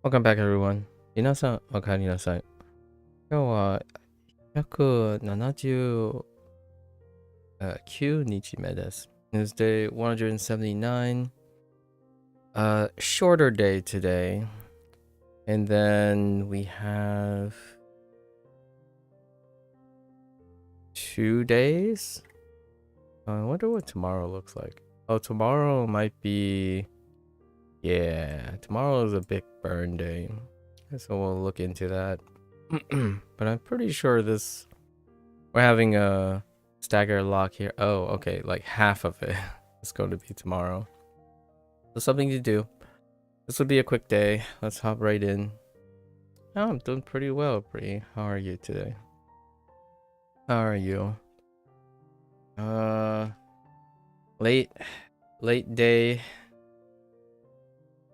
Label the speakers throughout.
Speaker 1: Welcome back, everyone. 皆さん、お帰りなさい。今日は179日目です。It's day 179. Shorter day today. And then we have 2 days? I wonder what tomorrow looks like. Oh, tomorrow might be... Yeah, tomorrow is a big burn day. So we'll look into that. But I'm pretty sure we're having a stagger lock here. Oh, okay, like half of it is going to be tomorrow. So something to do. This will be a quick day. Let's hop right in. Oh, I'm doing pretty well, Bree. How are you today? How are you? Late day.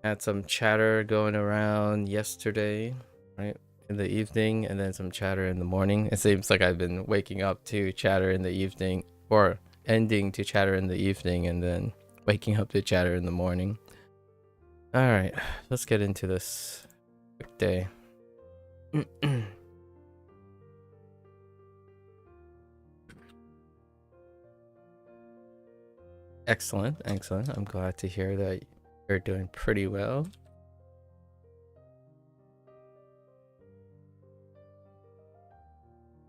Speaker 1: Had some chatter going around yesterday, right? In the evening, and then some chatter in the morning. It seems like I've been waking up to chatter in the evening, or ending to chatter in the evening, and then waking up to chatter in the morning. Alright, let's get into this quick day. Excellent, excellent. I'm glad to hear that you're doing pretty well.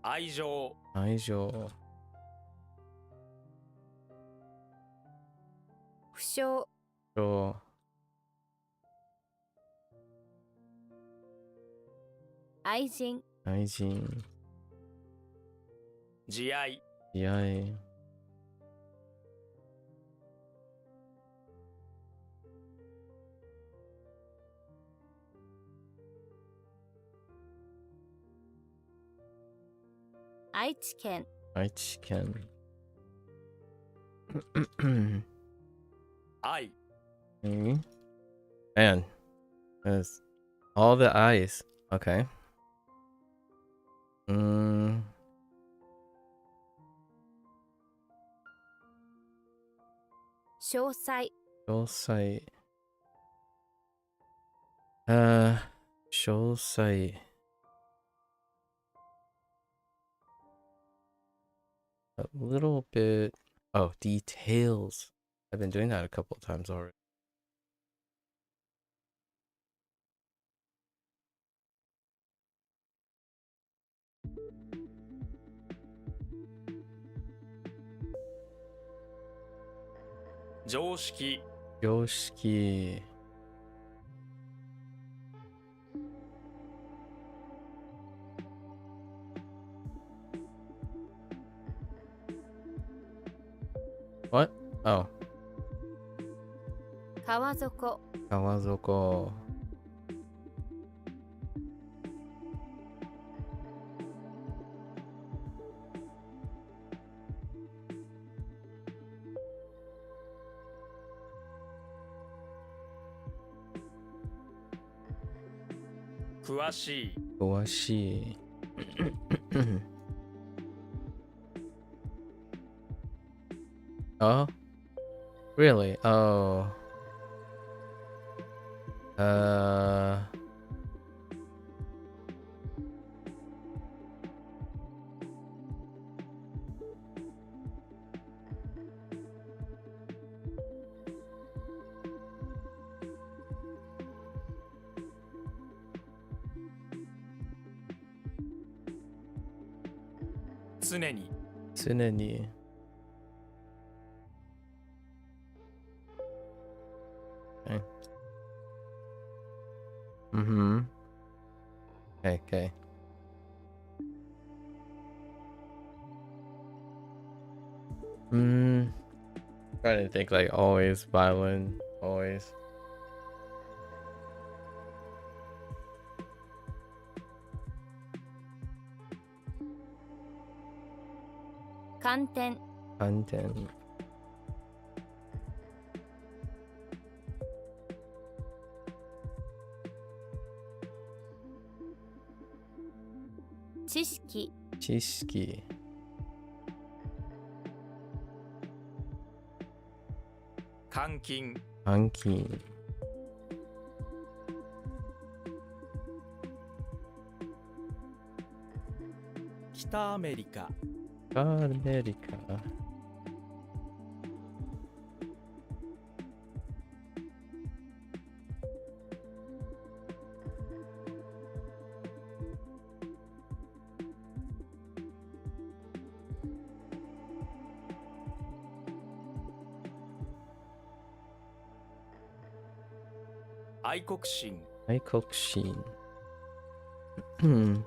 Speaker 1: Aijo.
Speaker 2: 不詳 愛人
Speaker 1: 慈愛
Speaker 2: 愛知県
Speaker 1: 愛知県
Speaker 3: I.
Speaker 1: Man, there's all the eyes. Okay.
Speaker 2: 詳細
Speaker 1: 詳細 詳細 a little bit. Oh, details. I've been doing that a couple of times already.
Speaker 3: Joshiki.
Speaker 1: 常識 What? Oh,
Speaker 2: 川底
Speaker 1: 川底
Speaker 3: Kuwashii.
Speaker 1: 詳しい Oh, really? Oh.
Speaker 3: Tsuneni.
Speaker 1: 常に Okay. Okay. Trying to think like always violin, always.
Speaker 2: 寒天
Speaker 1: Content.
Speaker 2: 知識
Speaker 1: 知識
Speaker 3: 監禁。
Speaker 1: 監禁
Speaker 3: 北アメリカ
Speaker 1: America.
Speaker 3: 愛国心
Speaker 1: 愛国心。うん。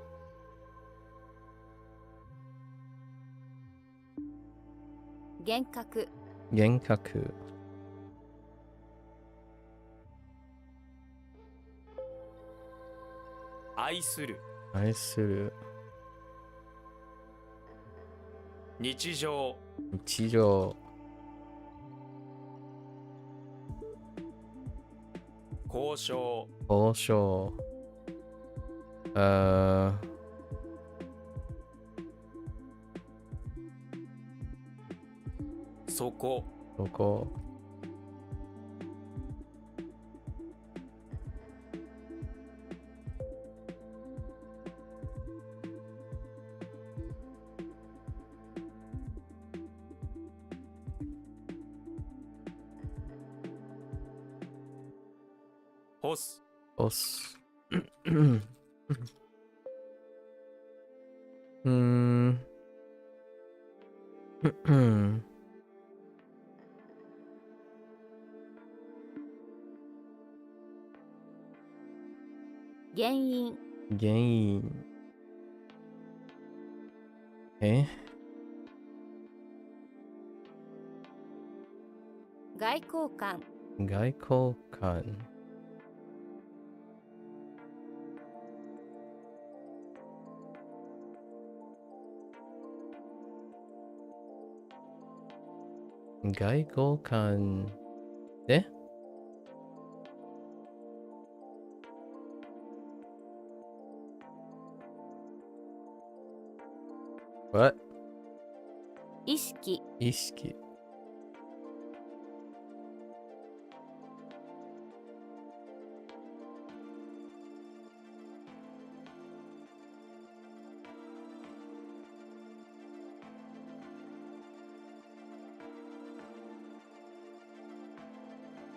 Speaker 2: 幻覚、
Speaker 1: 幻覚。
Speaker 3: 愛する
Speaker 1: 愛する。
Speaker 3: 日常
Speaker 1: 日常。
Speaker 3: 交渉
Speaker 1: 交渉。
Speaker 3: そこ
Speaker 1: そこ。
Speaker 3: 干す
Speaker 1: 押す。うん。
Speaker 2: 原因、
Speaker 1: 原因。え
Speaker 2: 外交官、
Speaker 1: 外交官。外交官でWhat?
Speaker 2: 意識、
Speaker 1: 意識。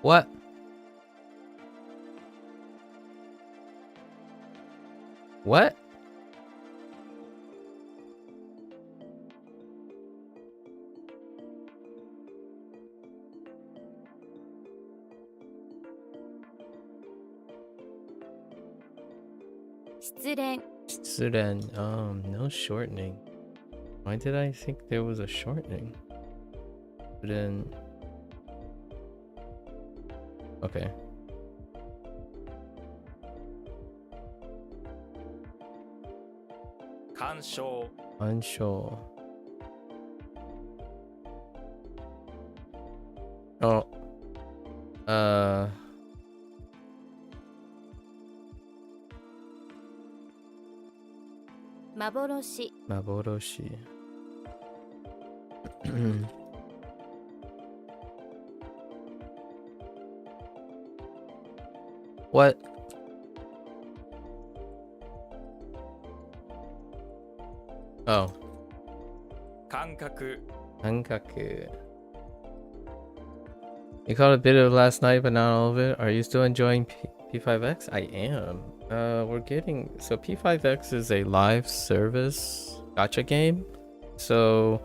Speaker 1: What? What?
Speaker 2: 失恋、
Speaker 1: 失恋. No shortening. Why did I think there was a shortening? Then. Okay.
Speaker 3: 干渉
Speaker 1: 干渉. Oh.
Speaker 2: 幻、
Speaker 1: 幻. What? Oh.
Speaker 3: 感覚
Speaker 1: Hankaku. You caught a bit of last night, but not all of it. Are you still enjoying P5X? I am. We're getting... So P5X is a live service gacha game. So...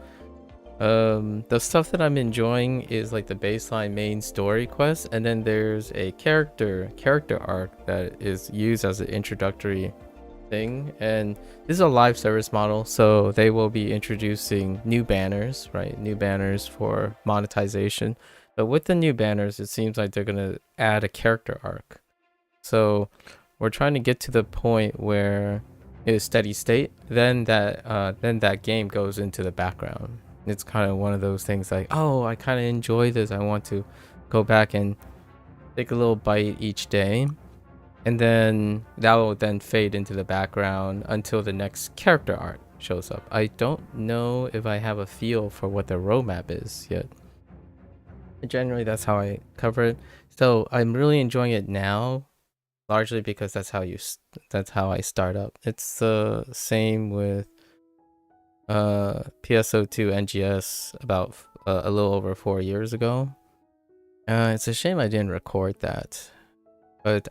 Speaker 1: the stuff that I'm enjoying is like the baseline main story quest, and then there's a character arc that is used as an introductory thing. And this is a live service model, so they will be introducing new banners, right? New banners for monetization. But with the new banners, it seems like they're gonna add a character arc. So we're trying to get to the point where it is steady state, then that game goes into the background. It's kind of one of those things like, oh, I kind of enjoy this. I want to go back and take a little bite each day. And then that will then fade into the background until the next character art shows up. I don't know if I have a feel for what the roadmap is yet. Generally, that's how I cover it. So I'm really enjoying it now, largely because that's how I start up. It's the same with PSO2 NGS about a little over 4 years ago. It's a shame I didn't record that, but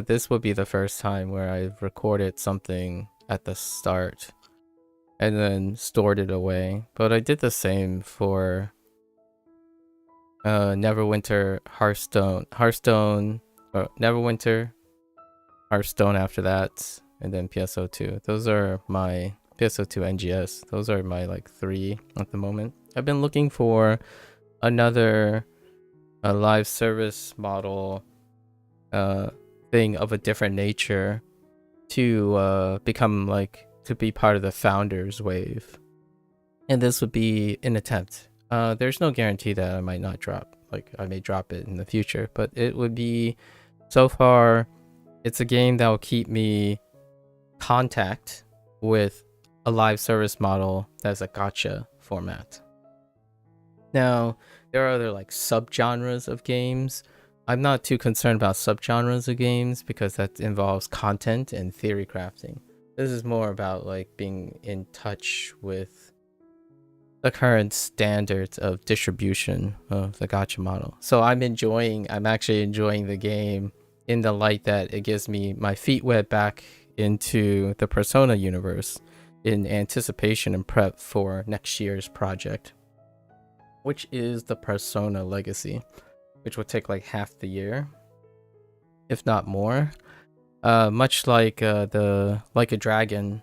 Speaker 1: this would be the first time where I've recorded something at the start and then stored it away. But I did the same for Neverwinter, Hearthstone, or Neverwinter, Hearthstone after that, and then PSO2. Those are my PSO2 NGS. Those are my like 3 at the moment. I've been looking for another live service model thing of a different nature to become like to be part of the founders wave, and this would be an attempt. There's no guarantee that I might not drop, like I may drop it in the future, but it would be, so far it's a game that will keep me contact with a live service model that's a gacha format. Now there are other like subgenres of games. I'm not too concerned about subgenres of games because that involves content and theory crafting. This is more about like being in touch with the current standards of distribution of the gacha model. So I'm actually enjoying the game in the light that it gives me my feet wet back into the Persona universe in anticipation and prep for next year's project, which is the Persona Legacy, which will take like half the year, if not more. Much like the Like a Dragon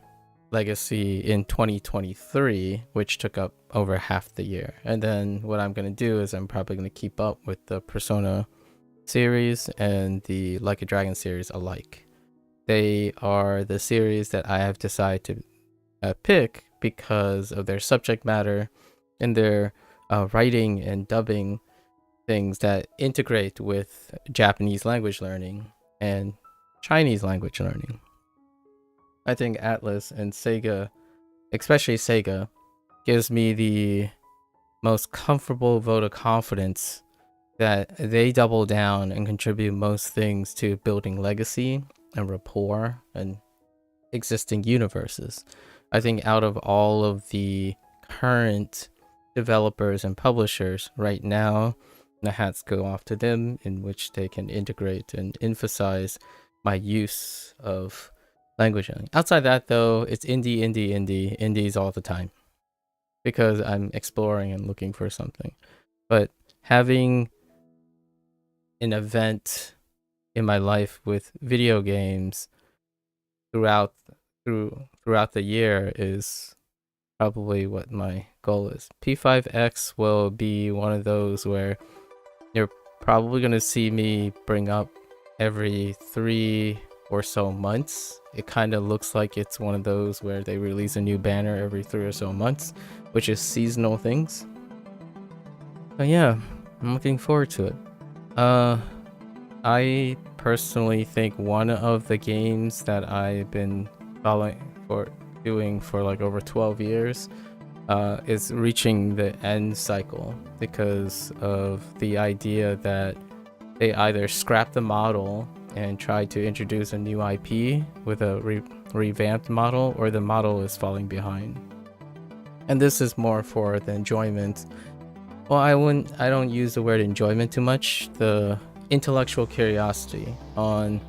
Speaker 1: Legacy in 2023, which took up over half the year. And then what I'm going to do is I'm probably going to keep up with the Persona series and the Like a Dragon series alike. They are the series that I have decided to pick because of their subject matter and their writing and dubbing things that integrate with Japanese language learning and Chinese language learning. I think ATLUS and SEGA, especially SEGA, gives me the most comfortable vote of confidence that they double down and contribute most things to building legacy and rapport and existing universes. I think out of all of the current developers and publishers right now, the hats go off to them, in which they can integrate and emphasize my use of language learning. Outside that though, it's indies all the time because I'm exploring and looking for something. But having an event in my life with video games throughout the year is probably what my goal is. P5X will be one of those where you're probably going to see me bring up every 3 or so months. It kind of looks like it's one of those where they release a new banner every 3 or so months, which is seasonal things. But yeah, I'm looking forward to it. I personally think one of the games that I've been doing for like over 12 years is reaching the end cycle because of the idea that they either scrap the model and try to introduce a new IP with a revamped model, or the model is falling behind. And this is more for the enjoyment. Well, I don't use the word enjoyment too much. The intellectual curiosity on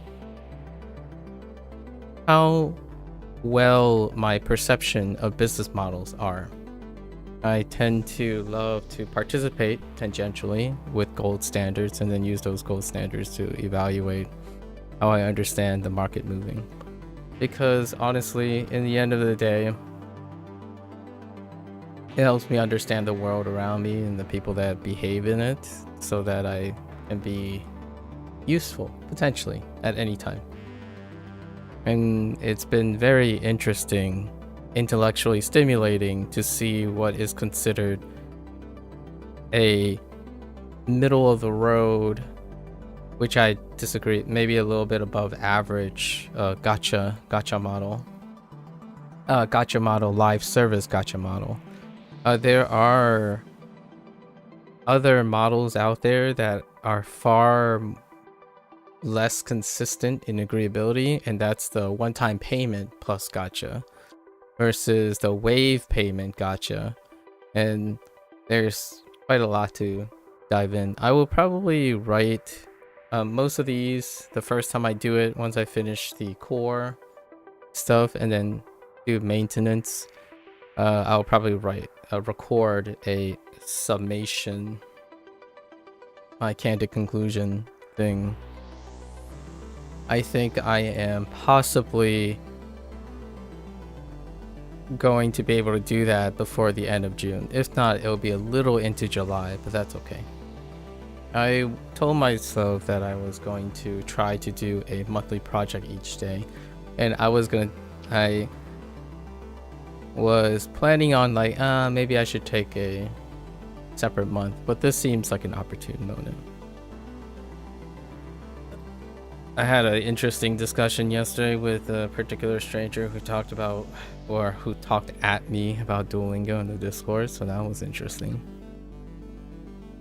Speaker 1: how well my perception of business models are. I tend to love to participate tangentially with gold standards and then use those gold standards to evaluate how I understand the market moving. Because honestly, in the end of the day, it helps me understand the world around me and the people that behave in it so that I can be useful, potentially, at any time. And it's been very interesting, intellectually stimulating to see what is considered a middle of the road, which I disagree, maybe a little bit above average gacha model, live service gacha model. There are other models out there that are far less consistent in agreeability, and that's the one-time payment plus gacha, versus the wave payment gacha, and there's quite a lot to dive in. I will probably write most of these the first time I do it, once I finish the core stuff and then do maintenance. I'll probably record a summation, my candid conclusion thing. I think I am possibly going to be able to do that before the end of June. If not, it'll be a little into July, but that's okay. I told myself that I was going to try to do a monthly project each day, and I was planning on like maybe I should take a separate month, but this seems like an opportune moment. I had an interesting discussion yesterday with a particular stranger who talked at me about Duolingo in the Discord, so that was interesting.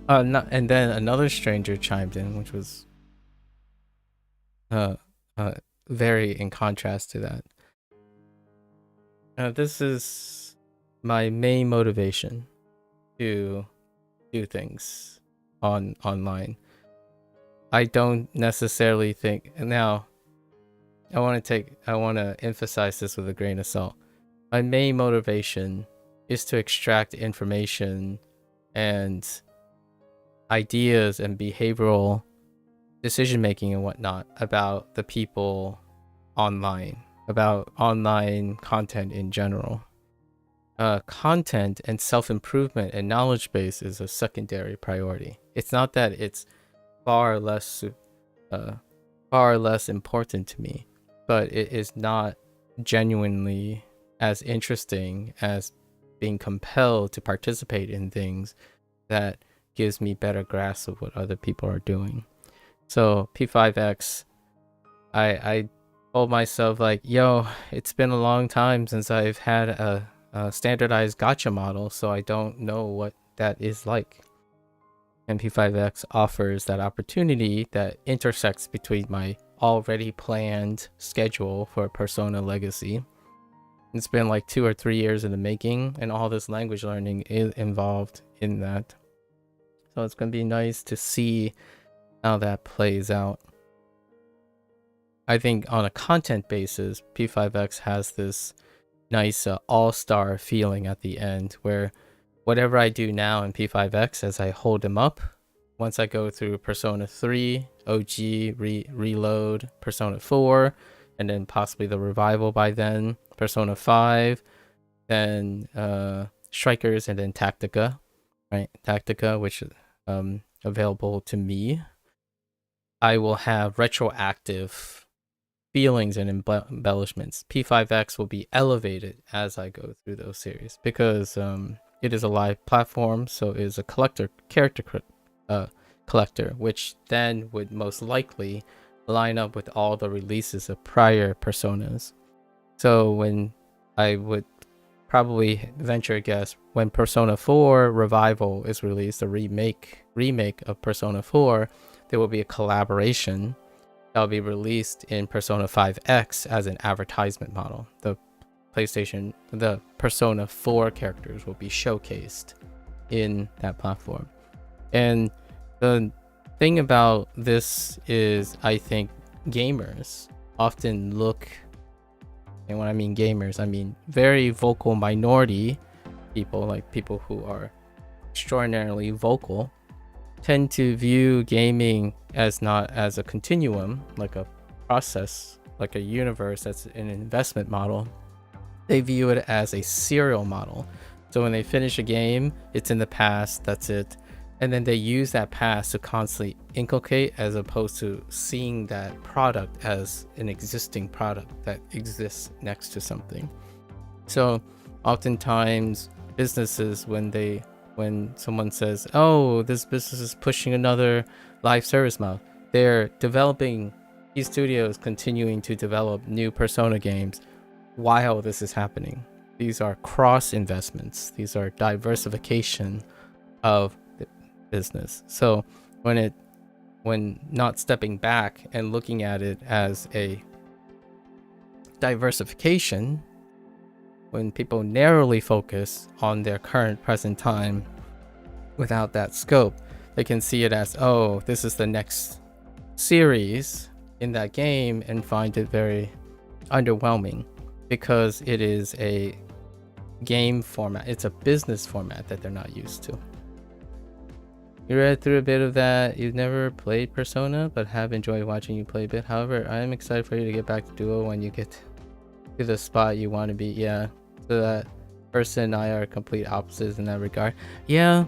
Speaker 1: And then another stranger chimed in, which was very in contrast to that. This is my main motivation to do things online. I don't necessarily think, now I want to emphasize this with a grain of salt. My main motivation is to extract information and ideas and behavioral decision making and whatnot about the people online, about online content in general. Content and self-improvement and knowledge base is a secondary priority. It's not that it's far less important to me, but it is not genuinely as interesting as being compelled to participate in things that gives me better grasp of what other people are doing. So P5X, I told myself like, yo, it's been a long time since I've had a standardized gacha model, so I don't know what that is like. And P5X offers that opportunity that intersects between my already planned schedule for Persona Legacy. It's been like 2 or 3 years in the making, and all this language learning is involved in that. So it's going to be nice to see how that plays out. I think on a content basis, P5X has this nice all-star feeling at the end, where whatever I do now in P5X, as I hold them up, once I go through Persona 3, OG, Reload, Persona 4, and then possibly the revival by then, Persona 5, then Strikers, and then Tactica, right? Tactica, which is available to me. I will have retroactive feelings and embellishments. P5X will be elevated as I go through those series, because it is a live platform, so it is a character collector, which then would most likely line up with all the releases of prior Personas. So when I would probably venture a guess, when Persona 4 Revival is released, a remake of Persona 4, there will be a collaboration that will be released in Persona 5X as an advertisement model. The Persona 4 characters will be showcased in that platform. And the thing about this is, I think gamers often look, and when I mean gamers, I mean very vocal minority people, like people who are extraordinarily vocal, tend to view gaming as not as a continuum, like a process, like a universe that's an investment model. They view it as a serial model. So when they finish a game, it's in the past, that's it. And then they use that past to constantly inculcate, as opposed to seeing that product as an existing product that exists next to something. So oftentimes businesses, when someone says, oh, this business is pushing another live service model, they're developing, these studios continuing to develop new Persona games while this is happening. These are cross investments. These are diversification of the business. So when not stepping back and looking at it as a diversification, when people narrowly focus on their current present time without that scope, they can see it as, oh, this is the next series in that game, and find it very underwhelming because it is a game format. It's a business format that they're not used to. You read through a bit of that. You've never played Persona, but have enjoyed watching you play a bit. However, I am excited for you to get back to Duo when you get to the spot you want to be. Yeah, so that person and I are complete opposites in that regard. Yeah,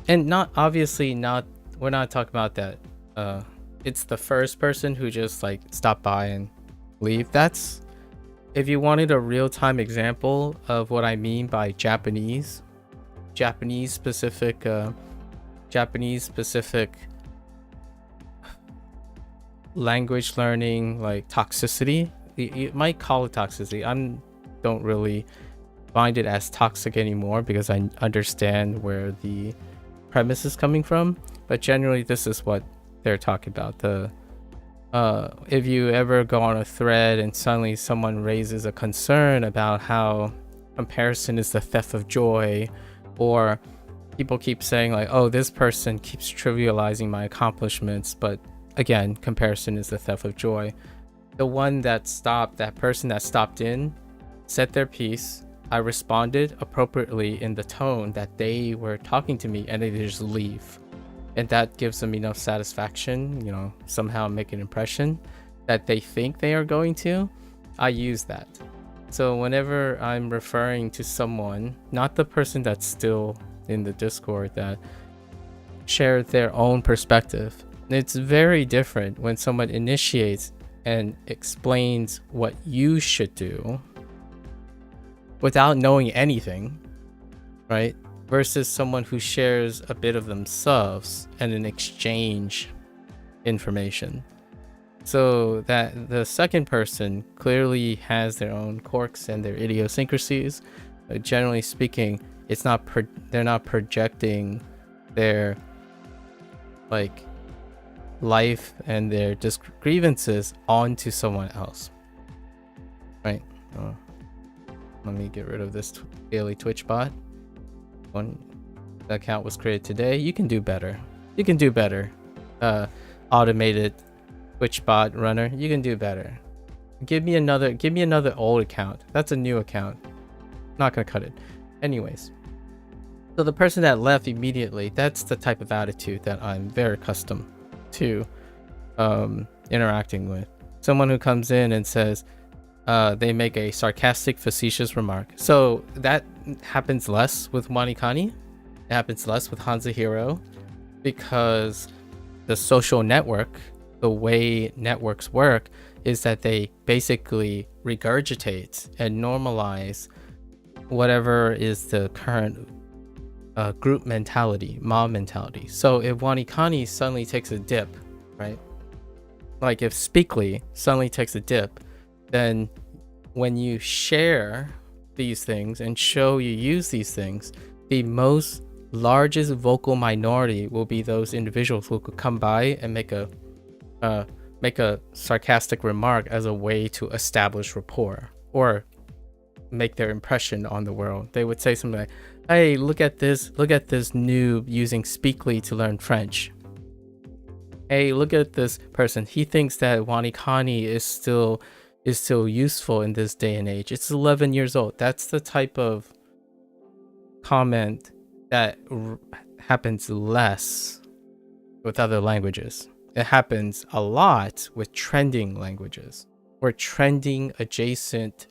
Speaker 1: and not obviously not. We're not talking about that. It's the first person who just like stop by and leave. That's if you wanted a real-time example of what I mean by Japanese specific language learning, like toxicity. You might call it toxicity. Don't really find it as toxic anymore because I understand where the premise is coming from, but generally this is what they're talking about. If you ever go on a thread and suddenly someone raises a concern about how comparison is the theft of joy, or people keep saying like, oh, this person keeps trivializing my accomplishments, but again, comparison is the theft of joy. That person that stopped in said their piece. I responded appropriately in the tone that they were talking to me, and they just leave. And that gives them enough satisfaction, you know, somehow make an impression that they think they are going to. I use that. So whenever I'm referring to someone, not the person that's still in the Discord that shared their own perspective, it's very different when someone initiates and explains what you should do without knowing anything, right? Versus someone who shares a bit of themselves and then exchange information. So that the second person clearly has their own quirks and their idiosyncrasies. Generally speaking, they're not projecting their like life and their grievances onto someone else, right? Let me get rid of this daily Twitch bot. One account was created today. You can do better. You can do better. Automated Twitch bot runner. You can do better. Give me another old account. That's a new account. Not gonna cut it. Anyways. So the person that left immediately, that's the type of attitude that I'm very accustomed to interacting with. Someone who comes in and says, they make a sarcastic, facetious remark. So that happens less with WaniKani. It happens less with HanziHero because the social network, the way networks work, is that they basically regurgitate and normalize whatever is the current group mentality, mob mentality. So if WaniKani suddenly takes a dip, right? Like if Speakly suddenly takes a dip, then when you share these things and show you use these things, the most largest vocal minority will be those individuals who could come by and make a sarcastic remark as a way to establish rapport or make their impression on the world. They would say something like, hey, look at this noob using Speakly to learn French. Hey, look at this person. He thinks that WaniKani is still useful in this day and age. It's 11 years old. That's the type of comment that happens less with other languages. It happens a lot with trending languages or trending adjacent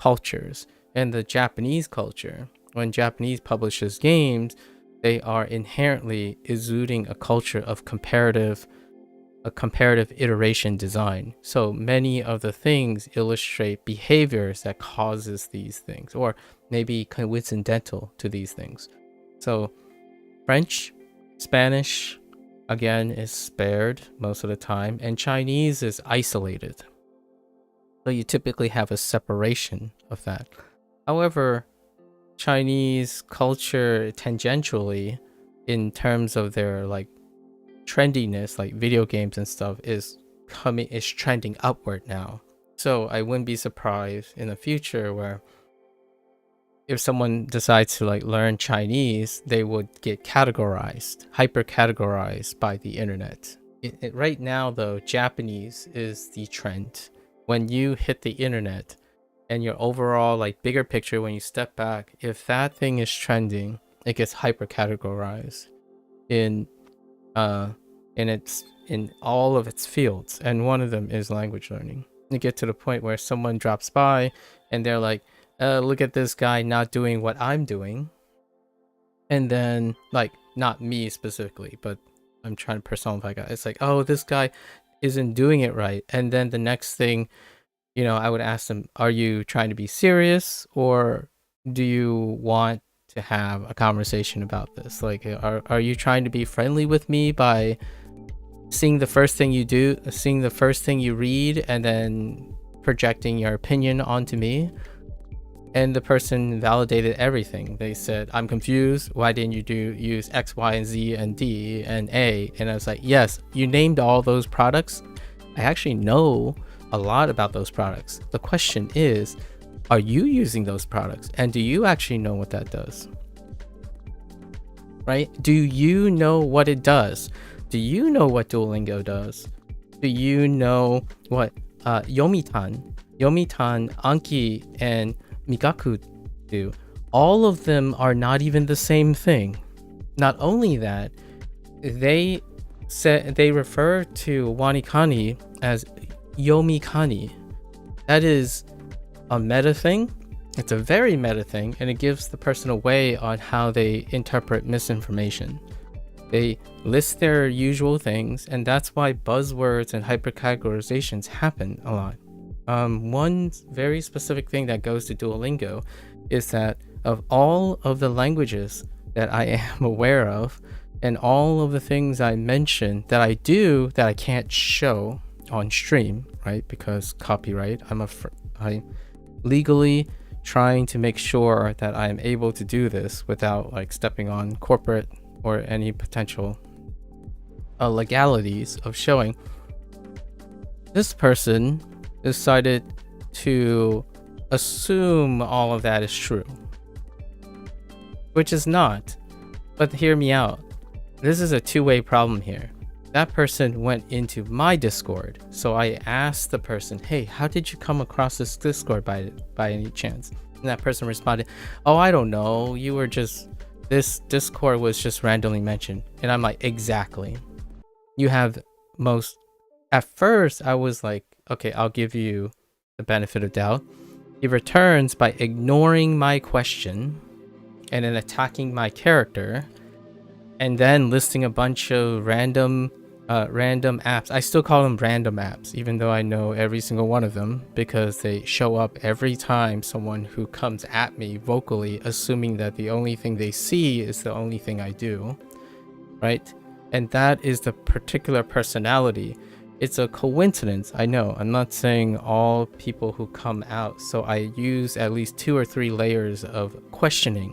Speaker 1: cultures. And the Japanese culture, when Japanese publishes games, they are inherently exuding a culture of comparative iteration design. So many of the things illustrate behaviors that causes these things, or maybe coincidental to these things. So French, Spanish, again, is spared most of the time, and Chinese is isolated. So you typically have a separation of that. However, Chinese culture tangentially, in terms of their like trendiness, like video games and stuff, is trending upward now. So I wouldn't be surprised in the future where if someone decides to like learn Chinese, they would get categorized, hyper categorized by the internet. Right now though, Japanese is the trend. When you hit the internet and your overall like bigger picture, when you step back, if that thing is trending, it gets hyper categorized in in all of its fields, and one of them is language learning. You get to the point where someone drops by and they're like, look at this guy not doing what I'm doing. And then, like, not me specifically, but I'm trying to personify guy. It's like, oh, this guy isn't doing it right. And then the next thing, you know, I would ask them, are you trying to be serious, or do you want to have a conversation about this? Like, are you trying to be friendly with me by seeing the first thing you do, seeing the first thing you read, and then projecting your opinion onto me? And the person validated everything. They said, I'm confused. Why didn't you use X, Y, and Z, and D, and A? And I was like, yes, you named all those products. I actually know a lot about those products. The question is, are you using those products? And do you actually know what that does? Right? Do you know what it does? Do you know what Duolingo does? Do you know what Yomitan, Anki, and Migaku do? All of them are not even the same thing. Not only that, they refer to WaniKani as YomiKani. That is a meta thing. It's a very meta thing, and it gives the person a way on how they interpret misinformation. They list their usual things, and that's why buzzwords and hypercategorizations happen a lot. One very specific thing that goes to Duolingo is that of all of the languages that I am aware of, and all of the things I mentioned that I do that I can't show on stream, right? Because copyright, I'm legally trying to make sure that I'm able to do this without like stepping on corporate or any potential legalities of showing. This person decided to assume all of that is true, which is not. But hear me out. This is a two-way problem here. That person went into my Discord, so I asked the person, hey, how did you come across this Discord by any chance? And that person responded, oh, I don't know, you were just, this Discord was just randomly mentioned. And I'm like, exactly. You have most, at first I was like, okay, I'll give you the benefit of doubt. He returns by ignoring my question and then attacking my character, and then listing a bunch of random apps. I still call them random apps, even though I know every single one of them, because they show up every time someone who comes at me vocally, assuming that the only thing they see is the only thing I do, right? And that is the particular personality. It's a coincidence, I know. I'm not saying all people who come out, so I use at least 2 or 3 layers of questioning,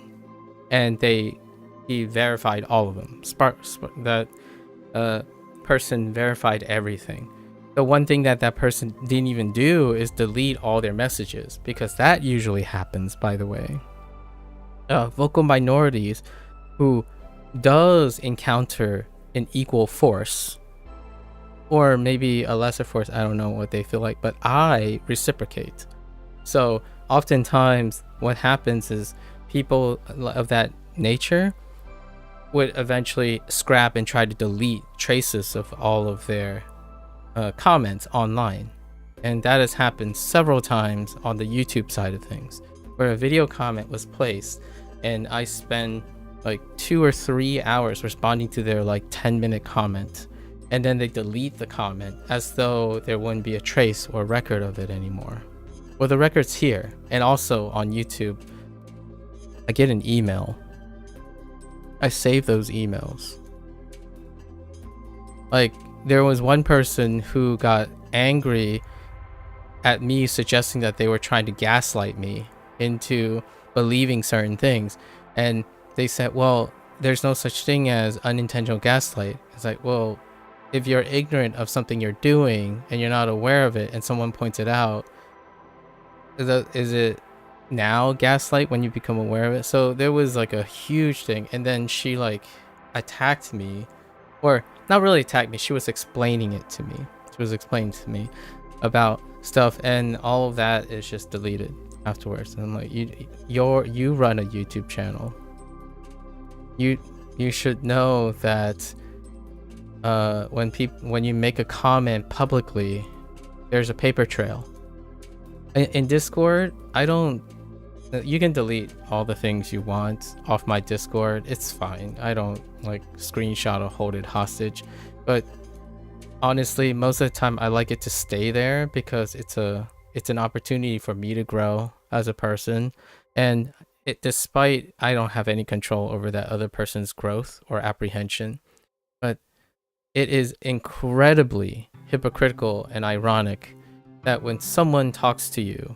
Speaker 1: and he verified all of them. That person verified everything. The one thing that person didn't even do is delete all their messages, because that usually happens, by the way. Vocal minorities who does encounter an equal force, or maybe a lesser force, I don't know what they feel like, but I reciprocate. So oftentimes what happens is people of that nature would eventually scrap and try to delete traces of all of their comments online. And that has happened several times on the YouTube side of things, where a video comment was placed and I spend like 2 or 3 hours responding to their like 10-minute comment, and then they delete the comment as though there wouldn't be a trace or record of it anymore. Well, the record's here, and also on YouTube, I get an email. I save those emails. Like, there was one person who got angry at me suggesting that they were trying to gaslight me into believing certain things, and they said, well, there's no such thing as unintentional gaslight. It's like, well, if you're ignorant of something you're doing and you're not aware of it and someone points it out, is it now gaslight when you become aware of it. So there was like a huge thing, and then she like attacked me, or not really attacked me. She was explaining it to me. She was explaining to me about stuff, and all of that is just deleted afterwards. And I'm like, you run a YouTube channel. You should know that when you make a comment publicly, there's a paper trail. In Discord, you can delete all the things you want off my Discord. It's fine. I don't like screenshot or hold it hostage. But honestly, most of the time I like it to stay there because it's an opportunity for me to grow as a person. And despite I don't have any control over that other person's growth or apprehension, but it is incredibly hypocritical and ironic that when someone talks to you,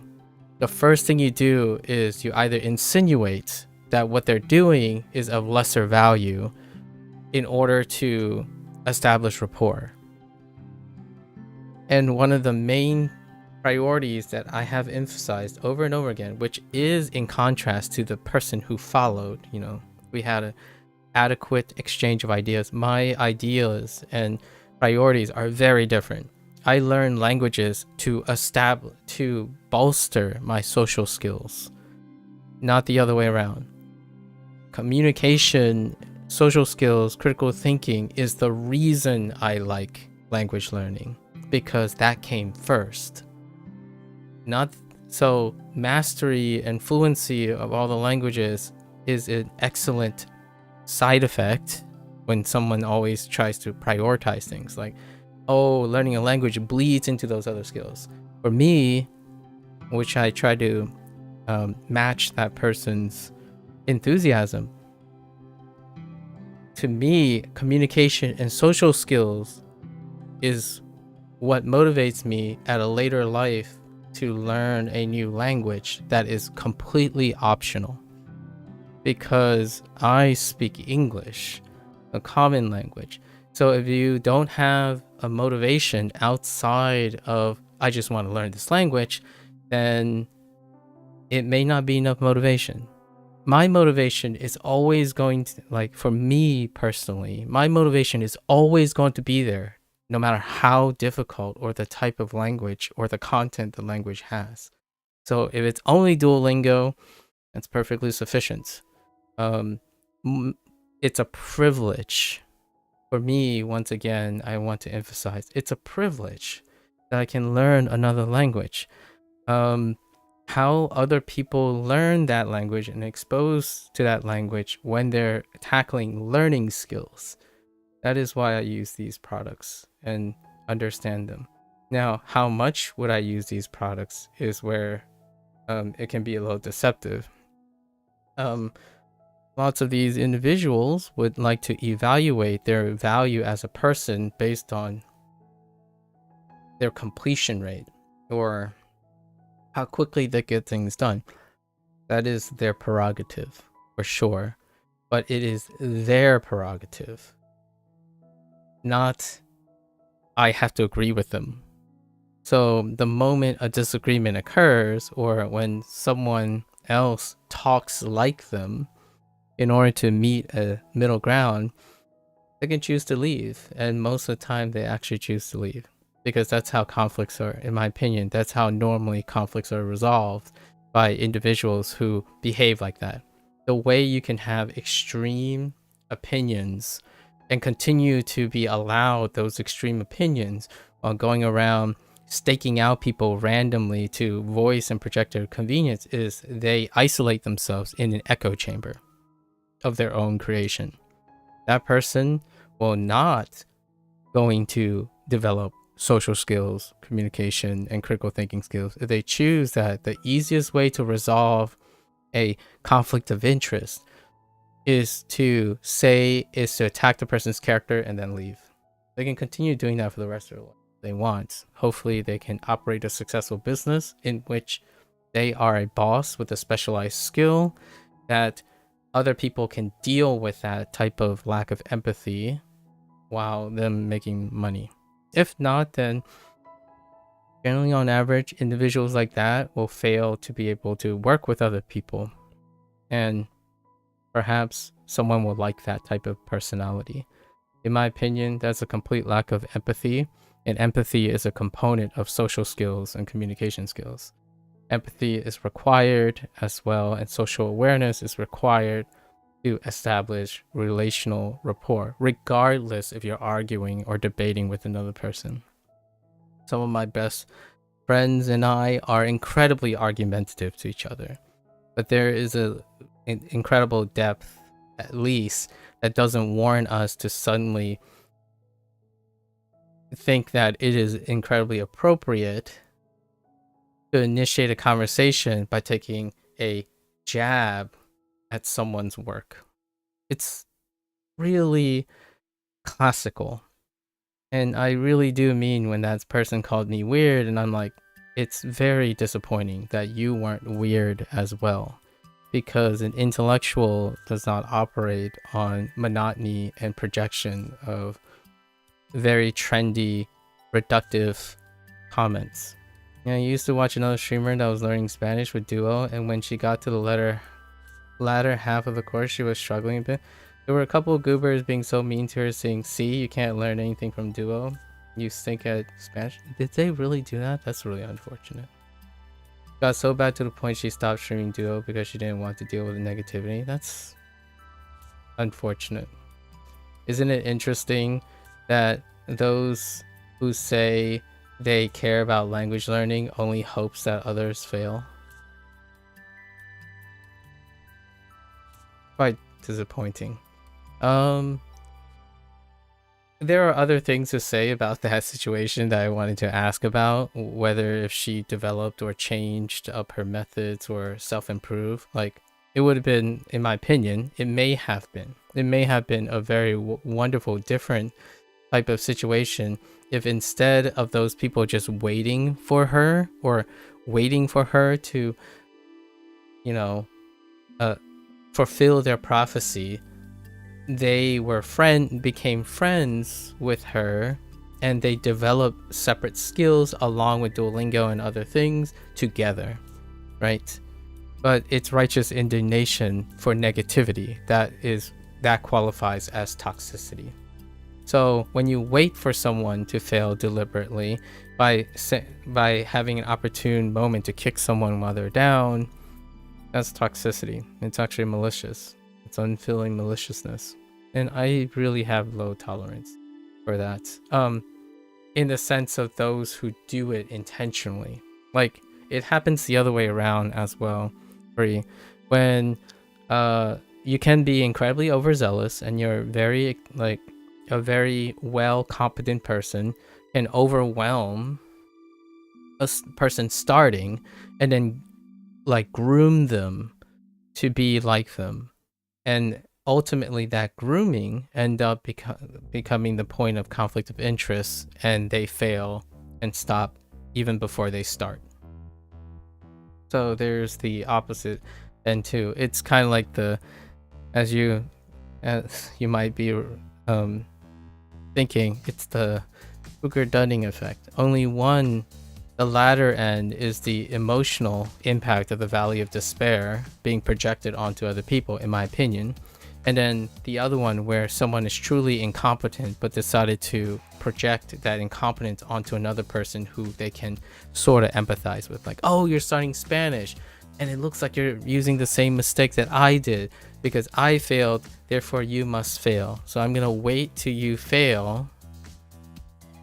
Speaker 1: the first thing you do is you either insinuate that what they're doing is of lesser value in order to establish rapport. And one of the main priorities that I have emphasized over and over again, which is in contrast to the person who followed, we had an adequate exchange of ideas. My ideas and priorities are very different. I learn languages to bolster my social skills, not the other way around. Communication, social skills, critical thinking is the reason I like language learning, because that came first. So mastery and fluency of all the languages is an excellent side effect when someone always tries to prioritize things like, oh, learning a language bleeds into those other skills. For me, which I try to match that person's enthusiasm, to me, communication and social skills is what motivates me at a later life to learn a new language that is completely optional. Because I speak English, a common language. So if you don't have a motivation outside of, I just want to learn this language, then it may not be enough motivation. My motivation is always going to, like for me personally, my motivation is always going to be there, no matter how difficult or the type of language or the content the language has. So if it's only Duolingo, that's perfectly sufficient. It's a privilege. For me, once again, I want to emphasize, it's a privilege that I can learn another language. How other people learn that language and expose to that language when they're tackling learning skills. That is why I use these products and understand them. Now, how much would I use these products is where it can be a little deceptive. Lots of these individuals would like to evaluate their value as a person based on their completion rate or how quickly they get things done. That is their prerogative, for sure. But it is their prerogative. Not, I have to agree with them. So the moment a disagreement occurs, or when someone else talks like them, in order to meet a middle ground, they can choose to leave. And most of the time they actually choose to leave, because that's how conflicts are, in my opinion, that's how normally conflicts are resolved, by individuals who behave like that. The way you can have extreme opinions and continue to be allowed those extreme opinions while going around staking out people randomly to voice and project their convenience is they isolate themselves in an echo chamber of their own creation. That person will not going to develop social skills, communication, and critical thinking skills. If they choose that, the easiest way to resolve a conflict of interest is to attack the person's character and then leave. They can continue doing that for the rest of their life if they want. Hopefully they can operate a successful business in which they are a boss with a specialized skill that other people can deal with that type of lack of empathy while them making money. If not, then Generally, on average, individuals like that will fail to be able to work with other people. And perhaps someone will like that type of personality. In my opinion, that's a complete lack of empathy. And empathy is a component of social skills and communication skills. Empathy is required as well, and social awareness is required to establish relational rapport, regardless if you're arguing or debating with another person. Some of my best friends and I are incredibly argumentative to each other, but there is an incredible depth, at least, that doesn't warrant us to suddenly think that it is incredibly appropriate to initiate a conversation by taking a jab at someone's work. It's really classical. And I really do mean when that person called me weird, and I'm like, it's very disappointing that you weren't weird as well. Because an intellectual does not operate on monotony and projection of very trendy, reductive comments. I used to watch another streamer that was learning Spanish with Duo, and when she got to the latter half of the course, she was struggling a bit. There were a couple of goobers being so mean to her, saying, "See, you can't learn anything from Duo. You stink at Spanish." Did they really do that? That's really unfortunate. Got so bad to the point she stopped streaming Duo because she didn't want to deal with the negativity. That's unfortunate. Isn't it interesting that those who say they care about language learning only hopes that others fail? Quite disappointing. There are other things to say about that situation that I wanted to ask about, whether if she developed or changed up her methods or self-improve. Like, it would have been, in my opinion, it may have been a very wonderful, different type of situation if instead of those people just waiting for her to, you know, fulfill their prophecy, they became friends with her, and they developed separate skills along with Duolingo and other things together, right? But it's righteous indignation for negativity that qualifies as toxicity. So when you wait for someone to fail deliberately by having an opportune moment to kick someone while they're down, that's toxicity. It's actually malicious. It's unfeeling maliciousness. And I really have low tolerance for that. In the sense of those who do it intentionally. Like, it happens the other way around as well. When you can be incredibly overzealous and you're very, like, a very well competent person can overwhelm a person starting and then like groom them to be like them, and ultimately that grooming end up becoming the point of conflict of interest, and they fail and stop even before they start. So there's the opposite end too. It's kind of like as you might be thinking, it's the Booker-Dunning effect. Only one, the latter end, is the emotional impact of the Valley of Despair being projected onto other people, in my opinion. And then the other one where someone is truly incompetent but decided to project that incompetence onto another person who they can sort of empathize with. Like, oh, you're studying Spanish and it looks like you're using the same mistake that I did because I failed, therefore you must fail. So I'm gonna wait till you fail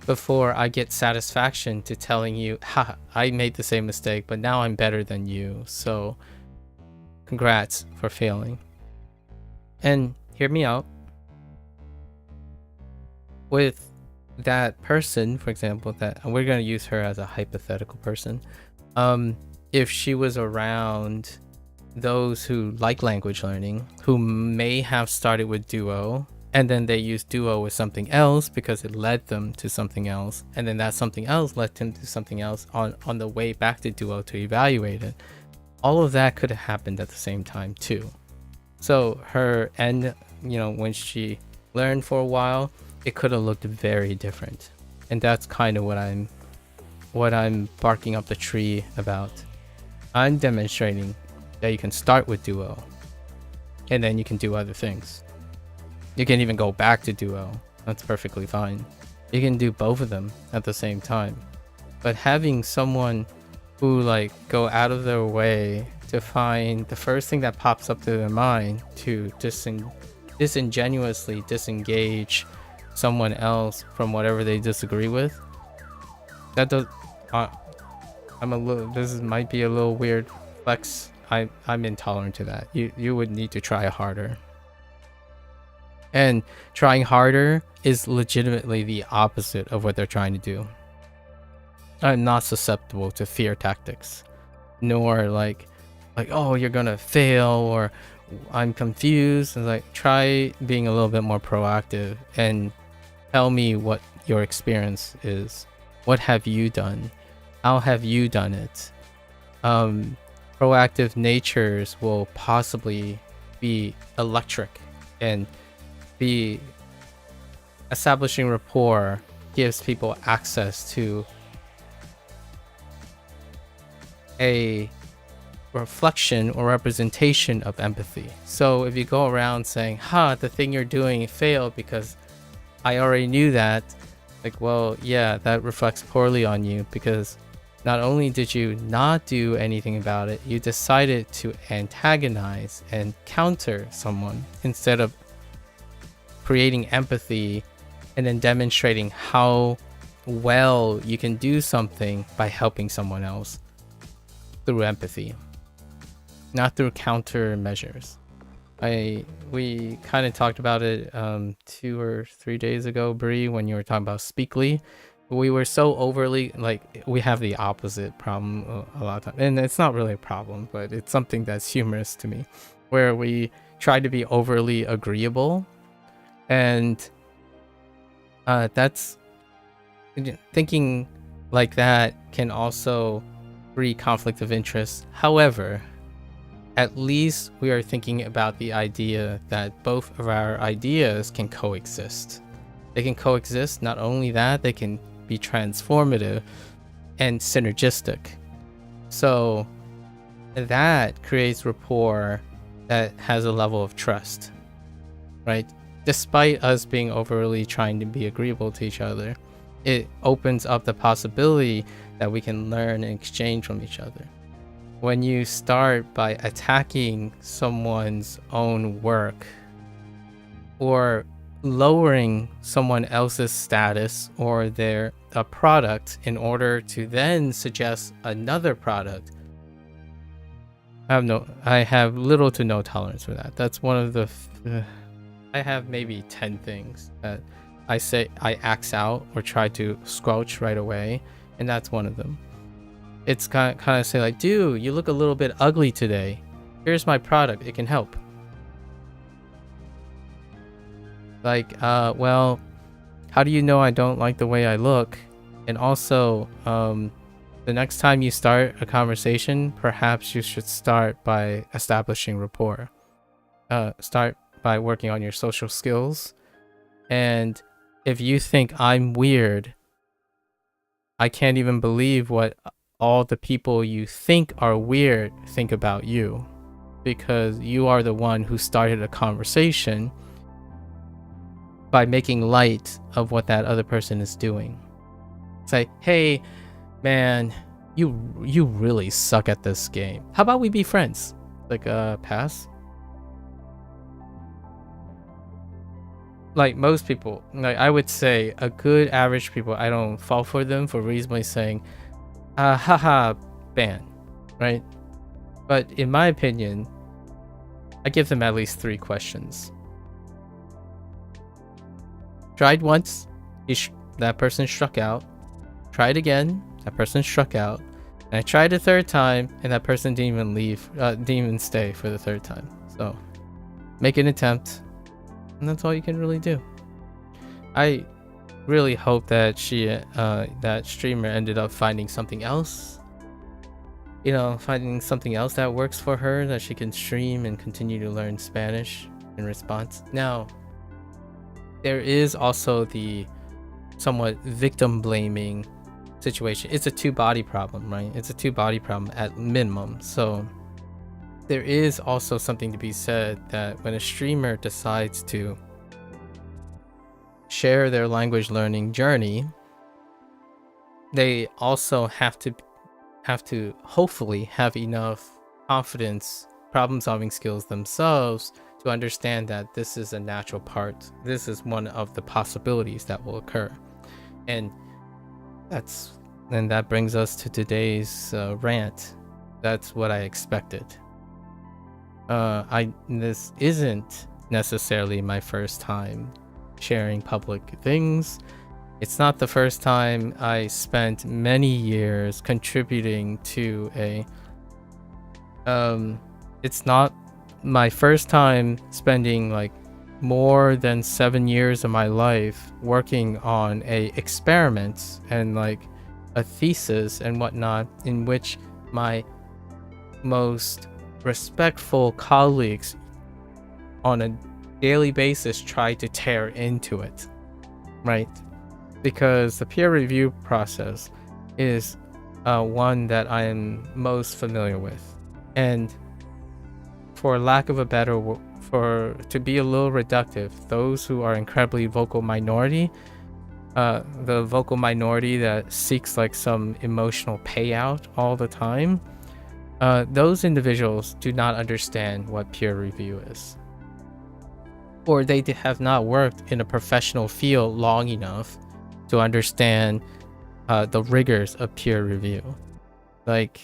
Speaker 1: before I get satisfaction to telling you, ha, I made the same mistake, but now I'm better than you. So congrats for failing. And hear me out. With that person, for example, that we're going to use her as a hypothetical person. If she was around those who like language learning, who may have started with Duo, and then they used Duo with something else because it led them to something else, and then that something else led them to something else on the way back to Duo to evaluate it. All of that could have happened at the same time too. So her end, when she learned for a while, it could have looked very different. And that's kind of what I'm what I'm barking up the tree about. I'm demonstrating that you can start with duo, and then you can do other things. You can even go back to duo. That's perfectly fine. You can do both of them at the same time. But having someone who like go out of their way to find the first thing that pops up to their mind to disingenuously disengage someone else from whatever they disagree with, that does this might be a little weird flex. I'm intolerant to that. You would need to try harder. And trying harder is legitimately the opposite of what they're trying to do. I'm not susceptible to fear tactics, nor like oh, you're gonna fail, or I'm confused. And like, try being a little bit more proactive and tell me what your experience is. What have you done? How have you done it? Proactive natures will possibly be electric, and be establishing rapport gives people access to a reflection or representation of empathy. So if you go around saying, the thing you're doing failed because I already knew that, like, well, yeah, that reflects poorly on you, because not only did you not do anything about it, you decided to antagonize and counter someone instead of creating empathy and then demonstrating how well you can do something by helping someone else through empathy, not through countermeasures. We kind of talked about it 2 or 3 days ago, Bree, when you were talking about Speakly. We were so overly, like, we have the opposite problem a lot of times, and it's not really a problem, but it's something that's humorous to me, where we try to be overly agreeable, and that's thinking like that can also breed conflict of interest. However, at least we are thinking about the idea that both of our ideas can coexist. They can coexist. Not only that, they can be transformative and synergistic. So that creates rapport that has a level of trust, right? Despite us being overly trying to be agreeable to each other, it opens up the possibility that we can learn and exchange from each other. When you start by attacking someone's own work, or lowering someone else's status or their product in order to then suggest another product, I have little to no tolerance for that. That's one of the I have maybe 10 things that I say I axe out or try to squelch right away, and that's one of them. It's kind of say like, dude, you look a little bit ugly today. Here's my product. It can help. Like, well, how do you know I don't like the way I look? And also, the next time you start a conversation, perhaps you should start by establishing rapport. Start by working on your social skills. And if you think I'm weird, I can't even believe what all the people you think are weird think about you, because you are the one who started a conversation by making light of what that other person is doing. Say, hey, man, you really suck at this game. How about we be friends? Like, pass? Like most people, like I would say a good average people, I don't fall for them for reasonably saying, haha, ban, right? But in my opinion, I give them at least 3 questions. Tried once, that person struck out. Tried again, that person struck out. And I tried a 3rd time, and that person didn't even leave, didn't even stay for the 3rd time. So, make an attempt, and that's all you can really do. I really hope that that streamer ended up finding something else. You know, finding something else that works for her, that she can stream and continue to learn Spanish in response. Now, there is also the somewhat victim blaming situation. It's a two-body problem, right? It's a two-body problem at minimum. So there is also something to be said that when a streamer decides to share their language learning journey, they also have to hopefully have enough confidence, problem solving skills themselves to understand that this is a natural part. This is one of the possibilities that will occur. And that brings us to today's rant. That's what I expected. This isn't necessarily my first time sharing public things. It's not the first time. I spent many years contributing to a it's not my first time spending like more than 7 years of my life working on a experiment and like a thesis and whatnot, in which my most respectful colleagues on a daily basis try to tear into it, right? Because the peer review process is one that I am most familiar with. And for lack of a better word, to be a little reductive, those who are incredibly vocal minority, the vocal minority that seeks like some emotional payout all the time, those individuals do not understand what peer review is. Or they have not worked in a professional field long enough to understand the rigors of peer review. Like,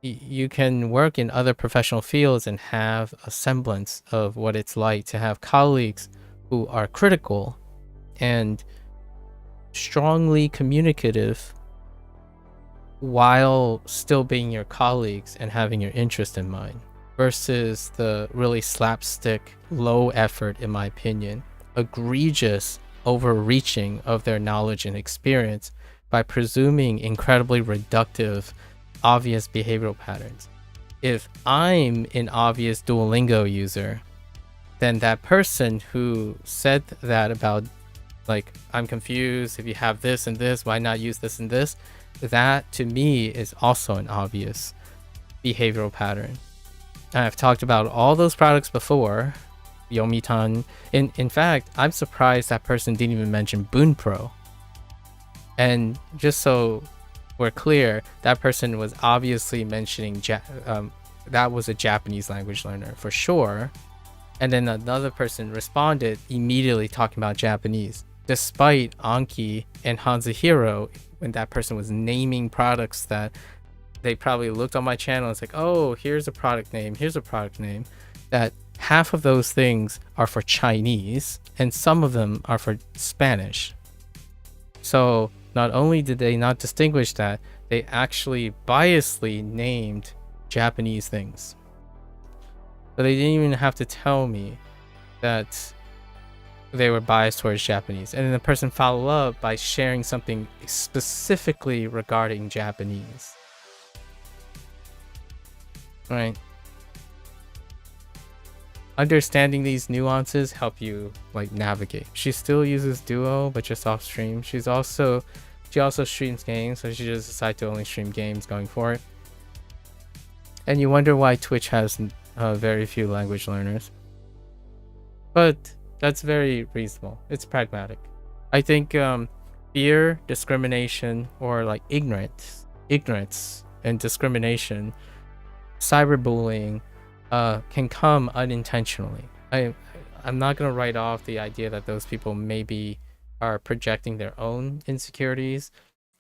Speaker 1: you can work in other professional fields and have a semblance of what it's like to have colleagues who are critical and strongly communicative while still being your colleagues and having your interest in mind, versus the really slapstick, low effort, in my opinion, egregious overreaching of their knowledge and experience by presuming incredibly reductive, obvious behavioral patterns. If I'm an obvious Duolingo user, then that person who said that about, like, I'm confused, if you have this and this, why not use this and this? That to me is also an obvious behavioral pattern. I've talked about all those products before, Yomitan. In fact, I'm surprised that person didn't even mention Bunpro. And just so we're clear, that person was obviously mentioning that was a Japanese language learner for sure. And then another person responded immediately talking about Japanese, despite Anki and HanziHero, when that person was naming products that they probably looked on my channel and it's like, oh, here's a product name, that half of those things are for Chinese and some of them are for Spanish. So not only did they not distinguish that, they actually biasly named Japanese things. But they didn't even have to tell me that they were biased towards Japanese. And then the person followed up by sharing something specifically regarding Japanese. Right? Understanding these nuances help you like navigate. She still uses Duo, but just off stream. She also streams games, so she just decided to only stream games going forward. And you wonder why Twitch has very few language learners. But that's very reasonable. It's pragmatic. I think fear, discrimination, or like ignorance and discrimination, cyberbullying, can come unintentionally. I'm not going to write off the idea that those people maybe are projecting their own insecurities,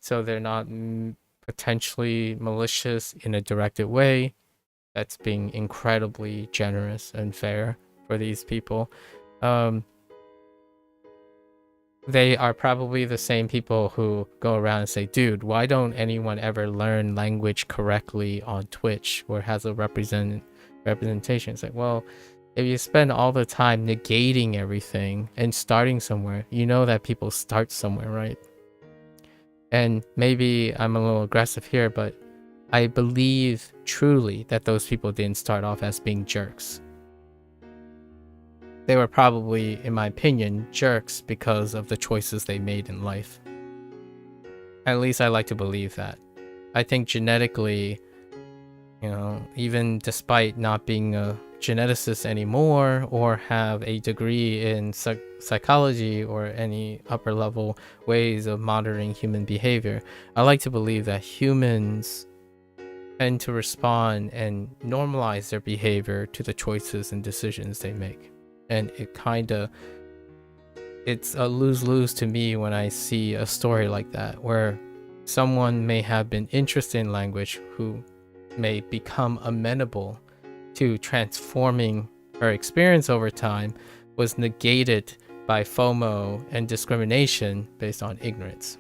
Speaker 1: so they're not potentially malicious in a directed way. That's being incredibly generous and fair for these people. They are probably the same people who go around and say, dude, why don't anyone ever learn language correctly on Twitch or has a representation? It's like, well, if you spend all the time negating everything and starting somewhere, you know that people start somewhere, right? And maybe I'm a little aggressive here, but I believe truly that those people didn't start off as being jerks. They were probably, in my opinion, jerks because of the choices they made in life. At least I like to believe that. I think genetically, even despite not being a geneticist anymore or have a degree in psychology or any upper level ways of monitoring human behavior, I like to believe that humans tend to respond and normalize their behavior to the choices and decisions they make. And it's a lose-lose to me when I see a story like that, where someone may have been interested in language who may become amenable to transforming her experience over time was negated by FOMO and discrimination based on ignorance.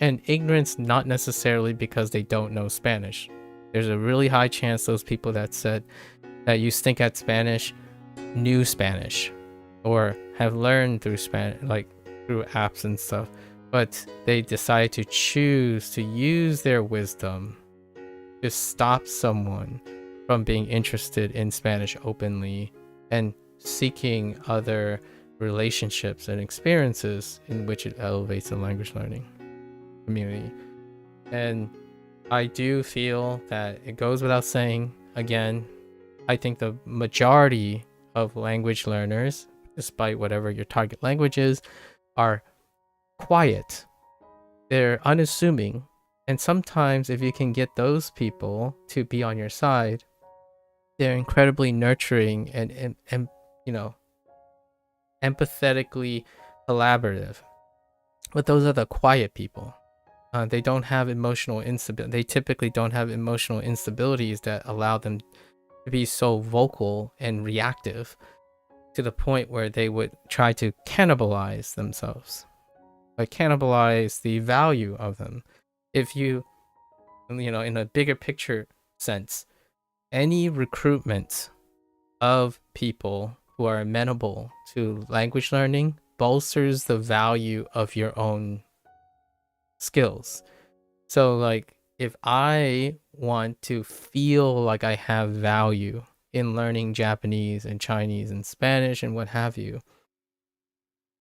Speaker 1: And ignorance not necessarily because they don't know Spanish. There's a really high chance those people that said that you stink at Spanish knew Spanish or have learned through Spanish, like through apps and stuff, but they decide to choose to use their wisdom to stop someone from being interested in Spanish openly and seeking other relationships and experiences in which it elevates the language learning community. And I do feel that it goes without saying, again, I think the majority of language learners, despite whatever your target language is, are quiet. They're unassuming. And sometimes if you can get those people to be on your side, they're incredibly nurturing and empathetically collaborative. But those are the quiet people. They don't have emotional instability. They typically don't have emotional instabilities that allow them to be so vocal and reactive to the point where they would try to cannibalize themselves, like cannibalize the value of them. If you in a bigger picture sense, any recruitment of people who are amenable to language learning bolsters the value of your own skills. So like if I want to feel like I have value in learning Japanese and Chinese and Spanish and what have you,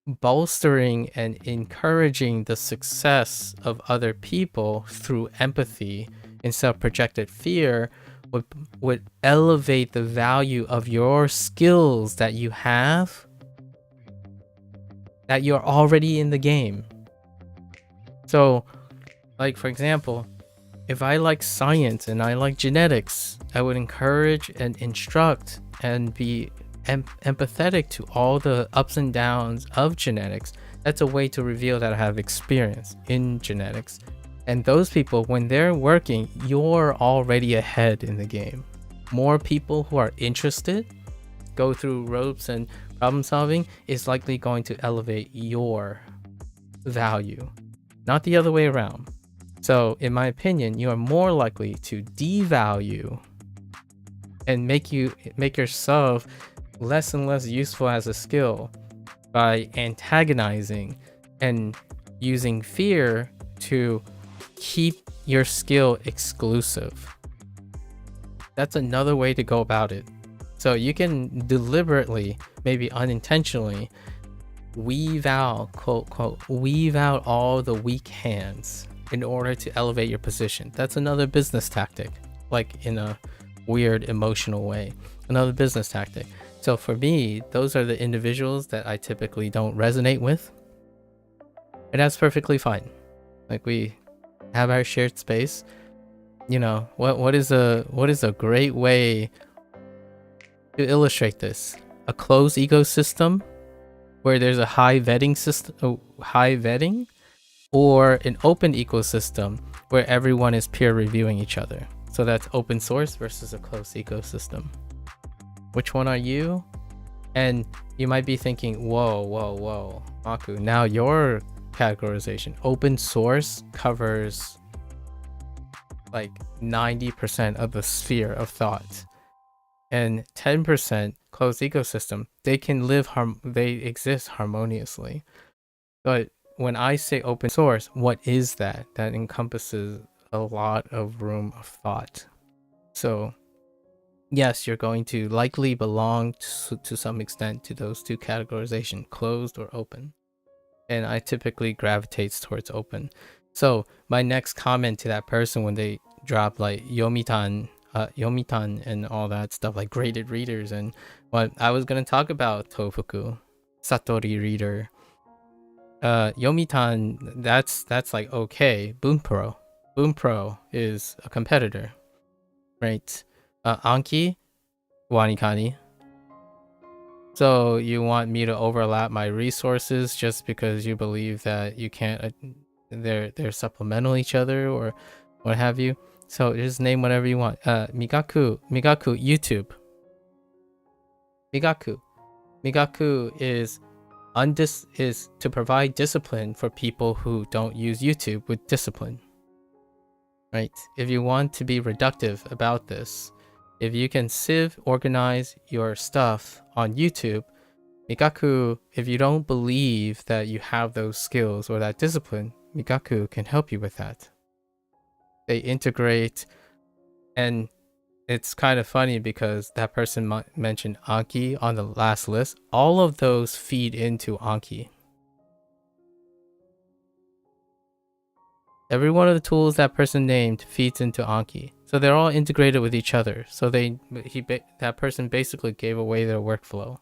Speaker 1: bolstering and encouraging the success of other people through empathy instead of projected fear would elevate the value of your skills that you have, that you're already in the game. So, like for example, if I like science and I like genetics, I would encourage and instruct and be empathetic to all the ups and downs of genetics. That's a way to reveal that I have experience in genetics. And those people, when they're working, you're already ahead in the game. More people who are interested, go through ropes and problem solving, is likely going to elevate your value, not the other way around. So in my opinion, you are more likely to devalue and make yourself less and less useful as a skill by antagonizing and using fear to keep your skill exclusive. That's another way to go about it. So you can deliberately, maybe unintentionally, weave out, quote, quote, weave out all the weak hands in order to elevate your position. That's another business tactic, like in a weird emotional way, another business tactic. So for me, those are the individuals that I typically don't resonate with. And that's perfectly fine. Like we have our shared space. What is a great way to illustrate this? A closed ecosystem where there's a high vetting system, or an open ecosystem where everyone is peer reviewing each other. So that's open source versus a closed ecosystem. Which one are you? And you might be thinking, whoa, Maku, now your categorization. Open source covers like 90% of the sphere of thought. And 10% closed ecosystem, they exist harmoniously. But when I say open source, what is that? That encompasses a lot of room of thought. So yes, you're going to likely belong to some extent to those two categorizations, closed or open. And I typically gravitate towards open. So my next comment to that person when they drop like yomitan and all that stuff, like graded readers, and what I was gonna talk about Tofuku Satori reader, yomitan, that's like okay. Boom Pro is a competitor, right? Anki, WaniKani. So you want me to overlap my resources just because you believe that you can't they're supplemental each other or what have you? So just name whatever you want. Migaku YouTube. Migaku is to provide discipline for people who don't use YouTube with discipline. Right? If you want to be reductive about this, if you can organize your stuff on YouTube, Migaku, if you don't believe that you have those skills or that discipline, Migaku can help you with that. They integrate, and it's kind of funny because that person mentioned Anki on the last list. All of those feed into Anki. Every one of the tools that person named feeds into Anki. So they're all integrated with each other. So that person basically gave away their workflow.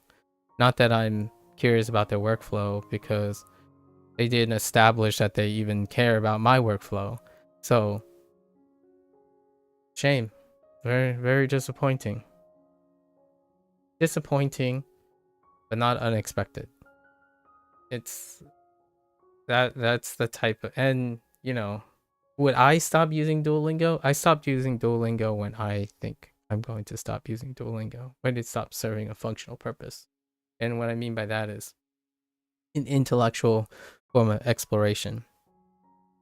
Speaker 1: Not that I'm curious about their workflow because they didn't establish that they even care about my workflow. So, shame. Very, very disappointing. Disappointing, but not unexpected. It's that's the type of, and you know, would I stop using Duolingo? I stopped using Duolingo when I think I'm going to stop using Duolingo, when it stops serving a functional purpose. And what I mean by that is an intellectual form of exploration.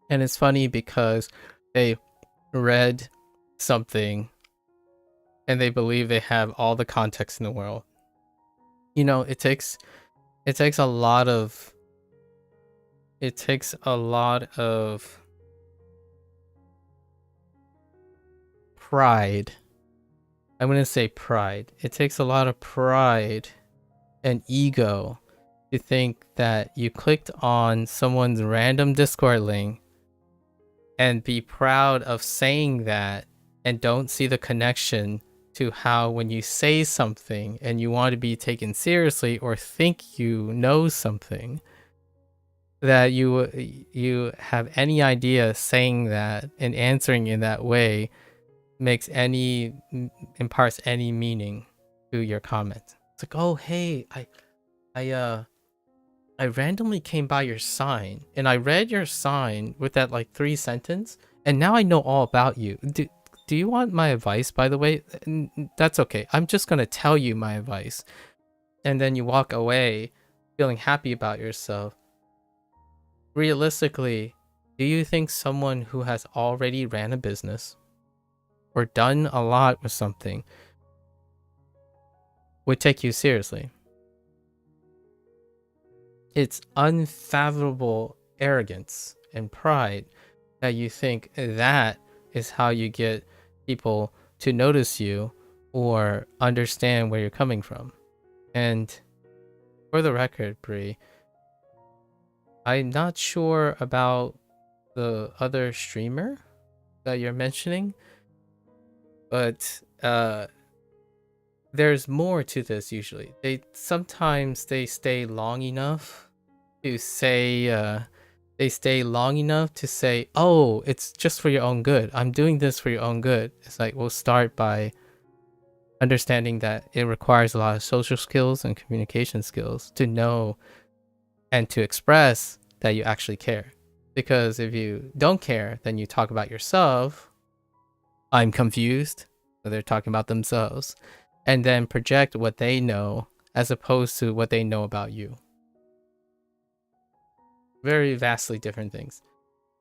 Speaker 1: And it's funny because they read something and they believe they have all the context in the world. You know, it takes a lot of pride. I'm going to say pride. It takes a lot of pride and ego to think that you clicked on someone's random Discord link and be proud of saying that and don't see the connection to how when you say something and you want to be taken seriously or think you know something, that you have any idea saying that and answering in that way imparts any meaning to your comment. It's like, oh hey, I randomly came by your sign and I read your sign with that like 3 sentence and now I know all about you. Do you want my advice, by the way? That's okay. I'm just going to tell you my advice. And then you walk away feeling happy about yourself. Realistically, do you think someone who has already ran a business or done a lot with something would take you seriously? It's unfathomable arrogance and pride that you think that is how you get people to notice you or understand where you're coming from. And for the record, Bree, I'm not sure about the other streamer that you're mentioning, but there's more to this usually. Sometimes they stay long enough to say oh, it's just for your own good. I'm doing this for your own good. It's like, we'll start by understanding that it requires a lot of social skills and communication skills to know and to express that you actually care. Because if you don't care, then you talk about yourself. I'm confused. So they're talking about themselves. And then project what they know as opposed to what they know about you. Very vastly different things.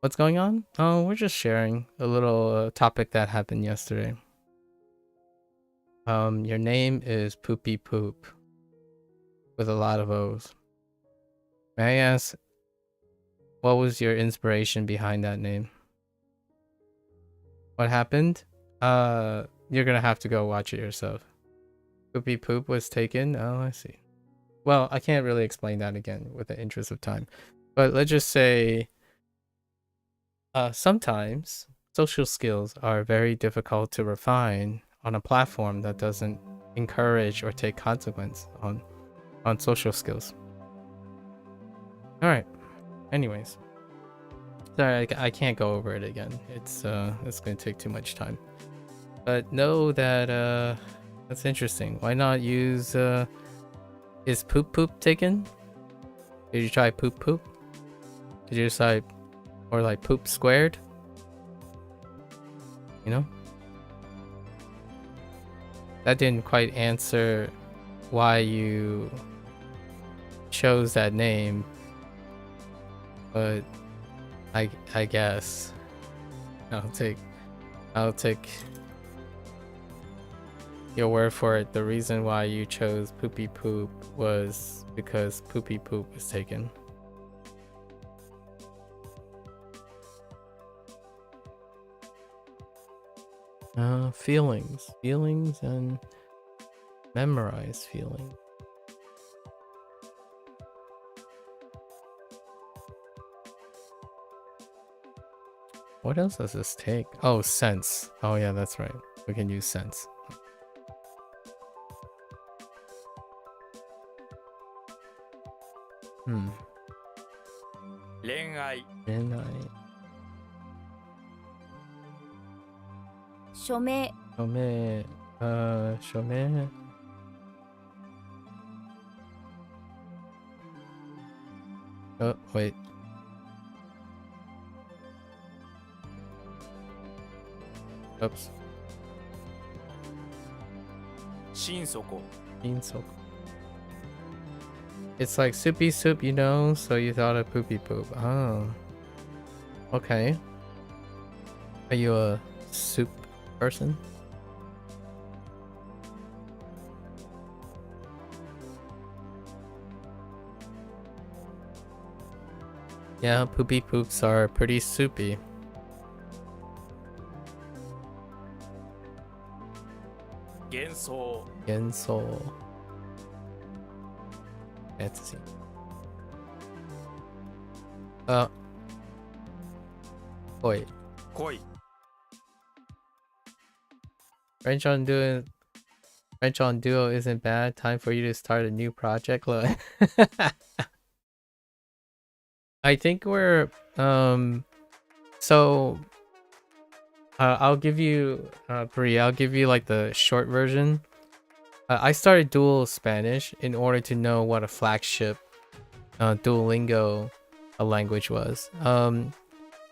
Speaker 1: What's going on? Oh, we're just sharing a little topic that happened yesterday. Your name is Poopy Poop with a lot of O's. May I ask, what was your inspiration behind that name? What happened? You're gonna have to go watch it yourself. Poopy Poop was taken? Oh, I see. Well, I can't really explain that again with the interest of time. But let's just say sometimes social skills are very difficult to refine on a platform that doesn't encourage or take consequence on social skills. All right. Anyways, sorry, I can't go over it again. It's going to take too much time. But know that that's interesting. Why not use is poop poop taken? Did you try poop poop? Did you try or like poop squared? You know? That didn't quite answer why you chose that name, but I guess I'll take your word for it. The reason why you chose poopy poop was because poopy poop was taken. Feelings and memorize feeling. What else does this take? Oh, sense. Oh yeah, that's right. We can use sense. Hmm.
Speaker 3: 恋愛
Speaker 2: 署名
Speaker 1: 署名 Oh, wait. Oops.
Speaker 3: 心底
Speaker 1: Insult. It's like soupy soup, you know, so you thought of poopy poop. Oh. Okay. Are you a soup person? Yeah, poopy poops are pretty soupy. Gensou. Fantasy. Wait.
Speaker 3: Koi.
Speaker 1: French on Duo isn't bad. Time for you to start a new project. Look. I think we're I'll give you Brie, I'll give you like the short version. I started Dual Spanish in order to know what a flagship Duolingo language was.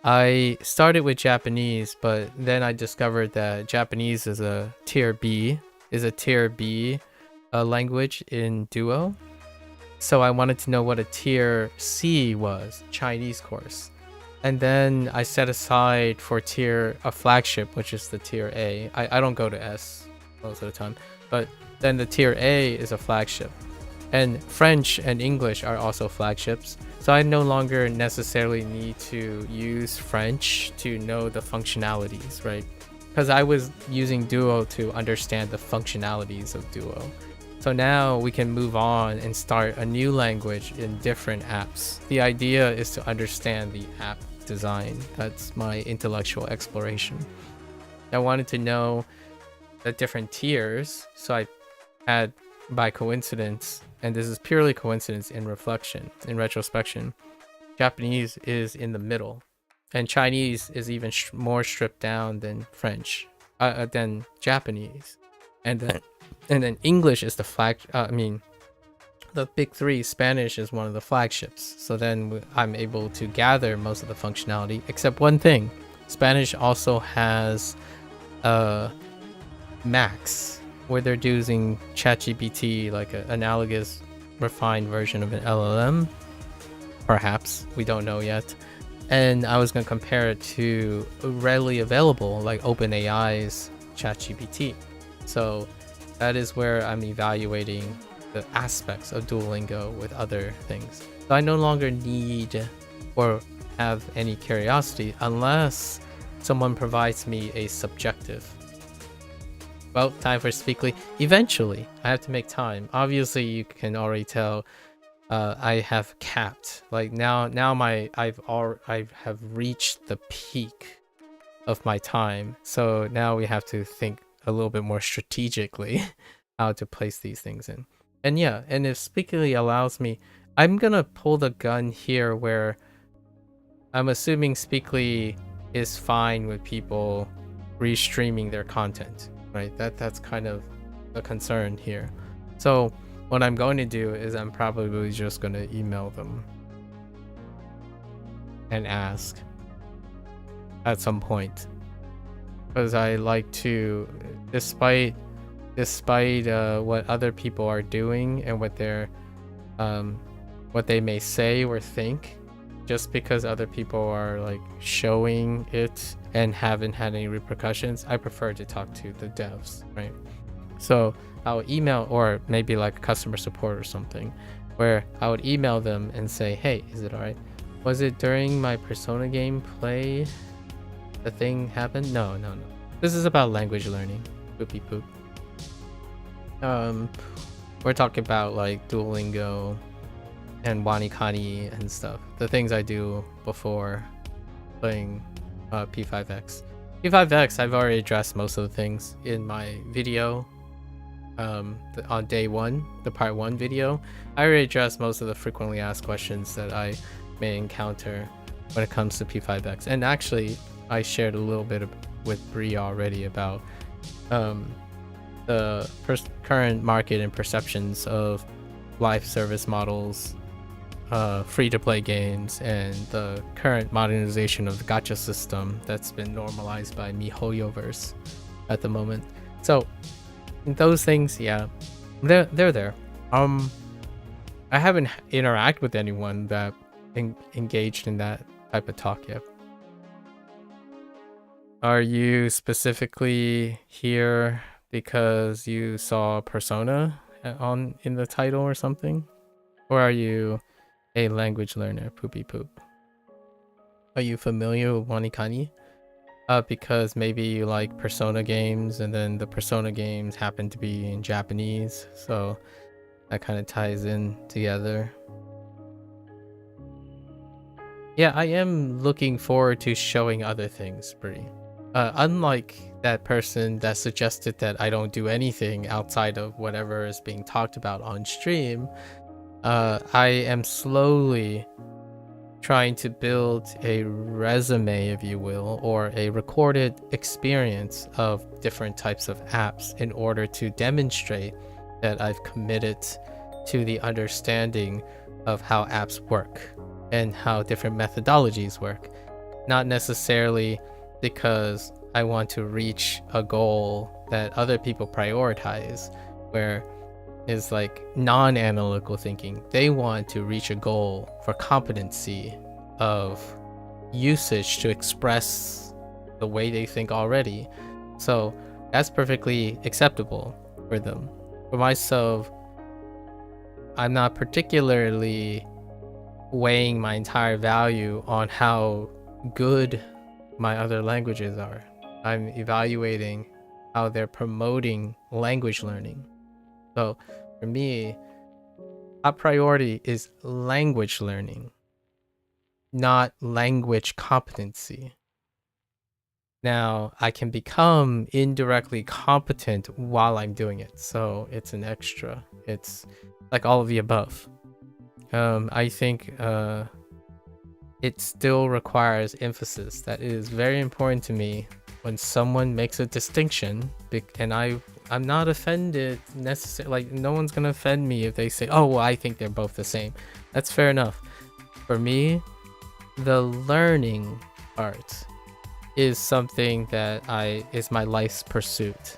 Speaker 1: I started with Japanese, but then I discovered that Japanese is a tier B language in Duo. So I wanted to know what a tier C was, Chinese course. And then I set aside for a flagship, which is the tier A. I don't go to S most of the time, but then the tier A is a flagship. And French and English are also flagships. So I no longer necessarily need to use French to know the functionalities, right? Because I was using Duo to understand the functionalities of Duo. So now we can move on and start a new language in different apps. The idea is to understand the app design. That's my intellectual exploration. I wanted to know the different tiers. So I had, by coincidence, and this is purely coincidence in retrospection, Japanese is in the middle, and Chinese is even more stripped down than French, than Japanese, and then English is the flag. The big three. Spanish is one of the flagships. So then I'm able to gather most of the functionality, except one thing: Spanish also has Max, where they're using ChatGPT, like an analogous refined version of an LLM. Perhaps, we don't know yet. And I was going to compare it to readily available, like OpenAI's ChatGPT. So that is where I'm evaluating the aspects of Duolingo with other things. So I no longer need or have any curiosity unless someone provides me a subjective. Well, time for Speakly. Eventually, I have to make time. Obviously, you can already tell I have capped. Like now I have reached the peak of my time. So now we have to think a little bit more strategically how to place these things in. And yeah, and if Speakly allows me, I'm gonna pull the gun here where I'm assuming Speakly is fine with people restreaming their content, right? That's kind of a concern here. So what I'm going to do is I'm probably just going to email them and ask at some point, because I like to, despite what other people are doing and what they may say or think, just because other people are like showing it and haven't had any repercussions, I prefer to talk to the devs, right? So I'll email, or maybe like customer support or something, where I would email them and say, hey, is it alright? Was it during my Persona gameplay the thing happened? No. This is about language learning. Poopy poop. We're talking about like Duolingo and WaniKani and stuff. The things I do before playing P5X. P5X, I've already addressed most of the things in my video on day one, the part 1 video. I already addressed most of the frequently asked questions that I may encounter when it comes to P5X. And actually, I shared a little bit with Bree already about the current market and perceptions of live service models, free-to-play games, and the current modernization of the gacha system that's been normalized by MiHoYoverse at the moment. So those things, yeah, they're there. I haven't interacted with anyone that engaged in that type of talk yet. Are you specifically here because you saw Persona in the title or something? Or are you a language learner? Poopy poop. Are you familiar with WaniKani? Because maybe you like Persona games, and then the Persona games happen to be in Japanese, so that kind of ties in together. Yeah, I am looking forward to showing other things, Brie. Unlike that person that suggested that I don't do anything outside of whatever is being talked about on stream, I am slowly trying to build a resume, if you will, or a recorded experience of different types of apps in order to demonstrate that I've committed to the understanding of how apps work and how different methodologies work. Not necessarily because I want to reach a goal that other people prioritize, where is like non-analytical thinking. They want to reach a goal for competency of usage to express the way they think already. So that's perfectly acceptable for them. For myself, I'm not particularly weighing my entire value on how good my other languages are. I'm evaluating how they're promoting language learning. So for me, top priority is language learning, not language competency. Now, I can become indirectly competent while I'm doing it, so it's an extra. It's like all of the above. I think it still requires emphasis. That is very important to me when someone makes a distinction, and I'm not offended necessarily. Like, no one's gonna offend me if they say, oh, well, I think they're both the same. That's fair enough. For me, the learning part is something that is my life's pursuit,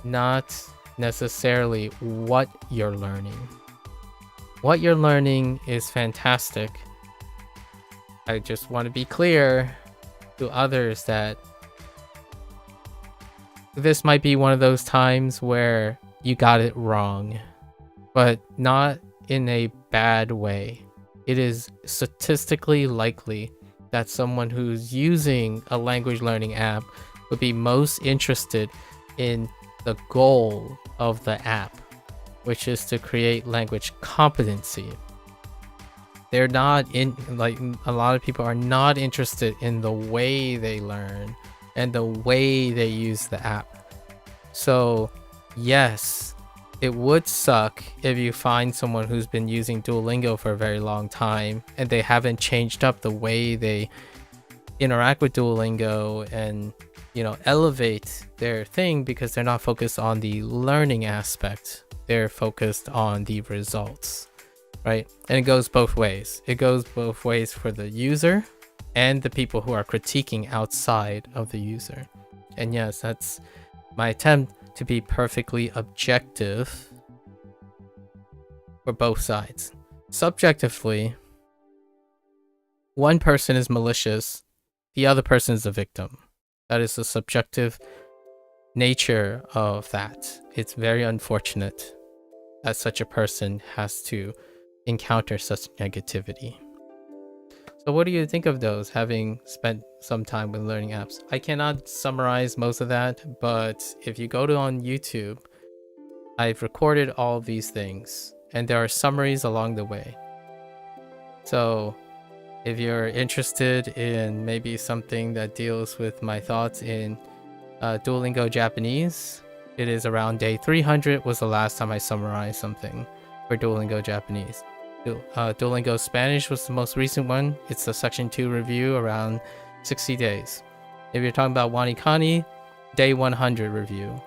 Speaker 1: not necessarily what you're learning. What you're learning is fantastic. I just want to be clear to others that this might be one of those times where you got it wrong, but not in a bad way. It is statistically likely that someone who's using a language learning app would be most interested in the goal of the app, which is to create language competency. They're not in, like, a lot of people are not interested in the way they learn and the way they use the app. So yes, it would suck if you find someone who's been using Duolingo for a very long time and they haven't changed up the way they interact with Duolingo and, you know, elevate their thing, because they're not focused on the learning aspect. They're focused on the results, right? And it goes both ways. It goes both ways for the user and the people who are critiquing outside of the user. And yes, that's my attempt to be perfectly objective for both sides. Subjectively, one person is malicious, the other person is the victim. That is the subjective nature of that. It's very unfortunate that such a person has to encounter such negativity. So what do you think of those, having spent some time with learning apps? I cannot summarize most of that, but if you go to on YouTube, I've recorded all of these things and there are summaries along the way. So if you're interested in maybe something that deals with my thoughts in Duolingo Japanese, it is around day 300 was the last time I summarized something for Duolingo Japanese. Duolingo Spanish was the most recent one. It's the section 2 review, around 60 days. If you're talking about WaniKani, day 100 review.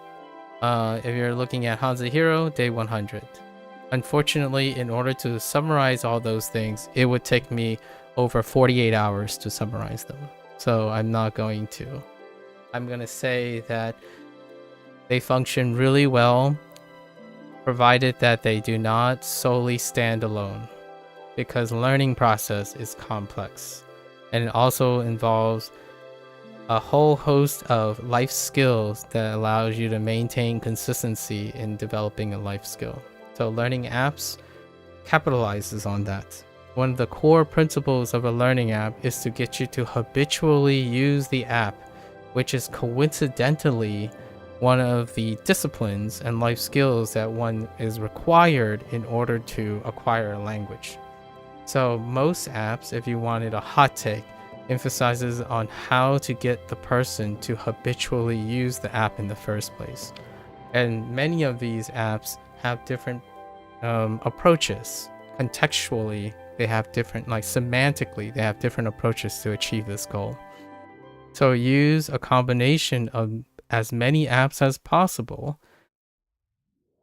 Speaker 1: If you're looking at HanziHero, day 100. Unfortunately, in order to summarize all those things, it would take me over 48 hours to summarize them. So I'm not going to. I'm going to say that they function really well, provided that they do not solely stand alone, because learning process is complex and it also involves a whole host of life skills that allows you to maintain consistency in developing a life skill. So learning apps capitalizes on that. One of the core principles of a learning app is to get you to habitually use the app, which is coincidentally one of the disciplines and life skills that one is required in order to acquire a language. So most apps, if you wanted a hot take, emphasizes on how to get the person to habitually use the app in the first place. And many of these apps have different approaches. Contextually, they have different, like semantically, they have different approaches to achieve this goal. So use a combination of as many apps as possible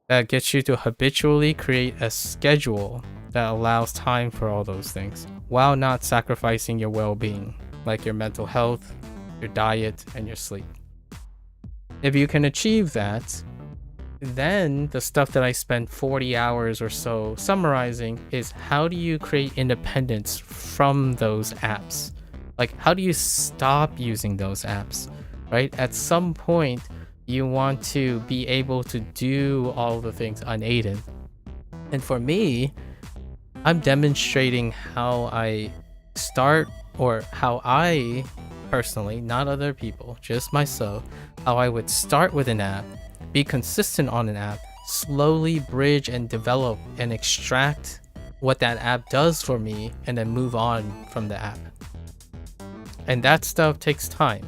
Speaker 1: that gets you to habitually create a schedule that allows time for all those things while not sacrificing your well-being, like your mental health, your diet, and your sleep. If you can achieve that, then the stuff that I spent 40 hours or so summarizing is how do you create independence from those apps? Like, how do you stop using those apps, right? At some point, you want to be able to do all the things unaided. And for me, I'm demonstrating how I start, or how I personally, not other people, just myself, how I would start with an app, be consistent on an app, slowly bridge and develop and extract what that app does for me, and then move on from the app. And that stuff takes time.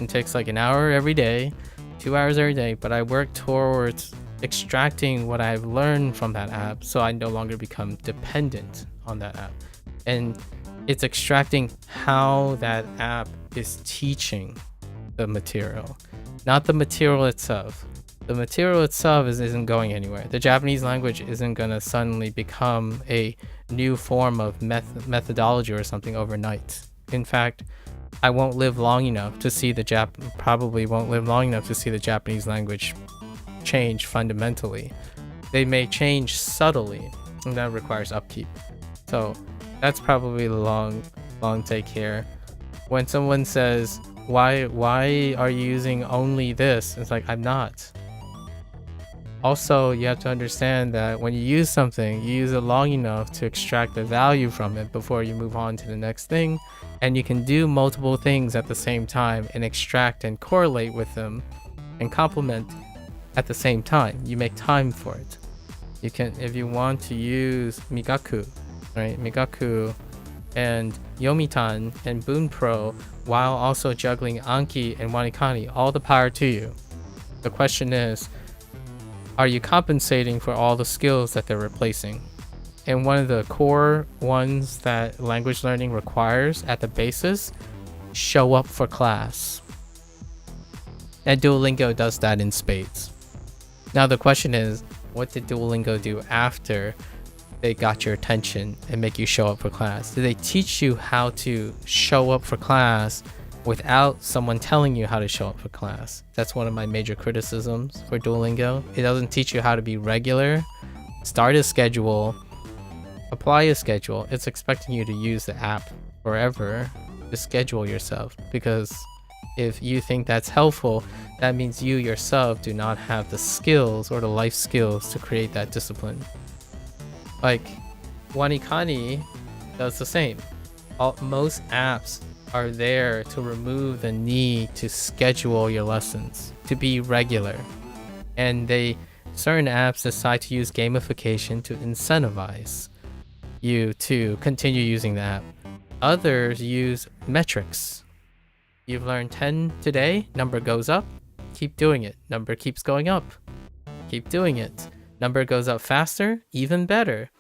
Speaker 1: It takes like an hour every day, 2 hours every day, but I work towards extracting what I've learned from that app so I no longer become dependent on that app. And it's extracting how that app is teaching the material, not the material itself. The material itself isn't going anywhere. The Japanese language isn't going to suddenly become a new form of methodology or something overnight. In fact, I won't live long enough to see probably won't live long enough to see the Japanese language change fundamentally. They may change subtly, and that requires upkeep. So that's probably the long take here. When someone says, why are you using only this? It's like, I'm not. Also, you have to understand that when you use something, you use it long enough to extract the value from it before you move on to the next thing. And you can do multiple things at the same time and extract and correlate with them and complement at the same time. You make time for it. You can, if you want to use migaku, right? Migaku and Yomitan and Boon Pro, while also juggling Anki and WaniKani. All the power to you. The question is, are you compensating for all the skills that they're replacing? And one of the core ones that language learning requires at the basis, show up for class. And Duolingo does that in spades. Now the question is, what did Duolingo do after they got your attention and make you show up for class? Did they teach you how to show up for class without someone telling you how to show up for class? That's one of my major criticisms for Duolingo. It doesn't teach you how to be regular, start a schedule, apply a schedule. It's expecting you to use the app forever to schedule yourself, because if you think that's helpful, that means you yourself do not have the skills or the life skills to create that discipline. Like WaniKani does the same. Most apps are there to remove the need to schedule your lessons, to be regular. And certain apps decide to use gamification to incentivize you to continue using the app. Others use metrics. You've learned 10 today, number goes up, keep doing it. Number keeps going up, keep doing it. Number goes up faster, even better.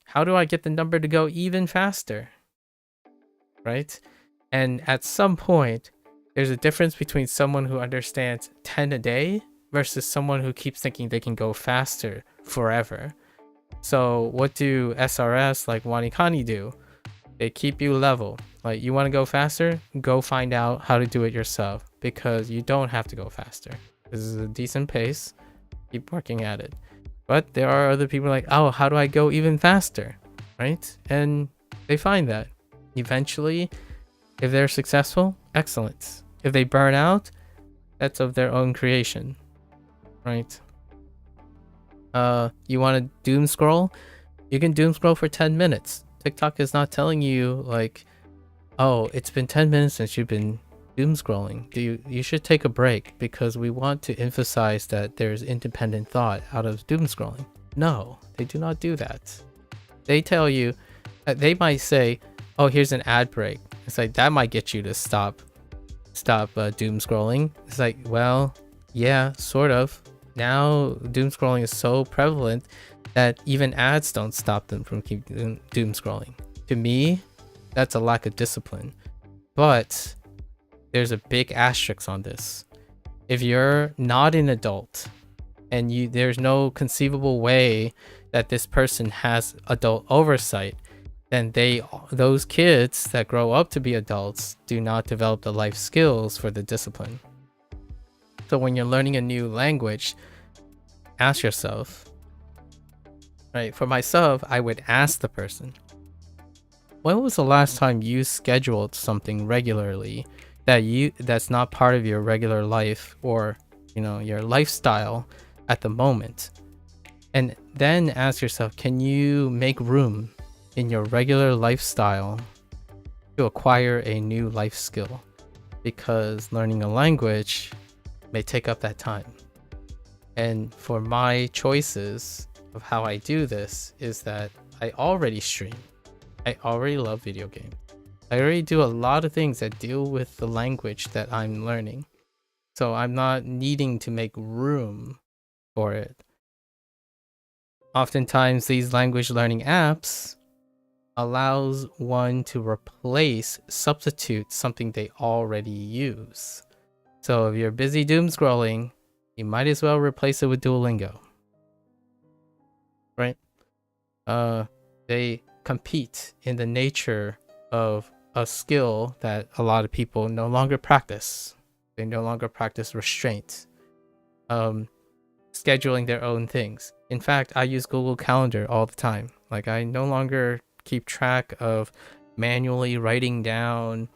Speaker 1: How do I get the number to go even faster? Right? And at some point, there's a difference between someone who understands 10 a day versus someone who keeps thinking they can go faster forever. So what do SRS like WaniKani do? They keep you level. Like, you want to go faster? Go find out how to do it yourself, because you don't have to go faster. This is a decent pace. Keep working at it. But there are other people like, oh, how do I go even faster? Right? And they find that. Eventually, if they're successful, excellent. If they burn out, that's of their own creation. Right? You want to doom scroll? You can doom scroll for 10 minutes. TikTok is not telling you like, oh, it's been 10 minutes since you've been doom scrolling. You should take a break, because we want to emphasize that there's independent thought out of doom scrolling. No, they do not do that. They tell you, they might say, oh, here's an ad break. It's like, that might get you to stop doom scrolling. It's like, well, yeah, sort of. Now doom scrolling is so prevalent that even ads don't stop them from keep doom scrolling. To me, that's a lack of discipline. But there's a big asterisk on this. If you're not an adult and there's no conceivable way that this person has adult oversight, then those kids that grow up to be adults do not develop the life skills for the discipline. So when you're learning a new language, ask yourself, right? For myself, I would ask the person, when was the last time you scheduled something regularly that's not part of your regular life or, your lifestyle at the moment? And then ask yourself, can you make room in your regular lifestyle to acquire a new life skill? Because learning a language may take up that time. And for my choices of how I do this is that I already stream. I already love video games. I already do a lot of things that deal with the language that I'm learning. So I'm not needing to make room for it. Oftentimes these language learning apps allows one to substitute something they already use. So if you're busy doom scrolling, you might as well replace it with Duolingo. Right? They compete in the nature of a skill that a lot of people no longer practice. They no longer practice restraint. Scheduling their own things. In fact, I use Google Calendar all the time. Like, I no longer keep track of manually writing down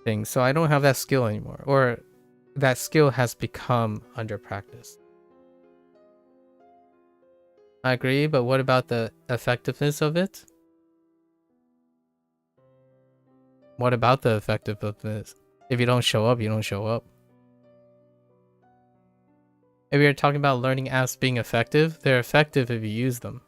Speaker 1: things. So I don't have that skill anymore. Or that skill has become under practice. I agree, but what about the effectiveness of it? What about the effectiveness? If you don't show up, you don't show up. If you're talking about learning apps being effective, they're effective if you use them.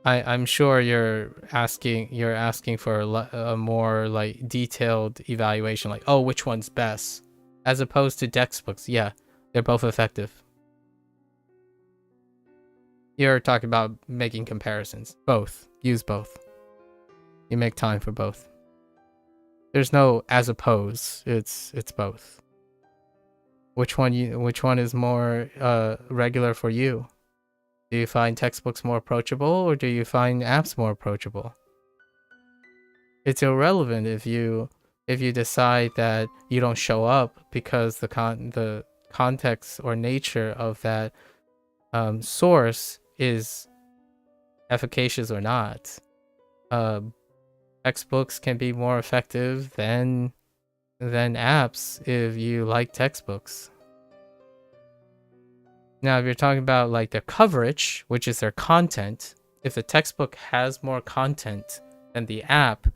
Speaker 1: I'm sure you're asking for a more like detailed evaluation, like, oh, which one's best, as opposed to textbooks. Yeah, they're both effective. You're talking about making comparisons. Both. Use both. You make time for both. There's no as opposed. It's both. Which one is more regular for you? Do you find textbooks more approachable, or do you find apps more approachable? It's irrelevant if you decide that you don't show up because the context or nature of that source is efficacious or not. Textbooks can be more effective than apps if you like textbooks. Now, if you're talking about like their coverage, which is their content, if the textbook has more content than the app,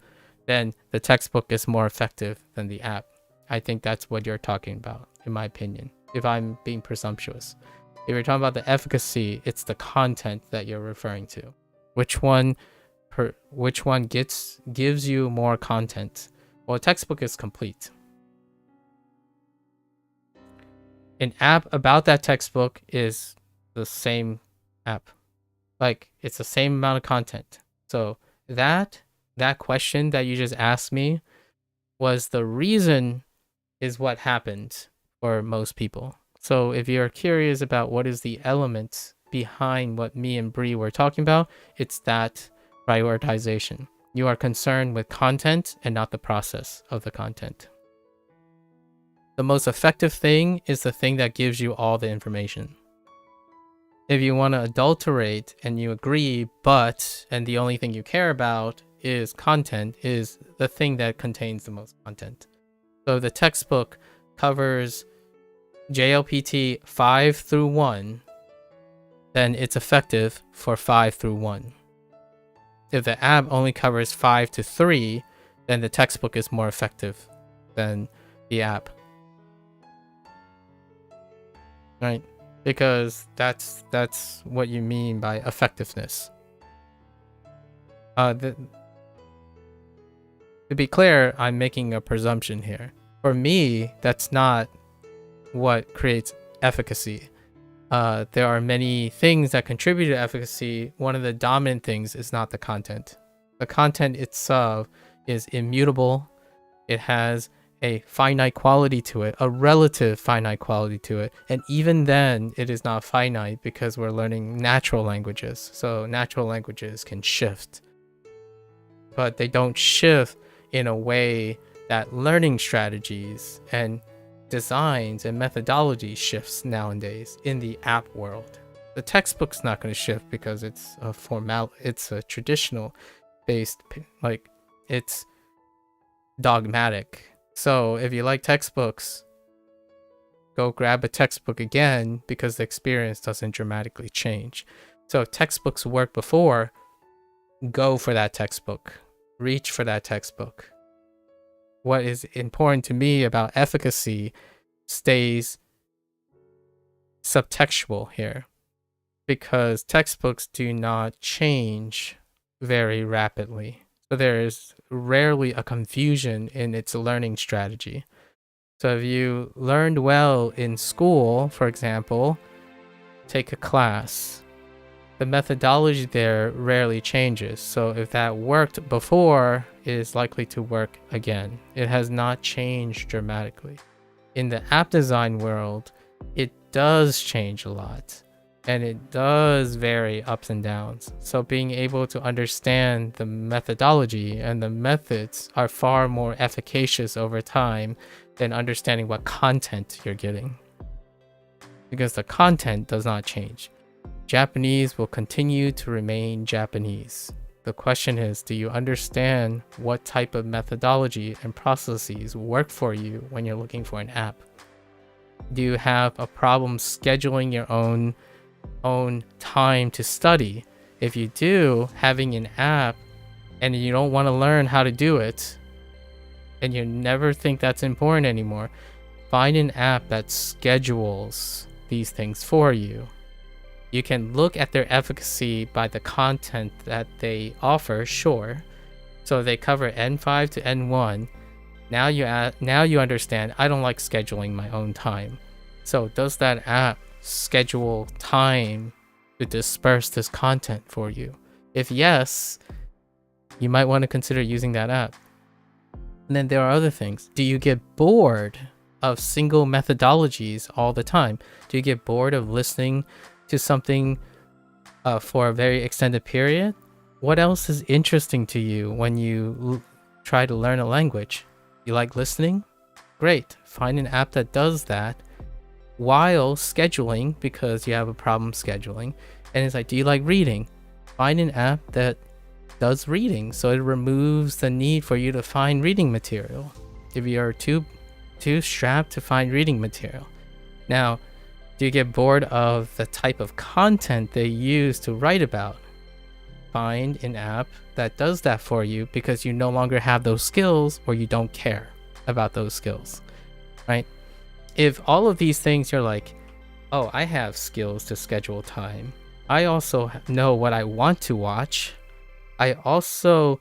Speaker 1: then the textbook is more effective than the app. I think that's what you're talking about, in my opinion, if I'm being presumptuous. If you're talking about the efficacy, it's the content that you're referring to. Which one gives you more content? Well, a textbook is complete. An app about that textbook is the same app. Like, it's the same amount of content. So that question that you just asked me was the reason is what happened for most people. So if you're curious about what is the element behind what me and Bree were talking about, it's that prioritization. You are concerned with content and not the process of the content. The most effective thing is the thing that gives you all the information. If you want to adulterate and you agree, and the only thing you care about is content, is the thing that contains the most content. So the textbook covers JLPT 5 through 1, then it's effective for 5 through 1. If the app only covers 5 to 3, then the textbook is more effective than the app. Right? Because that's what you mean by effectiveness. To be clear, I'm making a presumption here. For me, that's not what creates efficacy. There are many things that contribute to efficacy. One of the dominant things is not the content. The content itself is immutable. It has a finite quality to it, a relative finite quality to it. And even then, it is not finite because we're learning natural languages. So natural languages can shift. But they don't shift in a way that learning strategies and designs and methodology shifts nowadays in the app world. The textbook's not going to shift because it's a traditional based, like, it's dogmatic. So if you like textbooks, go grab a textbook again because the experience doesn't dramatically change. So if textbooks worked before, go for that textbook. Reach for that textbook. What is important to me about efficacy stays subtextual here, because textbooks do not change very rapidly. So there is rarely a confusion in its learning strategy. So if you learned well in school, for example, take a class, the methodology there rarely changes. So if that worked before, it is likely to work again. It has not changed dramatically. In the app design world, it does change a lot. And it does vary ups and downs. So being able to understand the methodology and the methods are far more efficacious over time than understanding what content you're getting. Because the content does not change. Japanese will continue to remain Japanese. The question is, do you understand what type of methodology and processes work for you when you're looking for an app? Do you have a problem scheduling your own time to study? If you do, having an app and you don't want to learn how to do it and you never think that's important anymore, find an app that schedules these things for you. You can look at their efficacy by the content that they offer, sure. So they cover N5 to N1. Now you understand I don't like scheduling my own time. So does that app schedule time to disperse this content for you? If yes, you might want to consider using that app. And then there are other things. Do you get bored of single methodologies all the time? Do you get bored of listening to something for a very extended period? What else is interesting to you when you try to learn a language? You like listening? Great. Find an app that does that while scheduling, because you have a problem scheduling. And it's like, do you like reading? Find an app that does reading, so it removes the need for you to find reading material if you're too strapped to find reading material. Now, do you get bored of the type of content they use to write about? Find an app that does that for you, because you no longer have those skills, or you don't care about those skills, right? If all of these things you're like, oh, I have skills to schedule time. I also know what I want to watch. I also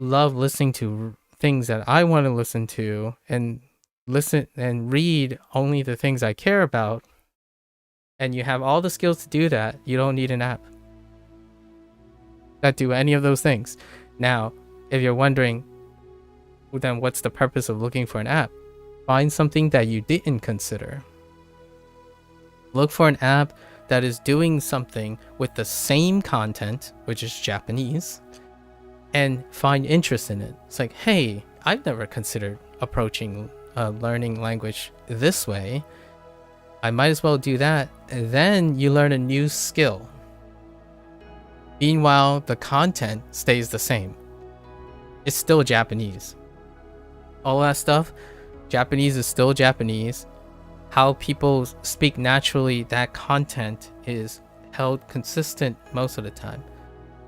Speaker 1: love listening to things that I want to listen to, and listen and read only the things I care about. And you have all the skills to do that. You don't need an app that do any of those things. Now, if you're wondering, well, then what's the purpose of looking for an app? Find something that you didn't consider. Look for an app that is doing something with the same content, which is Japanese, and find interest in it. It's like, hey, I've never considered approaching learning language this way. I might as well do that. And then you learn a new skill. Meanwhile, the content stays the same. It's still Japanese. All that stuff, Japanese is still Japanese. How people speak naturally, that content is held consistent most of the time.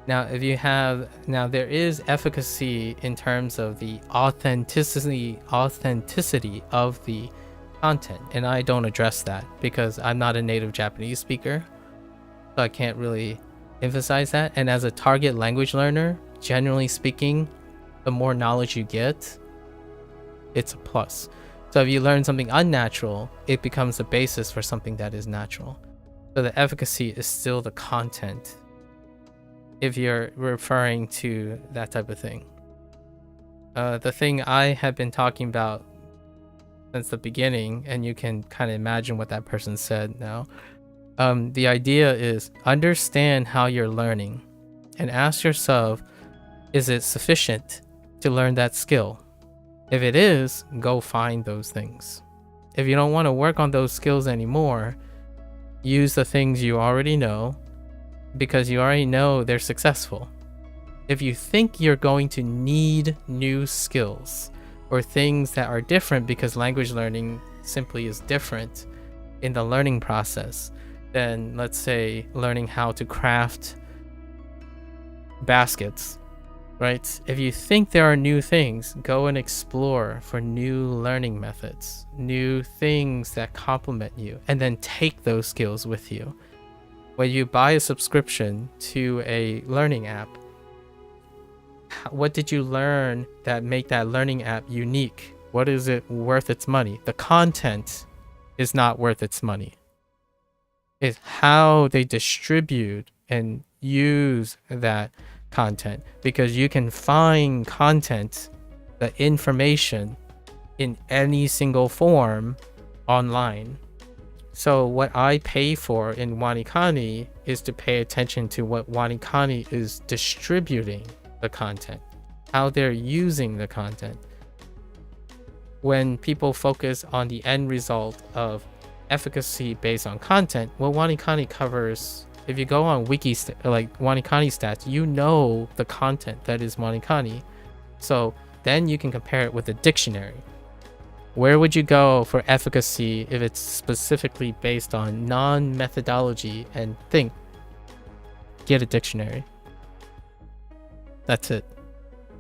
Speaker 1: Now, there is efficacy in terms of the authenticity of the content, and I don't address that because I'm not a native Japanese speaker, so I can't really emphasize that. And as a target language learner, generally speaking, the more knowledge you get, it's a plus. So if you learn something unnatural, it becomes the basis for something that is natural. So the efficacy is still the content, if you're referring to that type of thing. The thing I have been talking about since the beginning, and you can kind of imagine what that person said now. The idea is understand how you're learning and ask yourself, is it sufficient to learn that skill? If it is, go find those things. If you don't want to work on those skills anymore, use the things you already know, because you already know they're successful. If you think you're going to need new skills or things that are different because language learning simply is different in the learning process, then let's say learning how to craft baskets, right? If you think there are new things, go and explore for new learning methods, new things that complement you, and then take those skills with you. When you buy a subscription to a learning app, what did you learn that make that learning app unique? What is it worth its money? The content is not worth its money. It's how they distribute and use that content, because you can find content, the information, in any single form online. So what I pay for in WaniKani is to pay attention to what WaniKani is distributing the content, how they're using the content. When people focus on the end result of efficacy based on content, what WaniKani covers, if you go on wiki like WaniKani stats, you know the content that is WaniKani. So then you can compare it with a dictionary. Where would you go for efficacy if it's specifically based on non-methodology? And think, get a dictionary. That's it.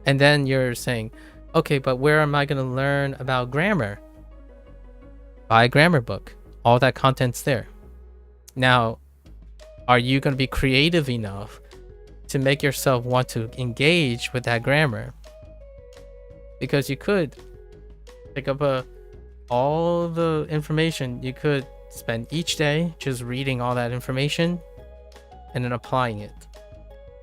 Speaker 1: And then you're saying, okay, but where am I going to learn about grammar? Buy a grammar book. All that content's there. Now, Are you going to be creative enough to make yourself want to engage with that grammar? Because you could pick up all the information. You could spend each day just reading all that information and then applying it.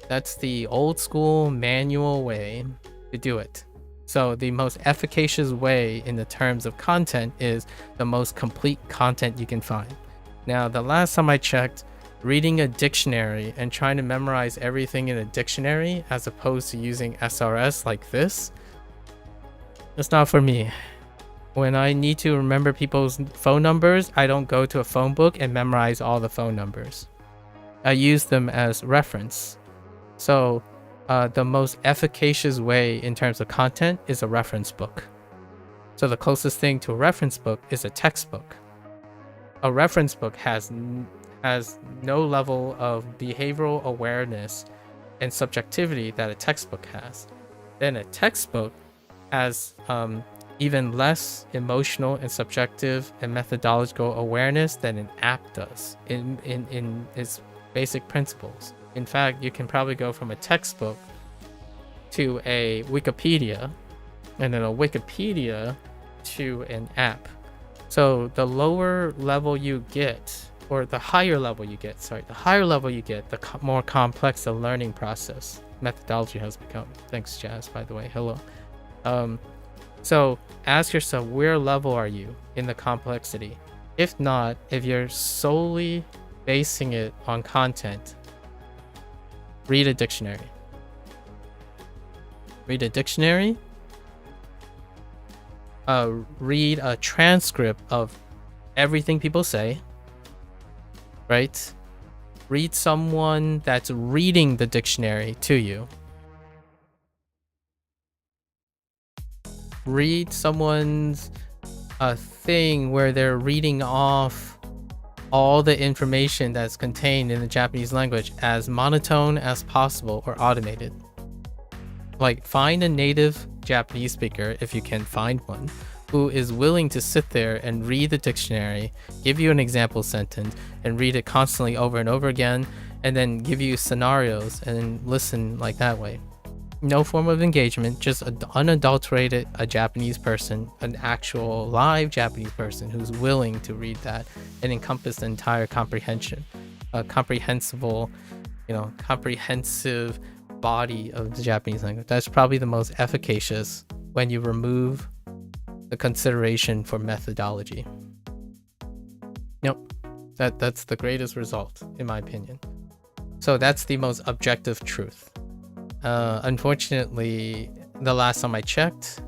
Speaker 1: That's the old school manual way to do it. So the most efficacious way in the terms of content is the most complete content you can find. Now, the last time I checked, reading a dictionary and trying to memorize everything in a dictionary as opposed to using SRS like this, it's not for me. When I need to remember people's phone numbers, I don't go to a phone book and memorize all the phone numbers. I use them as reference. So the most efficacious way in terms of content is a reference book. So the closest thing to a reference book is a textbook. A reference book has no level of behavioral awareness and subjectivity that a textbook has. Then a textbook has even less emotional and subjective and methodological awareness than an app does in its basic principles. In fact, you can probably go from a textbook to a Wikipedia, and then a Wikipedia to an app. So the lower level you get, or the higher level you get, the more complex the learning process methodology has become. Thanks, Jazz, by the way. Hello. So ask yourself, where level are you in the complexity? If not, if you're solely basing it on content, read a dictionary. Read a dictionary. Read a transcript of everything people say. Right? Read someone that's reading the dictionary to you. Read someone's thing where they're reading off all the information that's contained in the Japanese language as monotone as possible or automated. Like, find a native Japanese speaker, if you can find one, who is willing to sit there and read the dictionary, give you an example sentence, and read it constantly over and over again, and then give you scenarios and listen like that way. No form of engagement, just unadulterated a Japanese person, an actual live Japanese person who's willing to read that and encompass the entire comprehension, a comprehensive body of the Japanese language. That's probably the most efficacious when you remove the consideration for methodology. Nope, that's the greatest result in my opinion. So that's the most objective truth. Unfortunately, the last time I checked,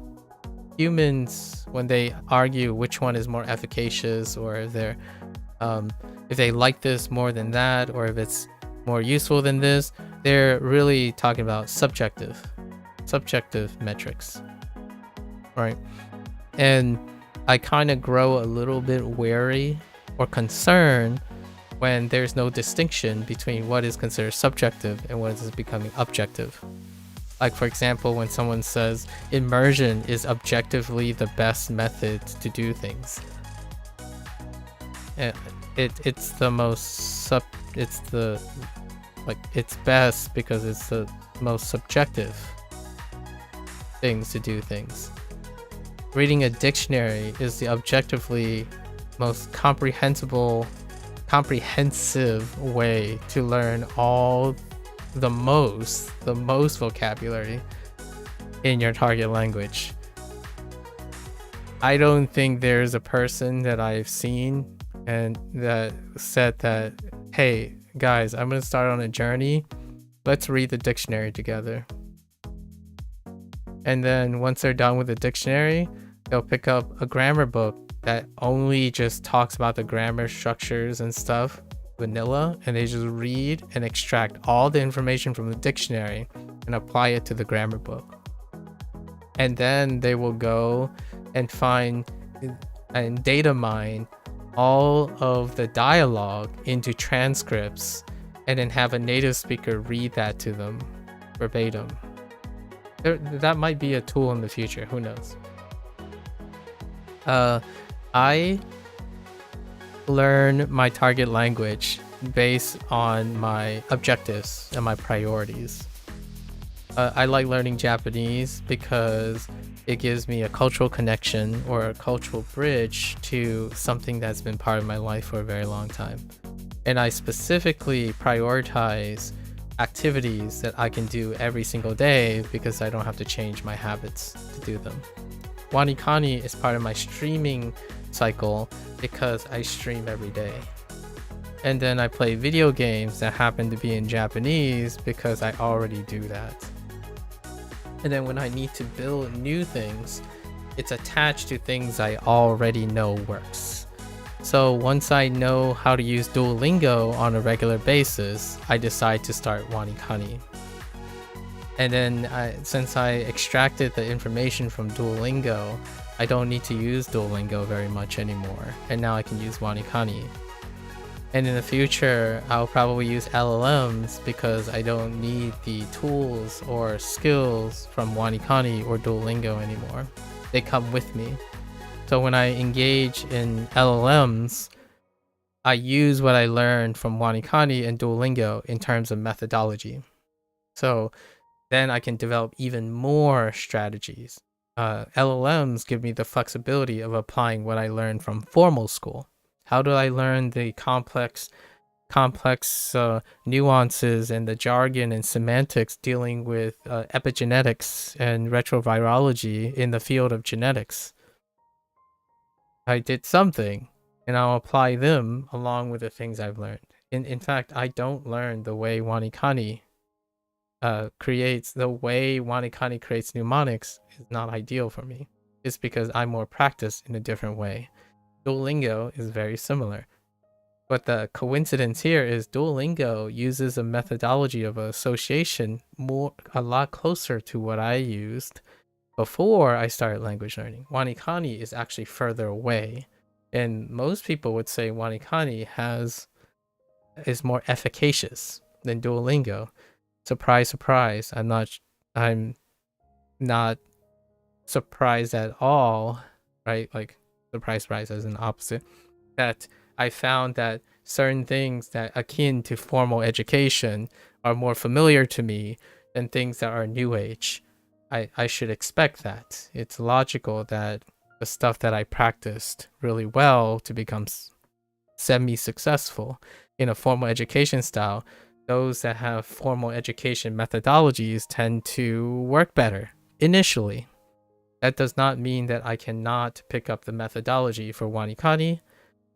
Speaker 1: humans, when they argue which one is more efficacious, or if they like this more than that, or if it's more useful than this, they're really talking about subjective metrics, right? And I kind of grow a little bit wary or concerned when there's no distinction between what is considered subjective and what is becoming objective. Like, for example, when someone says immersion is objectively the best method to do things, it's the most it's best because it's the most subjective things to do things. Reading a dictionary is the objectively most comprehensive way to learn all the most vocabulary in your target language. I don't think there's a person that I've seen and that said that, hey guys, I'm gonna start on a journey, let's read the dictionary together. And then once they're done with the dictionary, they'll pick up a grammar book that only just talks about the grammar structures and stuff, vanilla, and they just read and extract all the information from the dictionary and apply it to the grammar book. And then they will go and find and data mine all of the dialogue into transcripts and then have a native speaker read that to them verbatim. That might be a tool in the future, who knows. I learn my target language based on my objectives and my priorities. I like learning Japanese because it gives me a cultural connection or a cultural bridge to something that's been part of my life for a very long time. And I specifically prioritize activities that I can do every single day because I don't have to change my habits to do them. WaniKani is part of my streaming cycle because I stream every day. And then I play video games that happen to be in Japanese because I already do that. And then when I need to build new things, it's attached to things I already know works. So once I know how to use Duolingo on a regular basis, I decide to start WaniKani. And then since I extracted the information from Duolingo, I don't need to use Duolingo very much anymore. And now I can use WaniKani. And in the future, I'll probably use LLMs because I don't need the tools or skills from WaniKani or Duolingo anymore. They come with me. So when I engage in LLMs, I use what I learned from WaniKani and Duolingo in terms of methodology. So then I can develop even more strategies. LLMs give me the flexibility of applying what I learned from formal school. How do I learn the complex nuances and the jargon and semantics dealing with epigenetics and retrovirology in the field of genetics? I did something, and I'll apply them along with the things I've learned. In fact, I don't learn the way WaniKani creates mnemonics is not ideal for me. It's because I'm more practiced in a different way. Duolingo is very similar. But the coincidence here is Duolingo uses a methodology of association a lot closer to what I used before I started language learning. WaniKani is actually further away. And most people would say WaniKani is more efficacious than Duolingo. Surprise, surprise. I'm not surprised at all, right? Like surprise, surprise as an opposite. That I found that certain things that akin to formal education are more familiar to me than things that are new age. I should expect that. It's logical that the stuff that I practiced really well to become semi-successful in a formal education style, those that have formal education methodologies tend to work better initially. That does not mean that I cannot pick up the methodology for WaniKani,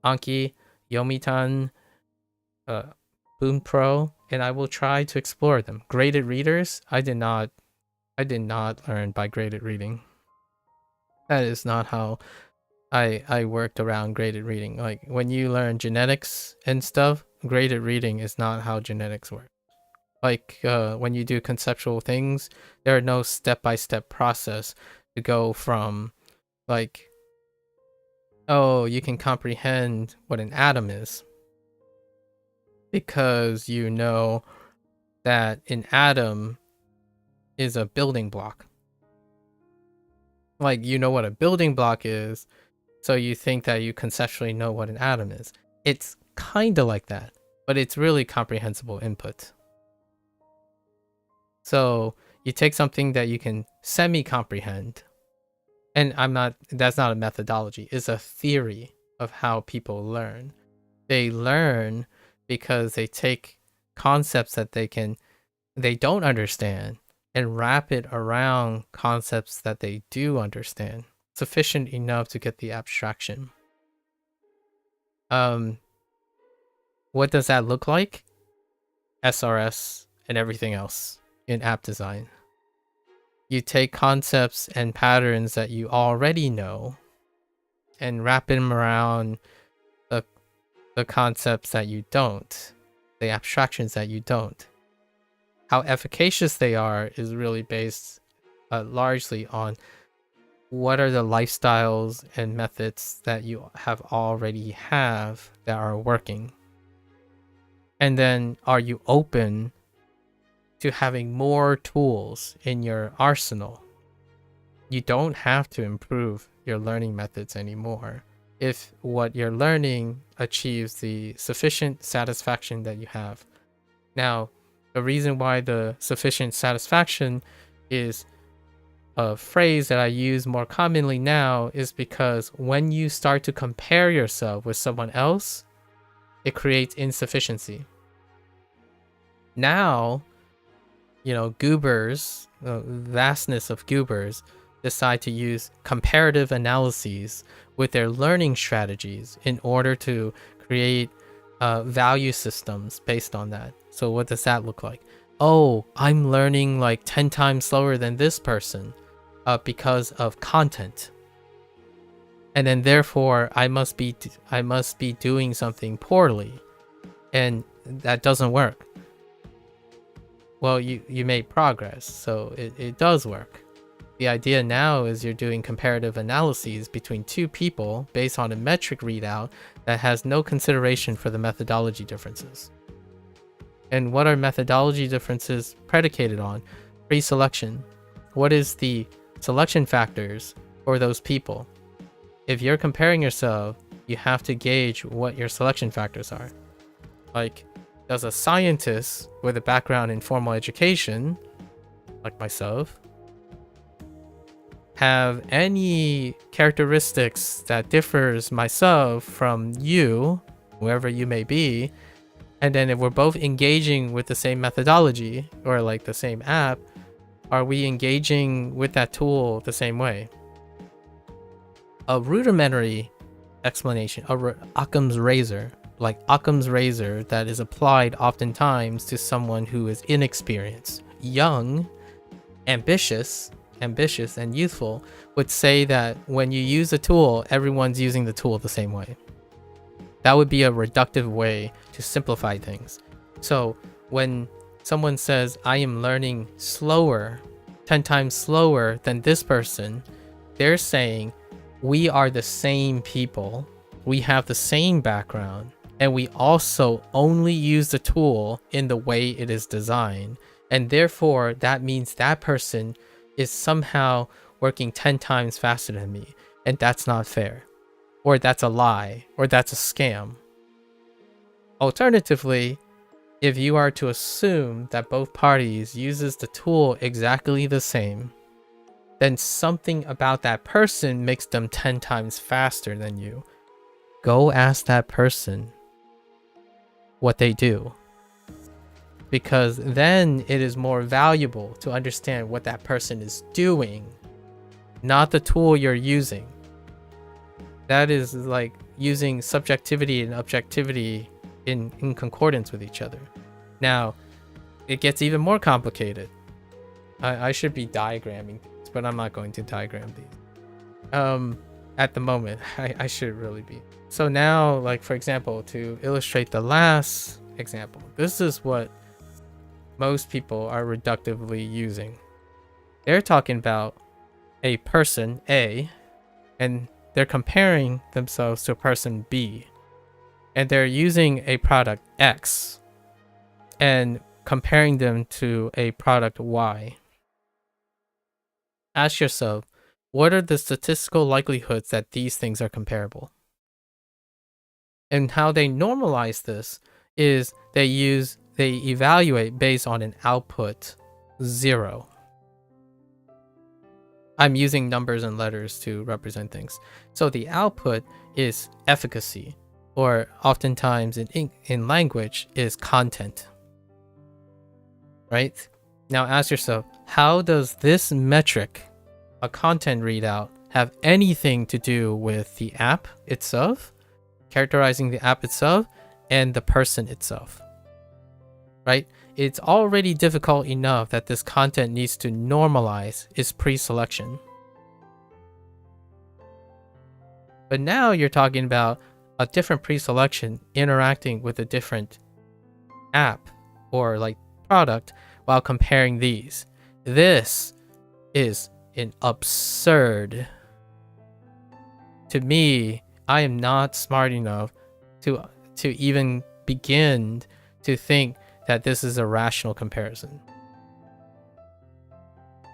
Speaker 1: Anki, Yomitan, Boonpro, and I will try to explore them. Graded readers, I did not learn by graded reading. That is not how I worked around graded reading. Like when you learn genetics and stuff, graded reading is not how genetics work. Like when you do conceptual things, there are no step-by-step process to go from like, oh, you can comprehend what an atom is because you know that an atom is a building block. Like you know what a building block is, so you think that you conceptually know what an atom is. It's kind of like that, but it's really comprehensible input. So you take something that you can semi-comprehend, and that's not a methodology, it's a theory of how people learn. They learn because they take concepts that they don't understand and wrap it around concepts that they do understand, sufficient enough to get the abstraction. What does that look like? SRS and everything else in app design. You take concepts and patterns that you already know and wrap them around the concepts that you don't, the abstractions that you don't. How efficacious they are is really based largely on what are the lifestyles and methods that you already have that are working. And then are you open to having more tools in your arsenal? You don't have to improve your learning methods anymore. if what you're learning achieves the sufficient satisfaction that you have. Now, the reason why the sufficient satisfaction is a phrase that I use more commonly now is because when you start to compare yourself with someone else, it creates insufficiency. Now, goobers, the vastness of goobers, decide to use comparative analyses with their learning strategies in order to create value systems based on that. So what does that look like? Oh, I'm learning like 10 times slower than this person because of content. And then therefore I must be doing something poorly. And that doesn't work. Well, you made progress, so it does work. The idea now is you're doing comparative analyses between two people based on a metric readout that has no consideration for the methodology differences. And what are methodology differences predicated on? Pre-selection. What is the selection factors for those people? If you're comparing yourself, you have to gauge what your selection factors are. Like, does a scientist with a background in formal education, like myself, have any characteristics that differs myself from you, whoever you may be? And then if we're both engaging with the same methodology or like the same app, are we engaging with that tool the same way? A rudimentary explanation, Occam's razor, like Occam's razor that is applied oftentimes to someone who is inexperienced, young, ambitious and youthful, would say that when you use a tool, everyone's using the tool the same way. That would be a reductive way to simplify things. So when someone says, I am learning slower, 10 times slower than this person, they're saying we are the same people, we have the same background, and we also only use the tool in the way it is designed. And therefore, that means that person is somehow working 10 times faster than me. And that's not fair. Or that's a lie. Or that's a scam. Alternatively, if you are to assume that both parties uses the tool exactly the same, then something about that person makes them 10 times faster than you. Go ask that person what they do, because then it is more valuable to understand what that person is doing, not the tool you're using. That is like using subjectivity and objectivity in concordance with each other. Now, it gets even more complicated. I should be diagramming things, but I'm not going to diagram these. At the moment, I should really be. So now, like for example, to illustrate the last example, this is what most people are reductively using. They're talking about a person A, and they're comparing themselves to a person B, and they're using a product X and comparing them to a product Y. Ask yourself, what are the statistical likelihoods that these things are comparable? And how they normalize this is they evaluate based on an output 0. I'm using numbers and letters to represent things. So the output is efficacy, or oftentimes in language is content. Right? Now ask yourself, how does this metric, a content readout, have anything to do with the app itself, characterizing the app itself, and the person itself? Right? It's already difficult enough that this content needs to normalize its pre-selection. But now you're talking about a different pre-selection interacting with a different app or like product while comparing these. This is an absurd. To me, I am not smart enough to even begin to think that this is a rational comparison.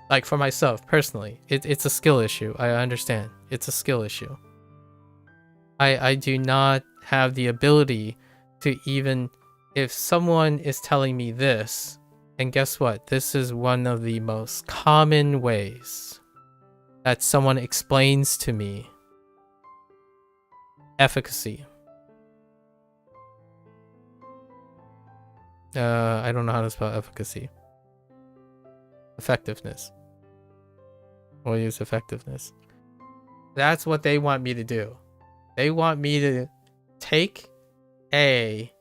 Speaker 1: Like for myself personally, it's a skill issue. I understand. It's a skill issue. I do not have the ability to even, if someone is telling me this, and guess what? This is one of the most common ways that someone explains to me efficacy. I don't know how to spell efficacy. Effectiveness. We'll use effectiveness. That's what they want me to do. They want me to take a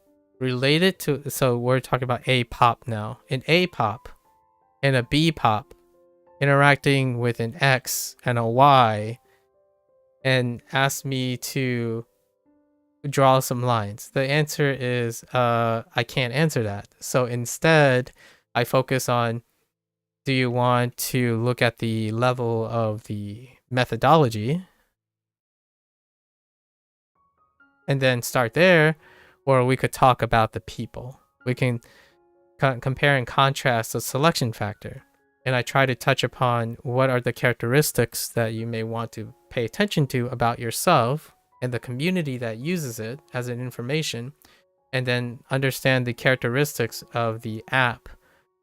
Speaker 1: related to, so we're talking about a pop now. An A pop and a B pop interacting with an X and a Y, and ask me to draw some lines. The answer is I can't answer that. So instead, I focus on, do you want to look at the level of the methodology and then start there, or we could talk about the people. We can compare and contrast the selection factor. And I try to touch upon what are the characteristics that you may want to pay attention to about yourself and the community that uses it as an information, and then understand the characteristics of the app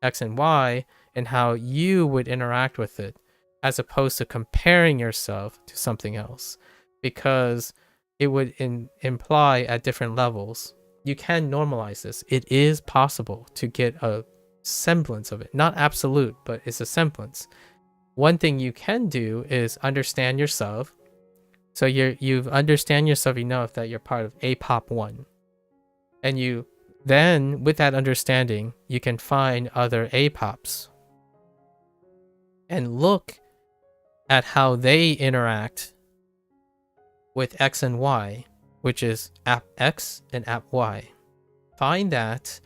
Speaker 1: X and Y and how you would interact with it, as opposed to comparing yourself to something else, because it would imply at different levels. You can normalize this. It is possible to get a semblance of it, not absolute, but it's a semblance. One thing you can do is understand yourself. So you understand yourself enough that you're part of APOP 1, and you then, with that understanding, you can find other APOPs and look at how they interact with X and Y, which is app X and app Y. Find that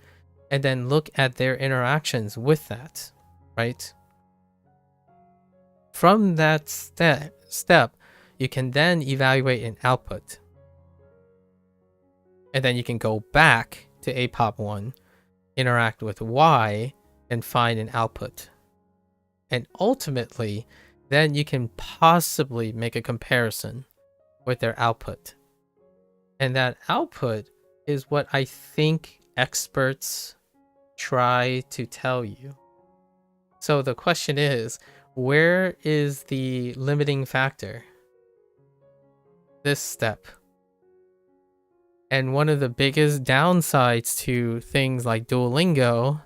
Speaker 1: and then look at their interactions with that, right? From that step, you can then evaluate an output. And then you can go back to APOP 1, interact with Y, and find an output. And ultimately, then you can possibly make a comparison with their output. And that output is what I think experts try to tell you. So the question is, where is the limiting factor? This step. And one of the biggest downsides to things like Duolingo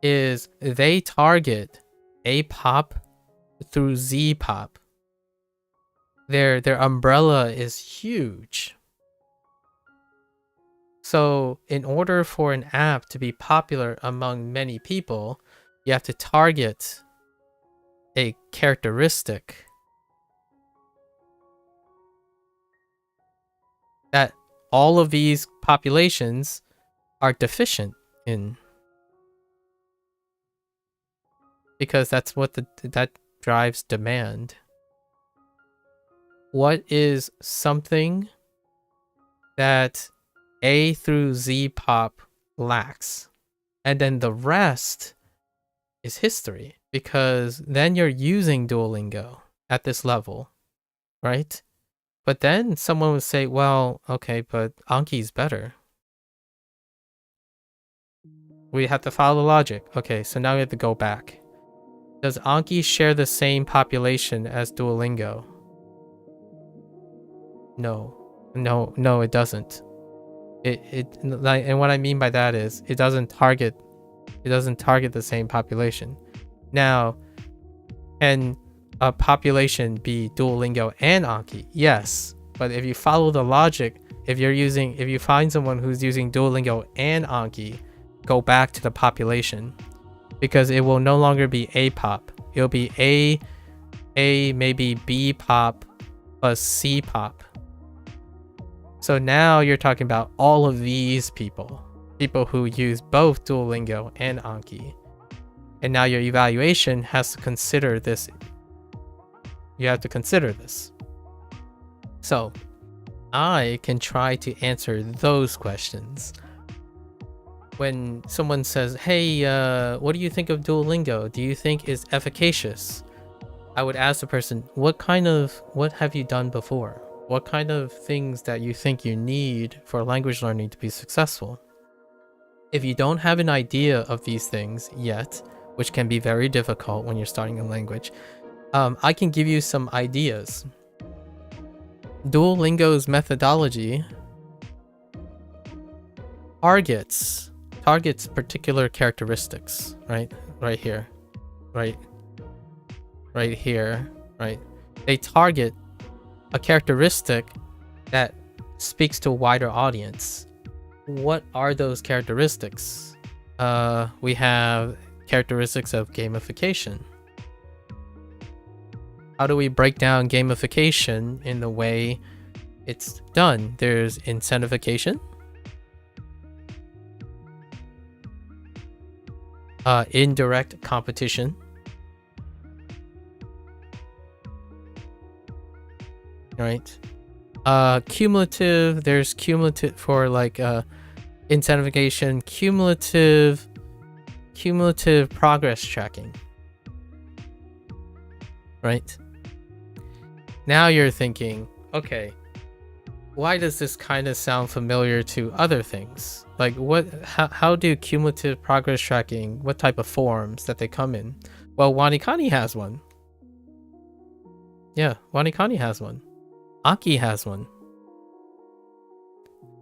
Speaker 1: is they target A-pop through Z-pop. Their umbrella is huge. So in order for an app to be popular among many people, you have to target a characteristic that all of these populations are deficient in, because that's what that drives demand. What is something that A through Z pop lacks? And then the rest is history, because then you're using Duolingo at this level, right? But then someone would say, well, okay, but Anki's better. We have to follow the logic. Okay, so now we have to go back. Does Anki share the same population as Duolingo? No, it doesn't. And what I mean by that is it doesn't target the same population. Now, can a population be Duolingo and Anki? Yes, but if you follow the logic, if you find someone who's using Duolingo and Anki, go back to the population, because it will no longer be A pop. It'll be A maybe B pop plus C pop. So now you're talking about all of these people who use both Duolingo and Anki. And now your evaluation has to consider this. You have to consider this. So I can try to answer those questions. When someone says, hey, what do you think of Duolingo? Do you think it's efficacious? I would ask the person, what have you done before? what kind of things that you think you need for language learning to be successful. If you don't have an idea of these things yet, which can be very difficult when you're starting a language, I can give you some ideas. Duolingo's methodology targets particular characteristics, right? Right here. Right here, right? They target a characteristic that speaks to a wider audience. What are those characteristics? We have characteristics of gamification. How do we break down gamification in the way it's done? There's incentivification, indirect competition, right? Cumulative, there's cumulative for like incentivification, cumulative progress tracking, right? Now you're thinking, okay, why does this kind of sound familiar to other things? Like how do cumulative progress tracking, what type of forms that they come in? Well, WaniKani has one. Yeah, WaniKani has one. Anki has one.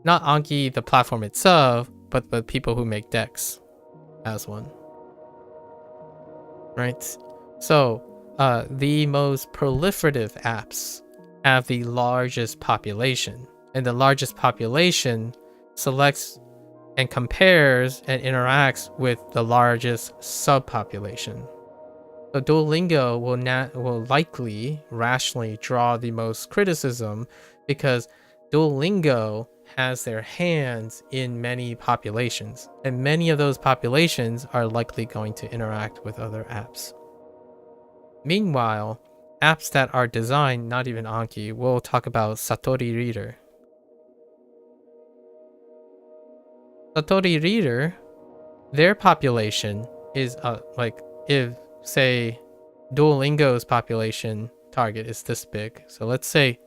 Speaker 1: Not Anki, the platform itself, but the people who make decks has one. Right? So, the most proliferative apps have the largest population. And the largest population selects and compares and interacts with the largest subpopulation. So Duolingo will likely rationally draw the most criticism because Duolingo has their hands in many populations, and many of those populations are likely going to interact with other apps. Meanwhile, apps that are designed, not even Anki, we'll talk about Satori Reader. Satori Reader, their population is like if say Duolingo's population target is this big. So let's say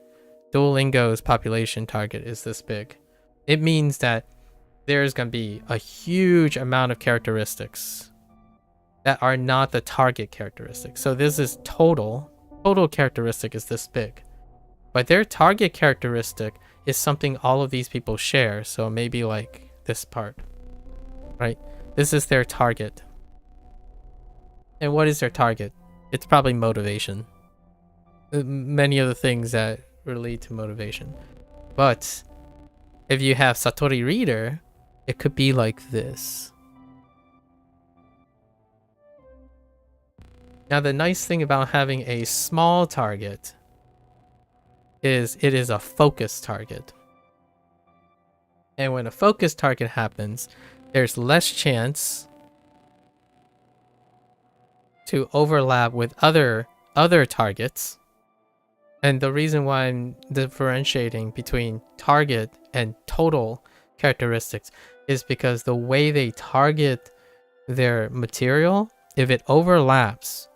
Speaker 1: Duolingo's population target is this big. It means that there's going to be a huge amount of characteristics that are not the target characteristics. So this is total characteristic is this big. But their target characteristic is something all of these people share. So maybe like this part, right? This is their target. And what is their target? It's probably motivation. Many of the things that relate to motivation. But if you have Satori Reader, it could be like this. Now the nice thing about having a small target is it is a focus target. And when a focus target happens, there's less chance to overlap with other targets. And the reason why I'm differentiating between target and total characteristics is because the way they target their material, if it overlaps,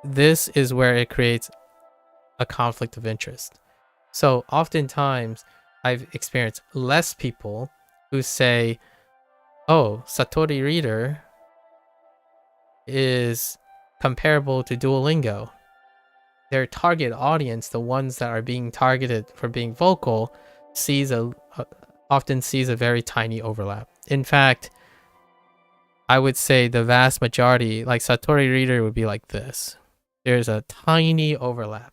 Speaker 1: this is where it creates a conflict of interest. So oftentimes I've experienced less people who say, oh, Satori Reader is comparable to Duolingo. Their target audience, the ones that are being targeted for being vocal, often sees a very tiny overlap. In fact, I would say the vast majority, like Satori Reader would be like this. There's a tiny overlap.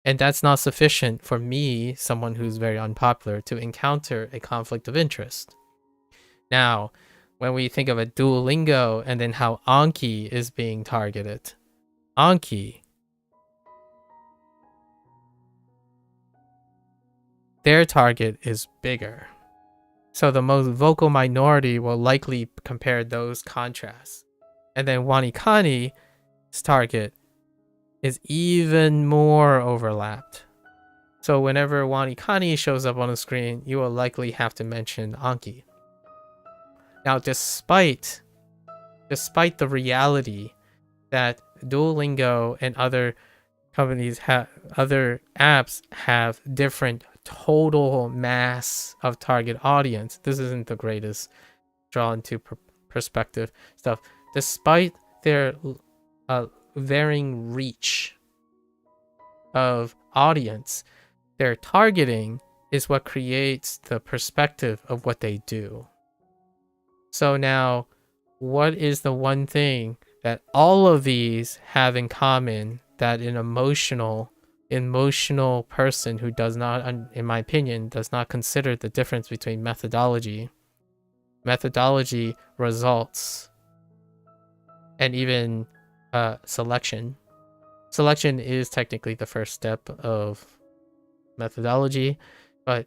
Speaker 1: And that's not sufficient for me, someone who's very unpopular, to encounter a conflict of interest. Now, when we think of a Duolingo and then how Anki is being targeted, Anki, their target is bigger. So the most vocal minority will likely compare those contrasts. And then WaniKani's target is even more overlapped. So whenever WaniKani shows up on the screen, you will likely have to mention Anki. Now, despite the reality that Duolingo and other companies other apps have different
Speaker 4: total mass of target audience, this isn't the greatest drawn to perspective stuff. Despite their varying reach of audience, their targeting is what creates the perspective of what they do. So now, what is the one thing that all of these have in common that an emotional person who does not, in my opinion, does not consider the difference between methodology, results, and even selection. Selection is technically the first step of methodology, but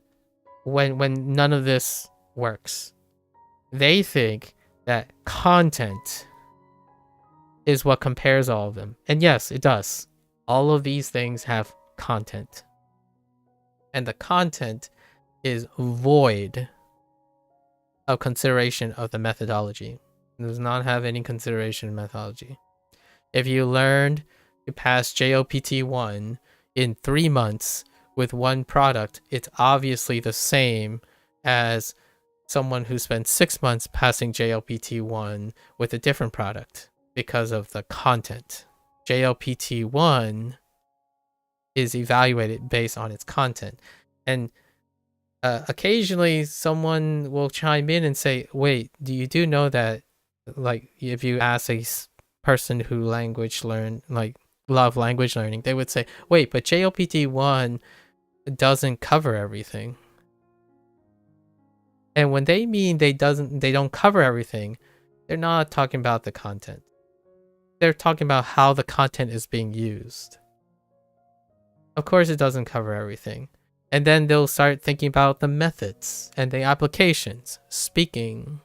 Speaker 4: when none of this works, they think that content is what compares all of them. And yes, it does. All of these things have content. And the content is void of consideration of the methodology. It does not have any consideration of methodology. If you learned to pass JOPT 1 in 3 months with one product, it's obviously the same as someone who spent 6 months passing JLPT 1 with a different product because of the content. JLPT 1 is evaluated based on its content. And occasionally someone will chime in and say, wait, do know that, like, if you ask a person who love language learning, they would say, wait, but JLPT 1 doesn't cover everything. And when they mean they don't cover everything, they're not talking about the content. They're talking about how the content is being used. Of course it doesn't cover everything. And then they'll start thinking about the methods and the applications. Speaking.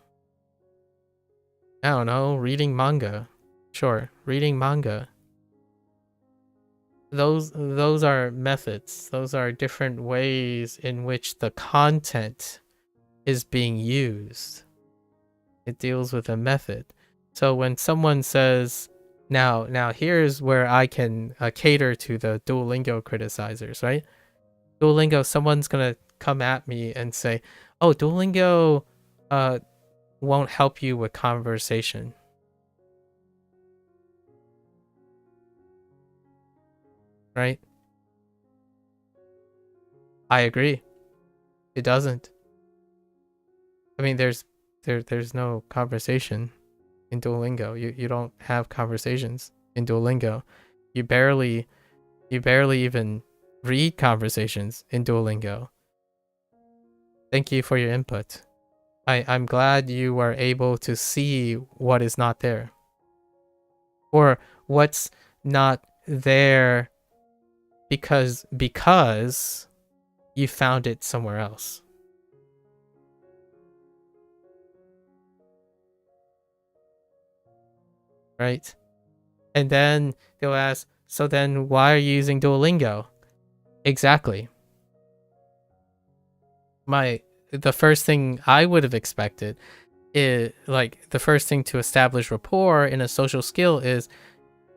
Speaker 4: I don't know, reading manga. Sure, reading manga. Those are methods. Those are different ways in which the content is being used. It deals with a method. So when someone says, now here's where I can cater to the Duolingo criticizers, right? Duolingo, someone's gonna come at me and say, oh, Duolingo won't help you with conversation. Right? I agree. It doesn't. I mean, there's no conversation in Duolingo. You don't have conversations in Duolingo. You barely even read conversations in Duolingo. Thank you for your input. I'm glad you were able to see what is not there. Or what's not there because you found it somewhere else. Right? And then they'll ask, so then why are you using Duolingo? Exactly. The first thing I would have expected is, like, the first thing to establish rapport in a social skill is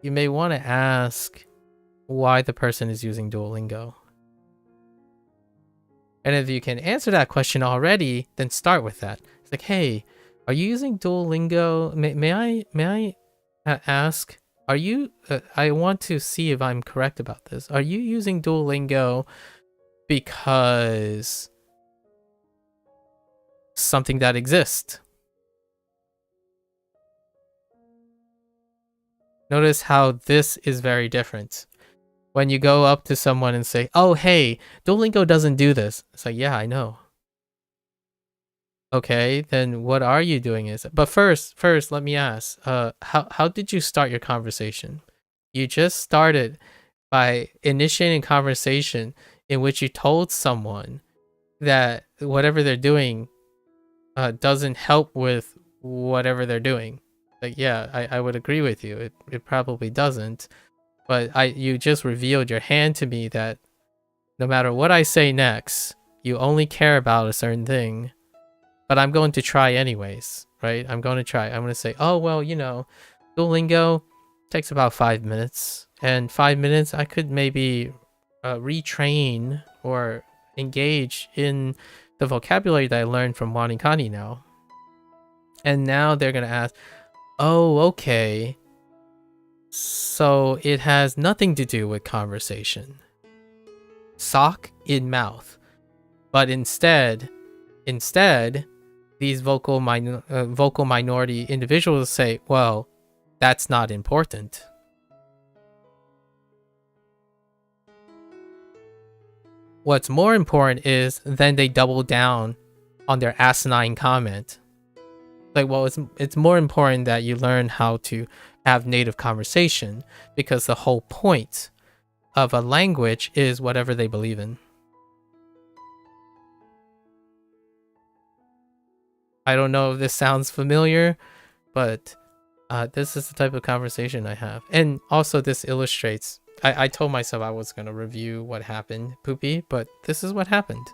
Speaker 4: you may want to ask why the person is using Duolingo. And if you can answer that question already, then start with that. It's like, hey, are you using Duolingo? May I ask, are you I want to see if I'm correct about this. Are you using Duolingo because something that exists? Notice how this is very different. When you go up to someone and say, oh, hey, Duolingo doesn't do this. It's like, yeah, I know. Okay, then what are you doing? But first, let me ask, how did you start your conversation? You just started by initiating a conversation in which you told someone that whatever they're doing doesn't help with whatever they're doing. Like, yeah, I would agree with you. It probably doesn't. But you just revealed your hand to me that no matter what I say next, you only care about a certain thing. But I'm going to try anyways, right? I'm going to say, oh, well, you know, Duolingo takes about 5 minutes. And 5 minutes, I could maybe retrain or, engage in the vocabulary that I learned from WaniKani now. And now they're going to ask, oh, okay, so it has nothing to do with conversation. Sock in mouth. But instead, these vocal minority individuals say, well, that's not important. What's more important is then they double down on their asinine comment. Like, well, it's more important that you learn how to have native conversation, because the whole point of a language is whatever they believe in. I don't know if this sounds familiar, but this is the type of conversation I have. And also this illustrates, I told myself I was going to review what happened, Poopy, but this is what happened.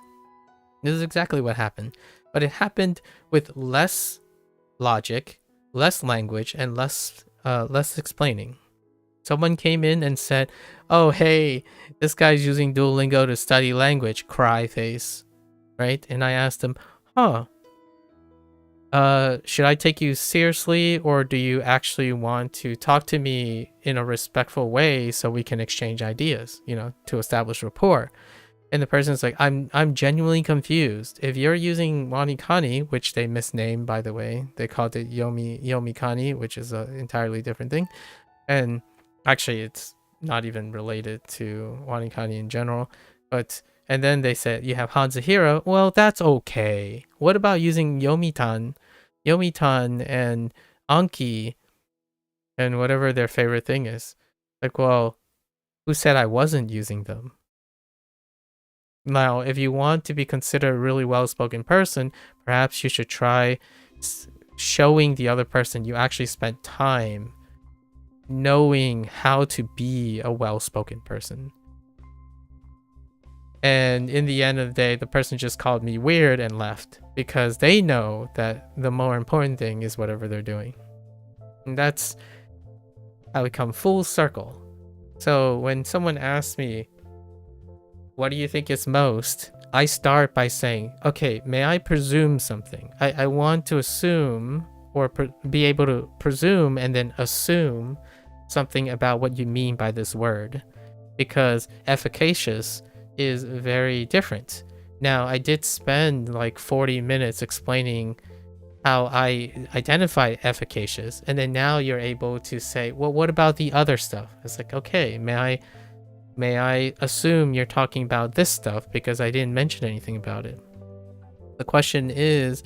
Speaker 4: This is exactly what happened. But it happened with less logic, less language, and less explaining. Someone came in and said, oh, hey, this guy's using Duolingo to study language, cry face, right? And I asked him, should I take you seriously, or do you actually want to talk to me in a respectful way so we can exchange ideas, to establish rapport? And the person's like, I'm genuinely confused. If you're using WaniKani, which they misnamed, by the way, they called it YomiKani, which is an entirely different thing. And actually, it's not even related to WaniKani in general. And then they said, you have HanziHero. Well, that's okay. What about using Yomitan and Anki and whatever their favorite thing is? Like, well, who said I wasn't using them? Now, if you want to be considered a really well-spoken person, perhaps you should try showing the other person you actually spent time knowing how to be a well-spoken person. And in the end of the day, the person just called me weird and left, because they know that the more important thing is whatever they're doing. And that's how we come full circle. So when someone asks me, what do you think is most? I start by saying, okay, may I presume something? I want to assume, or be able to presume and then assume something about what you mean by this word, because efficacious is very different. Now, I did spend like 40 minutes explaining how I identify efficacious, and then now you're able to say, well, what about the other stuff? It's like, okay, may I assume you're talking about this stuff because I didn't mention anything about it? The question is,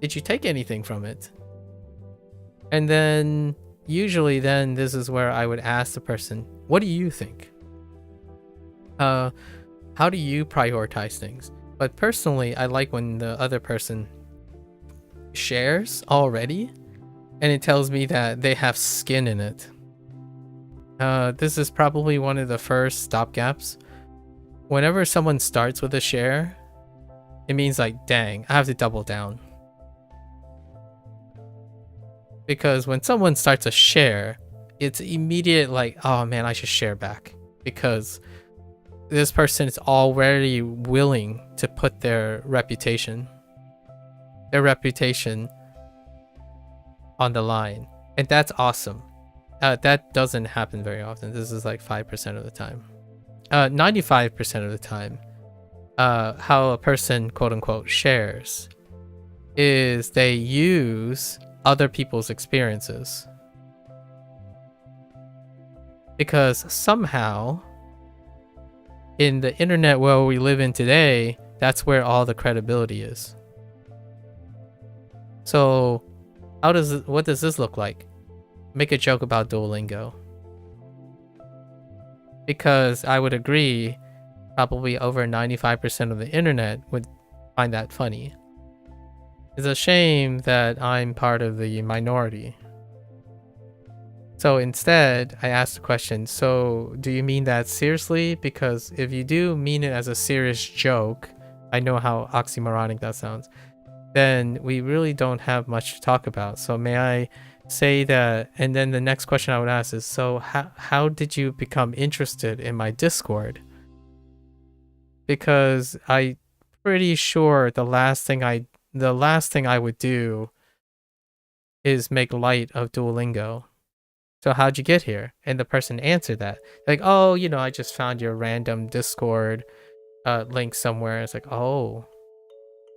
Speaker 4: did you take anything from it? And then usually then this is where I would ask the person, what do you think? How do you prioritize things? But personally, I like when the other person shares already and it tells me that they have skin in it. This is probably one of the first stopgaps. Whenever someone starts with a share, it means like, dang, I have to double down. Because when someone starts a share, it's immediate like, oh man, I should share back. Because this person is already willing to put their reputation on the line. And that's awesome. That doesn't happen very often. This is like 5% of the time. 95% of the time, how a person, quote unquote, shares is they use other people's experiences. Because somehow, in the internet world we live in today, that's where all the credibility is. So, what does this look like? Make a joke about Duolingo. Because I would agree, probably over 95% of the internet would find that funny. It's a shame that I'm part of the minority. So instead, I asked the question, so do you mean that seriously? Because if you do mean it as a serious joke, I know how oxymoronic that sounds, then we really don't have much to talk about. So may I say that? And then the next question I would ask is, so how did you become interested in my Discord? Because I pretty sure the last thing I would do is make light of Duolingo. So how'd you get here? And the person answered that. Like, oh, I just found your random Discord link somewhere. It's like, oh,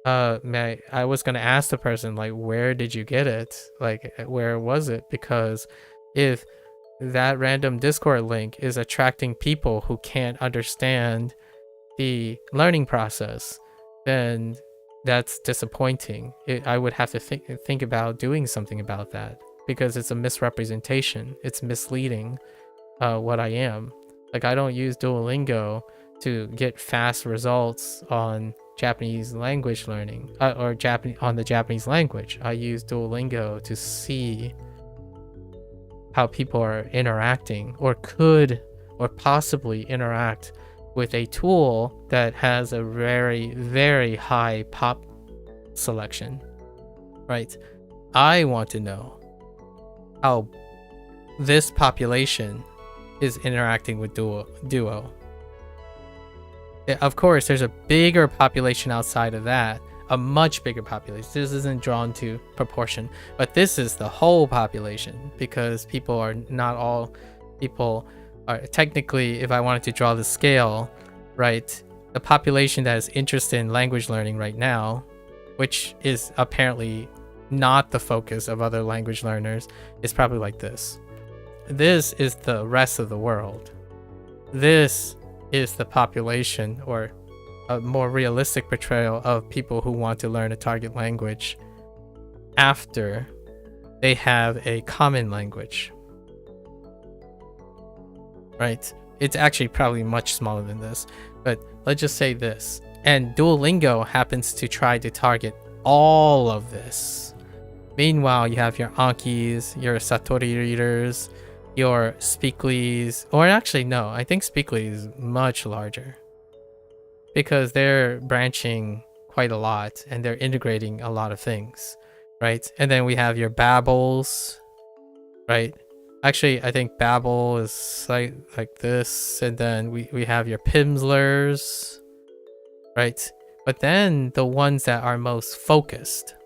Speaker 4: I was gonna ask the person, like, where did you get it? Like, where was it? Because if that random Discord link is attracting people who can't understand the learning process, then that's disappointing. I would have to think about doing something about that, because it's a misrepresentation. It's misleading what I am. Like, I don't use Duolingo to get fast results on Japanese language learning or on the Japanese language. I use Duolingo to see how people are interacting, or could or possibly interact with a tool that has a very, very high pop selection, right? I want to know how this population is interacting with Duo. Of course, there's a bigger population outside of that, a much bigger population. This isn't drawn to proportion, but this is the whole population, because not all people are technically, if I wanted to draw the scale, right, the population that is interested in language learning right now, which is apparently not the focus of other language learners, is probably like this. This is the rest of the world. This is the population, or a more realistic portrayal of people who want to learn a target language after they have a common language, right? It's actually probably much smaller than this, but let's just say this. And Duolingo happens to try to target all of this. Meanwhile, you have your Ankis, your Satori readers, your Speaklies, or actually no, I think Speakly is much larger, because they're branching quite a lot and they're integrating a lot of things, right? And then we have your Babbles, right? Actually, I think Babel is like this, and then we have your Pimslers, right? But then the ones that are most focused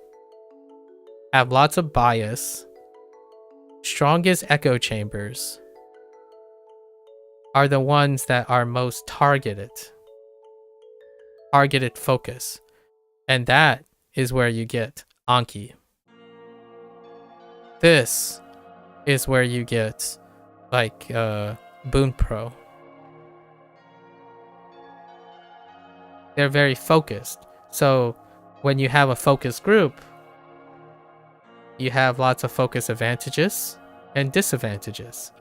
Speaker 4: have lots of bias, strongest echo chambers, are the ones that are most targeted focus. And that is where you get Anki. This is where you get like Boon Pro. They're very focused. So when you have a focus group, you have lots of focus advantages and disadvantages.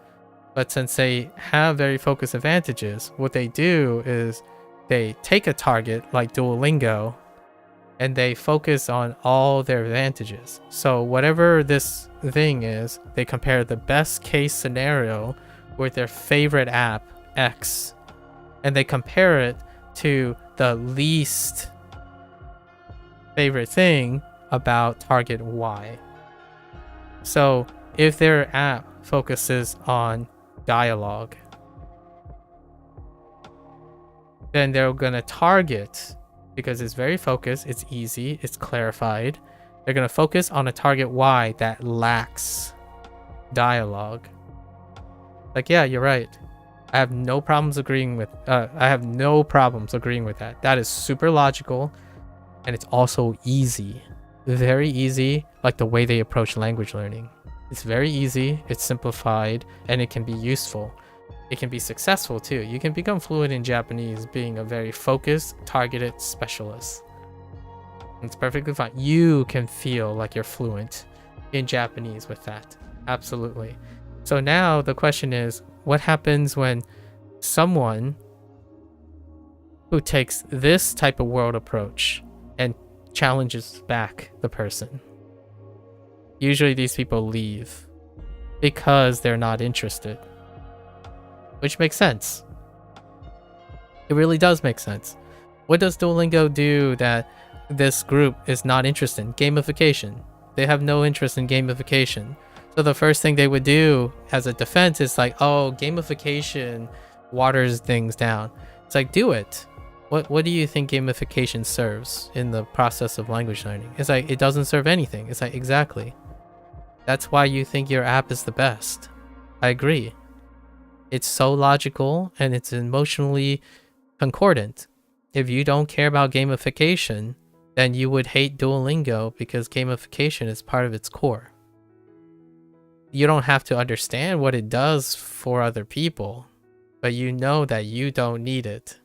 Speaker 4: But since they have very focused advantages, what they do is they take a target like Duolingo and they focus on all their advantages. So whatever this thing is, they compare the best case scenario with their favorite app, X, and they compare it to the least favorite thing about target Y. So if their app focuses on dialogue, then they're gonna target, because it's very focused, it's easy, it's clarified, they're gonna focus on a target Y that lacks dialogue. Like, yeah, you're right. I have no problems agreeing with that. That is super logical, and it's also easy. Very easy, like the way they approach language learning. It's very easy, it's simplified, and it can be useful. It can be successful too. You can become fluent in Japanese being a very focused, targeted specialist. It's perfectly fine. You can feel like you're fluent in Japanese with that. Absolutely. So now the question is, what happens when someone who takes this type of world approach and challenges back the person? Usually these people leave because they're not interested, which makes sense. It really does make sense. What does Duolingo do that this group is not interested in? Gamification. They have no interest in gamification. So the first thing they would do as a defense is like, oh, gamification waters things down. It's like, do it. What do you think gamification serves in the process of language learning? It's like, it doesn't serve anything. It's like, exactly. That's why you think your app is the best. I agree. It's so logical and it's emotionally concordant. If you don't care about gamification, then you would hate Duolingo because gamification is part of its core. You don't have to understand what it does for other people, but you know that you don't need it.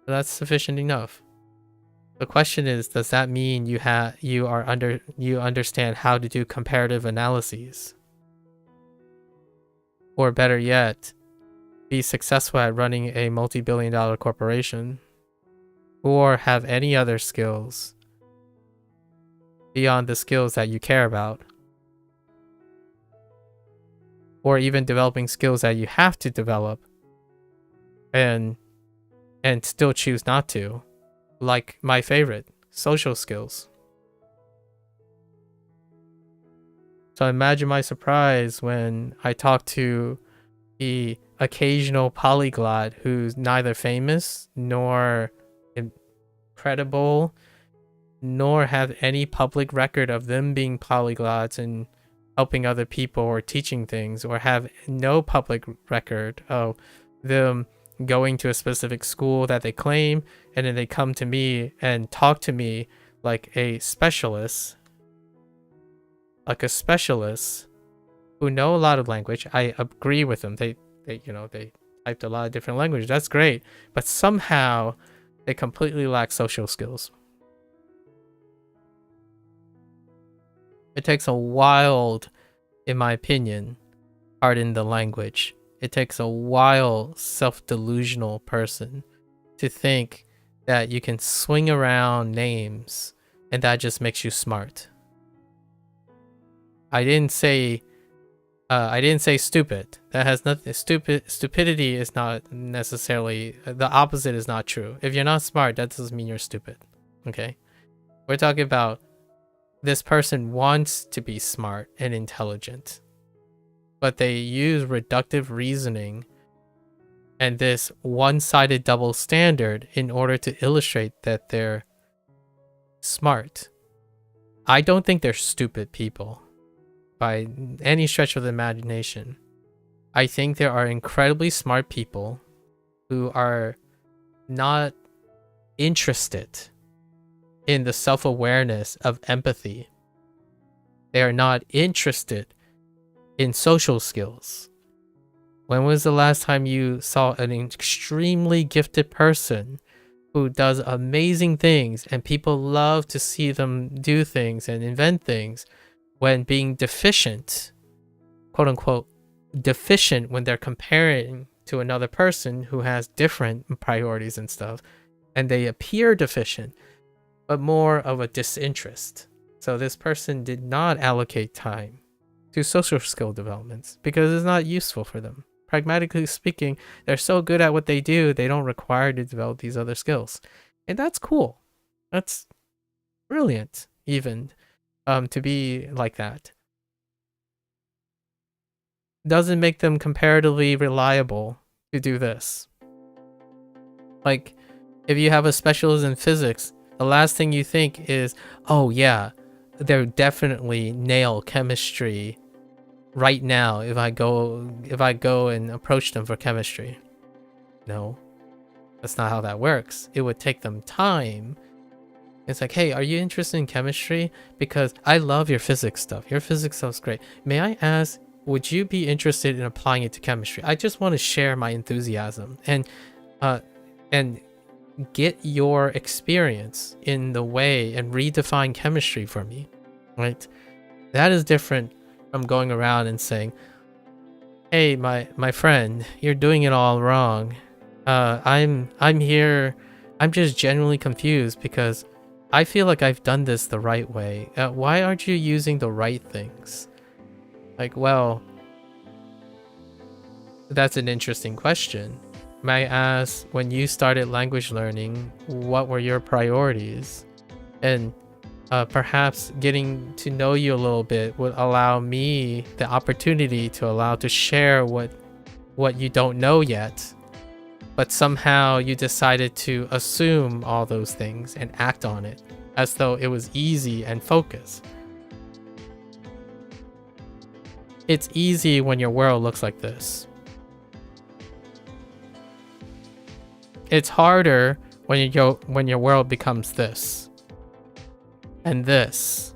Speaker 4: So that's sufficient enough. The question is, does that mean you understand how to do comparative analyses? Or better yet, be successful at running a multi-billion-dollar corporation? Or have any other skills beyond the skills that you care about? Or even developing skills that you have to develop and still choose not to. Like my favorite, social skills. So imagine my surprise when I talked to the occasional polyglot who's neither famous nor credible, nor have any public record of them being polyglots and helping other people or teaching things, or have no public record of them going to a specific school that they claim, and then they come to me and talk to me like a specialist who know a lot of language. I agree with them. They typed a lot of different languages. That's great, but somehow they completely lack social skills. It takes a wild, in my opinion, pardon the language, it takes a wild, self-delusional person to think that you can swing around names and that just makes you smart. I didn't say stupid. That has nothing. Stupidity is not necessarily, the opposite is not true. If you're not smart, that doesn't mean you're stupid. Okay? We're talking about this person wants to be smart and intelligent, but they use reductive reasoning and this one-sided double standard in order to illustrate that they're smart. I don't think they're stupid people by any stretch of the imagination. I think there are incredibly smart people who are not interested in the self-awareness of empathy. They are not interested in social skills. When was the last time you saw an extremely gifted person who does amazing things and people love to see them do things and invent things, when being deficient, quote unquote, deficient, when they're comparing to another person who has different priorities and stuff, and they appear deficient, but more of a disinterest. So this person did not allocate time to social skill developments because it's not useful for them. Pragmatically speaking, they're so good at what they do, they don't require to develop these other skills. And that's cool. That's brilliant, even, to be like that. Doesn't make them comparatively reliable to do this. Like, if you have a specialist in physics, the last thing you think is, oh yeah, they're definitely nail chemistry right now if I go and approach them for chemistry. No, that's not how that works. It would take them time. It's like, hey, are you interested in chemistry? Because I love your physics stuff. Your physics stuff's great. May I ask, would you be interested in applying it to chemistry? I just want to share my enthusiasm and get your experience in the way and redefine chemistry for me, right? That is different from going around and saying, hey, my friend, you're doing it all wrong. I'm here. I'm just genuinely confused because I feel like I've done this the right way. Why aren't you using the right things? Like, well, that's an interesting question. May I ask, when you started language learning, what were your priorities? And perhaps getting to know you a little bit would allow me the opportunity to share what you don't know yet. but somehow you decided to assume all those things and act on it as though it was easy and focused. It's easy when your world looks like this. It's harder when your world becomes this, and this,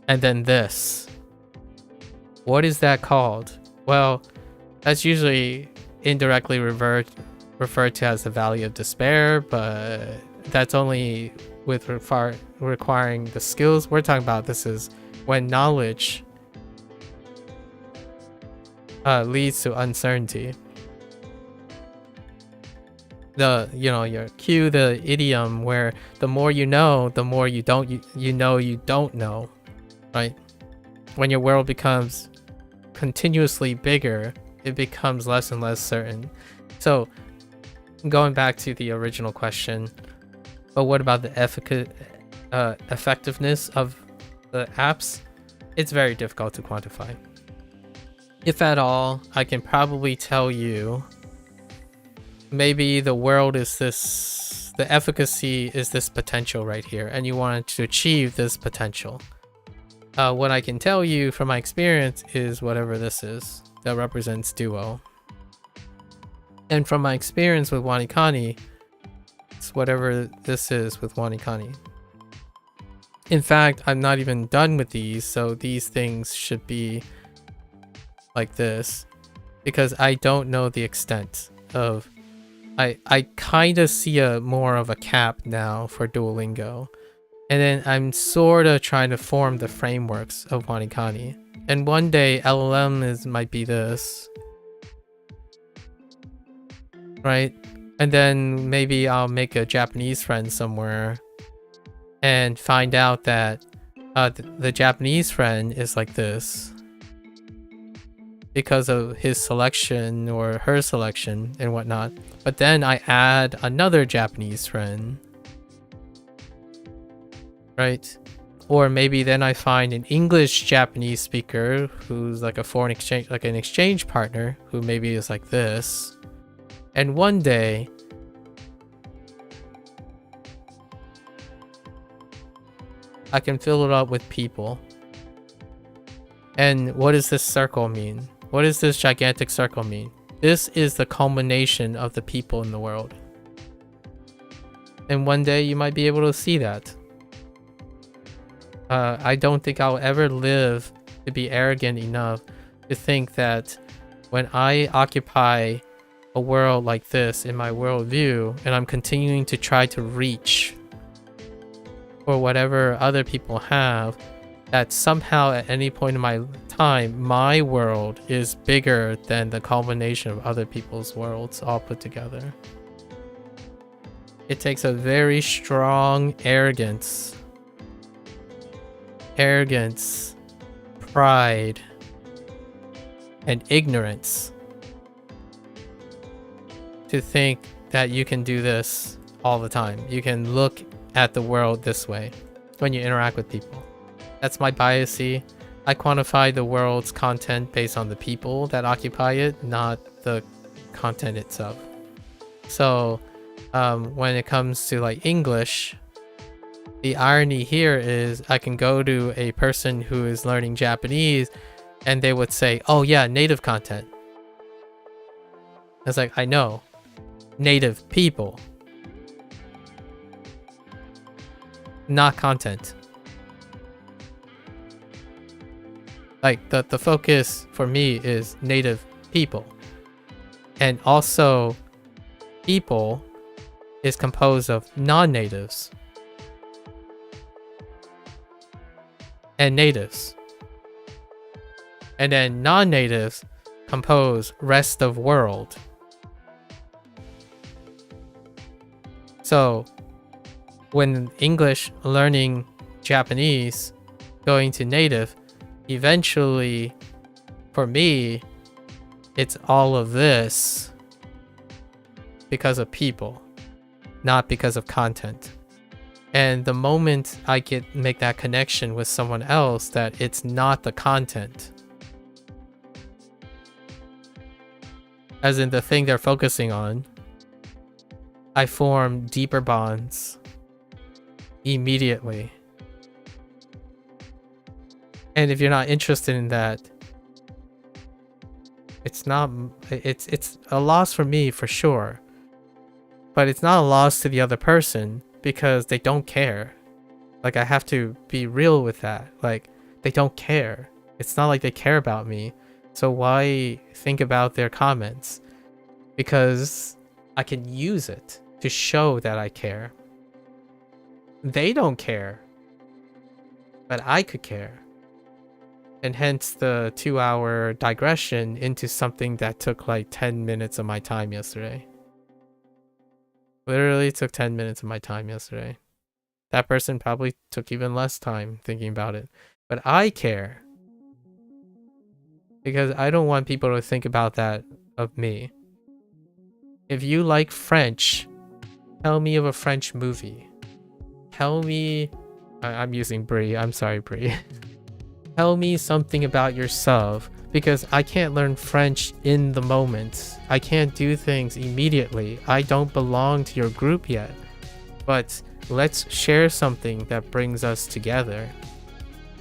Speaker 4: and then this. What is that called? Well, that's usually indirectly referred to as the valley of despair, but that's only with requiring the skills we're talking about. This is when knowledge leads to uncertainty. Your cue the idiom where the more you know, the more you don't know, right? When your world becomes continuously bigger, it becomes less and less certain. So going back to the original question, but what about the effectiveness of the apps? It's very difficult to quantify. If at all, I can probably tell you maybe the world is this, the efficacy is this potential right here, and you want to achieve this potential. What I can tell you from my experience is whatever this is that represents duo. And from my experience with WaniKani, it's whatever this is with WaniKani. In fact, I'm not even done with these, so these things should be like this, because I don't know the extent of... I kind of see more of a cap now for Duolingo. And then I'm sort of trying to form the frameworks of WaniKani. And one day LLM might be this. Right? And then maybe I'll make a Japanese friend somewhere and find out that the Japanese friend is like this because of his selection or her selection and whatnot. But then I add another Japanese friend, right? Or maybe then I find an English Japanese speaker who's like a foreign exchange, like an exchange partner who maybe is like this. And one day I can fill it up with people. And what does this circle mean? What does this gigantic circle mean? This is the culmination of the people in the world. And one day you might be able to see that. I don't think I'll ever live to be arrogant enough to think that when I occupy a world like this in my worldview, and I'm continuing to try to reach for whatever other people have, that somehow at any point in my time, my world is bigger than the culmination of other people's worlds all put together. It takes a very strong arrogance, pride, and ignorance to think that you can do this all the time. You can look at the world this way when you interact with people. That's my bias-y. I quantify the world's content based on the people that occupy it, not the content itself. So when it comes to like English, the irony here is I can go to a person who is learning Japanese and they would say, oh yeah, native content. It's like, I know, native people, not content. Like the focus for me is native people, and also people is composed of non-natives and natives, and then non-natives compose rest of world. So when English learning Japanese going to native, eventually, for me, it's all of this because of people, not because of content. And the moment I make that connection with someone else that it's not the content, as in the thing they're focusing on, I form deeper bonds immediately. And if you're not interested in that, it's a loss for me for sure. But it's not a loss to the other person because they don't care. Like, I have to be real with that. Like, they don't care. It's not like they care about me. So why think about their comments? Because I can use it to show that I care. They don't care, but I could care. And hence the 2-hour digression into something that took like 10 minutes of my time yesterday. Literally took 10 minutes of my time yesterday. That person probably took even less time thinking about it. But I care. Because I don't want people to think about that of me. If you like French, tell me of a French movie. Tell me... I'm using Brie. I'm sorry, Brie. Tell me something about yourself. Because I can't learn French in the moment. I can't do things immediately. I don't belong to your group yet. But let's share something that brings us together.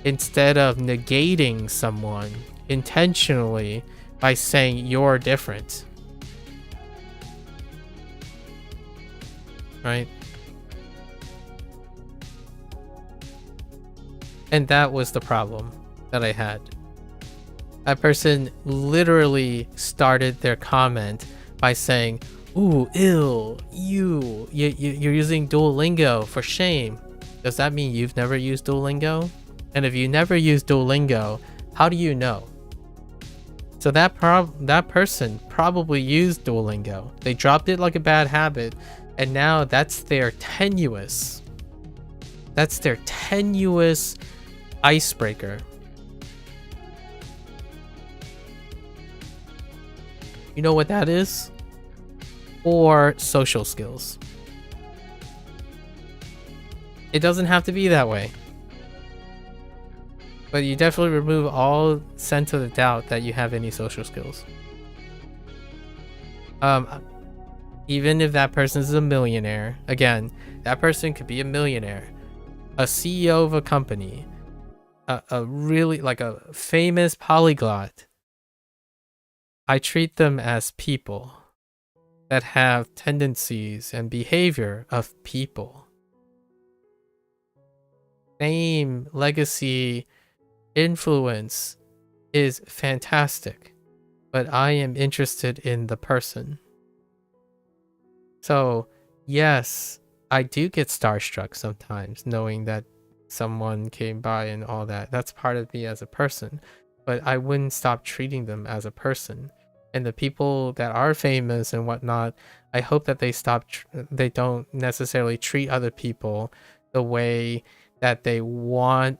Speaker 4: Instead of negating someone intentionally by saying you're different. Right? And that was the problem that I had. That person literally started their comment by saying, "Ooh, ill, you're using Duolingo, for shame." Does that mean you've never used Duolingo? And if you never used Duolingo, how do you know? So that person probably used Duolingo. They dropped it like a bad habit, and now that's their tenuous icebreaker. You know what that is? Or social skills. It doesn't have to be that way. But you definitely remove all sense of the doubt that you have any social skills. Even if that person is a millionaire, again, that person could be a millionaire, a CEO of a company, a really like a famous polyglot. I treat them as people that have tendencies and behavior of people. Fame, legacy, influence is fantastic, but I am interested in the person. So, yes, I do get starstruck sometimes, knowing that someone came by and all that. That's part of me as a person, but I wouldn't stop treating them as a person. And the people that are famous and whatnot, I hope that they don't necessarily treat other people the way that they want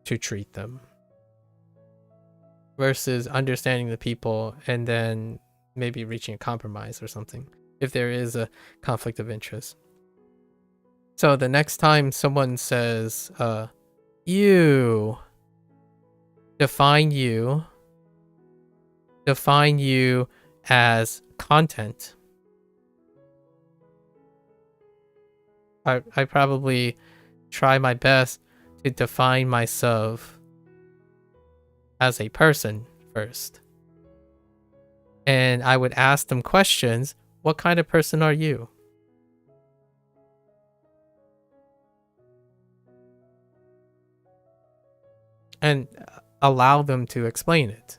Speaker 4: to treat them, versus understanding the people and then maybe reaching a compromise or something if there is a conflict of interest. So the next time someone says, you, define you as content. I probably try my best to define myself as a person first. And I would ask them questions. What kind of person are you? And allow them to explain it.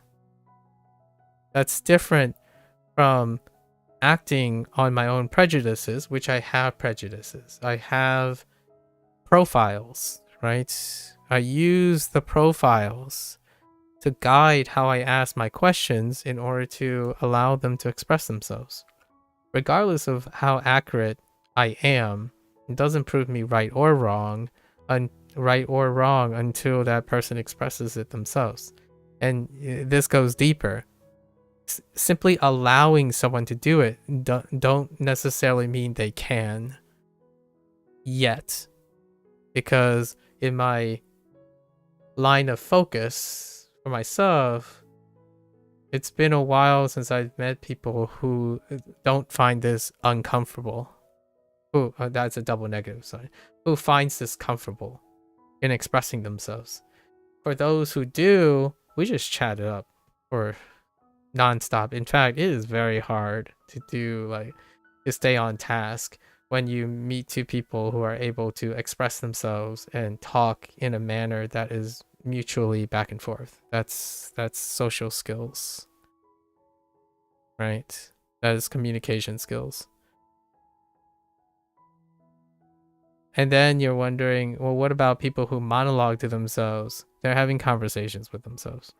Speaker 4: That's different from acting on my own prejudices, which I have prejudices. I have profiles, right? I use the profiles to guide how I ask my questions in order to allow them to express themselves. Regardless of how accurate I am, it doesn't prove me right or wrong until that person expresses it themselves. And this goes deeper. Simply allowing someone to do it don't necessarily mean they can yet, because in my line of focus for myself, it's been a while since I've met people who don't find this uncomfortable. who that's a double negative sign, who finds this comfortable in expressing themselves. For those who do, we just chat it up for nonstop. In fact, it is very hard to do, like, to stay on task when you meet two people who are able to express themselves and talk in a manner that is mutually back and forth. That's social skills, right? That is communication skills. And then you're wondering, well, what about people who monologue to themselves? They're having conversations with themselves.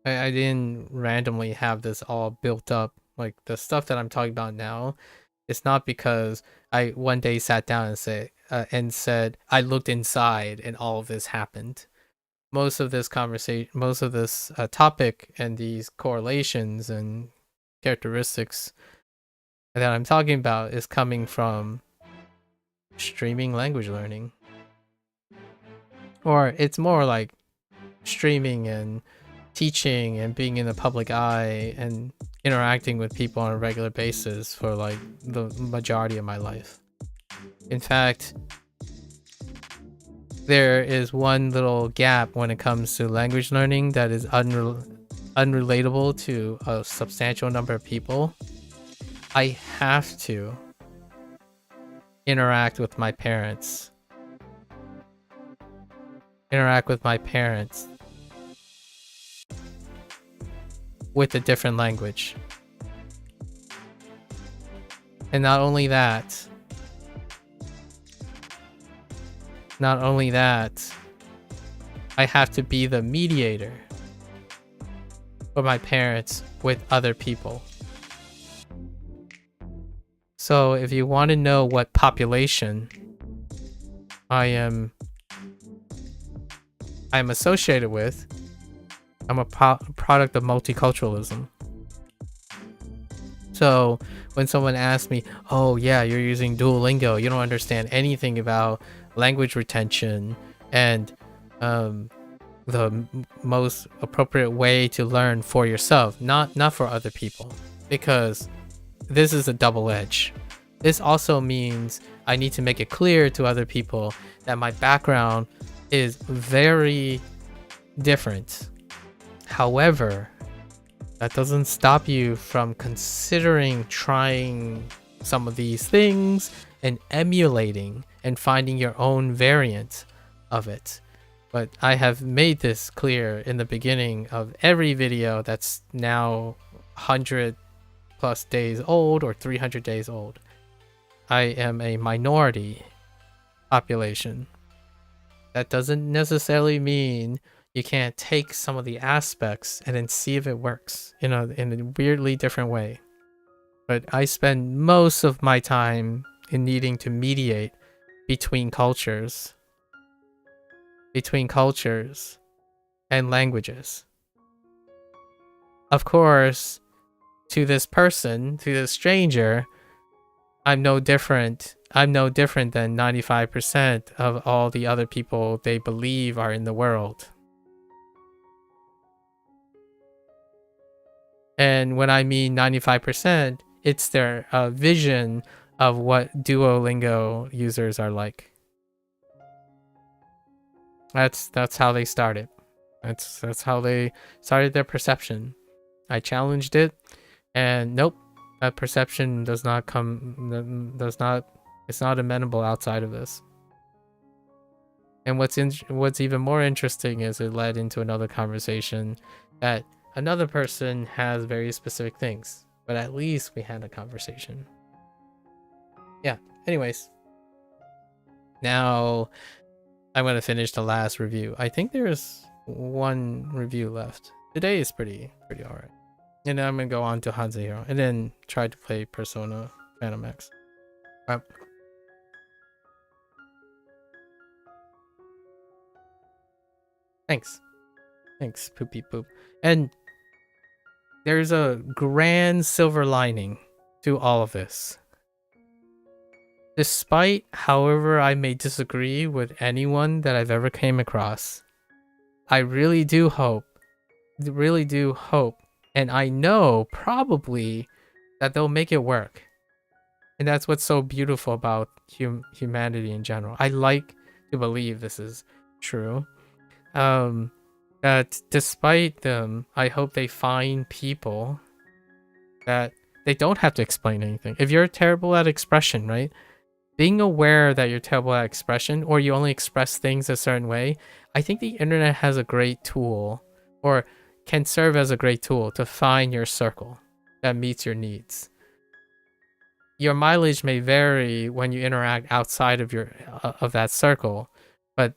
Speaker 4: I didn't randomly have this all built up. Like, the stuff that I'm talking about now, it's not because I one day sat down and said I looked inside and all of this happened. Most of this conversation, most of this topic and these correlations and characteristics that I'm talking about is coming from streaming language learning. Or it's more like streaming and teaching and being in the public eye and interacting with people on a regular basis for like the majority of my life. In fact, there is one little gap when it comes to language learning that is unrelatable to a substantial number of people. I have to interact with my parents. With a different language. And not only that, I have to be the mediator for my parents with other people. So if you want to know what population I am associated with, I'm a product of multiculturalism. So when someone asks me, oh yeah, you're using Duolingo, you don't understand anything about language retention and the most appropriate way to learn for yourself, not for other people, because this is a double edge. This also means I need to make it clear to other people that my background is very different. However, that doesn't stop you from considering trying some of these things and emulating and finding your own variant of it. But I have made this clear in the beginning of every video that's now 100 plus days old or 300 days old. I am a minority population. That doesn't necessarily mean you can't take some of the aspects and then see if it works in a weirdly different way. But I spend most of my time in needing to mediate between cultures and languages. Of course, to this person, to this stranger, I'm no different than 95% of all the other people they believe are in the world. And when I mean 95%, it's their vision of what Duolingo users are like. That's how they started. That's how they started their perception. I challenged it, and nope, that perception it's not amenable outside of this. And what's even more interesting is it led into another conversation that another person has very specific things, but at least we had a conversation. Yeah, anyways. Now I'm going to finish the last review. I think there's one review left. Today is pretty alright. And then I'm going to go on to HanziHero and then try to play Persona Phantom X. Thanks, Poopy Poop. And there's a grand silver lining to all of this. Despite however I may disagree with anyone that I've ever came across, I really do hope, and I know probably that they'll make it work. And that's what's so beautiful about humanity in general. I like to believe this is true. That despite them, I hope they find people that they don't have to explain anything. If you're terrible at expression, right? Being aware that you're terrible at expression, or you only express things a certain way, I think the internet has a great tool, or can serve as a great tool to find your circle that meets your needs. Your mileage may vary when you interact outside of that circle, but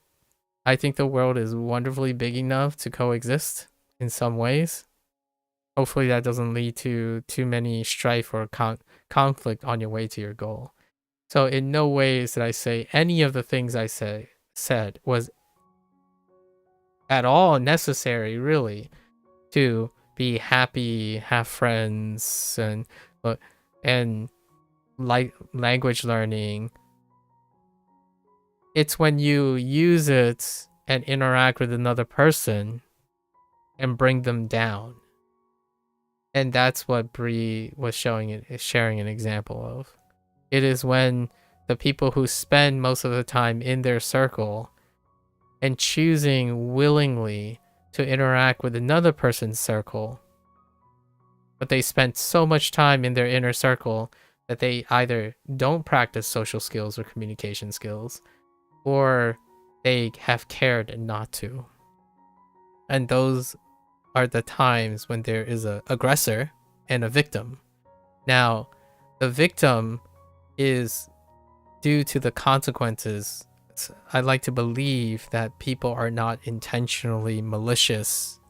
Speaker 4: I think the world is wonderfully big enough to coexist in some ways. Hopefully that doesn't lead to too many strife or conflict on your way to your goal. So in no ways did I say any of the things I said was at all necessary, really, to be happy, have friends, and like language learning. It's when you use it and interact with another person and bring them down. And that's what Bree was sharing an example of. It is when the people who spend most of the time in their circle and choosing willingly to interact with another person's circle, but they spent so much time in their inner circle that they either don't practice social skills or communication skills, or they have cared not to. And those are the times when there is an aggressor and a victim. Now, the victim is due to the consequences. I like to believe that people are not intentionally malicious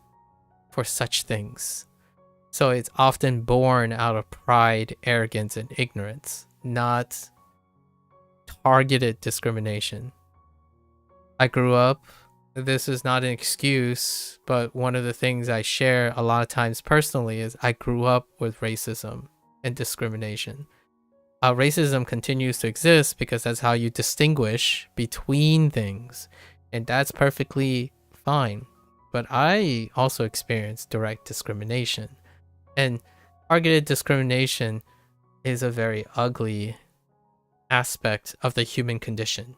Speaker 4: for such things. So it's often born out of pride, arrogance, and ignorance, not targeted discrimination. I grew up, this is not an excuse, but one of the things I share a lot of times personally is I grew up with racism and discrimination. Racism continues to exist because that's how you distinguish between things, and that's perfectly fine. But I also experienced direct discrimination, and targeted discrimination is a very ugly aspect of the human condition,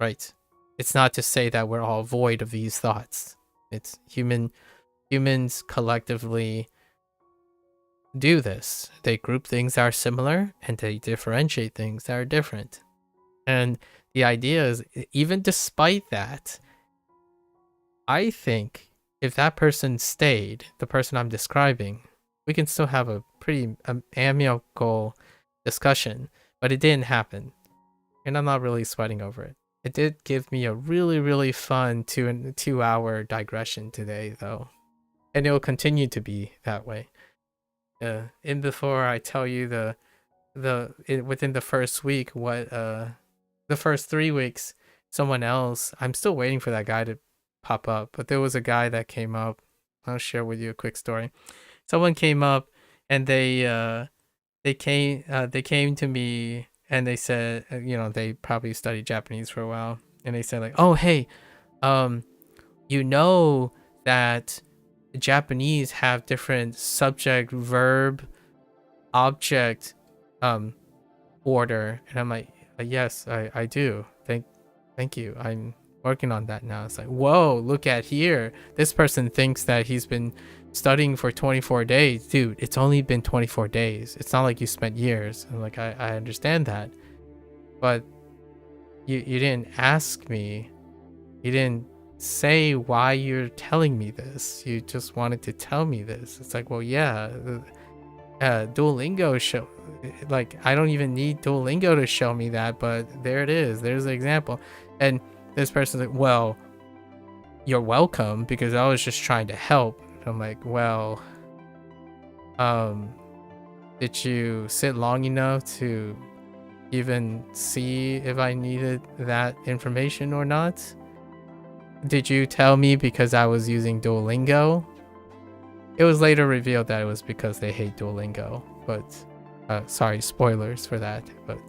Speaker 4: right? It's not to say that we're all void of these thoughts. It's humans collectively do this. They group things that are similar and they differentiate things that are different. And the idea is, even despite that, I think if that person stayed, the person I'm describing, we can still have a pretty amicable discussion, but it didn't happen. And I'm not really sweating over it. It did give me a really, really fun 2-hour digression today, though. And it will continue to be that way. Before I tell you within the first week, the first 3 weeks, someone else, I'm still waiting for that guy to pop up, but there was a guy that came up. I'll share with you a quick story. Someone came up and they came to me and they said, they probably studied Japanese for a while, and they said like, oh, hey, you know that Japanese have different subject, verb, object order. And I'm like, yes, I do. Thank you. I'm working on that now. It's like, whoa, look at here. This person thinks that he's been studying for 24 days. Dude, it's only been 24 days. It's not like you spent years. And like, I understand that. But you didn't ask me. You didn't say why you're telling me this. You just wanted to tell me this. It's like, well, yeah, Duolingo show, like, I don't even need Duolingo to show me that, but there it is. There's the example. And this person's like, well, you're welcome, because I was just trying to help. And I'm like, well, did you sit long enough to even see if I needed that information or not? Did you tell me because I was using Duolingo? It was later revealed that it was because they hate Duolingo, but sorry, spoilers for that. But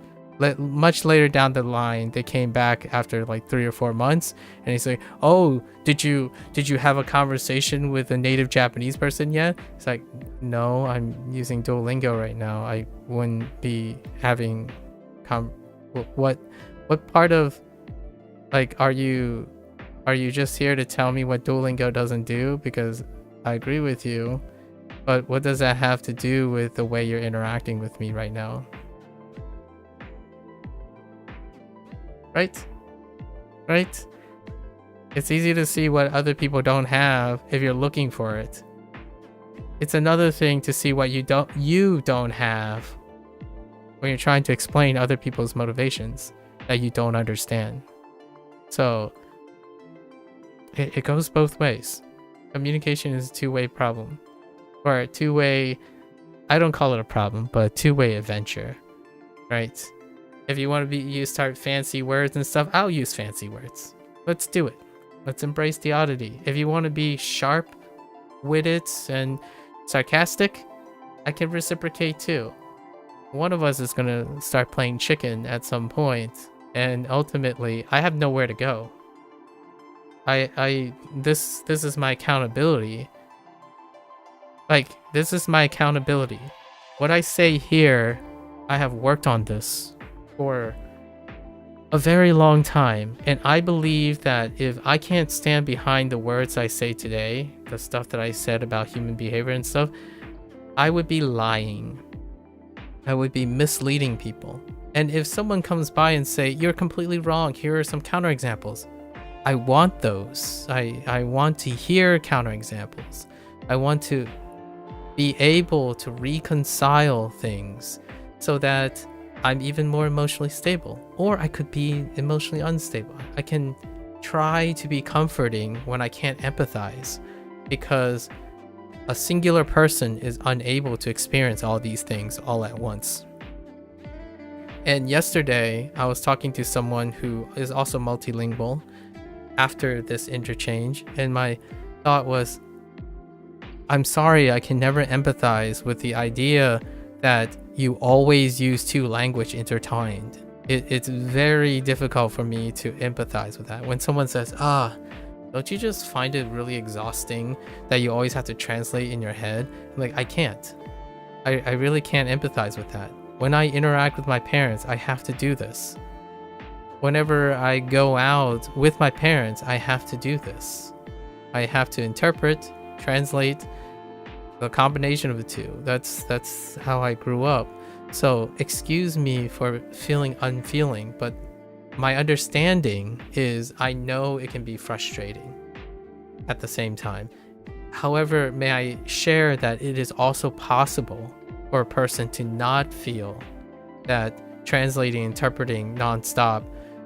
Speaker 4: much later down the line, they came back after like 3 or 4 months, and he's like, "Oh, did you have a conversation with a native Japanese person yet?" It's like, "No, I'm using Duolingo right now. I wouldn't be having what part of, like, are you just here to tell me what Duolingo doesn't do? Because I agree with you, but what does that have to do with the way you're interacting with me right now?" Right? It's easy to see what other people don't have if you're looking for it. It's another thing to see what you don't have when you're trying to explain other people's motivations that you don't understand. So it goes both ways. Communication is a two-way problem, or a two-way, I don't call it a problem, but a two-way adventure, right? If you want to use start fancy words and stuff, I'll use fancy words. Let's do it. Let's embrace the oddity. If you want to be sharp, witted, and sarcastic, I can reciprocate too. One of us is gonna start playing chicken at some point, and ultimately, I have nowhere to go. This is my accountability. Like, this is my accountability. What I say here, I have worked on this for a very long time, and I believe that if I can't stand behind the words I say today, the stuff that I said about human behavior and stuff, I would be lying. I would be misleading people. And if someone comes by and say, "You're completely wrong, here are some counterexamples," I want those. I want to hear counterexamples. I want to be able to reconcile things so that I'm even more emotionally stable. Or I could be emotionally unstable. I can try to be comforting when I can't empathize, because a singular person is unable to experience all these things all at once. And yesterday, I was talking to someone who is also multilingual after this interchange, and my thought was, I'm sorry, I can never empathize with the idea that you always use two languages intertwined. It's very difficult for me to empathize with that. When someone says, don't you just find it really exhausting that you always have to translate in your head? I'm like, I can't. I really can't empathize with that. When I interact with my parents, I have to do this. Whenever I go out with my parents, I have to do this. I have to interpret, translate, the combination of the two. That's how I grew up. So excuse me for feeling unfeeling, but my understanding is I know it can be frustrating at the same time. However, may I share that it is also possible for a person to not feel that translating, interpreting nonstop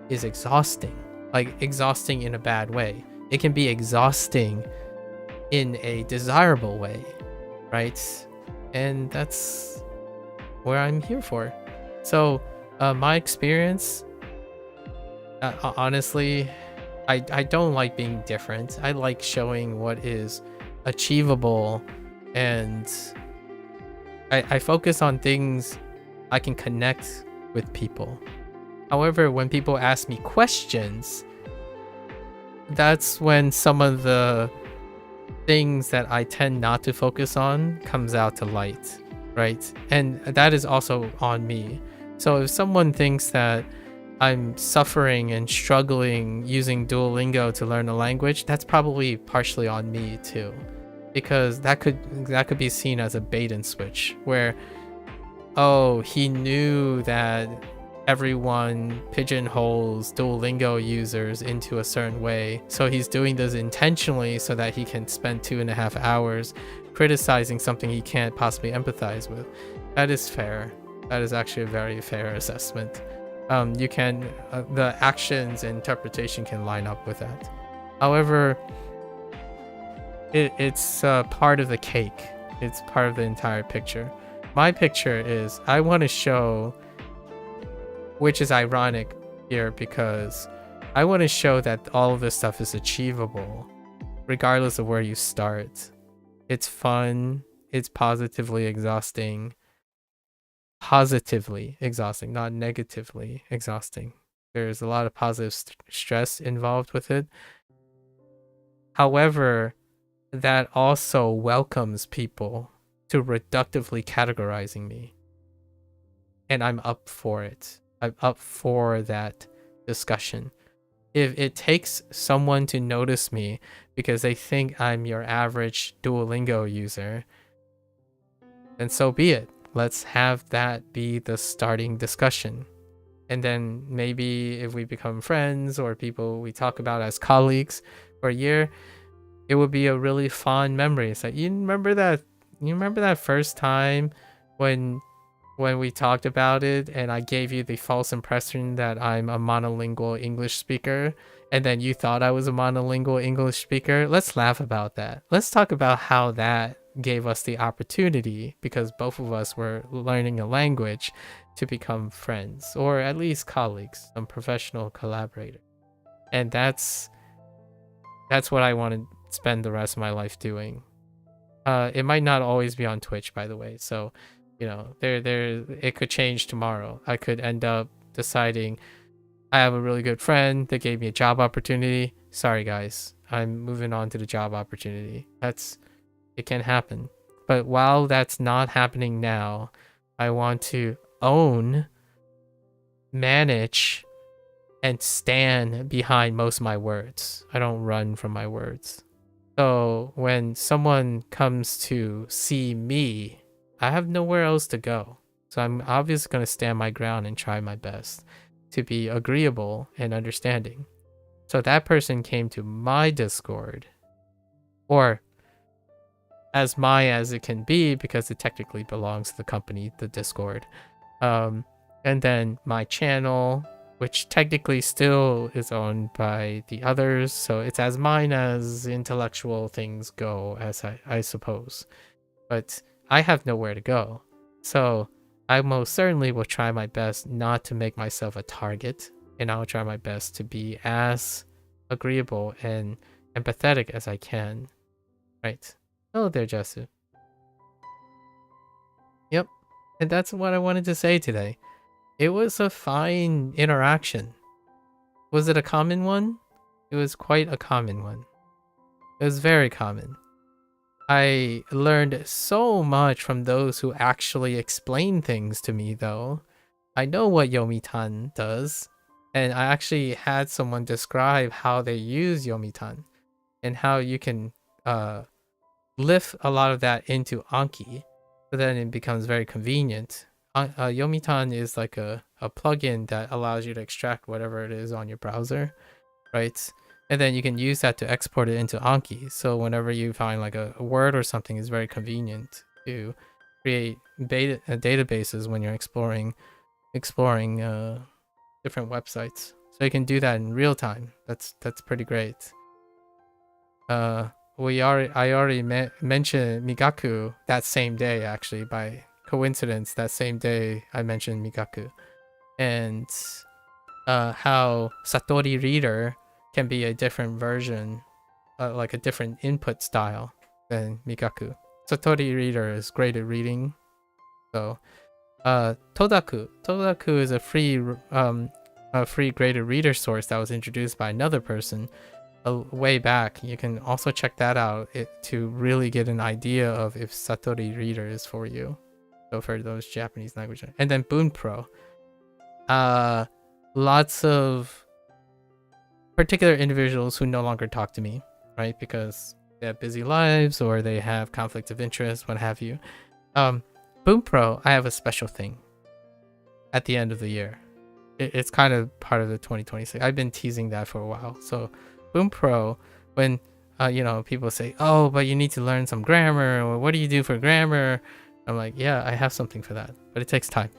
Speaker 4: is exhausting, like exhausting in a bad way. It can be exhausting in a desirable way, right? And that's where I'm here for. So my experience, honestly, I don't like being different. I like showing what is achievable, and I focus on things I can connect with people. However, when people ask me questions, that's when some of the things that I tend not to focus on comes out to light, right? And that is also on me. So if someone thinks that I'm suffering and struggling using Duolingo to learn a language, that's probably partially on me too, because that could be seen as a bait and switch, where, oh, he knew that everyone pigeonholes Duolingo users into a certain way, so he's doing this intentionally so that he can spend 2.5 hours criticizing something he can't possibly empathize with. That is fair. That is actually a very fair assessment. You can, the actions and interpretation can line up with that. However, it's part of the cake. It's part of the entire picture. My picture is, I want to show, which is ironic here, because I want to show that all of this stuff is achievable regardless of where you start. It's fun, it's positively exhausting, positively exhausting, not negatively exhausting. There's a lot of positive stress involved with it. However, that also welcomes people to reductively categorizing me. And I'm up for it. I'm up for that discussion. If it takes someone to notice me because they think I'm your average Duolingo user, then so be it. Let's have that be the starting discussion. And then maybe if we become friends or people we talk about as colleagues for a year, it would be a really fond memory. It's like, you remember that first time when we talked about it and I gave you the false impression that I'm a monolingual English speaker, and then you thought I was a monolingual English speaker? Let's laugh about that. Let's talk about how that gave us the opportunity, because both of us were learning a language, to become friends, or at least colleagues, some professional collaborator. And that's what I want to spend the rest of my life doing. It might not always be on Twitch, by the way, so it could change tomorrow. I could end up deciding I have a really good friend that gave me a job opportunity. Sorry guys, I'm moving on to the job opportunity. It can happen. But while that's not happening now, I want to own, manage, and stand behind most of my words. I don't run from my words. So when someone comes to see me, I have nowhere else to go. So I'm obviously going to stand my ground and try my best to be agreeable and understanding. So that person came to my Discord, or as as it can be, because it technically belongs to the company, the Discord. And then my channel, which technically still is owned by the others, so it's as mine as intellectual things go, as I suppose. But I have nowhere to go. So I most certainly will try my best not to make myself a target, and I'll try my best to be as agreeable and empathetic as I can. Right. Hello there, Jesu. Yep. And that's what I wanted to say today. It was a fine interaction. Was it a common one? It was quite a common one. It was very common. I learned so much from those who actually explain things to me, though. I know what Yomitan does, and I actually had someone describe how they use Yomitan and how you can lift a lot of that into Anki, so then it becomes very convenient. Yomitan is like a plugin that allows you to extract whatever it is on your browser, right? And then you can use that to export it into Anki. So whenever you find like a word or something, it's very convenient to create databases when you're exploring different websites. So you can do that in real time. That's pretty great. I already mentioned Migaku that same day, actually, by coincidence. That same day I mentioned Migaku, and how Satori Reader can be a different version, like a different input style than Migaku. Satori Reader is great at reading. So Todaku is a free graded reader source that was introduced by another person way back. You can also check that out to really get an idea of if Satori Reader is for you. So for those Japanese language. And then Boonpro. Lots of particular individuals who no longer talk to me, right? Because they have busy lives or they have conflicts of interest, what have you. Boonpro, I have a special thing at the end of the year. It's kind of part of the 2026. I've been teasing that for a while. So Boonpro, when people say, oh, but you need to learn some grammar, or what do you do for grammar? I'm like, yeah, I have something for that, but it takes time,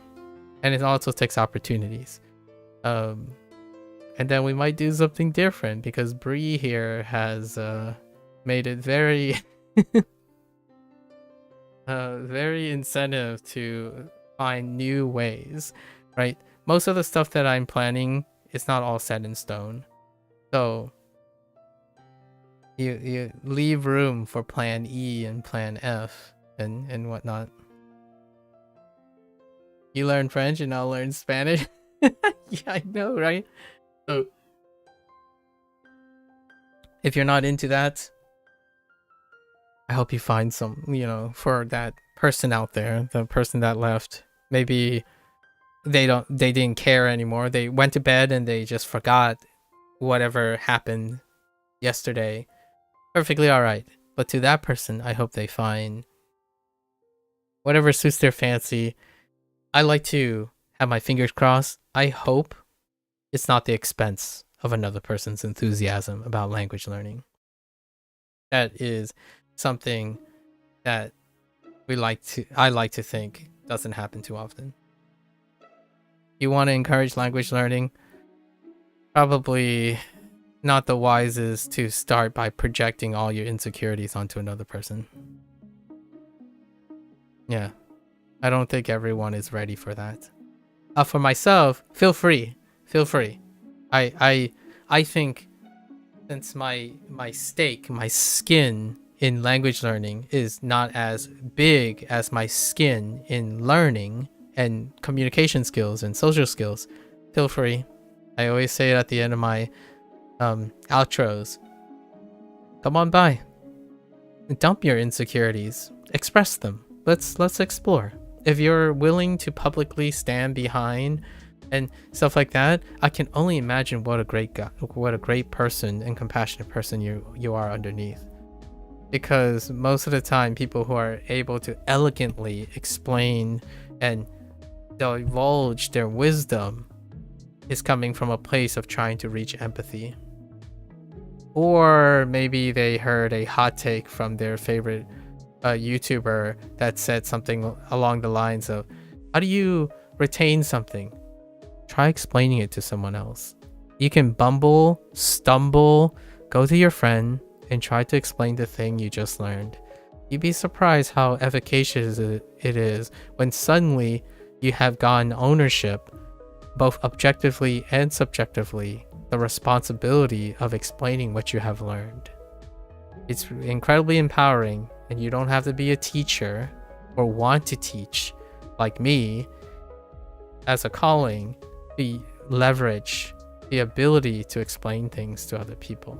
Speaker 4: and it also takes opportunities. And then we might do something different, because Bree here has made it very very incentive to find new ways, right? Most of the stuff that I'm planning is not all set in stone, so you leave room for plan E and plan F and whatnot. You learn French and I'll learn Spanish. Yeah, I know, right? So if you're not into that, I hope you find some, for that person out there, the person that left. Maybe they didn't care anymore. They went to bed and they just forgot whatever happened yesterday. Perfectly all right. But to that person, I hope they find whatever suits their fancy. I like to have my fingers crossed. I hope it's not the expense of another person's enthusiasm about language learning. That is something that I like to think doesn't happen too often. You want to encourage language learning? Probably not the wisest to start by projecting all your insecurities onto another person. Yeah, I don't think everyone is ready for that. For myself, feel free. I think since my stake, my skin in language learning is not as big as my skin in learning and communication skills and social skills, feel free. I always say it at the end of my outros. Come on by. Dump your insecurities. Express them. Let's explore. If you're willing to publicly stand behind and stuff like that, I can only imagine what a great guy, what a great person and compassionate person you are underneath. Because most of the time, people who are able to elegantly explain and divulge their wisdom is coming from a place of trying to reach empathy. Or maybe they heard a hot take from their favorite YouTuber that said something along the lines of, how do you retain something? Try explaining it to someone else. You can bumble, stumble, go to your friend, and try to explain the thing you just learned. You'd be surprised how efficacious it is when suddenly you have gotten ownership, both objectively and subjectively, the responsibility of explaining what you have learned. It's incredibly empowering, and you don't have to be a teacher or want to teach like me as a calling to leverage the ability to explain things to other people.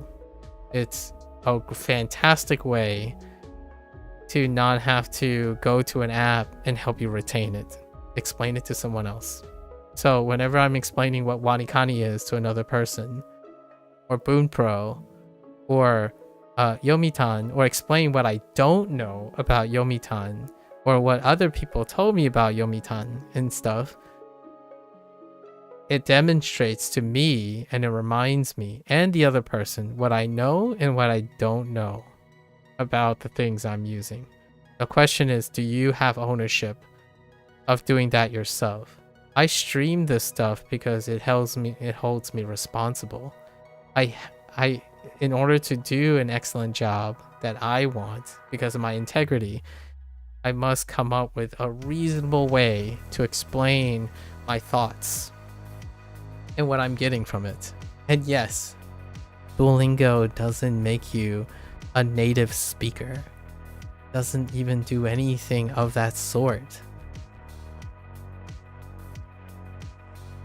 Speaker 4: It's a fantastic way to not have to go to an app and help you retain it. Explain it to someone else. So whenever I'm explaining what WaniKani is to another person, or Boonpro, or Yomitan, or explain what I don't know about Yomitan, or what other people told me about Yomitan and stuff, it demonstrates to me and it reminds me and the other person what I know and what I don't know about the things I'm using. The question is, do you have ownership of doing that yourself? I stream this stuff because it holds me responsible. In order to do an excellent job that I want, because of my integrity, I must come up with a reasonable way to explain my thoughts and what I'm getting from it. And yes, Duolingo doesn't make you a native speaker. Doesn't even do anything of that sort.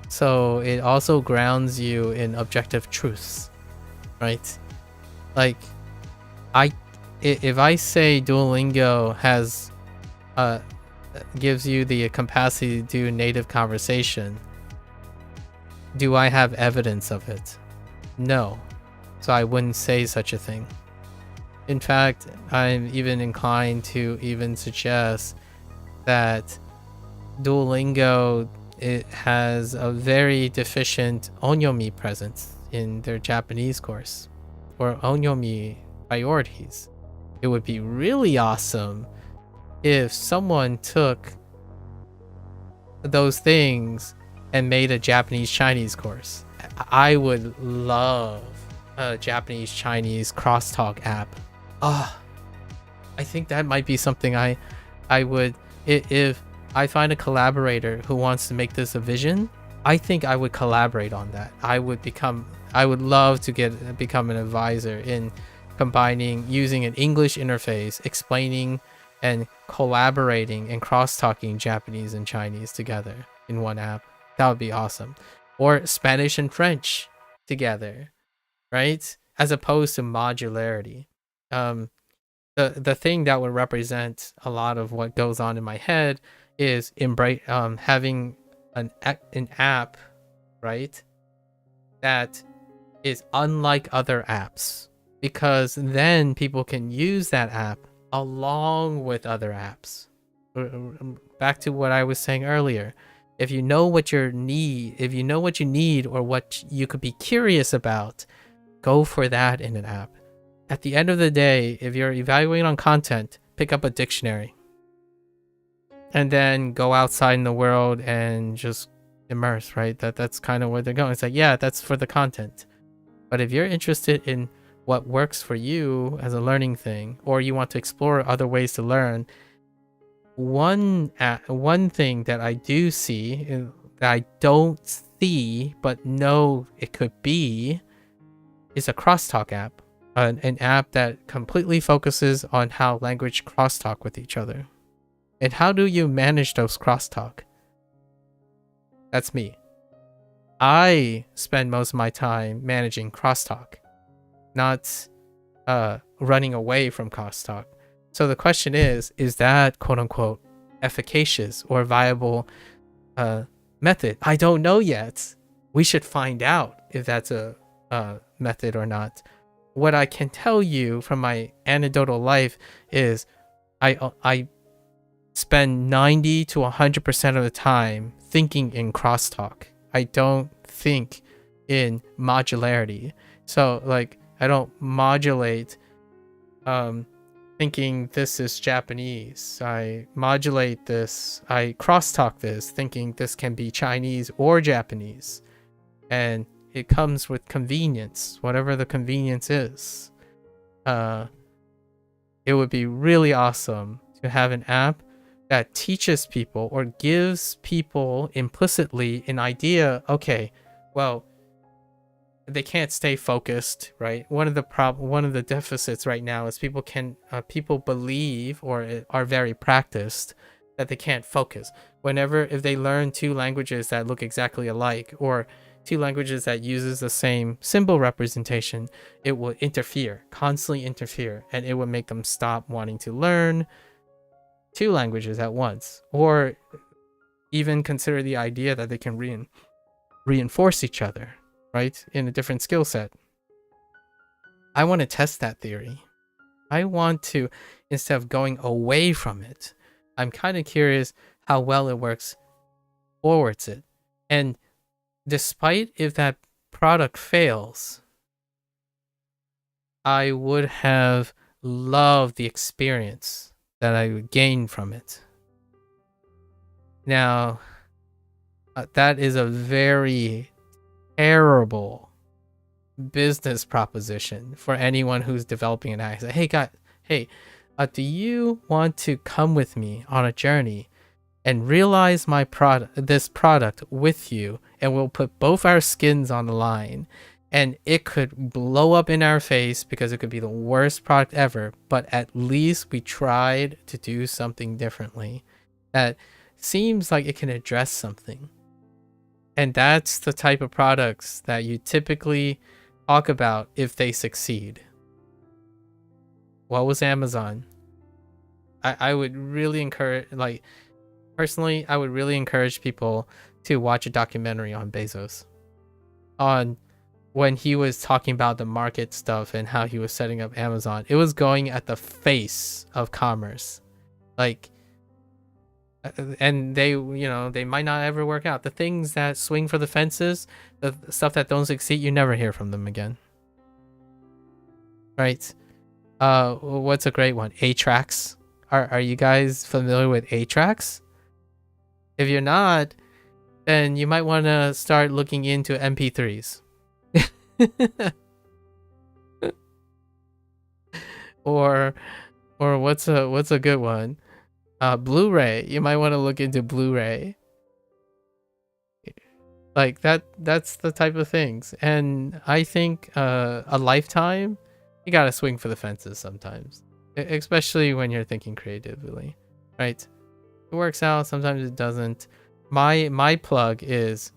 Speaker 4: So it also grounds you in objective truths, right? Like, if I say Duolingo has gives you the capacity to do native conversation, do I have evidence of it? No. So I wouldn't say such a thing. In fact, I'm even inclined to even suggest that Duolingo, it has a very deficient onyomi presence in their Japanese course, or onyomi priorities. It would be really awesome if someone took those things and made a Japanese Chinese course. I would love a Japanese Chinese crosstalk app. I think that might be something I would, if I find a collaborator who wants to make this a vision, I think I would collaborate on that. I would love to become an advisor in combining, using an English interface, explaining and collaborating and cross-talking Japanese and Chinese together in one app. That would be awesome. Or Spanish and French together, right? As opposed to modularity. The thing that would represent a lot of what goes on in my head is having an app, right, that is unlike other apps, because then people can use that app along with other apps. Back to what I was saying earlier. If you know what you need or what you could be curious about, go for that in an app. At the end of the day, if you're evaluating on content, pick up a dictionary and then go outside in the world and just immerse, right? That's kind of where they're going. It's like, yeah, that's for the content. But if you're interested in what works for you as a learning thing, or you want to explore other ways to learn, one thing that I do see, that I don't see but know it could be, is a crosstalk app. An app that completely focuses on how language crosstalk with each other. And how do you manage those crosstalk? That's me. I spend most of my time managing crosstalk, not running away from crosstalk. So the question is that quote unquote efficacious or viable method? I don't know yet. We should find out if that's a method or not. What I can tell you from my anecdotal life is I spend 90 to 100% of the time thinking in crosstalk. I don't think in modularity. So like I don't modulate thinking this is Japanese. I modulate this, I crosstalk this thinking this can be Chinese or Japanese. And it comes with convenience, whatever the convenience is. It would be really awesome to have an app that teaches people or gives people implicitly an idea. Okay, well, they can't stay focused, right? One of the deficits right now is people believe or are very practiced that they can't focus. If they learn two languages that look exactly alike, or two languages that uses the same symbol representation, it will constantly interfere, and it will make them stop wanting to learn two languages at once, or even consider the idea that they can reinforce each other, right, in a different skill set. I want to test that theory. I want to, instead of going away from it, I'm kind of curious how well it works forwards it. And despite if that product fails, I would have loved the experience that I would gain from it. Now, that is a very terrible business proposition for anyone who's developing an app. Hey, do you want to come with me on a journey and realize this product with you, and we'll put both our skins on the line, and it could blow up in our face because it could be the worst product ever, but at least we tried to do something differently that seems like it can address something. And that's the type of products that you typically talk about if they succeed. What was Amazon? I would really encourage, personally, I would really encourage people to watch a documentary on Bezos, on when he was talking about the market stuff and how he was setting up Amazon. It was going at the face of commerce, and they might not ever work out. The things that swing for the fences, the stuff that don't succeed, you never hear from them again, right? What's a great one? ATLUS. Are you guys familiar with ATLUS? If you're not, then you might want to start looking into MP3s. or what's a good one? Blu-ray. You might want to look into Blu-ray. Like that's the type of things. And I think a lifetime, you gotta swing for the fences sometimes. especially when you're thinking creatively, right? It works out, sometimes it doesn't. My plug is,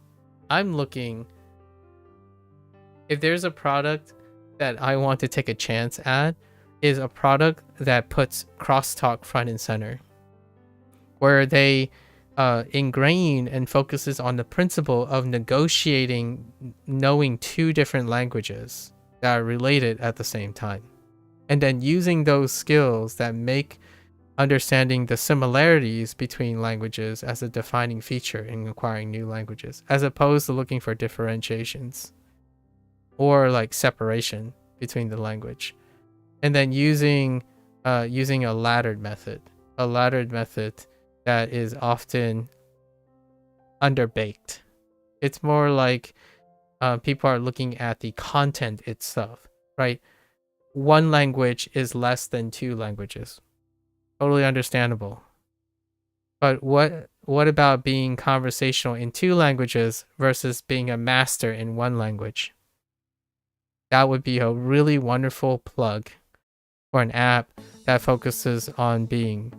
Speaker 4: I'm looking, if there's a product that I want to take a chance at, is a product that puts crosstalk front and center, where they ingrain and focuses on the principle of negotiating, knowing two different languages that are related at the same time, and then using those skills that make understanding the similarities between languages as a defining feature in acquiring new languages, as opposed to looking for differentiations or like separation between the language. And then using a laddered method that is often underbaked. It's more like people are looking at the content itself, right? One language is less than two languages. Totally understandable. But what about being conversational in two languages versus being a master in one language? That would be a really wonderful plug for an app that focuses on being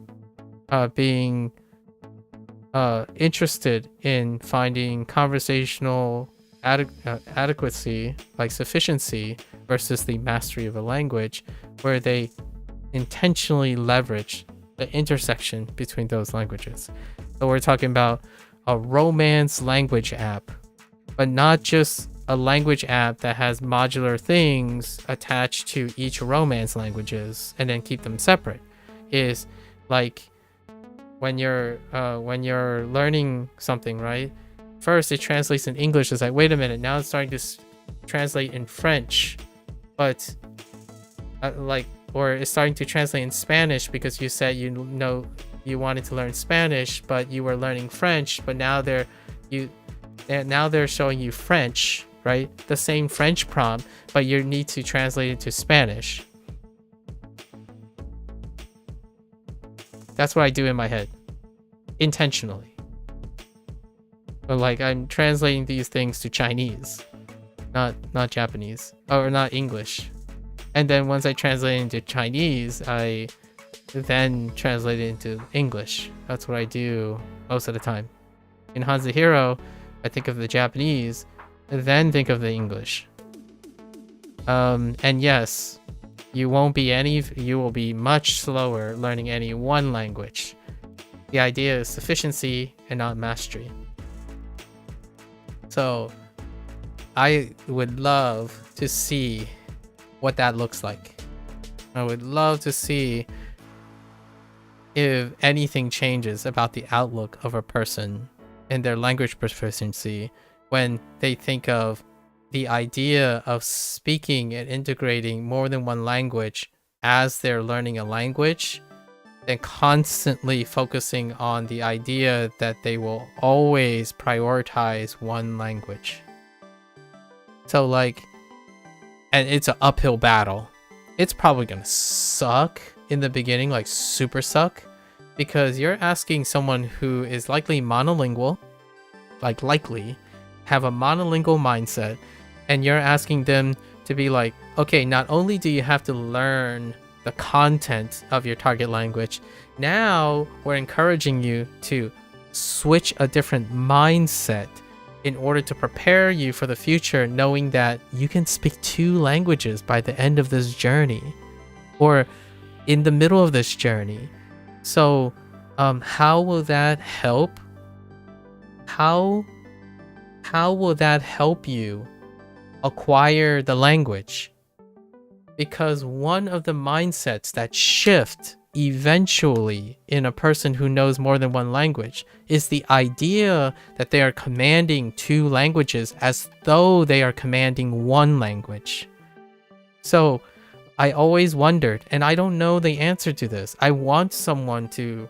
Speaker 4: interested in finding conversational adequacy, like sufficiency, versus the mastery of a language, where they intentionally leverage the intersection between those languages. So we're talking about a romance language app, but not just a language app that has modular things attached to each romance languages and then keep them separate. Is like when you're learning something, right? First it translates in English. It's like, wait a minute, now it's starting to translate in French, but or it's starting to translate in Spanish because you said you wanted to learn Spanish, but you were learning French, but now they're showing you French, right? The same French prompt, but you need to translate it to Spanish. That's what I do in my head, intentionally. But like, I'm translating these things to Chinese, not Japanese, or not English. And then once I translate it into Chinese, I then translate it into English. That's what I do most of the time. In HanziHero, I think of the Japanese, then think of the English. And yes, you will be much slower learning any one language. The idea is sufficiency and not mastery. So I would love to see what that looks like. I would love to see if anything changes about the outlook of a person and their language proficiency when they think of the idea of speaking and integrating more than one language as they're learning a language, and constantly focusing on the idea that they will always prioritize one language. So like, and it's an uphill battle. It's probably gonna suck in the beginning, like super suck, because you're asking someone who is likely monolingual, have a monolingual mindset, and you're asking them to be like, okay, not only do you have to learn the content of your target language, now we're encouraging you to switch a different mindset in order to prepare you for the future, knowing that you can speak two languages by the end of this journey or in the middle of this journey. So how will that help? How will that help you acquire the language? Because one of the mindsets that shift eventually in a person who knows more than one language is the idea that they are commanding two languages as though they are commanding one language. So I always wondered, and I don't know the answer to this. I want someone to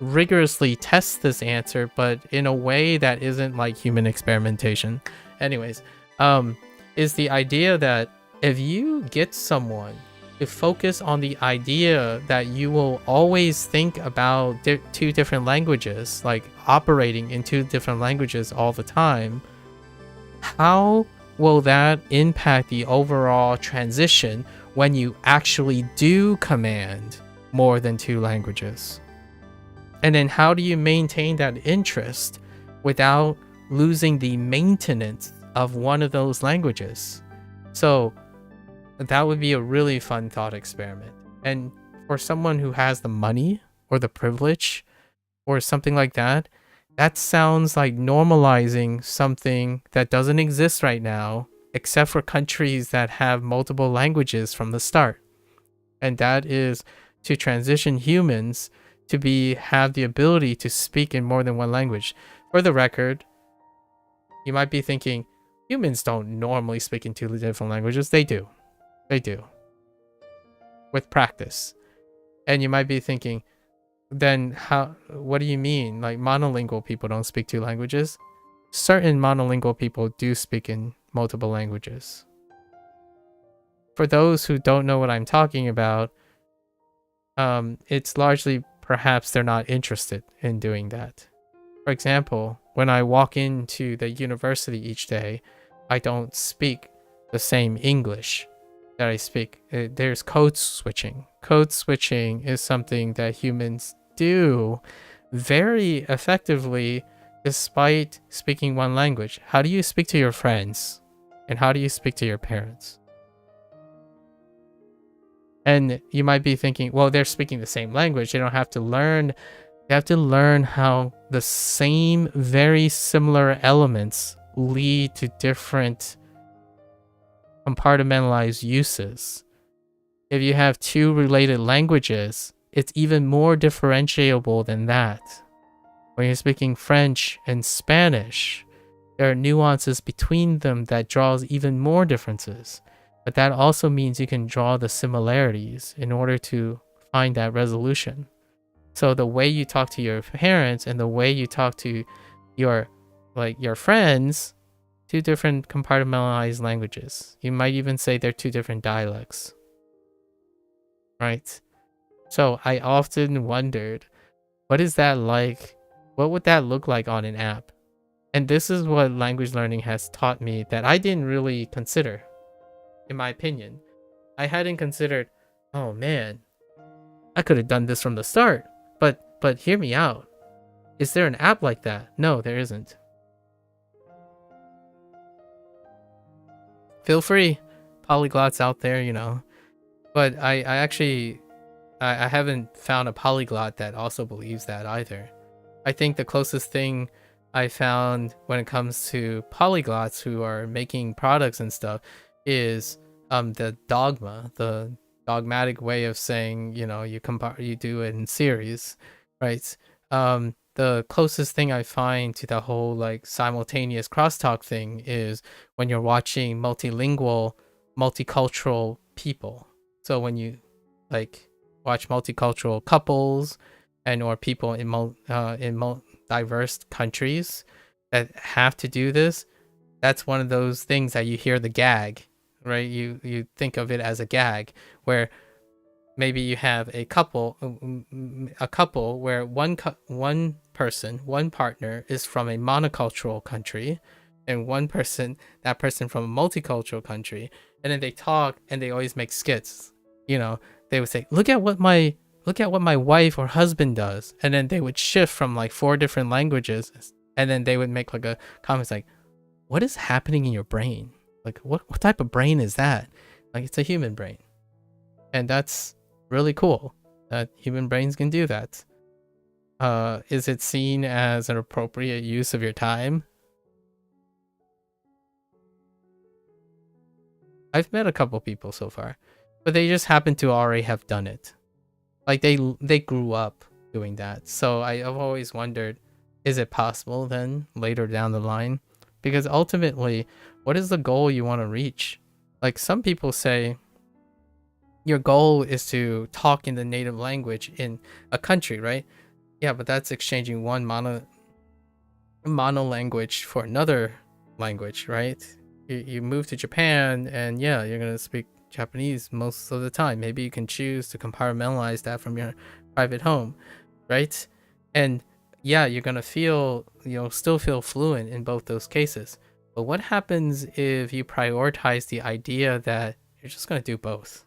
Speaker 4: rigorously test this answer, but in a way that isn't like human experimentation. Anyways, is the idea that if you get someone to focus on the idea that you will always think about two different languages, like operating in two different languages all the time, how will that impact the overall transition when you actually do command more than 2 languages? And then how do you maintain that interest without losing the maintenance of one of those languages? So that would be a really fun thought experiment. And for someone who has the money or the privilege or something like that, that sounds like normalizing something that doesn't exist right now, except for countries that have multiple languages from the start. And that is to transition humans to have the ability to speak in more than one language. For the record, you might be thinking, humans don't normally speak in 2 different languages. They do. They do. With practice. And you might be thinking, then what do you mean? Like monolingual people don't speak 2 languages? Certain monolingual people do speak in multiple languages. For those who don't know what I'm talking about, it's largely perhaps they're not interested in doing that. For example, when I walk into the university each day, I don't speak the same English that I speak. There's code switching. Code switching is something that humans do very effectively despite speaking one language. How do you speak to your friends? And how do you speak to your parents? And you might be thinking, well, they're speaking the same language. They don't have to learn. They have to learn how the same, very similar elements lead to different compartmentalized uses. If you have 2 related languages, it's even more differentiable than that. When you're speaking French and Spanish, there are nuances between them that draws even more differences. But that also means you can draw the similarities in order to find that resolution. So the way you talk to your parents and the way you talk to your friends, 2 different compartmentalized languages. You might even say they're 2 different dialects. Right? So I often wondered, what is that like? What would that look like on an app? And this is what language learning has taught me that I didn't really consider. In my opinion, I hadn't considered, oh man, I could have done this from the start. But hear me out. Is there an app like that? No, there isn't. Feel free, polyglots out there, you know. But I actually haven't found a polyglot that also believes that either. I think the closest thing I found when it comes to polyglots who are making products and stuff is the dogmatic way of saying, you know, you do it in series, right? The closest thing I find to the whole like simultaneous crosstalk thing is when you're watching multilingual, multicultural people. So when you like watch multicultural couples and or people in diverse countries that have to do this, that's one of those things that you hear the gag, right? You think of it as a gag where maybe you have a couple where one partner is from a monocultural country and that person from a multicultural country, and then they talk and they always make skits. You know, they would say, look at what my wife or husband does, and then they would shift from like 4 different languages, and then they would make like a comment like, what is happening in your brain? Like what type of brain is that? Like it's a human brain. And that's really cool that human brains can do that. Is it seen as an appropriate use of your time? I've met a couple people so far, but they just happen to already have done it. Like they grew up doing that. So I've always wondered, is it possible then later down the line? Because ultimately, what is the goal you want to reach? Like some people say, your goal is to talk in the native language in a country, right? Yeah, but that's exchanging one mono language for another language, right? You move to Japan and yeah, you're going to speak Japanese most of the time. Maybe you can choose to compartmentalize that from your private home, right? And yeah, you're going to still feel fluent in both those cases. But what happens if you prioritize the idea that you're just going to do both?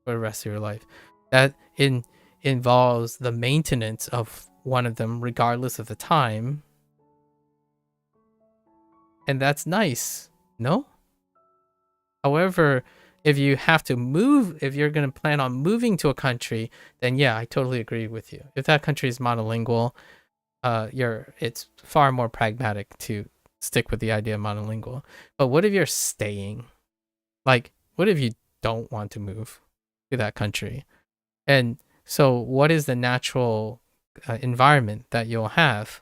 Speaker 4: for the rest of your life. That involves the maintenance of one of them regardless of the time. And that's nice, no? However, if you have to move, if you're going to plan on moving to a country, then yeah, I totally agree with you. If that country is monolingual, it's far more pragmatic to stick with the idea of monolingual. But what if you're staying? Like, what if you don't want to move to that country? And so what is the natural environment that you'll have?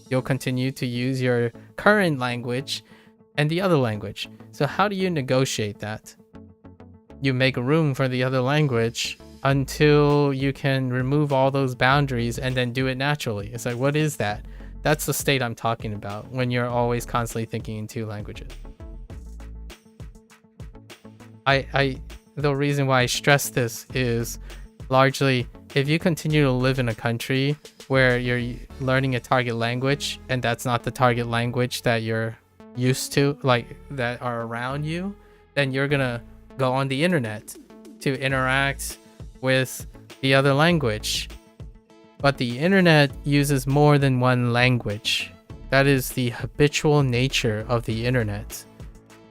Speaker 4: You'll continue to use your current language and the other language. So how do you negotiate that? You make room for the other language until you can remove all those boundaries and then do it naturally. It's like, what is that? That's the state I'm talking about when you're always constantly thinking in two languages. The reason why I stress this is largely if you continue to live in a country where you're learning a target language and that's not the target language that you're used to, like that are around you, then you're gonna go on the internet to interact with the other language. But the internet uses more than one language. That is the habitual nature of the internet,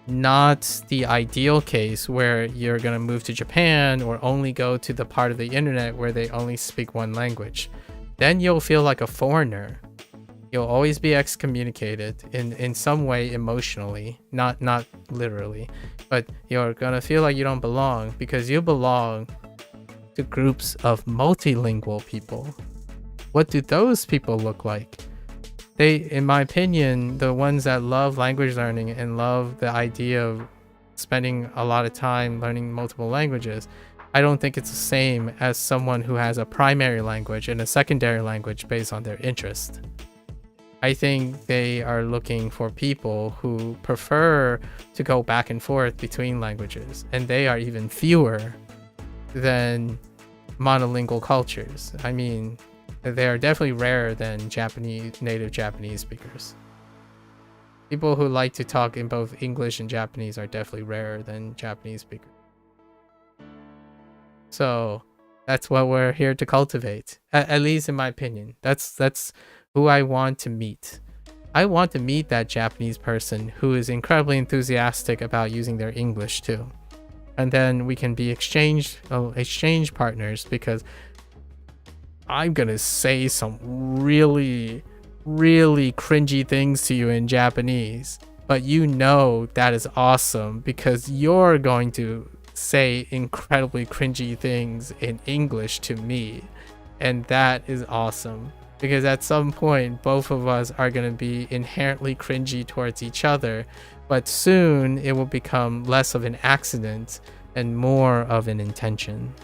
Speaker 4: not the ideal case where you're going to move to Japan or only go to the part of the internet where they only speak one language. Then you'll feel like a foreigner. You'll always be excommunicated in some way emotionally, not literally, but you're going to feel like you don't belong because you belong to groups of multilingual people. What do those people look like? They, in my opinion, the ones that love language learning and love the idea of spending a lot of time learning multiple languages, I don't think it's the same as someone who has a primary language and a secondary language based on their interest. I think they are looking for people who prefer to go back and forth between languages, and they are even fewer than monolingual cultures. I mean, they are definitely rarer than native Japanese speakers. People who like to talk in both English and Japanese are definitely rarer than Japanese speakers. So that's what we're here to cultivate, at least in my opinion. That's who I want to meet. I want to meet that Japanese person who is incredibly enthusiastic about using their English too. And then we can be exchange partners, because I'm gonna say some really, really cringy things to you in Japanese, but you know that is awesome because you're going to say incredibly cringy things in English to me, and that is awesome because at some point both of us are going to be inherently cringy towards each other, but soon it will become less of an accident and more of an intention.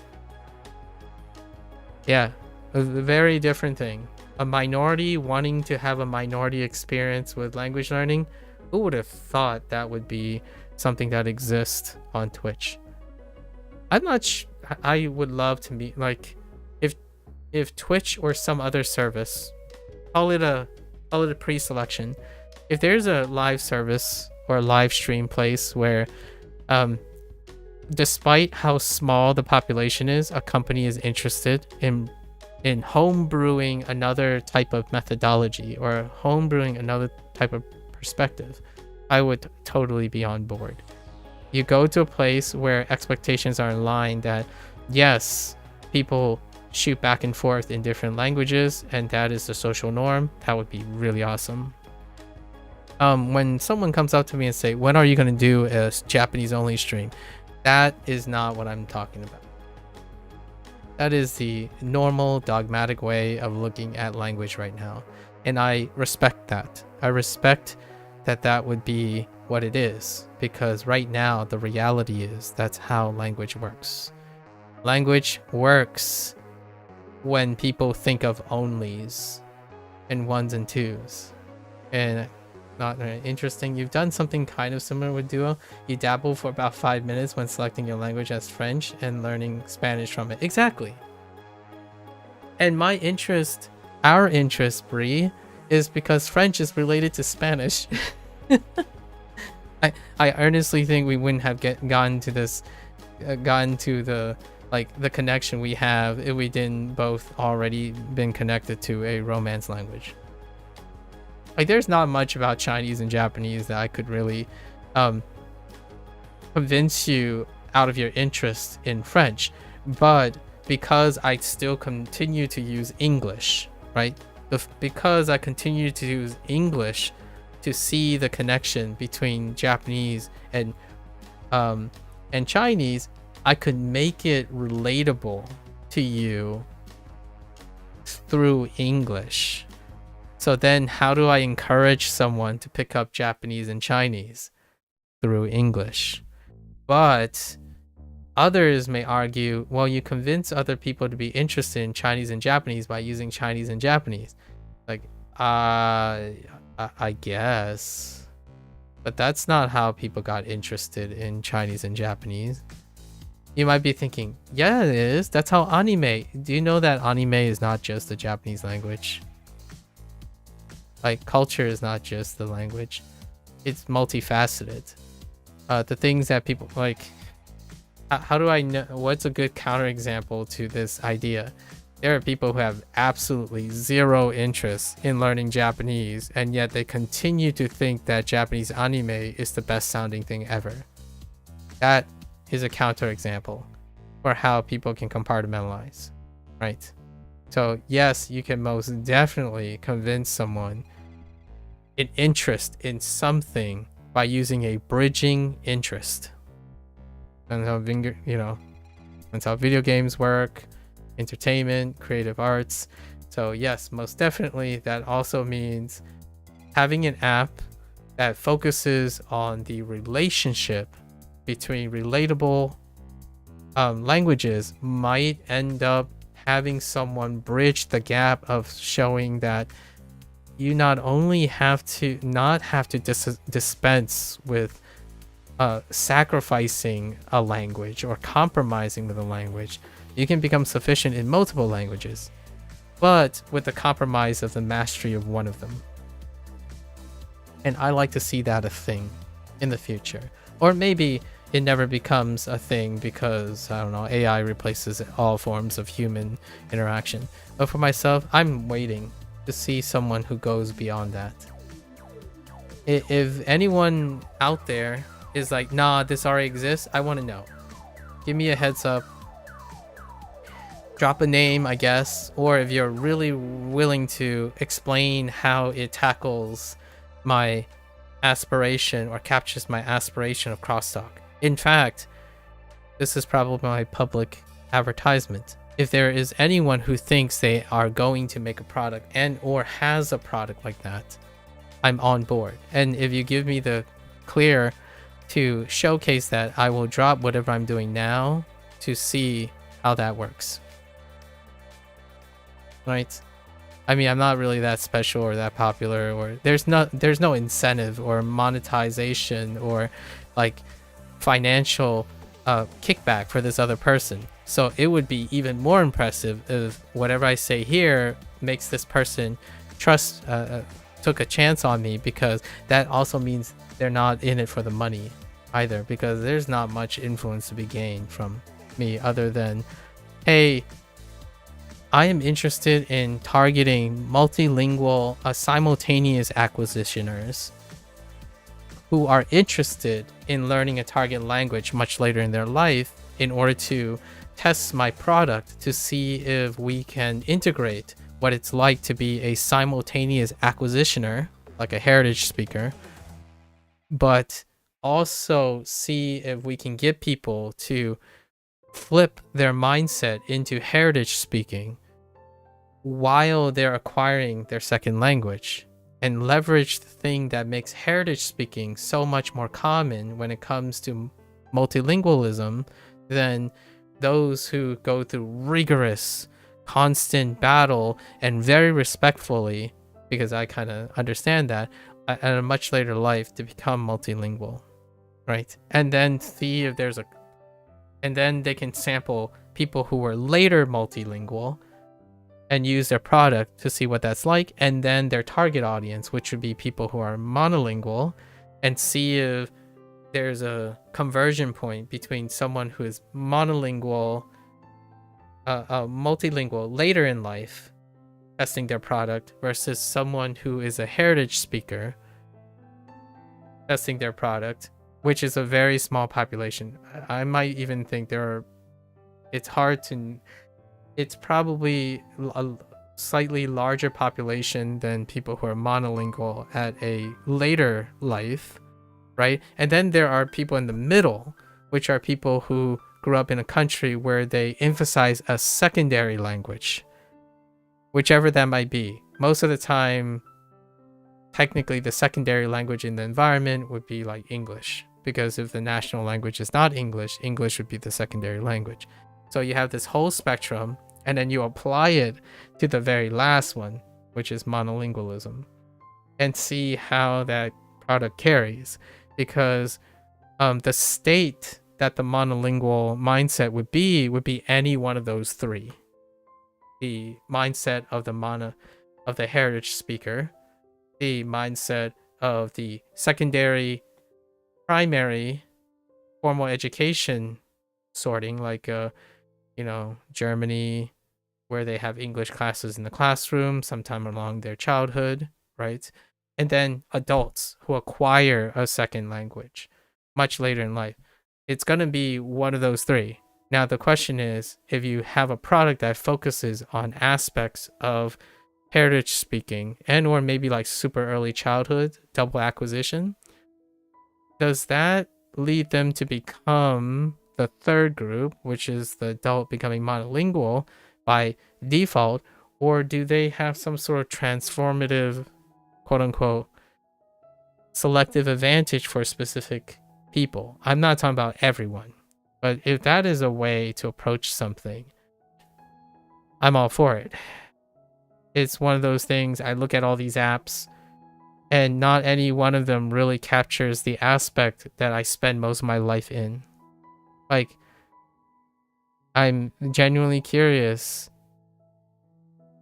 Speaker 4: Yeah, a very different thing. A minority wanting to have a minority experience with language learning. Who would have thought that would be something that exists on Twitch? I'm not I would love to meet, like, if Twitch or some other service, call it a pre-selection, if there's a live service or a live stream place where despite how small the population is, a company is interested in home brewing another type of methodology or home brewing another type of perspective, I would totally be on board. You go to a place where expectations are in line, that yes, people shoot back and forth in different languages and that is the social norm. That would be really awesome. When someone comes up to me and say, when are you going to do a Japanese only stream? That is not what I'm talking about. That is the normal dogmatic way of looking at language right now. And I respect that. I respect that that would be what it is, because right now the reality is that's how language works. Language works when people think of onlys and ones and twos. And not interesting, you've done something kind of similar with Duo. You dabble for about 5 minutes when selecting your language as French and learning Spanish from it. Exactly. And my interest, our interest, Bree, is because French is related to Spanish. I earnestly think we wouldn't have gotten to the like the connection we have if we didn't both already been connected to a Romance language. Like there's not much about Chinese and Japanese that I could really convince you out of your interest in French, but because I still continue to use English, right? Because I continue to use English to see the connection between Japanese and Chinese, I could make it relatable to you through English. So then how do I encourage someone to pick up Japanese and Chinese? Through English. But others may argue, well, you convince other people to be interested in Chinese and Japanese by using Chinese and Japanese. Like, I guess. But that's not how people got interested in Chinese and Japanese. You might be thinking, yeah, it is. That's how anime. Do you know that anime is not just the Japanese language? Like, culture is not just the language. It's multifaceted. The things that people like, how do I know what's a good counterexample to this idea? There are people who have absolutely zero interest in learning Japanese, and yet they continue to think that Japanese anime is the best sounding thing ever. That is a counterexample for how people can compartmentalize, right? So yes, you can most definitely convince someone an interest in something by using a bridging interest. And how that's how video games work, entertainment, creative arts. So yes, most definitely that also means having an app that focuses on the relationship between relatable languages might end up having someone bridge the gap of showing that you not only have to dispense with sacrificing a language or compromising with a language. You can become sufficient in multiple languages, but with the compromise of the mastery of one of them. And I like to see that a thing in the future. Or maybe it never becomes a thing because, I don't know, AI replaces all forms of human interaction. But for myself, I'm waiting to see someone who goes beyond that. If anyone out there is like, nah, this already exists, I want to know. Give me a heads up. Drop a name, I guess. Or if you're really willing to explain how it tackles my aspiration or captures my aspiration of crosstalk. In fact, this is probably my public advertisement. If there is anyone who thinks they are going to make a product and or has a product like that, I'm on board. And if you give me the clear to showcase that, I will drop whatever I'm doing now to see how that works. Right? I mean, I'm not really that special or that popular, or there's no incentive or monetization or like financial kickback for this other person. So it would be even more impressive if whatever I say here makes this person took a chance on me, because that also means they're not in it for the money either, because there's not much influence to be gained from me other than, hey, I am interested in targeting multilingual simultaneous acquisitioners who are interested in learning a target language much later in their life in order to test my product to see if we can integrate what it's like to be a simultaneous acquisitioner, like a heritage speaker, but also see if we can get people to flip their mindset into heritage speaking while they're acquiring their second language, and leverage the thing that makes heritage speaking so much more common when it comes to multilingualism than those who go through rigorous, constant battle and very respectfully, because I kind of understand that, at a much later life to become multilingual, right? And then see if there's and then they can sample people who were later multilingual and use their product to see what that's like, and then their target audience, which would be people who are monolingual, and see if there's a conversion point between someone who is monolingual multilingual later in life testing their product versus someone who is a heritage speaker testing their product, which is a very small population. I might even think it's probably a slightly larger population than people who are monolingual at a later life, right? And then there are people in the middle, which are people who grew up in a country where they emphasize a secondary language, whichever that might be. Most of the time, technically the secondary language in the environment would be like English, because if the national language is not English, English would be the secondary language. So you have this whole spectrum, and then you apply it to the very last one, which is monolingualism, and see how that product carries. Because the state that the monolingual mindset would be any one of those three. The mindset of the heritage speaker, the mindset of the secondary, primary, formal education sorting, like Germany, where they have English classes in the classroom sometime along their childhood, right? And then adults who acquire a second language much later in life. It's going to be one of those three. Now, the question is, if you have a product that focuses on aspects of heritage speaking and or maybe like super early childhood, double acquisition, does that lead them to become the third group, which is the adult becoming monolingual by default, or do they have some sort of transformative, quote unquote, selective advantage for specific people? I'm not talking about everyone, but if that is a way to approach something, I'm all for it. It's one of those things, I look at all these apps and not any one of them really captures the aspect that I spend most of my life in. Like, I'm genuinely curious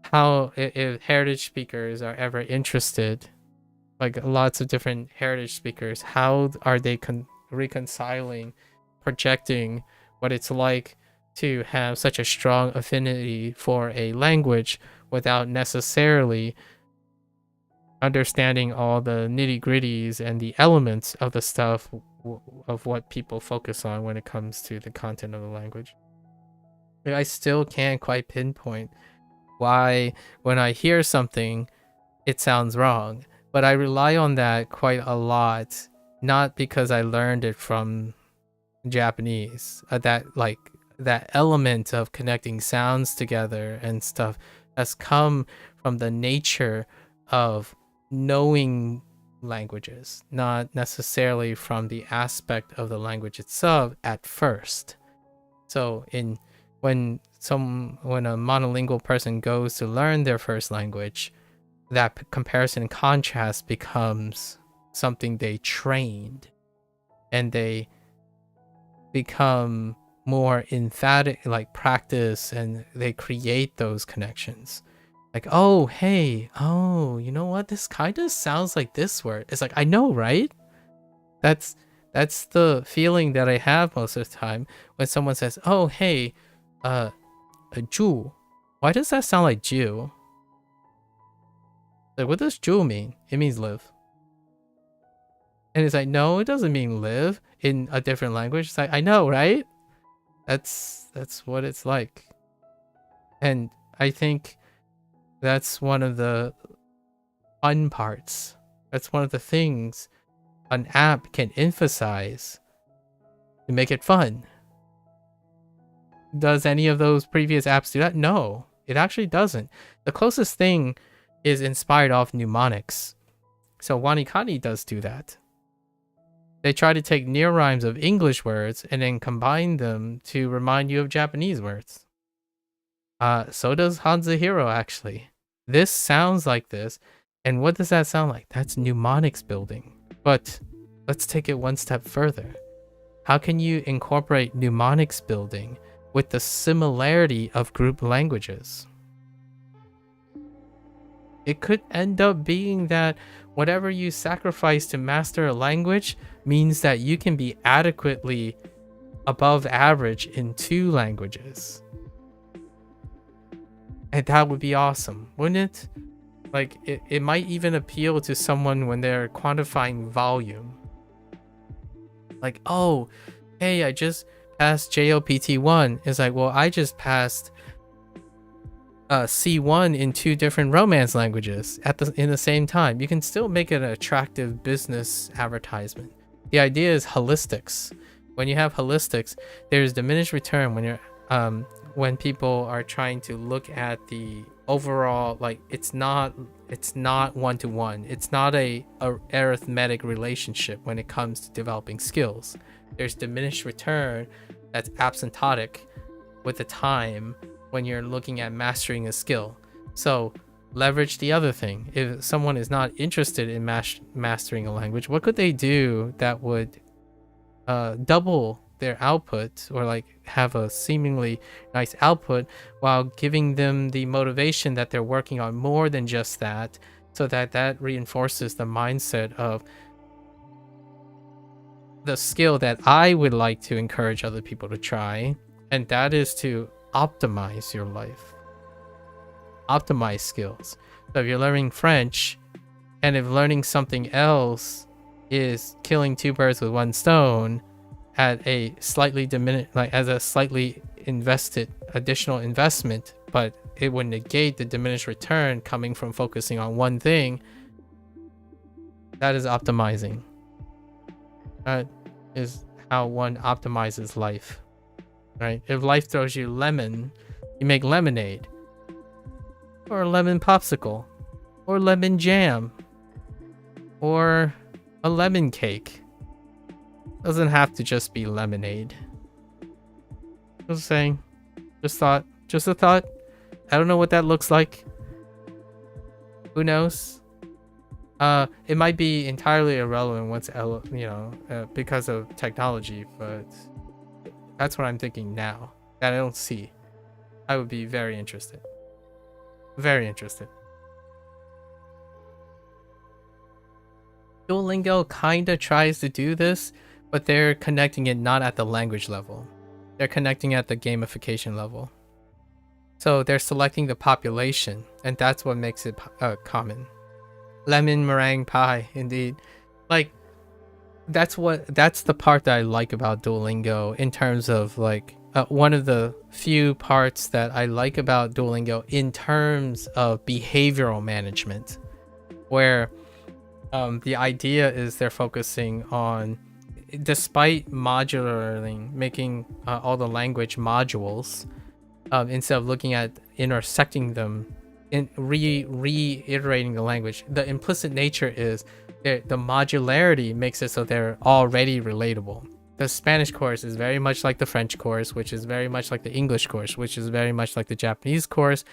Speaker 4: how, if heritage speakers are ever interested, like lots of different heritage speakers, how are they reconciling, projecting what it's like to have such a strong affinity for a language without necessarily understanding all the nitty-gritties and the elements of the stuff of what people focus on when it comes to the content of the language. I still can't quite pinpoint why when I hear something it sounds wrong, but I rely on that quite a lot, not because I learned it from Japanese, that element of connecting sounds together and stuff has come from the nature of knowing languages, not necessarily from the aspect of the language itself at first. So when a monolingual person goes to learn their first language, that comparison and contrast becomes something they trained, and they become more emphatic, like practice, and they create those connections. Like, oh, hey, oh, you know what? This kind of sounds like this word. It's like, I know, right? That's the feeling that I have most of the time when someone says, oh, hey, a Jew. Why does that sound like Jew? Like, what does Jew mean? It means live. And it's like, no, it doesn't mean live in a different language. It's like, I know, right? That's what it's like. And I think that's one of the fun parts. That's one of the things an app can emphasize to make it fun. Does any of those previous apps do that? No, it actually doesn't. The closest thing is inspired off mnemonics. So WaniKani does do that. They try to take near rhymes of English words and then combine them to remind you of Japanese words. So does HanziHero, actually. This sounds like this. And what does that sound like? That's mnemonics building. But let's take it one step further. How can you incorporate mnemonics building with the similarity of group languages? It could end up being that whatever you sacrifice to master a language means that you can be adequately above average in 2 languages. And that would be awesome, wouldn't it? Like, it might even appeal to someone when they're quantifying volume. Like, oh, hey, I just passed JOPT1. It's like, well, I just passed C1 in 2 different Romance languages in the same time. You can still make it an attractive business advertisement. The idea is holistics. When you have holistics, there's diminished return when you're when people are trying to look at the overall, like, it's not one-to-one. It's not a arithmetic relationship when it comes to developing skills. There's diminished return that's asymptotic with the time when you're looking at mastering a skill. So leverage the other thing. If someone is not interested in mastering a language, what could they do that would double their output, or like have a seemingly nice output, while giving them the motivation that they're working on more than just that, so that reinforces the mindset of the skill that I would like to encourage other people to try, and that is to optimize your life, optimize skills. So if you're learning French, and if learning something else is killing 2 birds with 1 stone at a slightly diminished, like as a slightly invested additional investment, but it would negate the diminished return coming from focusing on one thing, that is optimizing. That is how one optimizes life, right? If life throws you lemon, you make lemonade, or a lemon popsicle, or lemon jam, or a lemon cake. Doesn't have to just be lemonade. Just saying. Just a thought. I don't know what that looks like. Who knows? It might be entirely irrelevant once, because of technology, but that's what I'm thinking now. That I don't see. I would be very interested. Very interested. Duolingo kinda tries to do this, but they're connecting it not at the language level. They're connecting at the gamification level. So they're selecting the population, and that's what makes it common. Lemon meringue pie, indeed. Like, that's the part that I like about Duolingo in terms of like one of the few parts that I like about Duolingo in terms of behavioral management, where the idea is they're focusing on, despite modularing, making all the language modules, instead of looking at intersecting them, in reiterating the language, the implicit nature is the modularity makes it so they're already relatable. The Spanish course is very much like the French course, which is very much like the English course, which is very much like the Japanese course,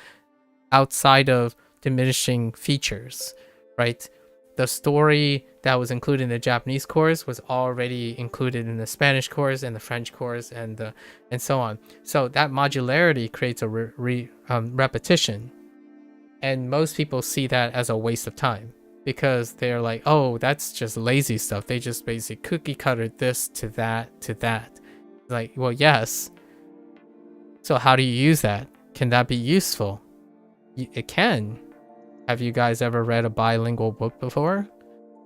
Speaker 4: outside of diminishing features, right? The story that was included in the Japanese course was already included in the Spanish course and the French course, and so on. So that modularity creates a repetition, and most people see that as a waste of time, because they're like, oh, that's just lazy stuff. They just basically cookie cutter this to that to that. Like, well, yes. So how do you use that? Can that be useful? It can. Have you guys ever read a bilingual book before,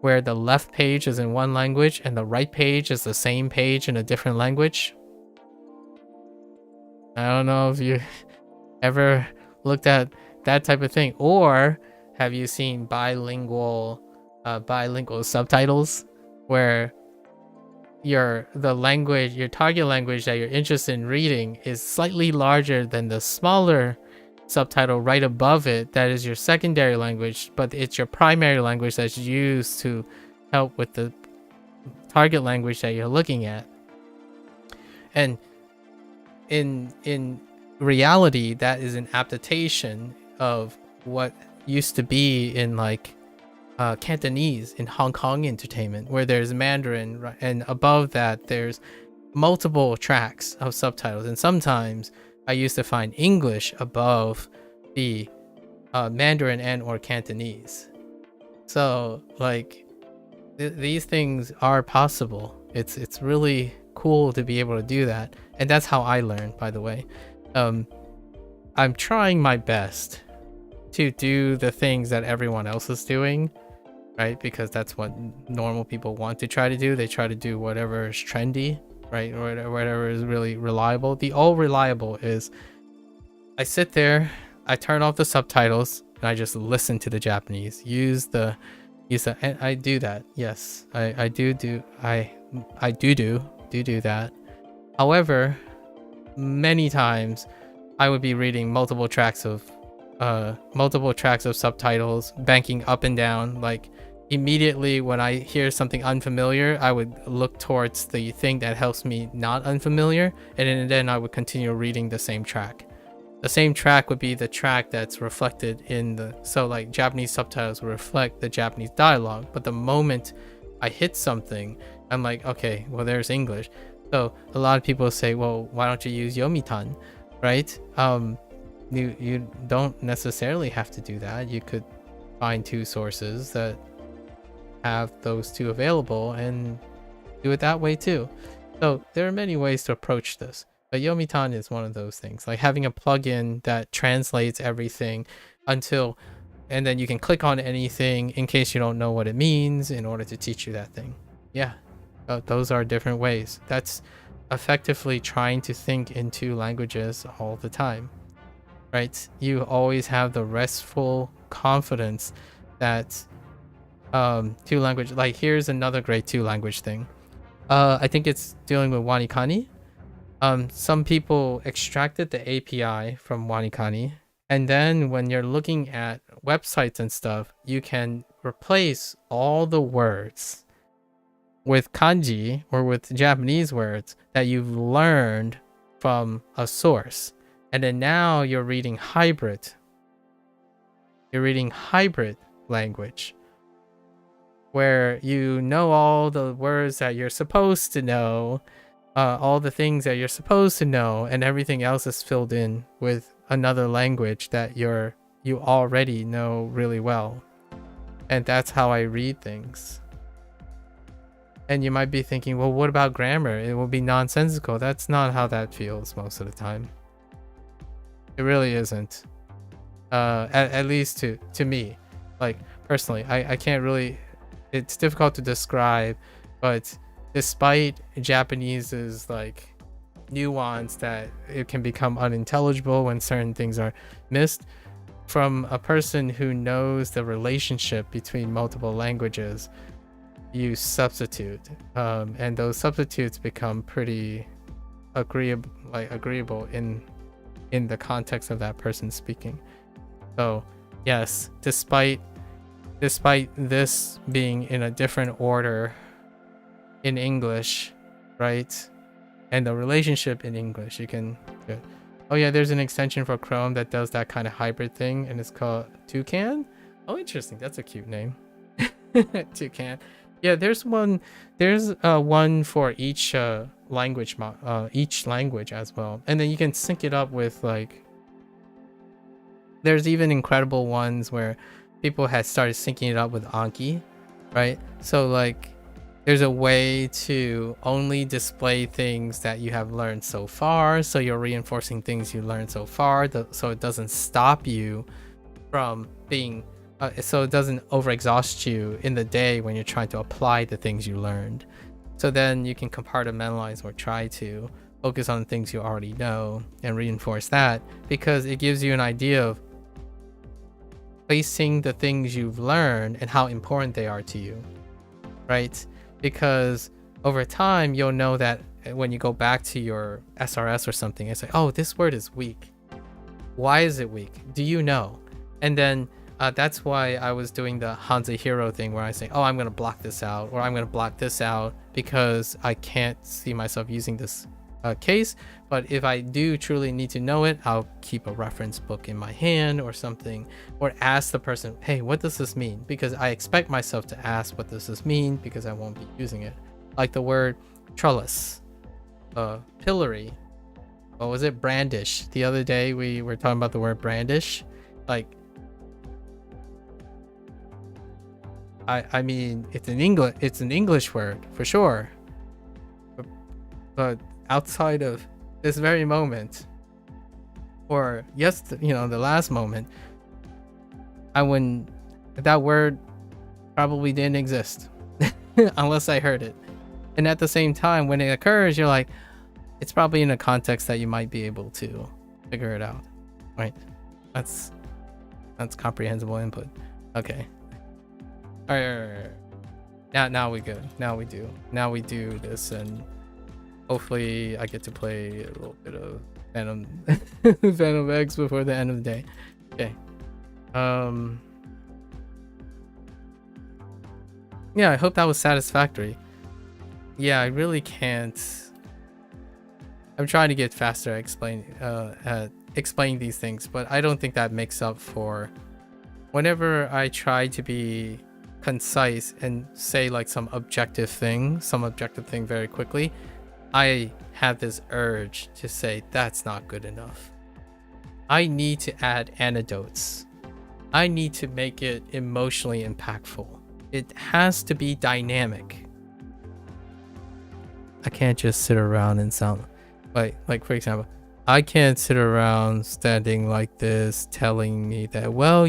Speaker 4: where the left page is in one language and the right page is the same page in a different language? I don't know if you ever looked at that type of thing. Or have you seen bilingual subtitles, where your target language that you're interested in reading is slightly larger than the smaller subtitle right above it that is your secondary language, but it's your primary language that's used to help with the target language that you're looking at. And in reality, that is an adaptation of what used to be in like Cantonese in Hong Kong entertainment, where there's Mandarin, and above that there's multiple tracks of subtitles, and sometimes I used to find English above the Mandarin and or Cantonese. So like these things are possible. It's really cool to be able to do that, and that's how I learned, by the way. I'm trying my best to do the things that everyone else is doing, right? Because that's what normal people want to try to do. They try to do whatever is trendy, right? Or whatever is really reliable. The all reliable is I sit there, I turn off the subtitles, and I just listen to the Japanese. And I do that. Yes, I do that. However, many times I would be reading multiple tracks of subtitles, banking up and down. Like immediately when I hear something unfamiliar, I would look towards the thing that helps me not unfamiliar, and then I would continue reading the same track. The same track would be the track that's reflected in so like Japanese subtitles will reflect the Japanese dialogue, but the moment I hit something, I'm like, okay, well, there's English. So a lot of people say, well, why don't you use Yomitan, right? You don't necessarily have to do that. You could find two sources that have those two available and do it that way too. So there are many ways to approach this. But Yomitan is one of those things, like having a plugin that translates everything and then you can click on anything in case you don't know what it means in order to teach you that thing. Yeah, those are different ways. That's effectively trying to think in two languages all the time, right? You always have the restful confidence that two language, like here's another great two language thing. I think it's dealing with WaniKani. Some people extracted the API from WaniKani, and then when you're looking at websites and stuff, you can replace all the words with kanji or with Japanese words that you've learned from a source. And then now you're reading hybrid. You're reading hybrid language, where you know all the words that you're supposed to know, all the things that you're supposed to know, and everything else is filled in with another language that you already know really well. And that's how I read things. And you might be thinking, well, what about grammar? It will be nonsensical. That's not how that feels most of the time. It really isn't. At least to me. Like, personally, I can't really... It's difficult to describe, but despite Japanese's like nuance that it can become unintelligible when certain things are missed, from a person who knows the relationship between multiple languages, you substitute, and those substitutes become pretty agreeable in the context of that person speaking. So yes, despite this being in a different order in English, right? And the relationship in English, you can... Oh yeah, there's an extension for Chrome that does that kind of hybrid thing, and it's called Toucan. Oh, interesting. That's a cute name. Toucan. Yeah, there's one for each language as well. And then you can sync it up with like... There's even incredible ones where people had started syncing it up with Anki, right? So like there's a way to only display things that you have learned so far, so you're reinforcing things you learned so far, so it doesn't stop you from being so it doesn't overexhaust you in the day when you're trying to apply the things you learned. So then you can compartmentalize or try to focus on things you already know and reinforce that, because it gives you an idea of placing the things you've learned and how important they are to you, right? Because over time you'll know that when you go back to your SRS or something, it's like, oh, this word is weak. Why is it weak? Do you know? And then that's why I was doing the HanziHero thing, where I say, oh, I'm going to block this out, or I'm going to block this out because I can't see myself using this case. But if I do truly need to know it, I'll keep a reference book in my hand or something, or ask the person, hey, what does this mean? Because I expect myself to ask what does this mean, because I won't be using it. Like the word trellis, pillory, what was it, brandish. The other day we were talking about the word brandish. Like, I mean, it's an English word for sure, but outside of this very moment, or yes, the last moment, that word probably didn't exist unless I heard it. And at the same time, when it occurs, you're like, it's probably in a context that you might be able to figure it out, right? That's comprehensible input. Okay. All right. Now we good. Now we do this, and hopefully I get to play a little bit of Phantom X before the end of the day. Okay. Yeah, I hope that was satisfactory. Yeah, I really can't. I'm trying to get faster at explaining these things, but I don't think that makes up for whenever I try to be concise and say like some objective thing very quickly. I have this urge to say that's not good enough. I need to add anecdotes. I need to make it emotionally impactful. It has to be dynamic. I can't just sit around and sound like for example, I can't sit around standing like this telling me that, well,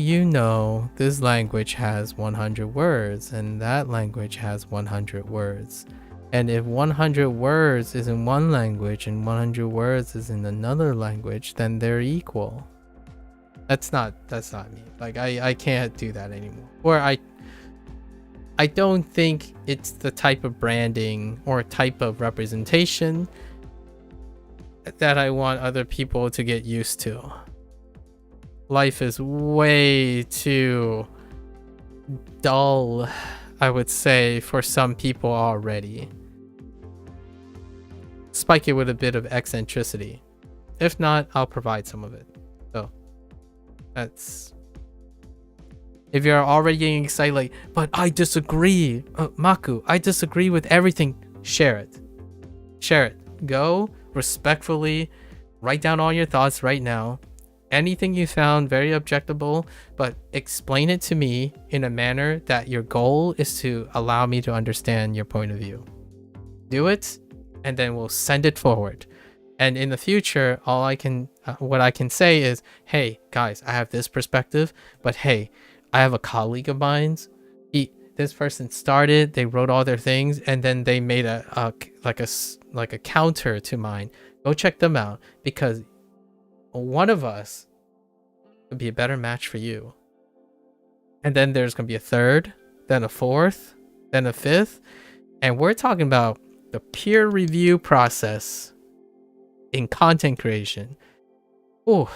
Speaker 4: this language has 100 words and that language has 100 words. And if 100 words is in one language and 100 words is in another language, then they're equal. That's not me. Like I can't do that anymore. Or I don't think it's the type of branding or type of representation that I want other people to get used to. Life is way too dull, I would say, for some people already. Spike it with a bit of eccentricity. If not, I'll provide some of it. So that's... If you're already getting excited, like, but I disagree, Maku, I disagree with everything, share it. Share it. Go respectfully, write down all your thoughts right now. Anything you found very objectable, but explain it to me in a manner that your goal is to allow me to understand your point of view. Do it, and then we'll send it forward. And in the future, what I can say is, hey guys, I have this perspective, but hey, I have a colleague of mine. This person started, they wrote all their things, and then they made a counter to mine. Go check them out, because one of us would be a better match for you. And then there's gonna be a third, then a fourth, then a fifth, and we're talking about the peer review process in content creation. Oh,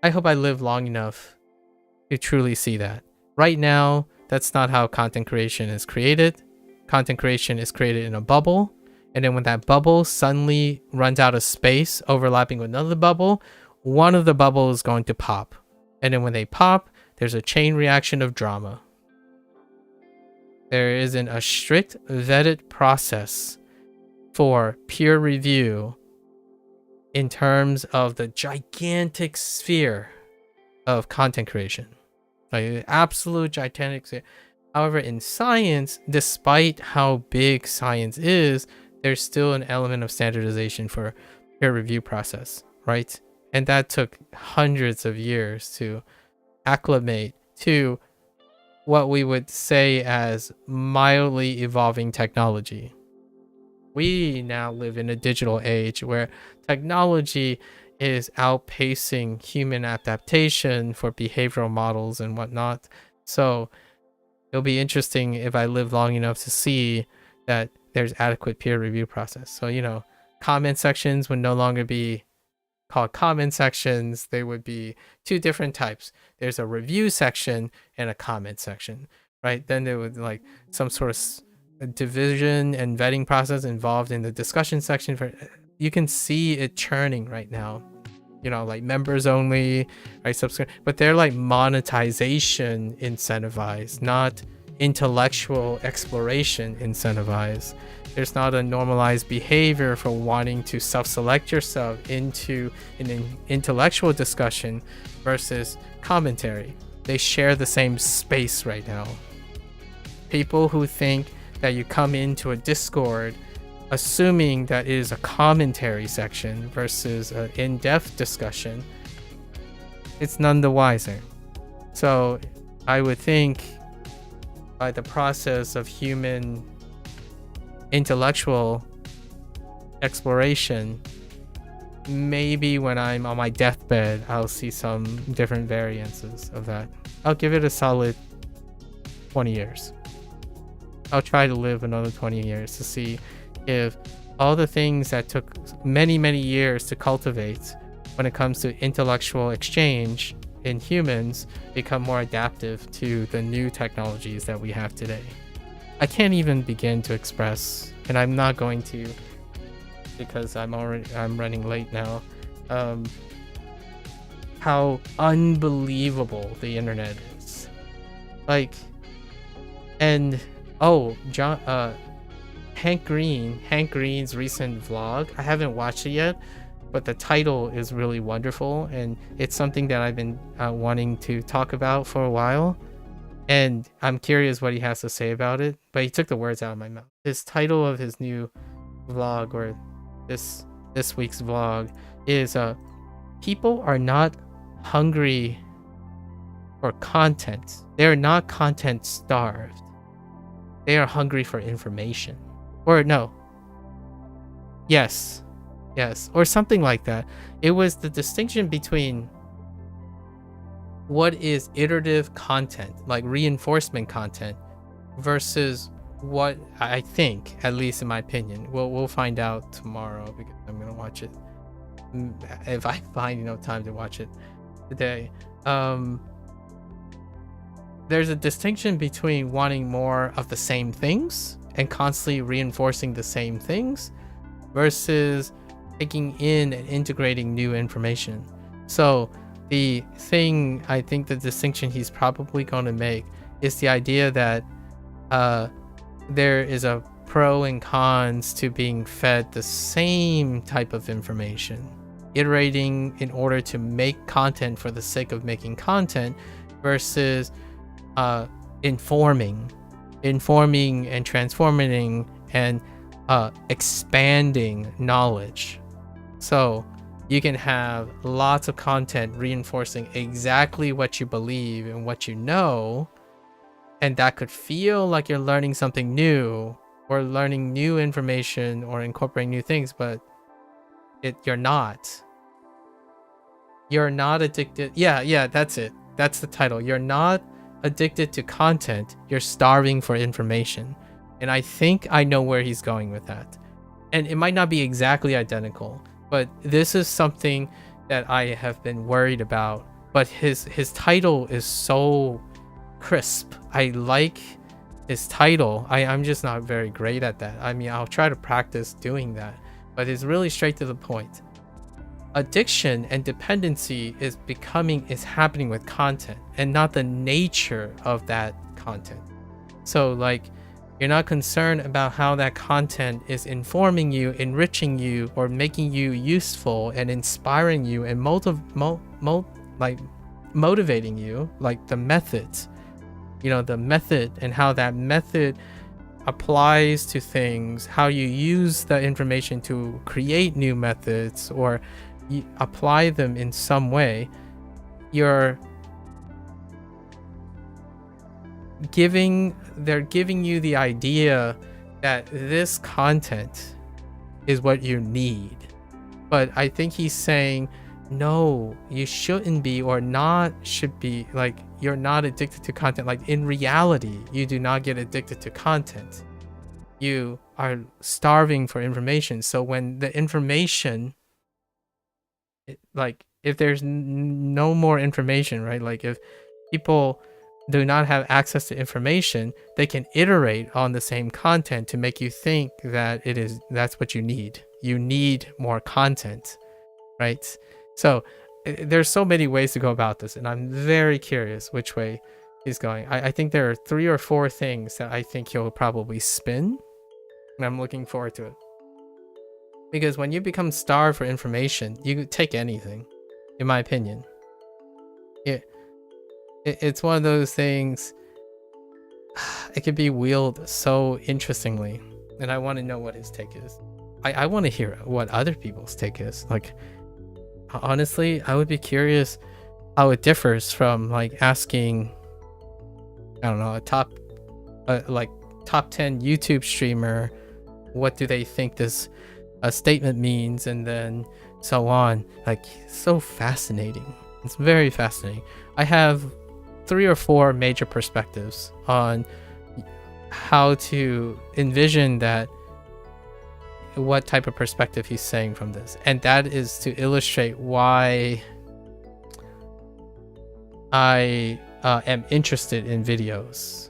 Speaker 4: I hope I live long enough to truly see that. Right now, that's not how content creation is created. Content creation is created in a bubble, and then when that bubble suddenly runs out of space overlapping with another bubble, one of the bubbles is going to pop. And then when they pop, there's a chain reaction of drama. There isn't a strict vetted process for peer review in terms of the gigantic sphere of content creation. Like absolute gigantic sphere. However, in science, despite how big science is, there's still an element of standardization for peer review process, right? And that took hundreds of years to acclimate to what we would say as mildly evolving technology. We now live in a digital age where technology is outpacing human adaptation for behavioral models and whatnot. So it'll be interesting if I live long enough to see that there's adequate peer review process. So, comment sections would no longer be called comment sections. They would be two different types. There's a review section and a comment section, right? Then there would like some sort of division and vetting process involved in the discussion section. You can see it churning right now, like members only, right? Subscribe, but they're like monetization incentivized, not intellectual exploration incentivized. There's not a normalized behavior for wanting to self-select yourself into an intellectual discussion versus commentary. They share the same space right now. People who think that you come into a Discord assuming that it is a commentary section versus an in-depth discussion, it's none the wiser. So I would think by the process of human intellectual exploration, maybe when I'm on my deathbed, I'll see some different variances of that. I'll give it a solid 20 years. I'll try to live another 20 years to see if all the things that took many, many years to cultivate when it comes to intellectual exchange in humans become more adaptive to the new technologies that we have today. I can't even begin to express, and I'm not going to because I'm running late now, how unbelievable the internet is. Like, and Hank Green's recent vlog, I haven't watched it yet, but the title is really wonderful, and it's something that I've been wanting to talk about for a while, and I'm curious what he has to say about it, but he took the words out of my mouth. His title of his new vlog, or this week's vlog, is people are not hungry for content. They're not content starved. They are hungry for information. Or no. Yes, or something like that. It was the distinction between what is iterative content, like reinforcement content, versus what I think, at least in my opinion, we'll find out tomorrow because I'm gonna watch it if I find enough time to watch it today. There's a distinction between wanting more of the same things and constantly reinforcing the same things versus taking in and integrating new information. So the thing, I think the distinction he's probably going to make is the idea that there is a pro and cons to being fed the same type of information, iterating in order to make content for the sake of making content versus informing and transforming and expanding knowledge. So you can have lots of content reinforcing exactly what you believe and what you know, and that could feel like you're learning something new or learning new information or incorporating new things, but you're not addicted. Yeah, that's it. That's the title. You're not addicted to content, you're starving for information. And I think I know where he's going with that. And it might not be exactly identical, but this is something that I have been worried about. But his title is so crisp. I like his title. I'm just not very great at that. I mean, I'll try to practice doing that, but it's really straight to the point. Addiction and dependency is happening with content and not the nature of that content. So like, you're not concerned about how that content is informing you, enriching you, or making you useful and inspiring you and motivating you, like the methods, the method and how that method applies to things, how you use the information to create new methods or you apply them in some way. They're giving you the idea that this content is what you need. But I think he's saying, no, you shouldn't be, or not should be, like, you're not addicted to content. Like, in reality, you do not get addicted to content. You are starving for information. So when the information, like, if there's no more information, right? Like, if people do not have access to information, they can iterate on the same content to make you think that that's what you need. You need more content, right? So there's so many ways to go about this, and I'm very curious which way he's going. I think there are 3 or 4 things that I think he'll probably spin, and I'm looking forward to it. Because when you become starved for information, you can take anything, in my opinion. It's one of those things, it can be wielded so interestingly. and I want to know what his take is. I want to hear what other people's take is. Like, honestly, I would be curious how it differs from like asking, I don't know, a top 10 YouTube streamer, what do they think this statement means, and then so on. Like, so fascinating. It's very fascinating. I have 3 or 4 major perspectives on how to envision that, what type of perspective he's saying from this, and that is to illustrate why I am interested in videos.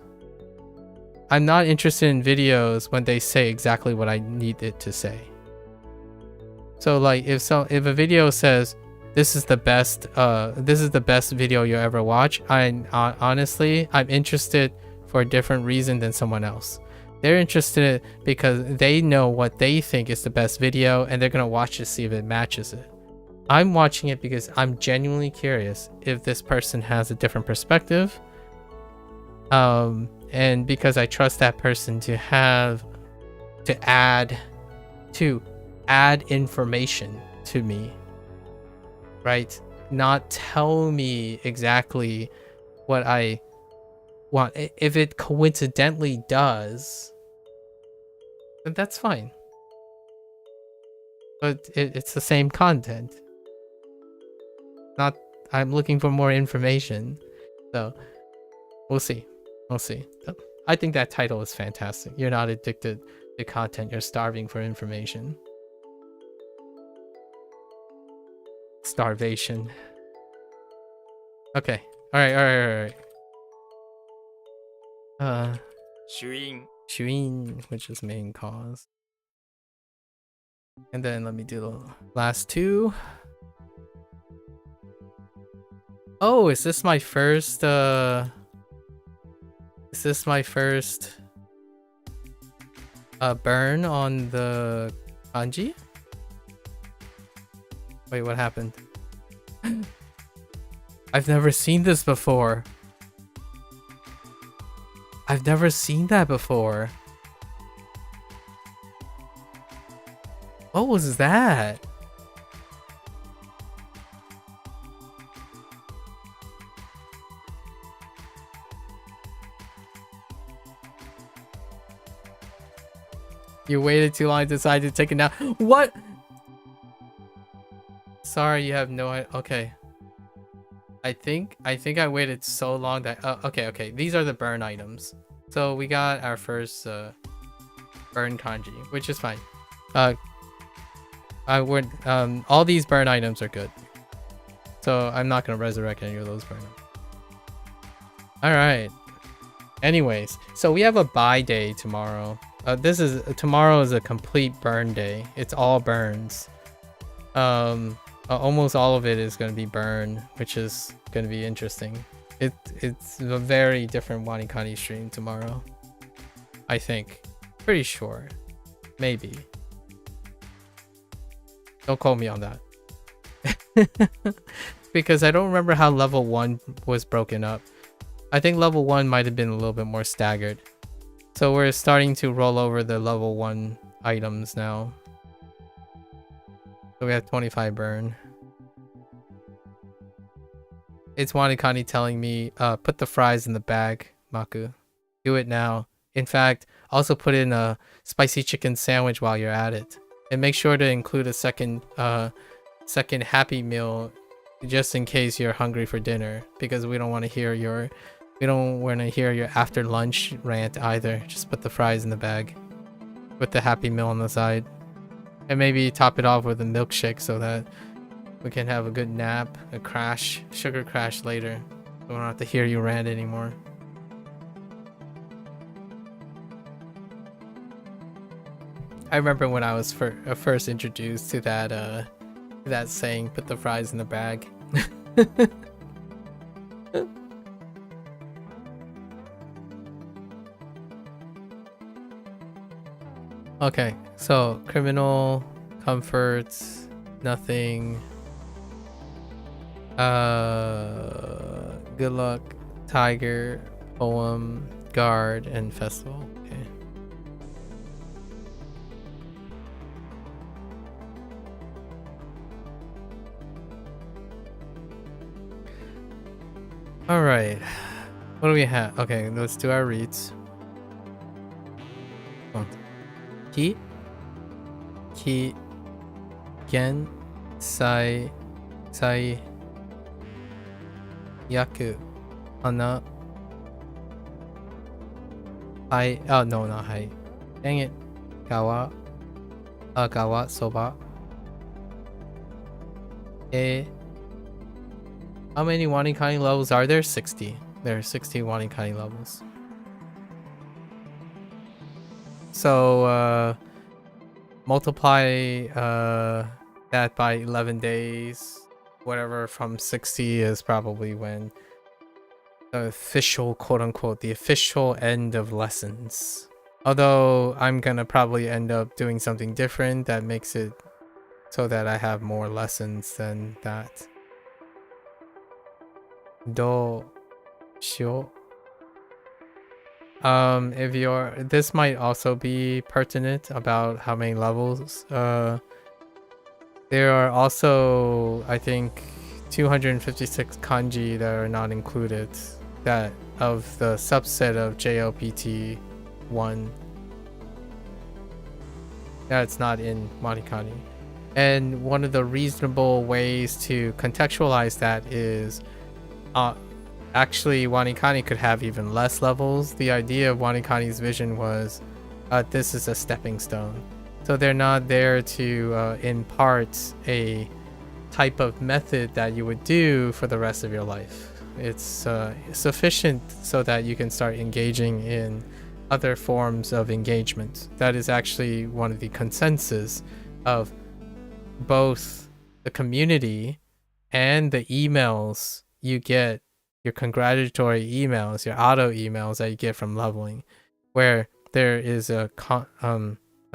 Speaker 4: I'm not interested in videos when they say exactly what I need it to say. So like if a video says this is the best video you ever watch, honestly I'm interested for a different reason than someone else. They're interested because they know what they think is the best video, and they're gonna watch to see if it matches it. I'm watching it because I'm genuinely curious if this person has a different perspective, and because I trust that person to add information to me, right? Not tell me exactly what I want. If it coincidentally does, then that's fine. But it's the same content. Not, I'm looking for more information. So we'll see. We'll see. I think that title is fantastic. You're not addicted to content, you're starving for information. Starvation. Okay. Alright.
Speaker 3: 主因
Speaker 4: Shuin, which is main cause. And then let me do the last 2. Oh, is this my first burn on the kanji? Wait, what happened? I've never seen this before. I've never seen that before. What was that? You waited too long, decided to take it now. What? Sorry, you have no idea. Okay. I think I waited so long that okay. These are the burn items. So we got our first burn kanji, which is fine. All these burn items are good. So I'm not gonna resurrect any of those burn items. Alright. Anyways, so we have a buy day tomorrow. Tomorrow is a complete burn day. It's all burns. Almost all of it is going to be burn, which is going to be interesting. It's a very different WaniKani stream tomorrow, I think. Pretty sure. Maybe. Don't quote me on that. Because I don't remember how level 1 was broken up. I think level 1 might have been a little bit more staggered. So we're starting to roll over the level 1 items now. So we have 25 burn. It's WaniKani telling me, put the fries in the bag, Maku. Do it now. In fact, also put in a spicy chicken sandwich while you're at it. And make sure to include a second Happy Meal just in case you're hungry for dinner. Because we don't want to hear your after lunch rant either. Just put the fries in the bag. Put the Happy Meal on the side. And maybe top it off with a milkshake so that we can have a good nap, sugar crash later. We don't have to hear you rant anymore. I remember when I was first introduced to that saying, put the fries in the bag. Okay, so criminal, comforts, nothing. Good luck, tiger, poem, guard, and festival. Okay. All right. What do we have? Okay, let's do our reads. Ki, ki, gen, sai, yaku, hana, hai. Oh no, not hai. Dang it. Gawa, gawa, soba. How many WaniKani levels are there? 60. There are 60 WaniKani levels. So multiply that by 11 days. Whatever from 60 is probably when the official, quote unquote, the official end of lessons. Although I'm gonna probably end up doing something different that makes it so that I have more lessons than that. Do shio. If you're, this might also be pertinent about how many levels. There are also, I think, 256 kanji that are not included, that of the subset of JLPT 1 that's not in WaniKani. And one of the reasonable ways to contextualize that is actually WaniKani could have even less levels. The idea of WaniKani's vision was this is a stepping stone. So they're not there to impart a type of method that you would do for the rest of your life. It's sufficient so that you can start engaging in other forms of engagement. That is actually one of the consensus of both the community and the emails you get, your congratulatory emails, your auto emails that you get from leveling, where there is a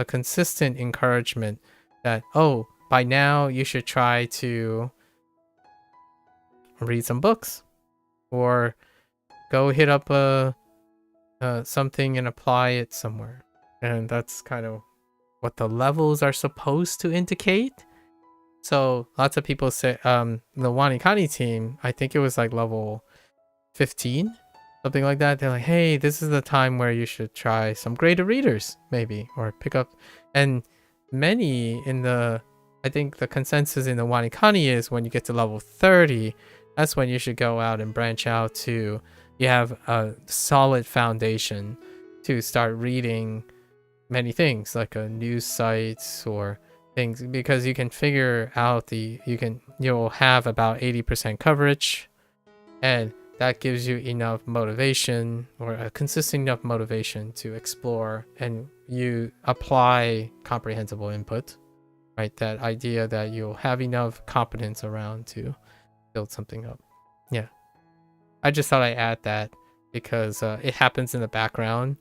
Speaker 4: consistent encouragement that, oh, by now you should try to read some books or go hit up something and apply it somewhere. And that's kind of what the levels are supposed to indicate. So lots of people say the WaniKani team, I think it was like level 15, something like that. They're like, hey, this is the time where you should try some graded readers, maybe, or pick up. And many in the, I think the consensus in the WaniKani is when you get to level 30, that's when you should go out and branch out to, you have a solid foundation to start reading many things, like a news sites or things, because you can figure out you'll have about 80% coverage, and that gives you enough motivation, or a consistent enough motivation to explore, and you apply comprehensible input, right? That idea that you'll have enough competence around to build something up. Yeah, I just thought I'd add that because it happens in the background,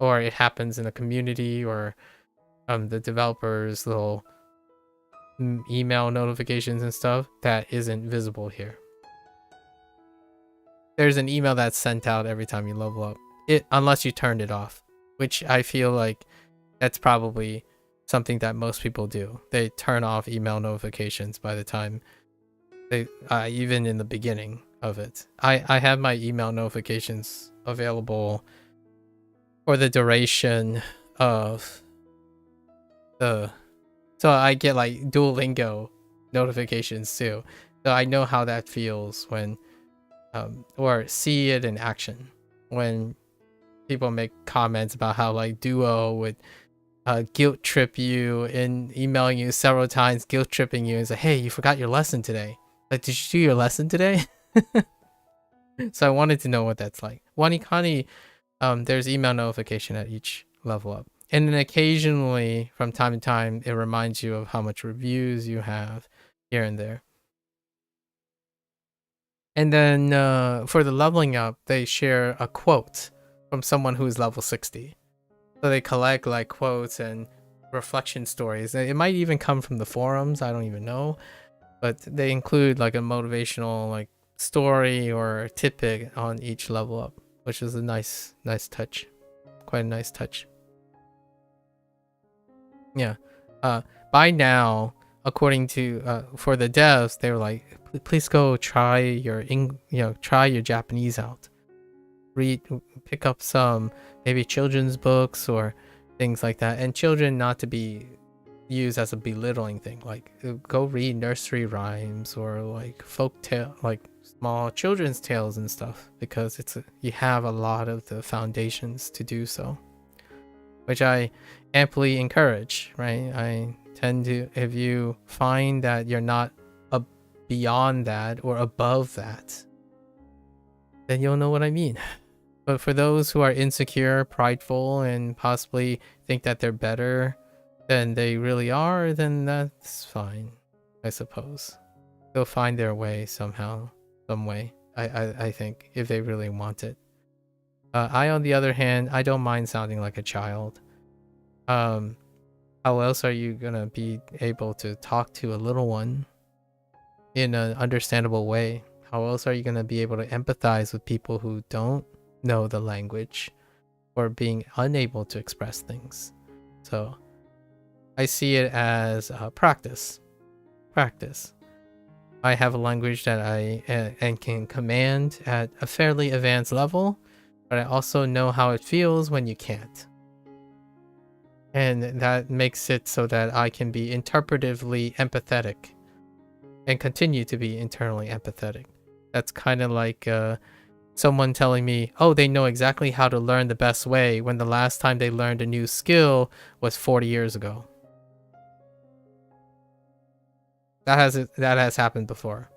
Speaker 4: or it happens in the community, or the developers' little email notifications and stuff that isn't visible here. There's an email that's sent out every time you level up, unless you turned it off, which I feel like that's probably something that most people do. They turn off email notifications by the time they even in the beginning of it. I have my email notifications available for the duration of the, so I get like Duolingo notifications too, so I know how that feels when or see it in action when people make comments about how like Duo would guilt trip you in emailing you several times, guilt tripping you and say, hey, you forgot your lesson today. Like, did you do your lesson today? So I wanted to know what that's like. WaniKani, there's email notification at each level up. And then occasionally, from time to time, it reminds you of how much reviews you have here and there. And then for the leveling up, they share a quote from someone who's level 60. So they collect like quotes and reflection stories. It might even come from the forums, I don't even know. But they include like a motivational like story or tidbit on each level up, which is a nice touch. Quite a nice touch. Yeah. By now, according to for the devs, they were like, please go try try your Japanese out. Pick up some maybe children's books or things like that. And children not to be used as a belittling thing. Like go read nursery rhymes or like folk tale, like small children's tales and stuff, because you have a lot of the foundations to do so, which I amply encourage, right? I tend to, if you find that you're not beyond that or above that, then you'll know what I mean. But for those who are insecure, prideful, and possibly think that they're better than they really are, then that's fine, I suppose. They'll find their way somehow, some way, I think, if they really want it. I, on the other hand, I don't mind sounding like a child. How else are you gonna be able to talk to a little one in an understandable way? How else are you gonna be able to empathize with people who don't know the language or being unable to express things? So I see it as practice. I have a language that I can command at a fairly advanced level, but I also know how it feels when you can't. And that makes it so that I can be interpretively empathetic and continue to be internally empathetic. That's kind of like someone telling me, oh, they know exactly how to learn the best way when the last time they learned a new skill was 40 years ago. That has happened before.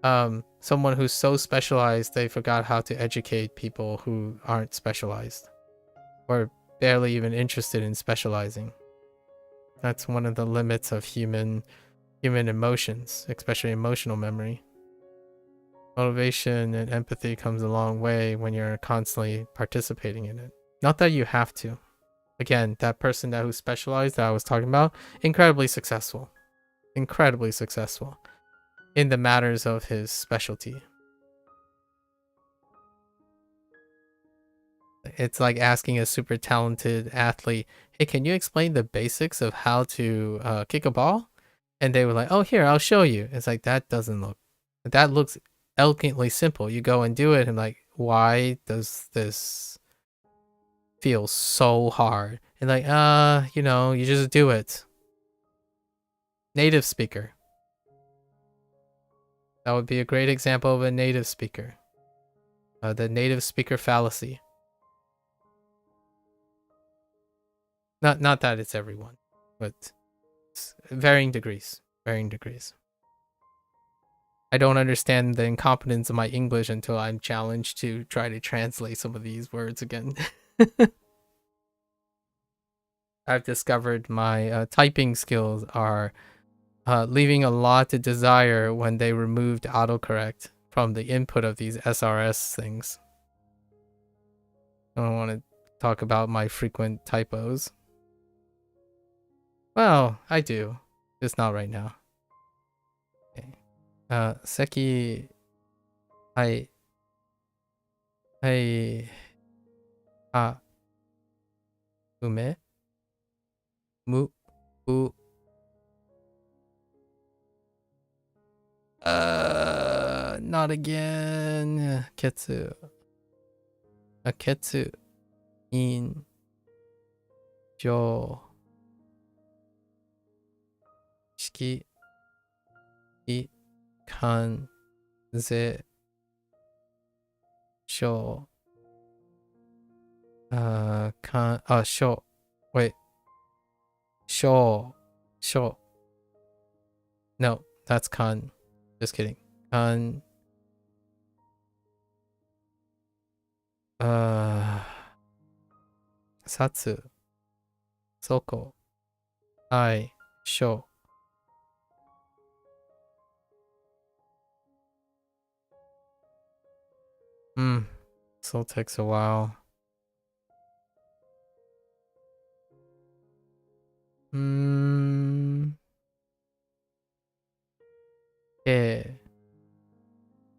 Speaker 4: Someone who's so specialized they forgot how to educate people who aren't specialized or barely even interested in specializing. That's one of the limits of human emotions, especially emotional memory. Motivation and empathy comes a long way when you're constantly participating in it. Not that you have to. Again, that person who's specialized that I was talking about, incredibly successful in the matters of his specialty. It's like asking a super talented athlete, hey, can you explain the basics of how to kick a ball? And they were like, oh, here, I'll show you. It's like, that looks elegantly simple. You go and do it and like, why does this feel so hard? And like, you just do it. Native speaker. That would be a great example of a native speaker. The native speaker fallacy. Not that it's everyone, but it's varying degrees. I don't understand the incompetence of my English until I'm challenged to try to translate some of these words again. I've discovered my typing skills are leaving a lot to desire when they removed autocorrect from the input of these SRS things. I don't want to talk about my frequent typos. Well, I do. Just not right now. Okay. Seki... Ume? Not again. Ketsu. Ketsu. In. Jo. Shiki. I. Kan. Ze. Sho. Kan. Sho. Wait. Sho. No, that's kan. Just kidding. Kan. Satsu. Soko. Ai. Sho. Still takes a while.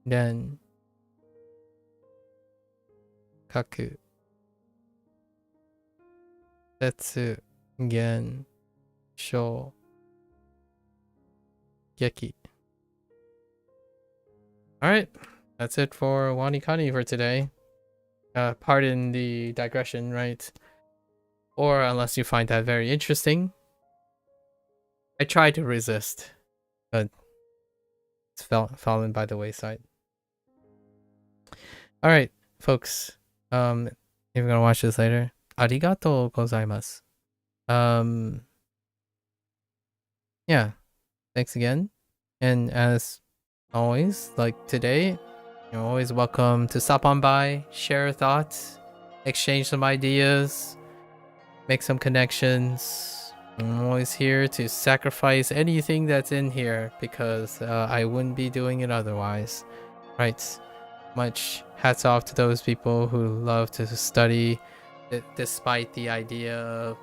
Speaker 4: Ren. Kaku. Setsu. Gen. Sho. Shogeki. Alright, that's it for WaniKani for today. Pardon the digression, right? Or unless you find that very interesting. I tried to resist, but it's fallen by the wayside. Alright, folks. If you're gonna watch this later, arigatou gozaimasu. Yeah, thanks again. And as always, like today, you're always welcome to stop on by, share thoughts, exchange some ideas, make some connections. I'm always here to sacrifice anything that's in here because I wouldn't be doing it otherwise. Right? Much hats off to those people who love to study despite the idea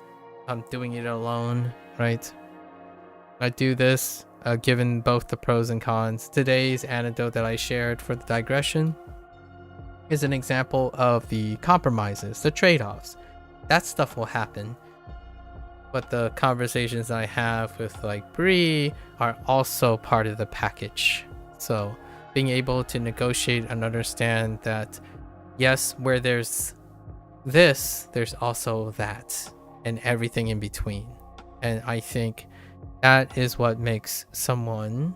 Speaker 4: of doing it alone, right? I do this given both the pros and cons. Today's anecdote that I shared for the digression is an example of the compromises, the trade-offs. That stuff will happen. But the conversations I have with like Bree are also part of the package. So being able to negotiate and understand that yes, where there's this, there's also that and everything in between. And I think that is what makes someone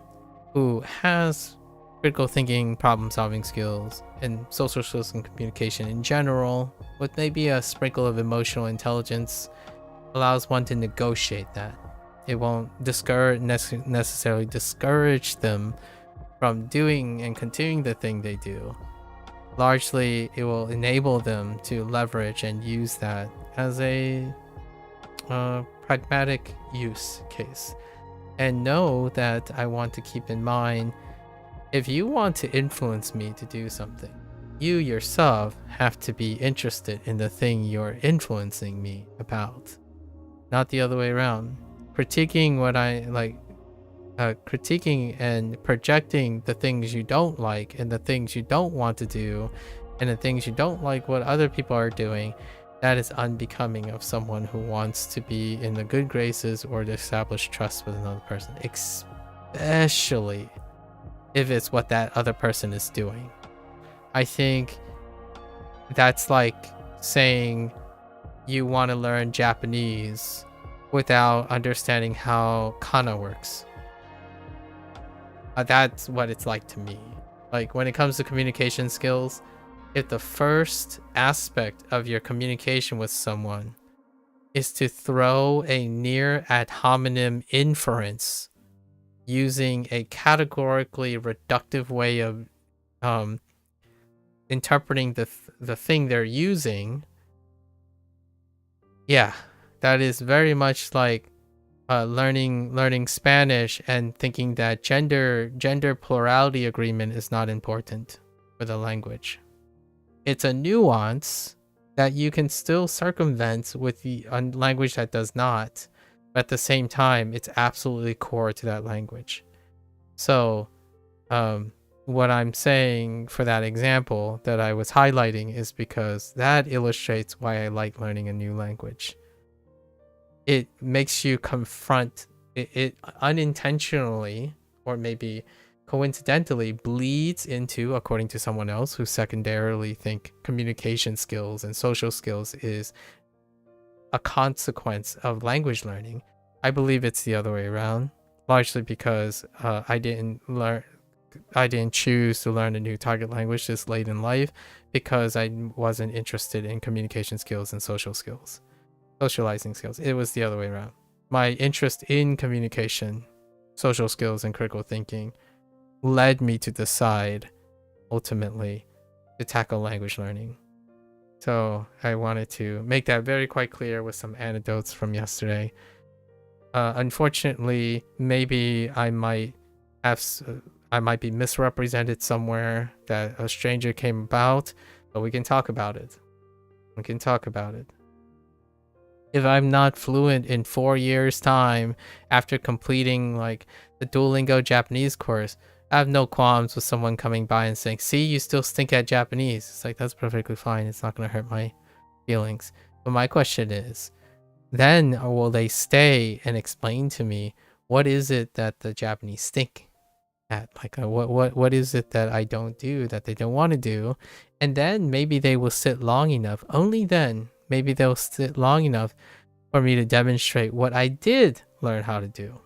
Speaker 4: who has critical thinking, problem solving skills, and social skills and communication in general, with maybe a sprinkle of emotional intelligence, allows one to negotiate that. It won't necessarily discourage them from doing and continuing the thing they do. Largely, it will enable them to leverage and use that as a pragmatic use case. And know that I want to keep in mind, if you want to influence me to do something, you yourself have to be interested in the thing you're influencing me about, not the other way around. Critiquing what I like, critiquing and projecting the things you don't like and the things you don't want to do and the things you don't like what other people are doing, that is unbecoming of someone who wants to be in the good graces or to establish trust with another person, especially if it's what that other person is doing. I think that's like saying you want to learn Japanese without understanding how kana works. That's what it's like to me. Like when it comes to communication skills, if the first aspect of your communication with someone is to throw a near ad hominem inference using a categorically reductive way of interpreting the thing they're using, yeah, that is very much like learning Spanish and thinking that gender plurality agreement is not important for the language. It's a nuance that you can still circumvent with the language that does not, but at the same time, it's absolutely core to that language. So, what I'm saying for that example that I was highlighting is because that illustrates why I like learning a new language. It makes you confront it unintentionally, or maybe coincidentally bleeds into, according to someone else who secondarily think communication skills and social skills is a consequence of language learning. I believe it's the other way around, largely because I didn't choose to learn a new target language this late in life because I wasn't interested in communication skills and social skills, socializing skills. It was the other way around. My interest in communication, social skills, and critical thinking led me to decide ultimately to tackle language learning. So I wanted to make that very quite clear with some anecdotes from yesterday. Unfortunately, maybe I might be misrepresented somewhere, that a stranger came about, but we can talk about it. If I'm not fluent in 4 years' time after completing like the Duolingo Japanese course, I have no qualms with someone coming by and saying, see, you still stink at Japanese. It's like, that's perfectly fine. It's not going to hurt my feelings. But my question is, then will they stay and explain to me what is it that the Japanese think at? Like, what is it that I don't do that they don't want to do? And then maybe they will sit long enough. Only then, maybe they'll sit long enough for me to demonstrate what I did learn how to do.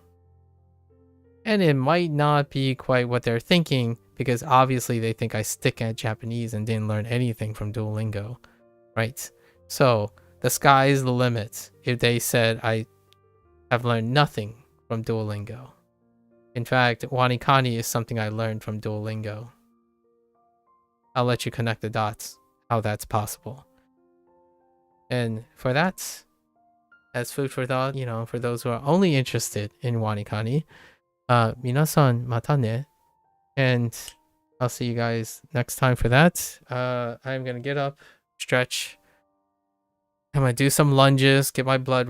Speaker 4: And it might not be quite what they're thinking, because obviously they think I stick at Japanese and didn't learn anything from Duolingo, right? So the sky is the limit if they said I have learned nothing from Duolingo. In fact, WaniKani is something I learned from Duolingo. I'll let you connect the dots, how that's possible. And for that, as food for thought, you know, for those who are only interested in WaniKani, minasan mata ne. And I'll see you guys next time for that. I'm gonna get up, stretch. I'm gonna do some lunges, get my blood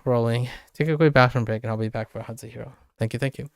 Speaker 4: rolling, take a quick bathroom break, and I'll be back for HanziHero. Thank you, thank you.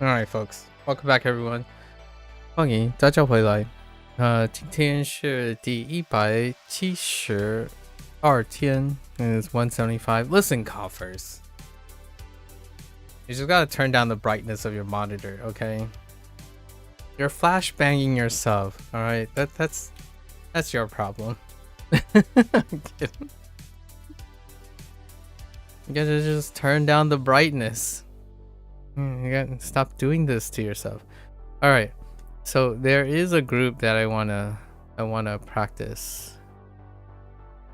Speaker 4: Alright, folks. Welcome back, everyone. 欢迎大家回来。今天是第170
Speaker 1: RTN is 175. Listen, coffers. You just gotta turn down the brightness of your monitor, okay? You're flash banging yourself, alright? That's your problem. I'm kidding. You gotta just turn down the brightness. You gotta stop doing this to yourself. Alright. So there is a group that I wanna practice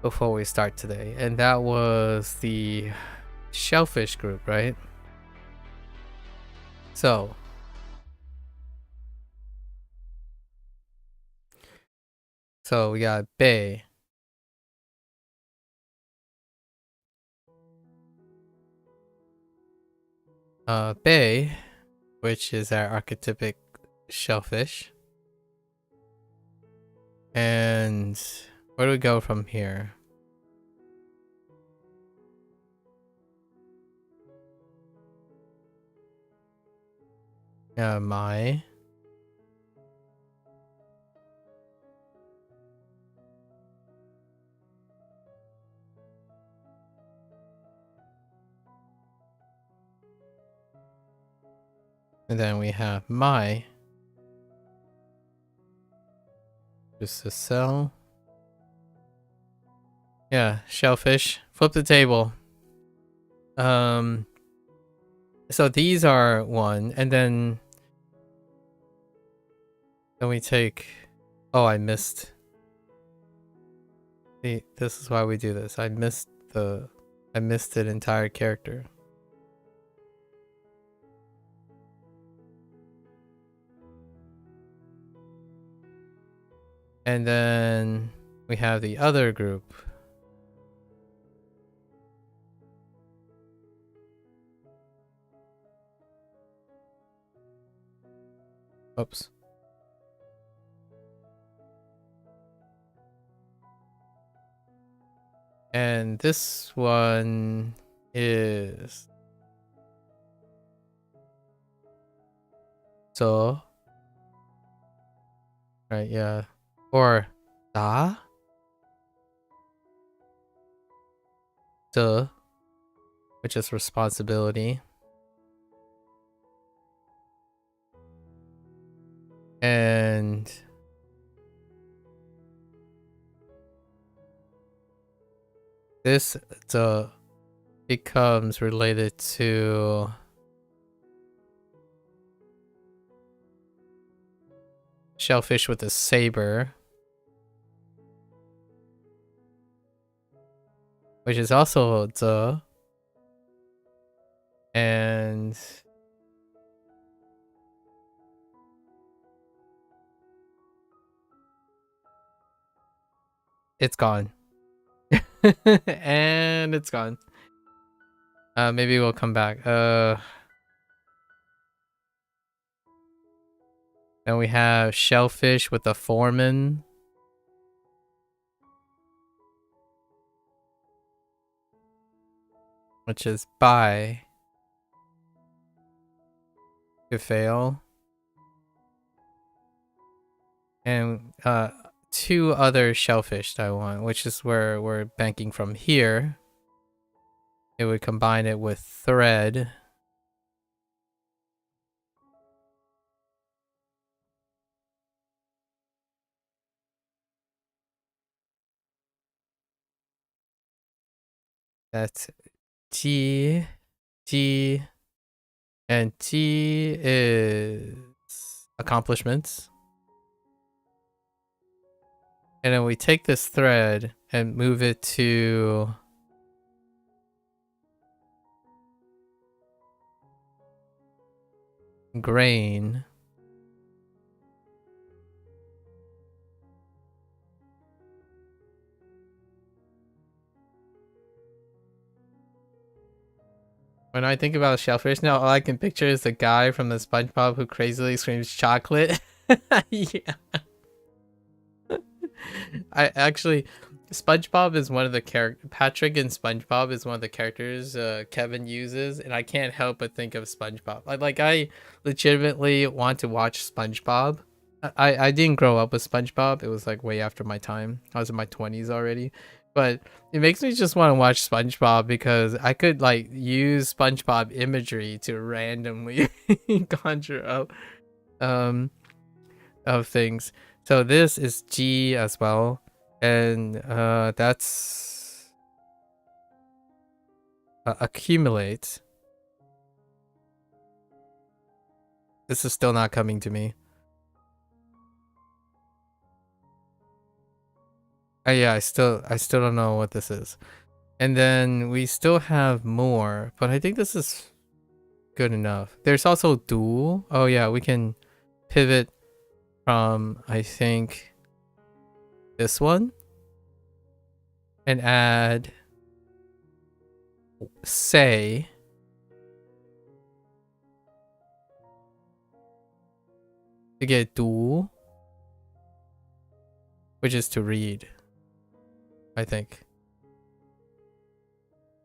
Speaker 1: before we start today, and that was the shellfish group, right? So we got Bei, Bei, which is our archetypic shellfish. And where do we go from here? Mai. And then we have Mai. Just a cell. Yeah, shellfish. Flip the table. So these are one, and then we take. Oh, I missed. See, this is why we do this. I missed an entire character. And then we have the other group. Oops. And this one is so. Right, yeah. Or da. Duh. Which is responsibility. And this becomes related to shellfish with a saber, which is also the, and it's gone. And it's gone. Maybe we'll come back. Then we have shellfish with a foreman. Which is Bai. To fail. And two other shellfish that I want, which is where we're banking from here. It would combine it with thread. That's T, and T is accomplishments. And then we take this thread and move it to grain. When I think about shellfish now, all I can picture is the guy from the SpongeBob who crazily screams chocolate. Yeah. I actually, SpongeBob is one of the characters. Patrick in SpongeBob is one of the characters Kevin uses, and I can't help but think of SpongeBob. I legitimately want to watch SpongeBob. I didn't grow up with SpongeBob. It was like way after my time. I was in my 20s already.
Speaker 4: But it makes me just want to watch SpongeBob because I could like use SpongeBob imagery to randomly conjure up of things. So this is G as well, and that's accumulate. This is still not coming to me. Yeah, I still don't know what this is. And then we still have more, but I think this is good enough. There's also dual. Oh yeah, we can pivot from, I think, this one and add say to get dual, which is to read, I think.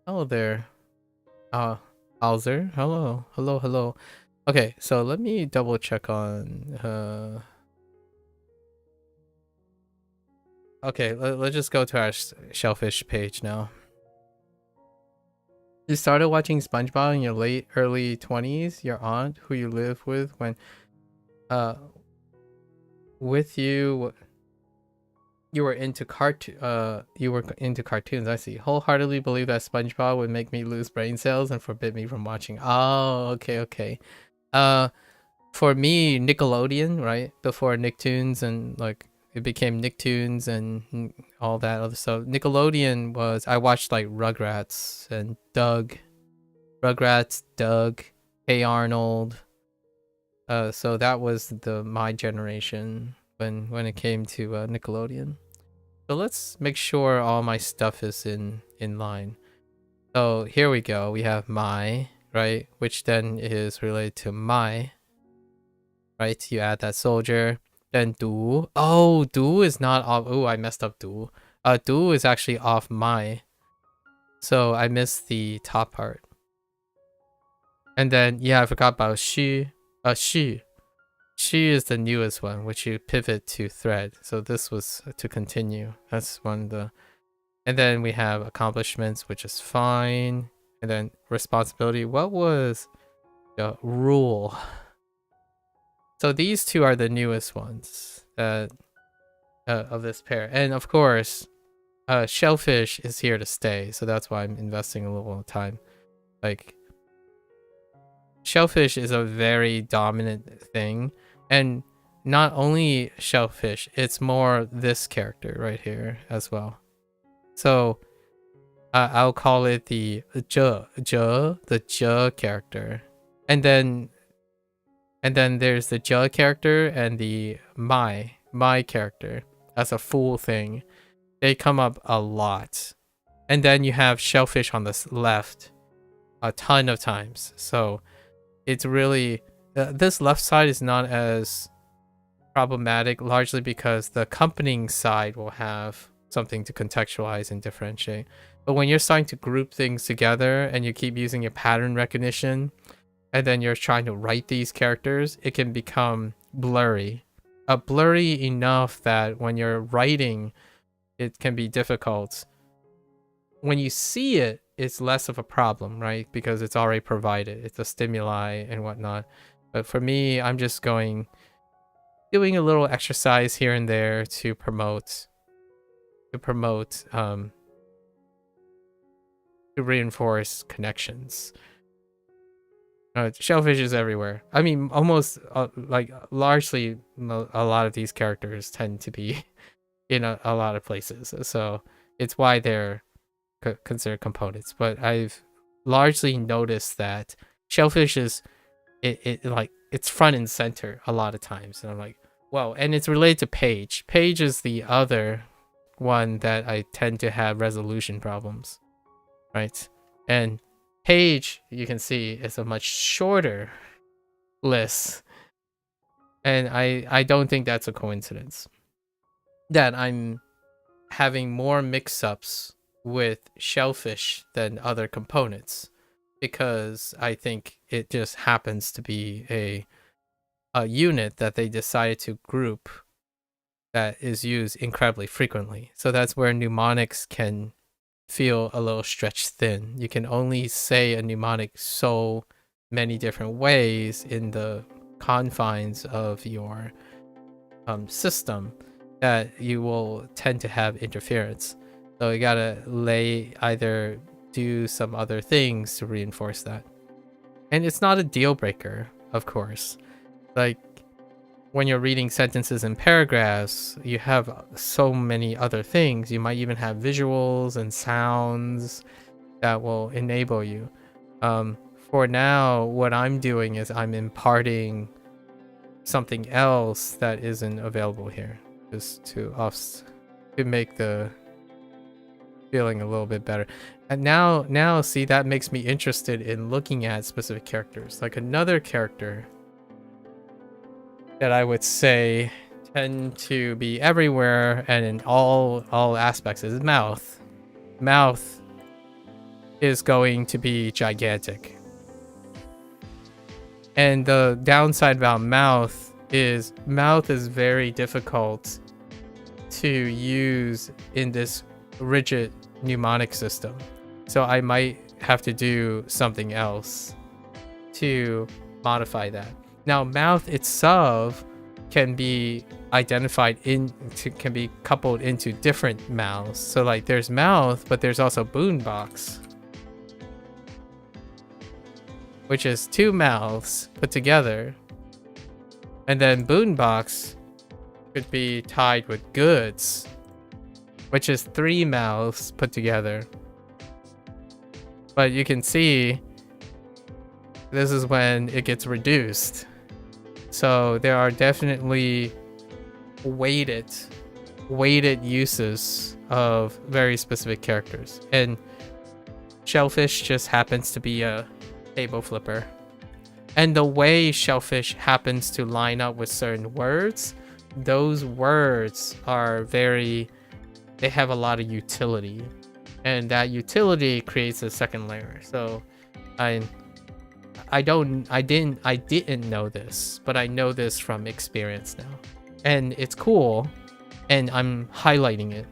Speaker 4: Hello there. Bowser. Hello. Hello, hello. Okay, so let me double check on okay, let's just go to our shellfish page now. You started watching SpongeBob in your early 20s. Your aunt, who you live with when with you were into cartoons. I see. Wholeheartedly believe that SpongeBob would make me lose brain cells and forbid me from watching. Oh, okay. For me, Nickelodeon, right? Before Nicktoons and like it became Nicktoons and all that other stuff. Nickelodeon was, I watched like Rugrats and Doug. Hey Arnold. So that was my generation when it came to Nickelodeon. So let's make sure all my stuff is in line. So here we go. We have my, right, which then is related to my, right? You add that soldier. Then du. Oh, du is not off. Oh, I messed up du. Du is actually off my. So I missed the top part. And then, yeah, I forgot about she. She is the newest one, which you pivot to thread. So this was to continue. That's one of the... And then we have accomplishments, which is fine. And then responsibility. What was the rule? So these two are the newest ones of this pair. And of course, shellfish is here to stay. So that's why I'm investing a little time. Like, shellfish is a very dominant thing, and not only shellfish, it's more this character right here as well. So I'll call it the J character, and then there's the J character and the my character as a full thing. They come up a lot, and then you have shellfish on the left a ton of times. So it's really this left side is not as problematic, largely because the accompanying side will have something to contextualize and differentiate. But when you're starting to group things together and you keep using your pattern recognition and then you're trying to write these characters, it can become blurry. Blurry enough that when you're writing, it can be difficult. When you see it, it's less of a problem, right? Because it's already provided. It's a stimuli and whatnot. But for me, I'm just doing a little exercise here and there to promote, to reinforce connections. Shellfish is everywhere. I mean, almost like largely a lot of these characters tend to be in a lot of places. So it's why they're considered components. But I've largely noticed that shellfish is it's front and center a lot of times, and I'm like, whoa. And it's related to Paige. Paige is the other one that I tend to have resolution problems, right? And Paige, you can see, is a much shorter list, and I don't think that's a coincidence that I'm having more mix-ups with shellfish than other components, because I think it just happens to be a unit that they decided to group that is used incredibly frequently. So that's where mnemonics can feel a little stretched thin. You can only say a mnemonic so many different ways in the confines of your system that you will tend to have interference. So you gotta either do some other things to reinforce that. And it's not a deal breaker, of course. Like when you're reading sentences and paragraphs, you have so many other things. You might even have visuals and sounds that will enable you. For now, what I'm doing is I'm imparting something else that isn't available here, just to make the feeling a little bit better. And now see, that makes me interested in looking at specific characters. Like another character that I would say tend to be everywhere and in all aspects is Mouth. Mouth is going to be gigantic. And the downside about Mouth is very difficult to use in this rigid mnemonic system. So I might have to do something else to modify that. Now, Mouth itself can be can be coupled into different mouths. So like there's Mouth, but there's also Boombox, which is 2 mouths put together. And then Boombox could be tied with Goods, which is 3 mouths put together. But you can see this is when it gets reduced. So there are definitely weighted uses of very specific characters. And Shellfish just happens to be a table flipper. And the way Shellfish happens to line up with certain words, those words are they have a lot of utility. And that utility creates a second layer. So I didn't know this, but I know this from experience now. And it's cool, and I'm highlighting it.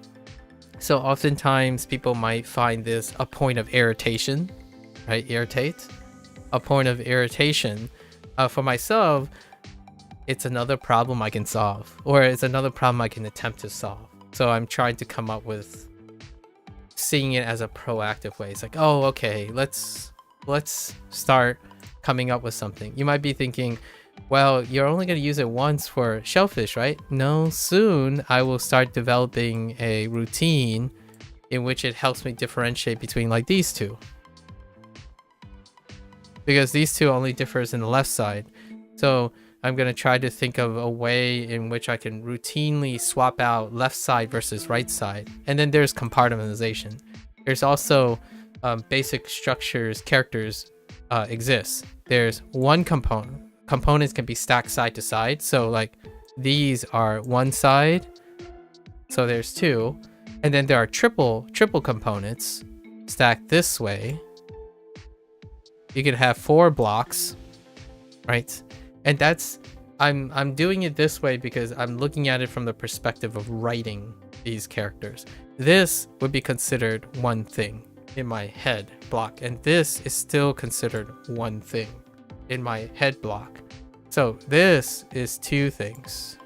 Speaker 4: So oftentimes people might find this a point of irritation, right? Irritate. A point of irritation. For myself, it's another problem I can solve, or it's another problem I can attempt to solve. So I'm trying to come up with seeing it as a proactive way. It's like, oh, okay, let's start coming up with something. You might be thinking, well, you're only going to use it once for Shellfish, right? No, soon I will start developing a routine in which it helps me differentiate between like these two. Because these two only differs in the left side. So I'm going to try to think of a way in which I can routinely swap out left side versus right side. And then there's compartmentalization. There's also basic structures, characters exist. There's one component. Components can be stacked side to side. So like these are one side. So there's 2. And then there are triple components stacked this way. You can have 4 blocks, right? And that's I'm doing it this way because I'm looking at it from the perspective of writing these characters. This would be considered one thing in my head block, and this is still considered one thing in my head block. So this is 2 things,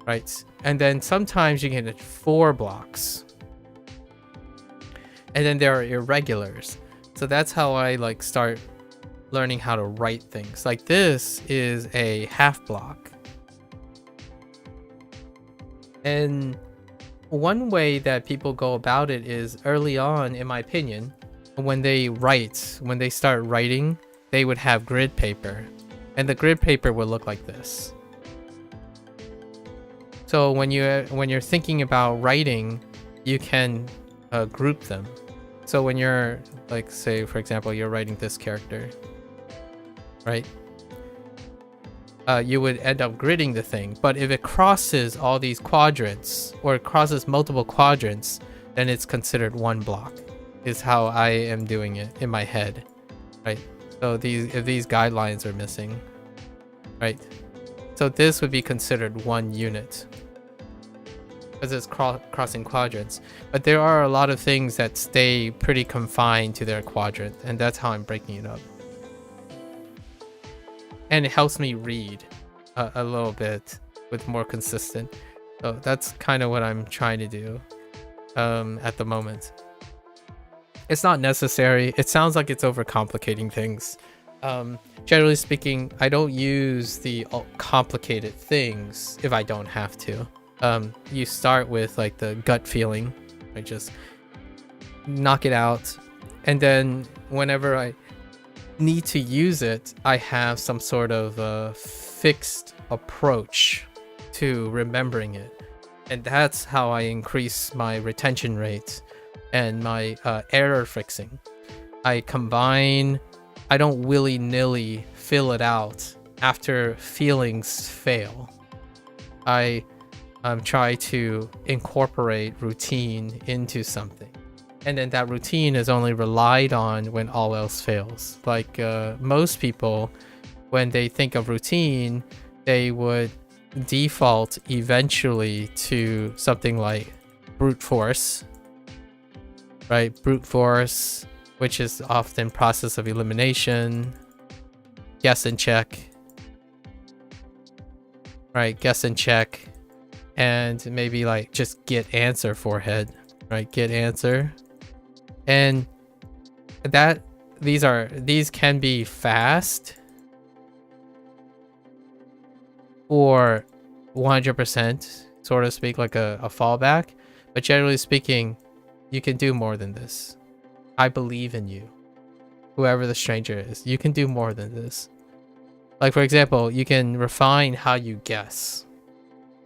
Speaker 4: right? And then sometimes you get 4 blocks. And then there are irregulars. So that's how I like start learning how to write things. Like this is a half block. And one way that people go about it is early on, in my opinion, when they start writing, they would have grid paper. And the grid paper would look like this. So when you're thinking about writing, you can group them. So when you're like, say for example, you're writing this character, right? You would end up gridding the thing. But if it crosses all these quadrants, or it crosses multiple quadrants, then it's considered one block, is how I am doing it in my head, right? So if these guidelines are missing, right? So this would be considered one unit. because it's crossing quadrants. But there are a lot of things that stay pretty confined to their quadrant, and that's how I'm breaking it up. And it helps me read a little bit with more consistent. So that's kind of what I'm trying to do at the moment. It's not necessary. It sounds like it's overcomplicating things. Generally speaking, I don't use the complicated things if I don't have to. You start with like the gut feeling. I just knock it out. And then whenever I need to use it, I have some sort of fixed approach to remembering it. And that's how I increase my retention rate and my error fixing. I don't willy-nilly fill it out after feelings fail. I try to incorporate routine into something. And then that routine is only relied on when all else fails. Like most people, when they think of routine, they would default eventually to something like brute force, right? Brute force, which is often process of elimination, guess and check, right? Guess and check, and maybe like just get answer forehead, right? Get answer. And that these can be fast or 100%, so to speak, like a fallback. But generally speaking, you can do more than this. I believe in you. Whoever the stranger is, you can do more than this. Like, for example, you can refine how you guess.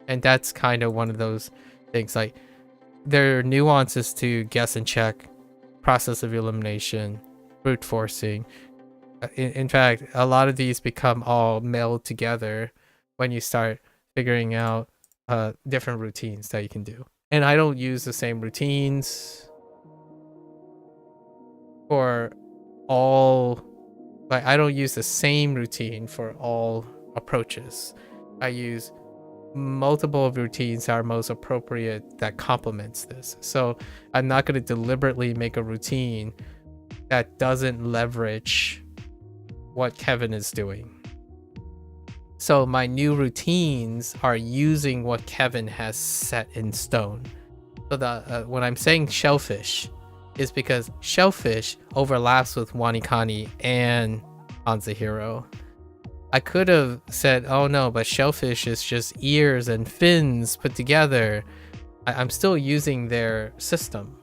Speaker 4: And that's kind of one of those things. Like, there are nuances to guess and check, process of elimination, brute forcing. In fact, a lot of these become all melded together when you start figuring out different routines that you can do. And I don't use the same routines for all, like I don't use the same routine for all approaches. I use multiple routines that are most appropriate that complements this. So I'm not going to deliberately make a routine that doesn't leverage what Kevin is doing. So my new routines are using what Kevin has set in stone. So the when I'm saying shellfish is because shellfish overlaps with WaniKani and HanziHero. I could have said, oh no, but shellfish is just ears and fins put together. I'm still using their system.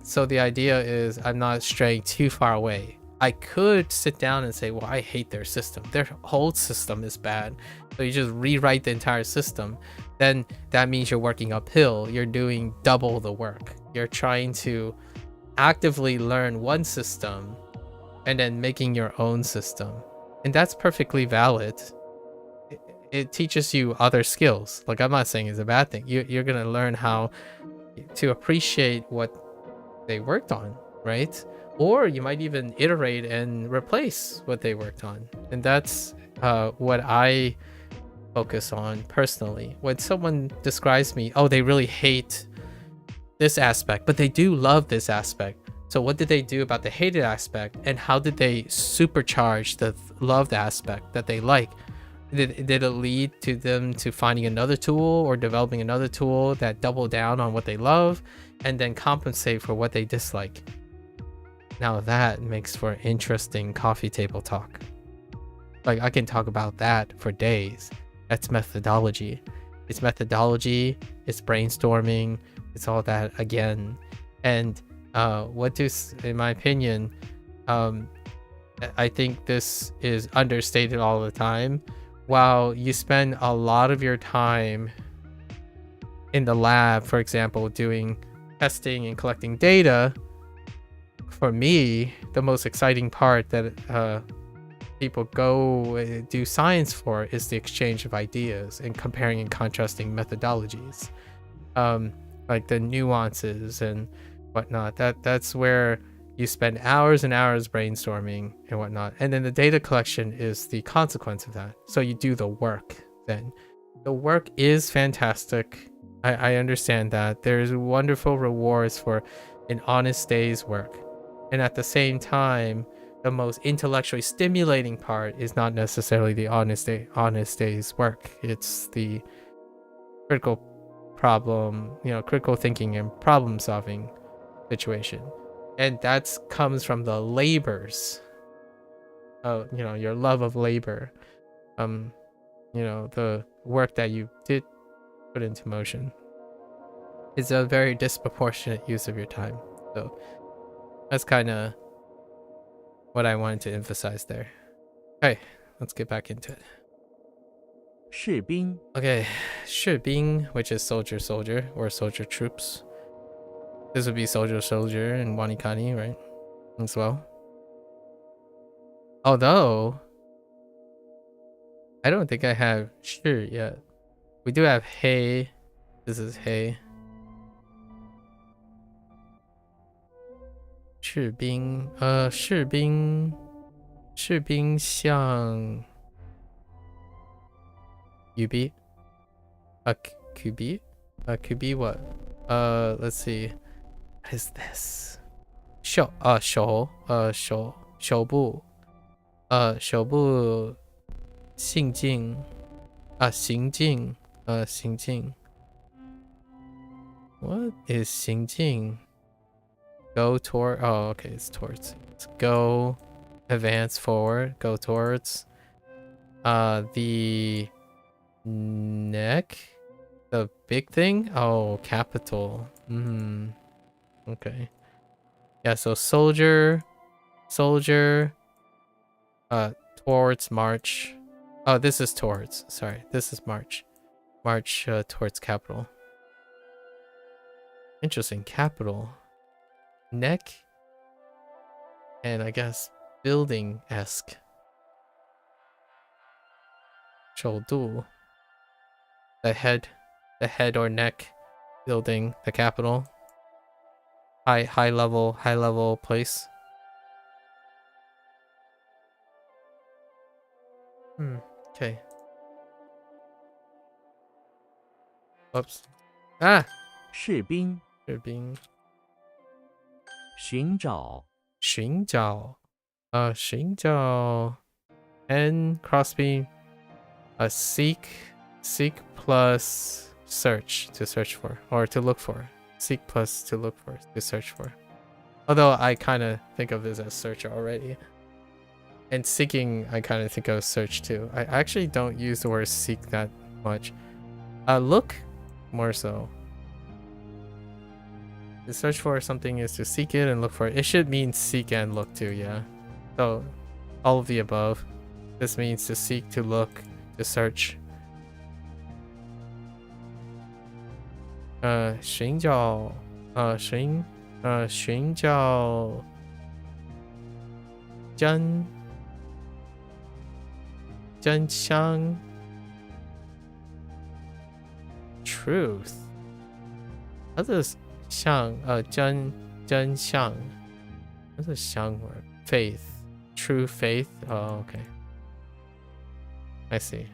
Speaker 4: So the idea is I'm not straying too far away. I could sit down and say, well, I hate their system. Their whole system is bad. So you just rewrite the entire system. Then that means you're working uphill. You're doing double the work. You're trying to actively learn one system and then making your own system. And that's perfectly valid. It teaches you other skills. Like, I'm not saying it's a bad thing. You're going to learn how to appreciate what they worked on, right? Or you might even iterate and replace what they worked on. And that's what I focus on personally. When someone describes me, oh, they really hate this aspect, but they do love this aspect. So what did they do about the hated aspect, and how did they supercharge the loved aspect that they like? Did it lead to them to finding another tool or developing another tool that double down on what they love and then compensate for what they dislike? Now that makes for interesting coffee table talk. Like, I can talk about that for days. That's methodology. It's methodology, it's brainstorming, it's all that again. And in my opinion, I think this is understated all the time. While you spend a lot of your time in the lab, for example, doing testing and collecting data, for me, the most exciting part that people go do science for is the exchange of ideas and comparing and contrasting methodologies, like the nuances and whatnot. That's where you spend hours and hours brainstorming and whatnot, and then the data collection is the consequence of that. So you do the work. Then the work is fantastic. I understand that. There's wonderful rewards for an honest day's work. And at the same time, the most intellectually stimulating part is not necessarily the honest day's work. It's the critical critical thinking and problem solving situation. And that comes from the labors of, your love of labor. The work that you did put into motion. It's a very disproportionate use of your time. So that's kind of what I wanted to emphasize there. Okay, let's get back into it.
Speaker 3: 士兵
Speaker 4: Okay, 士兵, which is soldier or soldier troops. This would be soldier in WaniKani, right? As well. Although I don't think I have 士 yet. We do have 黑. This is 黑. 士兵, 士兵像 UB? QB? QB what? Let's see. What is this? 手部行进 行进 What is 行进? Go toward, oh, okay, it's towards. Let's go, advance forward, go towards. The neck, the big thing. Oh, capital. Okay. Yeah, so soldier, towards march. Oh, this is towards. Sorry, this is march. March towards capital. Interesting, capital. Neck, and I guess building-esque. 首都. The head or neck building, the capital. High level place. Okay. Oops. Ah!
Speaker 3: 士兵 寻找
Speaker 4: 寻找 and crossbeam seek plus search, to search for, or to look for. Seek plus to look for, to search for. Although I kind of think of this as search already. And seeking, I kind of think of search too. I actually don't use the word seek that much. Look, more so. To search for something is to seek it and look for it. It should mean seek and look too, yeah. So, all of the above. This means to seek, to look, to search. 寻找真相 truth. Others 像真相 What's a 相 word? Faith. True faith. Oh, okay. I see.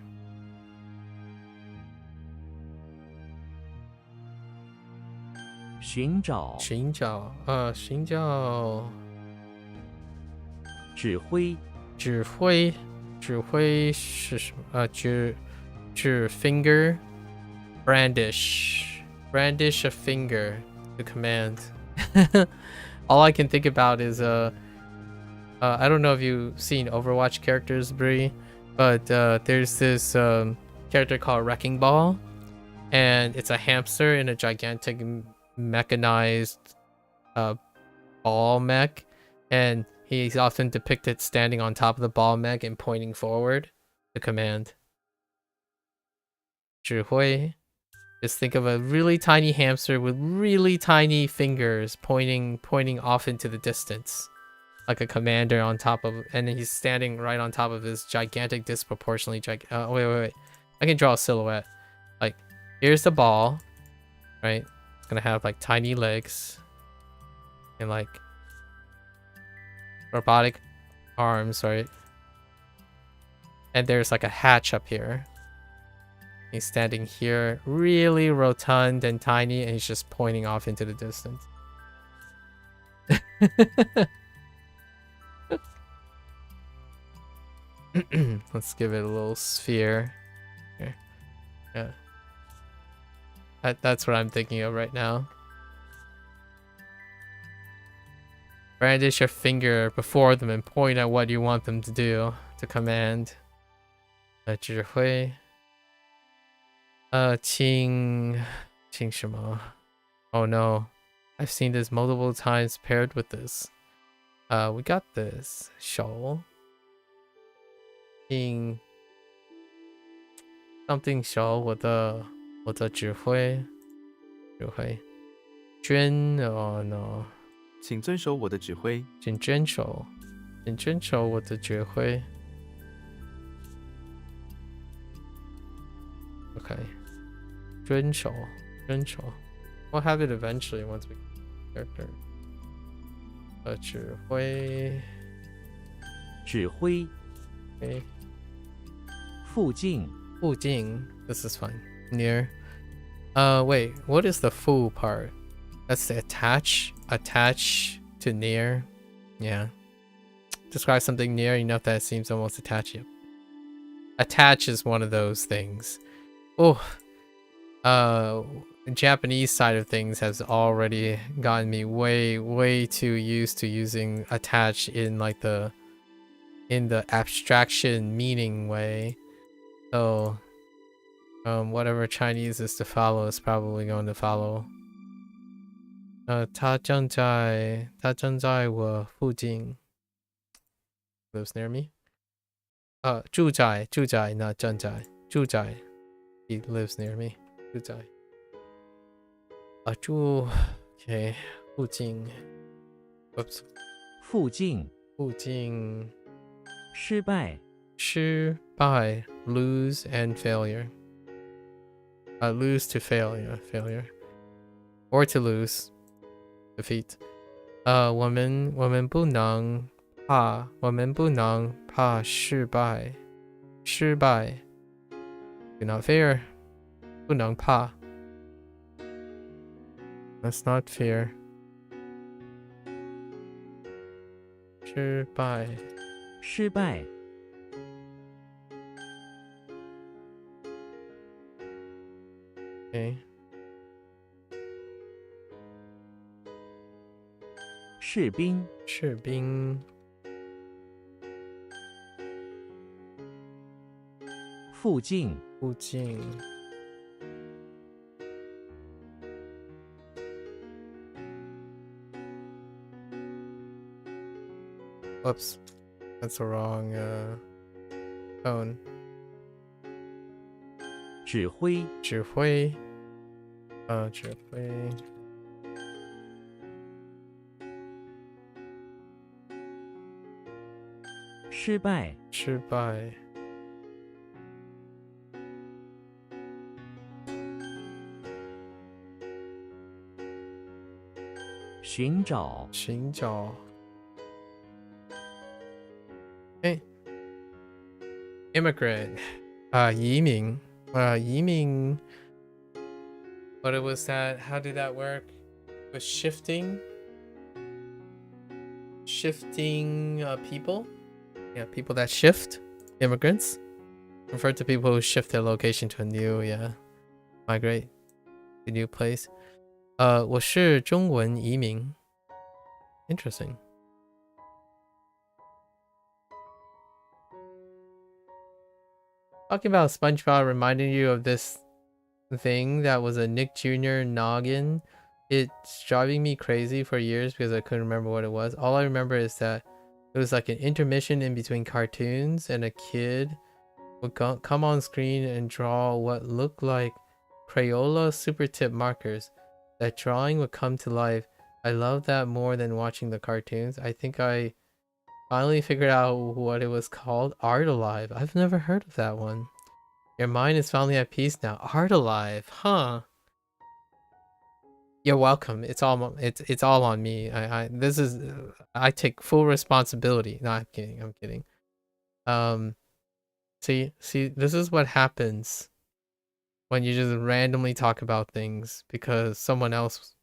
Speaker 3: 寻找
Speaker 4: 寻找
Speaker 3: 指挥
Speaker 4: 是什么？指 finger brandish a finger to command. All I can think about is I don't know if you've seen Overwatch characters, Bree, but there's this character called Wrecking Ball, and it's a hamster in a gigantic mechanized ball mech, and he's often depicted standing on top of the ball mech and pointing forward to command. 指挥. Just think of a really tiny hamster with really tiny fingers pointing off into the distance, like a commander on top of, and then he's standing right on top of this gigantic, disproportionately wait. I can draw a silhouette. Like, here's the ball, right? It's gonna have like tiny legs and like robotic arms, right? And there's like a hatch up here. He's standing here, really rotund and tiny, and he's just pointing off into the distance. Let's give it a little sphere. Here. Yeah. That's what I'm thinking of right now. Brandish your finger before them and point at what you want them to do. To command. 指挥. 请什么? Oh no. I've seen this multiple times paired with this. We got this. 手. 请 something 手我的指挥 oh no
Speaker 5: 请遵守我的指挥。
Speaker 4: 请遵守我的指挥 Okay. 遵守 We'll have it eventually once we get character. 指挥 Okay.
Speaker 3: 附近
Speaker 4: This is fine. Near. Wait, what is the fu part? That's the attach to near. Yeah. Describe something near enough that it seems almost attached. Yep. Attach is one of those things. Oh. The Japanese side of things has already gotten me way too used to using attach in like the abstraction meaning way. So whatever Chinese is to follow is probably going to follow. 他正在我附近 lives near me. 住宅 not 正在 住宅 he lives near me. 住宅 住 okay 附近 oops
Speaker 3: 附近失败 lose and failure.
Speaker 4: Lose to failure or to lose defeat. 我们不能怕失败 do not fear 不能怕 let's not fear 失败 Okay.
Speaker 3: 士兵附近
Speaker 4: Whoops, that's the wrong tone.
Speaker 3: 指挥
Speaker 4: 指挥
Speaker 3: 失败寻找
Speaker 4: Hey. Immigrant 移民 what was that? How did that work? It was shifting people. Yeah, people that shift. Immigrants refer to people who shift their location to a new migrate to a new place. 我是中文移民 Interesting. Talking about SpongeBob reminding you of this thing that was a Nick Jr. noggin. It's driving me crazy for years because I couldn't remember what it was. All I remember is that it was like an intermission in between cartoons and a kid would come on screen and draw what looked like Crayola super tip markers. That drawing would come to life. I love that more than watching the cartoons. I think I finally figured out what it was called. Art Alive. I've never heard of that one. Your mind is finally at peace now. Art Alive, huh? You're welcome. It's all on me. I take full responsibility. No, I'm kidding. See, this is what happens when you just randomly talk about things because someone else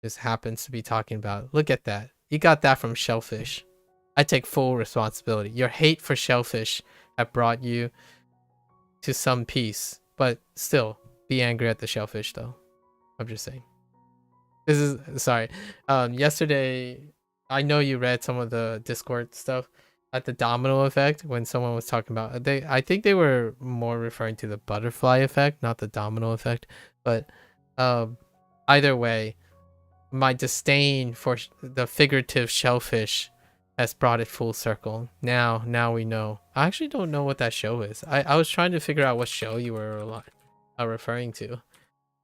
Speaker 4: just happens to be talking about it. Look at that. You got that from Shellfish. I take full responsibility. Your hate for Shellfish have brought you to some peace, but still be angry at the Shellfish though. I'm just saying. This is sorry. Yesterday, I know you read some of the Discord stuff at the domino effect when someone was talking about I think they were more referring to the butterfly effect, not the domino effect. But either way, my disdain for the figurative shellfish has brought it full circle. Now we know. I actually don't know what that show is. I was trying to figure out what show you were referring to.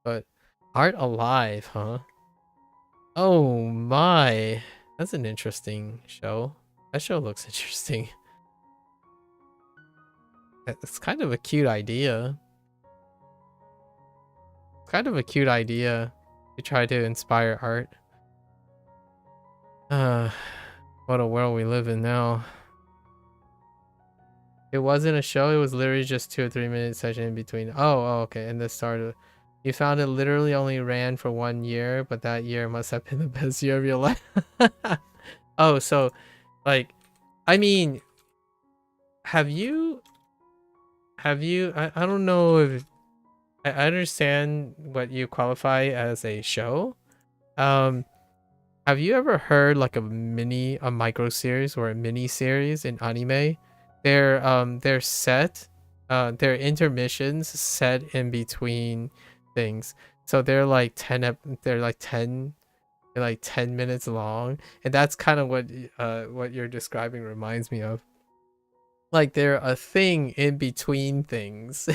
Speaker 4: But Art Alive, huh? Oh my. That's an interesting show. That show looks interesting. It's kind of a cute idea. It's kind of a cute idea to try to inspire art. What a world we live in now. It wasn't a show, it was literally just 2 or 3 minute session in between. Oh, okay. And the start of you found it literally only ran for 1 year, but that year must have been the best year of your life. Oh, so like, I mean, have you I don't know if I understand what you qualify as a show. Have you ever heard like a micro series or a mini series in anime? They're set, they're intermissions set in between things. So they're like 10 minutes long, and that's kind of what you're describing reminds me of. Like they're a thing in between things.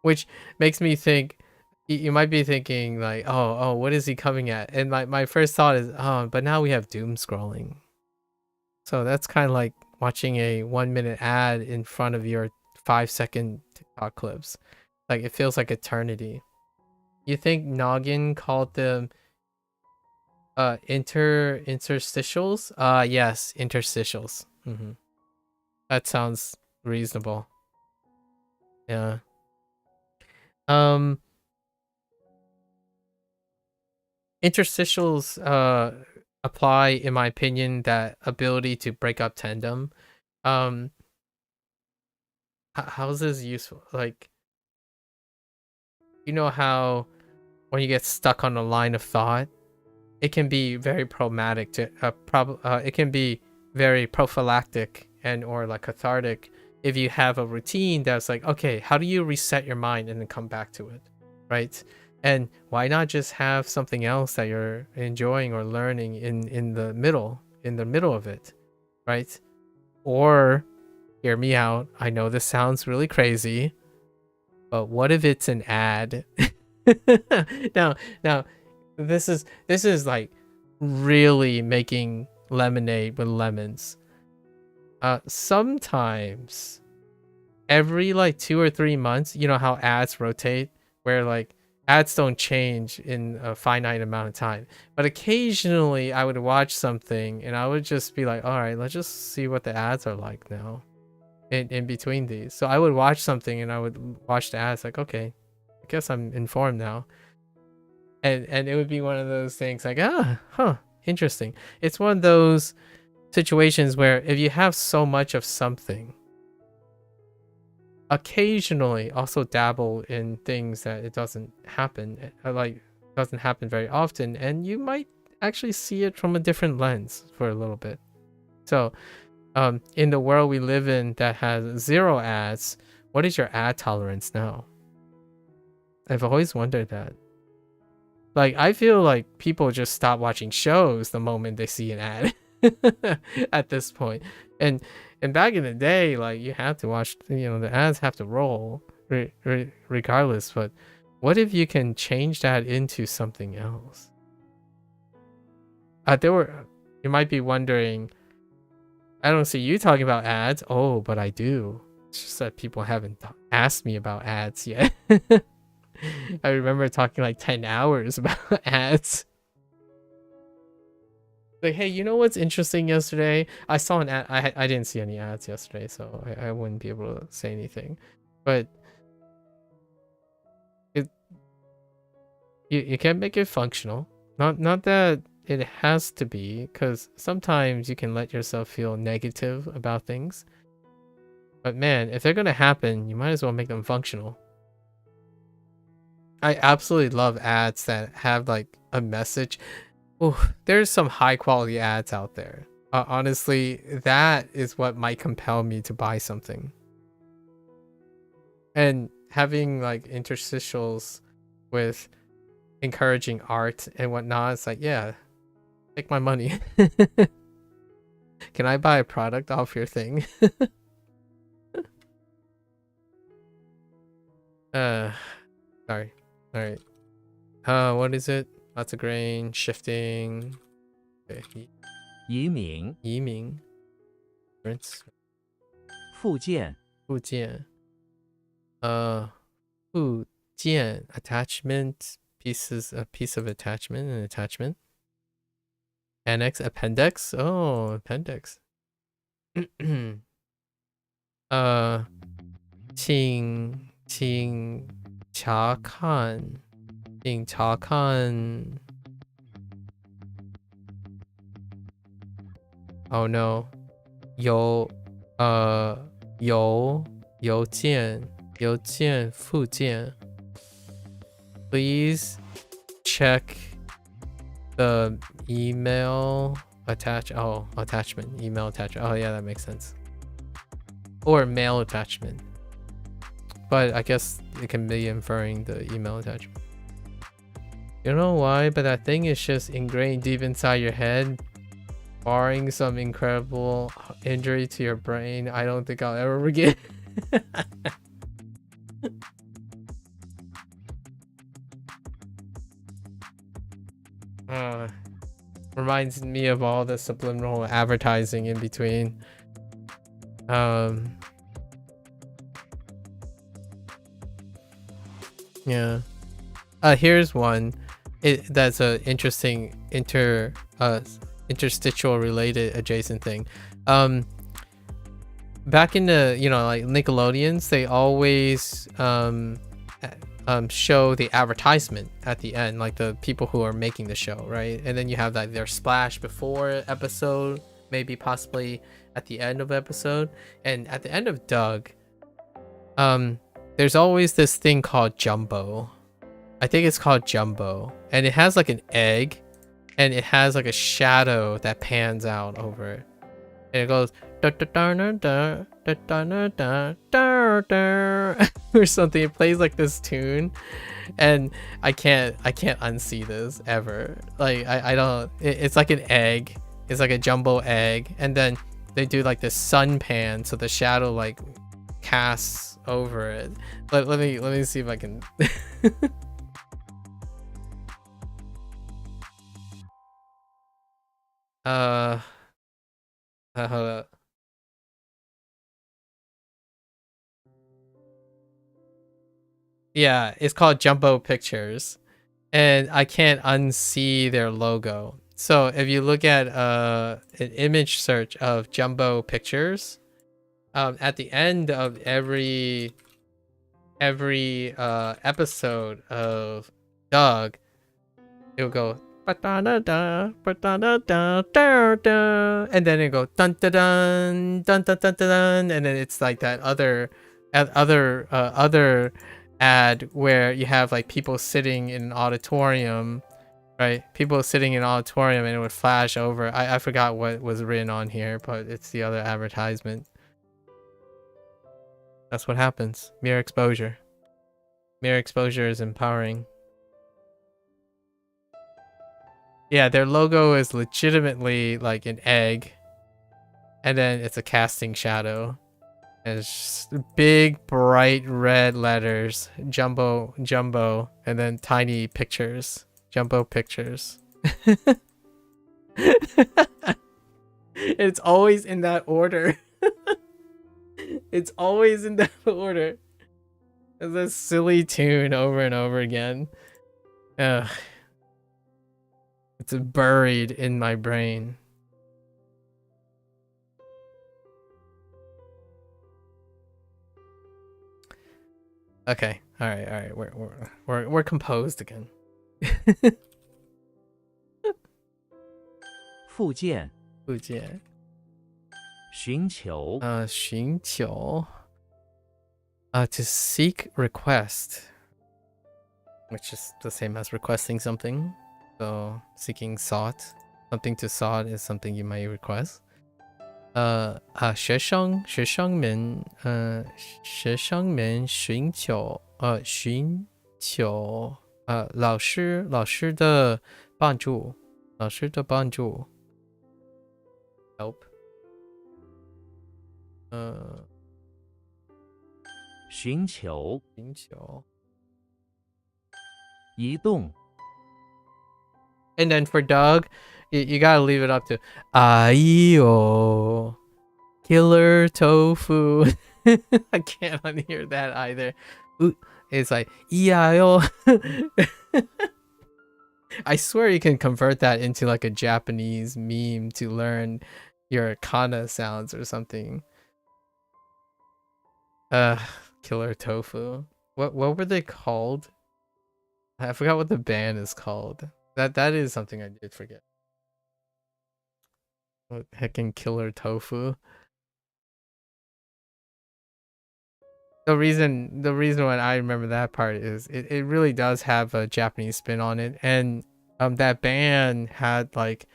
Speaker 4: Which makes me think you might be thinking like, oh, what is he coming at? And my first thought is, oh, but now we have doom scrolling. So that's kind of like watching a 1 minute ad in front of your 5-second TikTok clips. Like it feels like eternity. You think Noggin called them interstitials? Yes, interstitials. That sounds reasonable. Yeah. Interstitials apply, in my opinion, that ability to break up tandem. How is this useful? Like, you know how when you get stuck on a line of thought, it can be very problematic to it can be very prophylactic and or like cathartic if you have a routine that's like, okay, how do you reset your mind and then come back to it, right? And why not just have something else that you're enjoying or learning in the middle of it, right? Or hear me out, I know this sounds really crazy, but what if it's an ad? now this is like really making lemonade with lemons. Sometimes every like 2 or 3 months, you know how ads rotate, where like ads don't change in a finite amount of time, but occasionally I would watch something and I would just be like, all right, let's just see what the ads are like now in between these. So I would watch something and I would watch the ads like, okay, I guess I'm informed now. And it would be one of those things like, interesting. It's one of those situations where if you have so much of something, occasionally also dabble in things that it doesn't happen very often, and you might actually see it from a different lens for a little bit. So in the world we live in that has 0 ads, what is your ad tolerance now? I've always wondered that. Like, I feel like people just stop watching shows the moment they see an ad at this point. And back in the day, like, you have to watch, the ads have to roll regardless. But what if you can change that into something else? You might be wondering, I don't see you talking about ads. Oh, but I do. It's just that people haven't asked me about ads yet. I remember talking like 10 hours about ads. Like, hey, you know what's interesting yesterday? I saw an ad. I didn't see any ads yesterday, so I wouldn't be able to say anything. But You can make it functional. Not that it has to be, because sometimes you can let yourself feel negative about things. But man, if they're gonna happen, you might as well make them functional. I absolutely love ads that have like a message. Oh, there's some high quality ads out there. Honestly, that is what might compel me to buy something. And having like interstitials with encouraging art and whatnot, it's like, yeah, take my money. Can I buy a product off your thing? Sorry. All right. What is it? Lots of grain, shifting. Okay.
Speaker 3: 移民
Speaker 4: Yiming. Rinse.
Speaker 3: 附件
Speaker 4: 附件.附件. Attachment. Pieces. A piece of attachment. An attachment. Annex. Appendix. Oh, appendix. 请查看 Oh no. 邮件附件 Please check the email attachment. Email attachment. Oh yeah, that makes sense. Or mail attachment. But I guess it can be inferring the email attachment. You know why? But that thing is just ingrained deep inside your head. Barring some incredible injury to your brain, I don't think I'll ever forget. Reminds me of all the subliminal advertising in between. Yeah. Here's one. That's a interesting interstitial related adjacent thing. Back in the like Nickelodeons, they always show the advertisement at the end, like the people who are making the show, right? And then you have like their splash before episode, maybe possibly at the end of episode, and at the end of Doug, there's always this thing called Jumbo. I think it's called Jumbo, and it has like an egg, and it has like a shadow that pans out over it, and it goes da da da da da da da da da or something. It plays like this tune, and I can't unsee this ever. Like I don't. It's like an egg. It's like a jumbo egg, and then they do like this sun pan, so the shadow like casts over it. Let me see if I can. Hold up. Yeah, it's called Jumbo Pictures, and I can't unsee their logo. So if you look at an image search of Jumbo Pictures, at the end of every episode of Doug, it'll go and then it go dun dun dun dun dun dun dun, and then it's like that other ad where you have like people sitting in an auditorium, right? People sitting in an auditorium, and it would flash over. I forgot what was written on here, but it's the other advertisement. That's what happens. Mere exposure. Mere exposure is empowering. Yeah, their logo is legitimately like an egg, and then it's a casting shadow. And it's just big, bright red letters, jumbo, and then tiny pictures, Jumbo Pictures. It's always in that order. It's always in that order. It's a silly tune over and over again. Ugh. It's buried in my brain. Okay, all right. We're composed again.
Speaker 3: 附件，
Speaker 1: 附件。
Speaker 3: 寻求，
Speaker 1: 寻求。To seek request, which is the same as requesting something. So seeking sought. Something to sought is something you might request. 学生们寻求老师的帮助help
Speaker 3: 寻求，
Speaker 1: 移动。
Speaker 3: 移动，
Speaker 4: And then for dog, you gotta leave it up to Ayo Killer Tofu. I can't unhear that either. Ooh, it's like Iayo. I swear you can convert that into like a Japanese meme to learn your kana sounds or something. Killer Tofu. What were they called? I forgot what the band is called. That is something I did forget. What heckin' Killer Tofu. The reason why I remember that part is it really does have a Japanese spin on it, and that band had like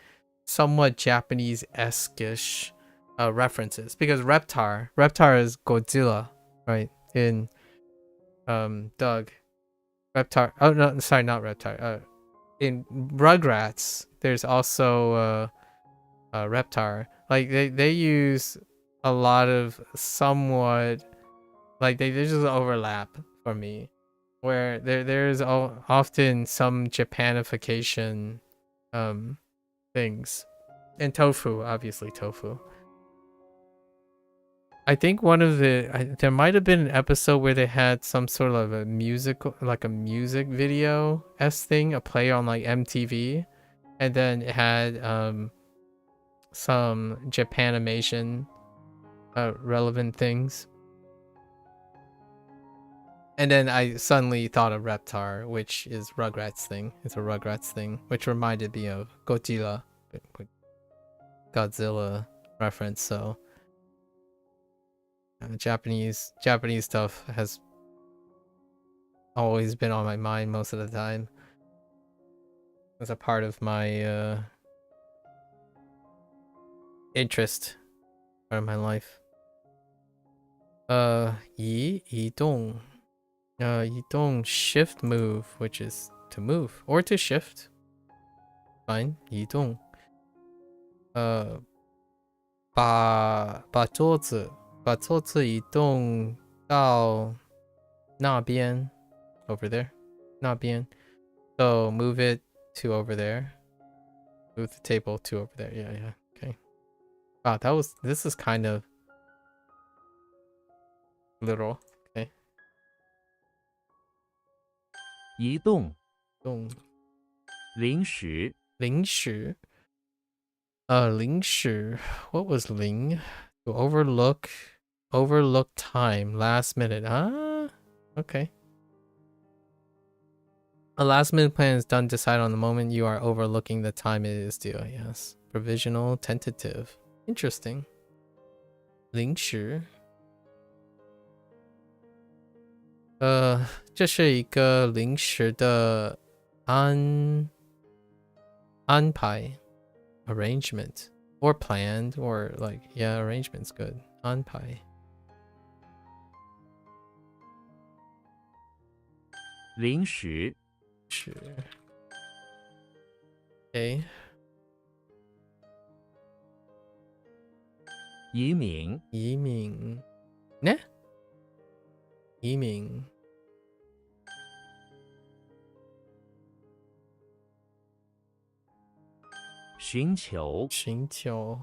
Speaker 4: somewhat Japanese-esque-ish references, because Reptar is Godzilla, right? In Doug. Reptar, oh no, sorry, not Reptar. In Rugrats, there's also Reptar. Like they use a lot of somewhat, like they just overlap for me, where there's often some Japanification things. And Tofu, obviously Tofu. I think one of there might have been an episode where they had some sort of a musical, like a music video thing, a play on like MTV, and then it had some Japanimation relevant things. And then I suddenly thought of Reptar, which is Rugrats thing. It's a Rugrats thing, which reminded me of Godzilla reference. So Japanese stuff has always been on my mind most of the time. It's a part of my interest, part of my life. 移动 shift move, which is to move or to shift. Fine, 移动 把桌子移动到那边 over there 那边 so move it to over there, move the table to over there. Yeah, okay. Wow, this is kind of literal. Okay.
Speaker 3: 移动，
Speaker 1: 动
Speaker 3: 临时，
Speaker 1: 临时 what was 临 to overlook time, last minute. Okay. A last minute plan is done, decide on the moment, you are overlooking the time it is due. Yes. Provisional, tentative. Interesting. 临时这是一个临时的安排 arrangement, or planned, or like, yeah, arrangement's good. 安排
Speaker 3: 临时，
Speaker 1: 是 okay.
Speaker 3: 移民，
Speaker 1: 移民呢？移民
Speaker 3: 寻求，
Speaker 1: 寻求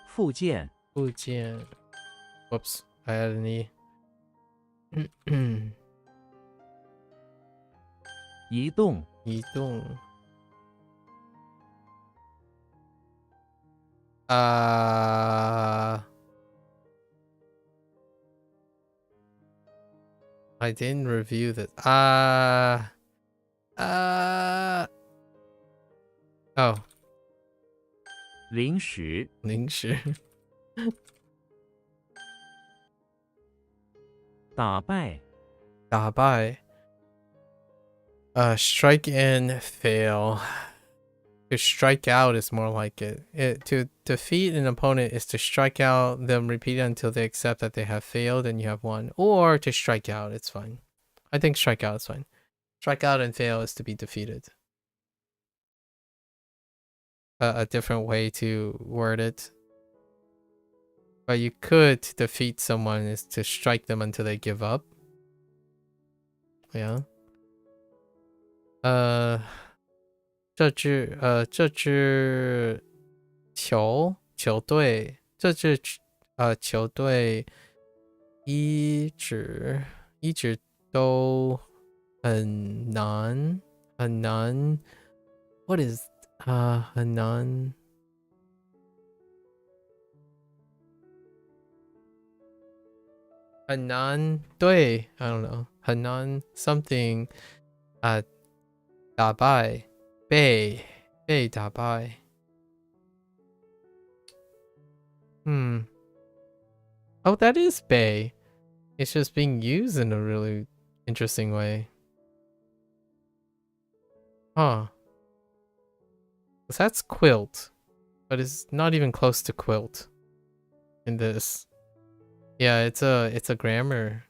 Speaker 3: 附件，
Speaker 1: 附件 Whoops, I had an E.
Speaker 3: 移动，
Speaker 1: 移动
Speaker 4: I didn't review this. Oh,
Speaker 3: 临时
Speaker 4: 零食。
Speaker 3: 打败
Speaker 4: 打败. Strike and fail. To strike out is more like it. To defeat an opponent is to strike out them, repeat it until they accept that they have failed and you have won. Or to strike out, it's fine. I think strike out is fine. Strike out and fail is to be defeated. A different way to word it. But you could defeat someone is to strike them until they give up. Yeah. 这支球队一直都很难 What is 很难对 I don't know 很难 something 打败被打败 Oh, that is Bay. It's just being used in a really interesting way. Huh. 'Cause that's quilt, but it's not even close to quilt in this. Yeah, it's a grammar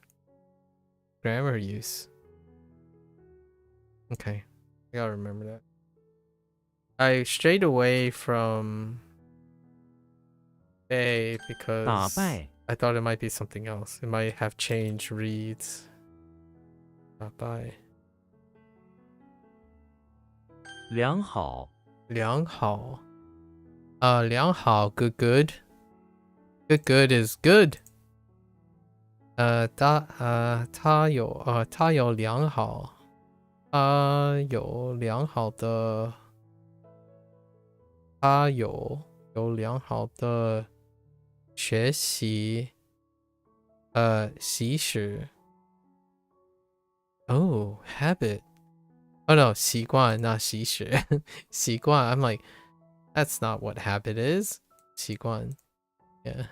Speaker 4: use. Okay, I gotta remember that. I strayed away from Bay
Speaker 3: 打
Speaker 4: because
Speaker 3: 败
Speaker 4: I thought it might be something else. It might have changed reads. Bye.
Speaker 3: 良好
Speaker 4: 良好. Liang Hao, good. Good is good. 他有良好的学习习识 Oh, habit. Oh no, 习惯 not 习识习惯 I'm like, that's not what habit is. 习惯 Yeah.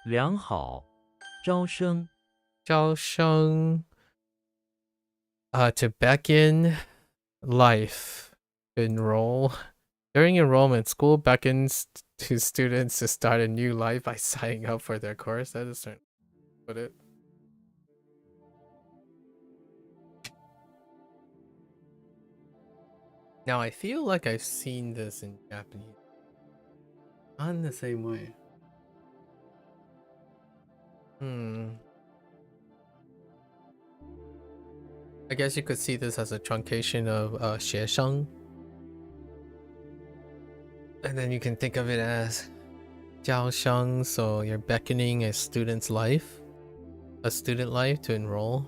Speaker 3: 良好招生
Speaker 4: 招生 to beckon life. Enroll. During enrollment, school beckons to students to start a new life by signing up for their course. That is certain. Put it. Now I feel like I've seen this in Japanese. Not in the same way. I guess you could see this as a truncation of 学生. And then you can think of it as 教生, so you're beckoning a student life to enroll.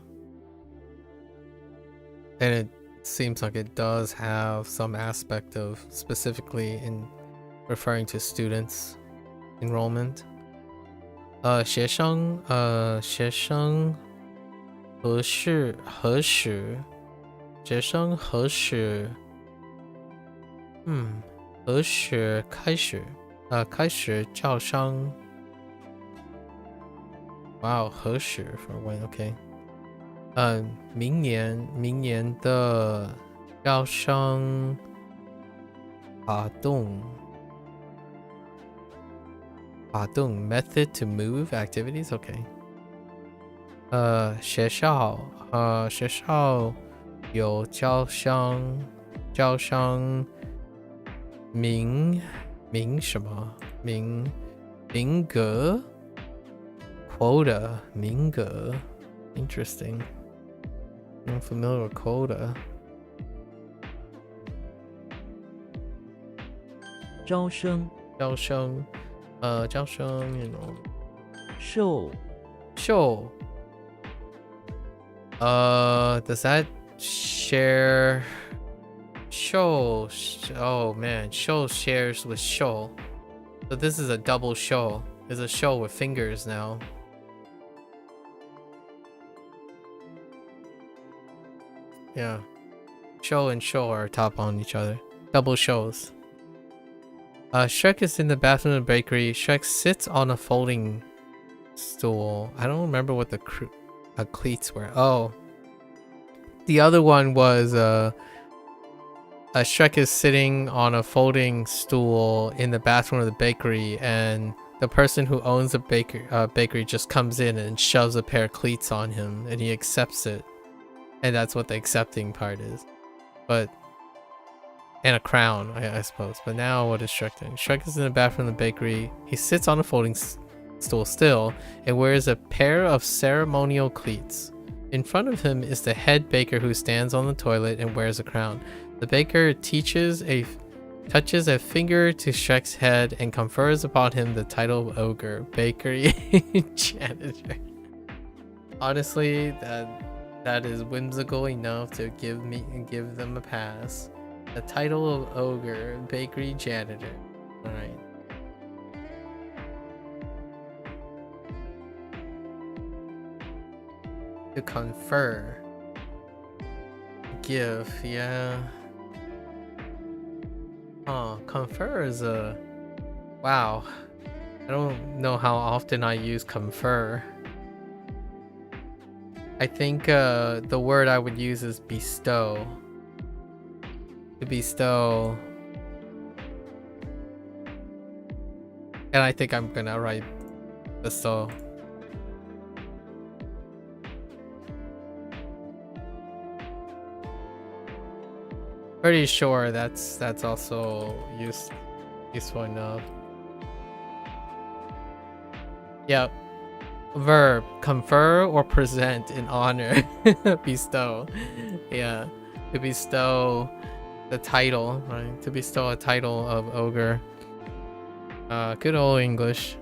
Speaker 4: And it seems like it does have some aspect of specifically in referring to students enrollment. 学生何时学生何时开始招生 Wow, 何时 for when, okay. 明年的招生发动 method to move activities, okay. 学校有招生名什么名额 quota 名额 Interesting. I'm familiar with quota.
Speaker 3: 招生
Speaker 4: 招生 you know.
Speaker 3: 授
Speaker 4: show. Does that share. Show. Oh man, show shares with show. So this is a double show. There's a show with fingers now. Yeah. Show and show are top on each other. Double shows. Shrek is in the bathroom of the bakery. Shrek sits on a folding stool. I don't remember what the cleats were. Oh. The other one was Shrek is sitting on a folding stool in the bathroom of the bakery, and the person who owns the bakery just comes in and shoves a pair of cleats on him, and he accepts it. And that's what the accepting part is. And a crown, I suppose. But now what is Shrek doing? Shrek is in the bathroom of the bakery. He sits on a folding stool still and wears a pair of ceremonial cleats. In front of him is the head baker who stands on the toilet and wears a crown. The baker touches a finger to Shrek's head and confers upon him the title of ogre, bakery janitor. Honestly, that is whimsical enough to give them a pass. The title of ogre, bakery janitor. All right. To confer. Give, yeah. Oh, confer is a... Wow. I don't know how often I use confer. I think the word I would use is bestow. To bestow. And I think I'm gonna write bestow. Pretty sure that's also useful enough. Yep. Verb, confer or present in honor. Bestow. Yeah. To bestow the title, right? To bestow a title of ogre. Good old English.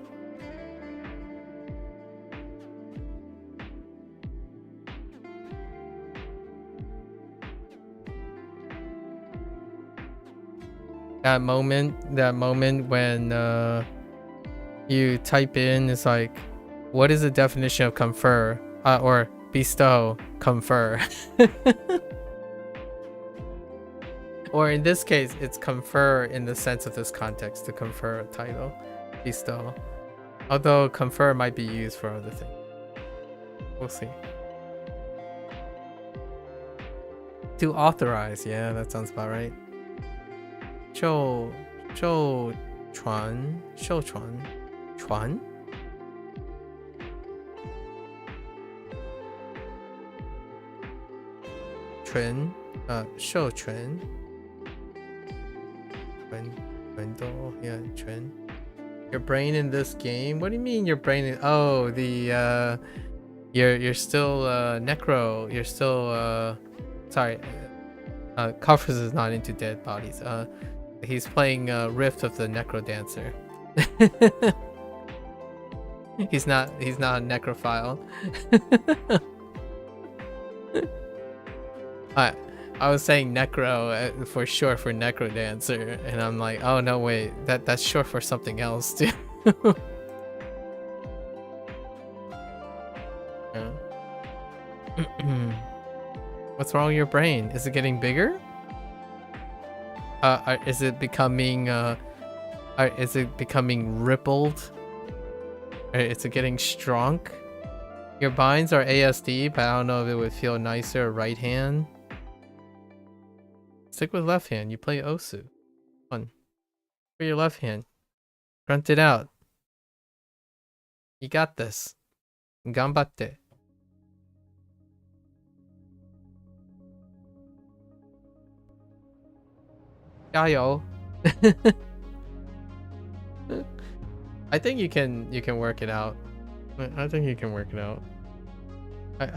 Speaker 4: That moment when you type in is like, what is the definition of confer? Or bestow, confer. Or in this case, it's confer in the sense of this context, to confer a title, bestow. Although confer might be used for other things. We'll see. To authorize, yeah, that sounds about right. 授传 传 授权 yeah, 权 Your brain in this game? What do you mean your brain in... Oh, the you're still necro, you're still sorry, Coffers is not into dead bodies. He's playing Rift of the Necro Dancer. he's not a necrophile. I was saying necro for short for Necro Dancer, and I'm like, oh no, wait, that's short for something else too. Yeah. What's wrong with your brain? Is it getting bigger? Is it becoming rippled? Is it getting shrunk? Your binds are ASD, but I don't know if it would feel nicer right hand. Stick with left hand. You play Osu. Fun. For your left hand. Grunt it out. You got this. Ganbatte. Yayo. I think you can work it out. I think you can work it out.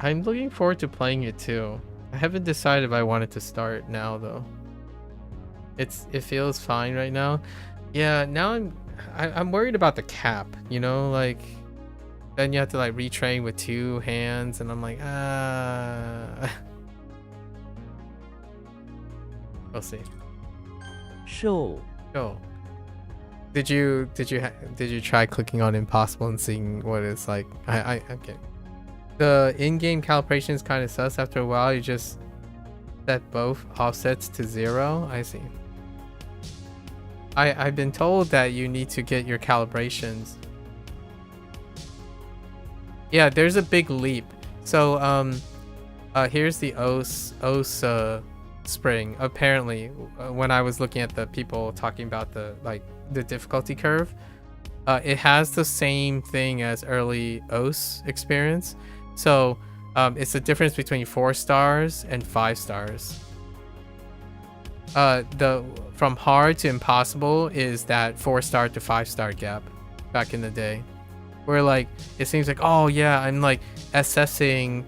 Speaker 4: I'm looking forward to playing it too. I haven't decided if I wanted to start now though. It feels fine right now. Yeah, now I'm worried about the cap, you know, like then you have to like retrain with 2 hands and I'm like We'll see.
Speaker 3: 寿
Speaker 4: Oh. Did you try clicking on impossible and seeing what it's like? I okay. The in-game calibration is kind of sus. After a while, you just set both offsets to 0. I see. I've been told that you need to get your calibrations. Yeah, there's a big leap. So here's the OS spring. Apparently, when I was looking at the people talking about the difficulty curve, it has the same thing as early OS experience. So it's the difference between 4 stars and 5 stars. From hard to impossible is that 4-star to 5-star gap back in the day, where like it seems like, oh yeah, I'm like assessing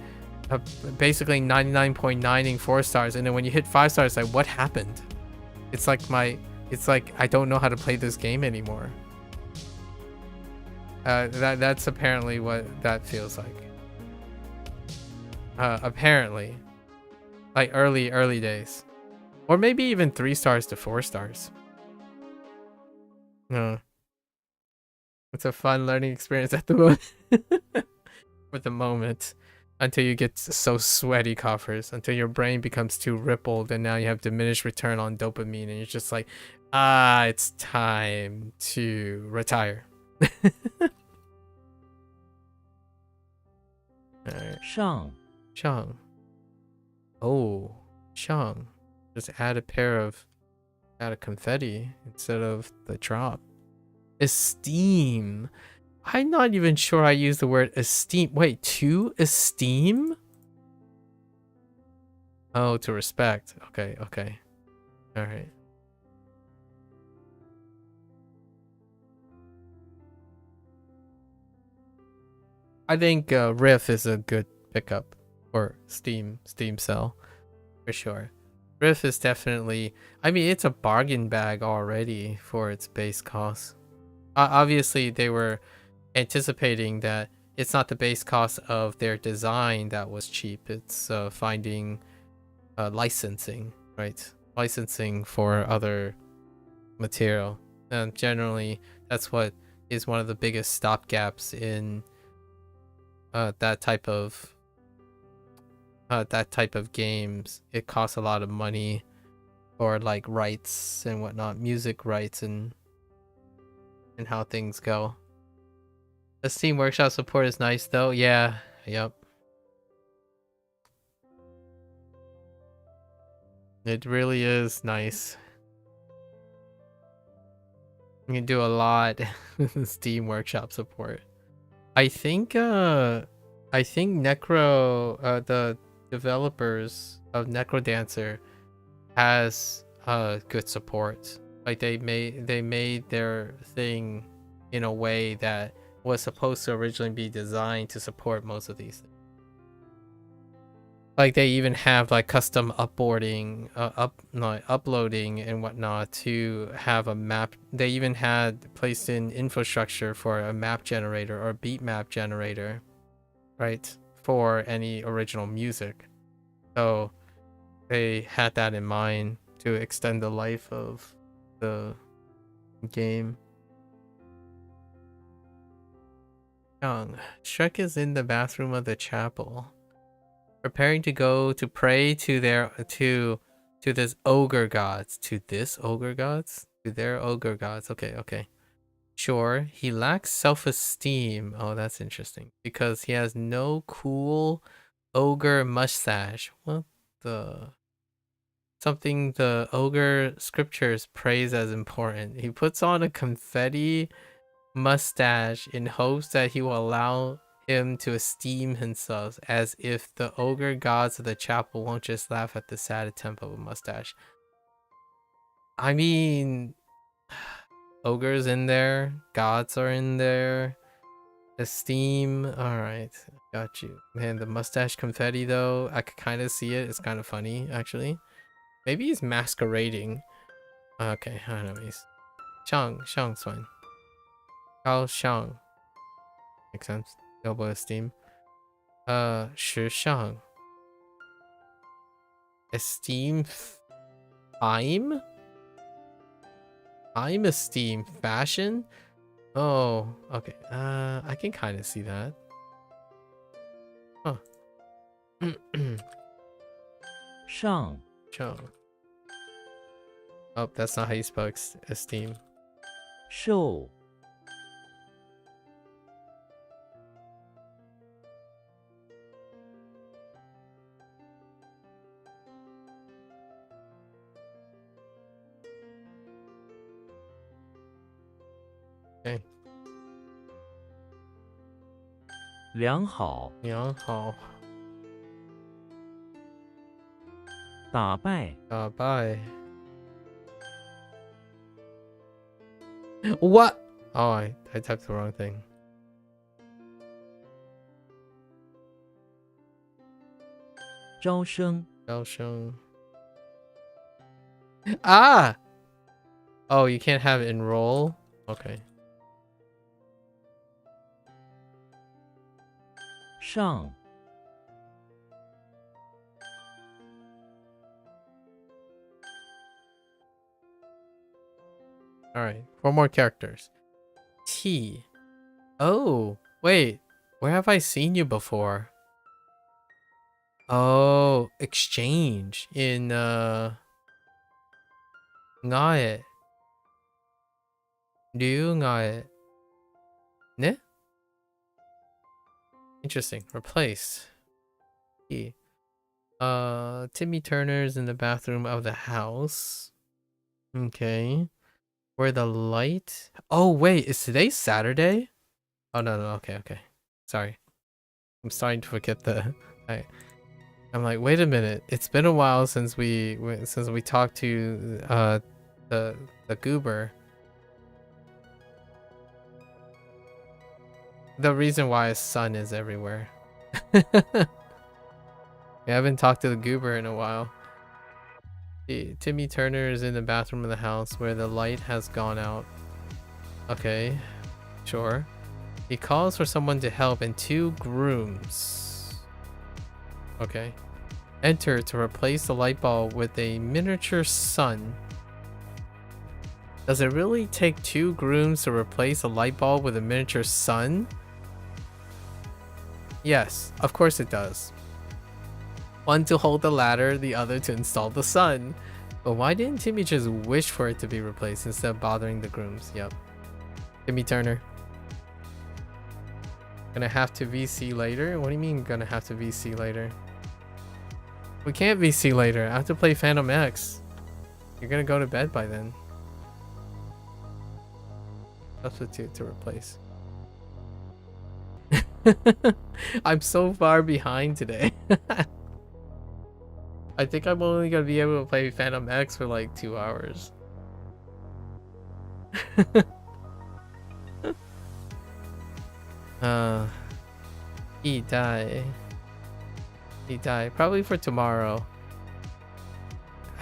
Speaker 4: basically 99.9ing 4 stars, and then when you hit 5 stars, like what happened? It's like I don't know how to play this game anymore. That's apparently what that feels like. Apparently, like early days, or maybe even 3 stars to 4 stars. It's a fun learning experience at the moment. For the moment, until you get so sweaty coffers, until your brain becomes too rippled, and now you have diminished return on dopamine, and you're just like, it's time to retire. Alright.
Speaker 3: 上
Speaker 4: Shang. Oh, Shang. Just add a confetti instead of the drop. Esteem. I'm not even sure I use the word esteem. Wait, to esteem? Oh, to respect. Okay. All right. I think Riff is a good pickup for Steam sell for sure. Riff is definitely, I mean, it's a bargain bag already for its base cost. Obviously, they were anticipating that it's not the base cost of their design that was cheap. It's finding licensing, right? Licensing for other material. And generally, that's what is one of the biggest stopgaps in that type of games. It costs a lot of money for like rights and whatnot, music rights and how things go. The Steam Workshop support is nice though. Yeah, yep. It really is nice. You can do a lot with the Steam Workshop support. I think Necro, the developers of Necrodancer, has good support. Like they made their thing in a way that was supposed to originally be designed to support most of these things. Like they even have like custom uploading and whatnot to have a map. They even had placed in infrastructure for a map generator or beat map generator, right, for any original music. So they had that in mind to extend the life of the game. Young Shrek is in the bathroom of the chapel, preparing to go to pray to their this ogre gods. To this ogre gods? To their ogre gods. Okay. Sure, he lacks self-esteem. Oh, that's interesting. Because he has no cool ogre mustache. What the? Something the ogre scriptures praise as important. He puts on a confetti mustache in hopes that he will allow him to esteem himself, as if the ogre gods of the chapel won't just laugh at the sad attempt of a mustache. I mean, ogres in there, gods are in there, esteem. All right, got you. Man, the mustache confetti though, I could kind of see it. It's kind of funny actually. Maybe he's masquerading. Okay, I don't know. He's Shang's fine. Gao Shang. Makes sense. Double esteem. Shi Shang. Esteem I'm esteem fashion. Oh, okay. I can kind of see that. Huh.
Speaker 3: 上
Speaker 4: Joe. Oh, that's not how you spell esteem.
Speaker 3: 寿
Speaker 4: Okay.
Speaker 3: 良好
Speaker 4: Yeah, oh.
Speaker 3: 打败
Speaker 4: Bye. What? Oh, I typed the wrong thing.
Speaker 3: 招生
Speaker 4: Show. Ah! Oh, you can't have enroll? Okay.
Speaker 3: 上
Speaker 4: Alright, 4 more characters. T. Oh, wait. Where have I seen you before? Oh, exchange in Ngae. Ryu Ngae. Ne? Interesting. Replaced. T. Timmy Turner's in the bathroom of the house. Okay. Where the light? Oh wait, is today Saturday? Oh no, okay. Sorry. I'm starting to forget the I'm like, wait a minute. It's been a while since we talked to the goober. The reason why his son is everywhere. We haven't talked to the goober in a while. Timmy Turner is in the bathroom of the house where the light has gone out. Okay, sure. He calls for someone to help and 2 grooms. Okay. Enter to replace the light bulb with a miniature sun. Does it really take 2 grooms to replace a light bulb with a miniature sun? Yes, of course it does. One to hold the ladder, the other to install the sun. But why didn't Timmy just wish for it to be replaced instead of bothering the grooms? Yep. Timmy Turner. Gonna have to VC later? What do you mean gonna have to VC later? We can't VC later. I have to play Phantom X. You're gonna go to bed by then. Substitute to replace. I'm so far behind today. I think I'm only gonna be able to play Phantom X for like 2 hours. He died. Probably for tomorrow.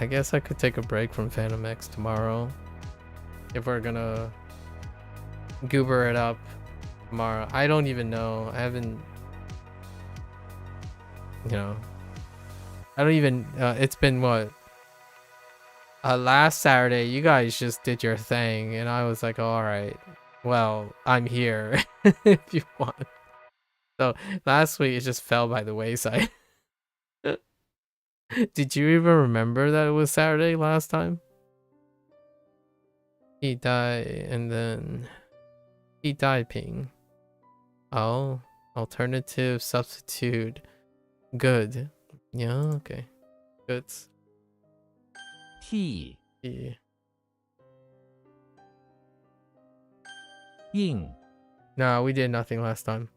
Speaker 4: I guess I could take a break from Phantom X tomorrow. If we're gonna goober it up tomorrow. I don't even know. I haven't, you know, I don't even, it's been what? Last Saturday, you guys just did your thing, and I was like, all right, well, I'm here if you want. So last week, it just fell by the wayside. Did you even remember that it was Saturday last time? He died, and then he died ping. Oh, alternative substitute. Good. Yeah, okay. Good.
Speaker 3: T
Speaker 4: Yeah.
Speaker 3: 应
Speaker 4: Nah, we did nothing last time.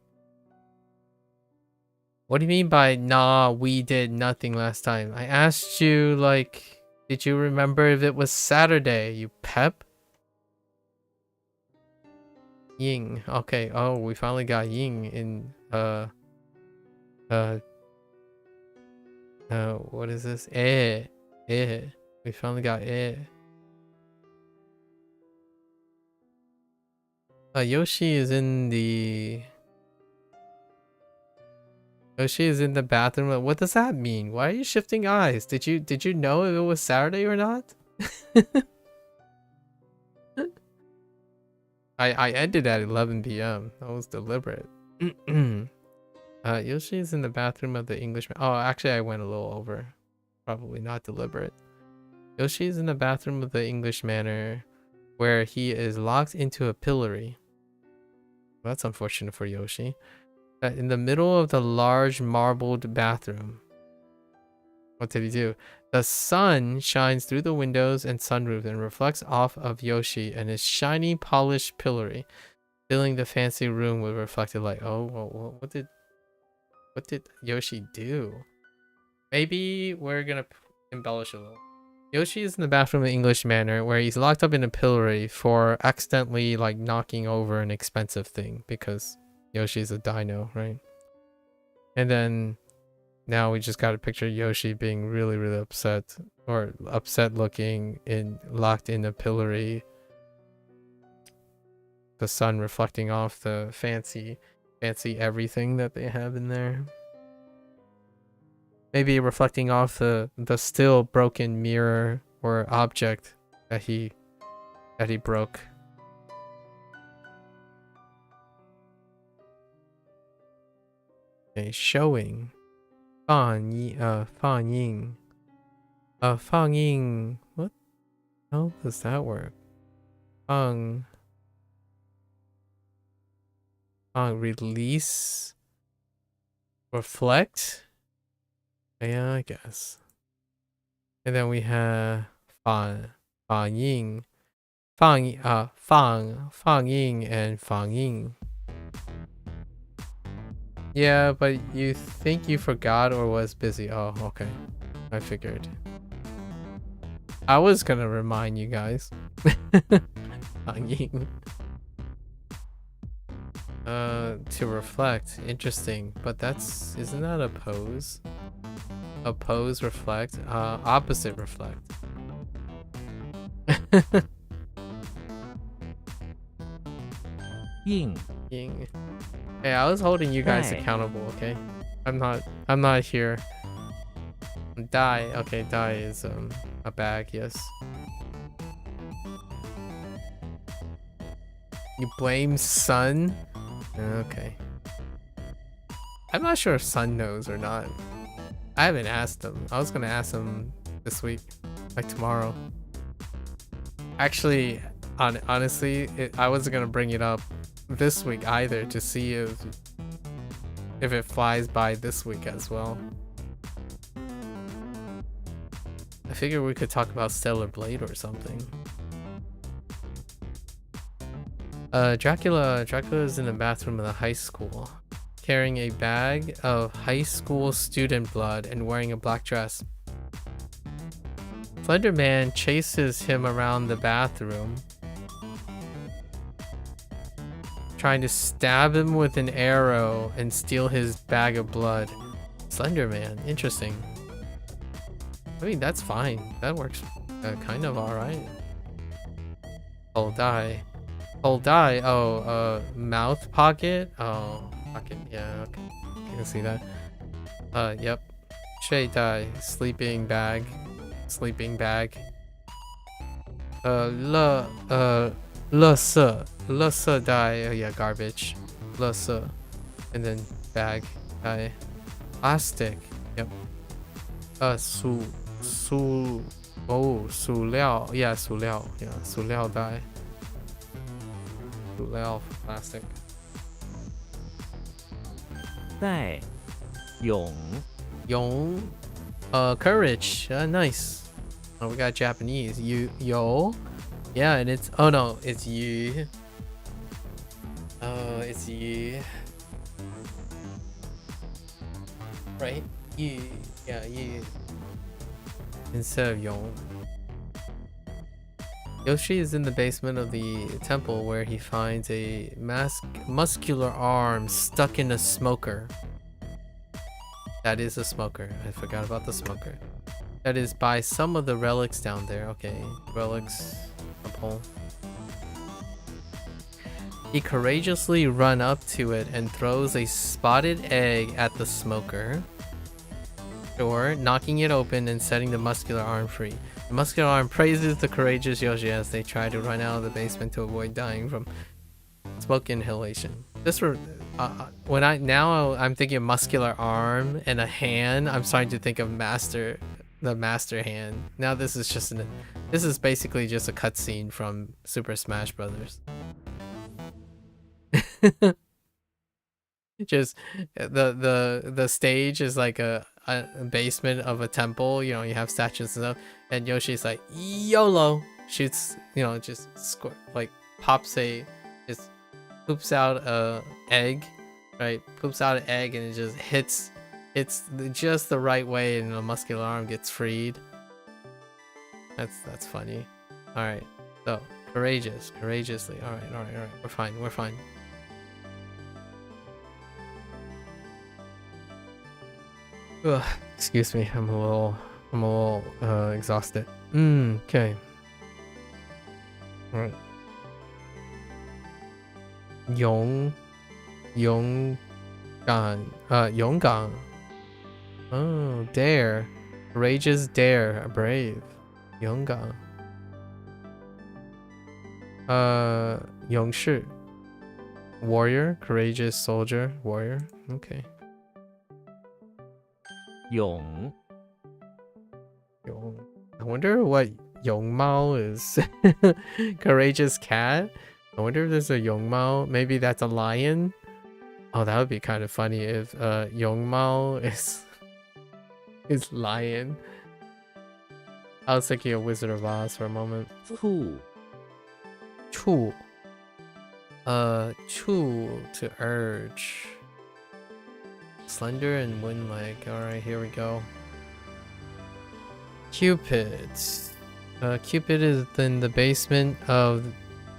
Speaker 4: What do you mean by nah, we did nothing last time? I asked you, like, did you remember if it was Saturday, you pep? Ying. Okay. Oh, we finally got Ying in what is this? We finally got Yoshi is in the Yoshi is in the bathroom. What does that mean? Why are you shifting eyes? Did you know if it was Saturday or not? I ended at 11 p.m. That was deliberate. Yoshi is in the bathroom of the Englishman. Oh, actually, I went a little over. Probably not deliberate. Yoshi is in the bathroom of the English manor, where he is locked into a pillory. Well, that's unfortunate for Yoshi. In the middle of the large marbled bathroom. What did he do? The sun shines through the windows and sunroof and reflects off of Yoshi and his shiny polished pillory, filling the fancy room with reflected light. Oh, well, what did Yoshi do? Maybe we're gonna embellish a little. Yoshi is in the bathroom of English Manor, where he's locked up in a pillory for accidentally like knocking over an expensive thing, because Yoshi's a dino, right? And then now we just got a picture of Yoshi being really, really upset, or upset looking, locked in a pillory. The sun reflecting off the fancy everything that they have in there. Maybe reflecting off the still broken mirror or object that he broke. Okay, showing. 放映. 放映. What? How does that work? 放 release. Reflect. Yeah, I guess. And then we have 放映. 放映 and 放映. Yeah, but you think you forgot or was busy. Oh, okay. I figured. I was gonna remind you guys. 放映. To reflect. Interesting. But isn't that a pose? Oppose, reflect. Opposite reflect.
Speaker 3: Ying.
Speaker 4: Ying. Hey, I was holding you guys
Speaker 3: Die.
Speaker 4: accountable, okay? I'm not here. Die. Okay, die is a bag, yes. You blame Sun? Okay. I'm not sure if Sun knows or not. I haven't asked him. I was gonna ask him this week, like tomorrow. Actually, honestly, I wasn't gonna bring it up this week either, to see if it flies by this week as well. I figured we could talk about Stellar Blade or something. Dracula is in the bathroom of the high school, carrying a bag of high school student blood and wearing a black dress. Slender Man chases him around the bathroom, trying to stab him with an arrow and steal his bag of blood. Slender Man, interesting. I mean, that's fine. That works kind of alright. Hold die. Oh, mouth pocket? Oh, pocket. Yeah, okay. I can see that. Yep. Shay die. Sleeping bag. Le die. Oh, yeah, garbage. Le and then bag die. Plastic. Yep. Su liao. Yeah, su liao. Yeah, su liao die. Su liao plastic.
Speaker 3: 带勇
Speaker 4: Yong. Courage. Nice. Oh, we got Japanese. Yo. Yeah, and it's it's you. It's you. Right? You. Yeah, you. Instead of Yong. Yoshi is in the basement of the temple, where he finds a muscular arm stuck in a smoker. That is a smoker. I forgot about the smoker. That is by some of the relics down there. Okay, relics. A pole. He courageously run up to it and throws a spotted egg at the smoker door, knocking it open and setting the muscular arm free. The muscular arm praises the courageous Yoshi as they try to run out of the basement to avoid dying from smoke inhalation. This I'm thinking of muscular arm and a hand. I'm starting to think of the master hand. Now this is basically just a cutscene from Super Smash Brothers. Just the stage is like a basement of a temple. You know, you have statues and stuff, and Yoshi's like YOLO, shoots, you know, just poops out a egg, right? Poops out an egg and it just hits just the right way, and the muscular arm gets freed. That's funny. All right, so courageously. All right. We're fine. Ugh, excuse me, I'm a little exhausted. Okay. All right. Yonggang. Oh, dare. Courageous dare, brave. Yonggang. Yongshi. Warrior, courageous soldier, warrior. Okay.
Speaker 3: Yong.
Speaker 4: I wonder what Yongmao is. Courageous cat. I wonder if there's a Yongmao. Maybe that's a lion. Oh, that would be kind of funny if Yongmao is lion. I was thinking of Wizard of Oz for a moment.
Speaker 3: Chu.
Speaker 4: Chu. Chu to urge. Slender and wind leg. Alright, here we go. Cupid. Cupid is in the basement of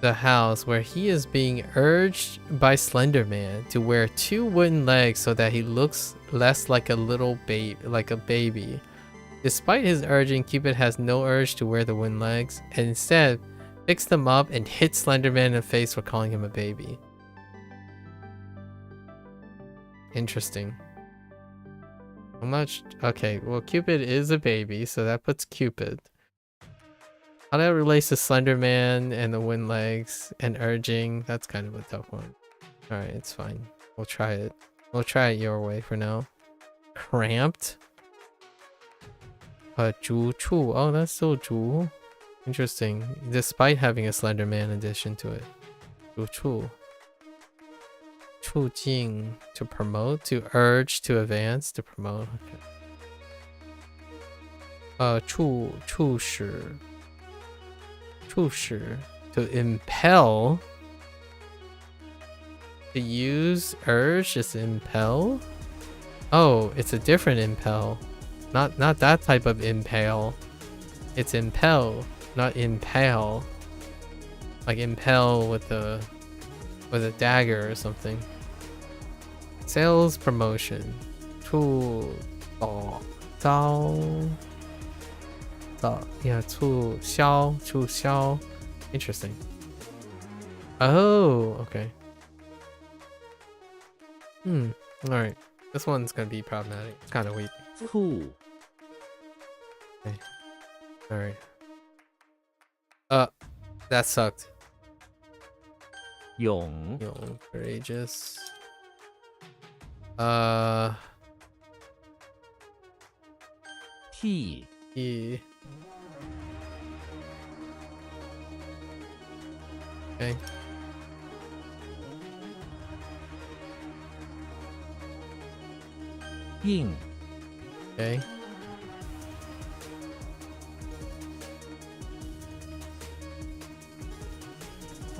Speaker 4: the house where he is being urged by Slender Man to wear 2 wooden legs so that he looks less like a baby. Despite his urging, Cupid has no urge to wear the wooden legs and instead picks them up and hits Slender Man in the face for calling him a baby. Interesting. Okay, well, Cupid is a baby, so that puts Cupid. How that relates to Slender Man and the wind legs and urging, that's kind of a tough one. Alright, it's fine. We'll try it. We'll try it your way for now. Cramped? Zhu Chu. Oh, that's so Zhu. Interesting. Despite having a Slender Man addition to it. Zhu Chu. Chu Jing. To promote, to urge, to advance, to promote. Okay. Chu Shi. To impel. To use urge is impel. Oh, it's a different impel. Not that type of impale. It's impel, not impale. Like impel with a dagger or something. Sales promotion. Chu Dao. Yeah, Chu Xiao. Interesting. Oh, okay. Alright. This one's gonna be problematic. It's kind of weak.
Speaker 3: Chu.
Speaker 4: Okay. Alright. That sucked.
Speaker 3: Yong.
Speaker 4: Courageous.
Speaker 3: T.
Speaker 4: E. Okay.
Speaker 3: Ying.
Speaker 4: Okay.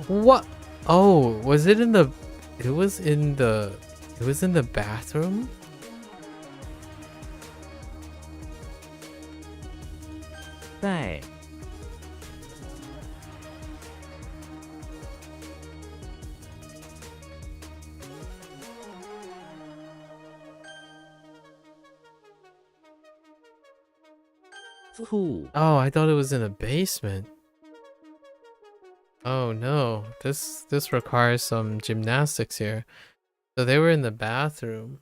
Speaker 4: What? Oh, was it in the... It was in the bathroom?
Speaker 3: Dai. Chu.
Speaker 4: Oh, I thought it was in a basement. Oh no, this requires some gymnastics here. So they were in the bathroom.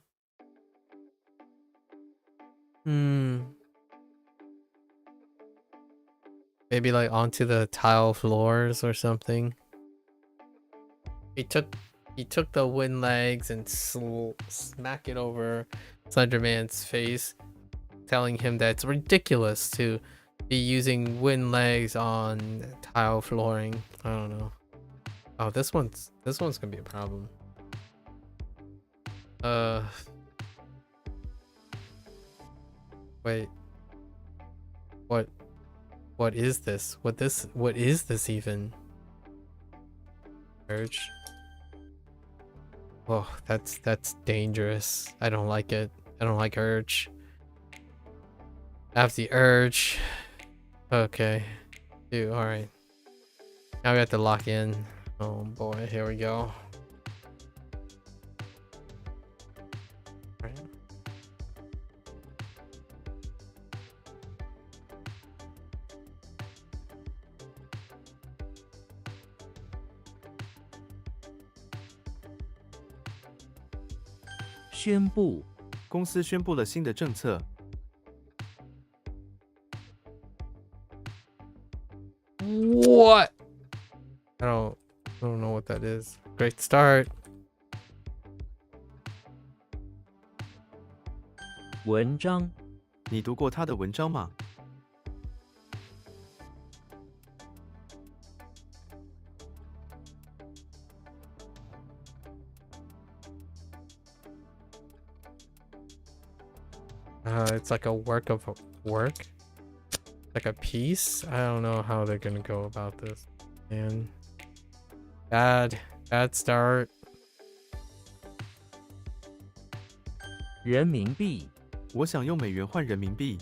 Speaker 4: Maybe like onto the tile floors or something. He took the wind legs and smack it over Slenderman's face, telling him that it's ridiculous to be using wind legs on tile flooring. I don't know. Oh, this one's gonna be a problem. Wait. What is this? What is this even? Urge. Oh, that's dangerous. I don't like it. I don't like urge. I have the urge. Okay. Dude, alright. Now we have to lock in. Oh boy, here we go. Right.
Speaker 3: 宣布
Speaker 5: 公司宣布了新的政策，
Speaker 4: What? I don't know what that is. Great start.
Speaker 3: 文章
Speaker 5: 你读过他的文章吗？
Speaker 4: It's like a work of work. Like a piece. I don't know how they're gonna go about this. Man. Bad start.
Speaker 3: 人民币
Speaker 5: 我想用美元换人民币。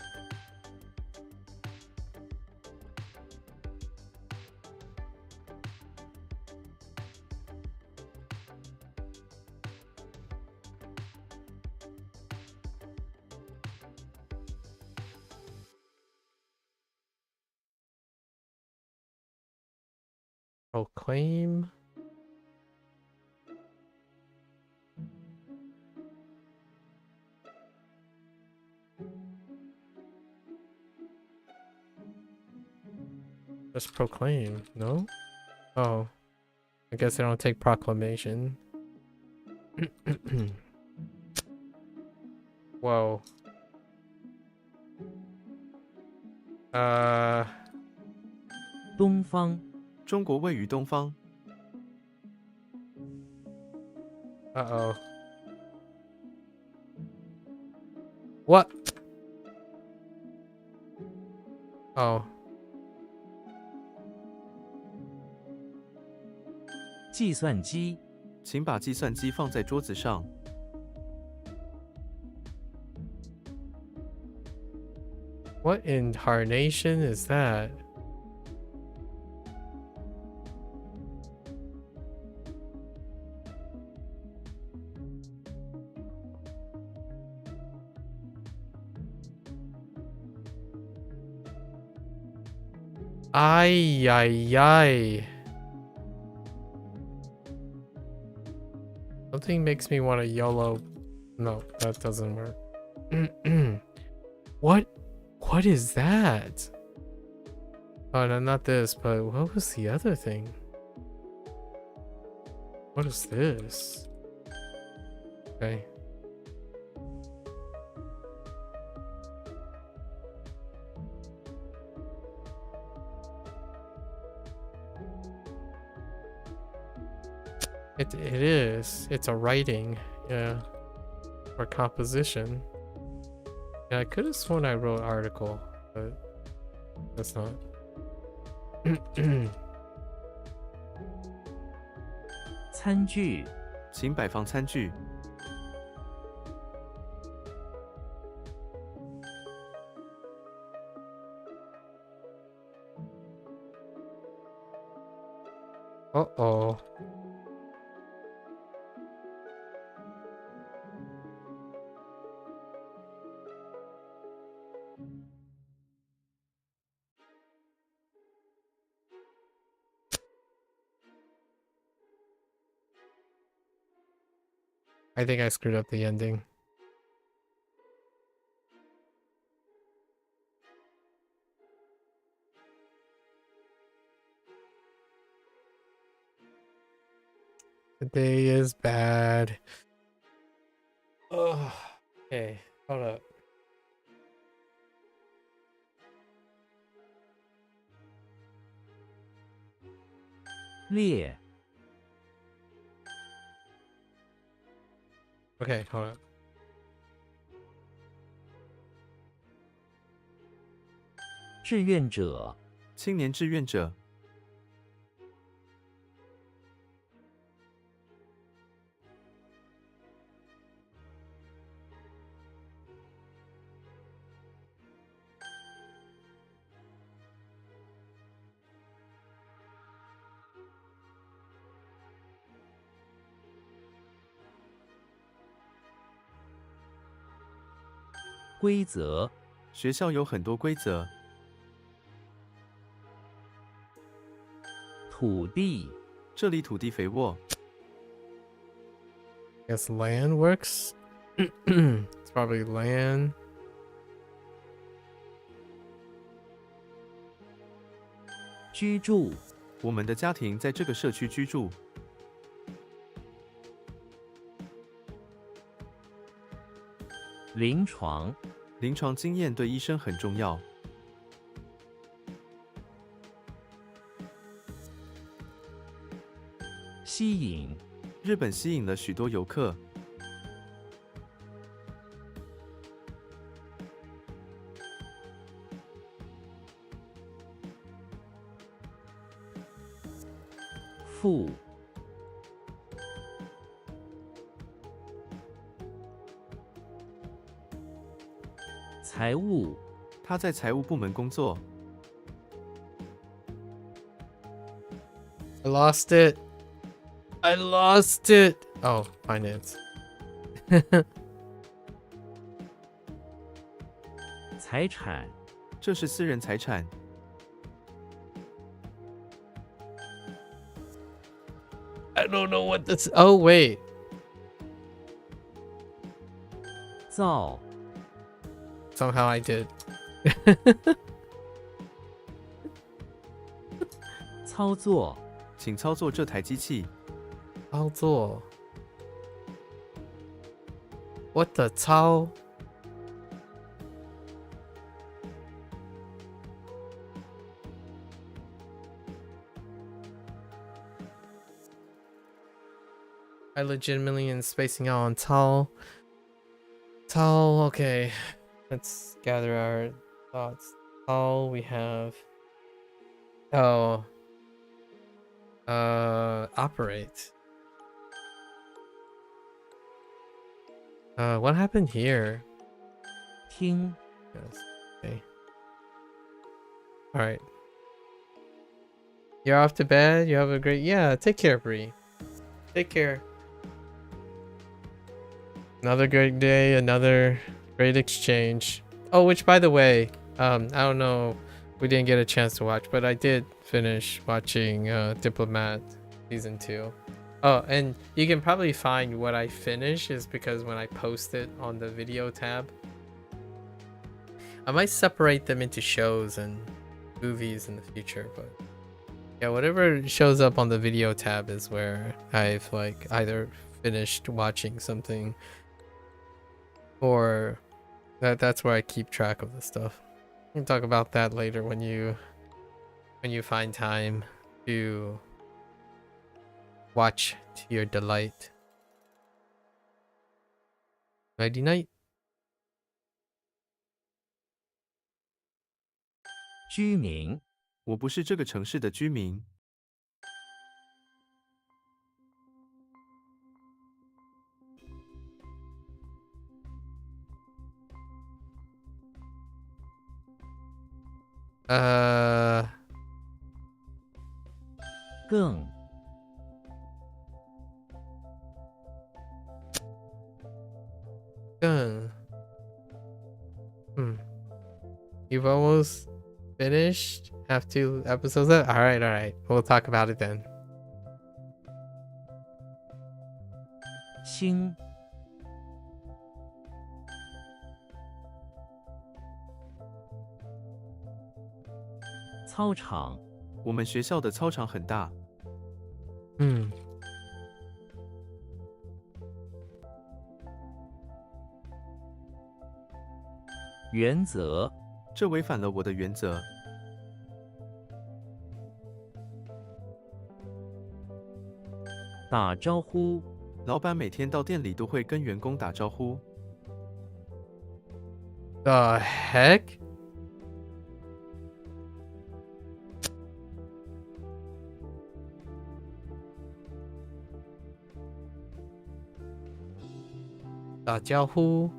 Speaker 4: Proclaim. Just proclaim, no? Oh. I guess I don't take proclamation. Whoa.
Speaker 3: 东方
Speaker 5: 中国位于东方，
Speaker 4: Uh-oh. What? Oh.
Speaker 3: 计算机
Speaker 5: 请把计算机放在桌子上。
Speaker 4: What incarnation is that? Ay, ay, ay. Something makes me want to YOLO. No, that doesn't work. What is that? Oh, no, not this, but what was the other thing? What is this? Okay. It is. It's a writing, yeah, or composition. Yeah, I could have sworn I wrote article, but that's not.
Speaker 3: 餐具
Speaker 5: 请摆放餐具。
Speaker 4: Uh-oh. I think I screwed up the ending. The day is bad. Oh, okay, hold up.
Speaker 3: 列
Speaker 4: Okay, hold up.
Speaker 3: 志愿者
Speaker 5: 青年志愿者，
Speaker 3: 规则
Speaker 5: 学校有很多规则，
Speaker 3: 土地
Speaker 5: 这里土地肥沃，
Speaker 4: Guess land works. It's probably land.
Speaker 3: 居住
Speaker 5: 我们的家庭在这个社区居住，
Speaker 3: 临床
Speaker 5: 临床经验对医生很重要，
Speaker 3: 吸引
Speaker 5: 日本吸引了许多游客，
Speaker 3: 富财务
Speaker 5: 他在财务部门工作，
Speaker 4: I lost it. I lost it. Oh, finance.
Speaker 3: 财产
Speaker 5: 这是私人财产，
Speaker 4: I don't know what this. Oh wait.
Speaker 3: 造
Speaker 4: Somehow I did.
Speaker 3: 操作
Speaker 5: 请操作这台机器，
Speaker 4: 操作 What the 操 I legitimately am spacing out on Tao. Tao, okay. Let's gather our thoughts. Tao, we have. Oh. Operate. What happened here?
Speaker 3: 听
Speaker 4: Yes. Okay. Alright. You're off to bed. You have a great. Yeah, take care, Bree. Take care. Another great day, another great exchange. Oh, which by the way, I don't know, we didn't get a chance to watch, but I did finish watching Diplomat season 2. Oh, and you can probably find what I finished is because when I post it on the video tab, I might separate them into shows and movies in the future, but yeah, whatever shows up on the video tab is where I've like either finished watching something or that's where I keep track of the stuff. We can talk about that later when you find time to watch to your delight. Nighty night.
Speaker 3: 居民
Speaker 5: 我不是这个城市的居民，
Speaker 3: 更
Speaker 4: You've almost finished? Have 2 episodes left? Alright. We'll talk about it then.
Speaker 3: 兴操场，
Speaker 5: 我们学校的操场很大。
Speaker 4: 嗯，
Speaker 3: 原则，
Speaker 5: 这违反了我的原则。
Speaker 3: 打招呼，
Speaker 5: 老板每天到店里都会跟员工打招呼。
Speaker 4: The heck? Da 招呼。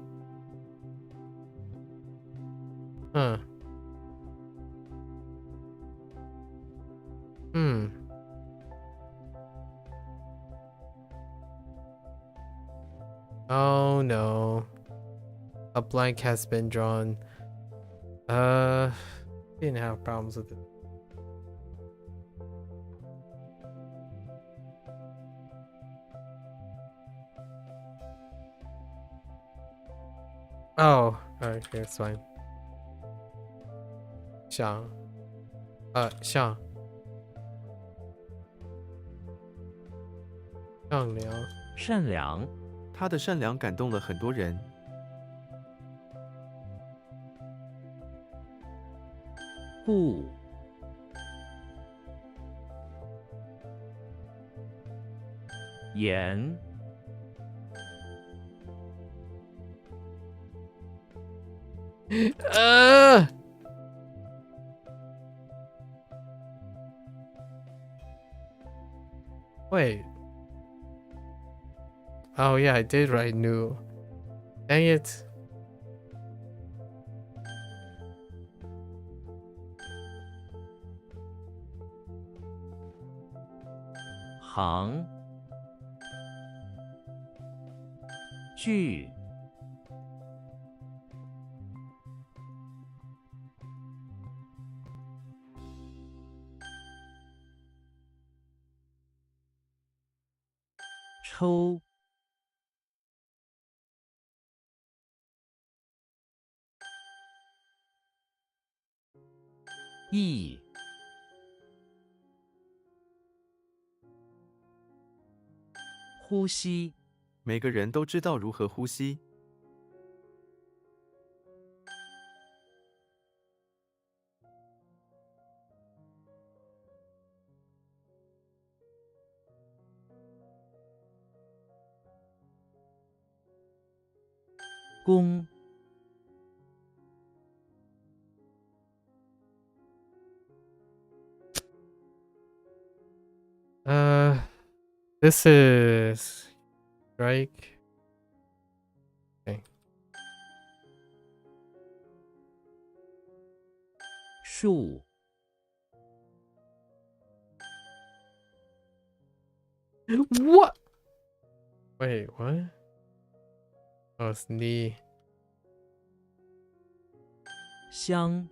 Speaker 4: 嗯。嗯。Oh no. A blank has been drawn. Didn't have problems with it. Oh, alright, it's fine. 像良。
Speaker 3: 善良，
Speaker 5: 他的善良感动了很多人。
Speaker 3: 不，严，Wait.
Speaker 4: Oh yeah, I did write new. Dang it.
Speaker 3: 行，句，抽，意，呼吸，
Speaker 5: 每个人都知道如何呼吸。
Speaker 3: 弓，This
Speaker 4: is strike. Okay.
Speaker 3: 树，
Speaker 4: What? Wait, what? Oh, it's knee.
Speaker 3: 香，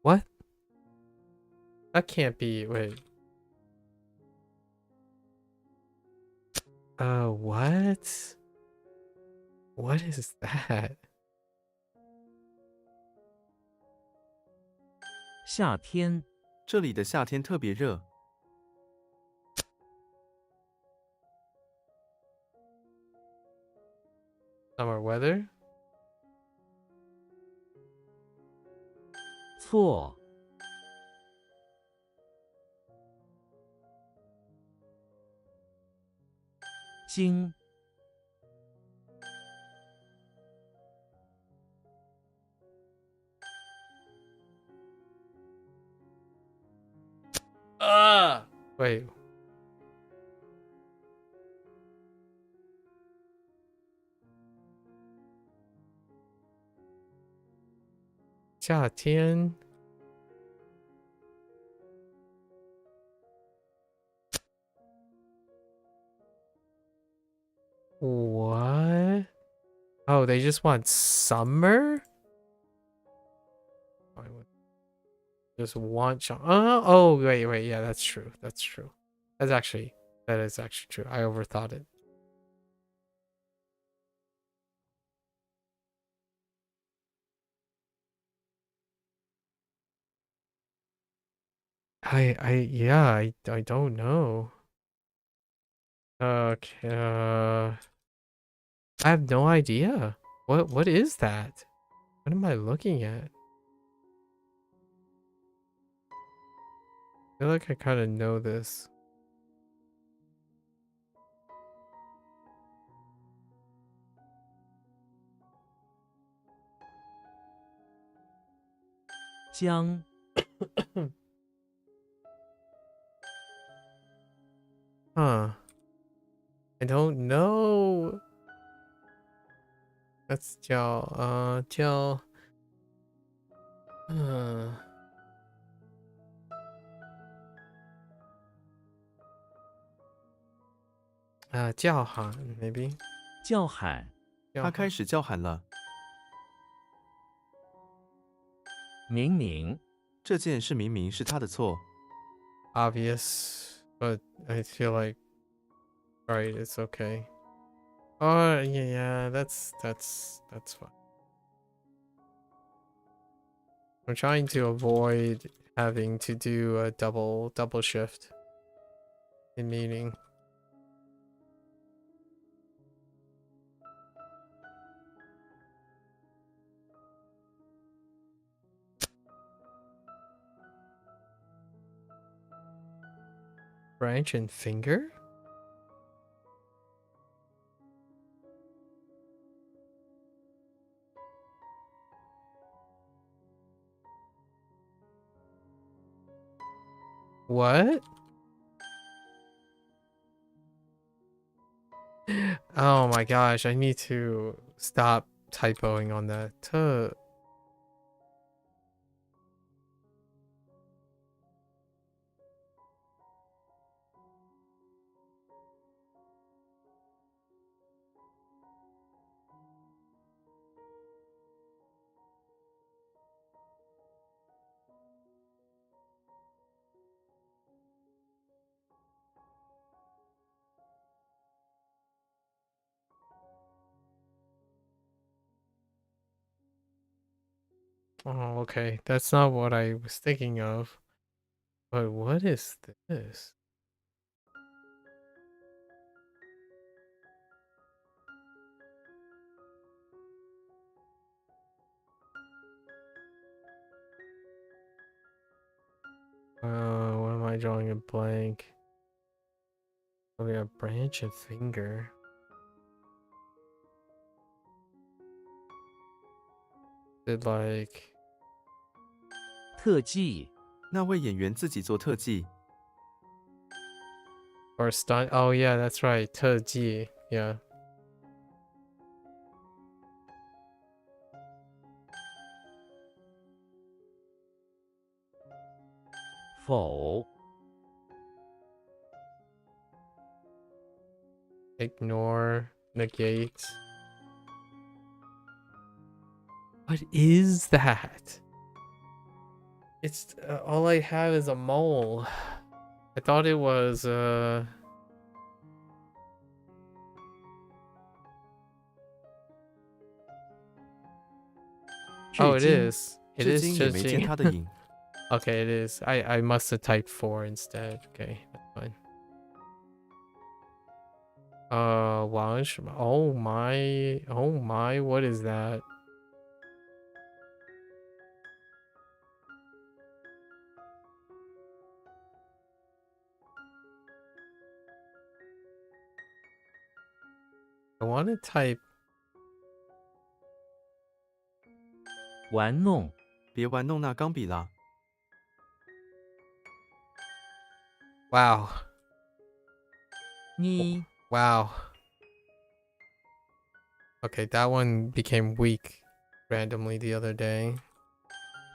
Speaker 4: What? That can't be. Wait. What? What is that?
Speaker 3: 夏天，
Speaker 5: 这里的夏天特别热。
Speaker 4: Summer weather?
Speaker 3: 错，经，
Speaker 4: Wait. 夏天 What? Oh, they just want summer? Just want oh, wait, yeah, that's true. That is actually true. I overthought it. I don't know. Okay. I have no idea. What is that? What am I looking at? I feel like I kind of know this.
Speaker 3: 将
Speaker 4: Huh. I don't know. That's 叫叫喊 maybe
Speaker 3: 叫喊
Speaker 5: 他开始叫喊了。
Speaker 3: 明明
Speaker 5: 这件事明明是他的错。
Speaker 4: obvious, but I feel like right, it's okay. Oh yeah, that's fine. I'm trying to avoid having to do a double shift in meeting. Branch and finger? What? Oh my gosh, I need to stop typoing on that. Oh, okay. That's not what I was thinking of. But what is this? What am I drawing a blank? Oh, we have branch and finger. Did like
Speaker 3: 特技
Speaker 5: 那位演员自己做特技。
Speaker 4: or stunt? Oh yeah, that's right. 特技, yeah.
Speaker 3: 否
Speaker 4: Ignore, negate. What is that? It's all I have is a mole. I thought it was Oh, it
Speaker 5: 至今
Speaker 4: is. It
Speaker 5: 至
Speaker 4: is
Speaker 5: 今也没见
Speaker 4: judging.
Speaker 5: 他的影。
Speaker 4: Okay, it is. I must have typed 4 instead. Okay, that's fine. Wang Shima. Oh my, what is that? I want to type
Speaker 3: 玩弄
Speaker 5: 别玩弄那钢笔啦。
Speaker 4: wow.
Speaker 3: 你
Speaker 4: Wow. Okay, that one became weak randomly the other day.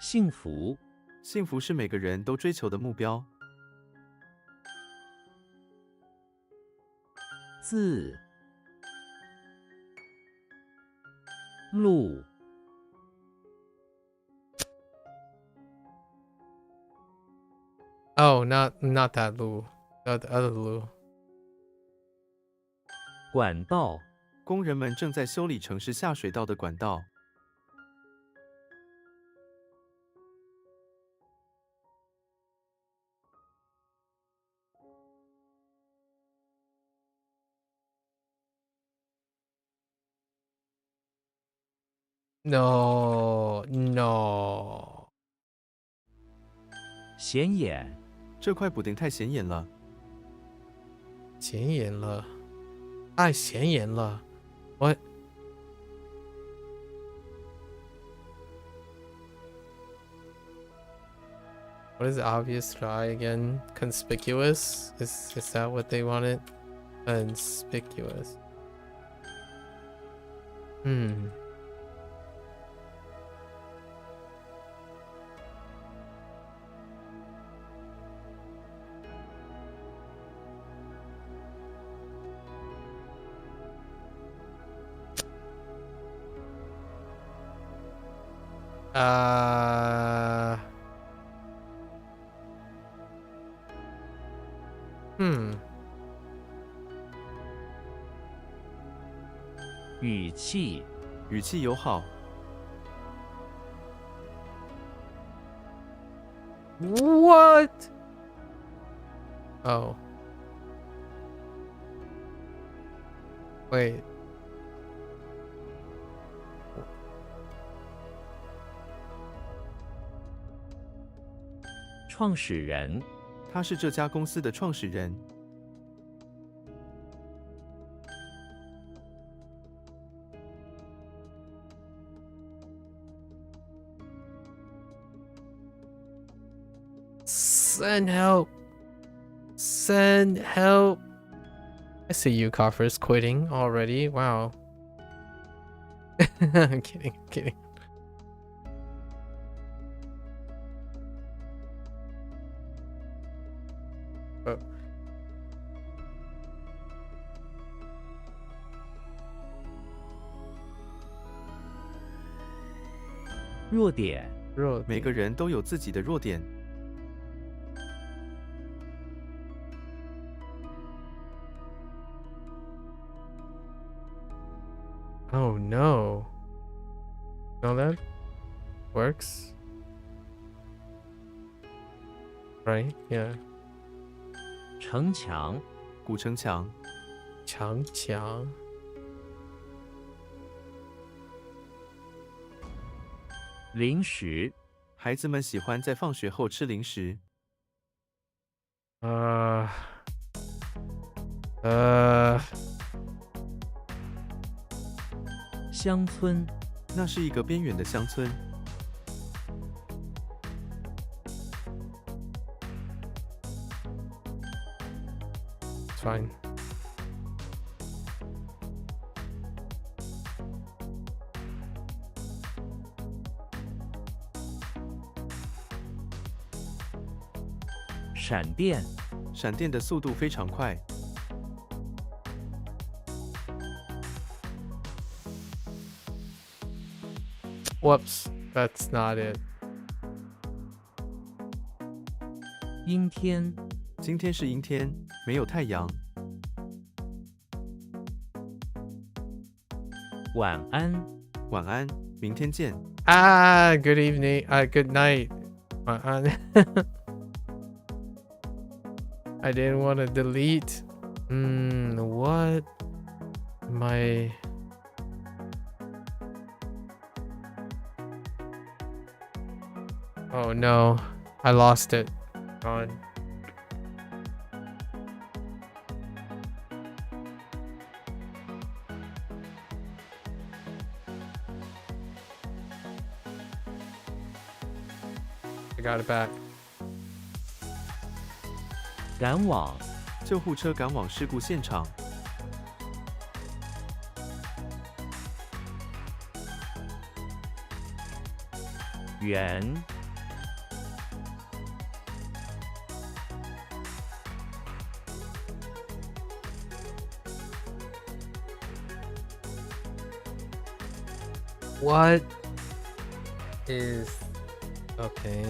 Speaker 3: 幸福
Speaker 5: 幸福是每个人都追求的目标。
Speaker 3: 自路
Speaker 4: Oh, not that Lu. The other Lu.
Speaker 3: 管道
Speaker 5: 工人们正在修理城市下水道的管道。
Speaker 4: No, no.
Speaker 3: 显眼，
Speaker 5: 这块补丁太显眼了。
Speaker 4: 显眼了，太显眼了。What? What is obvious to eye again? Conspicuous? Is that what they wanted? Conspicuous. Hmm. Hmm.
Speaker 3: 语气，
Speaker 5: 语气友好，
Speaker 4: What? Oh. Wait.
Speaker 3: 创始人，
Speaker 5: 他是这家公司的创始人。
Speaker 4: Send help. Send help. I see you coffers quitting already. Wow. I'm kidding. I'm kidding. Oh.
Speaker 3: 弱点，
Speaker 5: 每个人都有自己的弱点。
Speaker 4: Oh no. No, that works. Right? Yeah.
Speaker 3: 城墙，
Speaker 5: 古城墙，
Speaker 4: 强强。
Speaker 3: 零食，
Speaker 5: 孩子们喜欢在放学后吃零食。
Speaker 3: 乡村，
Speaker 5: 那是一个边远的乡村。
Speaker 4: It's fine. .
Speaker 3: 闪电，
Speaker 5: 闪电的速度非常快。
Speaker 4: Whoops. That's not it.
Speaker 3: 阴天，
Speaker 5: 今天是阴天，没有太阳。
Speaker 3: 晚安，
Speaker 5: 晚安，明天见。
Speaker 4: Good evening. Good night. I didn't want to delete. What? My. Oh no. I lost it. Gone. I got it back.
Speaker 3: 赶往，
Speaker 5: 救护车赶往事故现场。
Speaker 3: 圆，
Speaker 4: What is okay?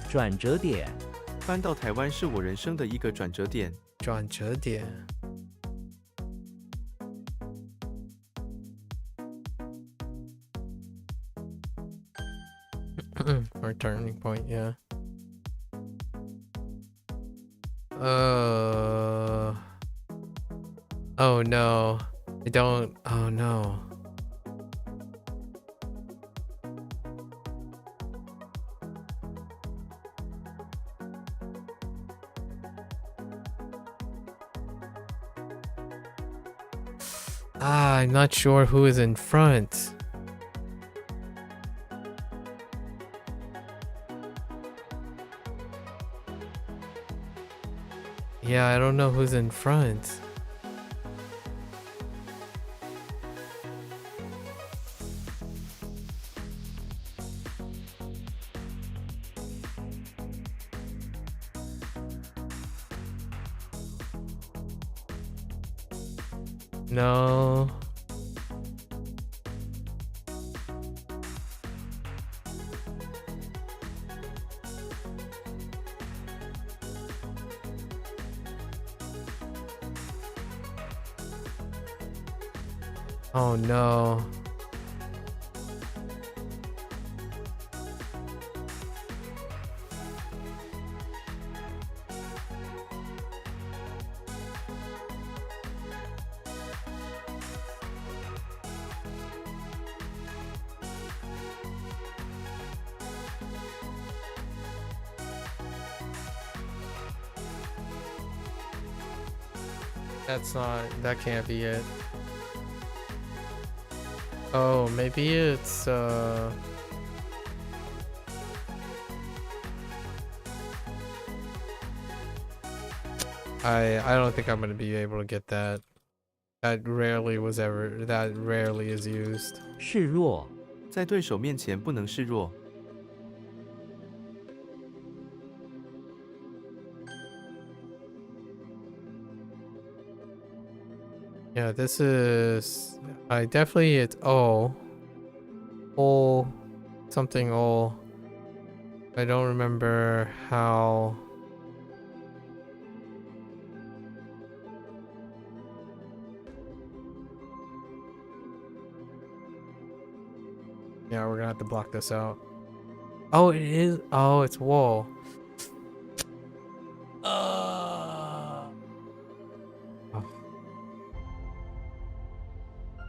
Speaker 3: 转折点，
Speaker 5: 搬到台湾是我人生的一个转折点。
Speaker 4: 转折点。Or turning point, yeah. Oh no. I don't. Oh no. I'm not sure who is in front. Yeah, I don't know who's in front. No. Oh no. That can't be it. Oh, maybe it's I don't think I'm gonna be able to get that. That rarely is used.
Speaker 3: 示弱，
Speaker 5: 在对手面前不能示弱。
Speaker 4: Yeah, this is I definitely it's O. O something O. I don't remember how. Yeah, we're gonna have to block this out. Oh, it is. Oh, it's wool.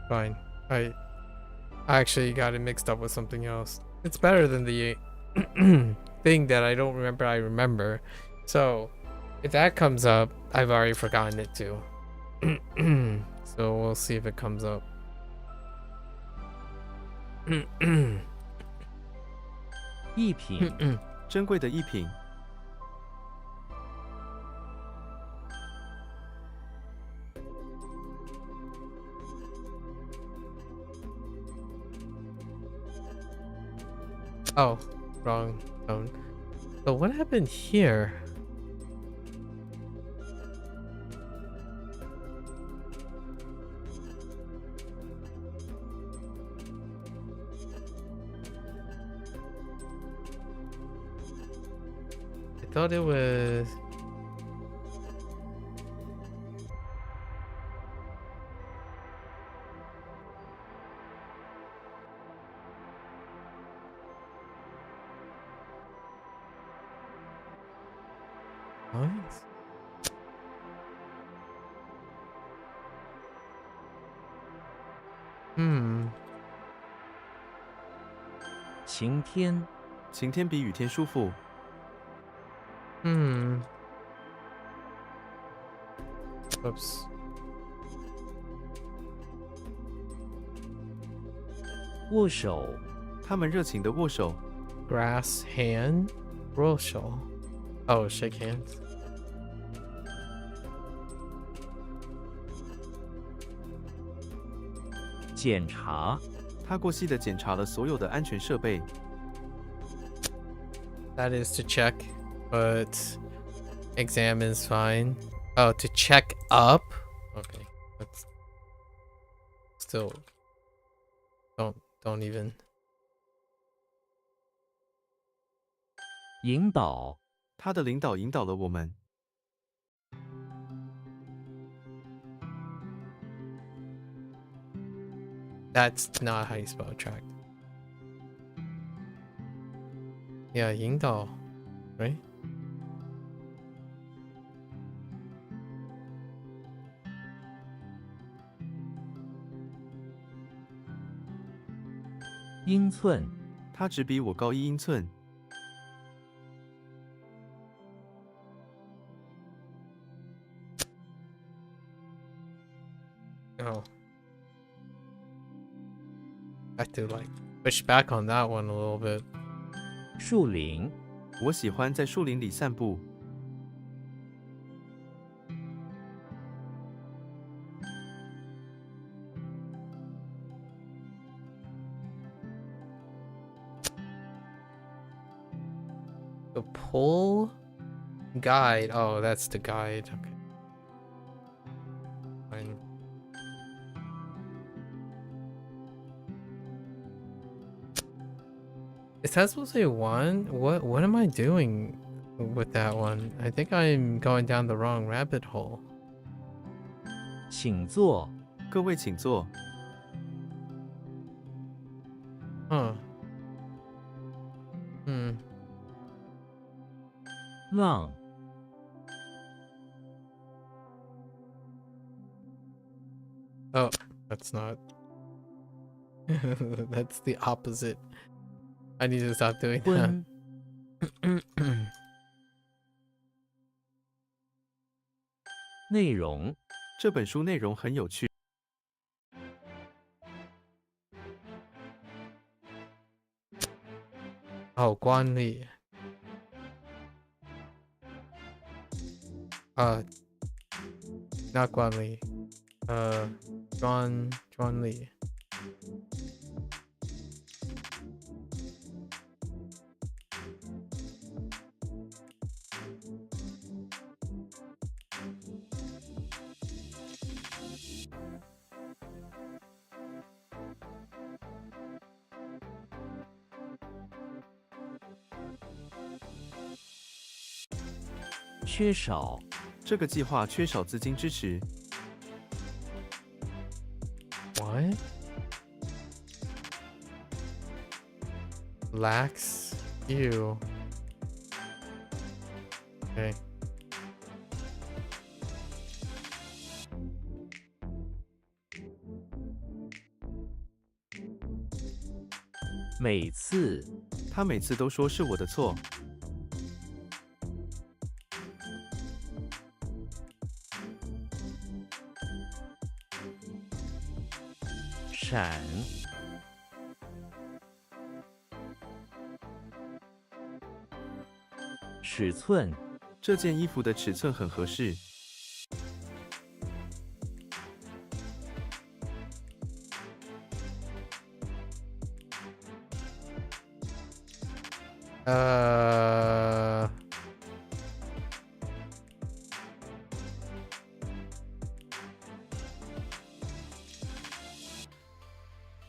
Speaker 4: Fine. I actually got it mixed up with something else. It's better than the thing that I don't remember I remember. So, if that comes up, I've already forgotten it too. So we'll see if it comes up.
Speaker 3: 一品，
Speaker 5: 珍贵的一品，
Speaker 4: Oh, wrong tone. So what happened here? I thought it was... What? Hmm.
Speaker 3: 晴天，
Speaker 5: 晴天比雨天舒服。
Speaker 4: Hmm. Oops.
Speaker 3: 握手，
Speaker 5: 他们热情的握手，
Speaker 4: Grass hand. Roshel. Oh, shake hands.
Speaker 3: 检查，
Speaker 5: 他过细地检查了所有的安全设备。
Speaker 4: That is to check, but examine is fine. Oh, to check up? Okay. That's still don't even.
Speaker 3: 引导，
Speaker 5: 他的领导引导了我们。
Speaker 4: That's not how you spell attract. Yeah, 引导, right?
Speaker 3: 英寸，
Speaker 5: 他只比我高1英寸。
Speaker 4: Oh. I have to like push back on that one a little bit.
Speaker 3: 树林，
Speaker 5: 我喜欢在树林里散步。
Speaker 4: The pull guide. Oh, that's the guide. Okay. Fine. Is that supposed to be one? What am I doing with that one? I think I'm going down the wrong rabbit hole.
Speaker 3: 请坐，
Speaker 5: 各位请坐。
Speaker 4: Huh. Hmm.
Speaker 3: 浪，
Speaker 4: Oh, that's not. That's the opposite. I need to stop doing that.
Speaker 3: 昏，内容，
Speaker 5: 这本书内容很有趣。
Speaker 4: Oh, Guan Li. Not Guan Li. Juan Li. .
Speaker 3: 缺少，
Speaker 5: 这个计划缺少资金支持。
Speaker 4: What? Lacks? Ew. Okay.
Speaker 3: 每次，
Speaker 5: 他每次都说是我的错。
Speaker 3: 闪，尺寸，
Speaker 5: 这件衣服的尺寸很合适。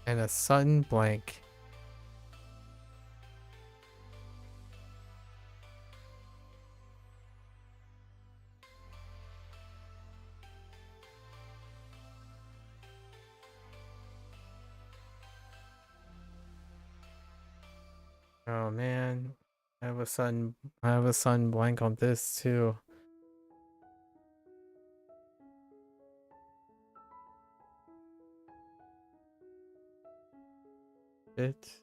Speaker 4: And a sun blank. Oh man, I have a sun blank on this too. It.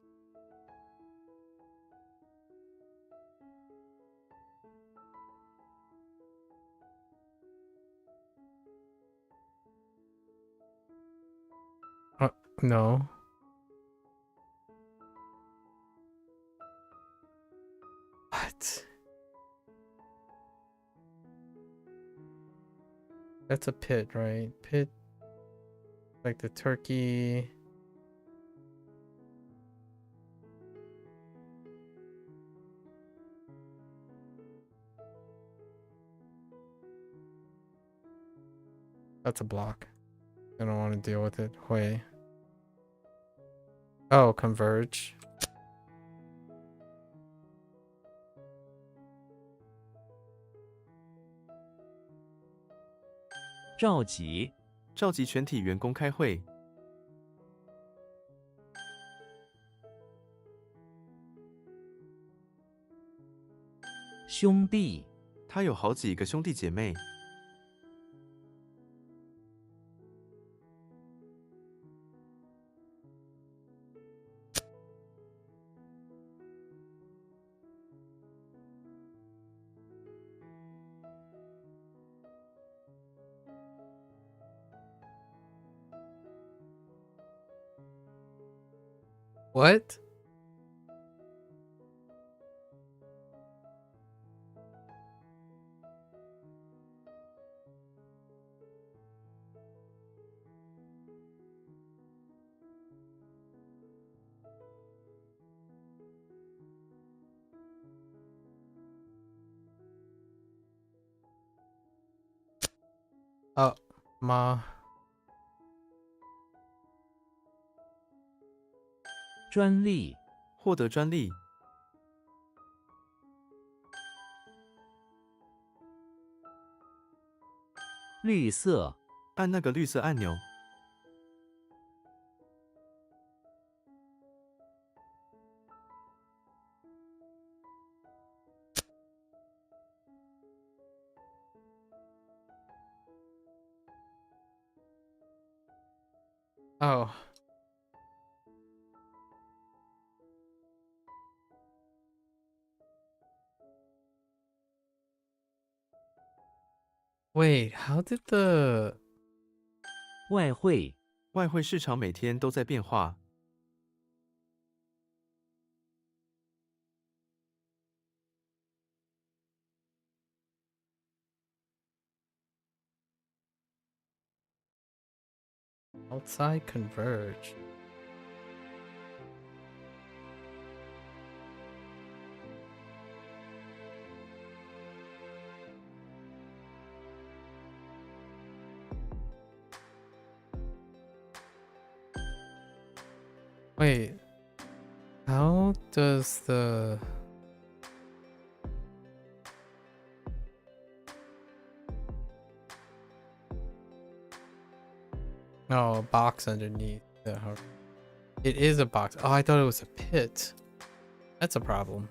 Speaker 4: No. What? That's a pit, right? Pit. Like the turkey. That's a block. I don't want to deal with it. Hui. Oh, converge. .
Speaker 3: 召集，
Speaker 5: 召集全体员工开会。
Speaker 3: 兄弟，
Speaker 5: 他有好几个兄弟姐妹。
Speaker 4: What? Oh, ma.
Speaker 3: 专利、
Speaker 5: 获得专利，
Speaker 3: 绿色、
Speaker 5: 按那个绿色按钮。
Speaker 4: Oh. Wait, how did the
Speaker 3: 外汇、
Speaker 5: 外汇市场每天都在变化，
Speaker 4: outside converge? Wait, how does the no a box underneath the house? It is a box. Oh, I thought it was a pit. That's a problem.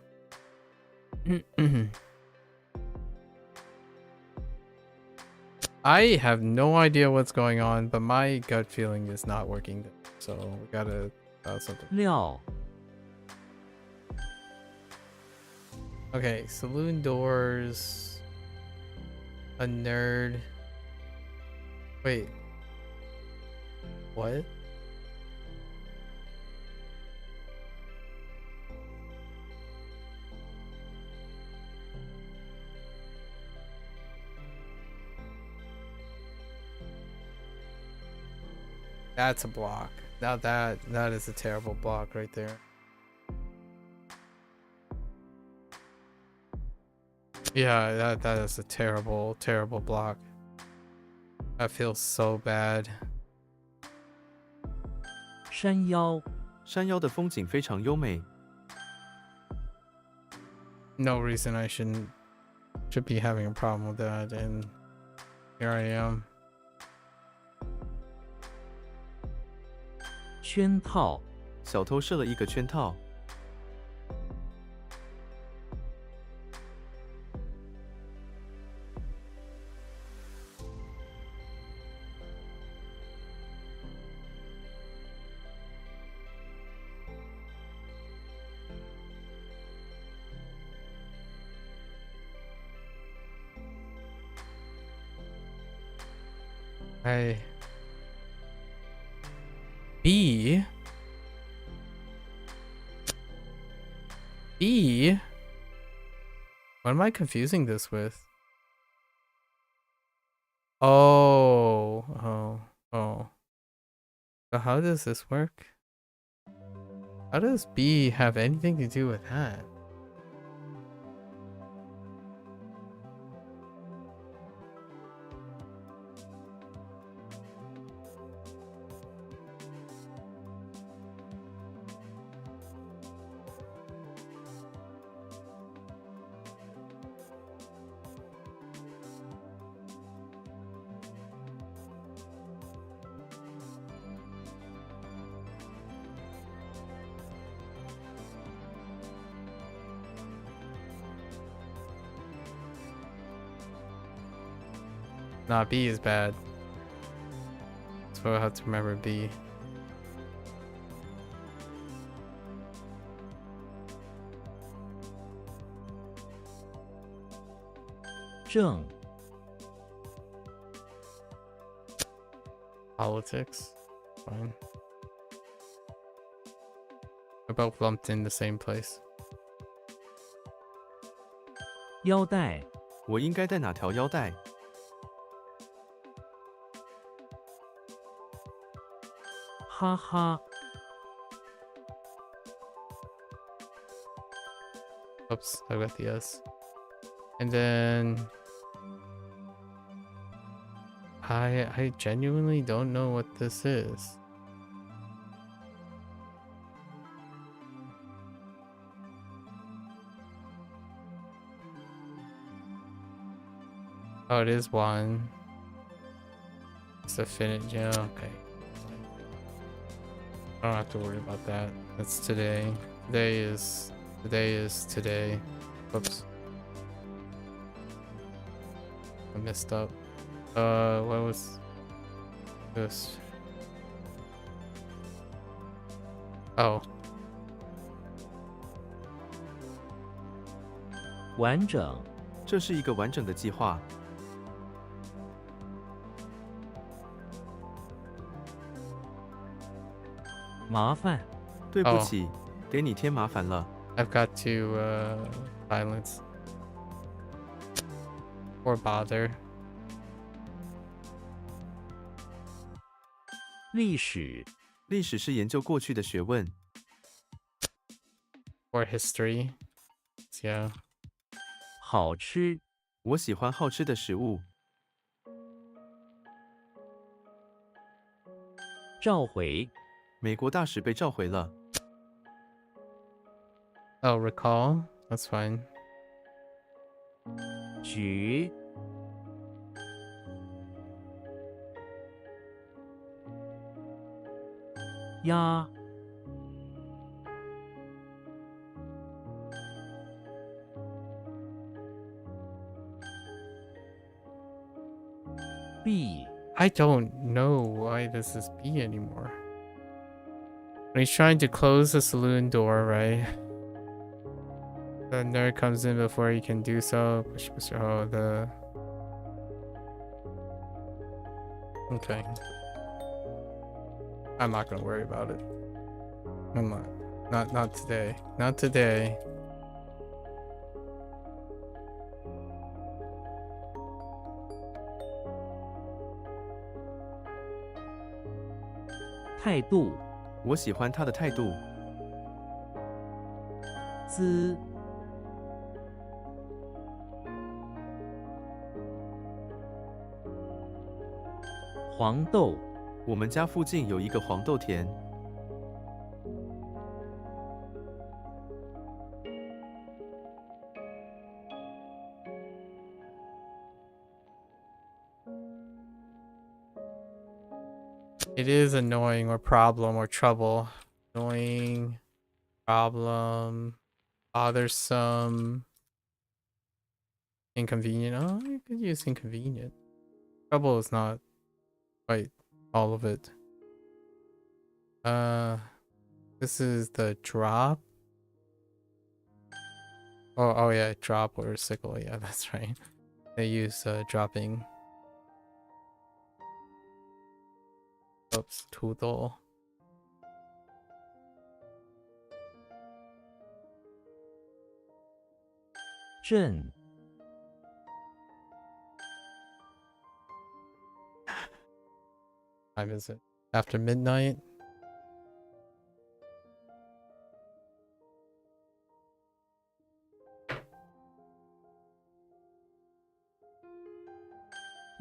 Speaker 4: I have no idea what's going on, but my gut feeling is not working. So we gotta something.
Speaker 3: 料、
Speaker 4: Okay, saloon doors. A nerd. Wait. What? That's a block. Now that is a terrible block right there. Yeah, that is a terrible block. That feels so bad.
Speaker 3: 山腰、
Speaker 5: 山腰的风景非常优美，
Speaker 4: No reason I should be having a problem with that, and here I am.
Speaker 3: 圈套、
Speaker 5: 小偷设了一个圈套，
Speaker 4: Hey. B? What am I confusing this with? Oh. So how does this work? How does B have anything to do with that? Nah, B is bad. So I have to remember B.
Speaker 3: 正、
Speaker 4: Politics. Fine. They're both lumped in the same place.
Speaker 3: 腰带、
Speaker 5: 我应该戴哪条腰带？
Speaker 3: 哈哈、
Speaker 4: Oops, I got the S. And then I genuinely don't know what this is. Oh, it is one. It's a finish. Yeah, okay. I don't have to worry about that. That's today. Today is today. Oops. I messed up. What was this? Oh,
Speaker 3: 完整、
Speaker 5: 这是一个完整的计划。
Speaker 3: 麻烦、
Speaker 5: 对不起，给你添麻烦了。
Speaker 4: I've got to silence or bother.
Speaker 3: 历史、
Speaker 5: 历史是研究过去的学问。
Speaker 4: Or history. Yeah.
Speaker 3: 好吃、
Speaker 5: 我喜欢好吃的食物。
Speaker 3: 召回、
Speaker 5: 美国大使被召回了。
Speaker 4: Oh, recall. That's fine.
Speaker 3: 举、鸭、B.
Speaker 4: I don't know why this is B anymore. When he's trying to close the saloon door, right? The nerd comes in before he can do so. Oh, the... Okay. I'm not gonna worry about it. I'm not. Not today. Not today.
Speaker 3: "态度、
Speaker 5: 我喜欢他的态度。
Speaker 3: 滋、黄豆、
Speaker 5: 我们家附近有一个黄豆田。
Speaker 4: It is annoying or problem or trouble. Annoying, problem, bothersome, inconvenient. Oh, you could use inconvenient. Trouble is not quite all of it. This is the drop. Oh yeah, drop or sickle. Yeah, that's right. They use dropping. Oops, toodle.
Speaker 3: 镇、
Speaker 4: Time is it? After midnight?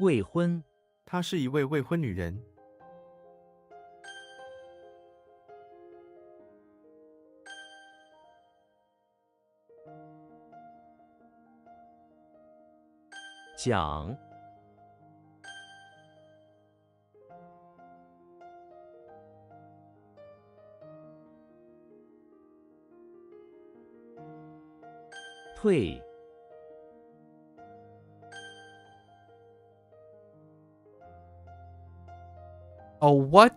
Speaker 3: "未婚、
Speaker 5: 她是一位未婚女人。
Speaker 3: 奖、退、
Speaker 4: Oh, what?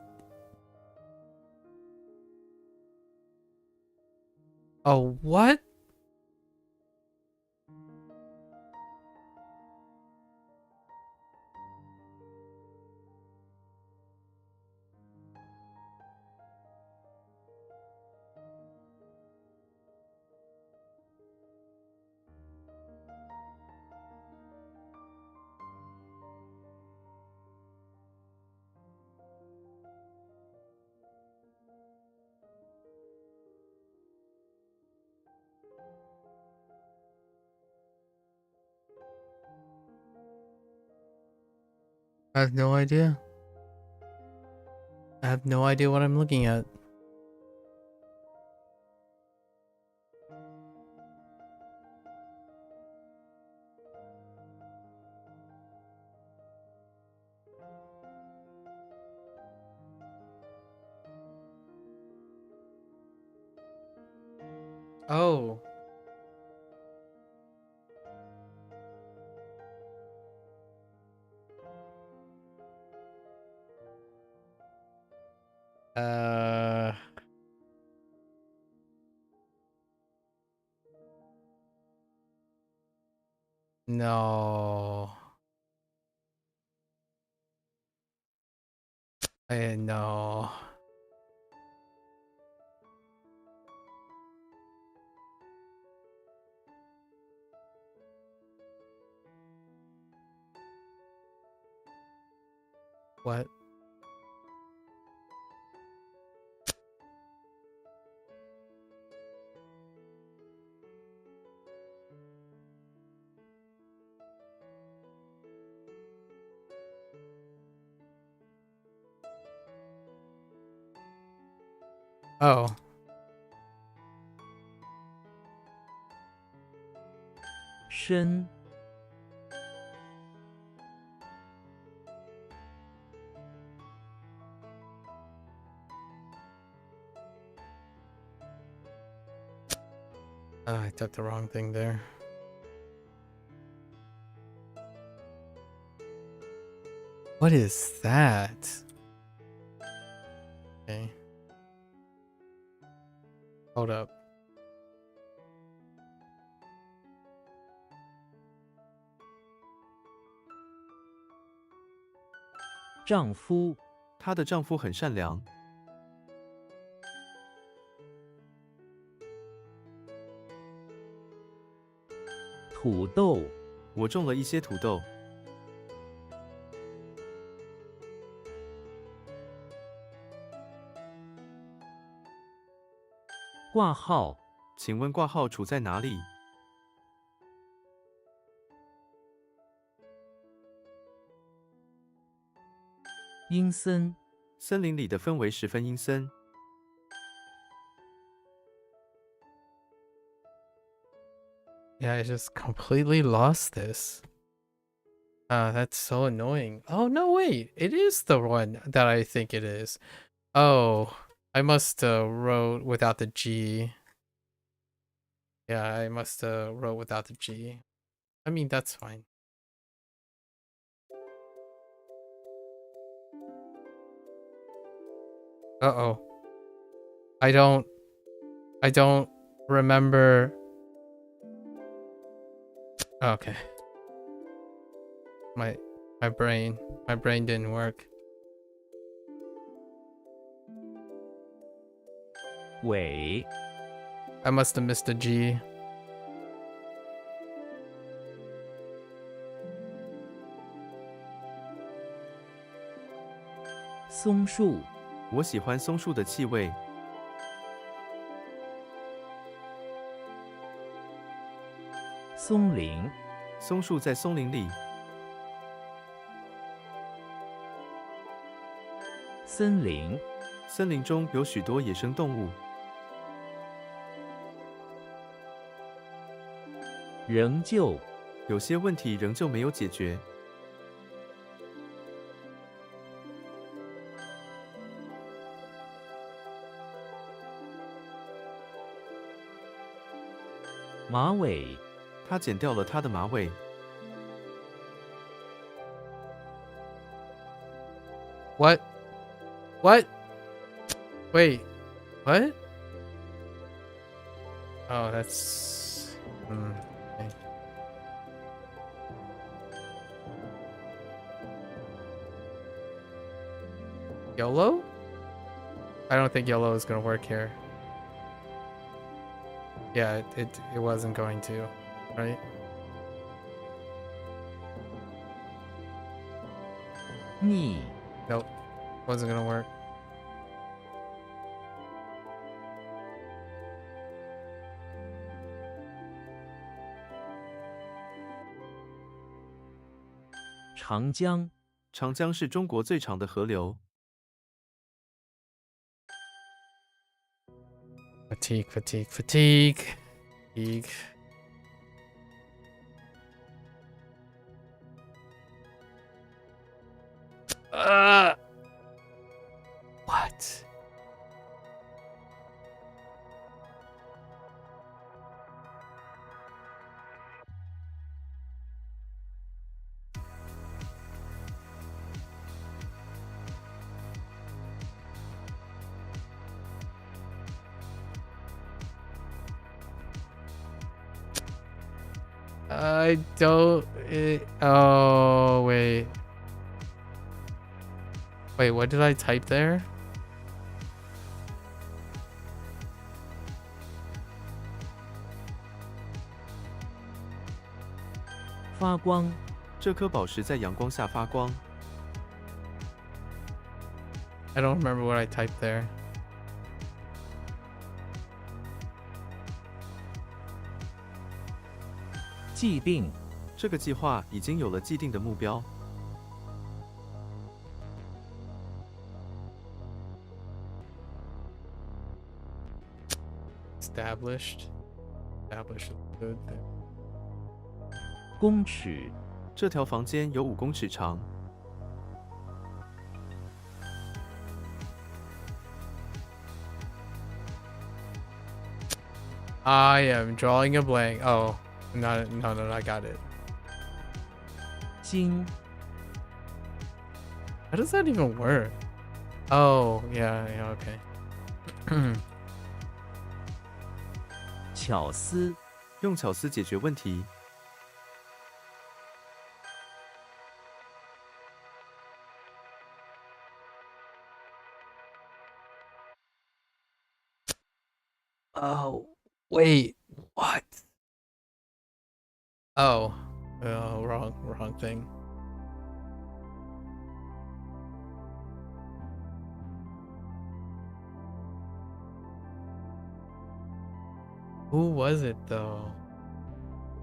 Speaker 4: Oh, what? I have no idea. I have no idea what I'm looking at. Oh. No. No. What? Oh.
Speaker 3: Shen.
Speaker 4: I took the wrong thing there. What is that? Okay. Hold up.
Speaker 3: 丈夫。
Speaker 5: 她的丈夫很善良。
Speaker 3: 土豆。
Speaker 5: 我种了一些土豆。
Speaker 3: 挂号。
Speaker 5: 请问挂号处在哪里？
Speaker 3: 阴森。
Speaker 5: 森林里的氛围十分阴森。
Speaker 4: Yeah, I just completely lost this. That's so annoying. Oh, no, wait. It is the one that I think it is. Oh, I must wrote without the G. Yeah, I must wrote without the G. I mean, that's fine. Uh-oh. I don't remember. Okay. My brain didn't work.
Speaker 3: 尾。
Speaker 4: I must have missed a G.
Speaker 3: 松树。
Speaker 5: 我喜欢松树的气味。
Speaker 3: 松林。
Speaker 5: 松树在松林里。
Speaker 3: 森林。
Speaker 5: 森林中有许多野生动物。
Speaker 3: 仍旧。
Speaker 5: 有些问题仍旧没有解决。
Speaker 3: 马尾。
Speaker 5: 他剪掉了他的马尾。
Speaker 4: What? What? Wait. What? Oh, that's... okay. YOLO? I don't think YOLO is gonna work here. Yeah, it wasn't going to, right?
Speaker 3: Ni.
Speaker 4: Nope, wasn't gonna work.
Speaker 3: Changjiang.
Speaker 5: 长江是中国最长的河流。
Speaker 4: Fatigue, fatigue, fatigue. Fatigue. What? I don't. Oh, wait. Wait, what did I type there?
Speaker 3: "发光
Speaker 5: 这颗宝石在阳光下发光。
Speaker 4: I don't remember what I typed there.
Speaker 3: 既定
Speaker 5: 这个计划已经有了既定的目标。
Speaker 4: Established. Established is good.
Speaker 3: 公尺
Speaker 5: 这条房间有5公尺长。
Speaker 4: I am drawing a blank. Oh, no, I got it.
Speaker 3: 金
Speaker 4: How does that even work? Oh, yeah, okay.
Speaker 3: 巧思
Speaker 5: 用巧思解决问题。
Speaker 4: Oh, wait, what? Oh, wrong thing. Who was it though?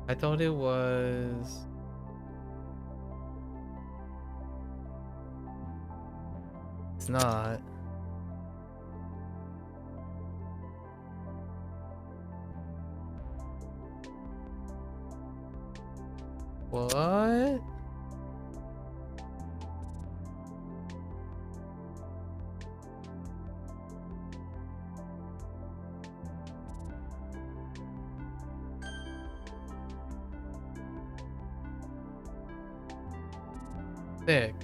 Speaker 4: I thought it was. It's not. What? Thick.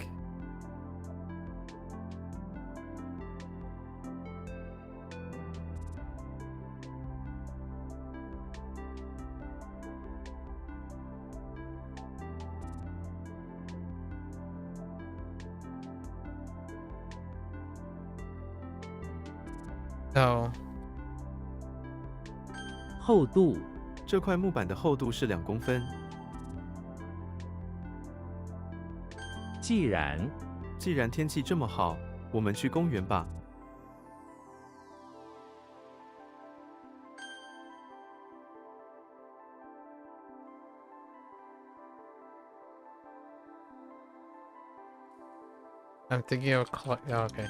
Speaker 4: Oh.
Speaker 3: 厚度
Speaker 5: 这块木板的厚度是2公分。
Speaker 3: 既然
Speaker 5: 既然天气这么好，我们去公园吧。
Speaker 4: I'm thinking of oh, okay.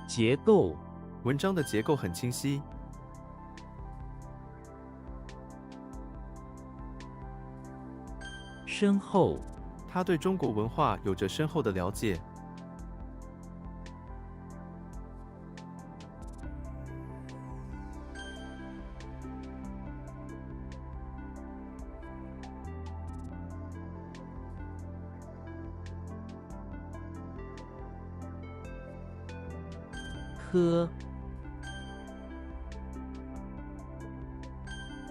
Speaker 3: 结构
Speaker 5: 文章的结构很清晰。
Speaker 3: 深厚
Speaker 5: 他对中国文化有着深厚的了解。
Speaker 3: 蝌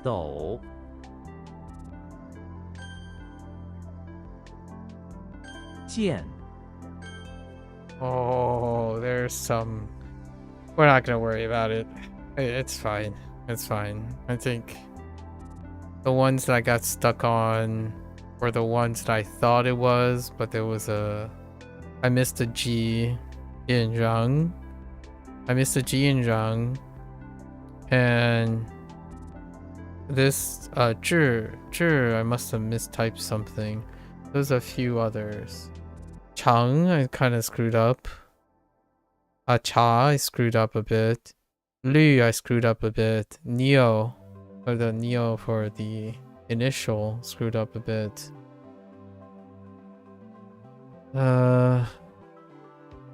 Speaker 3: 斗剑
Speaker 4: Oh, there's some. We're not gonna worry about it. It's fine. It's fine. I think the ones that I got stuck on were the ones that I thought it was, but there was a. I missed a G in Zhang. I missed a G in Zhang. And this 智 I must have mistyped something. There's a few others. Chang I kind of screwed up. Cha I screwed up a bit. Lu I screwed up a bit. Neo, or the Neo for the initial, screwed up a bit.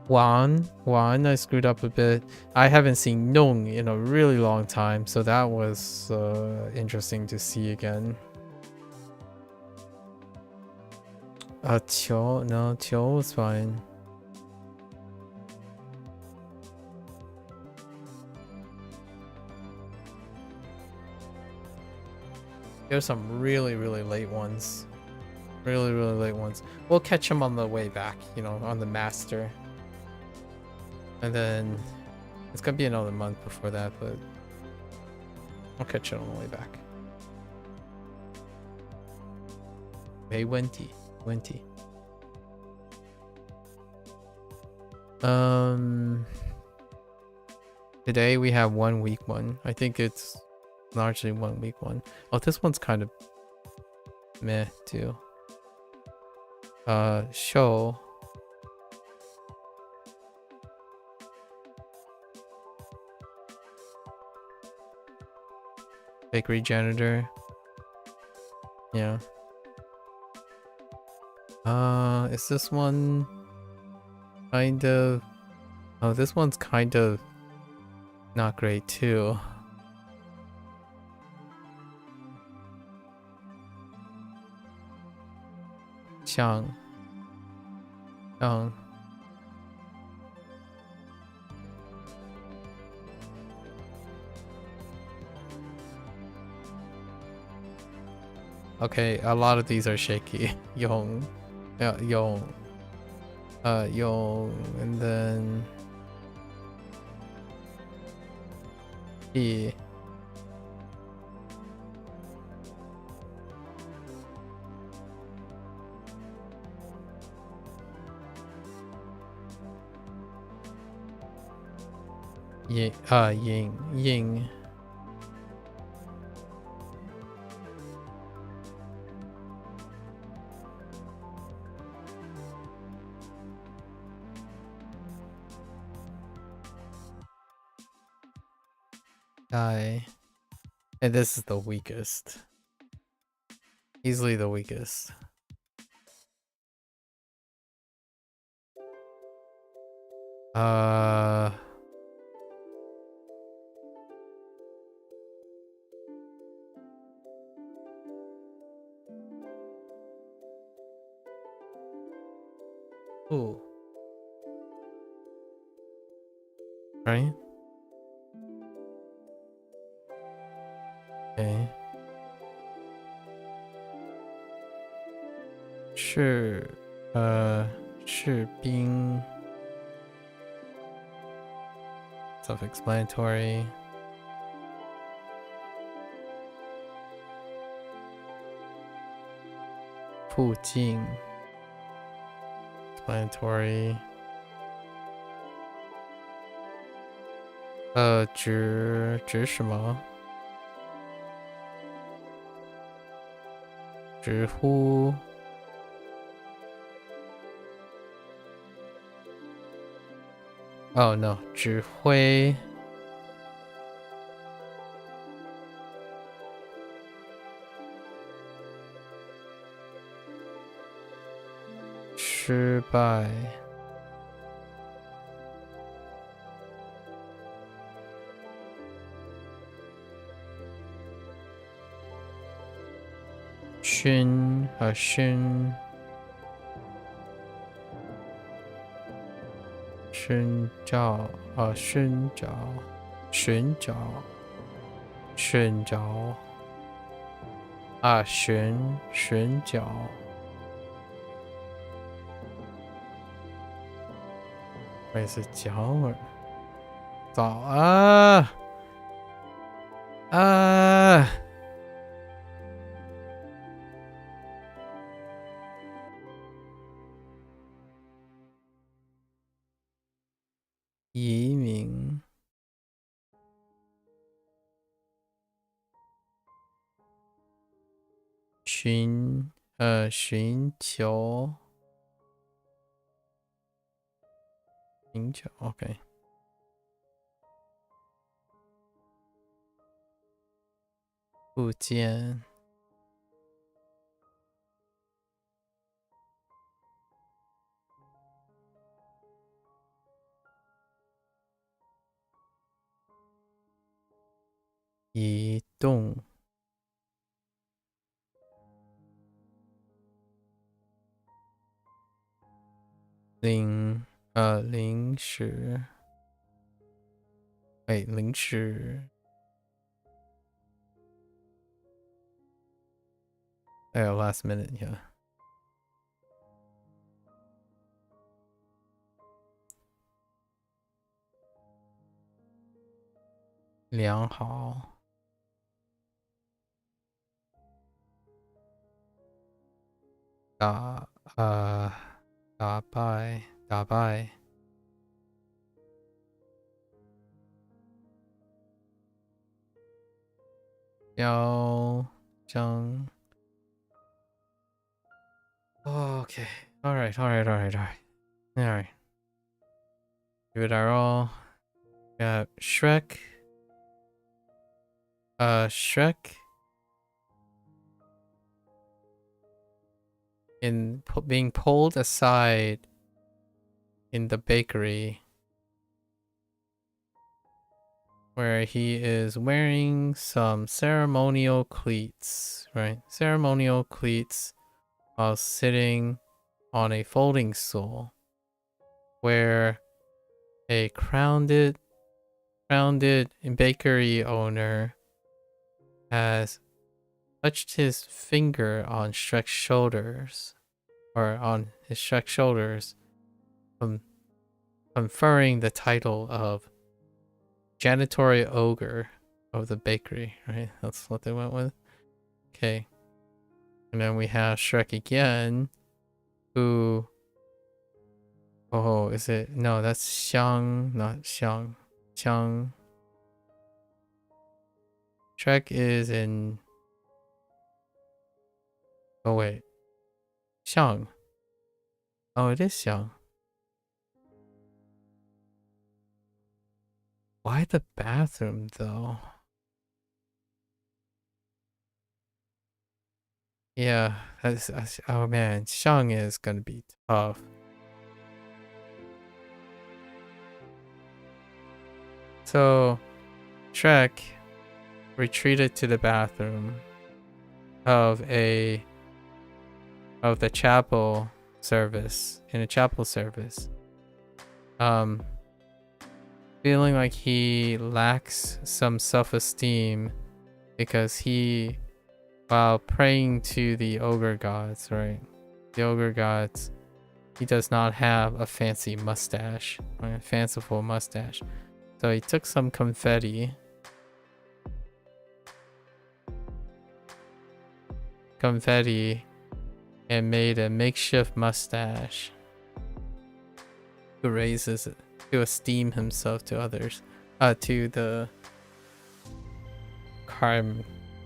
Speaker 4: Wan I screwed up a bit. I haven't seen Nung in a really long time, so that was interesting to see again. Qiu, no, Qiu was fine. There's some really late ones. Really late ones. We'll catch them on the way back, you know, on the master. And then it's gonna be another month before that, but I'll catch it on the way back. Hey, Wenty. Today we have 1 week one. I think it's largely 1 week one. Oh, this one's kind of meh too. Show. Bakery janitor. Yeah. Is this one kind of... Oh, this one's kind of not great too. Xiang. Okay, a lot of these are shaky. Yong. Yeah, Yong. Yong, and then E. Ying. Dai. And this is the weakest. Easily the weakest. Ooh. Right? Okay. Sure. 士兵. Self-explanatory. Fu Jing. Explanatory. 指什么？直呼。Oh no， 指挥。失败。寻找我也是脚儿，早啊！移民
Speaker 1: 寻求 OK 附件移动临时临时last minute yeah 良好打败嚣张 okay all right give it our all. We got Shrek being pulled aside in the bakery where he is wearing some ceremonial cleats, right? Ceremonial cleats while sitting on a folding stool where a crowned bakery owner has touched his finger on Shrek's shoulders, conferring the title of janitorial ogre of the bakery, right? That's what they went with. Okay. And then we have Shrek again, who... Oh, is it? No, that's Xiang, not Xiang. Xiang. Shrek is in... Oh, wait. Xiang. Oh, it is Xiang. Why the bathroom, though? Yeah, oh man, Xiang is gonna be tough. So, Shrek retreated to the bathroom of the chapel service, in a chapel service. Feeling like he lacks some self-esteem because he, while praying to the ogre gods, right? The ogre gods, he does not have a fancy mustache, a fanciful mustache. So he took some confetti and made a makeshift mustache to esteem himself to others, to the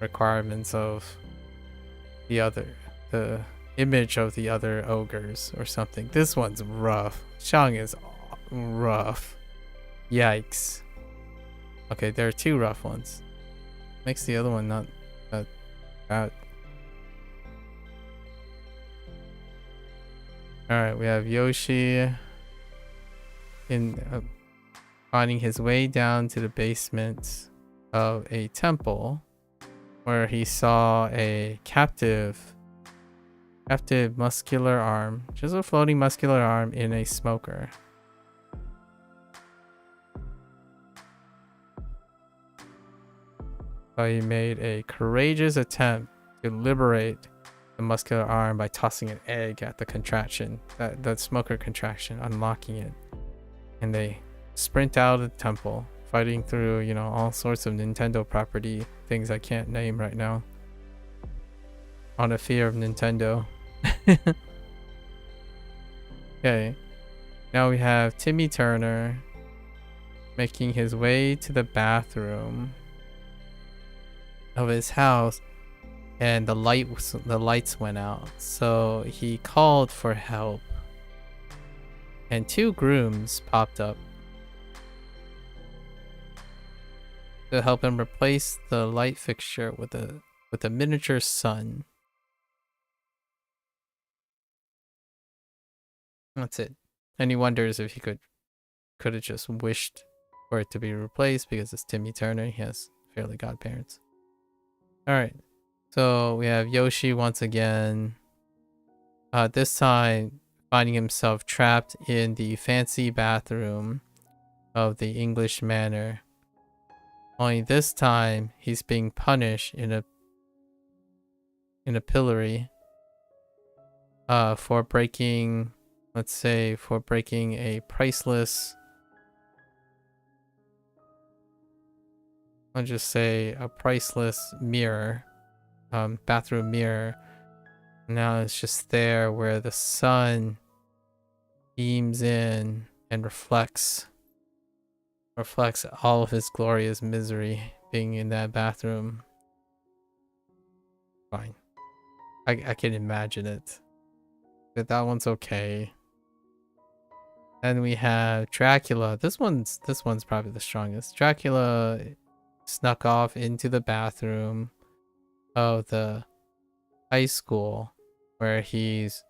Speaker 1: requirements of the image of the other ogres or something. This one's rough. Xiang is rough. Yikes. Okay, there are two rough ones. Makes the other one not that bad. Alright, we have Yoshi in finding his way down to the basement of a temple where he saw a captive muscular arm, just a floating muscular arm in a smoker. So he made a courageous attempt to liberate the muscular arm by tossing an egg at the contraction, the smoker contraction, unlocking it. And they sprint out of the temple, fighting through, you know, all sorts of Nintendo property things I can't name right now. On a fear of Nintendo. Okay. Now we have Timmy Turner making his way to the bathroom of his house
Speaker 4: and the lights went out. So he called for help, and 2 grooms popped up to help him replace the light fixture with a miniature sun. That's it. And he wonders if he could have just wished for it to be replaced because it's Timmy Turner. He has fairly godparents. All right. So we have Yoshi once again. This time finding himself trapped in the fancy bathroom of the English manor. Only this time he's being punished in a pillory for breaking, let's say, for breaking a priceless, I'll just say a priceless mirror, bathroom mirror. Now it's just there where the sun beams in and reflects all of his glorious misery being in that bathroom. Fine. I can imagine it. But that one's okay. Then we have Dracula. This one's probably the strongest. Dracula snuck off into the bathroom of the high school where he's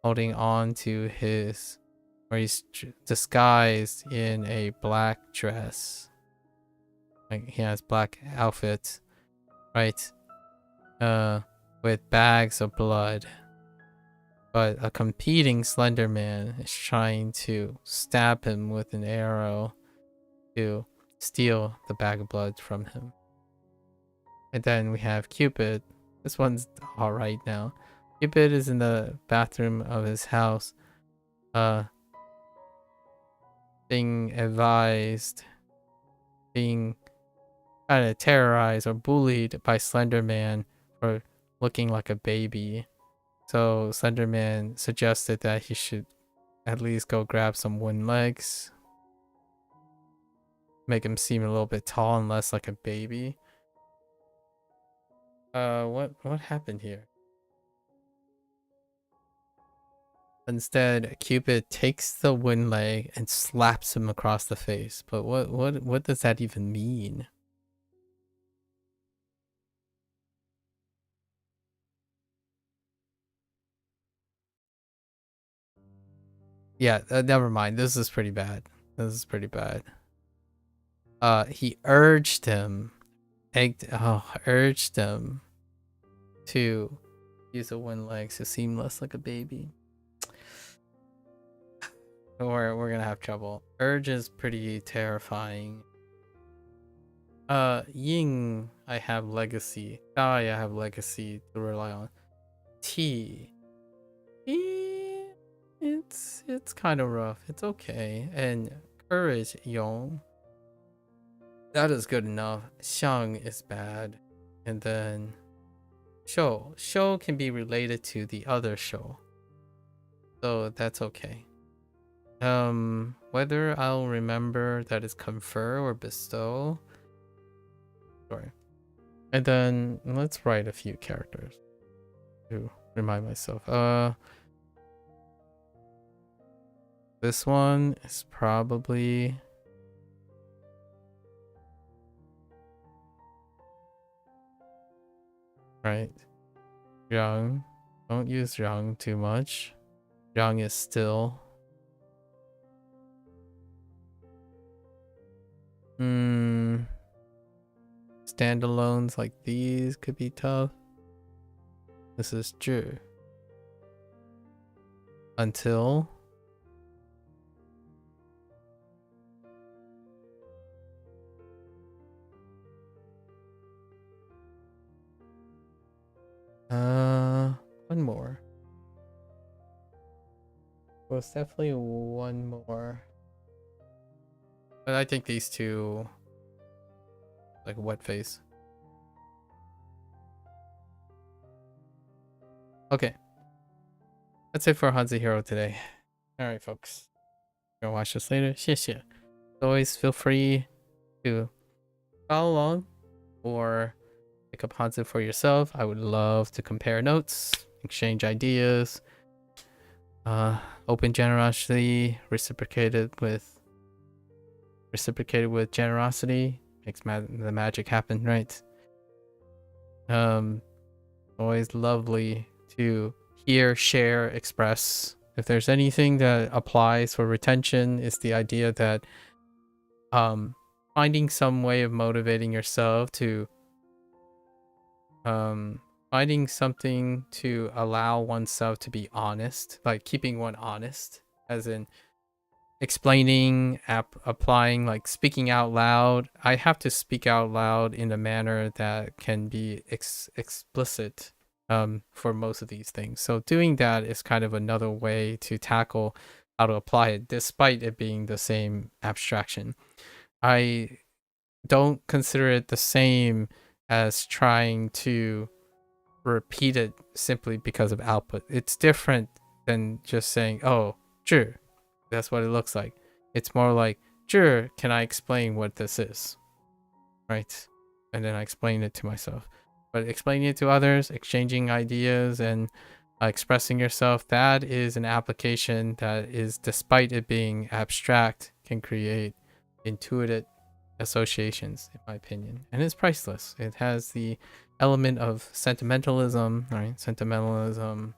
Speaker 4: holding on to his, where he's disguised in a black dress. Like he has black outfit, right? With bags of blood. But a competing Slender Man is trying to stab him with an arrow to steal the bag of blood from him. And then we have Cupid. This one's alright now. Cupid is in the bathroom of his house, being advised, being kind of terrorized or bullied by Slender Man for looking like a baby. So Slender Man suggested that he should at least go grab some wooden legs, make him seem a little bit tall and less like a baby. What happened here? Instead, Cupid takes the wooden leg and slaps him across the face. But what does that even mean? Yeah, never mind. This is pretty bad. This is pretty bad. He urged him, urged him to use the wooden legs to seem less like a baby. We're gonna have trouble. Urge is pretty terrifying. Ying, I have legacy. Dai, I have legacy to rely on. T, it's kind of rough. It's okay. And courage, Yong, that is good enough. Xiang is bad. And then Shou can be related to the other Shou, so that's okay. Whether I'll remember that is confer or bestow. Sorry. And then let's write a few characters to remind myself. This one is probably right. Zhang. Don't use Zhang too much. Zhang is still. Standalones like these could be tough. This is true. Until one more. Well, it's definitely one more. But I think these two, like wet face. Okay. That's it for HanziHero today. Alright, folks. Go watch this later. 谢谢. As always, feel free to follow along or pick up Hanzi for yourself. I would love to compare notes, exchange ideas, open generosity, reciprocated with generosity makes the magic happen, right? Always lovely to hear, share, express. If there's anything that applies for retention, it's the idea that finding some way of motivating yourself to finding something to allow oneself to be honest, like keeping one honest, as in explaining, applying, like speaking out loud. I have to speak out loud in a manner that can be explicit for most of these things. So doing that is kind of another way to tackle how to apply it, despite it being the same abstraction. I don't consider it the same as trying to repeat it simply because of output. It's different than just saying, oh, sure, that's what it looks like. It's more like, sure, can I explain what this is? Right? And then I explain it to myself. But explaining it to others, exchanging ideas, and expressing yourself, that is an application that is, despite it being abstract, can create intuitive associations, in my opinion. And it's priceless. It has the element of sentimentalism, right? Sentimentalism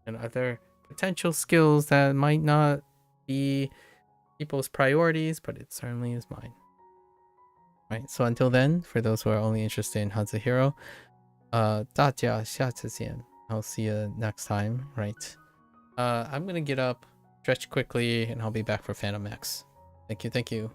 Speaker 4: and other potential skills that might not be people's priorities, but it certainly is mine. Right, so until then, for those who are only interested in HanziHero, 大家下次见. I'll see you next time, right? I'm gonna get up, stretch quickly, and I'll be back for Phantom X. Thank you, thank you.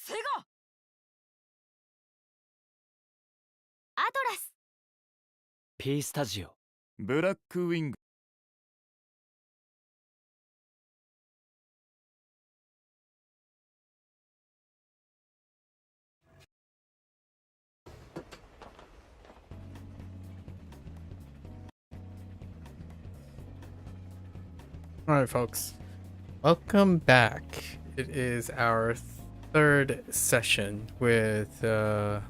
Speaker 2: SEGA! ATLUS!
Speaker 6: P スタジオ
Speaker 7: ブラックウィング
Speaker 4: All right, folks. Welcome back. It is our third session with the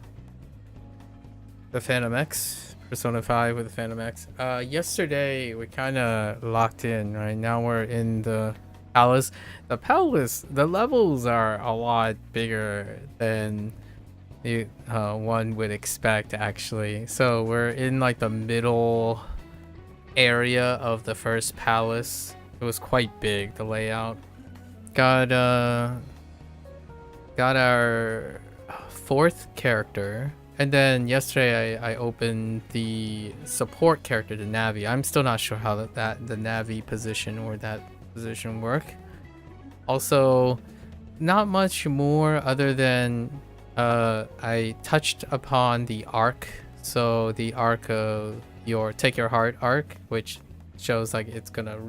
Speaker 4: Phantom X, Persona 5 with the Phantom X. Yesterday we kind of locked in. Right now we're in the palace. The palace, the levels are a lot bigger than one would expect, actually. So we're in like the middle area of the first palace. It was quite big, the layout. Got our fourth character, and then yesterday I opened the support character, the Navi. I'm still not sure how that the Navi position or that position work. Also, not much more other than I touched upon the arc. So the arc of your Take Your Heart arc, which shows like it's gonna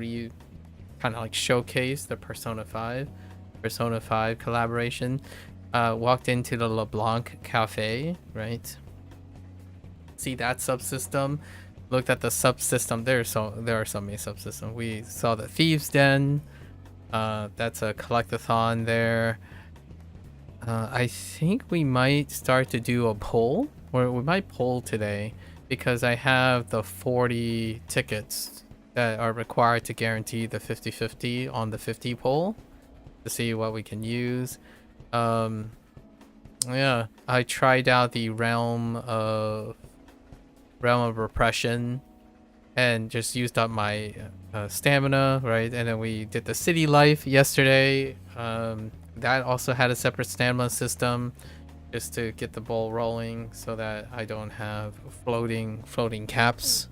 Speaker 4: kind of like showcase the Persona 5 collaboration. Walked into the LeBlanc Cafe, right? See that subsystem. Looked at the subsystem. There are so many subsystems. We saw the Thieves Den. That's a collectathon there. I think we might start to do a poll, or we might poll today, because I have the 40 tickets that are required to guarantee the 50-50 on the 50 poll to see what we can use. Yeah, I tried out the realm of repression and just used up my stamina, right? And then we did the city life yesterday. That also had a separate stamina system just to get the ball rolling so that I don't have floating caps.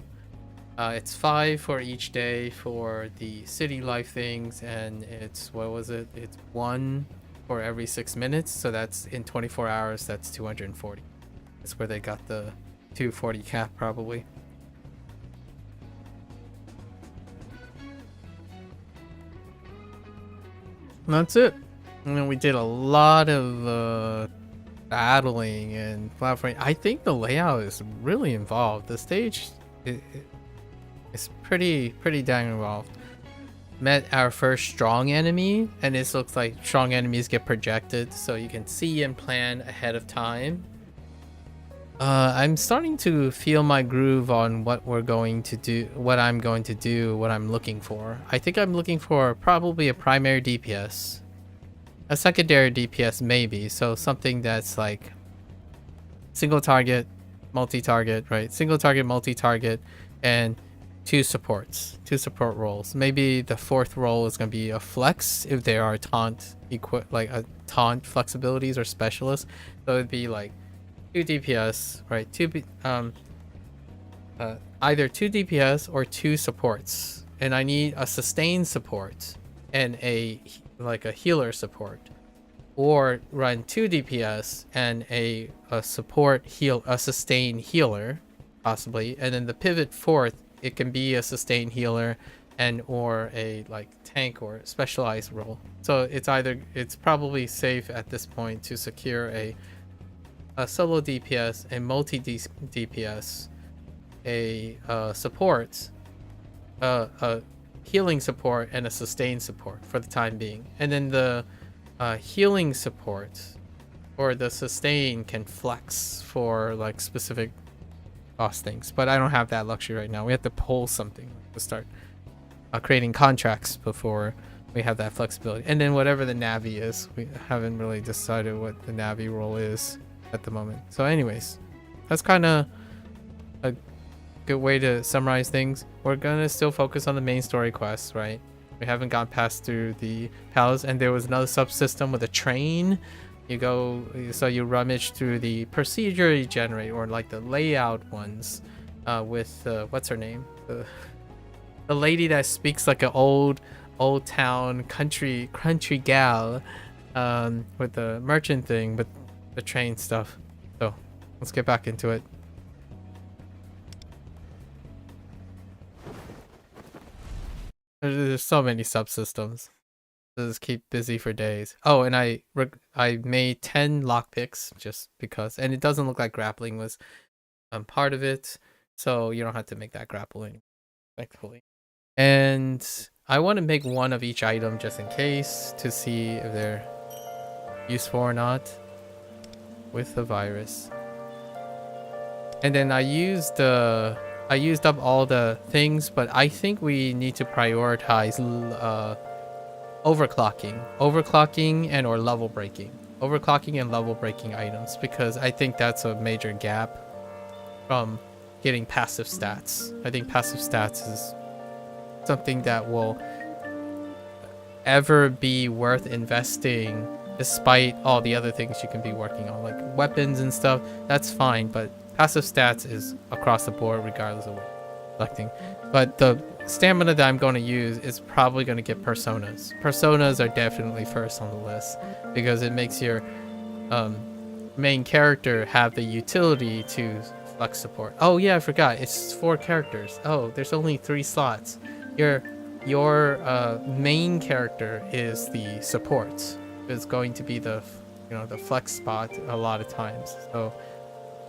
Speaker 4: It's 5 for each day for the city life things, and it's, what was it? It's 1 for every 6 minutes. So that's in 24 hours, that's 240. That's where they got the 240 cap, probably. And that's it. And then we did a lot of battling and platforming. I think the layout is really involved. The stage is pretty dang involved. Met our first strong enemy, and this looks like strong enemies get projected so you can see and plan ahead of time. I'm starting to feel my groove on what we're going to do, what I'm going to do, what I'm looking for. I think I'm looking for probably a primary DPS, a secondary DPS maybe, so something that's like single target, multi-target, right? Single target, multi-target, and two support roles. Maybe the fourth role is going to be a flex if there are taunt flexibilities or specialists. So it'd be like 2 DPS, right? Either 2 DPS or 2 supports, and I need a sustain support and a healer support, or run 2 DPS and a sustain healer possibly, and then the pivot fourth, it can be a sustain healer and or a tank or specialized role. So it's probably safe at this point to secure a solo DPS, a multi DPS, a support, a healing support, and a sustain support for the time being. And then the healing support or the sustain can flex for specific boss things, but I don't have that luxury right now. We have to pull something to start creating contracts before we have that flexibility. And then whatever the Navi is, we haven't really decided what the Navi role is at the moment. So anyways, that's kind of a good way to summarize things. We're gonna still focus on the main story quests, right? We haven't gone past through the palace, and there was another subsystem with a train. You rummage through the procedure you generate, or the layout ones, with what's her name, the lady that speaks like an old town country gal, with the merchant thing, but the train stuff. So let's get back into it. There's so many subsystems. Just keep busy for days. Oh, and I made 10 lockpicks just because, and it doesn't look like grappling was part of it, so you don't have to make that grappling, thankfully. And I want to make one of each item just in case to see if they're useful or not with the virus. And then I used up all the things, but I think we need to prioritize overclocking and or level breaking. Overclocking and level breaking items, because I think that's a major gap from getting passive stats. I think passive stats is something that will ever be worth investing despite all the other things you can be working on, like weapons and stuff. That's fine, but passive stats is across the board regardless of what you're collecting. But the stamina that I'm going to use is probably going to get personas. Personas are definitely first on the list because it makes your main character have the utility to flex support. Oh yeah, I forgot. It's 4 characters. Oh, there's only 3 slots. Your main character is the support. It's going to be the the flex spot a lot of times. So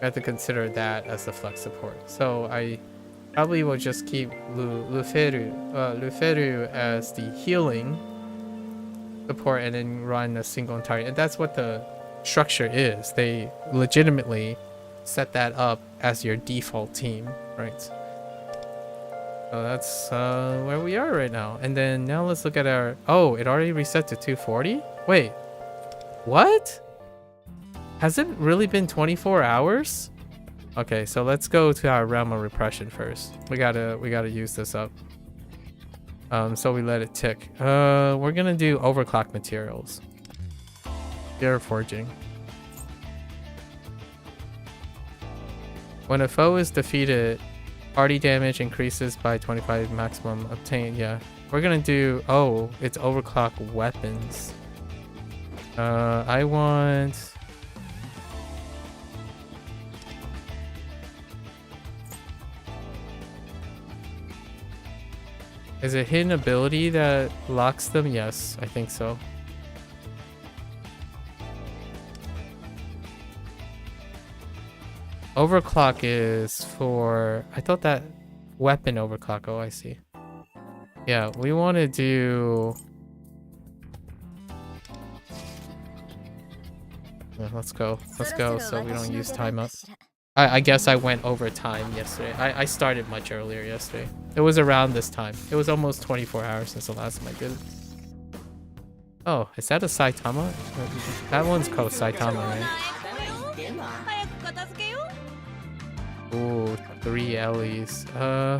Speaker 4: I have to consider that as the flex support. So I probably will just keep Luferu as the healing support and then run a single entire. And that's what the structure is. They legitimately set that up as your default team, right? So that's where we are right now. And then now let's look at our... Oh, it already reset to 240? Wait, what? Has it really been 24 hours? Okay, so let's go to our realm of repression first. We gotta use this up. So we let it tick. We're gonna do overclock materials. Air forging. When a foe is defeated, party damage increases by 25 maximum obtained. Yeah, we're gonna do... Oh, it's overclock weapons. I want... Is it hidden ability that locks them? Yes, I think so. Overclock is for... I thought that weapon overclock. Oh, I see. Yeah, we want to do... Yeah, let's go. Let's go so we don't use time up. I guess I went over time yesterday. I started much earlier yesterday. It was around this time. It was almost 24 hours since the last time I did it. Oh, is that a Saitama? That one's called Saitama, right? Ooh, 3 Ellie's. Oh,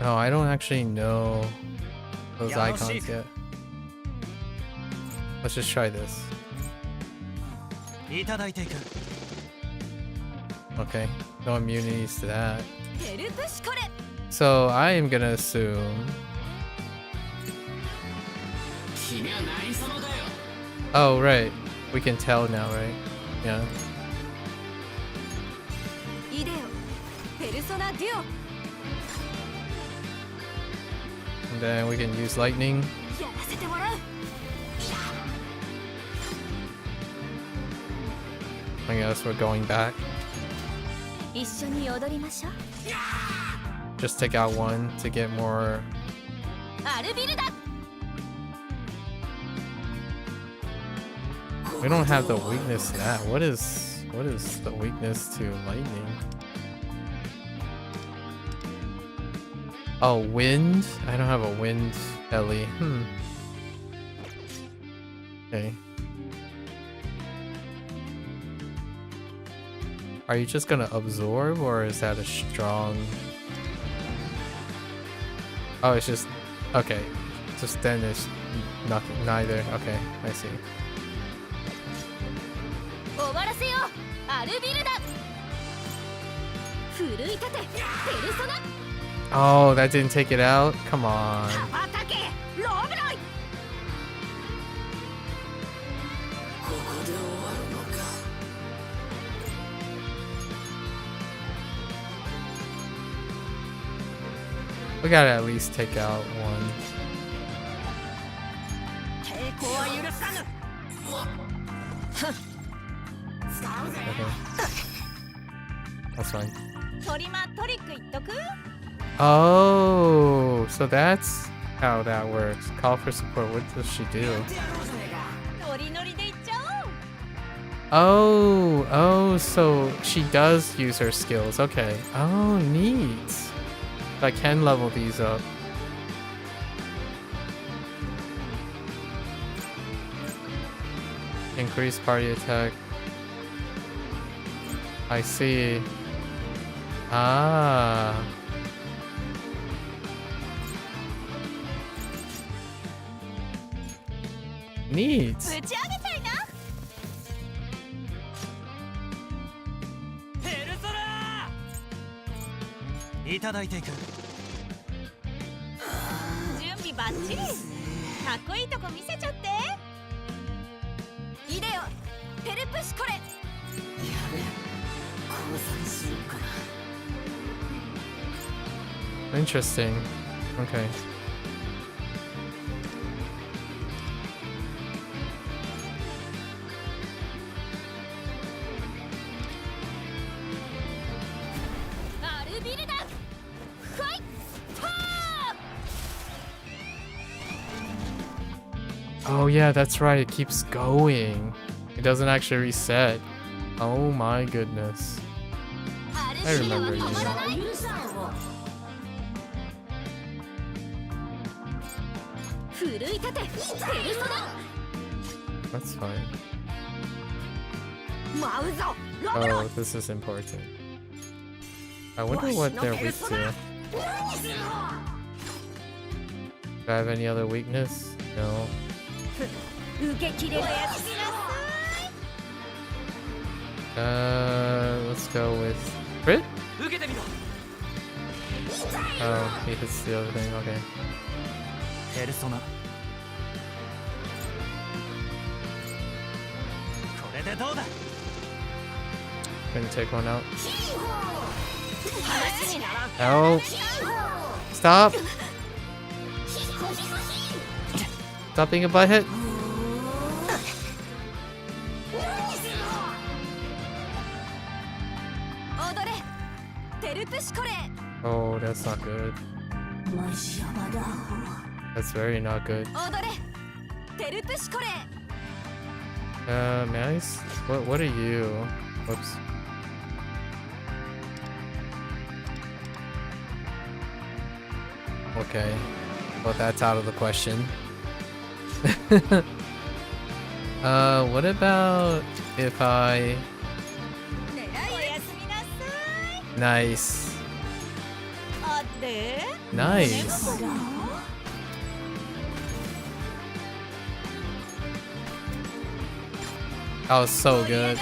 Speaker 4: I don't actually know those icons yet. Let's just try this. Okay, no immunities to that. So I am gonna assume... Oh, right. We can tell now, right? Yeah. And then we can use lightning. I guess we're going back. Just take out one to get more. We don't have the weakness to that. What is the weakness to lightning? Oh, wind? I don't have a wind Ellie. Okay. Are you just gonna absorb, or is that a strong... Oh, it's just... Okay. Just then it's nothing, neither. Okay, I see. Oh, that didn't take it out? Come on. We gotta at least take out one. Okay. That's fine.
Speaker 2: トリマトリック言っとく
Speaker 4: Oh, so that's how that works. Call for support. What does she do?
Speaker 2: ノリノリで言っちゃおう
Speaker 4: Oh, so she does use her skills. Okay. Oh, neat. I can level these up. Increase party attack. I see. Ah. Neat.
Speaker 2: ぶち上げちゃいな
Speaker 6: ペルソナいただいていく。
Speaker 2: 準備バッチリかっこいいとこ見せちゃっていでよペルプシコレ
Speaker 4: Interesting. Okay. Oh yeah, that's right. It keeps going. It doesn't actually reset. Oh my goodness. I remember you. That's fine. Oh, this is important. I wonder what they're weak to. Do I have any other weakness? No. Let's go with crit? Oh, he hits the other thing, okay.
Speaker 6: ペルソナこれでどうだ
Speaker 4: Gonna take one out. No! Stop! Stop being a butthead! Oh, that's not good. That's very not good. Nice. What are you? Whoops. Okay. Well, that's out of the question. What about if I... Nice. Nice. That was so good.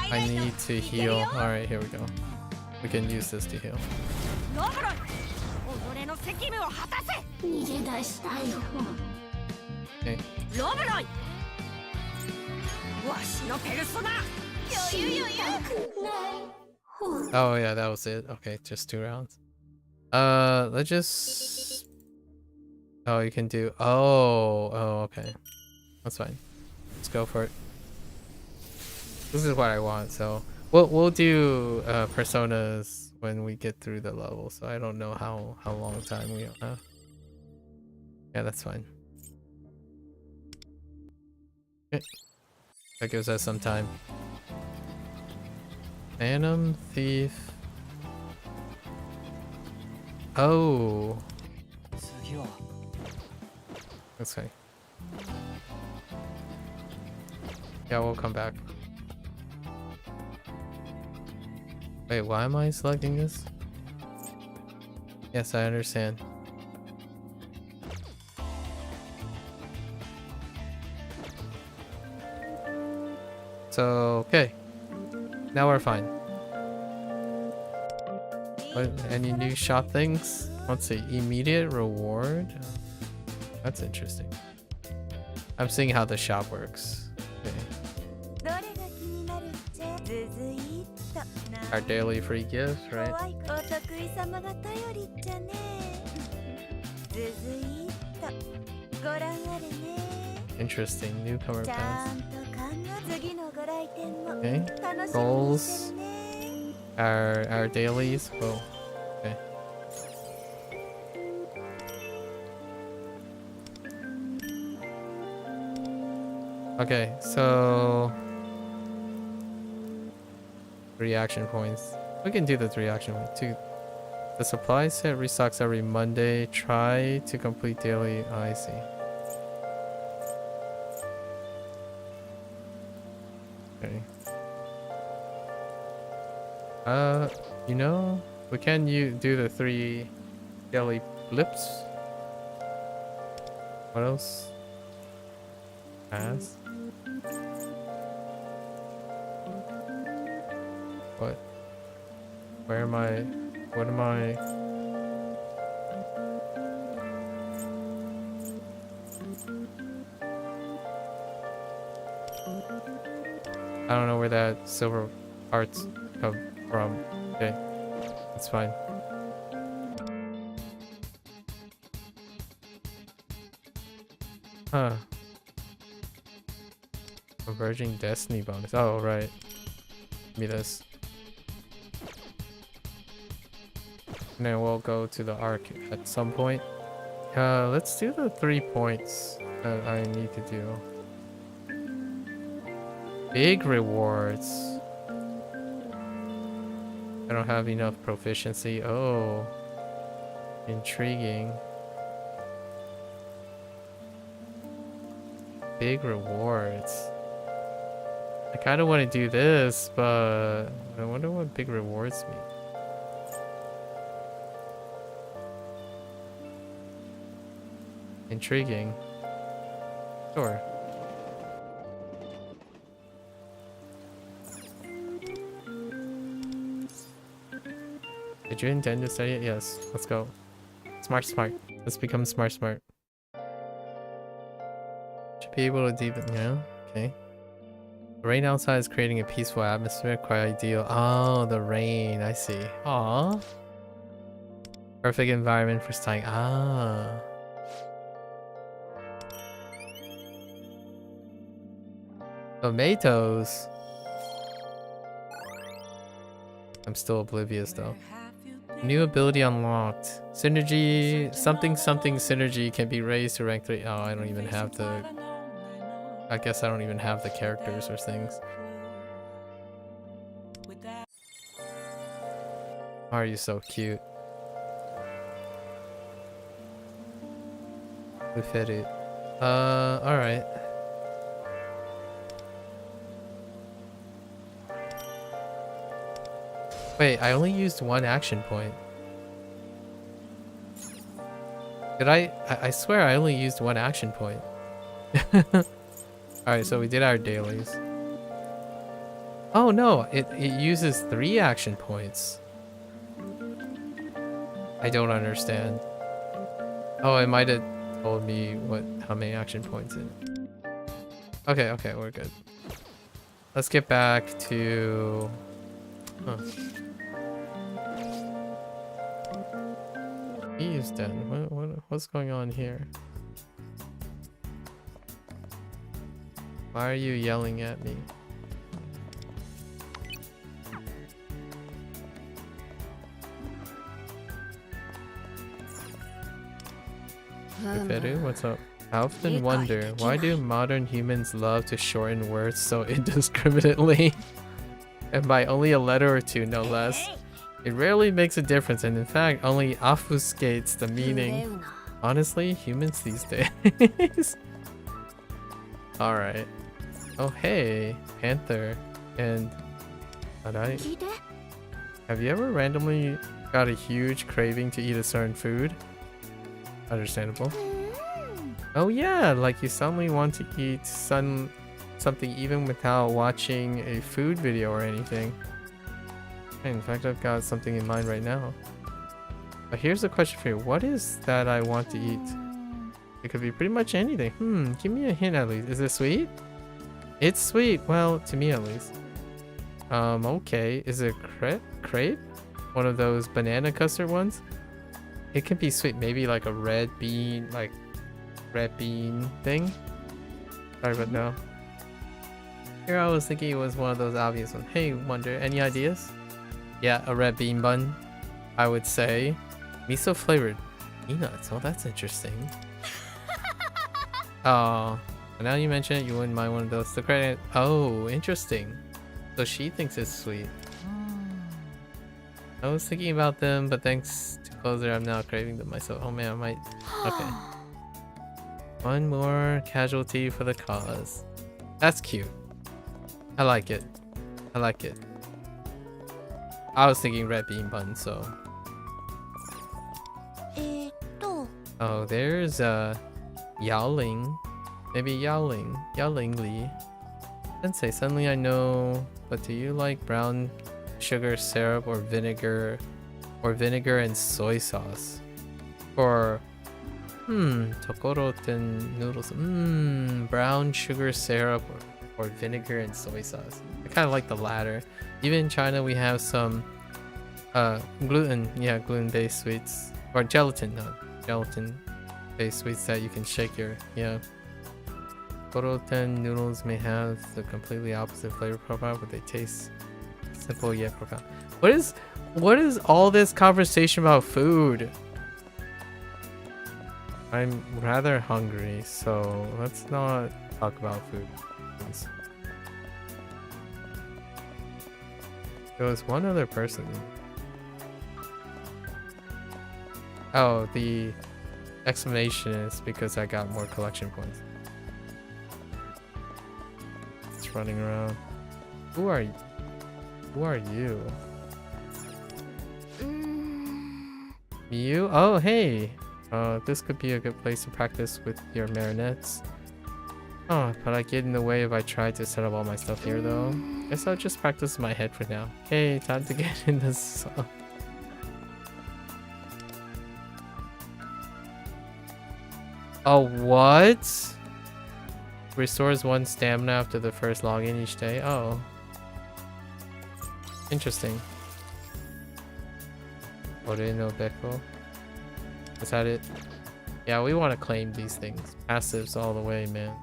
Speaker 4: I need to heal. Alright, here we go. We can use this to heal. Okay. Oh yeah, that was it. Okay, just 2 rounds. Let's just... Oh, you can do... Oh, okay. That's fine. Let's go for it. This is what I want, so... We'll do personas when we get through the level, so I don't know how long time we have. Yeah, that's fine. Okay. That gives us some time. Phantom Thief. Oh. That's okay. Yeah, we'll come back. Wait, why am I selecting this? Yes, I understand. So, okay. Now we're fine. What, any new shop things? Let's see. Immediate reward? That's interesting. I'm seeing how the shop works. Okay. Our daily free gift, right? Interesting. Newcomer
Speaker 2: ちゃ
Speaker 4: pass.
Speaker 2: んと考え次のご来店も
Speaker 4: Okay.
Speaker 2: 楽しみに
Speaker 4: Goals.
Speaker 2: してね
Speaker 4: Our dailies. Whoa. Okay. Okay, so 3 action points. We can do the 3 action points. The supply set restocks every Monday. Try to complete daily. Oh, I see. Okay. You know, we can do the 3 daily blips. What else? Pass. What? Where am I? What am I? I don't know where that silver parts come from. Okay, that's fine. Huh. Converging Destiny bonus. Oh, right. Give me this. And then we'll go to the arc at some point. Let's do the 3 points that I need to do. Big rewards. I don't have enough proficiency. Oh. Intriguing. Big rewards. I kind of want to do this, but I wonder what big rewards mean. Intriguing. Sure. Did you intend to study it? Yes. Let's go. Smart, smart. Let's become smart, smart. Should be able to deepen. Yeah. Okay. The rain outside is creating a peaceful atmosphere. Quite ideal. Oh, the rain. I see. Aww. Perfect environment for studying. Ah. Tomatoes. I'm still oblivious though. New ability unlocked. Synergy. Something something synergy can be raised to rank 3. Oh, I don't even have the... I guess I don't even have the characters or things. Why are you so cute? Alright. Wait, I only used 1 action point. Did I swear I only used 1 action point. Alright, so we did our dailies. Oh no, it uses 3 action points. I don't understand. Oh, it might have told me how many action points it. Okay, okay, we're good. Let's get back to... Huh. He's dead. What's going on here? Why are you yelling at me? Feru, what's up? I often wonder, why do modern humans love to shorten words so indiscriminately? And by only a letter or 2, no less. It rarely makes a difference, and in fact, only obfuscates the meaning. Honestly, humans these days. Alright. Oh hey, Panther. And... Have you ever randomly got a huge craving to eat a certain food? Understandable. Oh yeah, like you suddenly want to eat something even without watching a food video or anything. In fact, I've got something in mind right now. But here's the question for you. What is that I want to eat? It could be pretty much anything. Give me a hint at least. Is it sweet? It's sweet. Well, to me at least. Okay. Is it crepe? One of those banana custard ones? It can be sweet. Maybe like a red bean, like red bean thing. Sorry, but no. Here I was thinking it was one of those obvious ones. Hey, Wonder, any ideas? Yeah, a red bean bun. I would say miso flavored peanuts. Oh, that's interesting. Oh, now you mention it, you wouldn't mind one of those. The credit. Oh, interesting. So she thinks it's sweet. I was thinking about them, but thanks to Closer, I'm now craving them myself. Oh man, I might. Okay. One more casualty for the cause. That's cute. I like it. I like it. I was thinking red bean bun, so. Oh, there's Yaoling. Maybe Yaoling. Yaoling Li. Sensei, suddenly I know. But do you like brown sugar syrup or vinegar and soy sauce? Or Tokoroten noodles. Brown sugar syrup or vinegar and soy sauce. I kind of like the latter. Even in China we have some gluten-based sweets, or gelatin based sweets that you can shake your Tokoroten noodles may have the completely opposite flavor profile, but they taste simple yet profound. What is all this conversation about food? I'm rather hungry, so let's not talk about food. Please. There was one other person. Oh, the explanation is because I got more collection points. It's running around. Who are you? Who are you? You? Oh, hey! This could be a good place to practice with your marionettes. Oh, but I get in the way if I try to set up all my stuff here, though. Guess I'll just practice in my head for now. Hey, time to get in the song. Oh, what? Restores 1 stamina after the first login each day. Oh. Interesting. Oreno Beko. Is that it? Yeah, we want to claim these things. Passives all the way, man.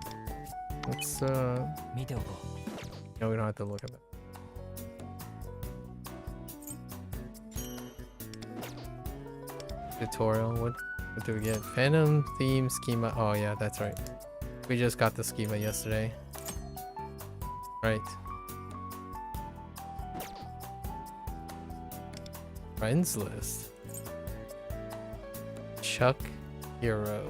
Speaker 4: Let's no, we don't have to look at that. Tutorial. What do we get? Phantom theme schema. Oh yeah, that's right. We just got the schema yesterday. Right. Friends list. Chuck Hero.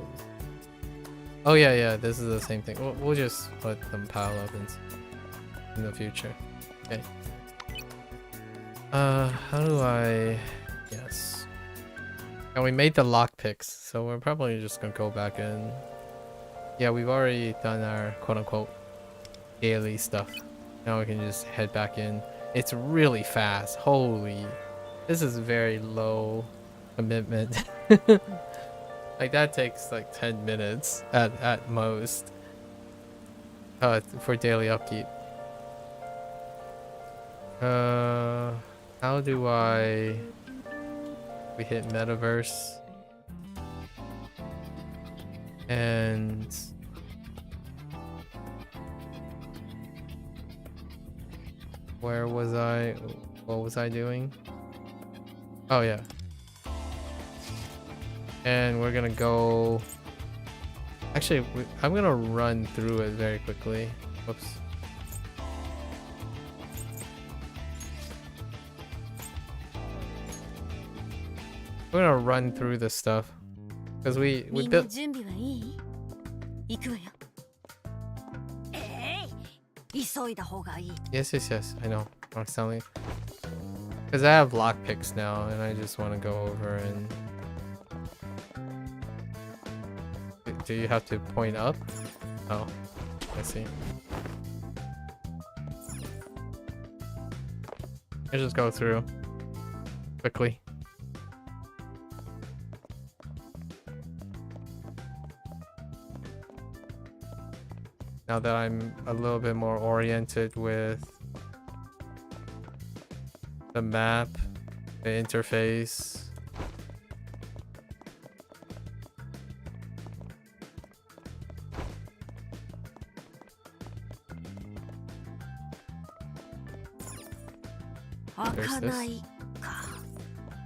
Speaker 4: Oh yeah, this is the same thing. We'll just let them pile up in the future. Okay. How do I... Yes. And we made the lockpicks, so we're probably just gonna go back in. Yeah, we've already done our quote-unquote daily stuff. Now we can just head back in. It's really fast. Holy... This is very low commitment. Like that takes like 10 minutes at most for daily upkeep. How do we hit metaverse and where was I? What was I doing? Oh yeah. And we're gonna go... Actually, I'm gonna run through it very quickly. Whoops. We're gonna run through this stuff. Because we built... Yes, I know. I'm telling you. Because I have lockpicks now, and I just want to go over and... Do you have to point up? Oh, I see. Let's just go through quickly. Now that I'm a little bit more oriented with the map, the interface.
Speaker 1: There's this.
Speaker 2: いか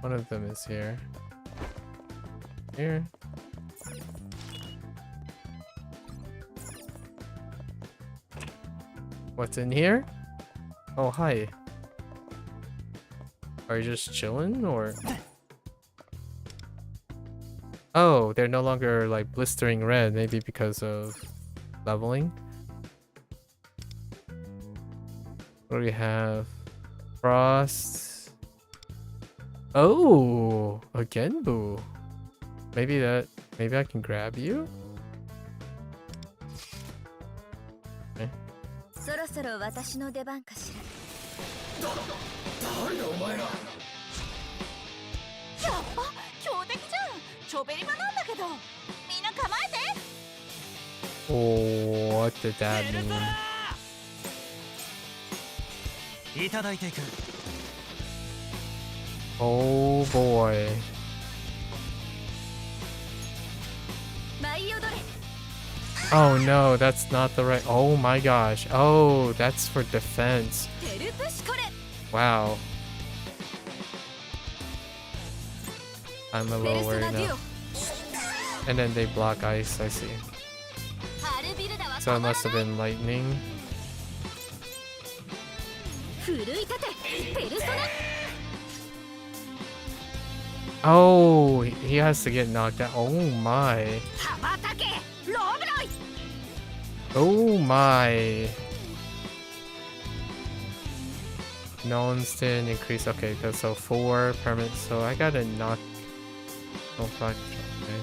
Speaker 1: One of them is here. Here. What's in here? Oh, hi. Are you just chilling or? Oh, they're no longer like blistering red, maybe because of leveling. What do we have? Frost. Oh, a Genbu. Maybe I can grab you?
Speaker 2: そろそろ私の出番かしらやっぱ強敵じゃんチョベリバなんだけどみんな構えて
Speaker 1: Oh, what did that mean?
Speaker 6: いただいていく
Speaker 1: Oh boy.
Speaker 2: 舞い踊れ
Speaker 1: Oh no, that's not the right. Oh my gosh. Oh, that's for defense.
Speaker 2: テルプシコレ
Speaker 1: Wow. I'm a
Speaker 2: ベル
Speaker 1: little
Speaker 2: ソ
Speaker 1: worried
Speaker 2: ナデュ
Speaker 1: now.
Speaker 2: オ
Speaker 1: And then they block ice, I see.
Speaker 2: ハルビルダは
Speaker 1: So
Speaker 2: 止
Speaker 1: it
Speaker 2: まら
Speaker 1: must have
Speaker 2: ない
Speaker 1: been lightning.
Speaker 2: 奮い立てペルソナ
Speaker 1: Oh, he has to get knocked out. Oh my.
Speaker 2: 羽ばたけロブロイ
Speaker 1: Oh my. Non-stun increase. Okay, so 4 permanent. So I gotta knock. Oh fuck. Okay.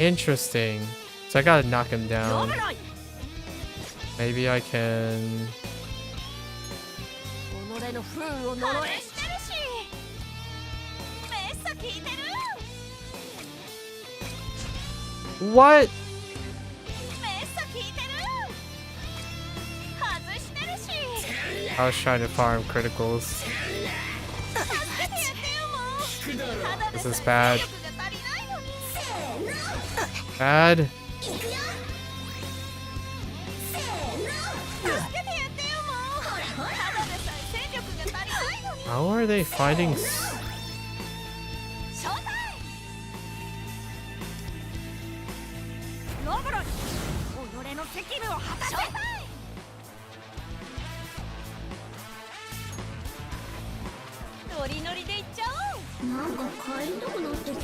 Speaker 1: Interesting. So I gotta knock him
Speaker 2: ロ
Speaker 1: down.
Speaker 2: ブロイ
Speaker 1: Maybe I can.
Speaker 2: 己の不運を呪えしてるしメッサ聞いてる
Speaker 1: What?
Speaker 2: メッサ聞いてる外してるし
Speaker 1: I was trying to farm criticals.
Speaker 2: 助けてやってよもうただで
Speaker 1: This
Speaker 2: さ
Speaker 1: is
Speaker 2: え
Speaker 1: bad.
Speaker 2: 体力が足りないのに
Speaker 1: Bad.
Speaker 2: 助けてやってよもうただでさえ戦力が足りないのに
Speaker 1: How are they fighting?
Speaker 2: ショータイムロブロイ己の責務を果たせショータイムノリノリでいっちゃおうなんか帰りたくなってきた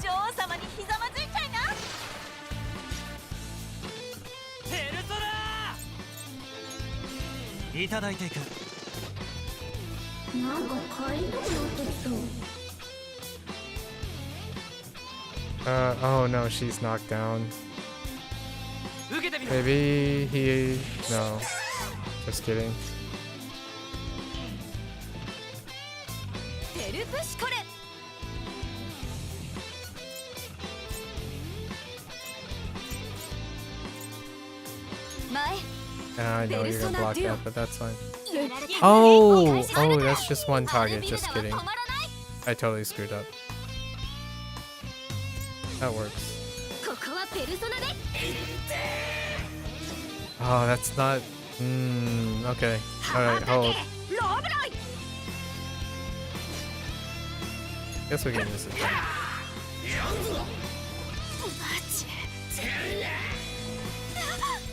Speaker 2: 女王様にひざまずいちゃいな
Speaker 6: ペルソナいただいていく
Speaker 2: なんか帰りたくなってきた
Speaker 1: Oh no, she's knocked down.
Speaker 6: 受けてみろ
Speaker 1: Maybe he. No. Just kidding.
Speaker 2: テルプシコレ
Speaker 1: I know you're gonna block that, but that's fine.
Speaker 2: 前
Speaker 1: Oh! Oh, that's just one target. Just kidding. I totally screwed up. That works.
Speaker 2: ここはペルソナで
Speaker 1: Oh, that's not. Okay. Alright, hold.
Speaker 2: ロブロイ
Speaker 1: Guess we can use it. Then.
Speaker 2: マジ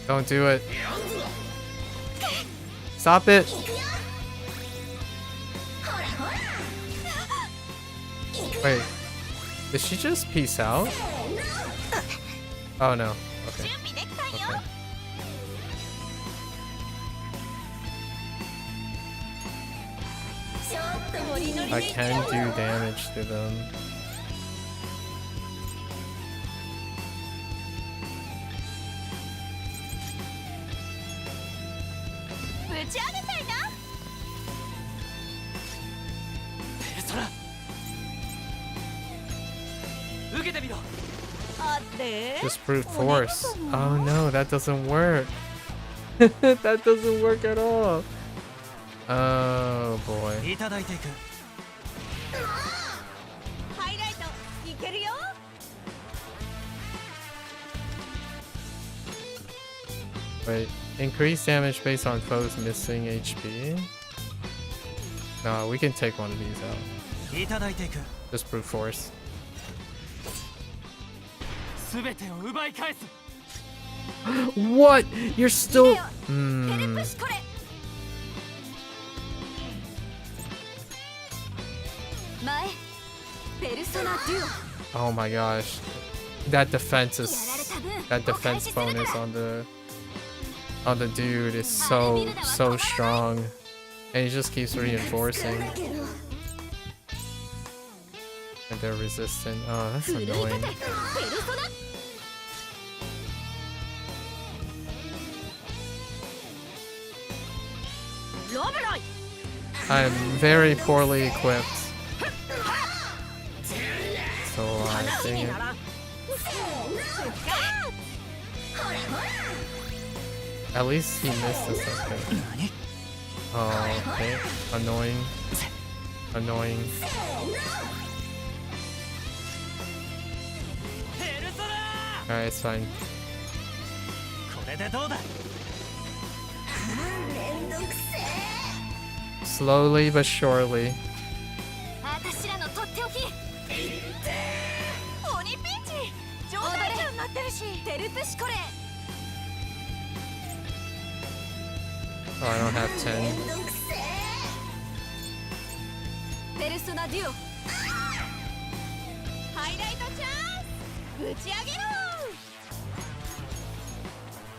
Speaker 1: Don't do it. Stop it. Wait. Did she just peace out? Oh no. Okay.
Speaker 2: 準備できたよ
Speaker 1: Okay. I can do damage to them.
Speaker 2: ぶち上げちゃいな
Speaker 6: ペルソナ受けてみろ
Speaker 2: あって
Speaker 1: Just brute force. Oh no, that doesn't work. That doesn't work at all. Oh boy.
Speaker 6: いただいていく
Speaker 2: ハイライトいけるよ
Speaker 1: Wait.
Speaker 4: Increase damage based on foes missing HP. No, we can take one of these out.
Speaker 6: いただいていく
Speaker 4: Just brute force.
Speaker 6: すべてを奪い返す
Speaker 4: What? You're still.
Speaker 2: ペル
Speaker 4: Hmm.
Speaker 2: プシコレ前ペルソナデュ
Speaker 4: Oh my gosh. That defense
Speaker 2: オ
Speaker 4: is.
Speaker 2: やられた分
Speaker 4: That
Speaker 2: お返
Speaker 4: defense
Speaker 2: しするか
Speaker 4: bonus on the dude is so strong. And he just keeps reinforcing. And they're resistant. Oh, that's
Speaker 2: 奮い立て
Speaker 4: annoying.
Speaker 2: ペルソナロブロイ
Speaker 4: I'm very poorly equipped. So, dang it. At least he missed this, okay. Oh, okay. Annoying. Annoying.
Speaker 6: ペルソナ
Speaker 4: Alright, it's fine.
Speaker 6: これでどうだ
Speaker 4: Slowly but surely.
Speaker 2: 私らのとっておき鬼ピンチ状態じゃんなってるしペルプシコレ
Speaker 4: Oh, I don't have 10.
Speaker 2: ペルソナデュオハイライトチャンス打ち上げろ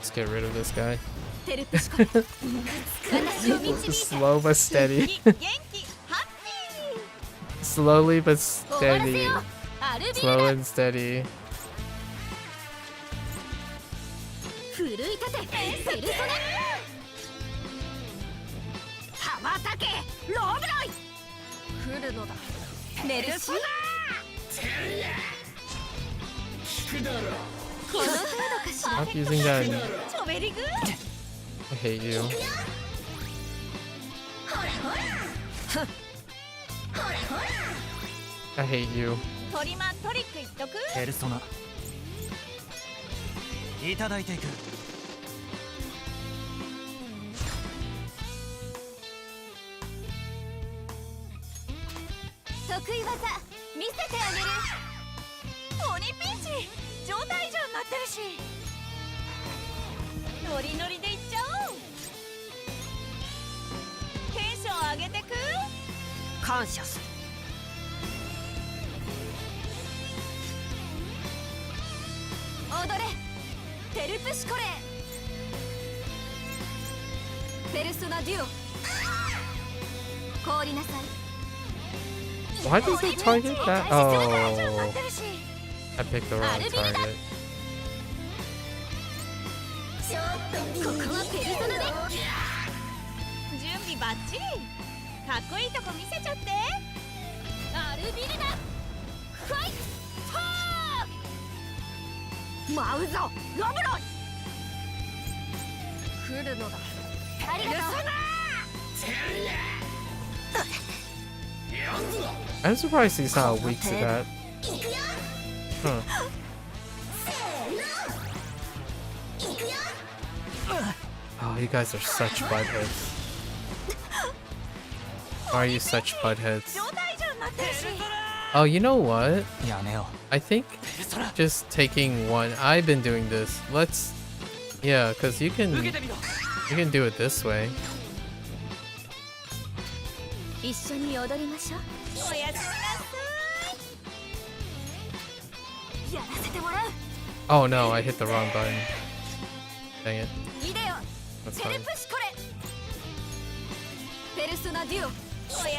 Speaker 4: Let's get rid of this guy.
Speaker 2: ペルプシコレ私を導いて
Speaker 4: Slow but steady.
Speaker 2: 元気ハッピ
Speaker 4: Slowly but
Speaker 2: ー終わらせ
Speaker 4: steady.
Speaker 2: よアルビ
Speaker 4: Slow
Speaker 2: ル
Speaker 4: and steady.
Speaker 2: 奮い立てペルソナ羽ばたけローブロイ来るのだメルシーこの程度かしら
Speaker 4: Stop using that.
Speaker 2: チョベリグ
Speaker 4: I hate you. I hate you.
Speaker 2: トリマントリック言っとく
Speaker 6: ペルソナいただいていく
Speaker 2: 得意技見せてあげる鬼ピンチ状態じゃんなってるしノリノリでいっちゃおうテンション上げてく感謝する踊れペルプシコレペルソナデュオ凍りなさい
Speaker 4: Why does it target that? Oh, I picked the wrong target.
Speaker 2: ここはペルソナで準備バッチリかっこいいとこ見せちゃってアルビルだファイト舞うぞロブロイ来るのだありがとう
Speaker 4: I'm surprised he's not weak to that. Huh. Oh, you guys are such buttheads. Why are you such buttheads?
Speaker 2: 状態じゃんなってるし
Speaker 4: Oh, you know what?
Speaker 6: やめよ
Speaker 4: I think just taking one. I've been doing this. Let's, yeah, because you can do it this way.
Speaker 2: 一緒に踊りましょうおやすみなさいやらせてもらう
Speaker 4: Oh no, I hit the wrong button. Dang it.
Speaker 2: イデオ
Speaker 4: That's
Speaker 2: ペル
Speaker 4: fine.
Speaker 2: プシコレペルソナデュオおやすみなさい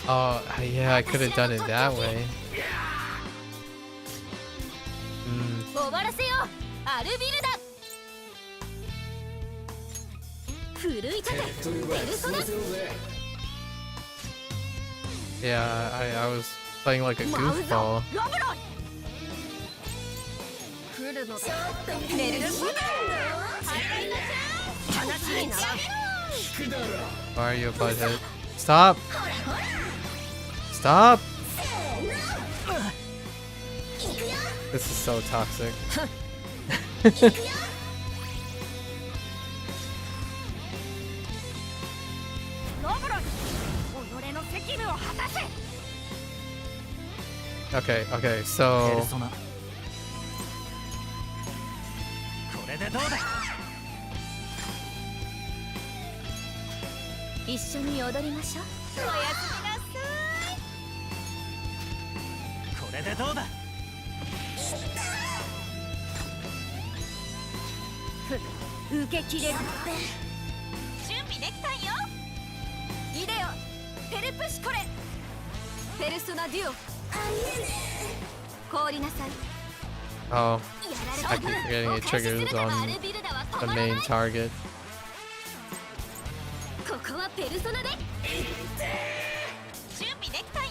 Speaker 4: Oh, yeah, I could have done it that way.
Speaker 2: 終わらせよアルビルだ奮い立てペルソナ
Speaker 4: Yeah, I was playing like a
Speaker 2: 舞うぞ
Speaker 4: goofball.
Speaker 2: ロブロイ来るのだメルシーハイライトチャンス話になら
Speaker 4: Why are you a butthead? Stop! Stop!
Speaker 1: This is so toxic.
Speaker 2: ロブロイ己の責務を果たせ
Speaker 1: Okay, okay,
Speaker 6: ペル
Speaker 1: so
Speaker 6: ソナこれでどうだ
Speaker 2: 一緒に踊りましょうおやすみなさい
Speaker 6: これでどうだ
Speaker 2: 受け切れる準備できたんよイデオペルプシコレペルソナデュオ氷なさい
Speaker 1: oh,
Speaker 2: やら
Speaker 1: I
Speaker 2: れ
Speaker 1: keep
Speaker 2: た
Speaker 1: forgetting it triggers on
Speaker 2: ビルダは止
Speaker 1: the
Speaker 2: まらない
Speaker 1: main target.
Speaker 2: ここはペルソナで準備できたんよ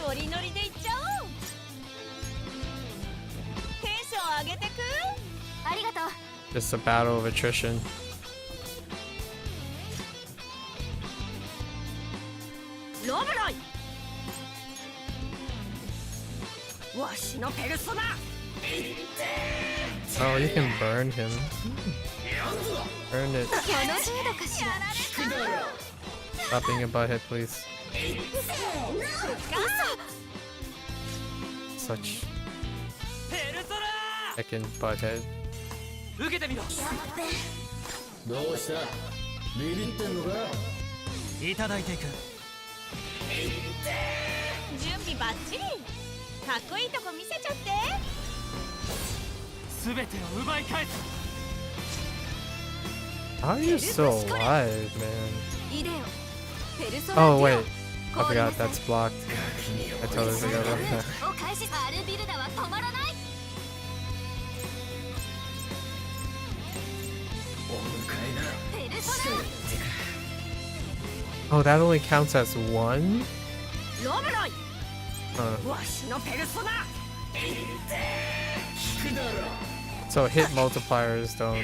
Speaker 2: ノリノリでいっちゃおうテンション上げてくありがとう
Speaker 1: Just a battle of attrition.
Speaker 2: ロブロイわしのペルソナ
Speaker 1: Oh, you can burn him. Burn it.
Speaker 2: この程度かしら
Speaker 1: Stop being a butthead, please. Such
Speaker 6: ペルソナ
Speaker 1: heckin' butthead.
Speaker 6: 受けてみろ
Speaker 8: どうしたビビってんのか
Speaker 6: いただいていく
Speaker 2: 準備バッチリかっこいいとこ見せちゃって
Speaker 6: 全てを奪い返す
Speaker 1: How are you still alive, man?
Speaker 2: イデオペルソナ
Speaker 1: Oh,
Speaker 2: デュオ
Speaker 1: wait. I forgot that's blocked. I totally forgot about that.
Speaker 2: お返しアルビルダは止まらない ペルソ
Speaker 1: Oh, that only counts as one?
Speaker 2: ナロブロイ
Speaker 1: Huh.
Speaker 2: わしのペルソナ
Speaker 1: So hit multipliers don't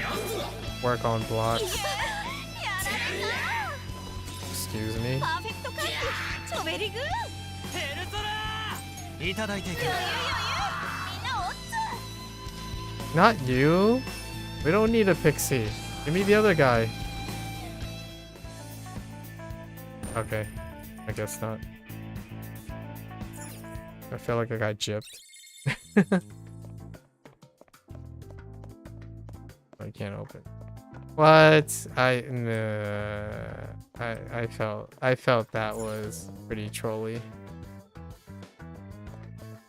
Speaker 1: work on blocks.
Speaker 2: やられ
Speaker 1: Excuse me.
Speaker 2: たパーフェクトカットチョベリグー
Speaker 6: ペルソナいただいていく
Speaker 2: 余裕みんなおっつ
Speaker 1: Not you. We don't need a pixie. Give me the other guy. Okay. I guess not. I feel like I got gypped. I can't open. What? I felt that was pretty trolly.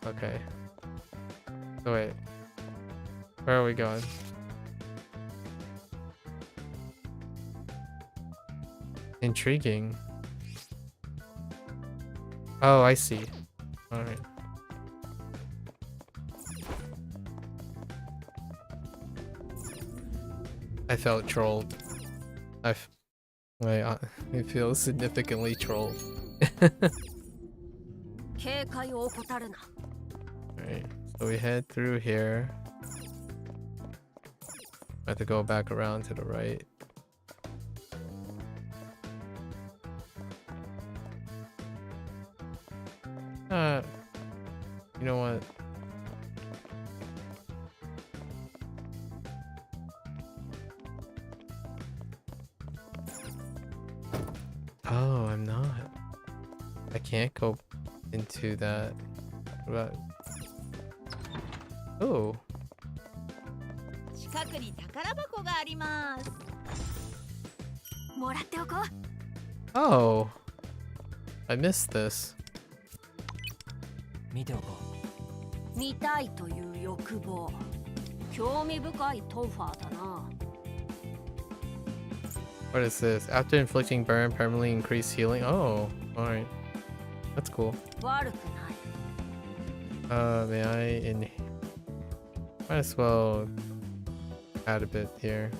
Speaker 1: Okay. So wait. Where are we going? Intriguing. Oh, I see. Alright. I felt trolled. I feel significantly trolled.
Speaker 2: 警戒を怠るな
Speaker 1: Alright, so we head through here. I have to go back around to the right. You know what? Oh, I'm not. I can't go into that. What about? Oh,
Speaker 2: 近くに宝箱がありますもらっておこう
Speaker 1: oh! I missed this.
Speaker 6: 見ておこ
Speaker 2: 見たいという欲望興味深いトファーだな
Speaker 1: What is this? After inflicting burn, permanently increase healing. Oh, alright. That's cool.
Speaker 2: 悪くない
Speaker 1: May I might as well add a bit here.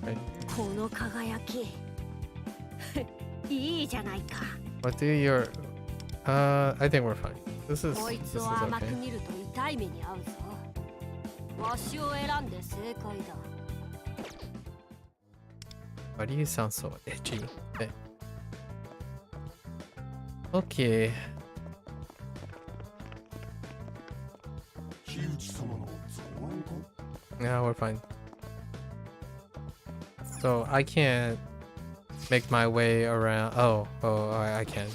Speaker 1: Okay.
Speaker 2: この輝きいいじゃないか
Speaker 1: What do your I think we're fine. This
Speaker 2: こい
Speaker 1: is
Speaker 2: つを甘く
Speaker 1: okay.
Speaker 2: 見ると痛い目に遭うぞわしを選んで正解だ
Speaker 4: Why do you sound so itchy? Okay. Okay. Yeah, we're fine. So I can't make my way around. Oh, I can.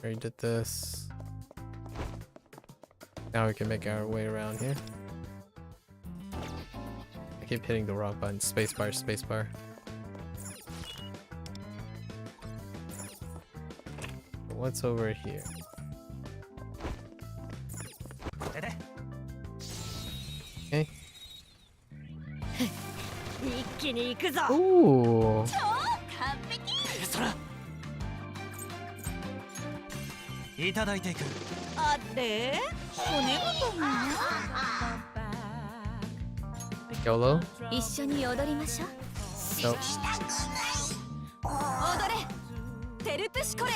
Speaker 4: We did this. Now we can make our way around here. I keep hitting the wrong button. Spacebar, spacebar. What's over here? Okay.
Speaker 2: 一気に行くぞ
Speaker 4: Ooh.
Speaker 2: 超完璧
Speaker 6: いただいていく。
Speaker 2: あれ骨太が
Speaker 4: YOLO?
Speaker 2: 一緒に踊りましょう
Speaker 4: Nope.
Speaker 2: 踊れテルプシコレ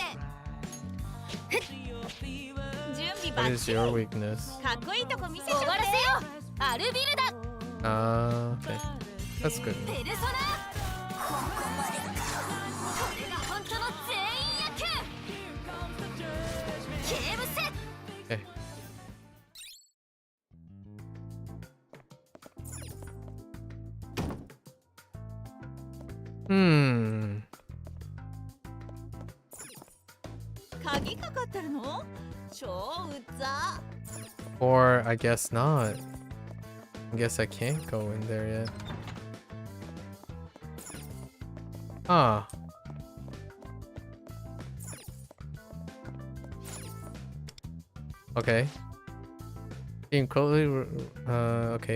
Speaker 2: 準備バ
Speaker 4: What
Speaker 2: ッ
Speaker 4: is
Speaker 2: チリ
Speaker 4: your weakness?
Speaker 2: かっこいいとこ見せちゃって終わらせよアルビルだ
Speaker 4: Okay. That's good.
Speaker 2: ペルソナこれが本当の全員野球ゲームセット
Speaker 4: Okay. Hmm.
Speaker 2: 鍵かかってるの超うざ
Speaker 4: Or I guess not. I guess I can't go in there yet. Ah. Okay. Steam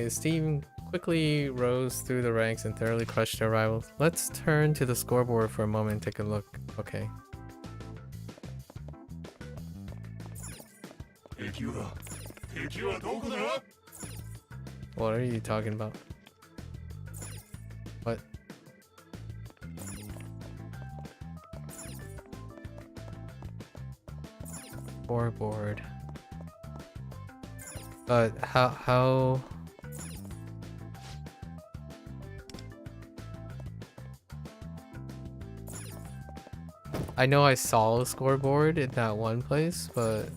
Speaker 4: Steam quickly rose through the ranks and thoroughly crushed their rivals. Let's turn to the scoreboard for a moment and take a look. Okay.
Speaker 7: 敵は敵はどこだ
Speaker 4: What are you talking about? What? Scoreboard. But how I know I saw a scoreboard in that one place, but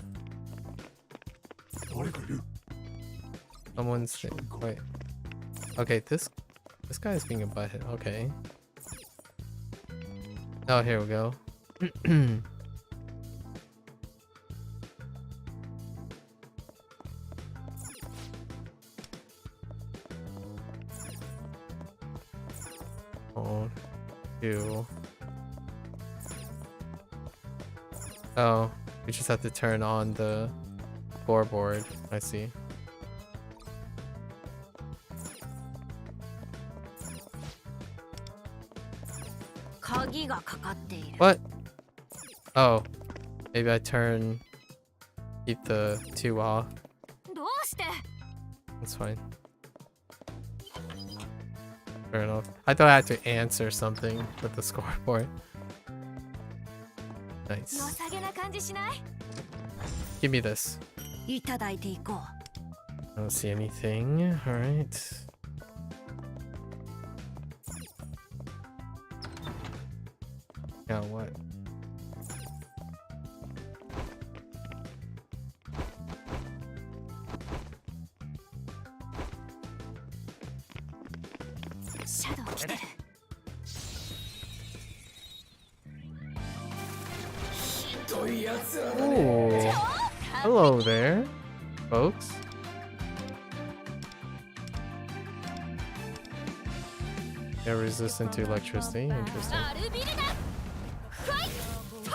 Speaker 7: 誰かいる
Speaker 4: someone's wait. Okay, this guy's being a butthead. Okay. Oh, here we go. Oh, two. Oh, we just have to turn on the scoreboard. I see. What? Oh, maybe I keep the two off.
Speaker 2: どうして
Speaker 4: That's fine. Fair enough. I thought I had to answer something with the scoreboard.
Speaker 2: 良
Speaker 4: Nice.
Speaker 2: さげな感じしない
Speaker 4: Give me this.
Speaker 2: いただいていこ
Speaker 4: I don't see anything. Alright. Now what? Ooh. Hello there, folks. They're resistant to electricity. Interesting.
Speaker 2: アルビルだファイト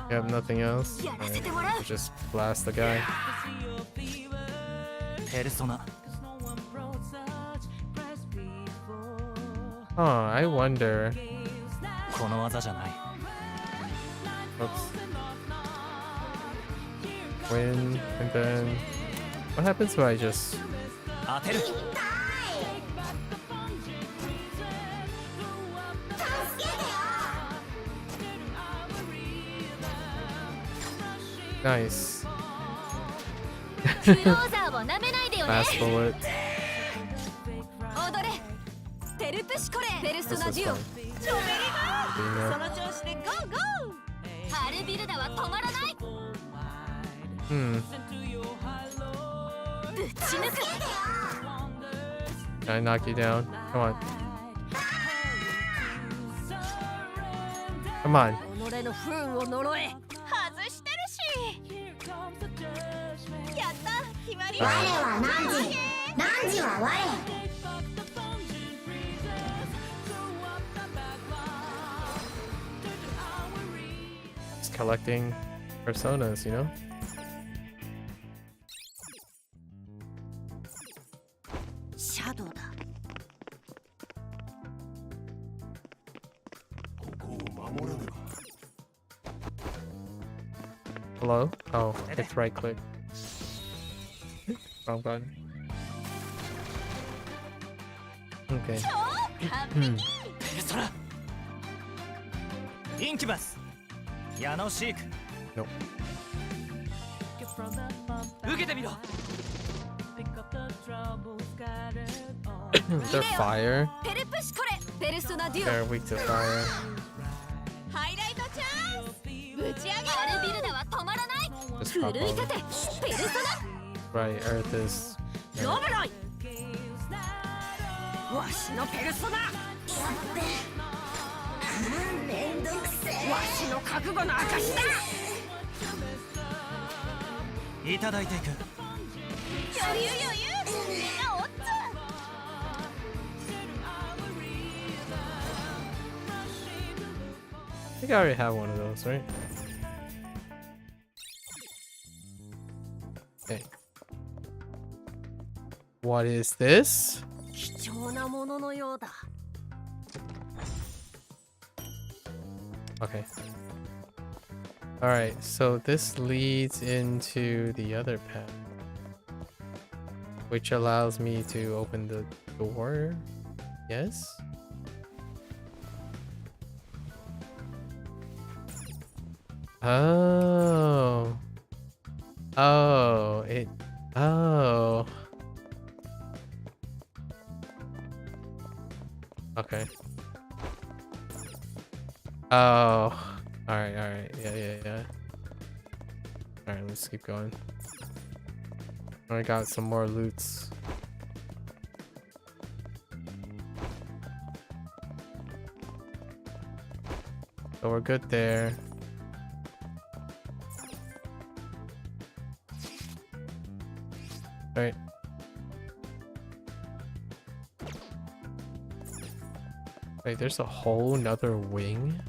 Speaker 4: You have nothing else?
Speaker 2: やらせ
Speaker 4: Alright,
Speaker 2: てもらう
Speaker 4: we'll just blast the guy.
Speaker 6: ペルソナ。
Speaker 4: Oh, I wonder.
Speaker 6: この技じゃない。
Speaker 4: Oops. Win, and then what happens when I just
Speaker 6: 当てる。
Speaker 2: 助けてよ
Speaker 1: Nice.
Speaker 2: クローザーをなめないでよね。
Speaker 1: Fast bullet.
Speaker 2: 踊れテルプシコレペルソ
Speaker 1: This
Speaker 2: ナ
Speaker 1: is
Speaker 2: デュオ
Speaker 1: fun.
Speaker 2: チョベリガ
Speaker 1: You
Speaker 2: そ
Speaker 1: know?
Speaker 2: の調子でゴーゴーハルビルダは止まらない
Speaker 1: Hmm.
Speaker 2: ぶち抜く
Speaker 1: Can I knock you down? Come on. Come on.
Speaker 2: 己の不運を呪え外してるしやった決まり
Speaker 1: 我
Speaker 2: は
Speaker 9: 何時は我
Speaker 1: Just collecting personas, you know?
Speaker 2: シャドウだ
Speaker 1: Hello? Oh, it's right click. Wrong button. Okay.
Speaker 2: 完璧
Speaker 6: ペルソナインキュバス矢野シーク
Speaker 1: Nope.
Speaker 6: 受けてみろ
Speaker 1: They're fire.
Speaker 2: ペルプシコレペルソナデュオ
Speaker 1: They're weak to fire.
Speaker 2: ハイライトチャンスぶち上げハルビルダは止まらない
Speaker 1: Just
Speaker 2: 奮
Speaker 1: pop
Speaker 2: い
Speaker 1: on.
Speaker 2: 立てペルソ
Speaker 1: Right, Earth is.
Speaker 2: ナロブロイわしのペルソナ
Speaker 9: めんどくせえ
Speaker 2: わしの覚悟の証だ
Speaker 6: いただいていく
Speaker 2: 余裕余裕みんなおっつ
Speaker 1: I think I already have one of those, right? Okay. What is this?
Speaker 2: 貴重なもののようだ
Speaker 1: Okay. Alright, so this leads into the other path, which allows me to open the door. Yes? Oh. Oh, it. Oh. Okay. Oh. Alright, alright. Yeah. Alright, let's keep going. I got some more loots. So we're good there. Alright. Wait, there's a whole nother wing?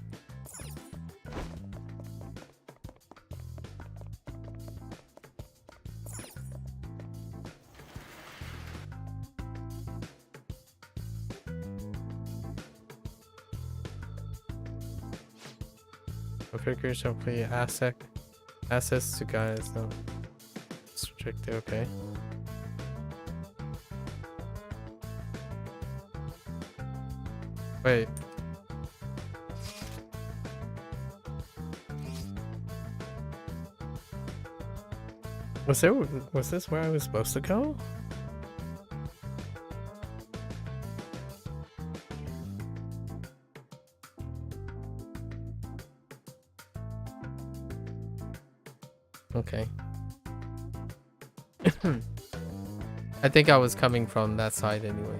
Speaker 1: Figures don't play assets to guys don't restricted, okay. Wait. Was this where I was supposed to go? Okay. I think I was coming from that side anyway.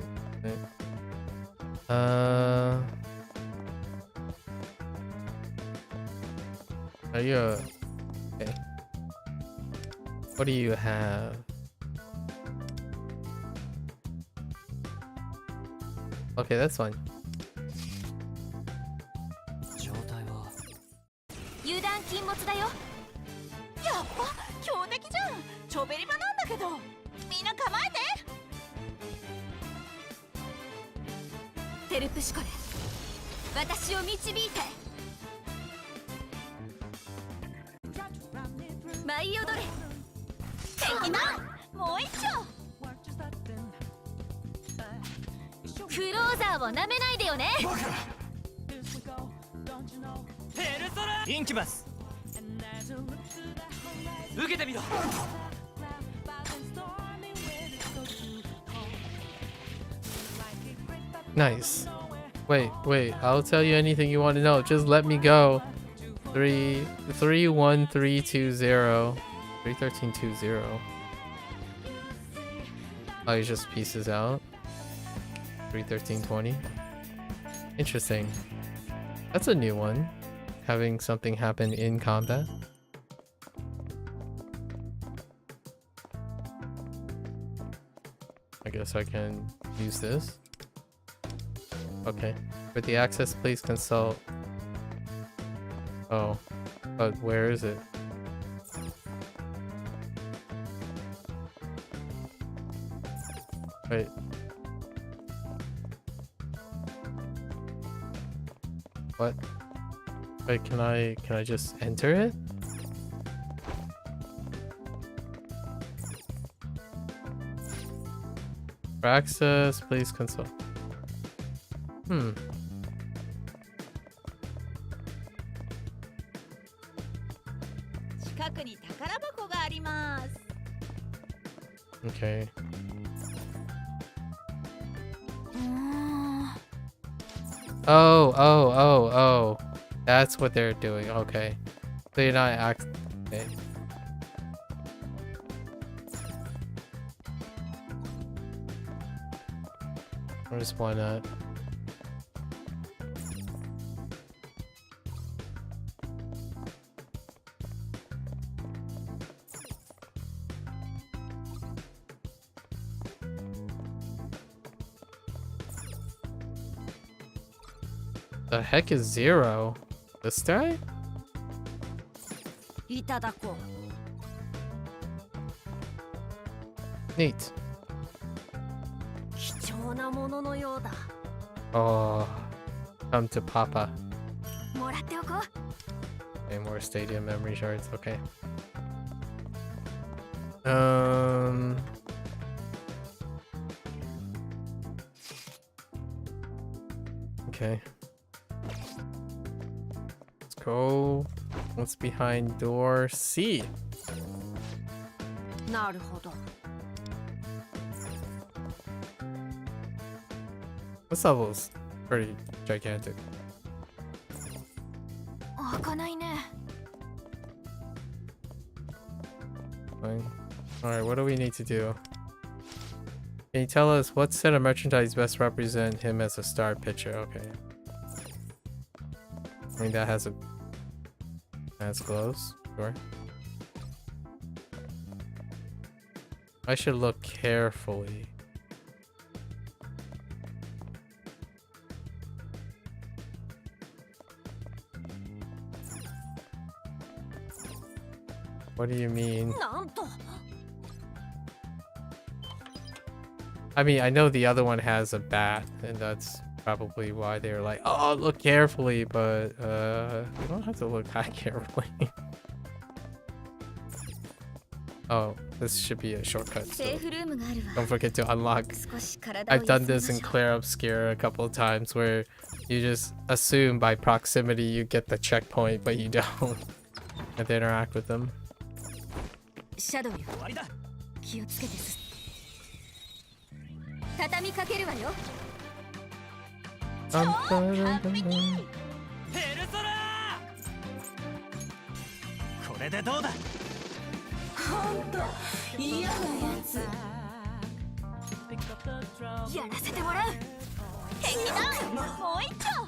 Speaker 1: Are you okay? What do you have? Okay, that's fine.
Speaker 6: 状態は
Speaker 2: 油断禁物だよやっぱ強敵じゃんチョベリバなんだけどみんな構えてテルプシコレ私を導いて舞い踊れ敵だもう一丁クローザーをなめないでよね
Speaker 6: ペルソナインキュバス受けてみろ。
Speaker 4: Nice. Wait, I'll tell you anything you want to know. Just let me go. 31320. 31320. Oh, he just pieces out. 31320. Interesting. That's a new one. Having something happen in combat. I guess I can use this. Okay. For the access, please consult. Oh. But where is it? Wait. What? Wait, can I just enter it? For access, please consult. Hmm.
Speaker 2: 近くに宝箱があります。
Speaker 4: Okay. Oh. That's what they're doing. Okay. So you're not okay. Or just why not? The heck is Zero? This guy?
Speaker 2: いただこう。
Speaker 4: Neat.
Speaker 2: 貴重なもののようだ。
Speaker 4: Oh. Come to Papa.
Speaker 2: もらっておこう。
Speaker 4: Okay, more stadium memory shards. Okay. Okay. Let's go. What's behind door C?
Speaker 2: なるほど。
Speaker 4: This level's pretty gigantic.
Speaker 2: 開かないね。
Speaker 4: Fine. Alright, what do we need to do? Can you tell us what set of merchandise best represent him as a star pitcher? Okay. I mean, that has gloves. Sure. I should look carefully. What do you mean?
Speaker 2: なんと。
Speaker 4: I mean, I know the other one has a bat, and that's probably why they're like, oh, look carefully, but you don't have to look that carefully. Oh, this should be a shortcut. So
Speaker 2: セーフルームがあるわ。
Speaker 4: don't forget to unlock.
Speaker 2: 少し体を
Speaker 4: I've
Speaker 2: 休
Speaker 4: done
Speaker 2: めま
Speaker 4: this
Speaker 2: しょ
Speaker 4: in
Speaker 2: う。
Speaker 4: Claire Obscura a couple of times where you just assume by proximity you get the checkpoint, but you don't. Have to interact with them.
Speaker 2: シャドウよ。
Speaker 6: 終わりだ。
Speaker 2: 気をつけてす。畳みかけるわよ。
Speaker 6: ペルソナー。これでどうだ。
Speaker 9: ほんと嫌なやつ。
Speaker 2: やらせてもらう。敵だ。もう一丁。こ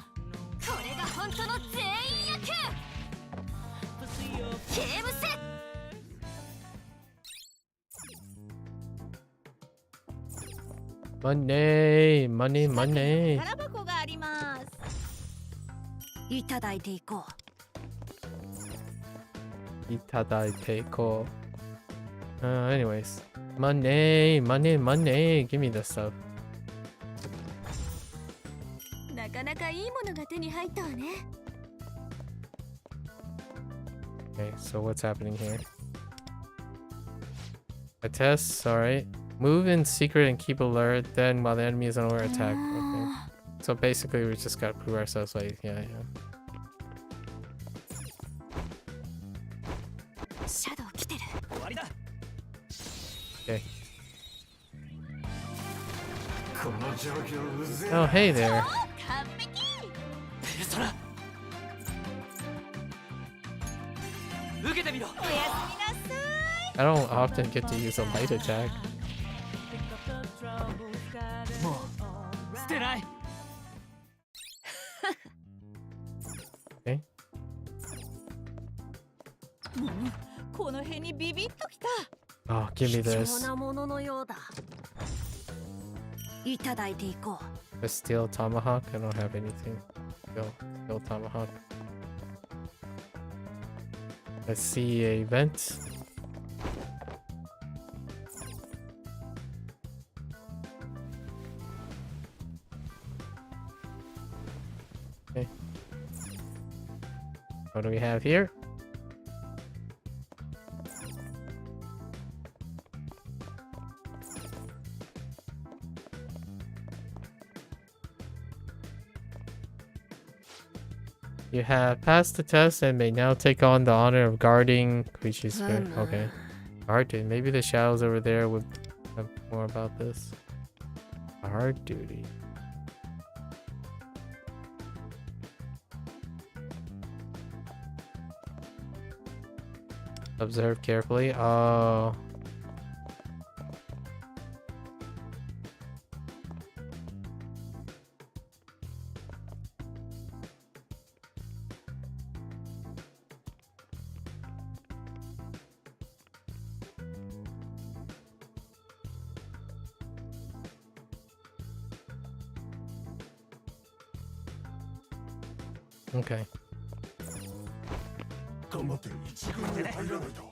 Speaker 2: れが本当の全員役。ゲームセット。
Speaker 4: Money, money, money.
Speaker 2: 宝箱があります。いただいていこう。
Speaker 4: Itadaite ko. Anyways. Money, money, money. Give me this stuff.
Speaker 2: なかなかいいものが手に入ったわね。
Speaker 4: Okay, so what's happening here? A test, alright. Move in secret and keep alert, then while the enemy is unaware, attack. Okay. So basically we just gotta prove ourselves like, yeah.
Speaker 2: シャドウ来てる。
Speaker 6: 終わりだ。
Speaker 1: Okay.
Speaker 7: この状況うぜえ
Speaker 1: Oh, hey there.
Speaker 2: 完璧。
Speaker 6: ペルソナ受けてみろ。
Speaker 2: おやすみなさい。
Speaker 1: I don't often get to use a light attack.
Speaker 6: もう捨てない。
Speaker 1: Okay.
Speaker 2: この辺にビビッときた。
Speaker 1: Oh, give me
Speaker 2: 貴重
Speaker 1: this.
Speaker 2: なもののようだ。いただいていこう。
Speaker 1: A steel tomahawk? I don't have anything. Steel tomahawk. I see a vent. Okay. What do we have here? You have passed the test and may now take on the honor of guarding Koichi's spirit. Okay. Guard duty. Maybe the shadows over there would have more about this. Guard duty. Observe carefully. Oh. Okay.
Speaker 7: 頑張って一軍に入らないと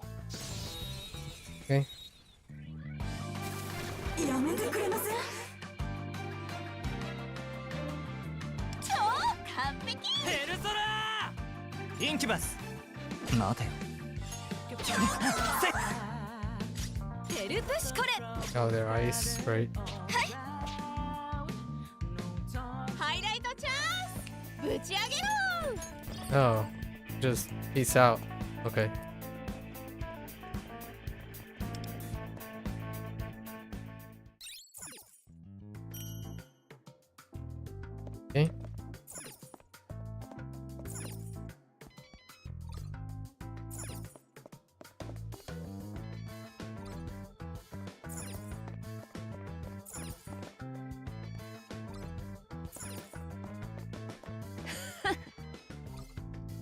Speaker 1: Okay.
Speaker 9: やめてくれません？
Speaker 2: 超完璧。
Speaker 6: ペルソナインキュバス。待てよ。
Speaker 2: テルプシコレ。
Speaker 1: Oh, they're ice, right?
Speaker 2: ハイライトチャンス。ぶち上げろ。
Speaker 1: Oh, just peace out. Okay. Okay.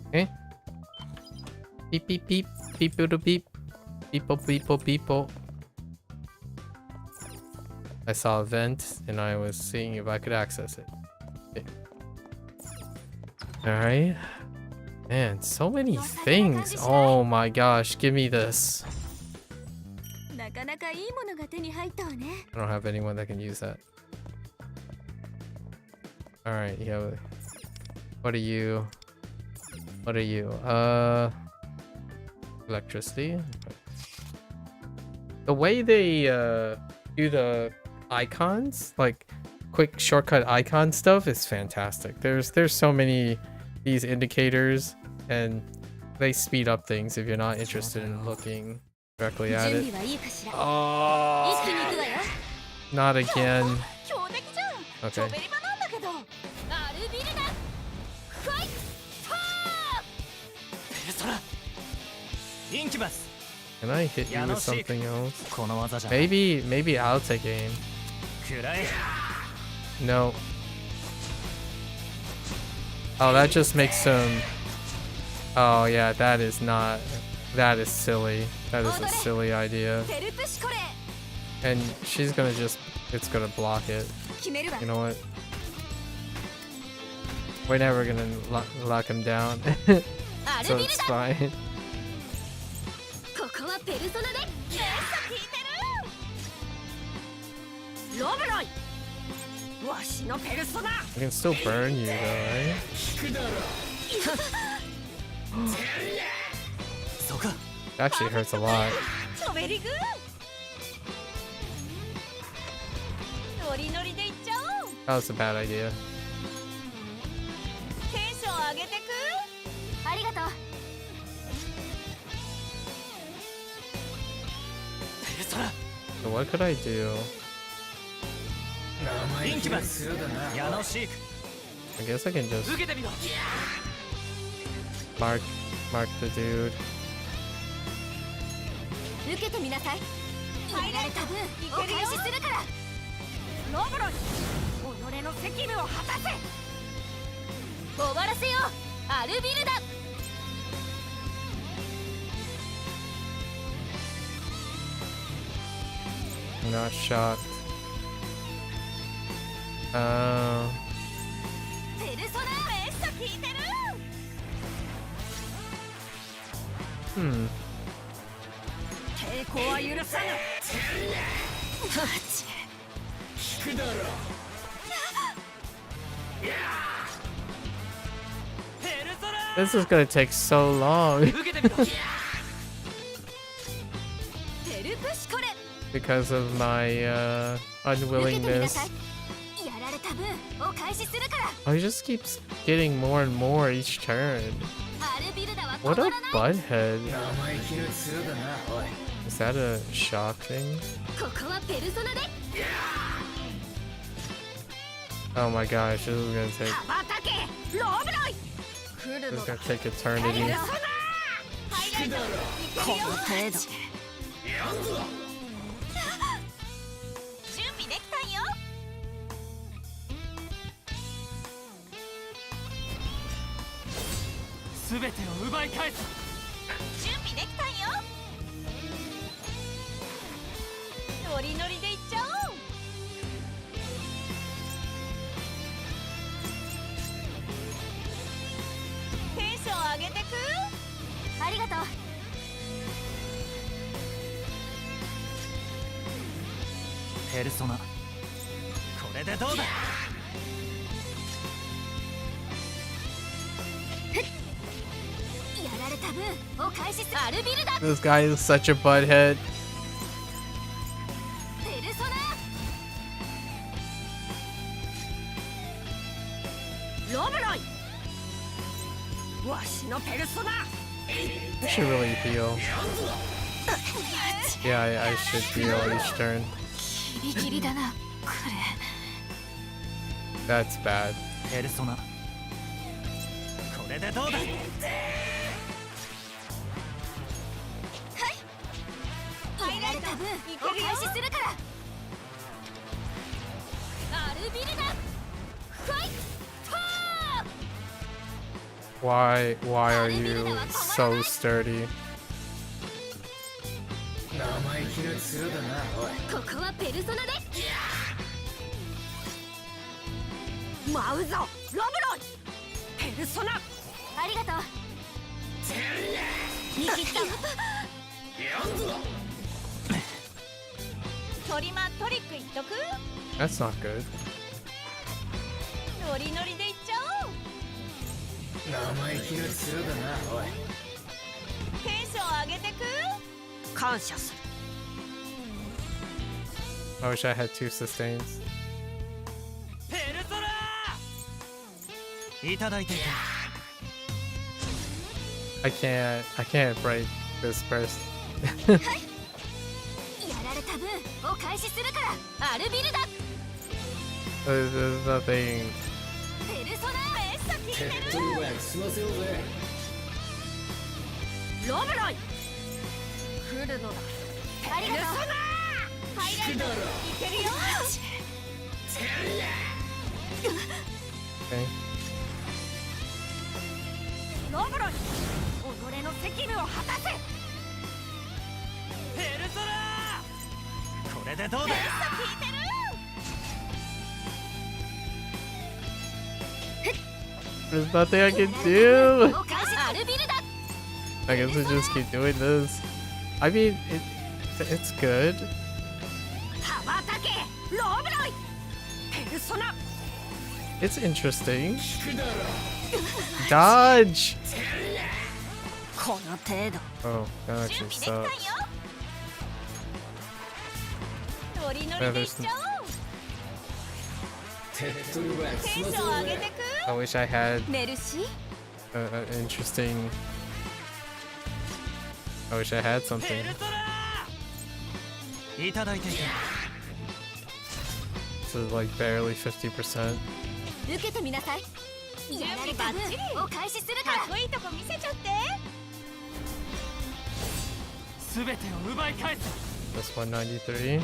Speaker 1: Okay. Beep beep beep beep beep beep beepo beepo beepo. I saw a vent and I was seeing if I could access it. Okay. Alright. Man, so many things. Oh my gosh, give me this.
Speaker 2: なかなかいいものが手に入ったわね。
Speaker 1: I don't have anyone that can use that. Alright, yeah. What are you? What are you? Electricity. The way they do the icons, like quick shortcut icon stuff, is fantastic. There's so many these indicators, and they speed up things if you're not interested in looking directly at
Speaker 2: 準
Speaker 1: it.
Speaker 2: 備はいいかしら。
Speaker 1: Oh,
Speaker 2: 一気に行くわよ。
Speaker 1: not again.
Speaker 2: 強敵じゃん。ちょ
Speaker 1: Okay.
Speaker 2: べり場なんだけど。アルビルだ。ファイト。
Speaker 6: ペルソナインキュバス。
Speaker 1: Can I hit you with something else?
Speaker 6: この技じゃ
Speaker 1: Maybe I'll take aim.
Speaker 6: くらえ。
Speaker 1: No. Oh, that just makes him. Oh yeah, that is not. That is silly. That is a silly idea.
Speaker 2: テルプシコレ。
Speaker 1: And she's gonna just. It's gonna block it.
Speaker 2: 決めるわ。
Speaker 1: You know what? We're never gonna lock him down.
Speaker 2: アル
Speaker 1: So
Speaker 2: ビル
Speaker 1: it's
Speaker 2: だ。
Speaker 1: fine.
Speaker 2: ここはペルソナで。ゲスト聞いてる。ロブロイ。わしのペルソナ。
Speaker 1: I can still burn you though, right?
Speaker 6: そうか。
Speaker 1: It actually hurts a lot.
Speaker 2: チョベリグー。ノリノリでいっちゃおう。
Speaker 1: That was a bad idea.
Speaker 2: テンション上げてく。ありがとう。
Speaker 4: So what could I do?
Speaker 6: インキュバス矢野シーク
Speaker 4: I guess I can just
Speaker 6: 受けてみろ
Speaker 4: mark the dude.
Speaker 2: 受けてみなさい。入られた分お返しするから。ロブロイ、己の責務を果たせ。終わらせよう、アルビルダ。
Speaker 4: I'm not shocked.
Speaker 2: ペルソナめっちゃ効いてる。抵抗は許さぬ。
Speaker 8: 聞くだろ
Speaker 4: This is gonna take so long
Speaker 6: 受けてみろ
Speaker 2: テルプシコレ。
Speaker 4: because of my
Speaker 2: 受けてみな
Speaker 4: unwillingness.
Speaker 2: さい。やられた分お返しするから。
Speaker 4: Oh, he just keeps getting more and more each turn.
Speaker 2: アルビルダは
Speaker 4: What
Speaker 2: 止
Speaker 4: a
Speaker 2: まらない。
Speaker 4: butthead.
Speaker 8: 生意気な面だなおい
Speaker 4: Is that a shock thing?
Speaker 2: ここはペルソナで。
Speaker 4: Oh my gosh, this is gonna take
Speaker 2: 羽ばたけ、ロブロイ。来る
Speaker 4: this
Speaker 2: の
Speaker 4: is
Speaker 2: だ。
Speaker 4: gonna take
Speaker 2: ペル
Speaker 4: eternity.
Speaker 2: ソナ。ハイライト。この程度。準備できたんよ。
Speaker 6: 全てを奪い返す
Speaker 2: 準備できたんよ。ノリノリでいっちゃおう。テンション上げてく。ありがとう。
Speaker 6: ペルソナこれでどうだ
Speaker 2: やられた分お返しする。アルビルダ。
Speaker 4: This guy is such a butthead.
Speaker 2: ペルソナ。ロブロイ。わしのペルソナ。
Speaker 4: I should really heal. Yeah, I should heal each turn.
Speaker 2: ギリギリだな、これ。
Speaker 4: That's bad.
Speaker 6: ペルソナこれでどうだ
Speaker 2: やられた分お返しするから。アルビルダ。ファイト。
Speaker 4: Why are you so sturdy?
Speaker 8: 生意気な面だなおい
Speaker 2: ここはペルソナで。舞うぞ、ロブロイ。ペルソナ。ありがとう。見切った。トリマトリックいっとく。
Speaker 4: That's not good.
Speaker 2: ノリノリでいっちゃおう。
Speaker 8: 生意気な面だなおい
Speaker 2: テンション上げてく。感謝する。
Speaker 4: I wish I had 2 sustains.
Speaker 6: ペルソナいただいていた
Speaker 4: I can't break this burst.
Speaker 2: やられた分お返しするから。アルビルダ。
Speaker 4: There's nothing.
Speaker 2: ペルソナめっちゃ効いてる。
Speaker 8: 手っ取り早く済ませようぜ
Speaker 2: ロブロイ。来るのだ。ありがとう。ハイライト。いけるよ。
Speaker 4: Okay.
Speaker 2: ロブロイ。己の責務を果たせ。
Speaker 6: ペルソナこれでどうだ
Speaker 2: めっちゃ効いてる。
Speaker 4: There's nothing I can do.
Speaker 2: お返し。アルビルダ。
Speaker 4: I guess I just keep doing this. I mean, it's good.
Speaker 2: 羽ばたけ、ロブロイ。ペルソナ。
Speaker 4: It's interesting. Dodge.
Speaker 2: この程度。
Speaker 4: Oh, that
Speaker 2: 準
Speaker 4: actually
Speaker 2: 備できたんよ。
Speaker 4: sucks.
Speaker 2: ノリノリでいっちゃおう。
Speaker 8: 手っ取り早く
Speaker 2: テンシ
Speaker 8: 済ませよ
Speaker 2: ョン
Speaker 8: うぜ
Speaker 2: 上げてく。
Speaker 4: I wish I had
Speaker 2: メルシー。
Speaker 4: an interesting. I wish I had
Speaker 6: ペ
Speaker 4: something.
Speaker 6: ルソナいただいていけ。
Speaker 4: This is like barely 50%.
Speaker 2: 受けてみなさい。準備バッチリを開始するから。かっこいいとこ見せちゃって。
Speaker 6: すべてを奪い返す。
Speaker 4: That's 193.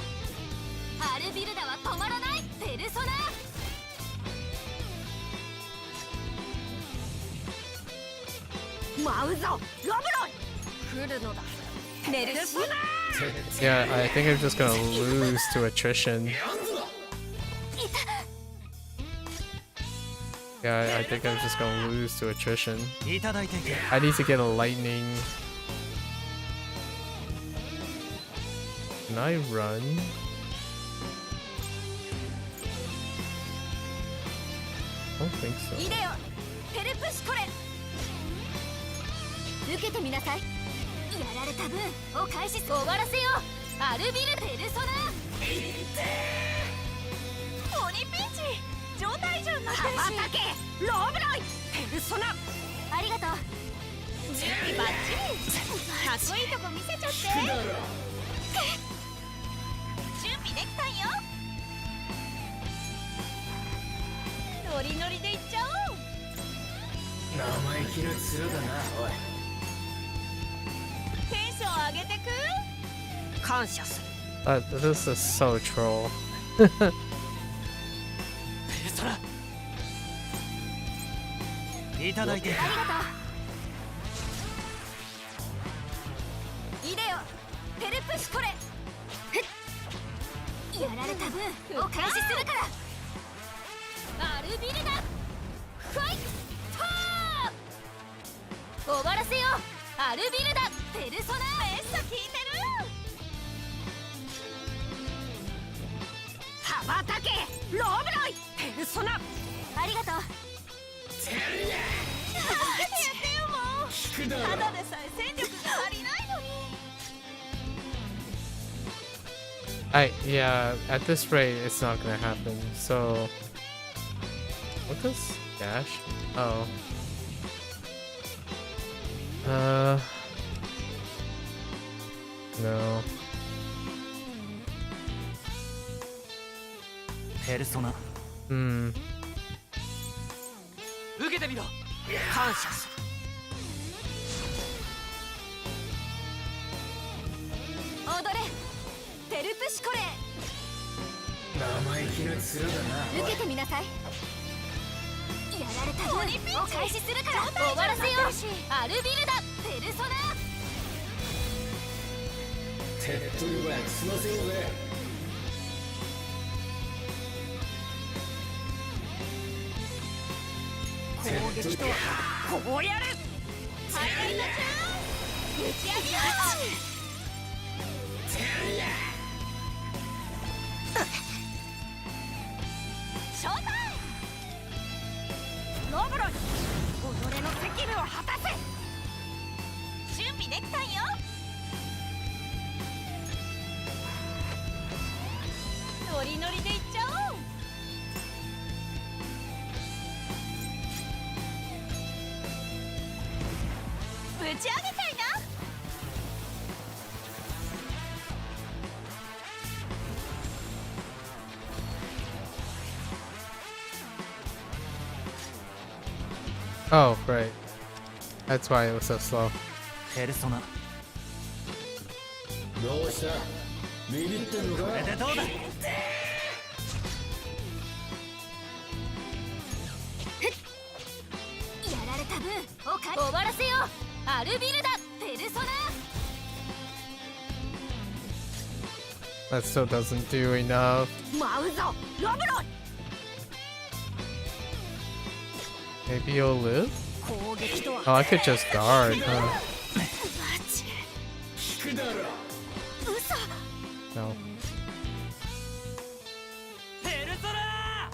Speaker 2: アルビルダは止まらない。ペルソナ。舞うぞロブロイ。来るのだ。メルシー。
Speaker 4: Yeah, I think I'm just gonna lose to attrition. Yeah, I think I'm just gonna lose to attrition.
Speaker 6: いただいていけ。
Speaker 4: I need to get a lightning. Can I run? I don't think so.
Speaker 2: いでよペルプシコレ。受けてみなさい。やられた分を開始終わらせよう。アルビルペルソナ。鬼ピンチ状態以上になってるし。羽ばたけローブロイペルソナ。ありがとう。準備バッチリ。かっこいいとこ見せちゃって。準備できたんよ。ノリノリでいっちゃおう。
Speaker 8: 生意気な面だな、おい。
Speaker 2: テンション上げてく。感謝する。
Speaker 4: This is so troll.
Speaker 6: ペルソナ。いただいていけ。
Speaker 2: ありがとう。いでよペルプシコレ。やられた分を開始するから。アルビルダファイトー。終わらせよう。アルビルダペルソナ。めっさ効いてる。羽ばたけローブロイペルソナ。ありがとう。やってよもう。ただでさえ戦力が足りないのに。
Speaker 4: Yeah, at this rate, it's not gonna happen. So, what does dash? Oh. No.
Speaker 6: ペルソナ。
Speaker 4: Hmm.
Speaker 6: 受けてみろ。
Speaker 2: 感謝する。踊れペルプシコレ。
Speaker 8: 生意気な面だな。
Speaker 2: 受けてみなさい。やられた分を開始するから。終わらせよう。アルビルダペルソナ。
Speaker 8: 手っ取り早く済ませようぜ。
Speaker 2: 攻撃とはこうやる。ハイライトちゃん打ち上げよう。ショータイムロブロイ己の責務を果たせ。準備できたんよ。ノリノリでいっちゃおう。ぶち上げちゃいな。
Speaker 4: Oh, right. That's why it was so slow.
Speaker 6: ペルソナ。
Speaker 8: どうした？ビビってんのか？
Speaker 6: これでどうだ。
Speaker 2: やられた分を終わらせよう。アルビルダペルソナ。
Speaker 4: That still doesn't do enough.
Speaker 2: 舞うぞロブロイ。
Speaker 4: Maybe you'll live?
Speaker 2: 攻撃とは
Speaker 4: Oh, I could just guard, huh?
Speaker 2: 嘘。
Speaker 4: No.
Speaker 6: ペルソナ。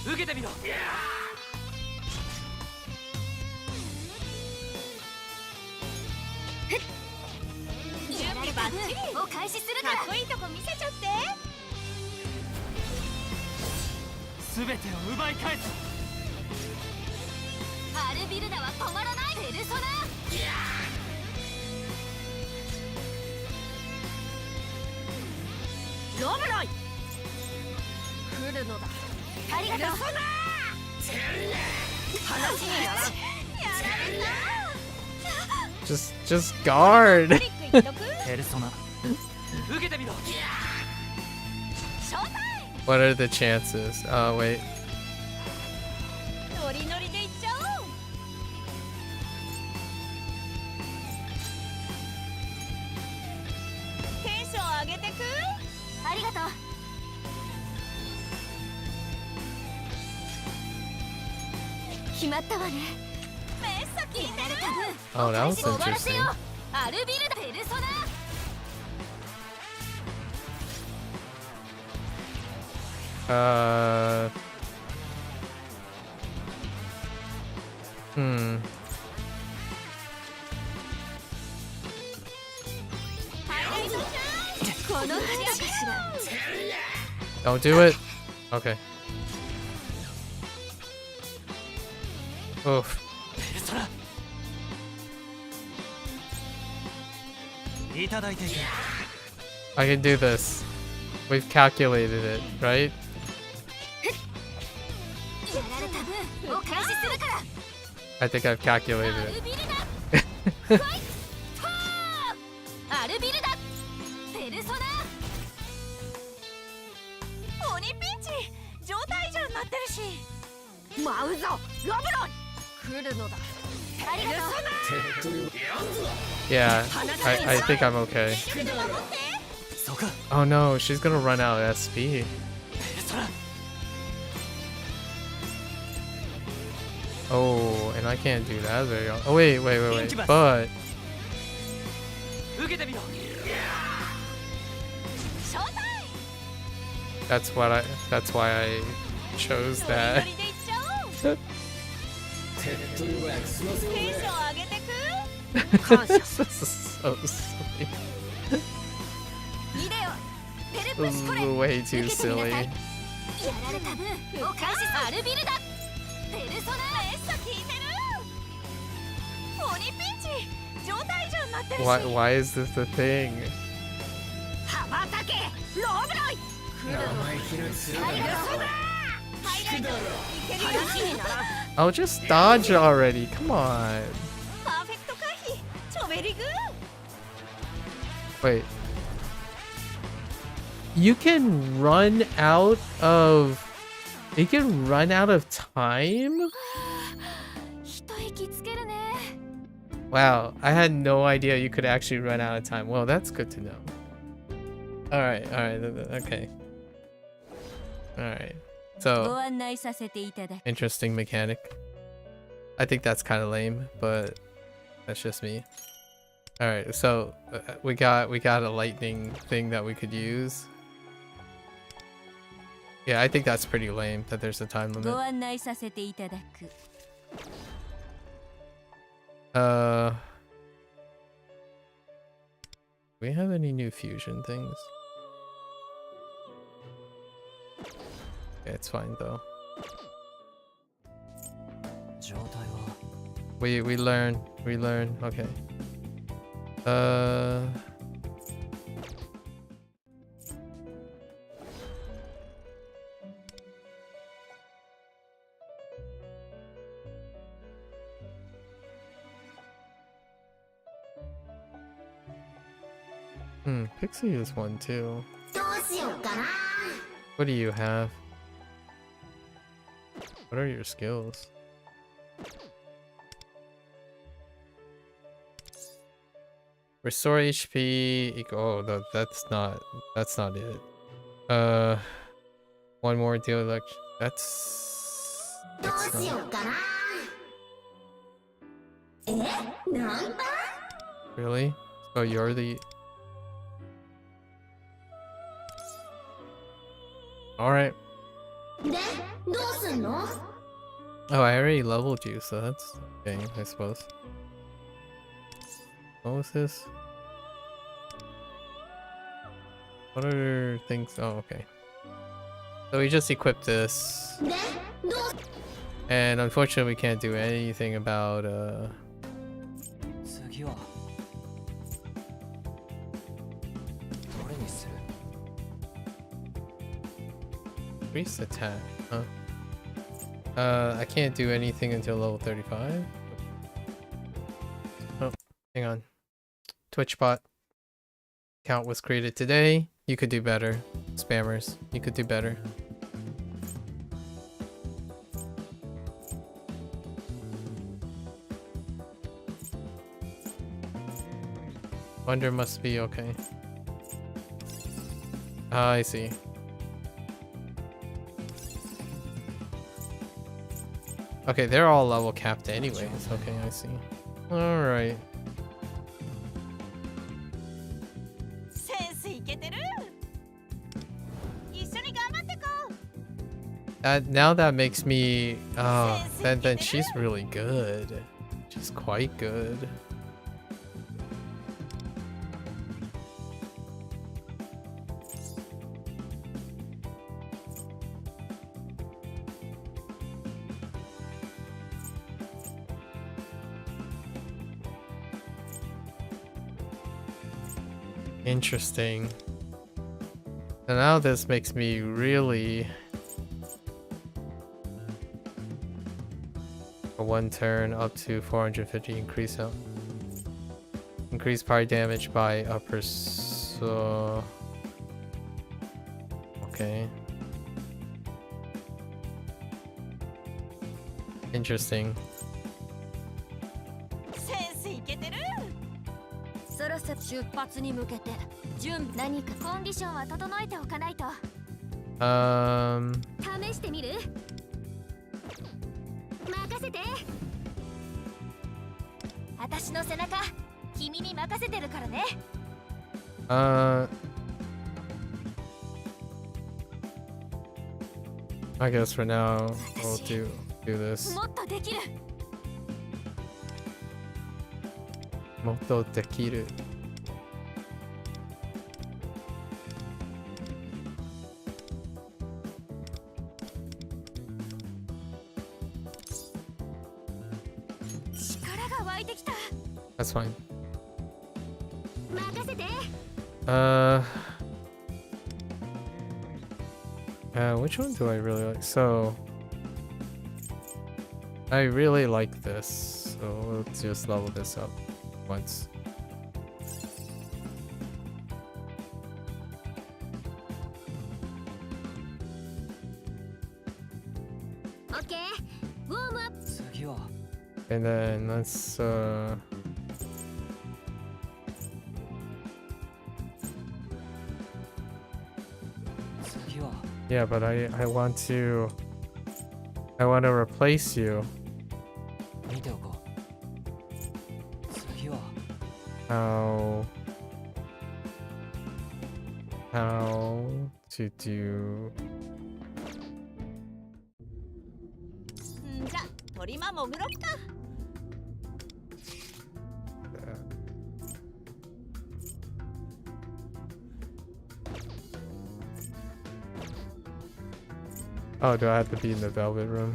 Speaker 6: 受けてみろ。
Speaker 2: 準備バッチリを開始するから。かっこいいとこ見せちゃって。
Speaker 6: すべてを奪い返す。
Speaker 2: アルビルダは止まらない。ペルソナ。ロブロイ来るのだ。ありがとう。話にならん。やられた。
Speaker 4: Just guard.
Speaker 2: トリック言っとく。
Speaker 6: ペルソナ受けてみろ。
Speaker 2: ショータイ
Speaker 4: What are the chances? Oh wait.
Speaker 2: ム。ノリノリでいっちゃおう。テンション上げてく。ありがとう。決まったわね。メッサ聞いてる。
Speaker 4: Oh, that was
Speaker 2: 終わらせ
Speaker 4: interesting.
Speaker 2: よう。アルビルダペルソナ。
Speaker 4: Hmm.
Speaker 2: この口かしら。
Speaker 4: Don't do it. Okay. Oof.
Speaker 6: ペルソナいただいていく。
Speaker 4: I can do this. We've calculated it, right?
Speaker 2: やられた分お返しするから。
Speaker 4: I think I've calculated
Speaker 2: ア
Speaker 4: it.
Speaker 2: ルビルダファイトアルビルダペルソナ。鬼ピンチ状態異常になってるし。舞うぞロブロイ来るのだ。ありがとう。
Speaker 4: Yeah, I think I'm okay.
Speaker 6: そうか
Speaker 4: Oh no, she's gonna run out of SP.
Speaker 6: ペルソナ
Speaker 4: Oh, and I can't do that very well. Oh wait. But
Speaker 6: 受けてみろ。
Speaker 2: ショータイム。
Speaker 4: that's why I chose
Speaker 2: ノリ
Speaker 4: that.
Speaker 2: ノリでいっちゃおう。
Speaker 8: 手っ取り早く済ませよう
Speaker 2: テンシ
Speaker 8: ぜ。
Speaker 2: ョン上げてく。感謝。
Speaker 4: This is so silly.
Speaker 2: イデオペル
Speaker 4: This
Speaker 2: プ
Speaker 4: is
Speaker 2: シコレ
Speaker 4: way too
Speaker 2: 受けてみなさい。
Speaker 4: silly.
Speaker 2: やられた分お返しアルビルダペルソナ。メッサ聞いてる。鬼ピンチ状態異常になってるし。
Speaker 4: Why is this a thing?
Speaker 2: 羽ばたけローブロイ来るの。
Speaker 8: 生意気な面だ
Speaker 2: ペル
Speaker 8: な。
Speaker 2: ソナハイライトいけるよ。話にならん。
Speaker 4: Oh, just dodge already. Come on.
Speaker 2: パーフェクト回避チョベリグー。
Speaker 4: Wait. You can run out of. You can run out of time?
Speaker 2: 一息つけるね。
Speaker 4: Wow, I had no idea you could actually run out of time. Well, that's good to know. Alright, okay. Alright.
Speaker 2: ご
Speaker 4: So,
Speaker 2: 案内させていただく。
Speaker 4: interesting mechanic. I think that's kind of lame, but that's just me. Alright, so we got a lightning thing that we could use. Yeah, I think that's pretty lame that there's a time
Speaker 2: ご
Speaker 4: limit.
Speaker 2: 案内させていただく。
Speaker 4: Do we have any new fusion things? Yeah, it's fine though.
Speaker 6: 状態は
Speaker 4: We learn. Okay. Pixie is one too.
Speaker 9: どうしようかな。
Speaker 4: What do you have? What are your skills? Restore HP equal. Oh, no, that's not it. One more deal election.
Speaker 9: どう
Speaker 4: That's
Speaker 9: しよ
Speaker 4: not
Speaker 9: うかな。なんだ。
Speaker 4: really. Oh, you're the. All right.
Speaker 9: で、どうすんの。
Speaker 4: Oh, I already leveled you, so that's okay, I suppose. What was this? What other things? Oh, okay. So we just equipped this.
Speaker 9: で、どう。
Speaker 4: And unfortunately we can't do anything about
Speaker 6: 次はどれにする。
Speaker 4: Increase attack, huh? I can't do anything until level 35. Oh, hang on. TwitchBot account was created today. You could do better. Spammers, you could do better. Wonder must be okay. I see. Okay, they're all level capped anyways. Okay, I see. Alright.
Speaker 2: センスいけてる。一緒に頑張ってこう。
Speaker 4: Now that makes me then she's really good. She's quite good. Interesting. And now this makes me really a one turn up to 450 increase out. Increase party damage by upper so okay. Interesting.
Speaker 2: センスいけてる。そろそろ出発に向けて何かコンディションは整えておかないと。試してみる？任せて。私の背中、君に任せてるからね。
Speaker 4: I guess for now we'll do this.
Speaker 2: もっとできる。
Speaker 4: もっとできる。
Speaker 2: 力が湧いてきた。
Speaker 4: That's fine.
Speaker 2: 任せて。
Speaker 4: Which one do I really like? So I really like this. So let's just level this up once.
Speaker 2: Okay. Warm up.
Speaker 4: And then let's yeah, but I want to replace you. How to do
Speaker 2: じゃ、鳥間潜ろっか。
Speaker 4: Oh, do I have to be in the velvet room?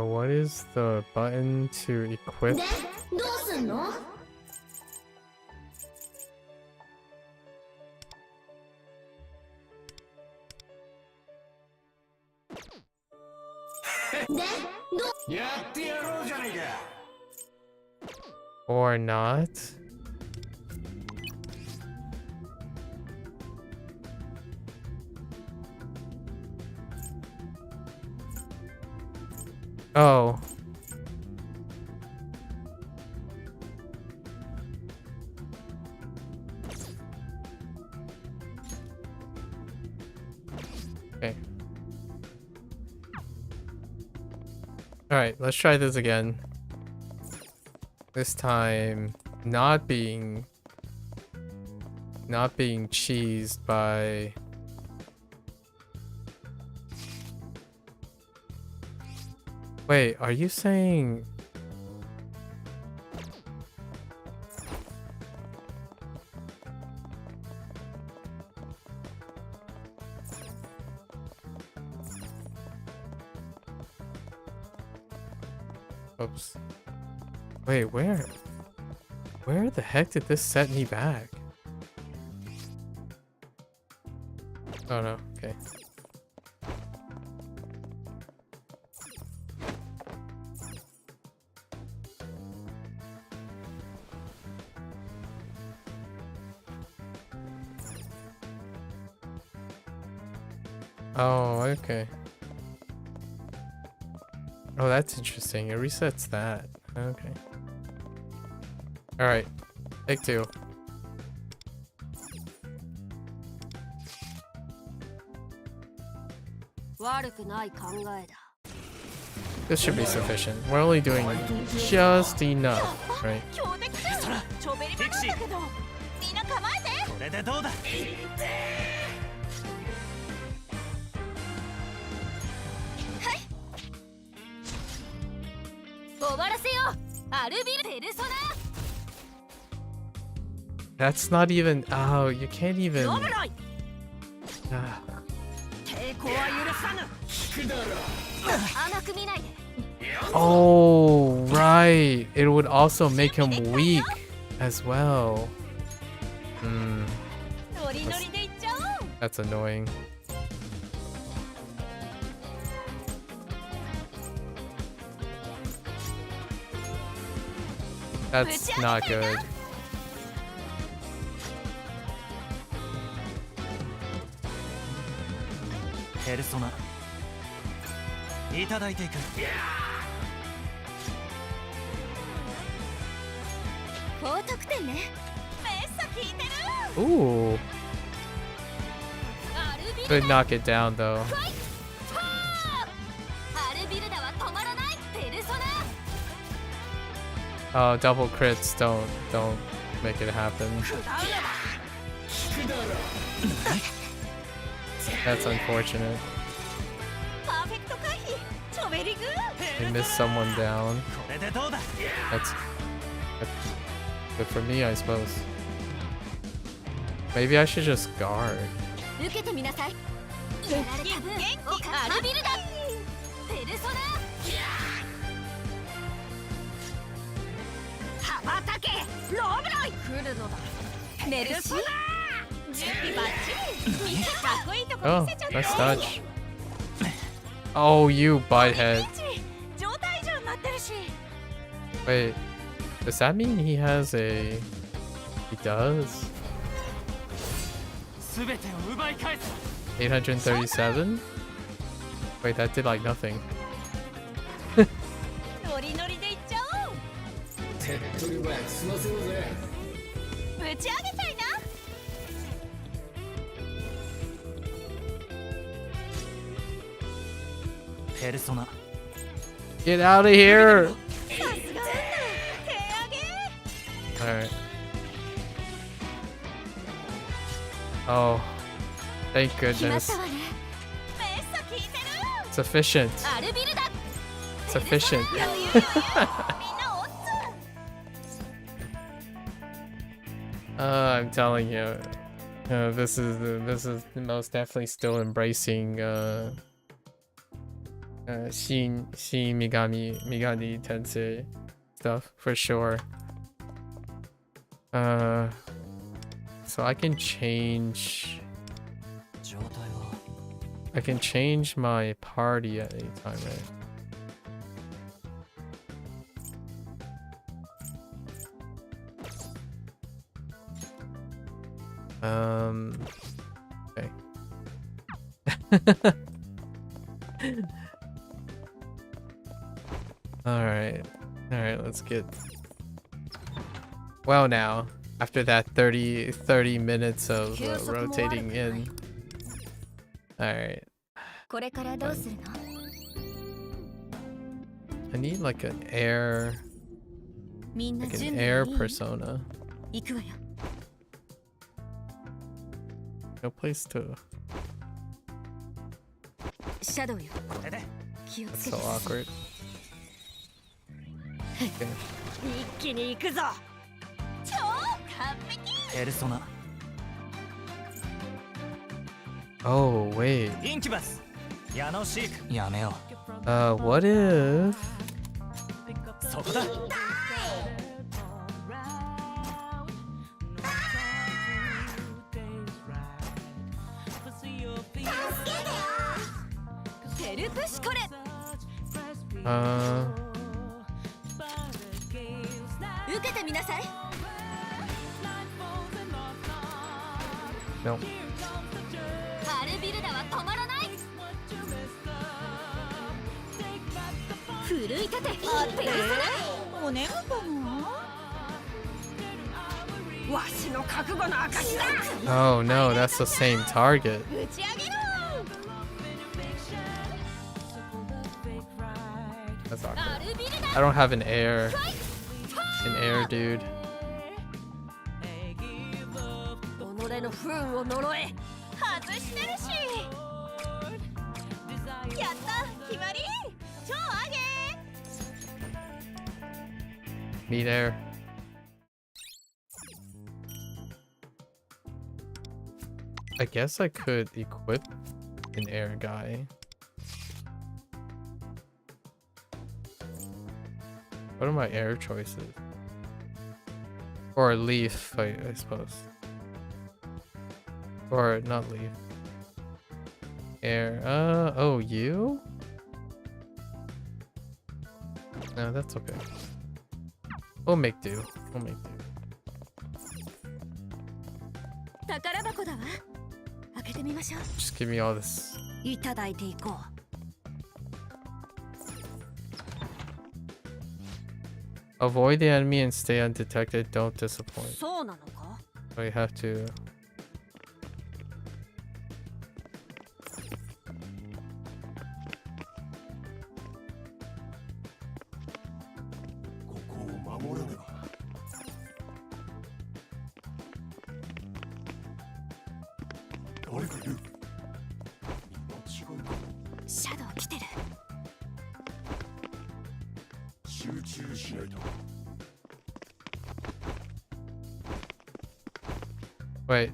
Speaker 4: What is the button to equip?
Speaker 2: どうすんの？
Speaker 4: Or not? Oh. Okay. Alright, let's try this again. This time, not being cheesed by Wait, are you saying
Speaker 1: Oops. Wait, where? Where the heck did this set me back? Oh no, okay. Oh, okay. Oh, that's interesting. It resets that. Okay. Alright. Take two. This should be sufficient. We're only doing just enough, right?
Speaker 6: 敵士これでどうだ
Speaker 2: 終わらせよアルビルペルソナ
Speaker 1: That's not even. Oh, you can't even.
Speaker 2: ロブロイ
Speaker 1: Ah.
Speaker 2: 抵抗は許さぬ甘く見ないで
Speaker 1: Oh, right. It would also make him weak as well. Hmm.
Speaker 2: ノリノリでいっちゃおう
Speaker 1: That's annoying. That's not good.
Speaker 6: ペルソナいただいていく
Speaker 2: 高得点ねメッサ効いてる
Speaker 1: Ooh.
Speaker 2: アルビル
Speaker 1: Could knock it down though.
Speaker 2: アルビルダは止まらないペルソナ
Speaker 1: Oh, double crits don't make it happen.
Speaker 2: 食らうのだ
Speaker 1: That's unfortunate.
Speaker 2: パーフェクト回避チョベリグ
Speaker 1: They missed someone down.
Speaker 6: これでどうだ
Speaker 1: That's good for me, I suppose. Maybe I should just guard.
Speaker 2: 受けてみなさいやられた分アルビルダペルソナ羽ばたけローブロイ来るのだメルシー準備バッチリ見てかっこいいとこ
Speaker 1: Oh,
Speaker 2: 見せちゃった
Speaker 1: nice touch. Oh, you butthead.
Speaker 2: 状態異常になってるし
Speaker 1: Wait, does that mean he has a... He does?
Speaker 6: 全てを奪い返す
Speaker 1: 837? Wait, that did like nothing.
Speaker 2: ノリノリでいっちゃおう
Speaker 8: 手っ取り早く済ませようぜ
Speaker 2: ぶち上げちゃいな
Speaker 6: ペルソナ
Speaker 1: Get out of here!
Speaker 2: さすがだな手上げ
Speaker 1: Alright. Oh, thank
Speaker 2: 決まっ
Speaker 1: goodness.
Speaker 2: たわねメッサ効いてる
Speaker 1: Sufficient.
Speaker 2: アルビルダ
Speaker 1: Sufficient.
Speaker 2: 余裕みんなおっつ
Speaker 1: I'm telling you, this is most definitely still embracing Shin Megami Tensei stuff for sure. So I can change.
Speaker 6: 状態は
Speaker 1: I can change my party at any time, right? Okay. Alright, let's get... Well now, after that 30 minutes of rotating in. Alright.
Speaker 2: これからどうするの
Speaker 1: I need like an air...
Speaker 2: みんな
Speaker 1: Like
Speaker 2: 準
Speaker 1: an
Speaker 2: 備
Speaker 1: air
Speaker 2: いい
Speaker 1: persona.
Speaker 2: 行くわよ
Speaker 1: No place to...
Speaker 2: シャドウよ
Speaker 6: これで
Speaker 2: 気を
Speaker 1: That's
Speaker 2: つけ
Speaker 1: so
Speaker 2: て
Speaker 1: awkward. Okay.
Speaker 2: 一気に行くぞ超完璧
Speaker 6: ペルソナ
Speaker 1: Oh, wait.
Speaker 6: インキュバス矢野シークやめよ
Speaker 1: What if
Speaker 6: そこだ。
Speaker 2: ヘルプシコレ 受けてみなさい。
Speaker 4: No.
Speaker 2: アルビルダは止まらない。奮い立て。ペルソナ。おねがかな。わしの覚悟の証だ。
Speaker 4: Oh no, that's the same target.
Speaker 2: 打ち上げろ。
Speaker 4: That's awkward. I don't have an air dude.
Speaker 2: 己の不運を呪え。外してるし。やった、決まり。超上げ。
Speaker 4: Me there. I guess I could equip an air guy. What are my air choices? Or a leaf, I suppose. Or not leaf. Air. Oh, you? No, that's okay. We'll make do. We'll make do.
Speaker 2: 宝箱だわ。開けてみましょう。
Speaker 4: Just give me all this.
Speaker 2: いただいていこう。
Speaker 4: Avoid the enemy and stay undetected. Don't disappoint.
Speaker 2: そうなのか。
Speaker 4: So you have to.
Speaker 7: ここを守らねば。誰かいる。見間違いか。
Speaker 2: シャドウ来てる。
Speaker 7: 集中しないと。
Speaker 4: Wait.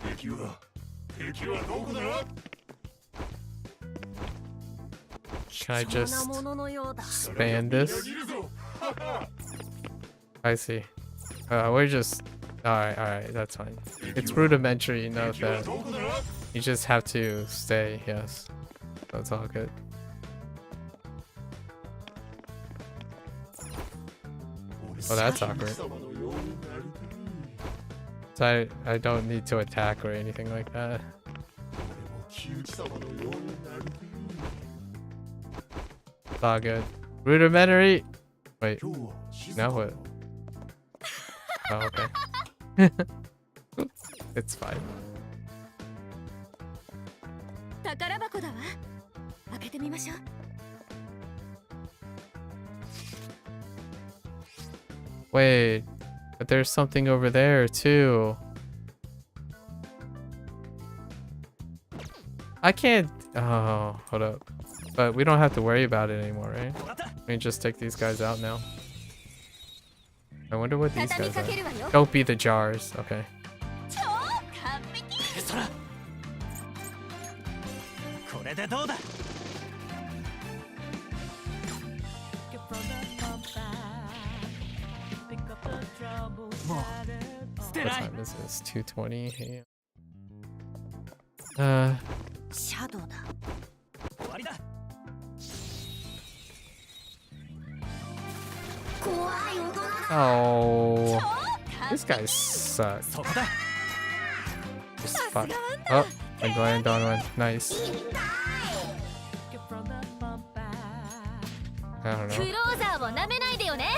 Speaker 7: 敵は敵はどこだ。
Speaker 4: Can I
Speaker 2: 貴重
Speaker 4: just
Speaker 2: なもののようだ。
Speaker 4: expand this? I see. We're just. Alright, that's fine. It's rudimentary enough that you just have to stay, yes. That's all good. Oh, that's awkward. So I don't need to attack or anything like that. It's all good. Rudimentary! Wait, now what? Oh, okay. It's fine.
Speaker 2: 宝箱だわ。開けてみましょう。
Speaker 4: Wait, but there's something over there too. I can't. Oh, hold up. But we don't have to worry about it anymore, right? We can just take these guys out now. I wonder what these guys are. Don't be the jars. Okay.
Speaker 2: 超完璧。
Speaker 6: そら。これでどうだ。
Speaker 4: What time is this? 2:20 a.m.
Speaker 2: シャドウだ。
Speaker 6: 終わりだ。
Speaker 4: Oh, this guy sucks.
Speaker 6: そこだ。
Speaker 4: Just fuck. Oh, I landed on one. Nice. I don't
Speaker 2: ク
Speaker 4: know.
Speaker 2: ローザーを舐めないでよね。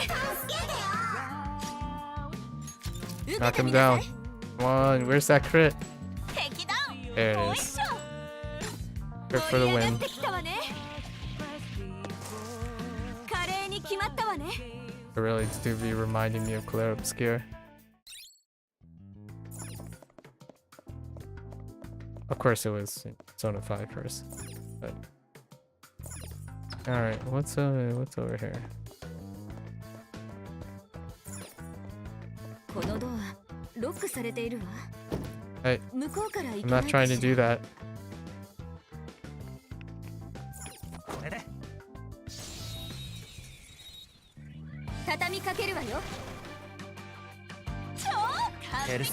Speaker 4: Knock him down. Come on, where's that crit?
Speaker 2: 敵だ。
Speaker 4: There it
Speaker 2: おい
Speaker 4: is.
Speaker 2: しょ。
Speaker 4: Crit for the
Speaker 2: 盛り上が
Speaker 4: win.
Speaker 2: ってきたわね。華麗に決まったわね。
Speaker 4: It really do be reminding me of Claire Obscure. Of course it was Zone 5 first. But alright, what's over here?
Speaker 2: このドアロックされているわ。
Speaker 4: Hey,
Speaker 2: 向こうから行
Speaker 4: I'm
Speaker 2: けない
Speaker 4: not
Speaker 2: か
Speaker 4: trying
Speaker 2: し
Speaker 4: to do
Speaker 2: ら。
Speaker 4: that.
Speaker 6: これで。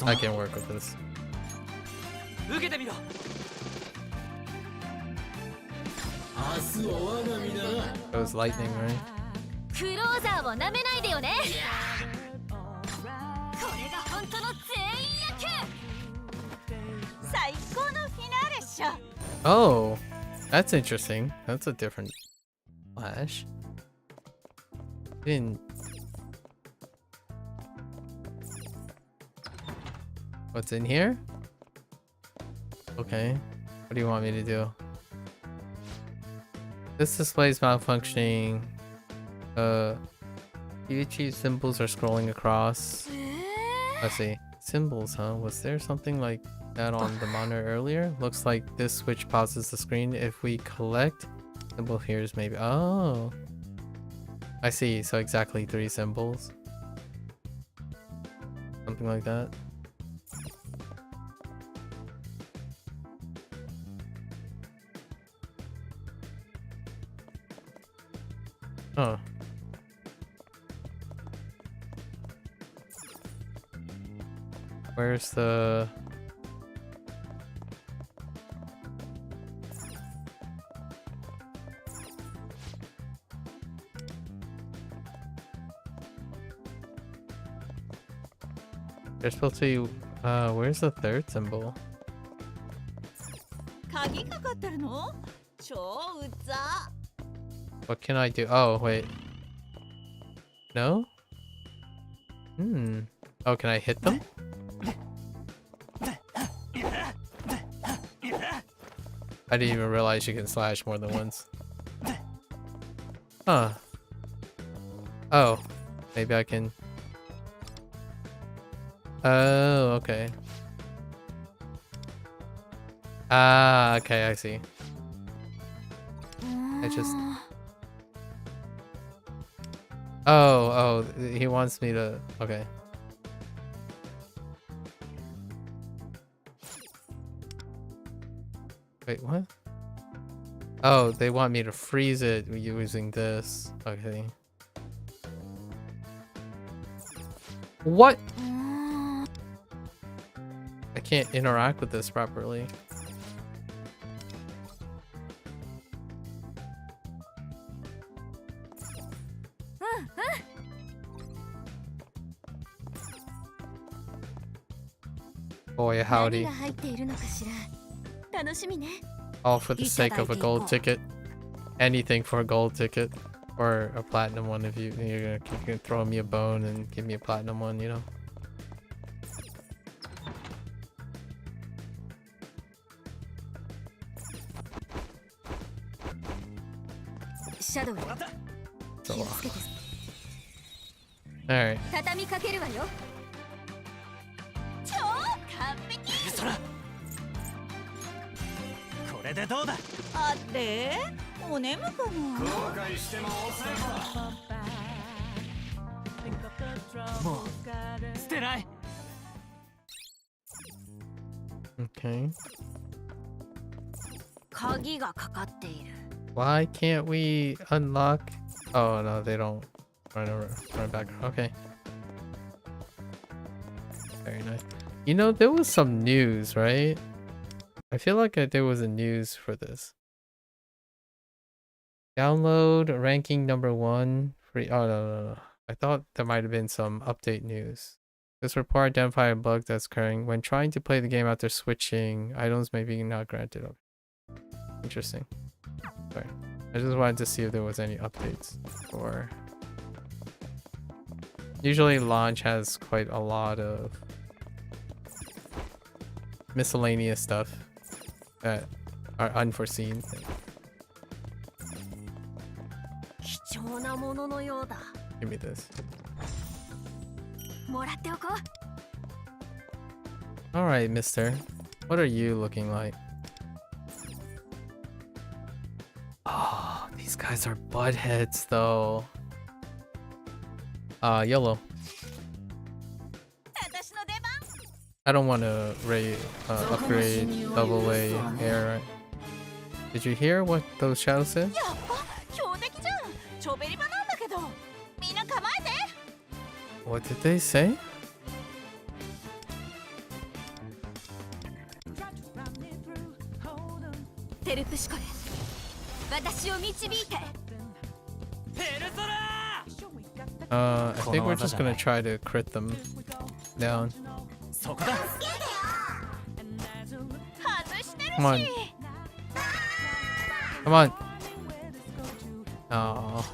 Speaker 1: I can work with this.
Speaker 6: 受けてみろ。
Speaker 8: 明日は我が身だな。
Speaker 1: It was lightning, right?
Speaker 2: クローザーをなめないでよね。これが本当の全員野球。最高のフィナーレっしょ。
Speaker 1: Oh, that's interesting. That's a different flash. Didn't. What's in here? Okay. What do you want me to do? This display's malfunctioning. Koichi symbols are scrolling across. Let's see. Symbols, huh? Was there something like that on the monitor earlier? Looks like this switch pauses the screen if we collect. Symbol here is maybe. Oh. I see. So exactly 3 symbols. Something like that. Oh. Where's the... They're supposed to be... where's the 3rd symbol?
Speaker 9: 鍵かかってるの？超うざ。
Speaker 1: What can I do? Oh, wait. No? Oh, can I hit them? I didn't even realize you can slash more than once. Huh. Oh. Maybe I can... Oh, okay. Ah, okay, I see. I just... Oh, he wants me to... Okay. Wait, what? Oh, they want me to freeze it using this. Okay. What? I can't interact with this properly. Boy, howdy. All for the sake of a gold ticket. Anything for a gold ticket. Or a platinum one if you're gonna throw me a bone and give me a platinum one, you know? So, alright.
Speaker 6: これでどうだ。
Speaker 9: あれ？お眠かな？
Speaker 7: 後悔しても遅いわ。
Speaker 6: もう捨てない。
Speaker 1: Okay.
Speaker 2: 鍵がかかっている。
Speaker 1: Why can't we unlock? Oh no, they don't run back. Okay. Very nice. You know, there was some news, right? I feel like there was a news for this. Download ranking #1 free. Oh no. I thought there might have been some update news. This report identified a bug that's occurring when trying to play the game after switching. Items may be not granted. Okay. Interesting. Sorry. I just wanted to see if there was any updates for... Usually launch has quite a lot of miscellaneous stuff that are unforeseen. Give me this. Alright, mister. What are you looking like? Oh, these guys are buttheads though. Yellow. I don't want to upgrade double A hair, right? Did you hear what those shadows said? What did they say?
Speaker 2: セルプシコレ私を導いて
Speaker 4: I think we're just gonna try to crit them down.
Speaker 6: そこだ
Speaker 4: Come on. Come on. Oh.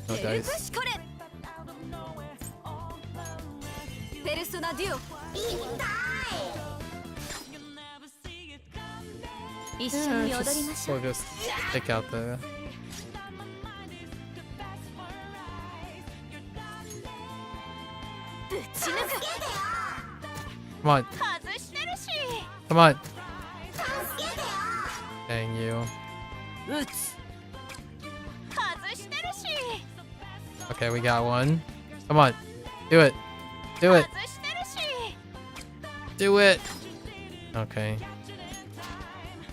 Speaker 4: No
Speaker 2: セルプ
Speaker 4: dice.
Speaker 2: シコレペルソナデュオ一緒
Speaker 4: Yeah,
Speaker 2: に踊りま
Speaker 4: just,
Speaker 2: しょ
Speaker 4: we'll
Speaker 2: う
Speaker 4: just take out the...
Speaker 2: ぶち抜く
Speaker 4: Come on.
Speaker 2: 外してるし
Speaker 4: Come on. Dang you.
Speaker 2: 撃つ外してるし
Speaker 4: Okay, we got one. Come on. Do it. Do it.
Speaker 2: 外してるし
Speaker 4: Do it. Okay.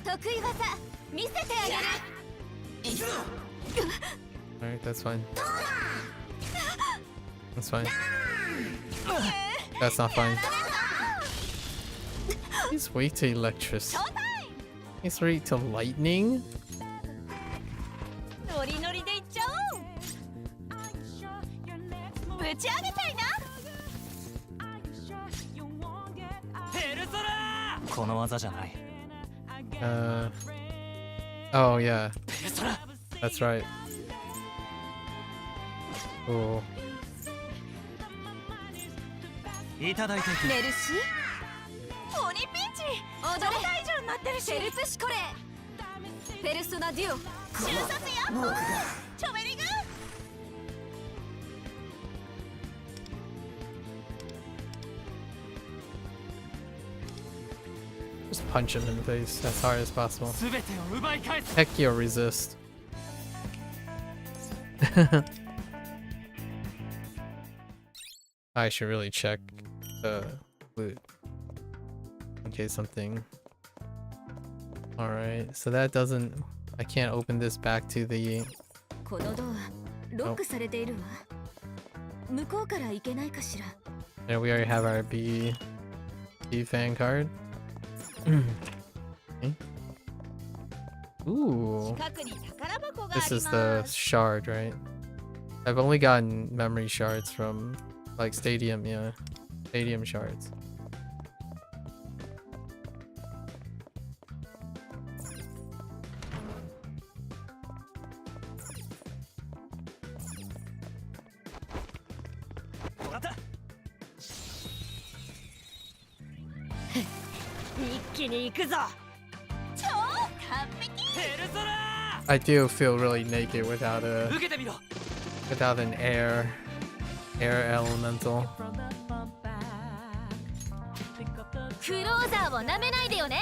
Speaker 2: 得意技見せてあげる
Speaker 4: Alright, that's fine. That's fine. That's not fine. He's weak to electricity. He's weak to lightning?
Speaker 2: ノリノリでいっちゃおうぶち上げたいな
Speaker 6: ペルソナこの技じゃない
Speaker 4: Oh yeah,
Speaker 6: ペルソナ
Speaker 4: that's right. Cool.
Speaker 6: いただいていく
Speaker 2: メルシー鬼ピンチ踊れ以上になってるしセルプシコレペルソナデュオ中殺やチョメリグ
Speaker 4: Just punch him in the face as hard as possible.
Speaker 6: 全てを奪い返す
Speaker 4: Heck, you'll resist. I should really check the loot in case something. Alright, so that doesn't... I can't open this back to the...
Speaker 2: このドアロックされているわ向こうから行けないかしら
Speaker 4: Yeah, we already have our B fan card. Okay. Ooh,
Speaker 2: 近くに宝箱があ
Speaker 4: this
Speaker 2: り
Speaker 4: is
Speaker 2: ま
Speaker 4: the
Speaker 2: す
Speaker 4: shard, right? I've only gotten memory shards from like stadium, yeah, stadium shards. I do feel really naked without an air elemental.
Speaker 2: クローザーを舐めないでよね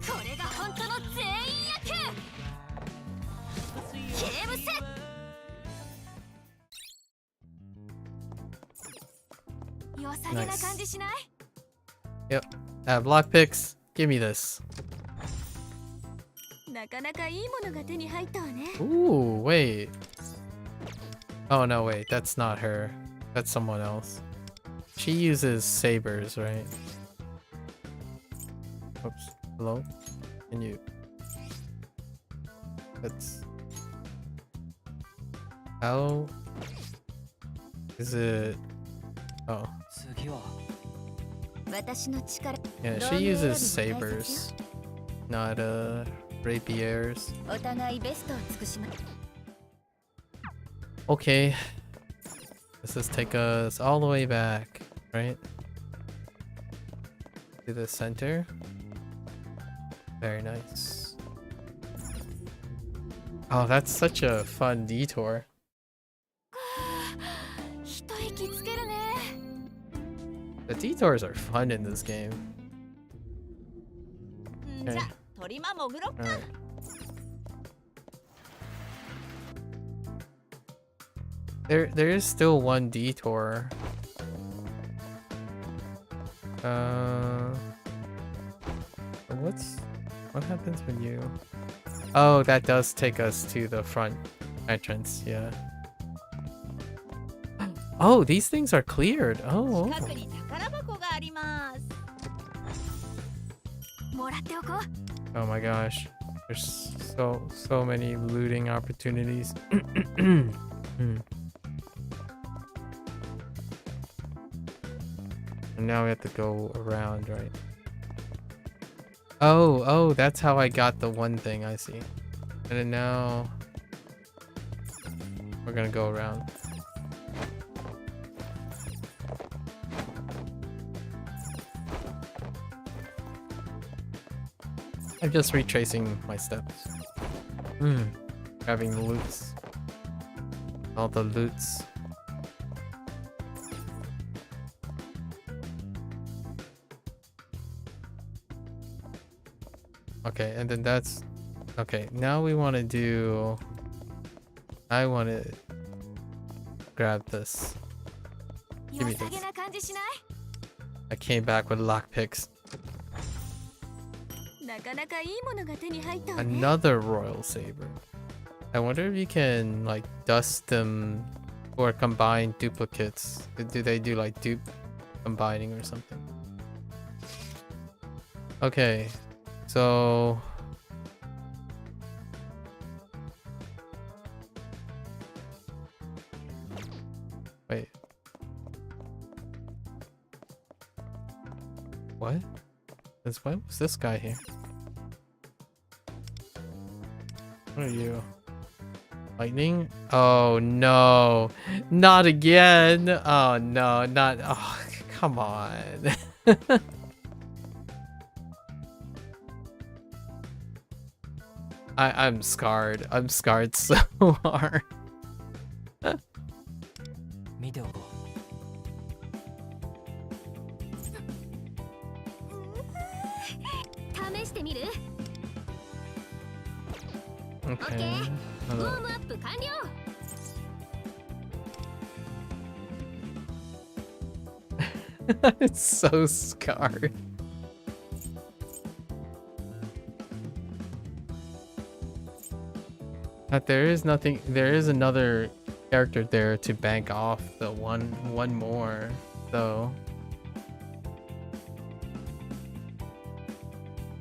Speaker 2: これが本当の全員役ゲームセット良さげな感じしない
Speaker 4: Yep. Block picks. Give me this.
Speaker 2: なかなかいいものが手に入ったわね
Speaker 4: Ooh, wait. Oh no, wait. That's not her. That's someone else. She uses sabers, right? Oops. Hello? Can you... That's... How... Is it... Oh.
Speaker 6: 次は
Speaker 2: 私の力
Speaker 4: Yeah, she uses sabers. Not, rapiers.
Speaker 2: お互いベストを尽くします
Speaker 4: Okay. Let's just take us all the way back, right? To the center. Very nice. Oh, that's such a fun detour.
Speaker 2: 一息つけるね
Speaker 4: The detours are fun in this game.
Speaker 2: んじゃ鳥間潜ろっか
Speaker 4: Alright. There is still one detour. What happens when you... Oh, that does take us to the front entrance, yeah. Oh, these things are cleared. Oh.
Speaker 2: 近くに宝箱がありますもらっておこう。
Speaker 4: Oh my gosh. There's so many looting opportunities. And now we have to go around, right? Oh, that's how I got the one thing, I see. And then now we're gonna go around. I'm just retracing my steps. Grabbing the loots. All the loots. Okay, and then that's... Okay, now we want to do... I want to grab this. Give me
Speaker 2: 良さ
Speaker 4: this.
Speaker 2: げな感じしない？
Speaker 4: I came back with lockpicks.
Speaker 2: なかなかいいものが手に入ったわね。
Speaker 4: Another royal saber. I wonder if you can like dust them or combine duplicates. Do they do like dupe combining or something? Okay, so wait. What? Why was this guy here? What are you? Lightning? Oh no. Not again. Oh no, not. Oh, come on. I'm scarred. I'm scarred so hard.
Speaker 6: 見ておこ
Speaker 2: 試してみる？
Speaker 4: Okay.
Speaker 2: ウォームアップ完了。
Speaker 4: It's so scarred. But there is nothing. There is another character there to bank off the one more, though.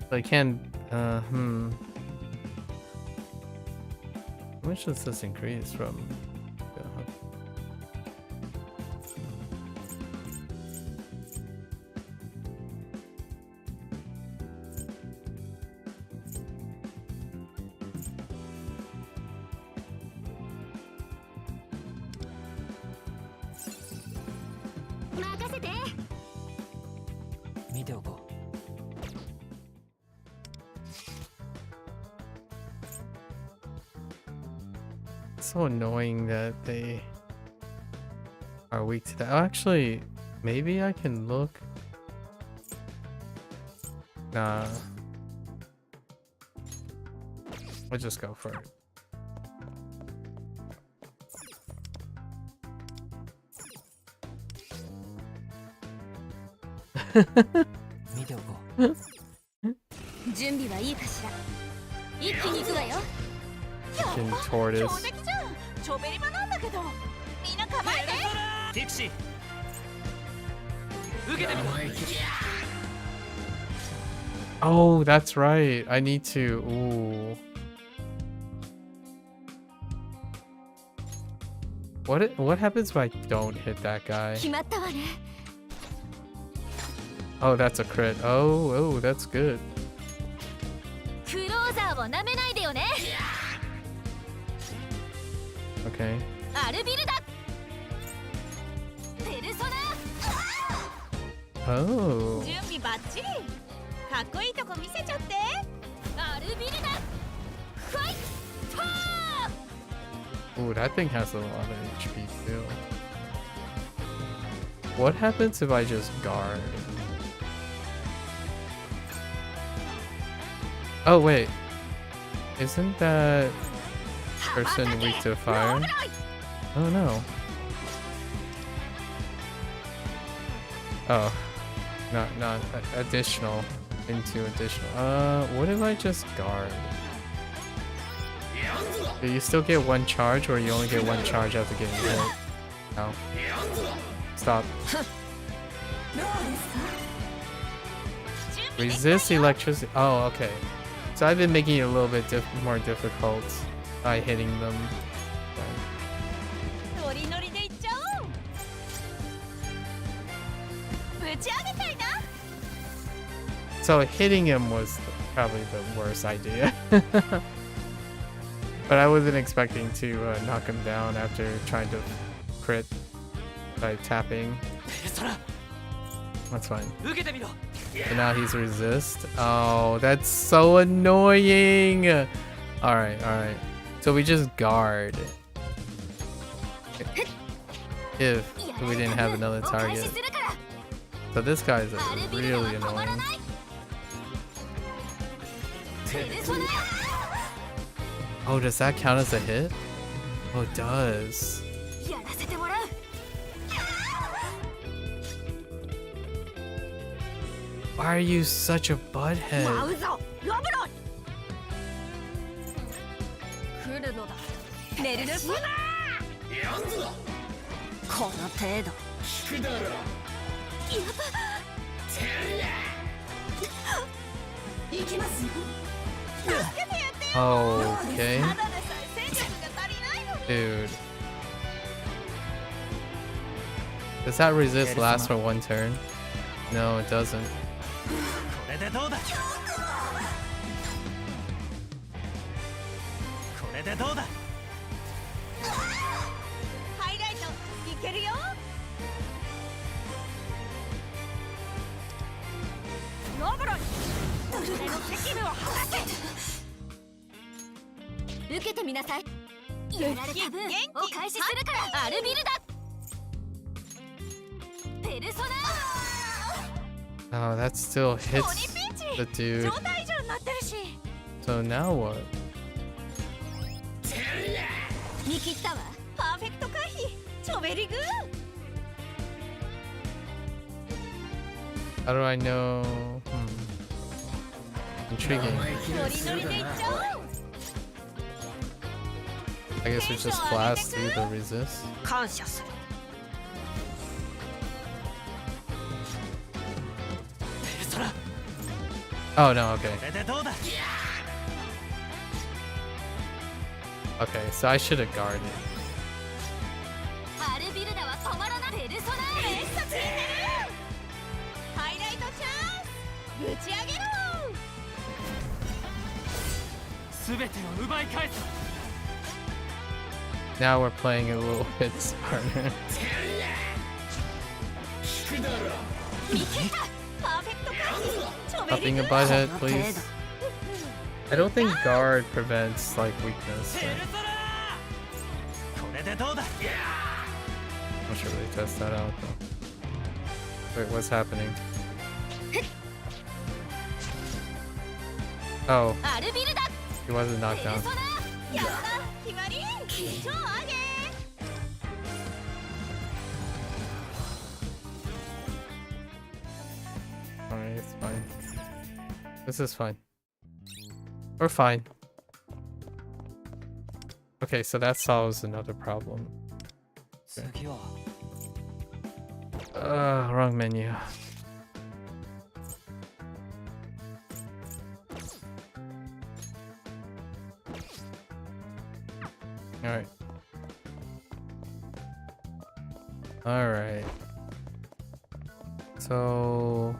Speaker 4: So I can. How much does this increase from? So annoying that they are weak to that. Oh, actually, maybe I can look. Nah. I'll just go for it. Fucking tortoise. Oh, that's right. I need to. Ooh. What happens if I don't hit that guy? Oh, that's a crit. Oh, that's good. Okay. Oh. Ooh, that thing has a lot of HP too. What happens if I just guard? Oh wait, isn't that person weak to fire? Oh no. Oh, not additional into additional. What if I just guard? Do you still get one charge, or you only get one charge after getting hit? No. Stop. Resist electricity. Oh, okay. So I've been making it a little bit more difficult by hitting them.
Speaker 2: ノリノリでいっちゃおう。ぶち上げたいな。
Speaker 4: So hitting him was probably the worst idea. But I wasn't expecting to knock him down after trying to crit by tapping. That's fine. But now he's resist. Oh, that's so annoying. Alright, alright. So we just guard. If we didn't have another target. So this guy's really annoying. Oh, does that count as a hit? Oh, it does. Why are you such a butthead?
Speaker 2: 寝るすな。この程度。
Speaker 8: 聞くだろ。
Speaker 2: やば。行きますよ。助けてやってよ。
Speaker 4: Okay.
Speaker 2: ただでさえ戦力が足りないのに。
Speaker 4: Dude. Does that resist last for one turn? No, it doesn't.
Speaker 6: これでどうだ。これでどうだ。
Speaker 2: ハイライトいけるよ。ロブロイ、俺の責務を果たせ。受けてみなさい。やられた分を開始するから。アルビルだ。ペルソナ。
Speaker 4: Oh, that still hits the dude.
Speaker 2: 状態異常になってるし。
Speaker 4: So now what?
Speaker 2: 見切ったわ。パーフェクト回避。チョベリグー。
Speaker 4: How do I know? Intriguing.
Speaker 2: ノリノリでいっちゃおう。
Speaker 4: I guess we just blast through the resist.
Speaker 2: 感謝する。
Speaker 4: Oh no, okay.
Speaker 6: これでどうだ。
Speaker 4: Okay, so I should have guarded.
Speaker 2: アルビルダは止まらない。ペルソナめっちゃついてる。ハイライトチャンス。ぶち上げろ。
Speaker 6: すべてを奪い返す。
Speaker 4: Now we're playing a little bit smarter.
Speaker 8: 聞くだろ。
Speaker 2: 見切った。パーフェクト回避。
Speaker 4: Stopping a butthead, please. I don't think guard prevents like weakness.
Speaker 6: ペルソナ。これでどうだ。
Speaker 4: I should really test that out though. Wait, what's happening? Oh,
Speaker 2: アルビルダ。
Speaker 4: he wasn't knocked
Speaker 2: ペル
Speaker 4: down.
Speaker 2: ソナ。やった。決まり。超上げ。
Speaker 4: Alright, it's fine. This is fine. We're fine. Okay, so that solves another problem.
Speaker 6: 次は。
Speaker 4: Wrong menu. Alright. Alright. So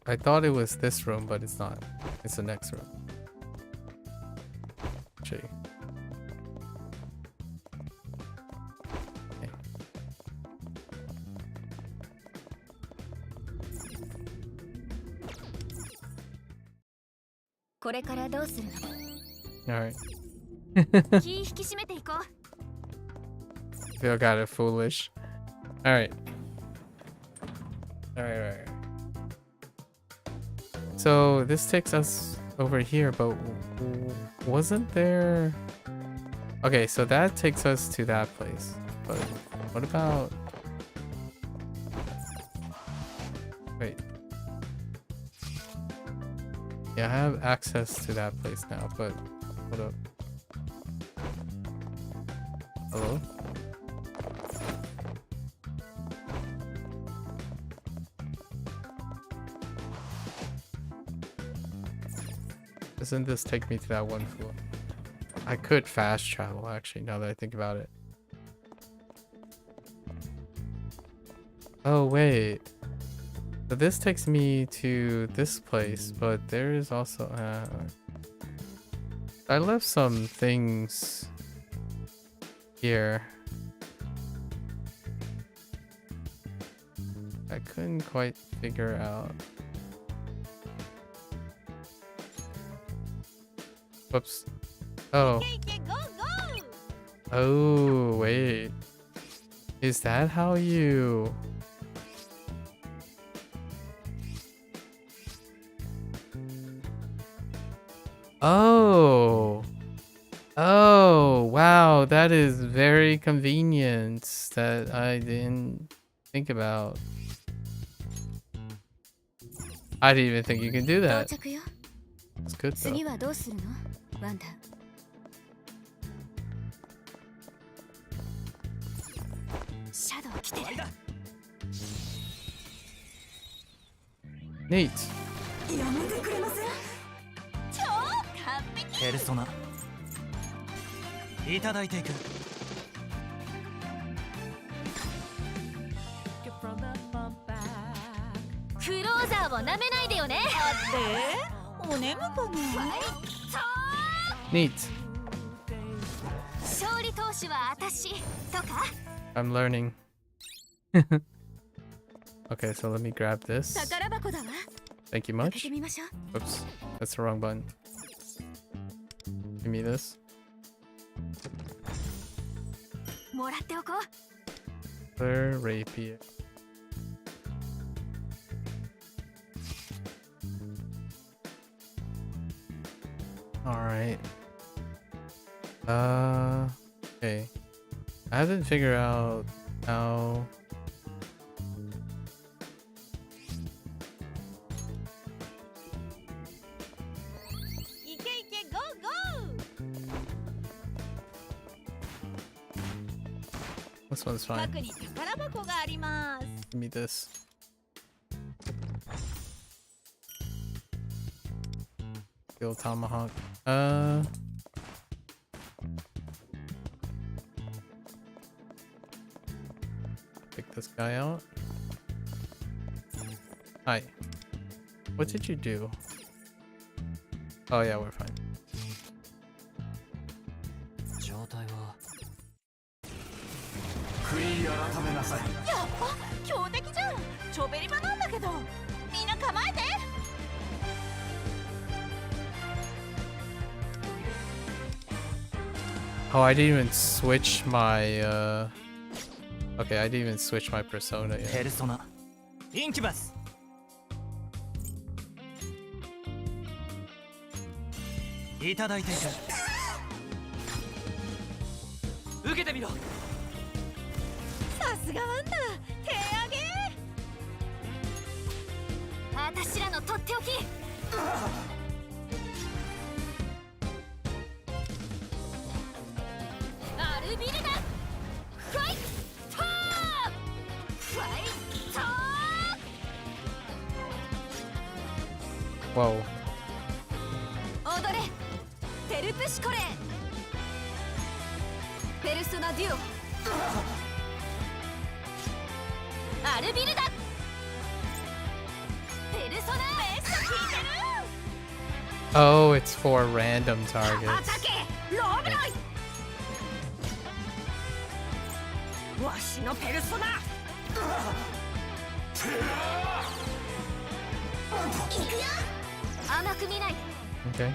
Speaker 4: I thought it was this room, but it's not. It's the next room. Gee. Okay.
Speaker 2: これからどうするの？
Speaker 4: Alright.
Speaker 2: 気引き締めていこう。
Speaker 4: Feel kind of foolish. Alright. Alright. So this takes us over here, but wasn't there... Okay, so that takes us to that place. But what about... Wait. Yeah, I have access to that place now, but... Hold up. Hello? Doesn't this take me to that one floor? I could fast travel, actually, now that I think about it. Oh, wait. So this takes me to this place, but there is also... I left some things here. I couldn't quite figure out. Whoops. Oh. Oh, wait. Is that how you... Oh. Oh, wow. That is very convenient that I didn't think about. I didn't even think you can do that. That's good though. Neat.
Speaker 6: ペルソナいただいていく。
Speaker 2: クローザーをなめないでよね。
Speaker 9: お眠かな。
Speaker 4: Neat.
Speaker 2: 勝利投手は私とか。
Speaker 4: I'm learning. Okay, so let me grab this.
Speaker 2: 宝箱だわ。
Speaker 4: Thank you
Speaker 2: 開
Speaker 4: much.
Speaker 2: けてみましょう。
Speaker 4: Oops, that's the wrong button. Give me this.
Speaker 2: もらっておこう。
Speaker 4: Clear rapier. Alright. Okay. I haven't figured out how... This one's fine.
Speaker 9: 近くに宝箱があります。
Speaker 4: Give me this. Steel tomahawk. Take this guy out. Hi. What did you do? Oh yeah, we're fine.
Speaker 6: 状態は
Speaker 7: 悔い改めなさい。
Speaker 9: やっぱ強敵じゃん。ちょべり場なんだけど。みんな構えて。
Speaker 4: Oh, I didn't even switch my Okay, I didn't even switch my persona
Speaker 6: ペ
Speaker 4: yet.
Speaker 6: ルソナインキュバスいただいていく。受けてみろ。
Speaker 9: さすがワンダ。手上げ。
Speaker 2: 私らのとっておき。アルビルダ。ファイトー。ファイトー。
Speaker 4: Whoa.
Speaker 2: 踊れ。ペルプシコレ。ペルソナデュオ。アルビルダ。ペルソナ。めっちゃ効いてる。
Speaker 4: Oh, it's for random
Speaker 2: アタ
Speaker 4: targets.
Speaker 2: ケロブロイ。わしのペルソナ。行くよ。甘く見ない。
Speaker 4: Okay.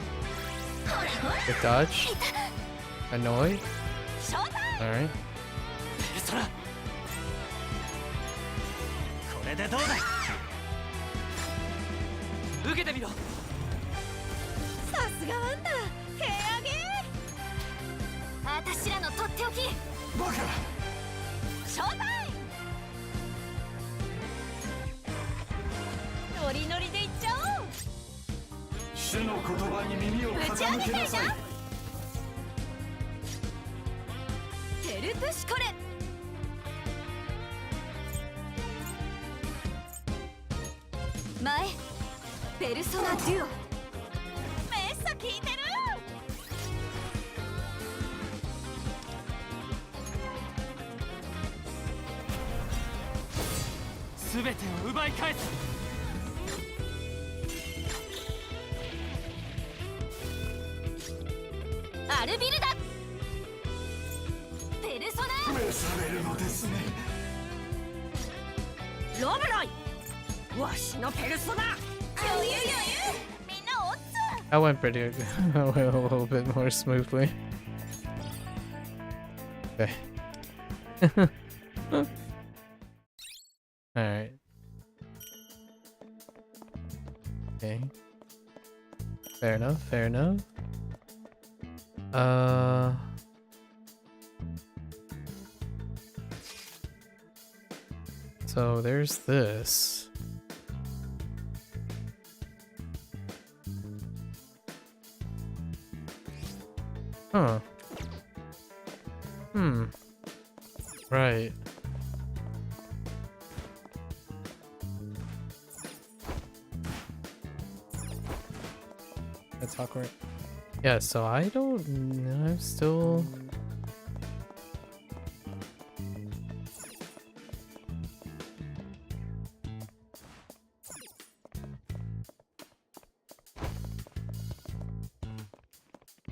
Speaker 4: Good dodge. Annoy.
Speaker 2: ショータイム。
Speaker 4: Alright.
Speaker 6: ペルソナこれでどうだい。受けてみろ。
Speaker 9: さすがワンダ。手上げ。
Speaker 2: 私らのとっておき。
Speaker 7: バカ。
Speaker 9: ショータイム。ノリノリでいっちゃおう。
Speaker 7: 主の言葉に耳を
Speaker 9: 打ち上
Speaker 7: 傾
Speaker 9: げてるじゃん。
Speaker 7: けなさい。
Speaker 2: ペルプシコレ。前ペルソナデュオ。
Speaker 9: めっさ効いてる。
Speaker 6: 全てを奪い返す。
Speaker 2: アルビルダペルソナ
Speaker 7: 召されるのですね。
Speaker 2: ロブロイわしのペルソナ
Speaker 9: 余裕みんなおっつ
Speaker 4: That went pretty went a little bit more smoothly. Okay. Alright. Okay. Fair enough, fair enough. So there's this. Huh. Right. That's awkward. Yeah, so I don't know. I'm still.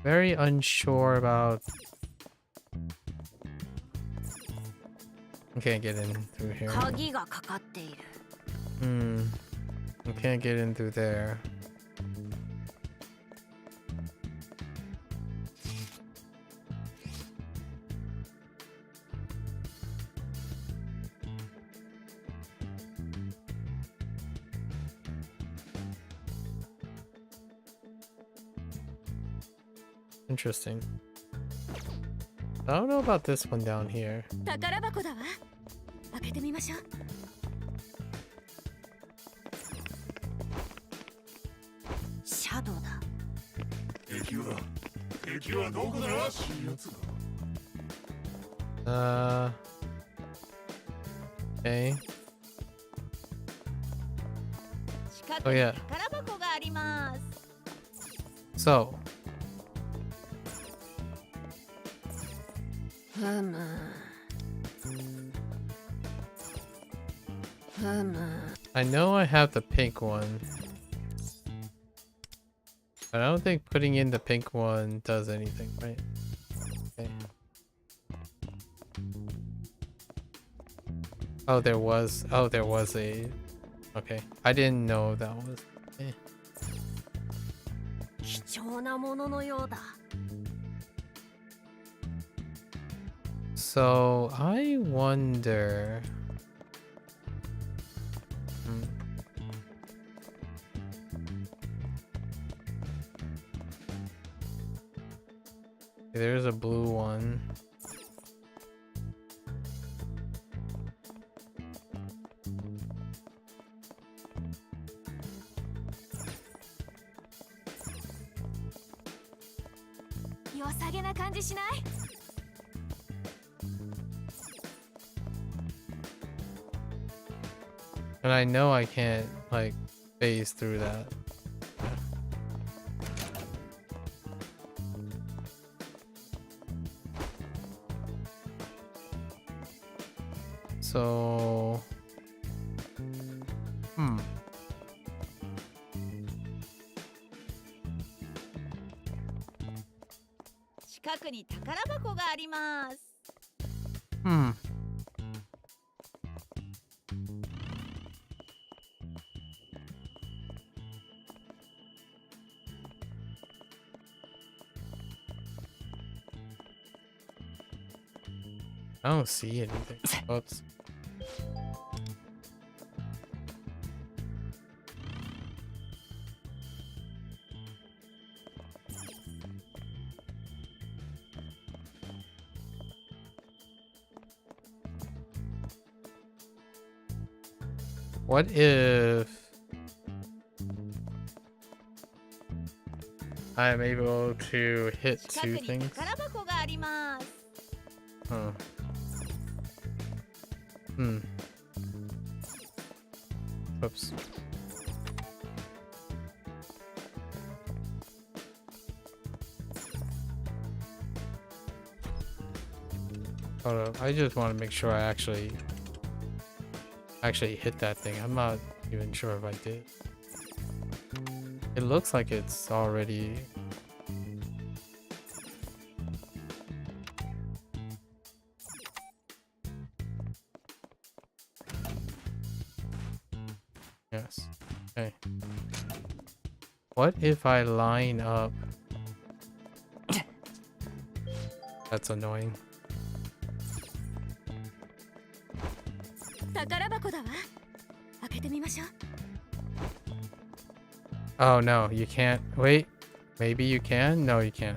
Speaker 4: Very unsure about. I can't get in through here.
Speaker 2: 鍵がかかっている
Speaker 4: I can't get in through there. Interesting. I don't know about this one down here.
Speaker 2: 宝箱だわ開けてみましょうシャドウだ
Speaker 7: 敵はどこだ。やつだ。
Speaker 4: Okay.
Speaker 9: 近く
Speaker 4: Oh
Speaker 9: に
Speaker 4: yeah.
Speaker 9: 宝箱があります
Speaker 4: So,
Speaker 2: ふむ
Speaker 4: I know I have the pink one. But I don't think putting in the pink one does anything, right? Okay. Oh, there was a... Okay. I didn't know that was... Okay.
Speaker 2: 貴重なもののようだ
Speaker 4: So, I wonder... There's a blue one.
Speaker 2: 良さげな感じしない
Speaker 4: And I know I can't, like, phase through that. So...
Speaker 9: 近くに宝箱があります
Speaker 4: I don't see anything. Oops. What if I'm able to hit
Speaker 9: 近
Speaker 4: two
Speaker 9: くに
Speaker 4: things?
Speaker 9: 宝箱があります
Speaker 4: Huh. Oops. Hold up. I just want to make sure I actually actually hit that thing. I'm not even sure if I did. It looks like it's already... Yes. Okay. What if I line up? That's annoying.
Speaker 2: 宝箱だわ。開けてみましょう。
Speaker 4: Oh no, you can't. Wait. Maybe you can? No, you can't.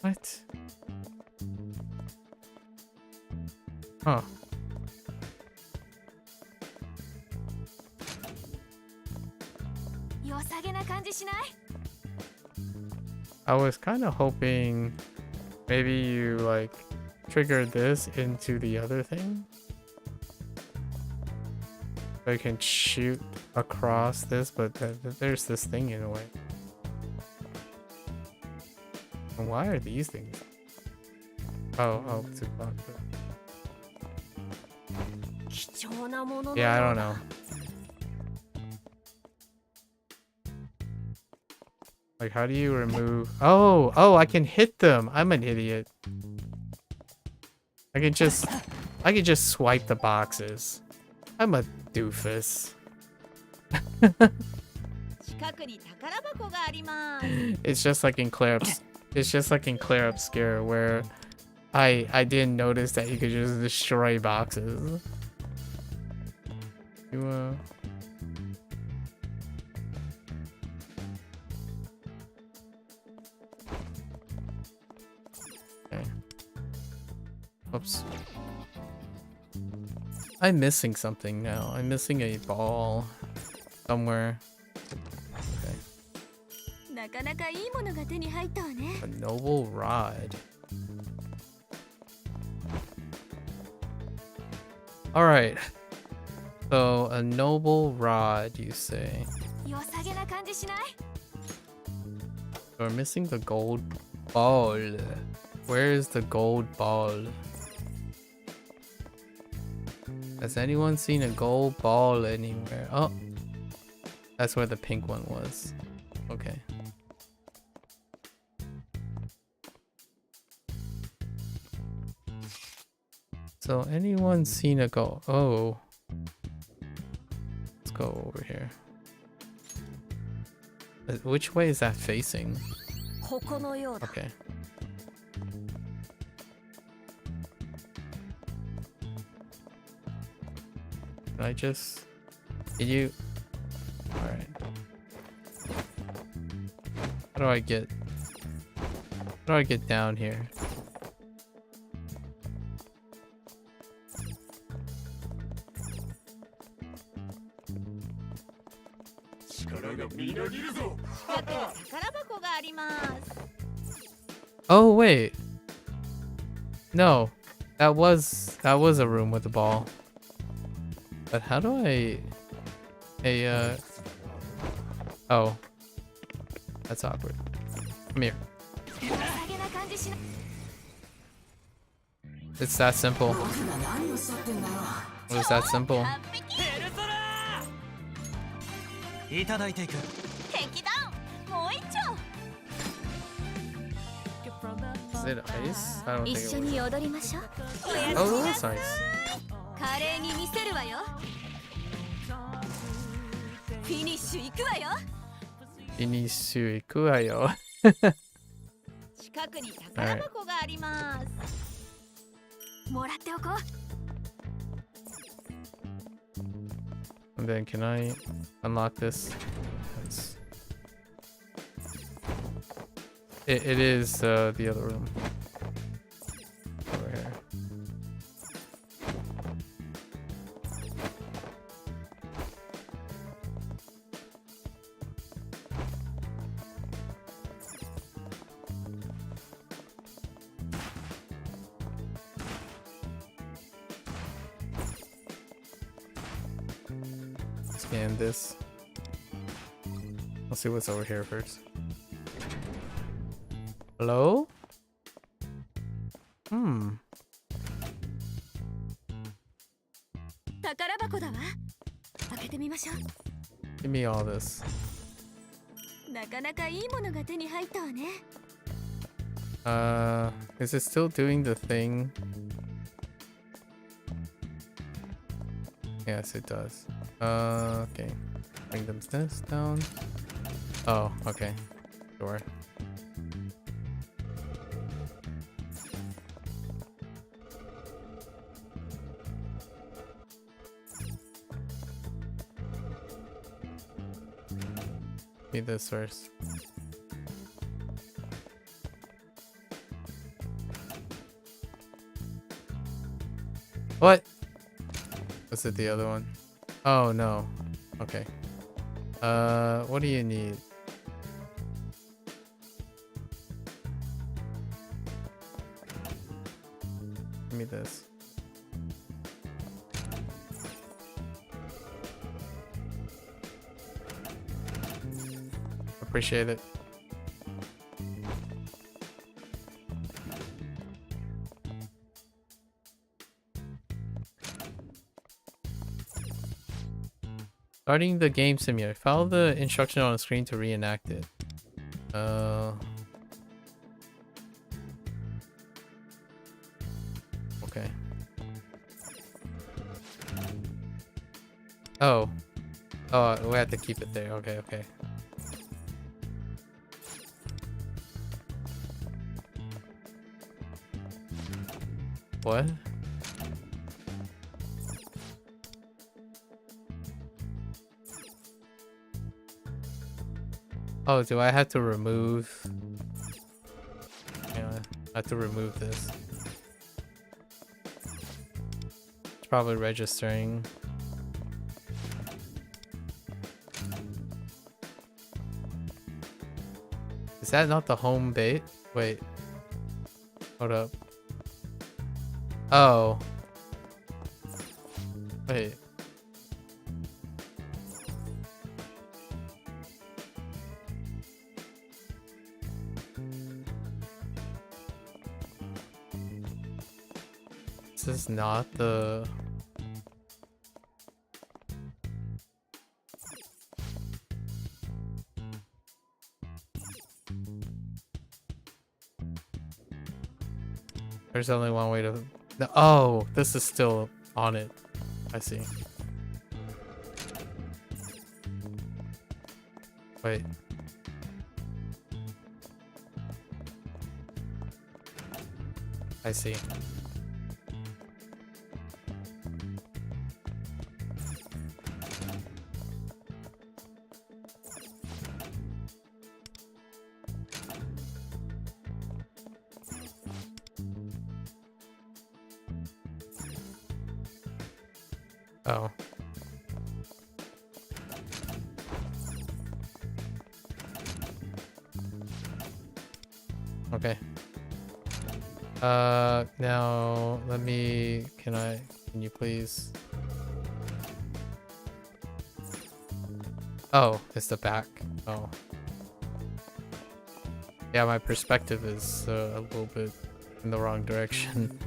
Speaker 4: What? Huh. I was kind of hoping maybe you like trigger this into the other thing. So you can shoot across this, but there's this thing in a way. And why are these things? Oh, it's a box. Yeah, I don't know. Like, how do you remove... Oh, I can hit them. I'm an idiot. I can just swipe the boxes. I'm a doofus. It's just like in Claire Obscure where I didn't notice that you could just destroy boxes. You okay. Oops. I'm missing something now. I'm missing a ball somewhere. Okay. A noble rod. Alright. So, a noble rod, you say. We're missing the gold ball. Where is the gold ball? Has anyone seen a gold ball anywhere? Oh, that's where the pink one was. Okay. So anyone seen a gold? Oh. Let's go over here. Which way is that facing? Okay. Can I just... Can you... Alright. How do I get... How do I get down here? Oh wait. No. That was a room with a ball. But how do I... Oh. That's awkward. Come here. It's that simple. It was that simple. Is it ice? I don't think it was. Oh, that's nice. Finishu ikuwayo. Alright. And then can I unlock this? Yes. It is the other room. Over here. Scan this.
Speaker 1: Let's see what's over here first. Hello? Hmm.
Speaker 2: 宝箱だわ。開けてみましょう。
Speaker 1: Give me all this.
Speaker 2: なかなかいいものが手に入ったわね。
Speaker 1: Is it still doing the thing? Yes, it does. Okay. Bring this down. Oh, okay. Sure. Be this first. What? Was it the other one? Oh no. Okay. What do you need? Give me this. Appreciate it. Starting the game simulator. Follow the instruction on the screen to reenact it. Okay. Oh. Oh, we have to keep it there. Okay, okay. What? Oh, do I have to remove? Yeah, I have to remove this. It's probably registering. Is that not the home bait? Wait. Hold up. Oh. Wait. This is not the... There's only one way to... No, oh, this is still on it. I see. Wait. I see. Oh. Okay. Now let me, can you please? Oh, it's the back. Oh. Yeah, my perspective is a little bit in the wrong direction.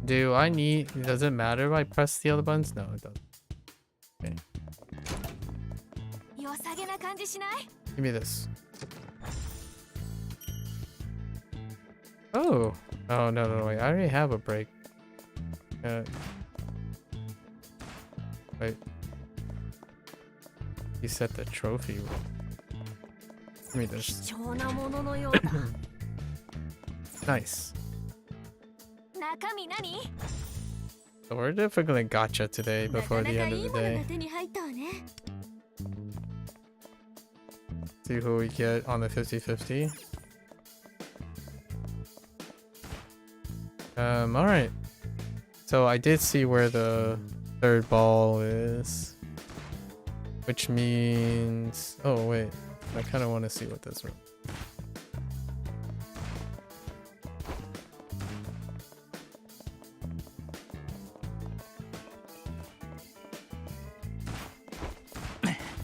Speaker 1: Do I need... Does it matter if I press the other buttons? No, it doesn't. Okay. Give me this. Oh! Oh, no, wait. I already have a break. Wait. You set the trophy. Give me this. Nice. So we're definitely gacha today before the end of the day. See who we get on the 50-50. Alright. So I did see where the third ball is. Which means... Oh wait. I kind of want to see what this...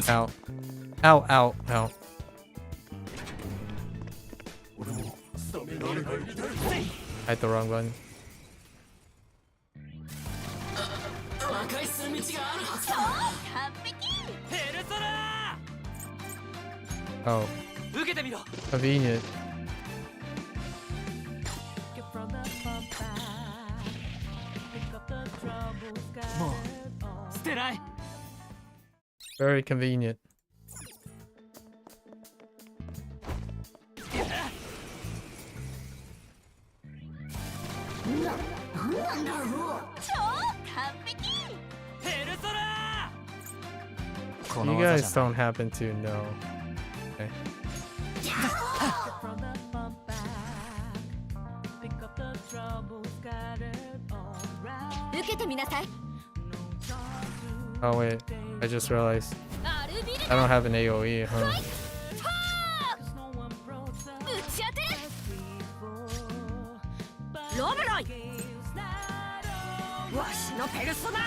Speaker 4: Out. Out, out, out.
Speaker 7: 俺もスタミナに入りたい。
Speaker 4: I hit the wrong button.
Speaker 6: 破壊する道があるはずだ。
Speaker 9: 完璧。
Speaker 6: ペルソナ
Speaker 4: Oh,
Speaker 6: 受けてみろ。
Speaker 4: convenient.
Speaker 6: もう捨てない。
Speaker 4: Very convenient.
Speaker 9: 超完璧。
Speaker 6: ペルソナ
Speaker 4: You guys don't happen to know. Okay.
Speaker 2: 受けてみなさい。
Speaker 4: Oh wait, I just realized
Speaker 2: アルビル
Speaker 4: I don't have an AOE, huh?
Speaker 2: ぶち当てる。ロブロイ。わしのペルソナ。
Speaker 9: お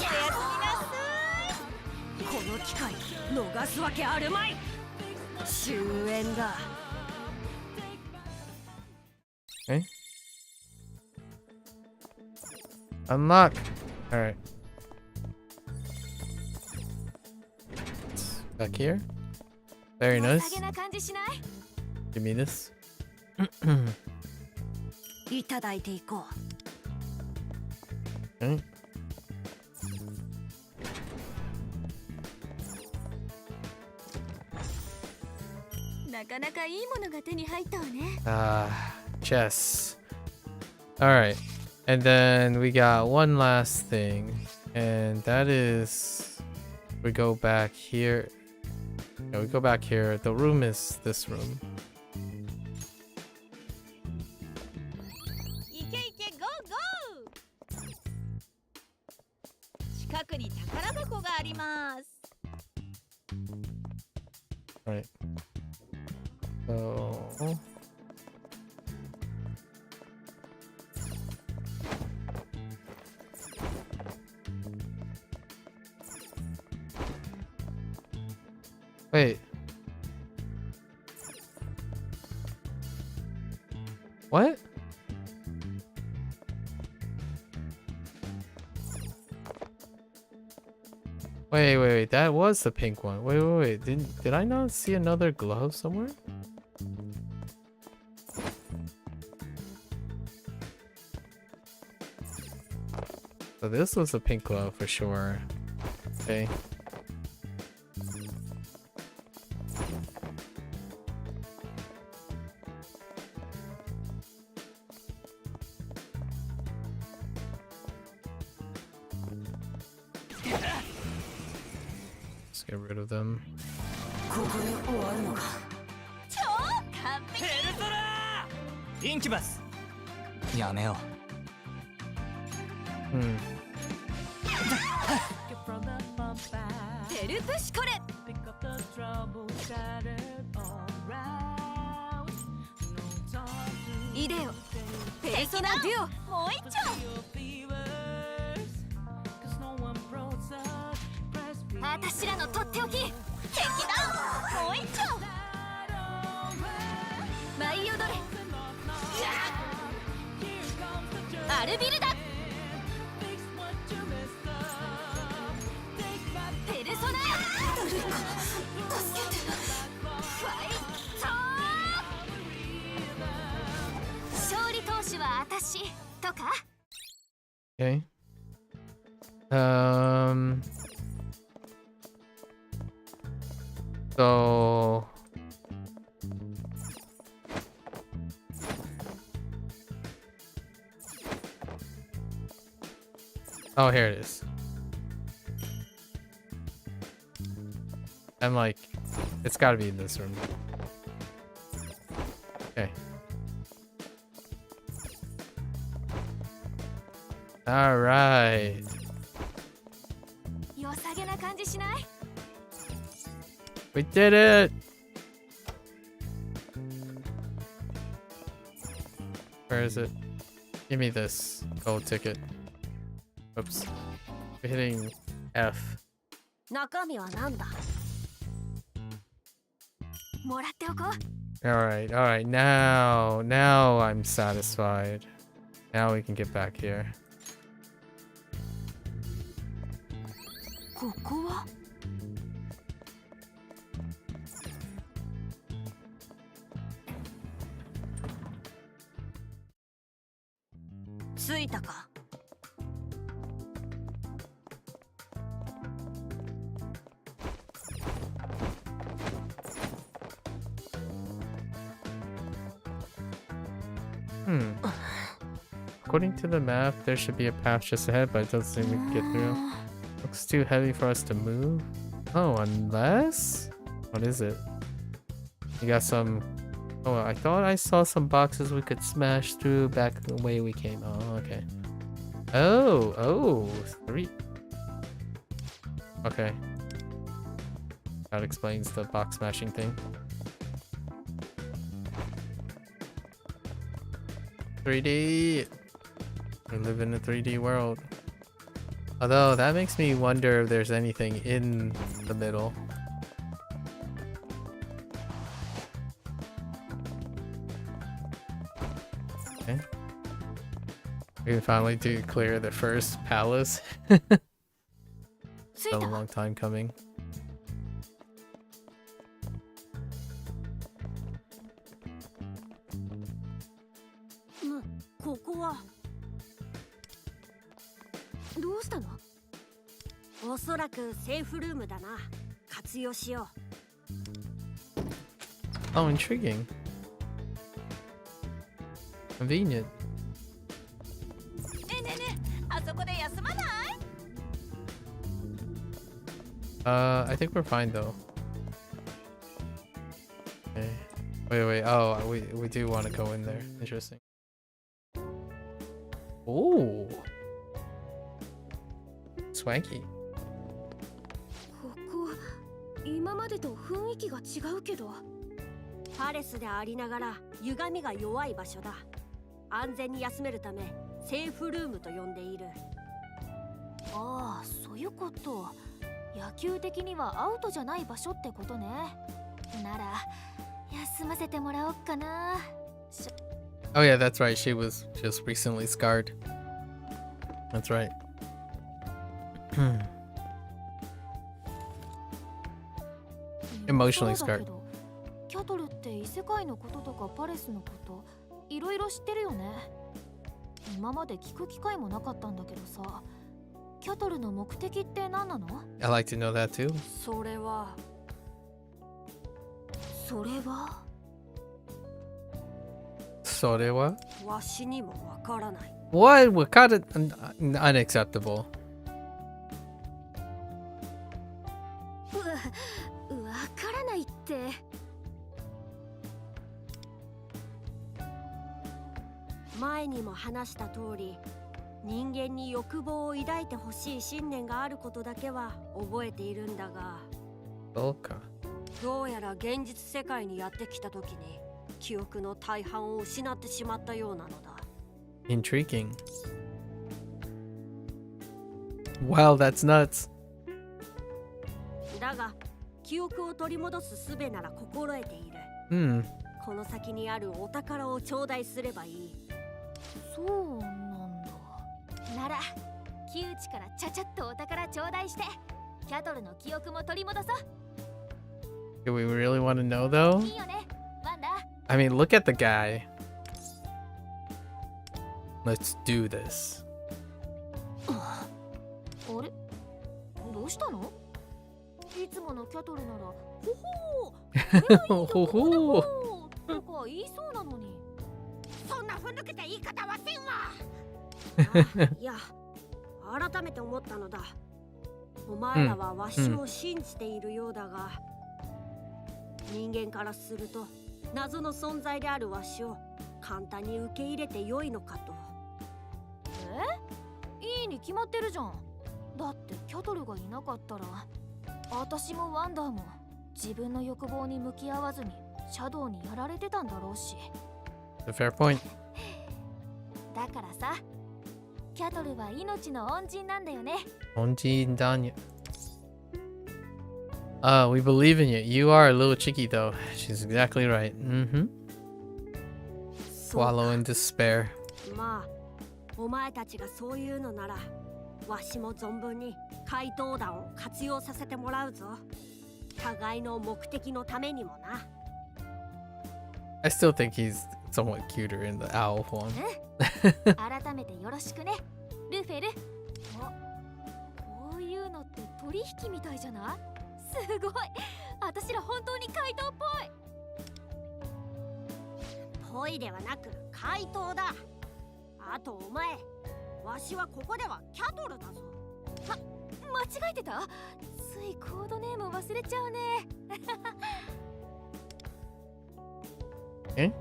Speaker 9: やすみなさい。
Speaker 2: この機会逃すわけあるまい。終焉だ。
Speaker 4: Okay. Unlock. Alright. Back here. Very
Speaker 2: 良
Speaker 4: nice.
Speaker 2: さげな感じしない？
Speaker 4: Give me this.
Speaker 2: いただいていこう。
Speaker 4: Okay.
Speaker 2: なかなかいいものが手に入ったわね。
Speaker 4: Chess. Alright. And then we got one last thing. And that is we go back here. Yeah, we go back here. The room is this room.
Speaker 9: いけいけゴーゴー。近くに宝箱があります。
Speaker 4: Right. So wait. What? Wait. That was the pink one. Wait. Did I not see another glove somewhere? So this was a pink glove for sure. Okay. Let's get rid of them.
Speaker 2: ここで終わるのか。
Speaker 9: 超完璧。
Speaker 6: ペルソナインキュバス。
Speaker 8: やめよ
Speaker 4: Hmm.
Speaker 2: テルプシコレ。イデオ。ペルソナデュオ。
Speaker 9: もう一丁。
Speaker 2: 私らのとっておき。
Speaker 9: 敵だ。もう一丁。
Speaker 2: 舞い踊れ。アルビルだ。ペルソナ。誰か助けて。ファイト。勝利投手は私とか。
Speaker 4: Okay. So oh, here it is. I'm like, it's got to be in this room. Okay. All right.
Speaker 2: 良さげな感じしない？
Speaker 4: We did it! Where is it? Give me this gold ticket. Oops. We're hitting F.
Speaker 2: 中身はなんだ？もらっておこう。
Speaker 4: Alright, alright. Now I'm satisfied. Now we can get back here.
Speaker 2: ここは着いたか。
Speaker 4: According to the map, there should be a path just ahead, but it doesn't seem we can get through. Looks too heavy for us to move. Oh, unless? What is it? You got some... Oh, I thought I saw some boxes we could smash through back the way we came. Oh, okay. Oh, 3. Okay. That explains the box smashing thing. 3D! We live in a 3D world. Although, that makes me wonder if there's anything in the middle. Okay. We can finally clear the first palace. It's been a long time coming.
Speaker 2: ここはどうしたの？おそらくセーフルームだな。活用しよう。
Speaker 4: Oh, intriguing. Convenient.
Speaker 9: ねえねえねえ、あそこで休まない？
Speaker 4: I think we're fine though. Okay. Wait. Oh, we do want to go in there. Interesting. Oh. Swanky.
Speaker 2: ここ今までと雰囲気が違うけど。パレスでありながら歪みが弱い場所だ。安全に休めるためセーフルームと呼んでいる。ああ、そういうこと。野球的にはアウトじゃない場所ってことね。なら休ませてもらおうかな。
Speaker 4: Oh yeah, that's right. She was just recently scarred. That's right. Emotionally scarred.
Speaker 2: キャトルって異世界のこととかパレスのこといろいろ知ってるよね。今まで聞く機会もなかったんだけどさ、キャトルの目的って何なの？
Speaker 4: I like to know that too.
Speaker 2: それは
Speaker 4: それは
Speaker 2: わしにもわからない。
Speaker 4: What? What kind of unacceptable?
Speaker 2: わからないって。前にも話した通り、人間に欲望を抱いてほしい信念があることだけは覚えているんだが、
Speaker 4: そうか。
Speaker 2: どうやら現実世界にやってきた時に記憶の大半を失ってしまったようなのだ。
Speaker 4: Intriguing. Wow, that's nuts.
Speaker 2: だが記憶を取り戻す術なら心得ている。この先にあるお宝を頂戴すればいい。そうなんだ。なら木内からちゃちゃっとお宝頂戴してキャトルの記憶も取り戻そう。
Speaker 4: Do we really want to know though?
Speaker 2: いいよね、ワンダ。
Speaker 4: I mean, look at the guy. Let's do this.
Speaker 2: あれ、どうしたの？いつものキャトルならほほー、これはいいのとか言いそうなのに。そんなふぬけた言い方はせんわ。いや、改めて思ったのだ。お前らはわしを信じているようだが、人間からすると謎の存在であるわしを簡単に受け入れてよいのかと。いいに決まってるじゃん。だってキャトルがいなかったら私もワンダーも自分の欲望に向き合わずにシャドウにやられてたんだろうし。
Speaker 4: A fair point.
Speaker 2: だからさ、キャトルは命の恩人なんだよね。
Speaker 4: 恩人だにゃ。We believe in you. You are a little cheeky though. She's exactly right. Wallow in despair.
Speaker 2: まあお前たちがそういうのならわしも存分に怪盗団を活用させてもらうぞ。互いの目的のためにもな。
Speaker 4: I still think he's somewhat cuter in the owl one.
Speaker 2: 改めてよろしくねルフェル。あ、こういうのって取引みたいじゃない？すごい、私ら本当に怪盗っぽい。ぽいではなく怪盗だ。あとお前、わしはここではキャトルだぞ。間違えてた？ついコードネーム忘れちゃうね。
Speaker 4: Okay.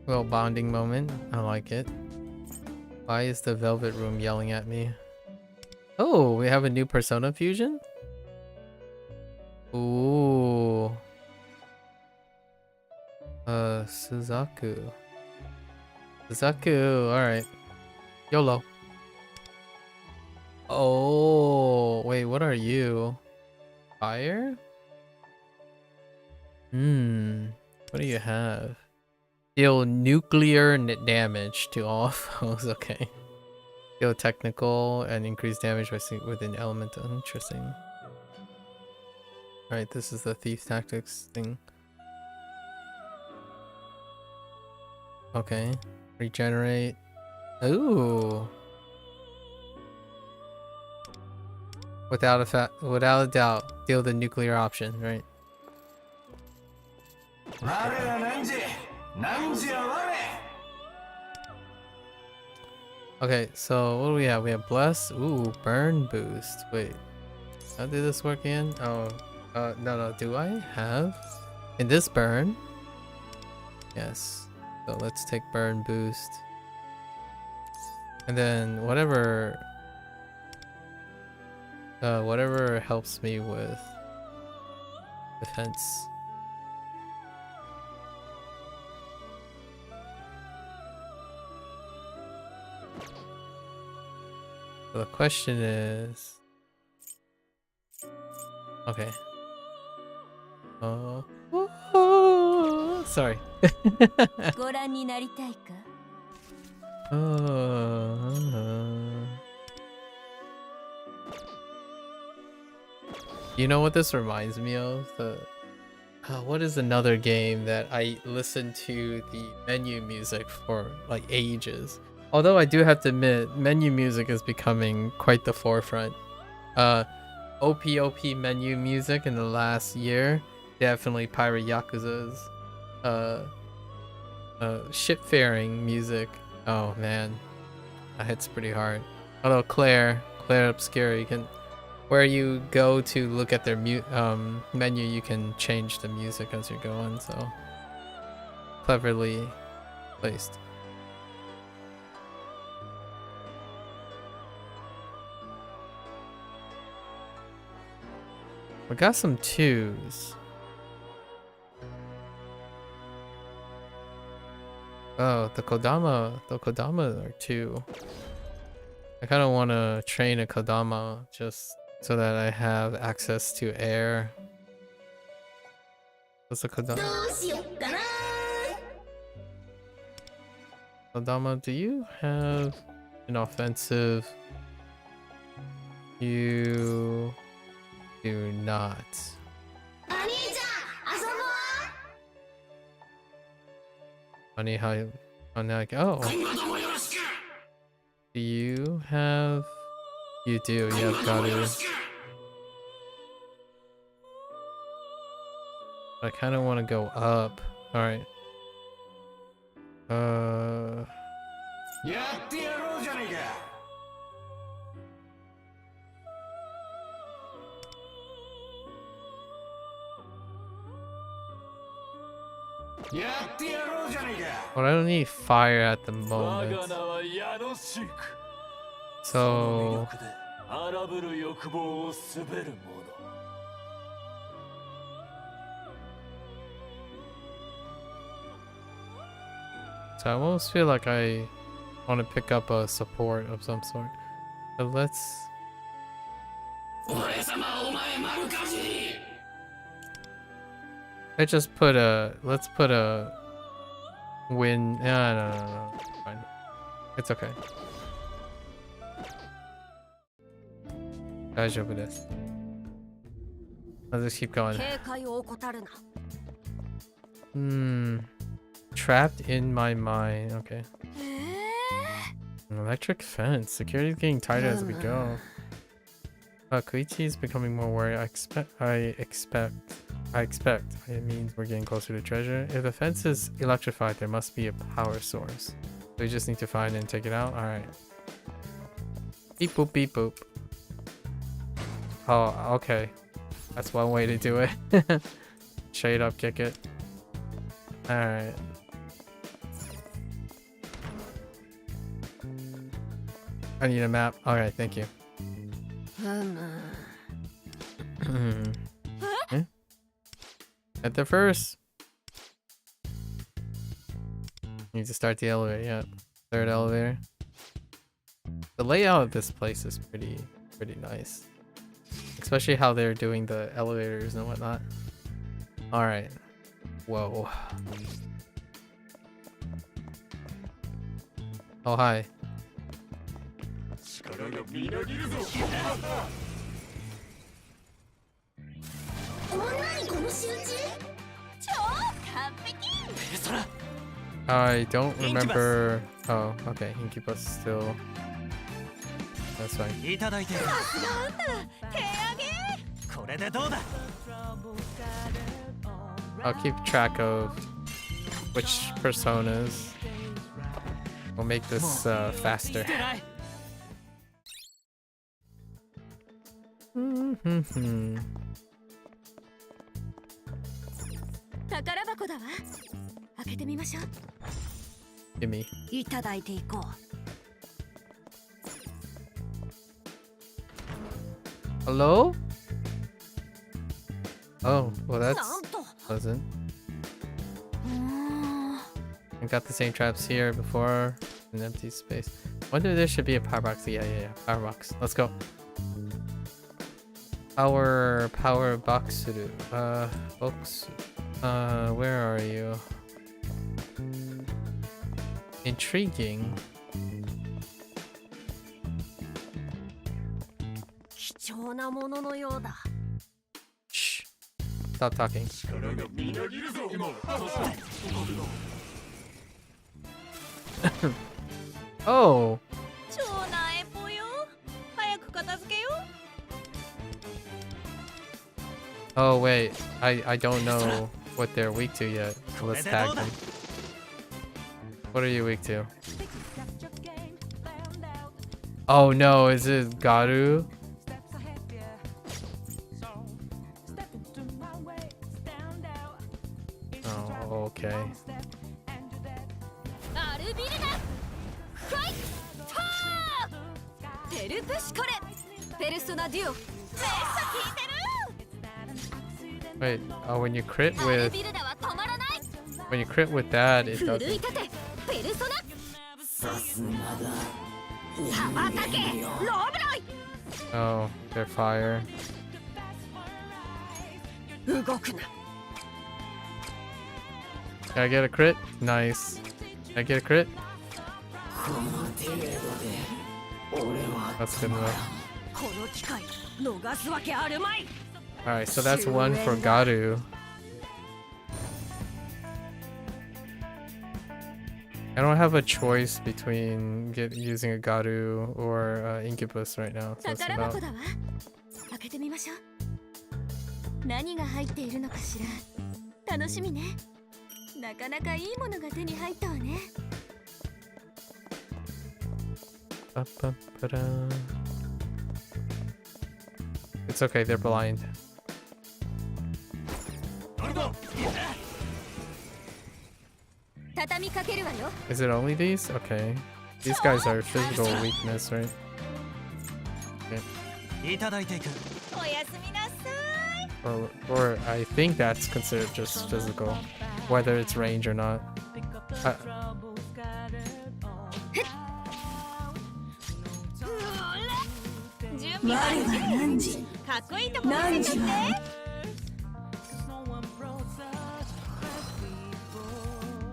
Speaker 4: Little bonding moment. I like it. Why is the Velvet Room yelling at me? Oh, we have a new persona fusion? Ooh. Suzaku. Suzaku, alright. YOLO. Oh, wait, what are you? Fire? What do you have? Deal nuclear damage to all foes. Okay. Deal technical and increase damage by within elemental. Interesting. Alright, this is the thief tactics thing. Okay. Regenerate. Ooh. Without a doubt, deal the nuclear option, right? Okay, so what do we have? We have bless. Ooh, burn boost. Wait, how did this work again? Oh, no. Do I have in this burn? Yes. So let's take burn boost, and then whatever helps me with defense. So the question is, okay. Sorry.
Speaker 2: ご覧になりたいか?
Speaker 4: You know what this reminds me of? What is another game that I listened to the menu music for like ages? Although I do have to admit, menu music is becoming quite the forefront. OP menu music in the last year, definitely Pirate Yakuza's shipfaring music. Oh man, that hits pretty hard. Although Claire Obscura, you can, where you go to look at their menu, you can change the music as you're going. So cleverly placed. We got some 2s. Oh, the Kodama are 2. I kind of want to train a Kodama just so that I have access to air. What's the Kodama? Kodama, do you have an offensive? You do not. Funny how like, oh. Do you have? You do. You have Garu. I kind of want to go up. All right. But I don't need fire at the moment. So I almost feel like I want to pick up a support of some sort. So let's Let's just put a win. No. Fine. It's okay. 大丈夫です. I'll just keep going.
Speaker 2: 警戒を怠るな。
Speaker 4: Trapped in my mind. Okay. An electric fence. Security's getting tighter as we go. Koichi is becoming more worried. I expect. It means we're getting closer to treasure. If the fence is electrified, there must be a power source. We just need to find it and take it out. Alright. Beep boop beep boop. Oh, okay. That's one way to do it. Shade up, kick it. Alright. I need a map. Alright, thank you. At the first. Need to start the elevator, yeah. Third elevator. The layout of this place is pretty nice. Especially how they're doing the elevators and whatnot. Alright. Whoa. Oh, hi. I don't remember. Oh, okay. Incubus still. That's fine. I'll keep track of which personas will make this faster.
Speaker 2: 宝箱だわ。開けてみましょう。
Speaker 4: Gimme.
Speaker 2: いただいていこう。
Speaker 4: Hello? Oh, well that's pleasant. I got the same traps here before. An empty space. Wonder there should be a power box. Yeah. Power box. Let's go. Power box. Box. Where are you? Intriguing. Shh. Stop talking. Oh. Oh wait, I don't know what they're weak to yet. So let's tag them. What are you weak to? Oh no, is it Garu? Oh, okay. Wait, oh, when you crit with that, it doesn't. Oh, they're fire. Can I get a crit? Nice. Can I get a crit? That's good enough. Alright, so that's one for Garu. I don't have a choice between using a Garu or Incubus right now. So it's about...
Speaker 2: 開けてみましょう。何が入っているのかしら。楽しみね。なかなかいいものが手に入ったわね。
Speaker 4: It's okay, they're blind. Is it only these? Okay. These guys are physical weakness, right? Okay. Or I think that's considered just physical, whether it's range or not.
Speaker 9: かっこいいとこ見せちゃって。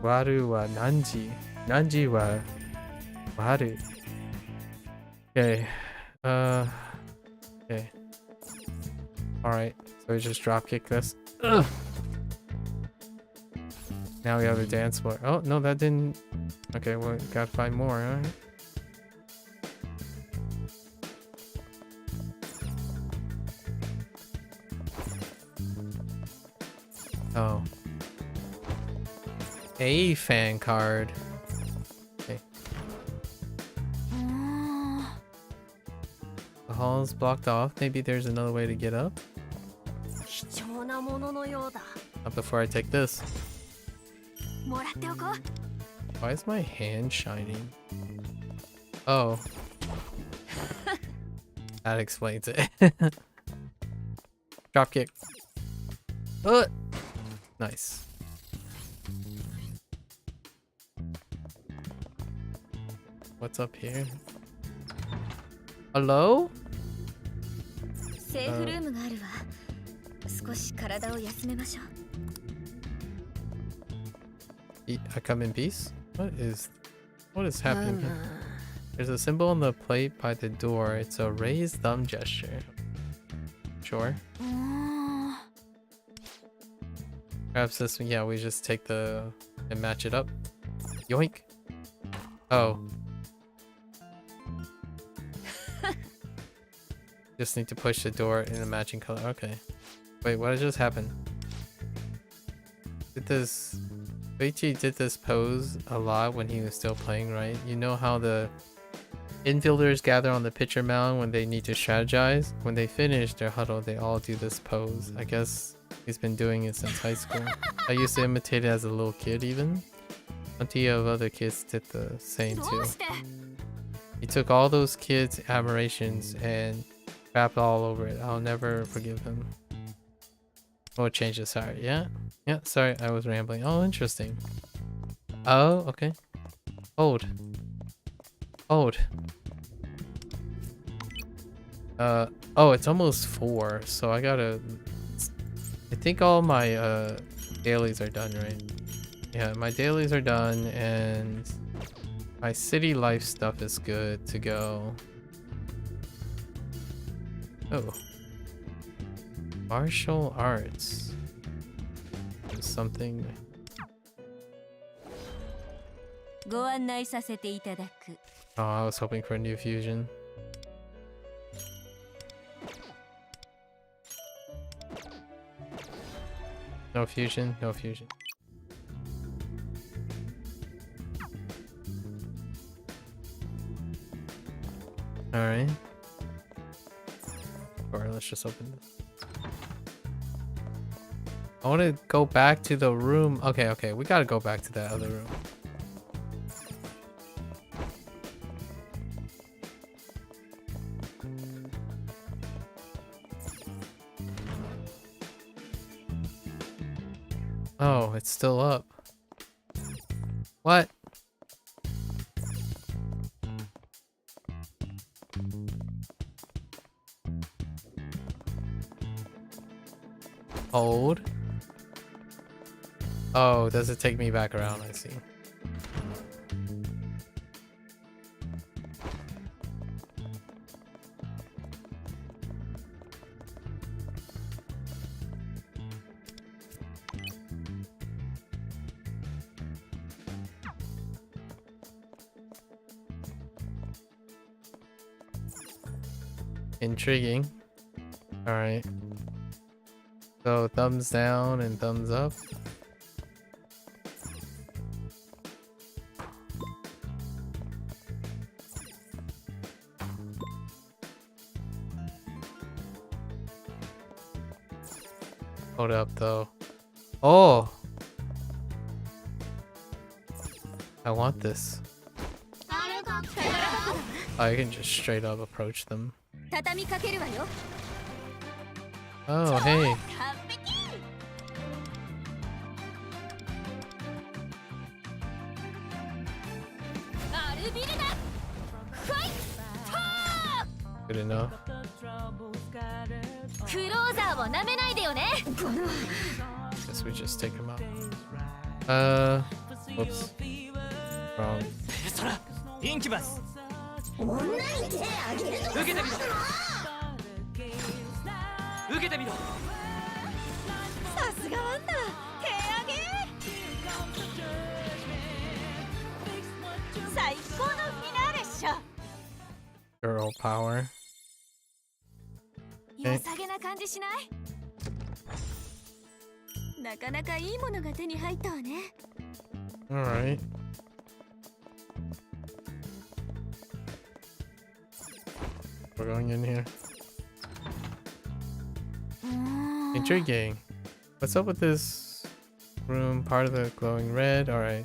Speaker 4: Waru wa Nanji. Nanji wa Waru. Okay. Okay. Alright. So we just dropkick this. Ugh. Now we have a dance floor. Oh, no, that didn't... Okay, well, gotta find more, alright. Oh. A fan card. Okay. The hall is blocked off. Maybe there's another way to get up. Not before I take this. Why is my hand shining? Oh. That explains it. Dropkick. Nice. What's up here? Hello?
Speaker 2: セーフルームがあるわ。少し体を休めましょう。
Speaker 4: I come in peace? What is happening here? There's a symbol on the plate by the door. It's a raised thumb gesture. Sure. Perhaps this one, yeah, we just take the and match it up. Yoink. Oh. Just need to push the door in a matching color. Okay. Wait, what just happened? Koichi did this pose a lot when he was still playing, right? You know how the infielders gather on the pitcher mound when they need to strategize? When they finish their huddle, they all do this pose. I guess he's been doing it since high school. I used to imitate it as a little kid even. Plenty of other kids did the same too. He took all those kids' admirations and crapped all over it. I'll never forgive him. Oh, change this. Sorry. Yeah. Yeah. Sorry, I was rambling. Oh, interesting. Oh, okay. Hold. Hold. Oh, it's almost 4, so I gotta... I think all my dailies are done, right? Yeah, my dailies are done, and my city life stuff is good to go. Oh. Martial arts. There's something.
Speaker 2: ご案内させていただく。
Speaker 4: Oh, I was hoping for a new fusion. No fusion, no fusion. Alright. Alright, let's just open this. I want to go back to the room. Okay, we gotta go back to that other room. Oh, it's still up. What? Hold. Oh, does it take me back around? I see. Intriguing. All right. So thumbs down and thumbs up. Hold up though. Oh! I want this. I can just straight up approach them. Oh, hey. Good enough.
Speaker 2: クローザーをなめないでよね。
Speaker 4: Guess we just take him out. Whoops. Wrong.
Speaker 6: ペルソナインキュバス受けてみろ受けてみろ
Speaker 9: さすがワンダ手上げ最高のフィナーレっしょ
Speaker 4: Girl power.
Speaker 2: 良さげな感じしない？なかなかいいものが手に入ったわね。
Speaker 4: Alright. We're going in here. Intriguing. What's up with this room? Part of the glowing red. Alright.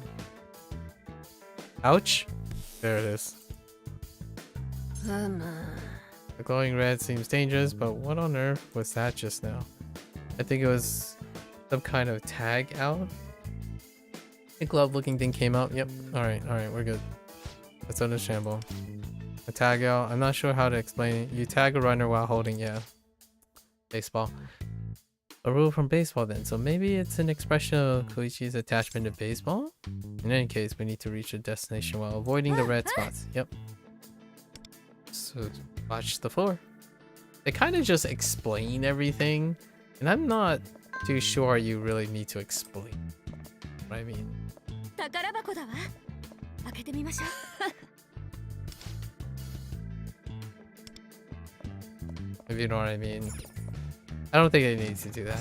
Speaker 4: Ouch. There it is. The glowing red seems dangerous, but what on earth was that just now? I think it was some kind of tag out. A glove looking thing came out. Yep. Alright, we're good. That's understandable. A tag out. I'm not sure how to explain it. You tag a runner while holding, yeah. Baseball. A rule from baseball then. So maybe it's an expression of Koichi's attachment to baseball? In any case, we need to reach a destination while avoiding the red spots. Yep. So watch the floor. They kind of just explain everything. And I'm not too sure you really need to explain what I mean.
Speaker 2: 宝箱だわ。開けてみましょう。
Speaker 4: If you know what I mean. I don't think it needs to do that.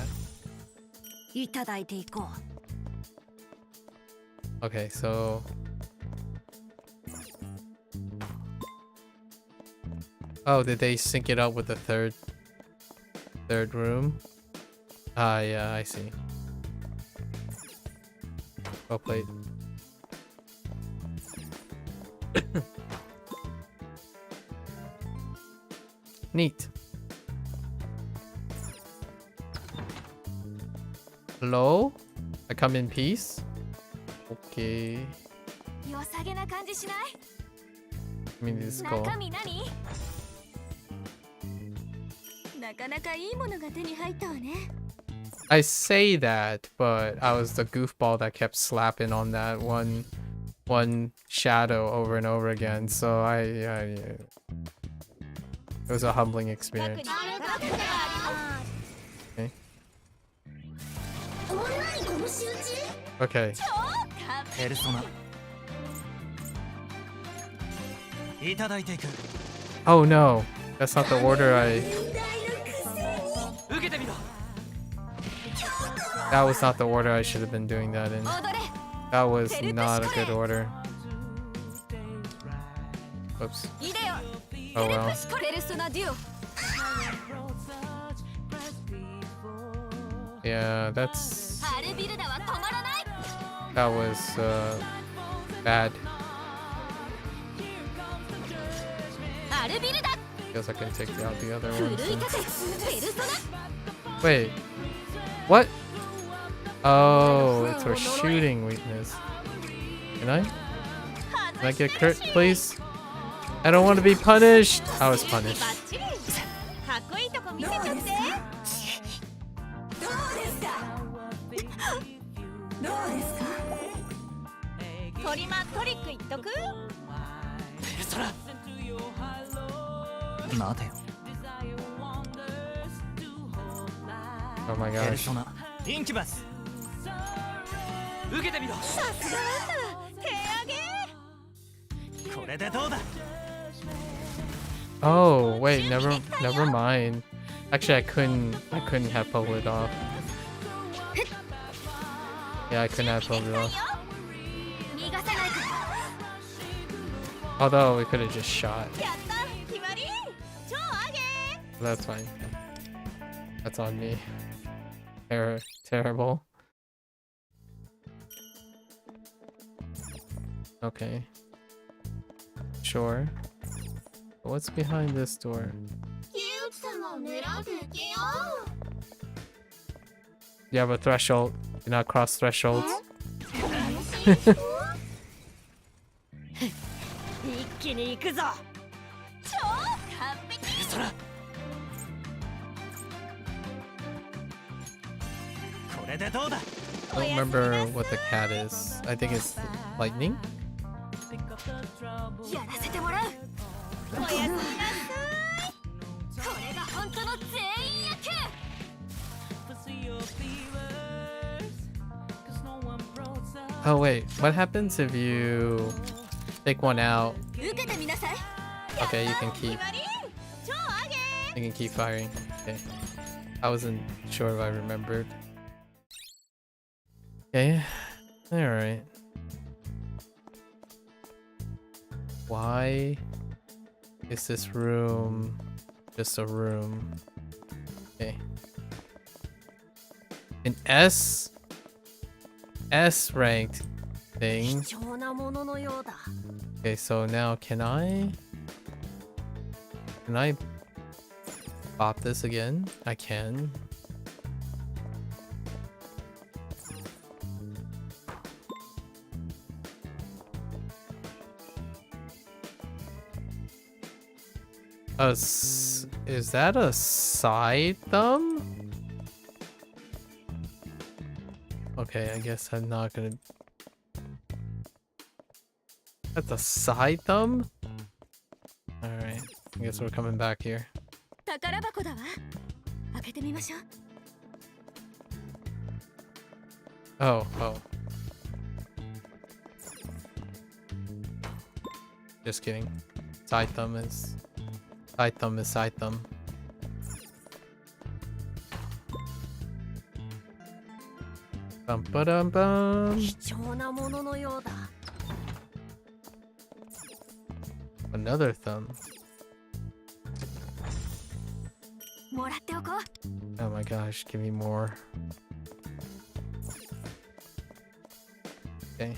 Speaker 2: いただいていこう。
Speaker 4: Okay, so oh, did they sync it up with the third room? Ah, yeah, I see. Well played. Neat. Hello? I come in peace? Okay.
Speaker 2: 良さげな感じしない？
Speaker 4: I mean, this is cool.
Speaker 2: 中身何？なかなかいいものが手に入ったわね。
Speaker 4: I say that, but I was the goofball that kept slapping on that one shadow over and over again. So it was a humbling experience. Okay.
Speaker 6: ペルソナいただいていく
Speaker 4: Oh no, that's not the order I.
Speaker 6: 受けてみろ
Speaker 4: That was not the order I should have been doing that in.
Speaker 2: 踊れ。
Speaker 4: That was not a good order. Whoops.
Speaker 2: いでよ。
Speaker 4: Oh well.
Speaker 2: ペルソナデュオ。
Speaker 4: Yeah, that's.
Speaker 2: アルビルダは止まらない。
Speaker 4: That was bad.
Speaker 2: アルビルダ。
Speaker 4: Guess I can take out the other
Speaker 2: 奮
Speaker 4: ones.
Speaker 2: い立て。ペルソナ。
Speaker 4: Wait. What? Oh, it's her shooting weakness. Can I get crit, please? I don't want to be punished. I was punished.
Speaker 9: バッチリかっこいいとこ見せちゃって。どうですか？どうですか？トリック言っとく？
Speaker 6: ペルソナ待てよ
Speaker 4: Oh my
Speaker 6: ペル
Speaker 4: gosh.
Speaker 6: ソナインキュバス受けてみろ
Speaker 9: さすがワンダ手上げ。
Speaker 6: これでどうだ
Speaker 4: Oh wait, never mind. Actually, I couldn't have pulled it off. Yeah, I couldn't have pulled it off.
Speaker 2: 逃がさないから。
Speaker 4: Although we could have just shot.
Speaker 9: やった決まり。超上げ。
Speaker 4: That's fine. That's on me. Terrible. Okay. Sure. But what's behind this door?
Speaker 2: キューツ様を狙うべきよ。
Speaker 4: You have a threshold. Do not cross thresholds.
Speaker 9: 一気に行くぞ。超完璧。
Speaker 6: ペルソナれでどうだ。
Speaker 4: I don't remember what the cat is. I think it's lightning.
Speaker 2: やらせてもらう。
Speaker 9: おやすみなさい。
Speaker 2: これが本当の全員役。
Speaker 4: Oh wait, what happens if you take one out?
Speaker 2: 受けてみなさい。
Speaker 4: Okay, you can keep
Speaker 9: 超あげ
Speaker 4: you can keep firing. Okay. I wasn't sure if I remembered. Okay. Alright. Why is this room just a room? Okay. An S ranked thing.
Speaker 2: 貴重なもののようだ。
Speaker 4: Okay, so now can I pop this again? I can. Is that a side thumb? Okay, I guess I'm not gonna. That's a side thumb? Alright, I guess we're coming back here.
Speaker 2: 宝箱だわ。開けてみましょう。
Speaker 4: Oh. Just kidding. Side thumb is side thumb. Bum ba dum bum.
Speaker 2: 貴重なもののようだ。
Speaker 4: Another thumb.
Speaker 2: もらっておこう。
Speaker 4: Oh my gosh, give me more. Okay.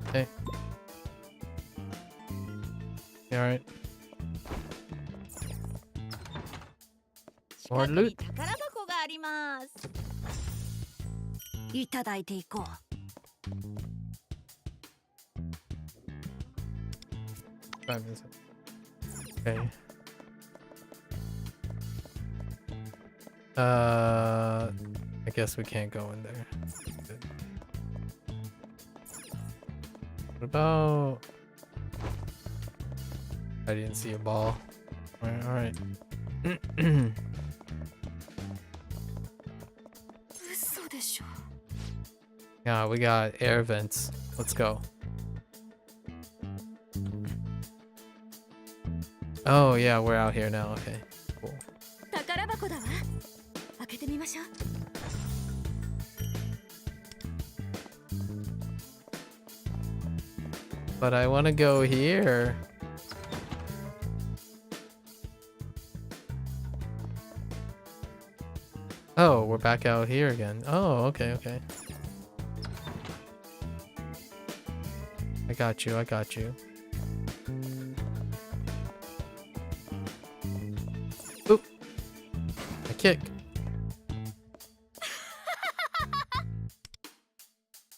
Speaker 4: Okay. You alright?
Speaker 9: 近くに宝箱があります。
Speaker 2: いただいていこう。
Speaker 4: 5 minutes. Okay. I guess we can't go in there. Good. What about? I didn't see a ball. Alright.
Speaker 2: 嘘でしょ。
Speaker 4: Yeah, we got air vents. Let's go. Oh yeah, we're out here now. Okay, cool.
Speaker 2: 宝箱だわ。開けてみましょう。
Speaker 4: But I want to go here. Oh, we're back out here again. Oh, okay. I got you. Oop. A kick.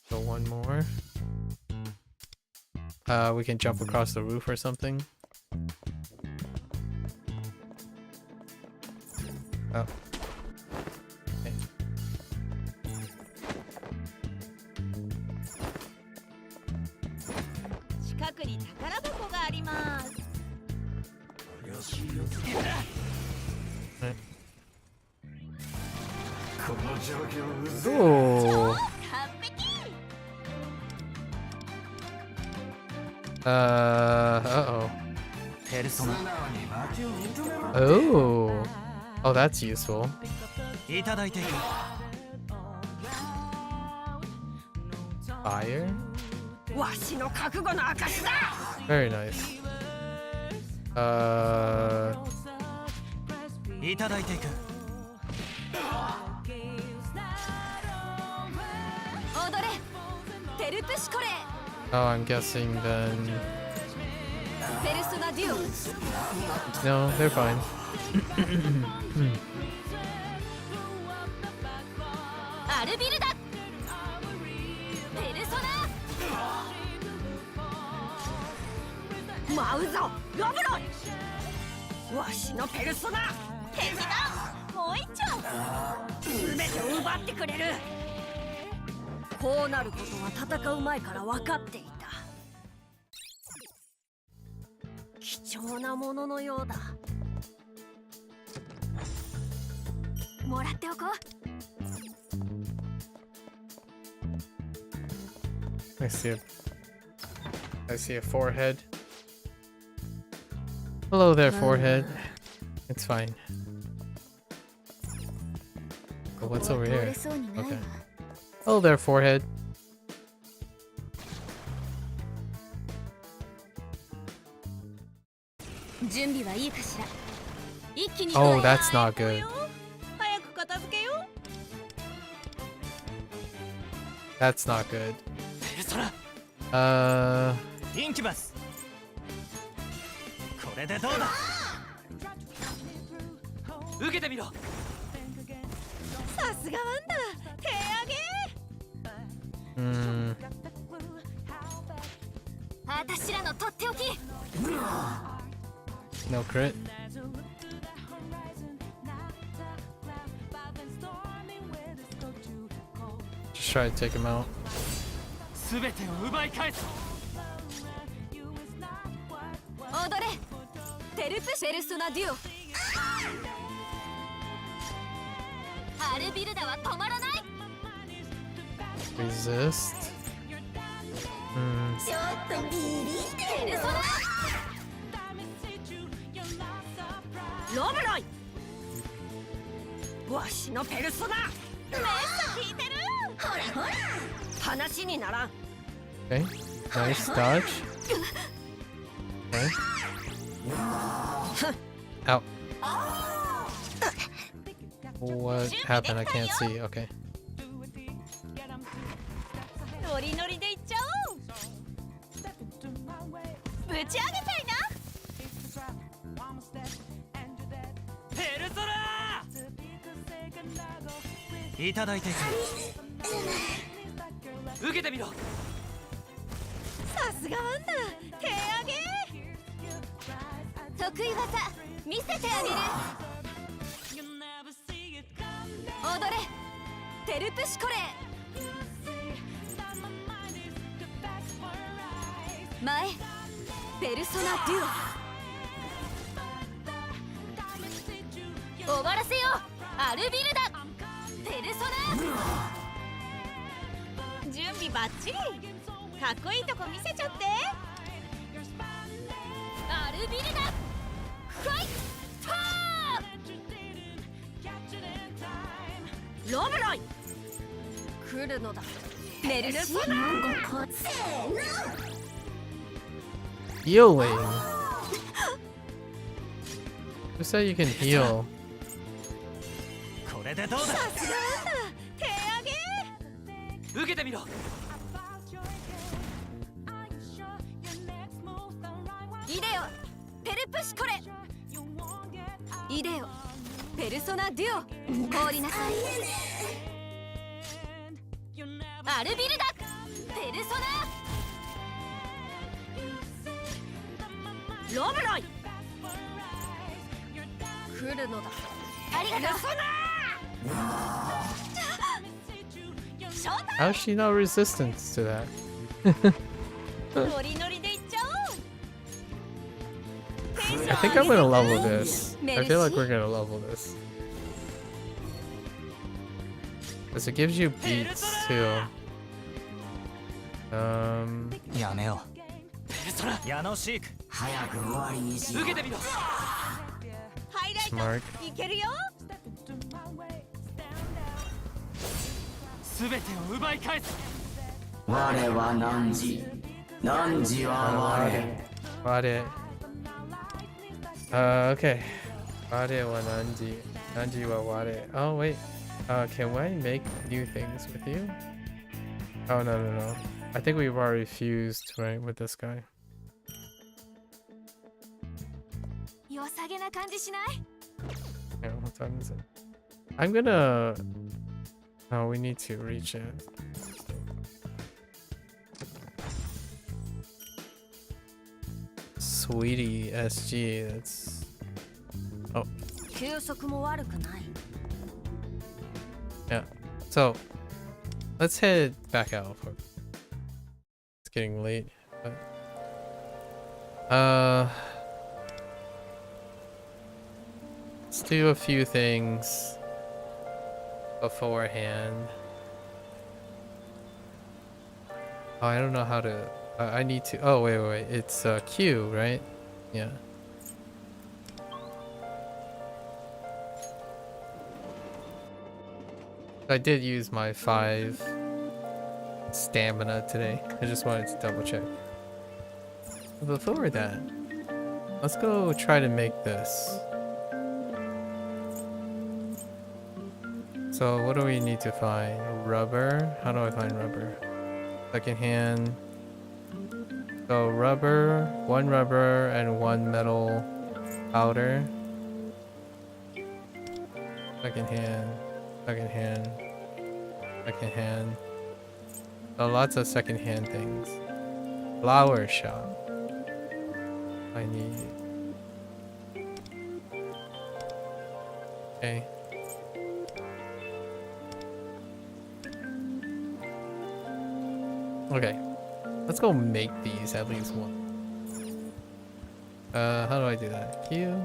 Speaker 4: So one more. We can jump across the roof or something. Oh. Okay.
Speaker 9: 近くに宝箱があります。
Speaker 4: Ooh.
Speaker 9: 完璧。
Speaker 4: Uh-oh.
Speaker 6: ペルソナ
Speaker 4: Oh. Oh, that's useful.
Speaker 6: いただいていく。
Speaker 4: Fire?
Speaker 2: わしの覚悟の証だ。
Speaker 4: Very nice.
Speaker 6: いただいていく。
Speaker 2: 踊れ。テルプシコレ。
Speaker 4: Oh, I'm guessing then.
Speaker 2: ペルソナデュオ
Speaker 4: No, they're fine.
Speaker 2: アルビルダペルソナ舞うぞロブロイわしのペルソナ敵だもう一丁全てを奪ってくれるこうなることは戦う前から分かっていた貴重なもののようだもらっておこう
Speaker 4: I see a forehead. Hello there, forehead. It's fine. Oh, what's over here? Okay. Hello there, forehead. Oh, that's not good.
Speaker 9: 早く片付けよ
Speaker 4: That's not good.
Speaker 6: ペルソナ インキュバスこれでどうだ受けてみろ
Speaker 9: さすがワンダ手上げ
Speaker 4: Hmm.
Speaker 2: 私らのとっておき
Speaker 4: No crit. Just try to take him out.
Speaker 6: 全てを奪い返す
Speaker 2: 踊れテルプペルソナデュオアルビルダは止まらない
Speaker 4: Resist. Hmm.
Speaker 2: ちょっとビビってペルソナロブロイわしのペルソナめっちゃ効いてるほらほら話にならん
Speaker 4: Okay. Nice dodge. Okay. Ow. What happened? I can't see. Okay.
Speaker 9: ノリノリでいっちゃおうぶち上げたいな
Speaker 6: ペルソナいただいていく受けてみろ
Speaker 9: さすがワンダ手上げ
Speaker 2: 得意技見せてあげる踊れテルプシコレ前ペルソナデュオ終わらせよアルビルダペルソナ
Speaker 9: 準備バッチリかっこいいとこ見せちゃって
Speaker 2: アルビルダファイトロブロイ来るのだペルソナせーの
Speaker 4: Healing. Who said you can heal?
Speaker 6: これでどうだ
Speaker 9: さすがワンダ手上げ
Speaker 6: 受けてみろ
Speaker 2: イデオペルプシコレイデオペルソナデュオ凍りなさいアルビルダペルソナロブロイ来るのだありがとう
Speaker 4: How's she not resistant to that?
Speaker 9: ノリノリでいっちゃおう
Speaker 4: I think I'm gonna level this. I feel like we're gonna level this. Because it gives you beats too.
Speaker 6: やめようペルソナ矢野シーク早く終わりにしよう受けてみろ
Speaker 9: ハイライ
Speaker 4: Smart.
Speaker 9: トいけるよ
Speaker 6: 全てを奪い返す
Speaker 8: 我は汝汝は我
Speaker 4: Got it. Okay. Ware wa nanji. Nanji wa ware. Oh, wait. Can I make new things with you? Oh, no, no, no. I think we've already fused, right, with this guy.
Speaker 2: 良さげな感じしない？
Speaker 4: Yeah, what time is it? I'm gonna... Oh, we need to reach it. Sweetie SG, that's... Oh.
Speaker 2: 休息も悪くない。
Speaker 4: Yeah. So, let's head back out. It's getting late. But... Let's do a few things beforehand. Oh, I don't know how to... I need to... Oh, wait. It's Q, right? Yeah. I did use my 5 stamina today. I just wanted to double check. Before that, let's go try to make this. So what do we need to find? Rubber? How do I find rubber? Secondhand. So rubber, 1 rubber and 1 metal powder. Secondhand. So lots of secondhand things. Flower shop. I need. Okay. Okay. Let's go make these at least one. How do I do that? Q.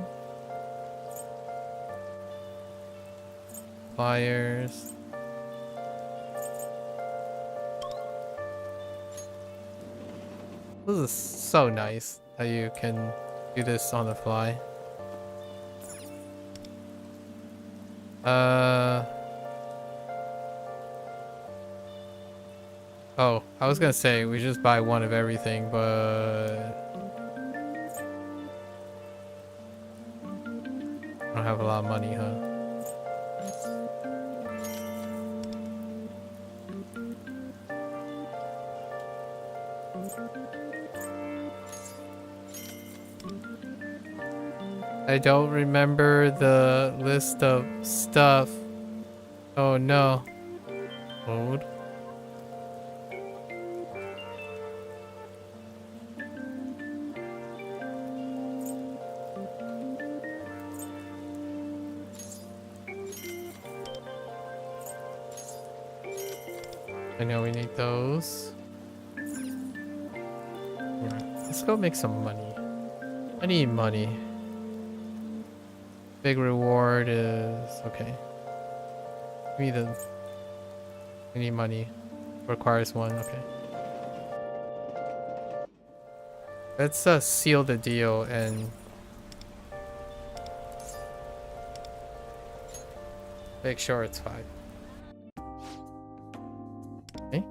Speaker 4: Pliers. This is so nice that you can do this on the fly. Oh, I was gonna say we just buy 1 of everything, but I don't have a lot of money, huh? I don't remember the list of stuff. Oh no. Load. I know we need those. Let's go make some money. I need money. Big reward is okay. We need money. Requires 1, okay. Let's seal the deal and make sure it's 5. Okay.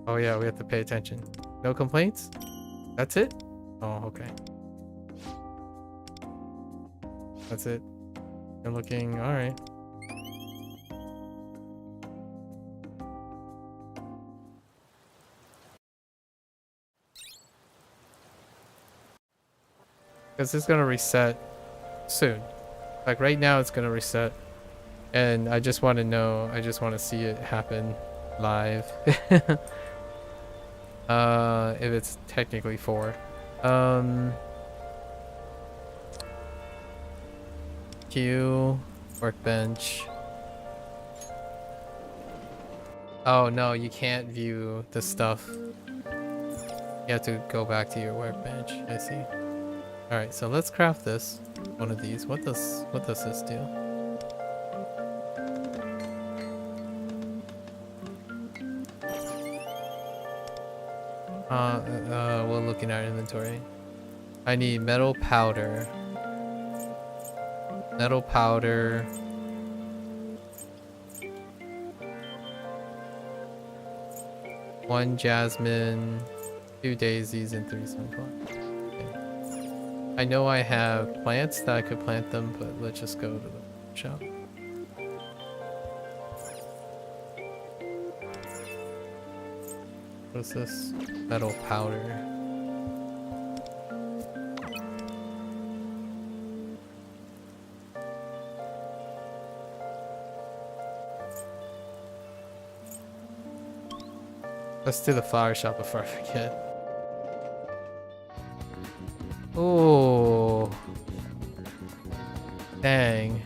Speaker 4: Oh yeah, we have to pay attention. No complaints? That's it? Oh, okay. That's it. You're looking alright. Because it's gonna reset soon. Like right now it's gonna reset. And I just want to know, I just want to see it happen live. If it's technically 4. Q, workbench. Oh no, you can't view the stuff. You have to go back to your workbench. I see. Alright, so let's craft this. One of these. What does this do? We're looking at inventory. I need metal powder. Metal powder. One jasmine, 2 daisies, and 3 sunflower. Okay. I know I have plants that I could plant them, but let's just go to the shop. What's this? Metal powder. Let's do the flower shop before I forget. Oh, dang.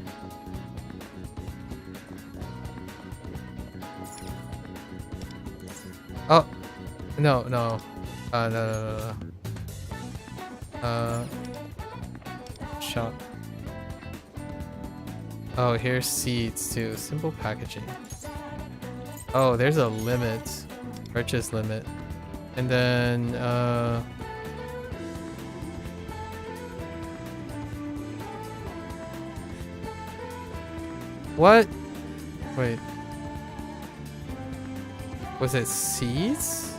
Speaker 4: Oh, no. No. Shop. Oh, here's seeds too. Simple packaging. Oh, there's a limit. Purchase limit. And then, what? Wait. Was it seeds?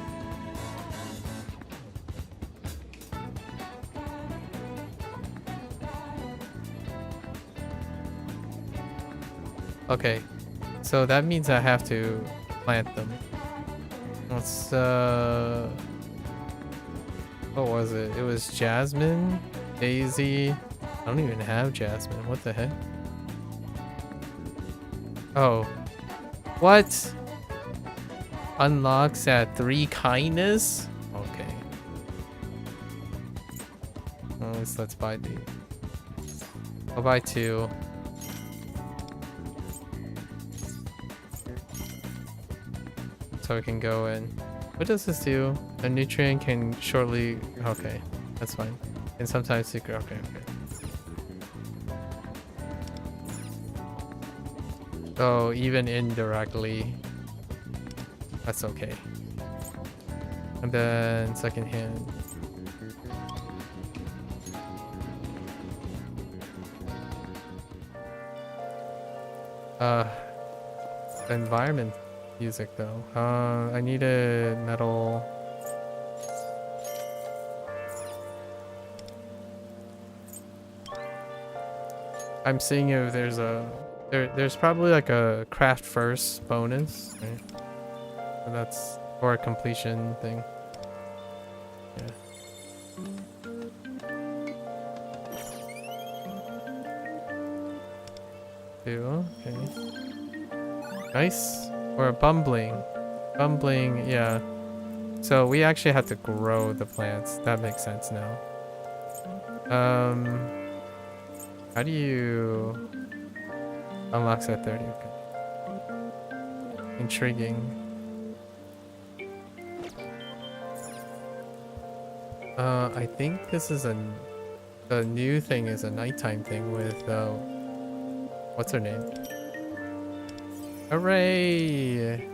Speaker 4: Okay. So that means I have to plant them. Let's, what was it? It was jasmine, daisy. I don't even have jasmine. What the heck? Oh. What? Unlocks at 3 kindness? Okay. Well, let's buy the... I'll buy 2. So we can go in. What does this do? A nutrient can shortly... Okay, that's fine. And sometimes secret... Okay. Oh, even indirectly. That's okay. And then second hand. Environment music though. I need a metal. I'm seeing if there's a there's probably like a craft first bonus, right? So that's or a completion thing. Yeah. Okay. Nice. Or a bumbling. Bumbling, yeah. So we actually have to grow the plants. That makes sense now. How do you unlocks at 30? Okay. Intriguing. I think this is the new thing is a nighttime thing with what's her name? Hooray!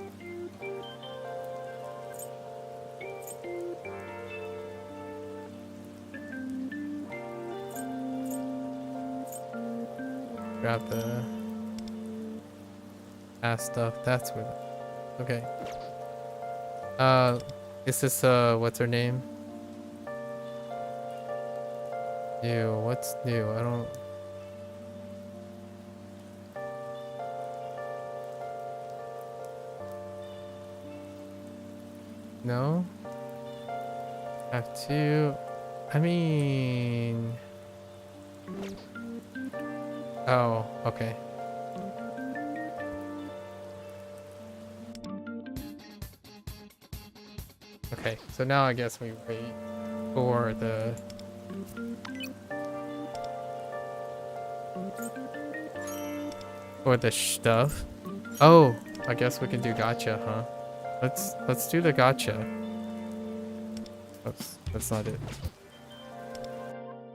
Speaker 4: Grab the ass stuff. That's where. Okay. Is this what's her name? New. What's new? I don't. No? Have to... I mean... Oh, okay. Okay, so now I guess we wait for the... stuff. Oh, I guess we can do gacha, huh? Let's do the gacha. Oops, that's not it.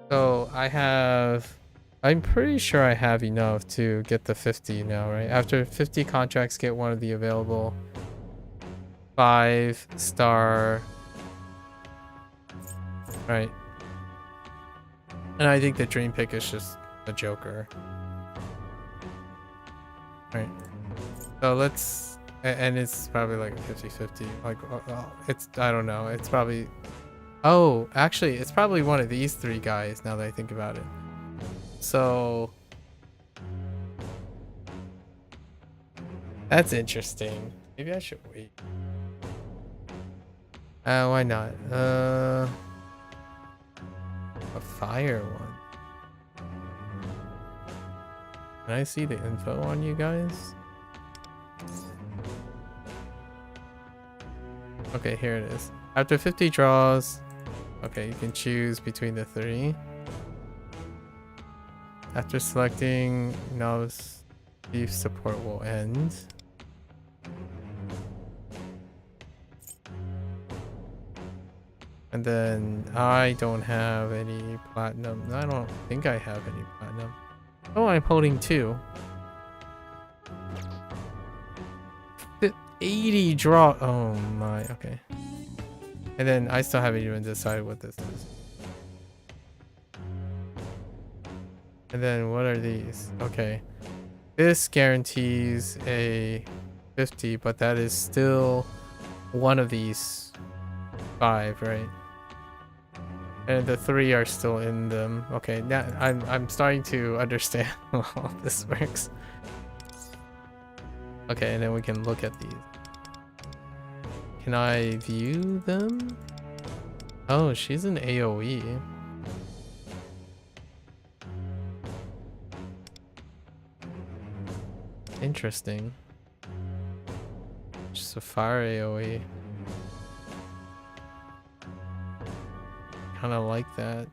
Speaker 4: So I'm pretty sure I have enough to get the 50 now, right? After 50 contracts, get one of the available 5-star. Right. And I think the dream pick is just a joker. Right. So let's... And it's probably like a 50-50. Like, it's... I don't know. It's probably... Oh, actually, it's probably one of these 3 guys, now that I think about it. So... That's interesting. Maybe I should wait. Why not? A fire one. Can I see the info on you guys? Okay, here it is. After 50 draws, okay, you can choose between the 3. After selecting, novice chief support will end. And then I don't have any platinum. I don't think I have any platinum. Oh, I'm holding 2. 80 draw. Oh my, okay. And then I still haven't even decided what this is. And then what are these? Okay. This guarantees a 50, but that is still one of these 5, right? And the 3 are still in them. Okay, now I'm starting to understand how this works. Okay, and then we can look at these. Can I view them? Oh, she's an AoE. Interesting. Just a fire AoE. Kind of like that.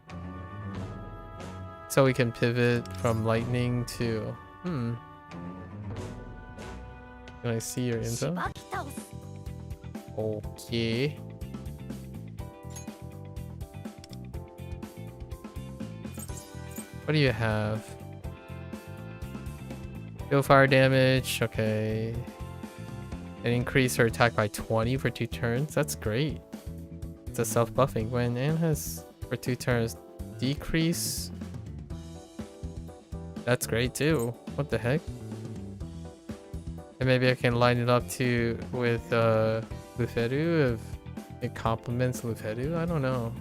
Speaker 4: So we can pivot from lightning to... Can I see your info? Okay. What do you have? Deal fire damage, okay. And increase her attack by 20 for 2 turns. That's great. It's a self-buffing. When Anne has for 2 turns decrease. That's great too. What the heck? And maybe I can line it up to with Luferu if it complements Luferu. I don't know.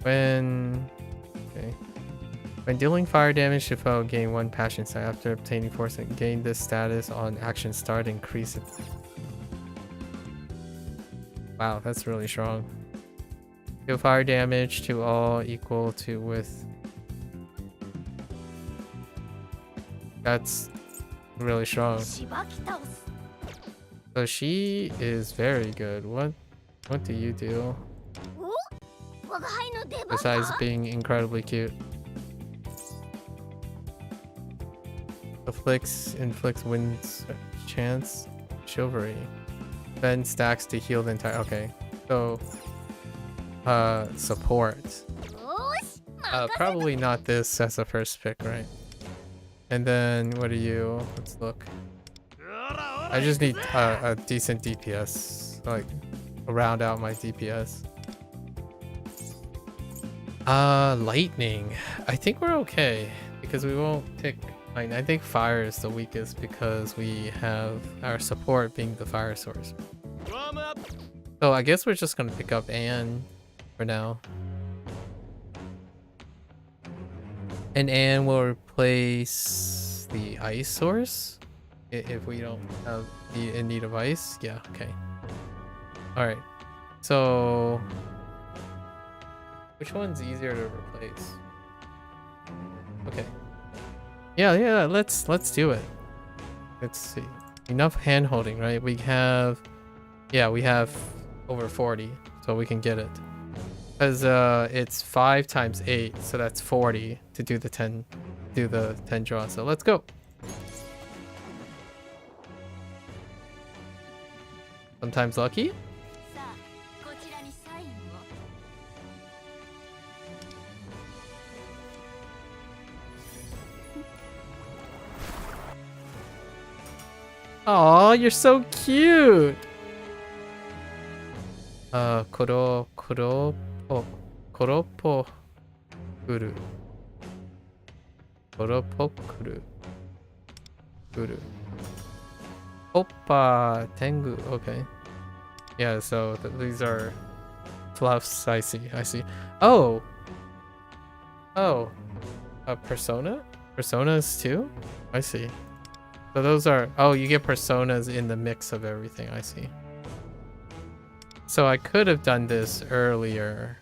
Speaker 4: When dealing fire damage to foe, gain 1 passion stat. After obtaining force, gain this status on action start. Increase it. Wow, that's really strong. Deal fire damage to all equal to with. That's really strong. So she is very good. What do you do? Besides being incredibly cute. Inflicts wins chance. Chivalry. Then stacks to heal the entire. Okay. So support. Probably not this as a first pick, right? And then what are you? Let's look. I just need a decent DPS, like round out my DPS. Lightning. I think we're okay because we won't pick. I think fire is the weakest because we have our support being the fire source. So I guess we're just gonna pick up Anne for now. And Anne will replace the ice source if we don't have the in need of ice. Yeah, okay. Alright. So which one's easier to replace? Okay. Yeah, let's do it. Let's see. Enough hand holding, right? We have over 40, so we can get it. Because it's 5 times 8, so that's 40 to do the 10 draw. So let's go. Sometimes lucky. Aw, you're so cute. Koropo kuru. Oppa tengu. Okay. Yeah, so these are fluffs. I see. Oh, persona? Personas too? I see. So those are, oh, you get personas in the mix of everything. I see. So I could have done this earlier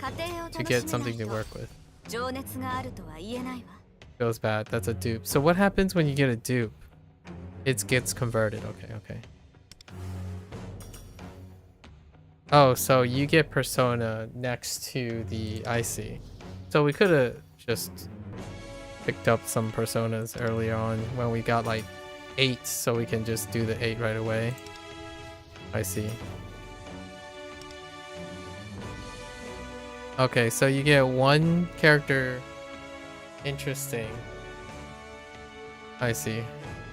Speaker 2: 家庭を
Speaker 4: to
Speaker 2: 楽
Speaker 4: get
Speaker 2: しめない
Speaker 4: something to
Speaker 2: と
Speaker 4: work with.
Speaker 2: 情熱があるとは言えないわ。
Speaker 4: Feels bad. That's a dupe. So what happens when you get a dupe? It gets converted. Okay, okay. Oh, so you get persona next to the IC. So we could have just picked up some personas earlier on when we got like 8, so we can just do the 8 right away. I see. Okay, so you get one character. Interesting. I see.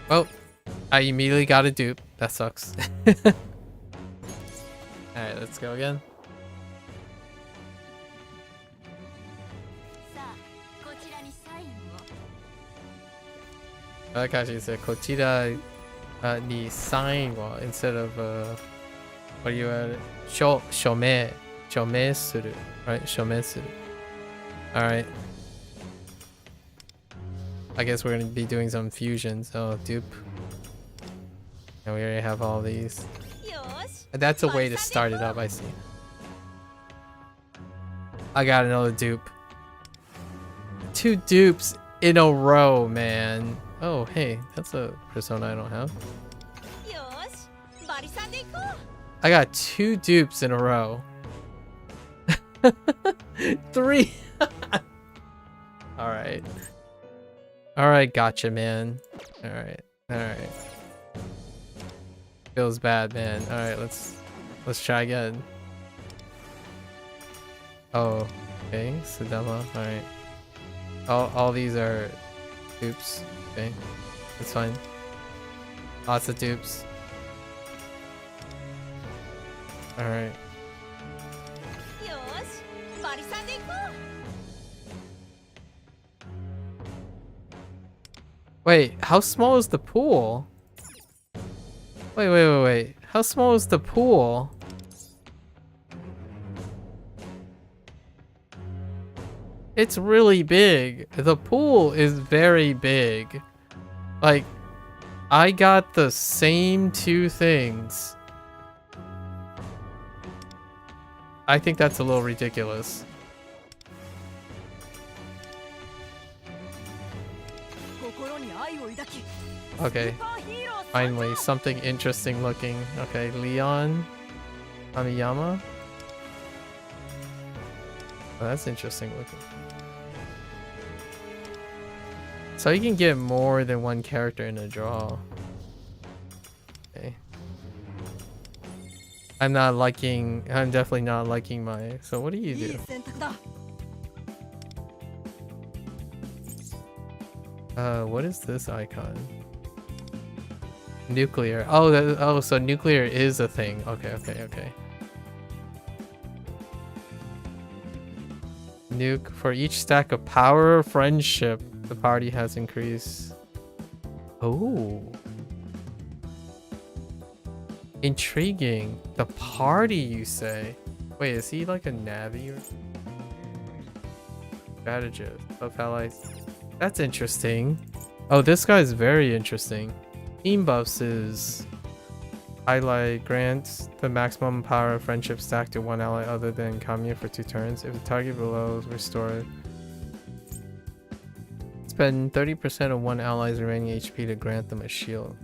Speaker 4: Well, I immediately got a dupe. That sucks. Alright, let's go again.
Speaker 2: さあ、こちらにサインを。
Speaker 4: I like how she said Kochira ni sign instead of what do you add? Shome suru. Right? Shome suru. Alright. I guess we're gonna be doing some fusions. Oh, dupe. And we already have all these.
Speaker 9: よし
Speaker 4: That's a way to start it up, I see. I got another dupe. 2 dupes in a row, man. Oh, hey, that's a persona I don't have.
Speaker 9: よしバリさんでいこう
Speaker 4: I got 2 dupes in a row. 3. Alright. Alright, gotcha, man. Alright. Alright. Feels bad, man. Alright, let's try again. Oh, okay. Sudama. Alright. All these are dupes. Okay. That's fine. Lots of dupes. Alright.
Speaker 9: よしバリさんでいこう
Speaker 4: Wait, how small is the pool? Wait. How small is the pool? It's really big. The pool is very big. Like, I got the same 2 things. I think that's a little ridiculous.
Speaker 9: 心に愛を抱き
Speaker 4: Okay,
Speaker 9: スーパーヒーロー
Speaker 4: finally, something interesting looking. Okay, Leon Amiyama. Oh, that's interesting looking. So you can get more than 1 character in a draw. Okay. I'm definitely not liking my... So what do you
Speaker 9: いい
Speaker 4: do?
Speaker 9: 選択だ
Speaker 4: What is this icon? Nuclear. Oh, so nuclear is a thing. Okay. Nuke. For each stack of power or friendship, the party has increased. Oh. Intriguing. The party, you say? Wait, is he like a Navi or strategist of allies? That's interesting. Oh, this guy is very interesting. Team buffs is highlight grants the maximum power of friendship stack to 1 ally other than Kamiya for 2 turns. If the target below is restored, spend 30% of 1 ally's remaining HP to grant them a shield.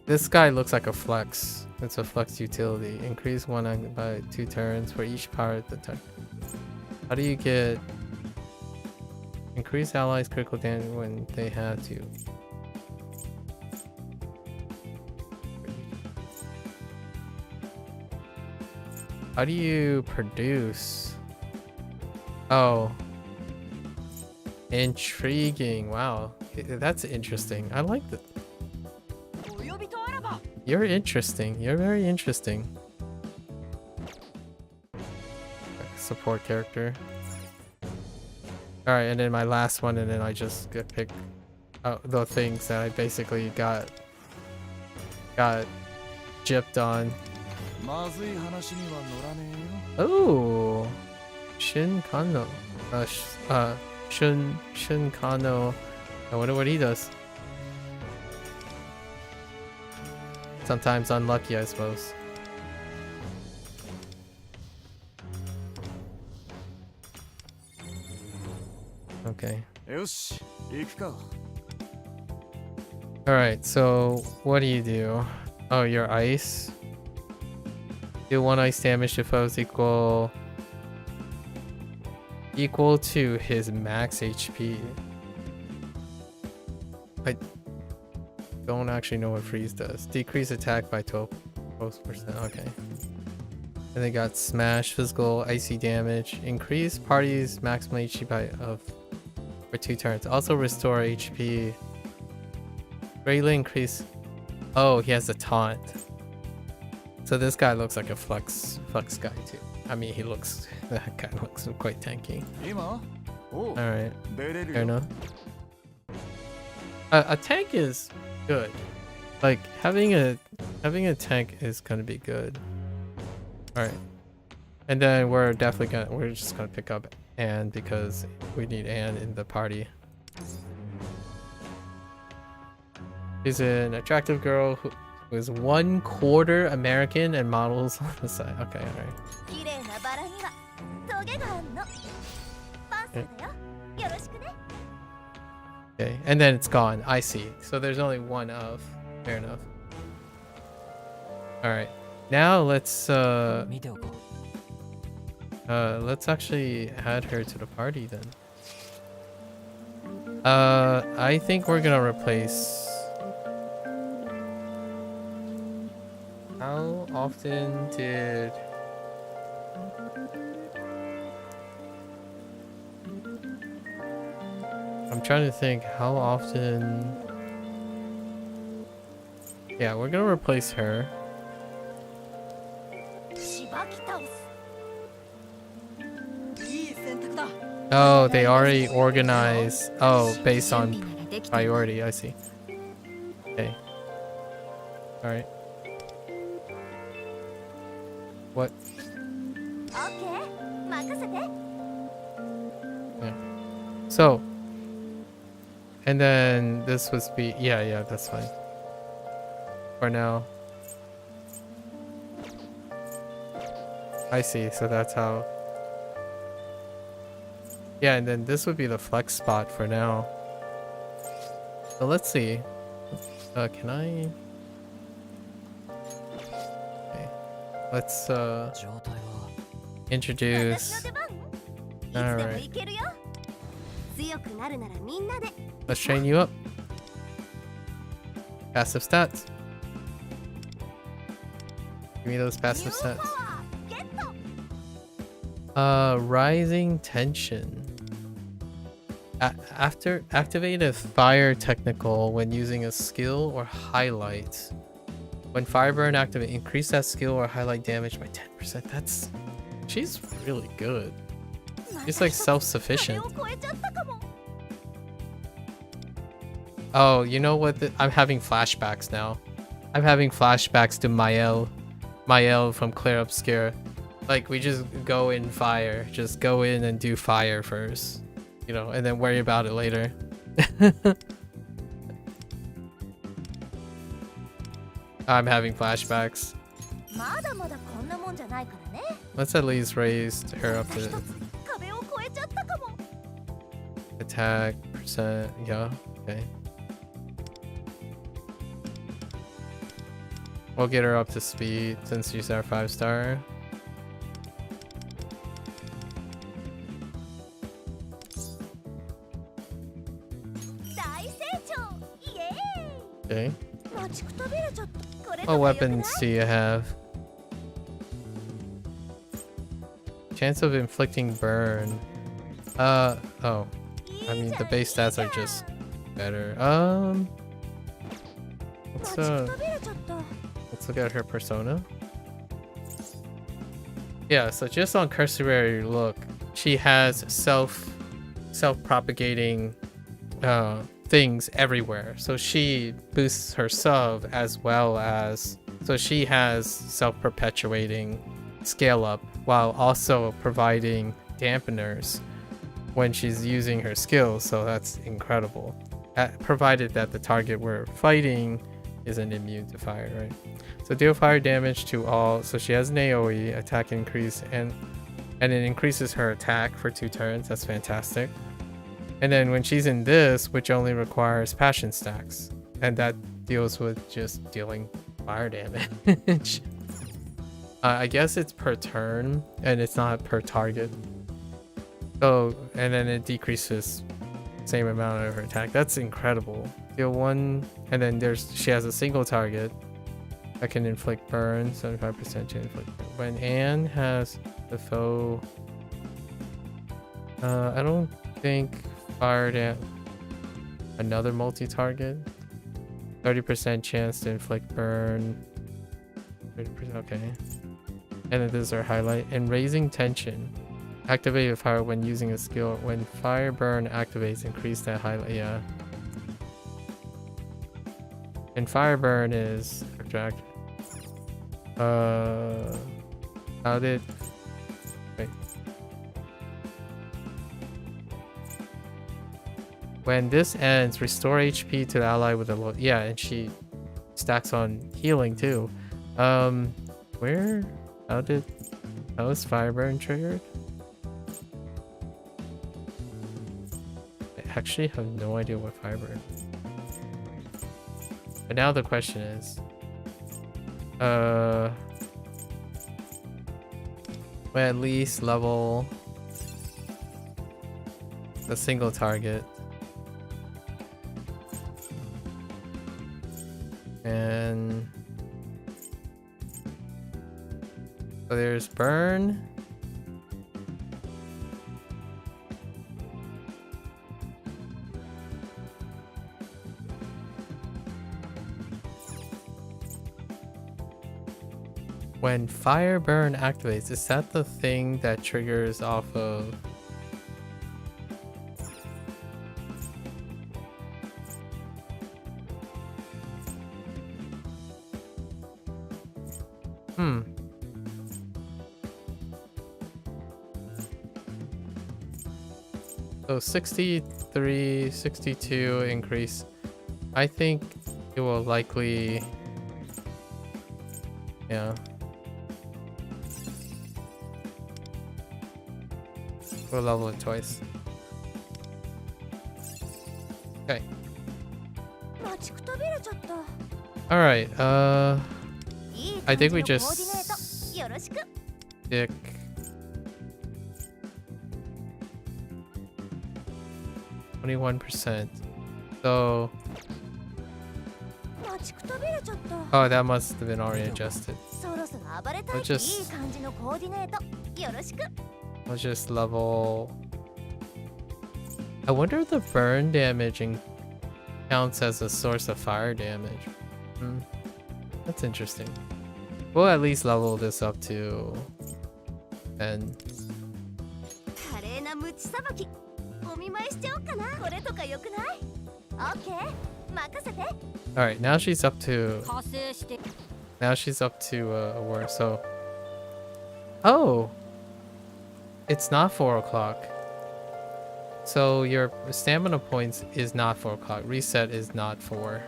Speaker 4: This guy looks like a flex. It's a flex utility. Increase 1 by 2 turns for each power at the turn. How do you get increase allies critical damage when they have to? How do you produce? Oh. Intriguing. Wow. That's interesting. I like that.
Speaker 9: お呼びとあらば
Speaker 4: You're interesting. You're very interesting. Support character. Alright, and then my last one, and then I just get picked out the things that I basically got gypped on.
Speaker 6: まずい話には乗らねえよ
Speaker 4: Oh, Shin Kano. Shin Kano. I wonder what he does. Sometimes unlucky, I suppose.
Speaker 1: Okay.
Speaker 6: よし行くか。
Speaker 1: Alright, so what do? Oh, your ice. Do 1 ice damage to foes equal to his max HP. I don't actually know what freeze does. Decrease attack by 12%. Okay. And they got smash, physical, icy damage. Increase party's maximum HP for 2 turns. Also restore HP. Greatly increase. Oh, he has a taunt. So this guy looks like a flex guy too. I mean, that guy looks quite tanky.
Speaker 6: 今 おう
Speaker 1: Alright,
Speaker 6: 出れる
Speaker 1: fair
Speaker 6: よ。
Speaker 1: enough. A tank is good. Like having a tank is gonna be good. Alright. And then we're just gonna pick up Anne because we need Anne in the party. She's an attractive girl who is 1/4 American and models on the side. Okay, alright.
Speaker 2: 綺麗なバラにはトゲがあんの。パンサーだよ。よろしくね。
Speaker 1: Okay, and then it's gone. I see. So there's only one of. Fair enough. Alright. Now let's
Speaker 6: 見ておこう。
Speaker 1: let's actually add her to the party then. I think we're gonna replace. How often did I'm trying to think how often. Yeah, we're gonna replace her.
Speaker 2: しばき倒す。いい選択だ。
Speaker 1: Oh, they already organize. Oh, based on priority. I see. Okay. Alright. What?
Speaker 2: オッケー。任せて。
Speaker 1: Yeah. So. And then this would be. Yeah, that's fine. For now. I see. So that's how. Yeah, and then this would be the flex spot for now. So let's see. Can I? Okay. Let's
Speaker 6: 状態は
Speaker 1: introduce.
Speaker 2: 私の出番。いつでも
Speaker 1: Alright.
Speaker 2: いけるよ。強くなるならみんなで。
Speaker 1: Let's train you up. Passive stats. Give me those passive stats.
Speaker 2: ゲット。
Speaker 1: Rising tension. After activate a fire technical when using a skill or highlight. When fire burn activate, increase that skill or highlight damage by 10%. She's really good. She's like self-sufficient.
Speaker 2: 壁を越えちゃったかも。
Speaker 1: Oh, you know what? I'm having flashbacks now. I'm having flashbacks to Mael from Clair Obscure. Like, we just go in fire. Just go in and do fire first. You know, and then worry about it later. I'm having flashbacks.
Speaker 2: まだまだこんなもんじゃないからね。
Speaker 1: Let's at least raise her up
Speaker 2: 一
Speaker 1: to
Speaker 2: つ壁を越えちゃったかも。
Speaker 1: attack percent. Yeah, okay. We'll get her up to speed since she's our 5-star. Okay. What weapons do you have? Chance of inflicting burn. Oh. I mean, the base stats are just better. Let's look at her persona. Yeah, so just on cursory look, she has self-propagating things everywhere. So she boosts her sub as well as, so she has self-perpetuating scale up while also providing dampeners when she's using her skills. So that's incredible, provided that the target we're fighting isn't immune to fire, right? So deal fire damage to all. So she has an AoE attack increase, and it increases her attack for 2 turns. That's fantastic.
Speaker 4: And then when she's in this, which only requires passion stacks, and that deals with just dealing fire damage. I guess it's per turn, and it's not per target. So, and then it decreases same amount of her attack. That's incredible. Deal 1, and then she has a single target that can inflict burn, 75% to inflict burn. When Anne has the foe, I don't think fired at another multi-target. 30% chance to inflict burn. 30%, okay. And then this is our highlight. And raising tension. Activate fire when using a skill. When fire burn activates, increase that highlight. Yeah. And fire burn is extract. How did? Wait. When this ends, restore HP to the ally with a low. Yeah, and she stacks on healing too. Where? How is fire burn triggered? I actually have no idea what fire burn. But now the question is, when at least level the single target. And so there's burn. When fire burn activates, is that the thing that triggers off of? So 63, 62 increase. I think it will likely, yeah. We'll level it twice. Okay. Alright, I think we just stick 21%. So oh, that must have been already adjusted. Let's just level. I wonder if the burn damage counts as a source of fire damage. That's interesting. We'll at least level this up to 10. Alright, now she's up to a war, so oh, it's not 4 o'clock. So your stamina points is not 4 o'clock. Reset is not 4.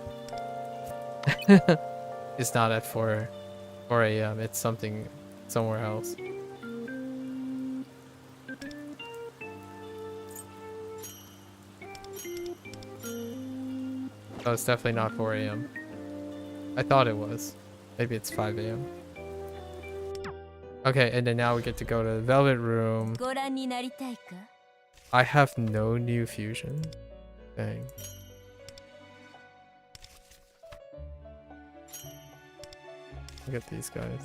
Speaker 4: It's not at 4 a.m. It's something somewhere else. Oh, it's definitely not 4 a.m. I thought it was. Maybe it's 5 a.m. Okay, and then now we get to go to the Velvet Room. I have no new fusion. Dang. Look at these guys.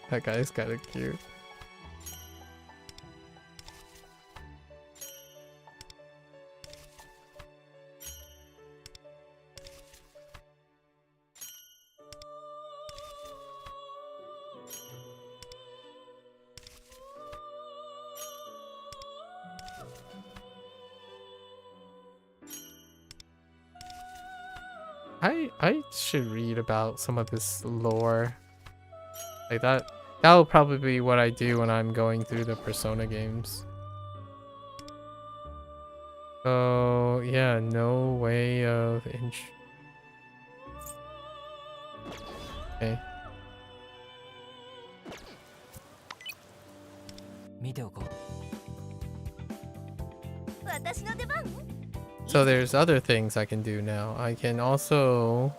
Speaker 4: That guy's kind of cute. I should read about some of this lore. Like that will probably be what I do when I'm going through the Persona games. So yeah, no way of okay. So there's other things I can do now. I can also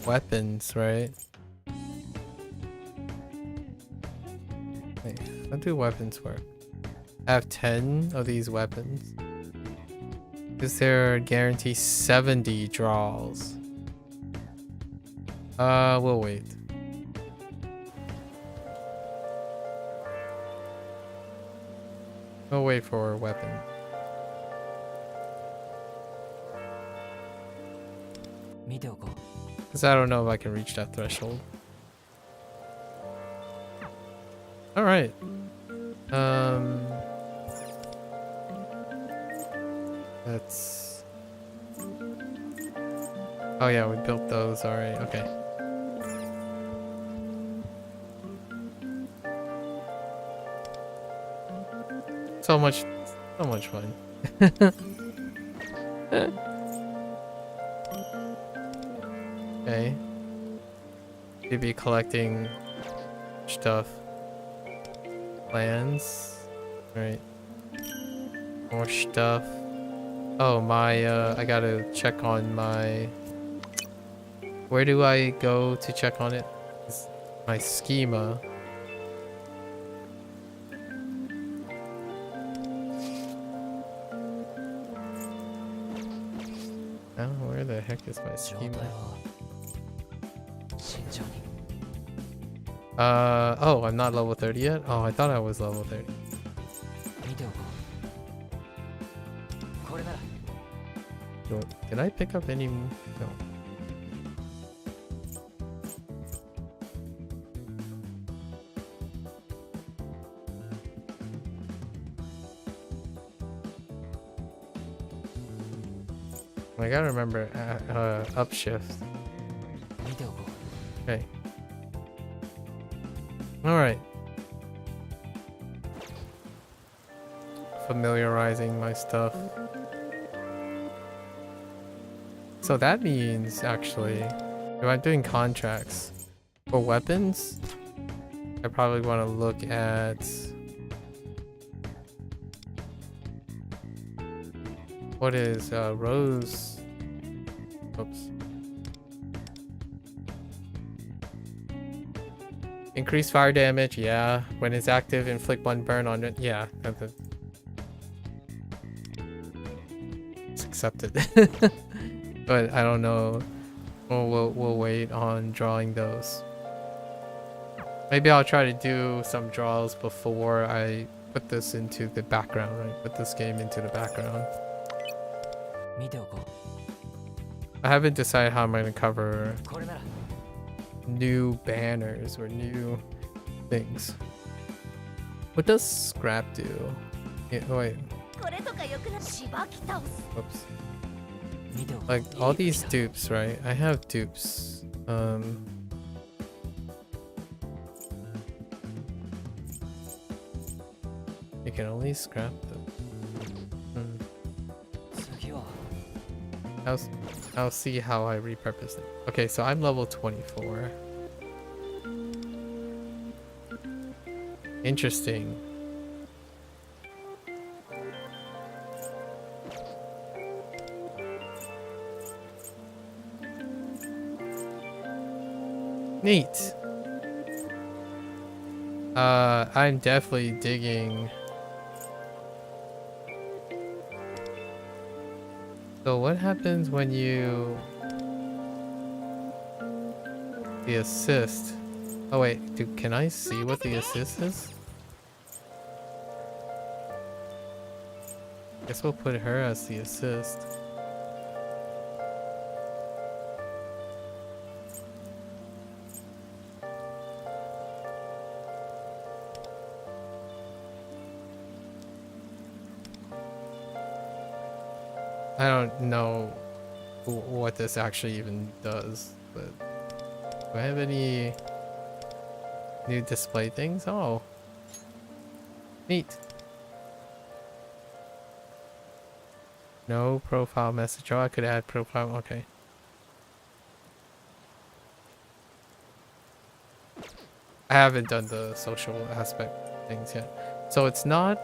Speaker 4: weapons, right? Wait, how do weapons work? I have 10 of these weapons. Is there guarantee 70 draws? We'll wait. We'll wait for a weapon. Because I don't know if I can reach that threshold. Alright. That's... Oh yeah, we built those already. Okay. So much fun. Okay. You'd be collecting stuff. Lands. Right. More stuff. Oh, my, I gotta check on my... Where do I go to check on it? It's my schema. Oh, where the heck is my schema? Oh, I'm not level 30 yet? Oh, I thought I was level 30. Did I pick up any? No. I gotta remember upshift. Okay. Alright. Familiarizing my stuff. So that means, actually, if I'm doing contracts for weapons, I probably want to look at what is Rose. Oops. Increase fire damage, yeah. When it's active, inflict 1 burn on it. Yeah, it's accepted. But I don't know. We'll wait on drawing those. Maybe I'll try to do some draws before I put this into the background, right? Put this game into the background. I haven't decided how I'm going to cover new banners or new things. What does scrap do? Yeah, wait. Oops. Like all these dupes, right? I have dupes. You can only scrap them. I'll see how I repurpose it. Okay, so I'm level 24. Interesting. Neat. I'm definitely digging. So what happens when you the assist? Oh wait, can I see what the assist is? Guess we'll put her as the assist. I don't know what this actually even does, but do I have any new display things? Oh, neat. No profile message. Oh, I could add profile. Okay. I haven't done the social aspect things yet. So it's not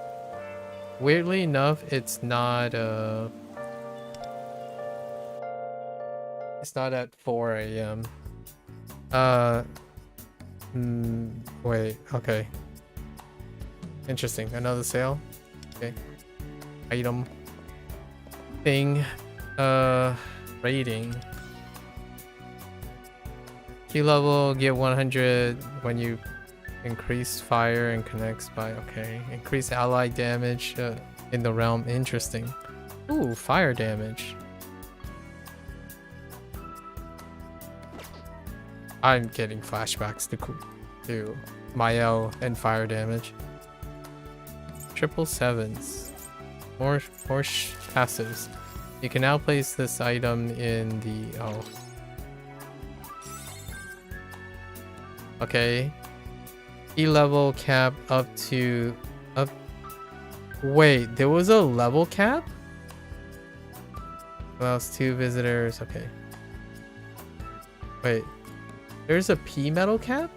Speaker 4: Weirdly enough, it's not at 4 a.m. Wait, okay. Interesting. Another sale. Okay. Item. Thing. Rating. Key level, get 100 when you increase fire and connects by, okay. Increase ally damage in the realm. Interesting. Ooh, fire damage. I'm getting flashbacks to Mael and fire damage. 777s. More passives. You can now place this item in the... oh. Okay. E level cap up to... up... Wait, there was a level cap? Allows 2 visitors. Okay. Wait. There's a P metal cap?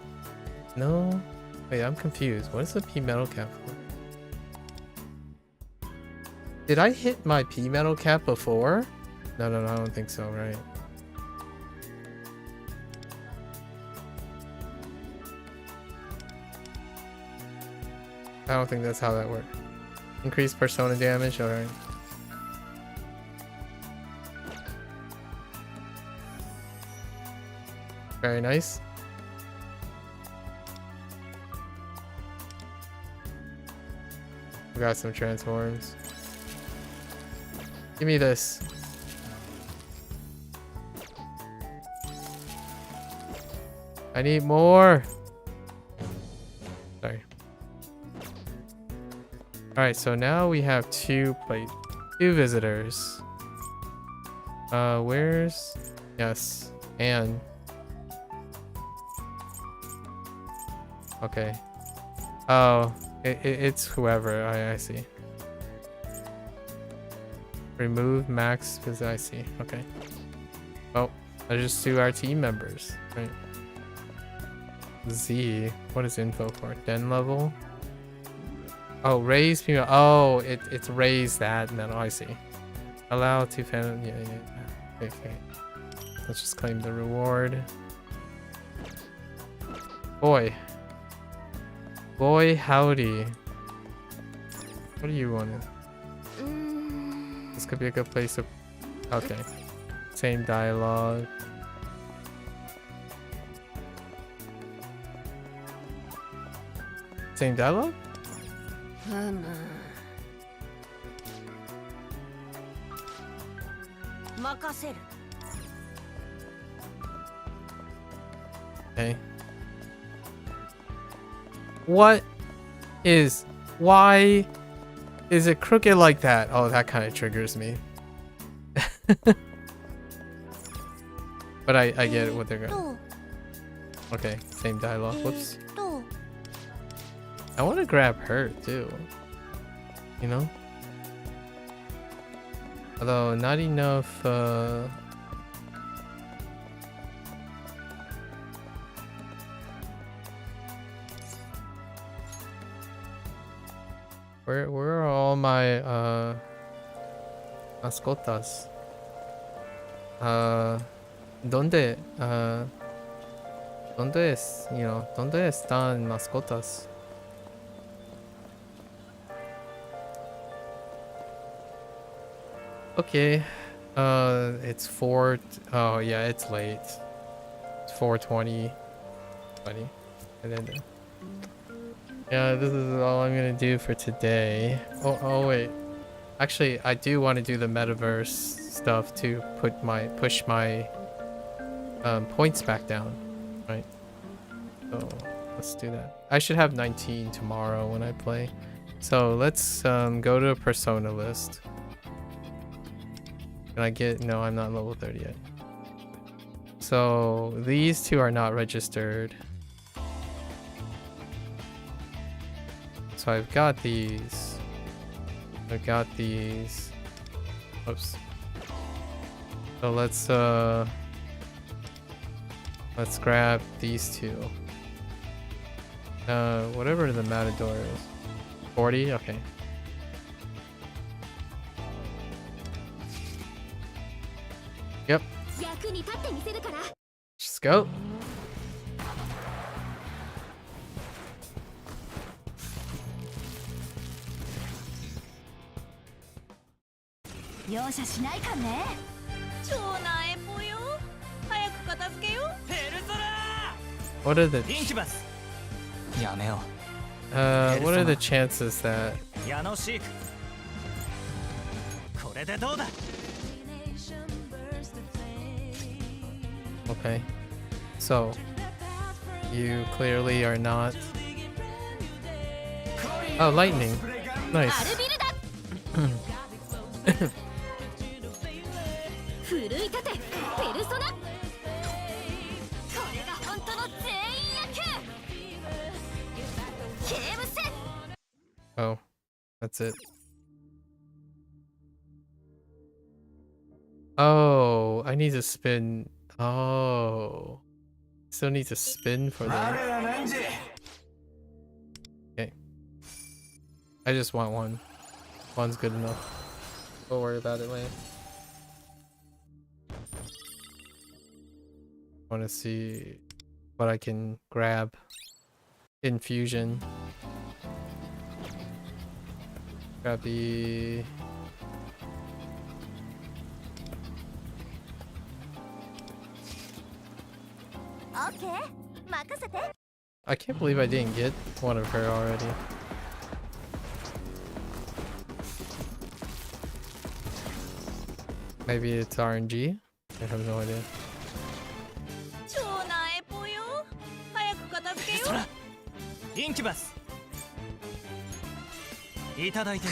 Speaker 4: No. Wait, I'm confused. What is the P metal cap for? Did I hit my P metal cap before? No, I don't think so, right? I don't think that's how that works. Increased persona damage, alright. Very nice. We got some transforms. Give me this. I need more. Sorry. Alright, so now we have two visitors. Where's... yes. And... okay. Oh, it's whoever. I see. Remove max because I see. Okay. Oh, I just do our team members. Right. Z. What is info for? Den level? Oh, raise female. Oh, it's raise that metal. I see. Allow to fan. Yeah. Okay. Let's just claim the reward. Boy, howdy. What do you want? This could be a good place to... okay. Same dialogue. Same dialogue? Okay. Why is it crooked like that? Oh, that kind of triggers me. But I get what they're going. Okay, same dialogue. Whoops. I want to grab her too. You know? Although not enough Where are all my mascotas? ¿Dónde están mascotas? Okay. It's 4. Oh yeah, it's late. It's 4:20. Buddy. And then yeah, this is all I'm gonna do for today. Oh wait. Actually, I do want to do the metaverse stuff to push my points back down, right? So let's do that. I should have 19 tomorrow when I play. So let's go to a persona list. Can I get... no, I'm not level 30 yet. So these two are not registered. So I've got these. Oops. So let's grab these two. Whatever the Matador is. 40? Okay.
Speaker 2: 役に立ってみせるから。
Speaker 4: Just go.
Speaker 2: 容赦しないかね。
Speaker 9: 超なえぽよ。早く片付けよ。ペルソナ
Speaker 4: What are the
Speaker 6: インキュバスやめよ
Speaker 4: what are the chances that
Speaker 6: うヤノシークこれでどうだ
Speaker 4: okay, so you clearly are not. Oh, lightning.
Speaker 2: アル
Speaker 4: Nice.
Speaker 2: ビルだ。奮い立てペルソナ。これが本当の全員野球。ゲームセット。
Speaker 4: Oh, that's it. Oh, I need to spin. Oh, still need to spin for that. Okay, I just want one. One's good enough. Don't worry about it later. Want to see what I can grab. Infusion. Grab the.
Speaker 2: Okay, 任せて。
Speaker 4: I can't believe I didn't get one of her already. Maybe it's RNG? I have no idea.
Speaker 9: 超なえぽよ。早く片付けよ。
Speaker 6: インキュバスいただいてい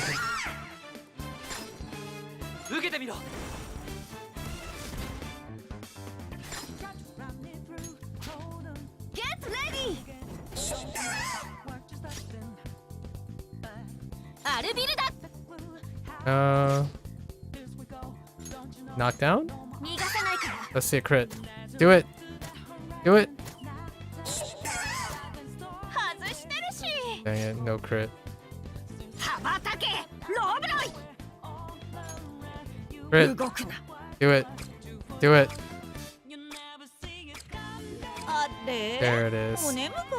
Speaker 6: く受けてみろ
Speaker 2: Get ready。アルビルだ。
Speaker 4: Knockdown?
Speaker 2: 逃がさないから。
Speaker 4: Let's see a crit. Do it! Do it!
Speaker 9: 外してるし。
Speaker 4: Dang it, no crit.
Speaker 2: 羽ばたけロブロイ。
Speaker 4: Crit!
Speaker 2: 動くな。
Speaker 4: Do it! Do it!
Speaker 9: あれ
Speaker 4: There it is.
Speaker 9: お眠かな。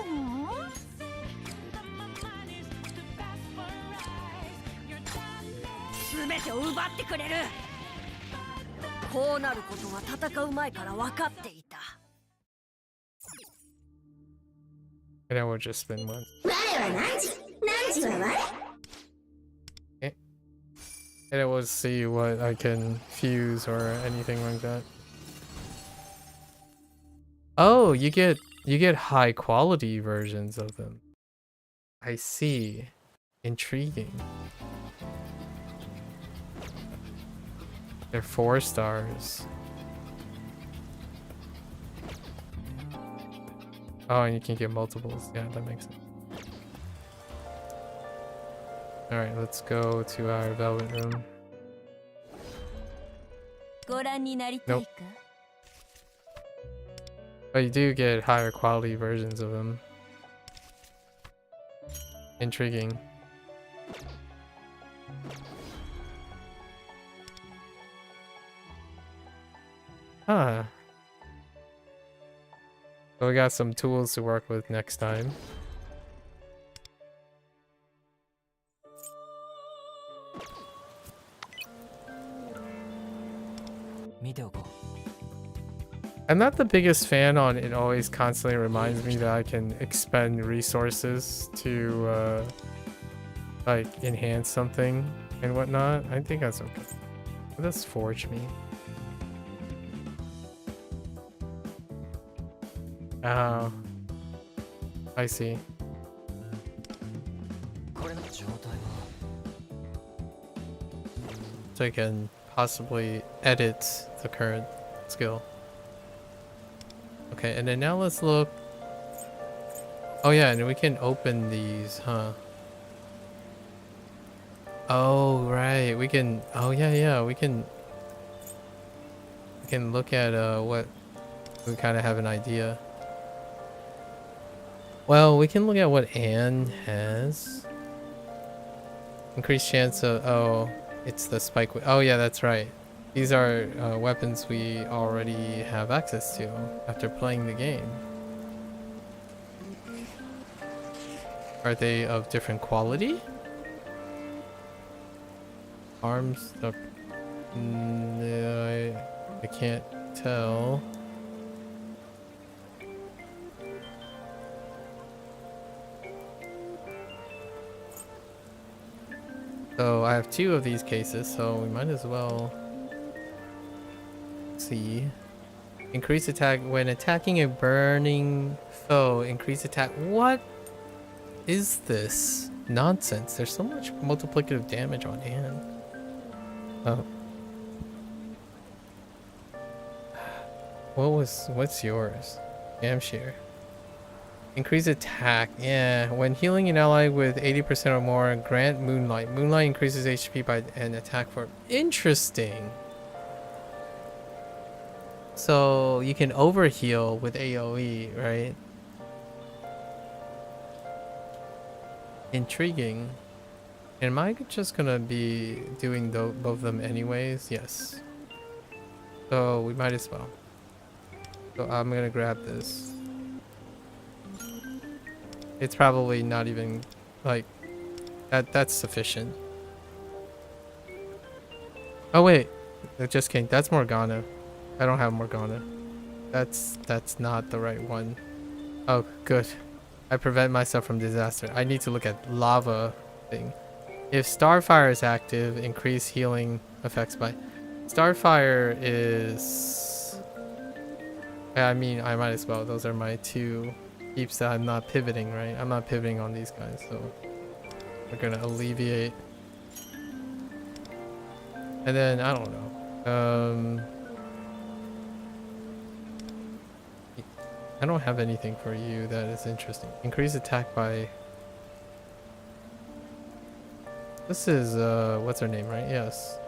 Speaker 2: 全てを奪ってくれる。こうなることは戦う前から分かっていた。
Speaker 4: And then we'll just spin one.
Speaker 2: 我は何時？何時は我？
Speaker 4: And then we'll see what I can fuse or anything like that. Oh, you get high quality versions of them. I see. Intriguing. They're 4 stars. Oh, and you can get multiples. Yeah, that makes sense. Alright, let's go to our velvet room.
Speaker 2: ご覧になりたいか？
Speaker 4: But you do get higher quality versions of them. Intriguing. Huh. So we got some tools to work with next time. I'm not the biggest fan on it always constantly reminds me that I can expend resources to like enhance something and whatnot. I think that's okay. What does forge mean? Oh, I see. So I can possibly edit the current skill. Okay, and then now let's look. Oh yeah, and we can open these, huh? Oh right, we can. Oh yeah, we can look at what we kind of have an idea. Well, we can look at what Anne has. Increased chance of, oh, it's the spike. Oh yeah, that's right. These are weapons we already have access to after playing the game. Are they of different quality? Arms up. I can't tell. So I have 2 of these cases, so we might as well see. Increase attack when attacking a burning foe. Increase attack. What is this nonsense? There's so much multiplicative damage on hand. Oh. What's yours? Amshire. Increase attack. Yeah, when healing an ally with 80% or more, grant Moonlight. Moonlight increases HP by an attack for. Interesting. So you can overheal with AoE, right? Intriguing. Am I just gonna be doing both of them anyways? Yes. So we might as well. So I'm gonna grab this. It's probably not even like that's sufficient. Oh wait, just kidding. That's Morgana. I don't have Morgana. That's not the right one. Oh good. I prevent myself from disaster. I need to look at lava thing. If Starfire is active, increase healing effects by. Starfire is. I mean, I might as well. Those are my 2 keeps that I'm not pivoting, right? I'm not pivoting on these guys, so we're gonna alleviate. And then I don't know. I don't have anything for you that is interesting. Increase attack by. This is what's her name, right? Yes.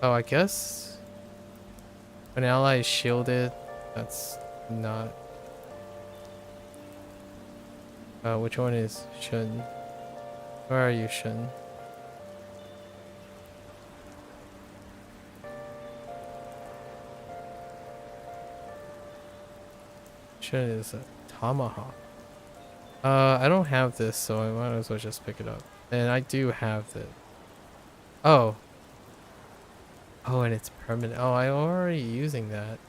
Speaker 4: Oh, I guess when an ally is shielded, that's not. Which one is Shun? Where are you, Shun? Shun is a tomahawk. I don't have this, so I might as well just pick it up. And I do have it. Oh. Oh, and it's permanent. Oh, I'm already using that.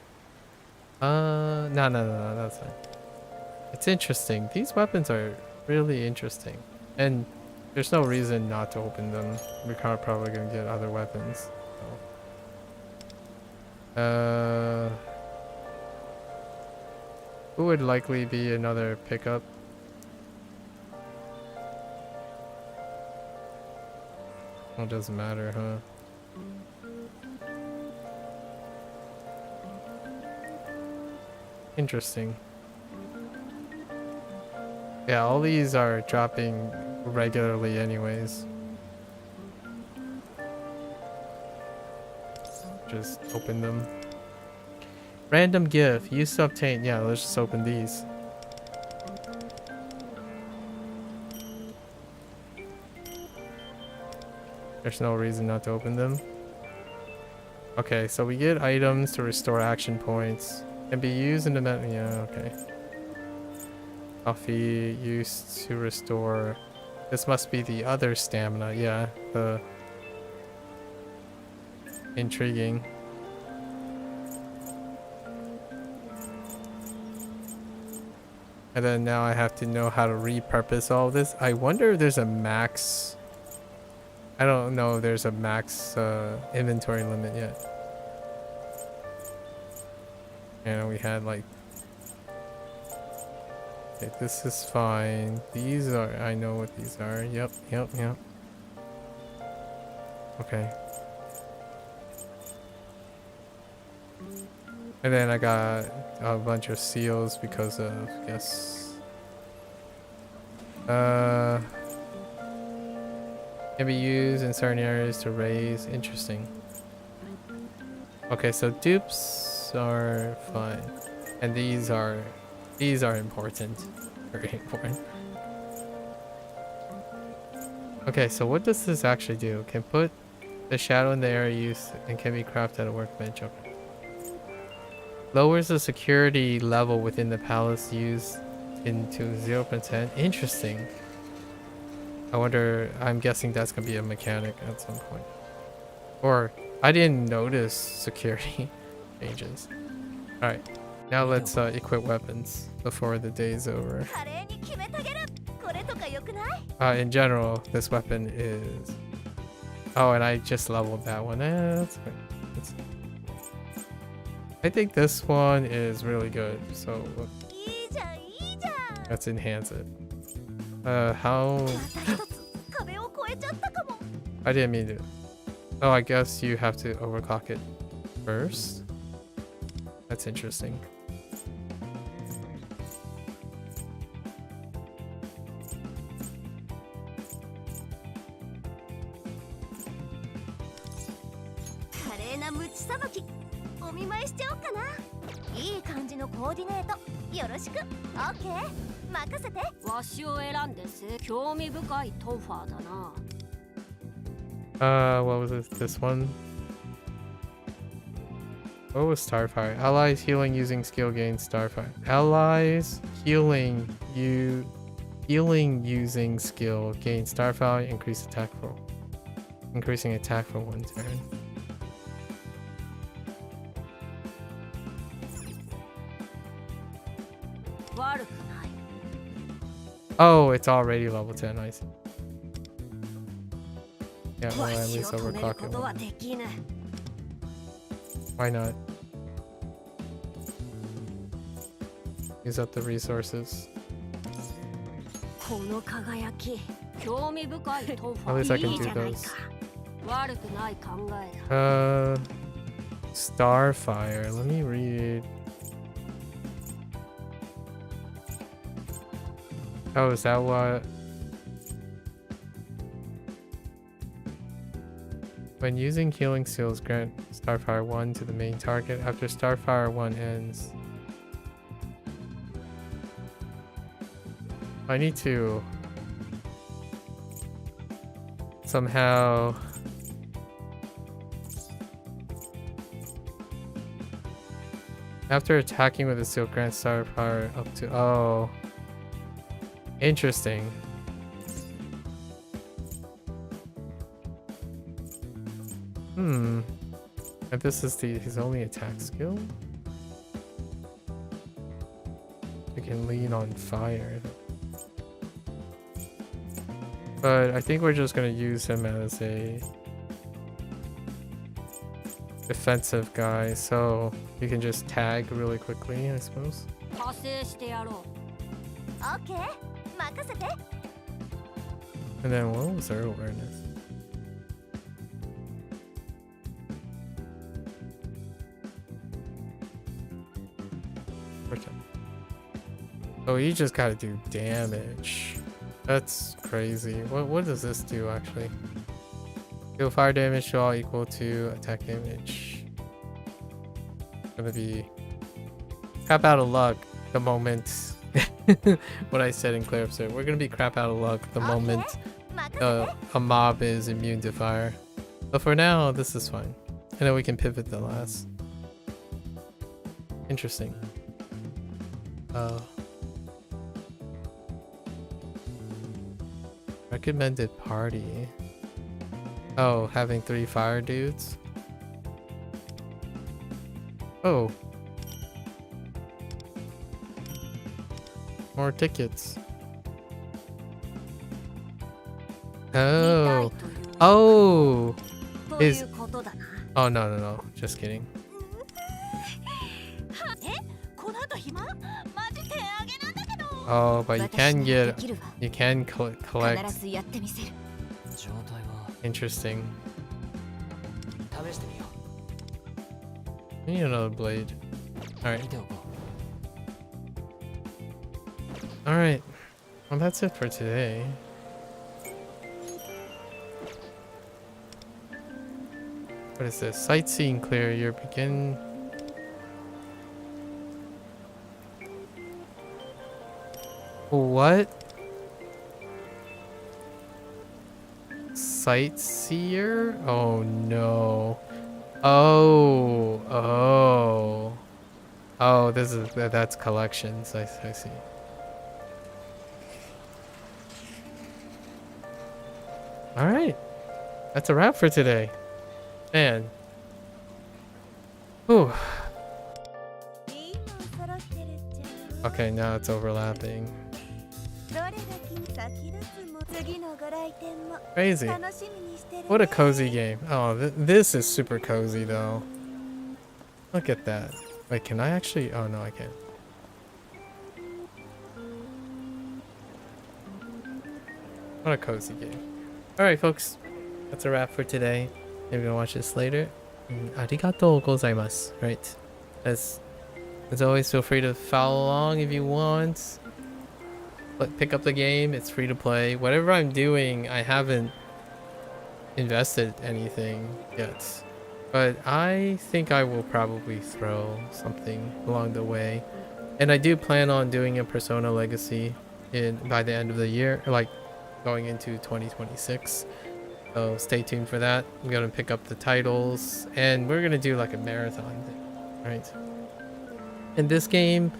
Speaker 4: No, that's fine. It's interesting. These weapons are really interesting. And there's no reason not to open them. We're probably gonna get other weapons. So. Who would likely be another pickup? Well, it doesn't matter, huh? Interesting. Yeah, all these are dropping regularly anyways. Just open them. Random gift. Used to obtain. Yeah, let's just open these. There's no reason not to open them. Okay, so we get items to restore action points. Can be used in the meta. Yeah, okay. Coffee used to restore. This must be the other stamina. Yeah, the intriguing. And then now I have to know how to repurpose all this. I wonder if there's a max. I don't know if there's a max inventory limit yet. And we had like. Okay, this is fine. These are. I know what these are. Yep. Okay. And then I got a bunch of seals because of, yes. Can be used in certain areas to raise. Interesting. Okay, so dupes are fine. And these are important. Very important. Okay, so what does this actually do? Can put The shadow in the area used and can be crafted at a workbench. Okay. Lowers the security level within the palace used into 0%. Interesting. I wonder, I'm guessing that's gonna be a mechanic at some point. Or I didn't notice security changes. Alright, now let's equip weapons before the day's over.
Speaker 2: 華麗に決めたげる。これとか良くない？
Speaker 4: In general, this weapon is... Oh, and I just leveled that one. That's good. I think this one is really good, so
Speaker 2: いいじゃん、いいじゃん。
Speaker 4: let's enhance it. How...
Speaker 2: また一つ壁を越えちゃったかも。
Speaker 4: I didn't mean to... Oh, I guess you have to overclock it first? That's interesting. What was this one? What was Starfire? Allies healing using skill gain Starfire. Allies healing using skill gain Starfire, increase attack roll. Increasing attack for 1 turn. Oh, it's already level 10, I see. Yeah, well, at least overclock it. Why not? Use up the resources. At least I can do those. Starfire. Let me read. Oh, is that what? When using healing seals, grant Starfire 1 to the main target after Starfire 1 ends. I need to somehow after attacking with a seal, grant Starfire up to... Oh, interesting. And this is his only attack skill? I can lean on fire. But I think we're just gonna use him as a defensive guy, so you can just tag really quickly, I suppose. And then what was our awareness? Oh, you just gotta do damage. That's crazy. What does this do actually? Deal fire damage to all equal to attack damage. Gonna be crap out of luck the moment what I said in clear episode. We're gonna be crap out of luck the moment a mob is immune to fire. But for now, this is fine. And then we can pivot the last. Interesting. Recommended party. Oh, having 3 fire dudes. Oh. More tickets. Oh. Oh. Is... Oh, no. Just kidding. Oh, but you can get... You can collect... Interesting. I need another blade. Alright. Well, that's it for today. What is this? Sightseeing clear. Your begin... What? sightseer? Oh no. Oh, that's collections. I see. All right, that's a wrap for today. Man. Whew. Okay, now it's overlapping. Crazy. What a cozy game. Oh, this is super cozy though. Look at that. Wait, can I actually? Oh no, I can't. What a cozy game. Alright folks, that's a wrap for today. If you're gonna watch this later, arigatou gozaimasu. Right. As always, feel free to follow along if you want. But pick up the game, it's free to play. Whatever I'm doing, I haven't invested anything yet. But I think I will probably throw something along the way. And I do plan on doing a Persona Legacy by the end of the year, like going into 2026. So stay tuned for that. I'm gonna pick up the titles and we're gonna do like a marathon thing, right? In this game,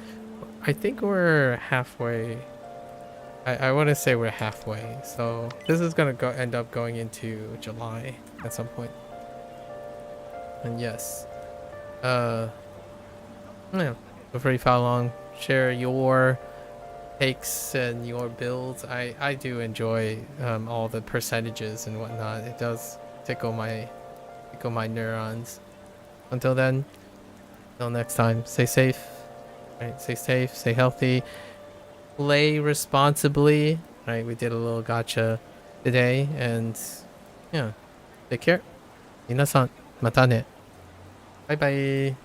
Speaker 4: I think we're halfway. I want to say we're halfway. So this is gonna end up going into July at some point. And yes, yeah, feel free to follow along, share your takes and your builds. I do enjoy all the percentages and whatnot. It does tickle my neurons. Until then, until next time, stay safe. Right, stay safe, stay healthy, play responsibly. Right, we did a little gacha today, and yeah, take care. Minasan, mata ne. Bye bye.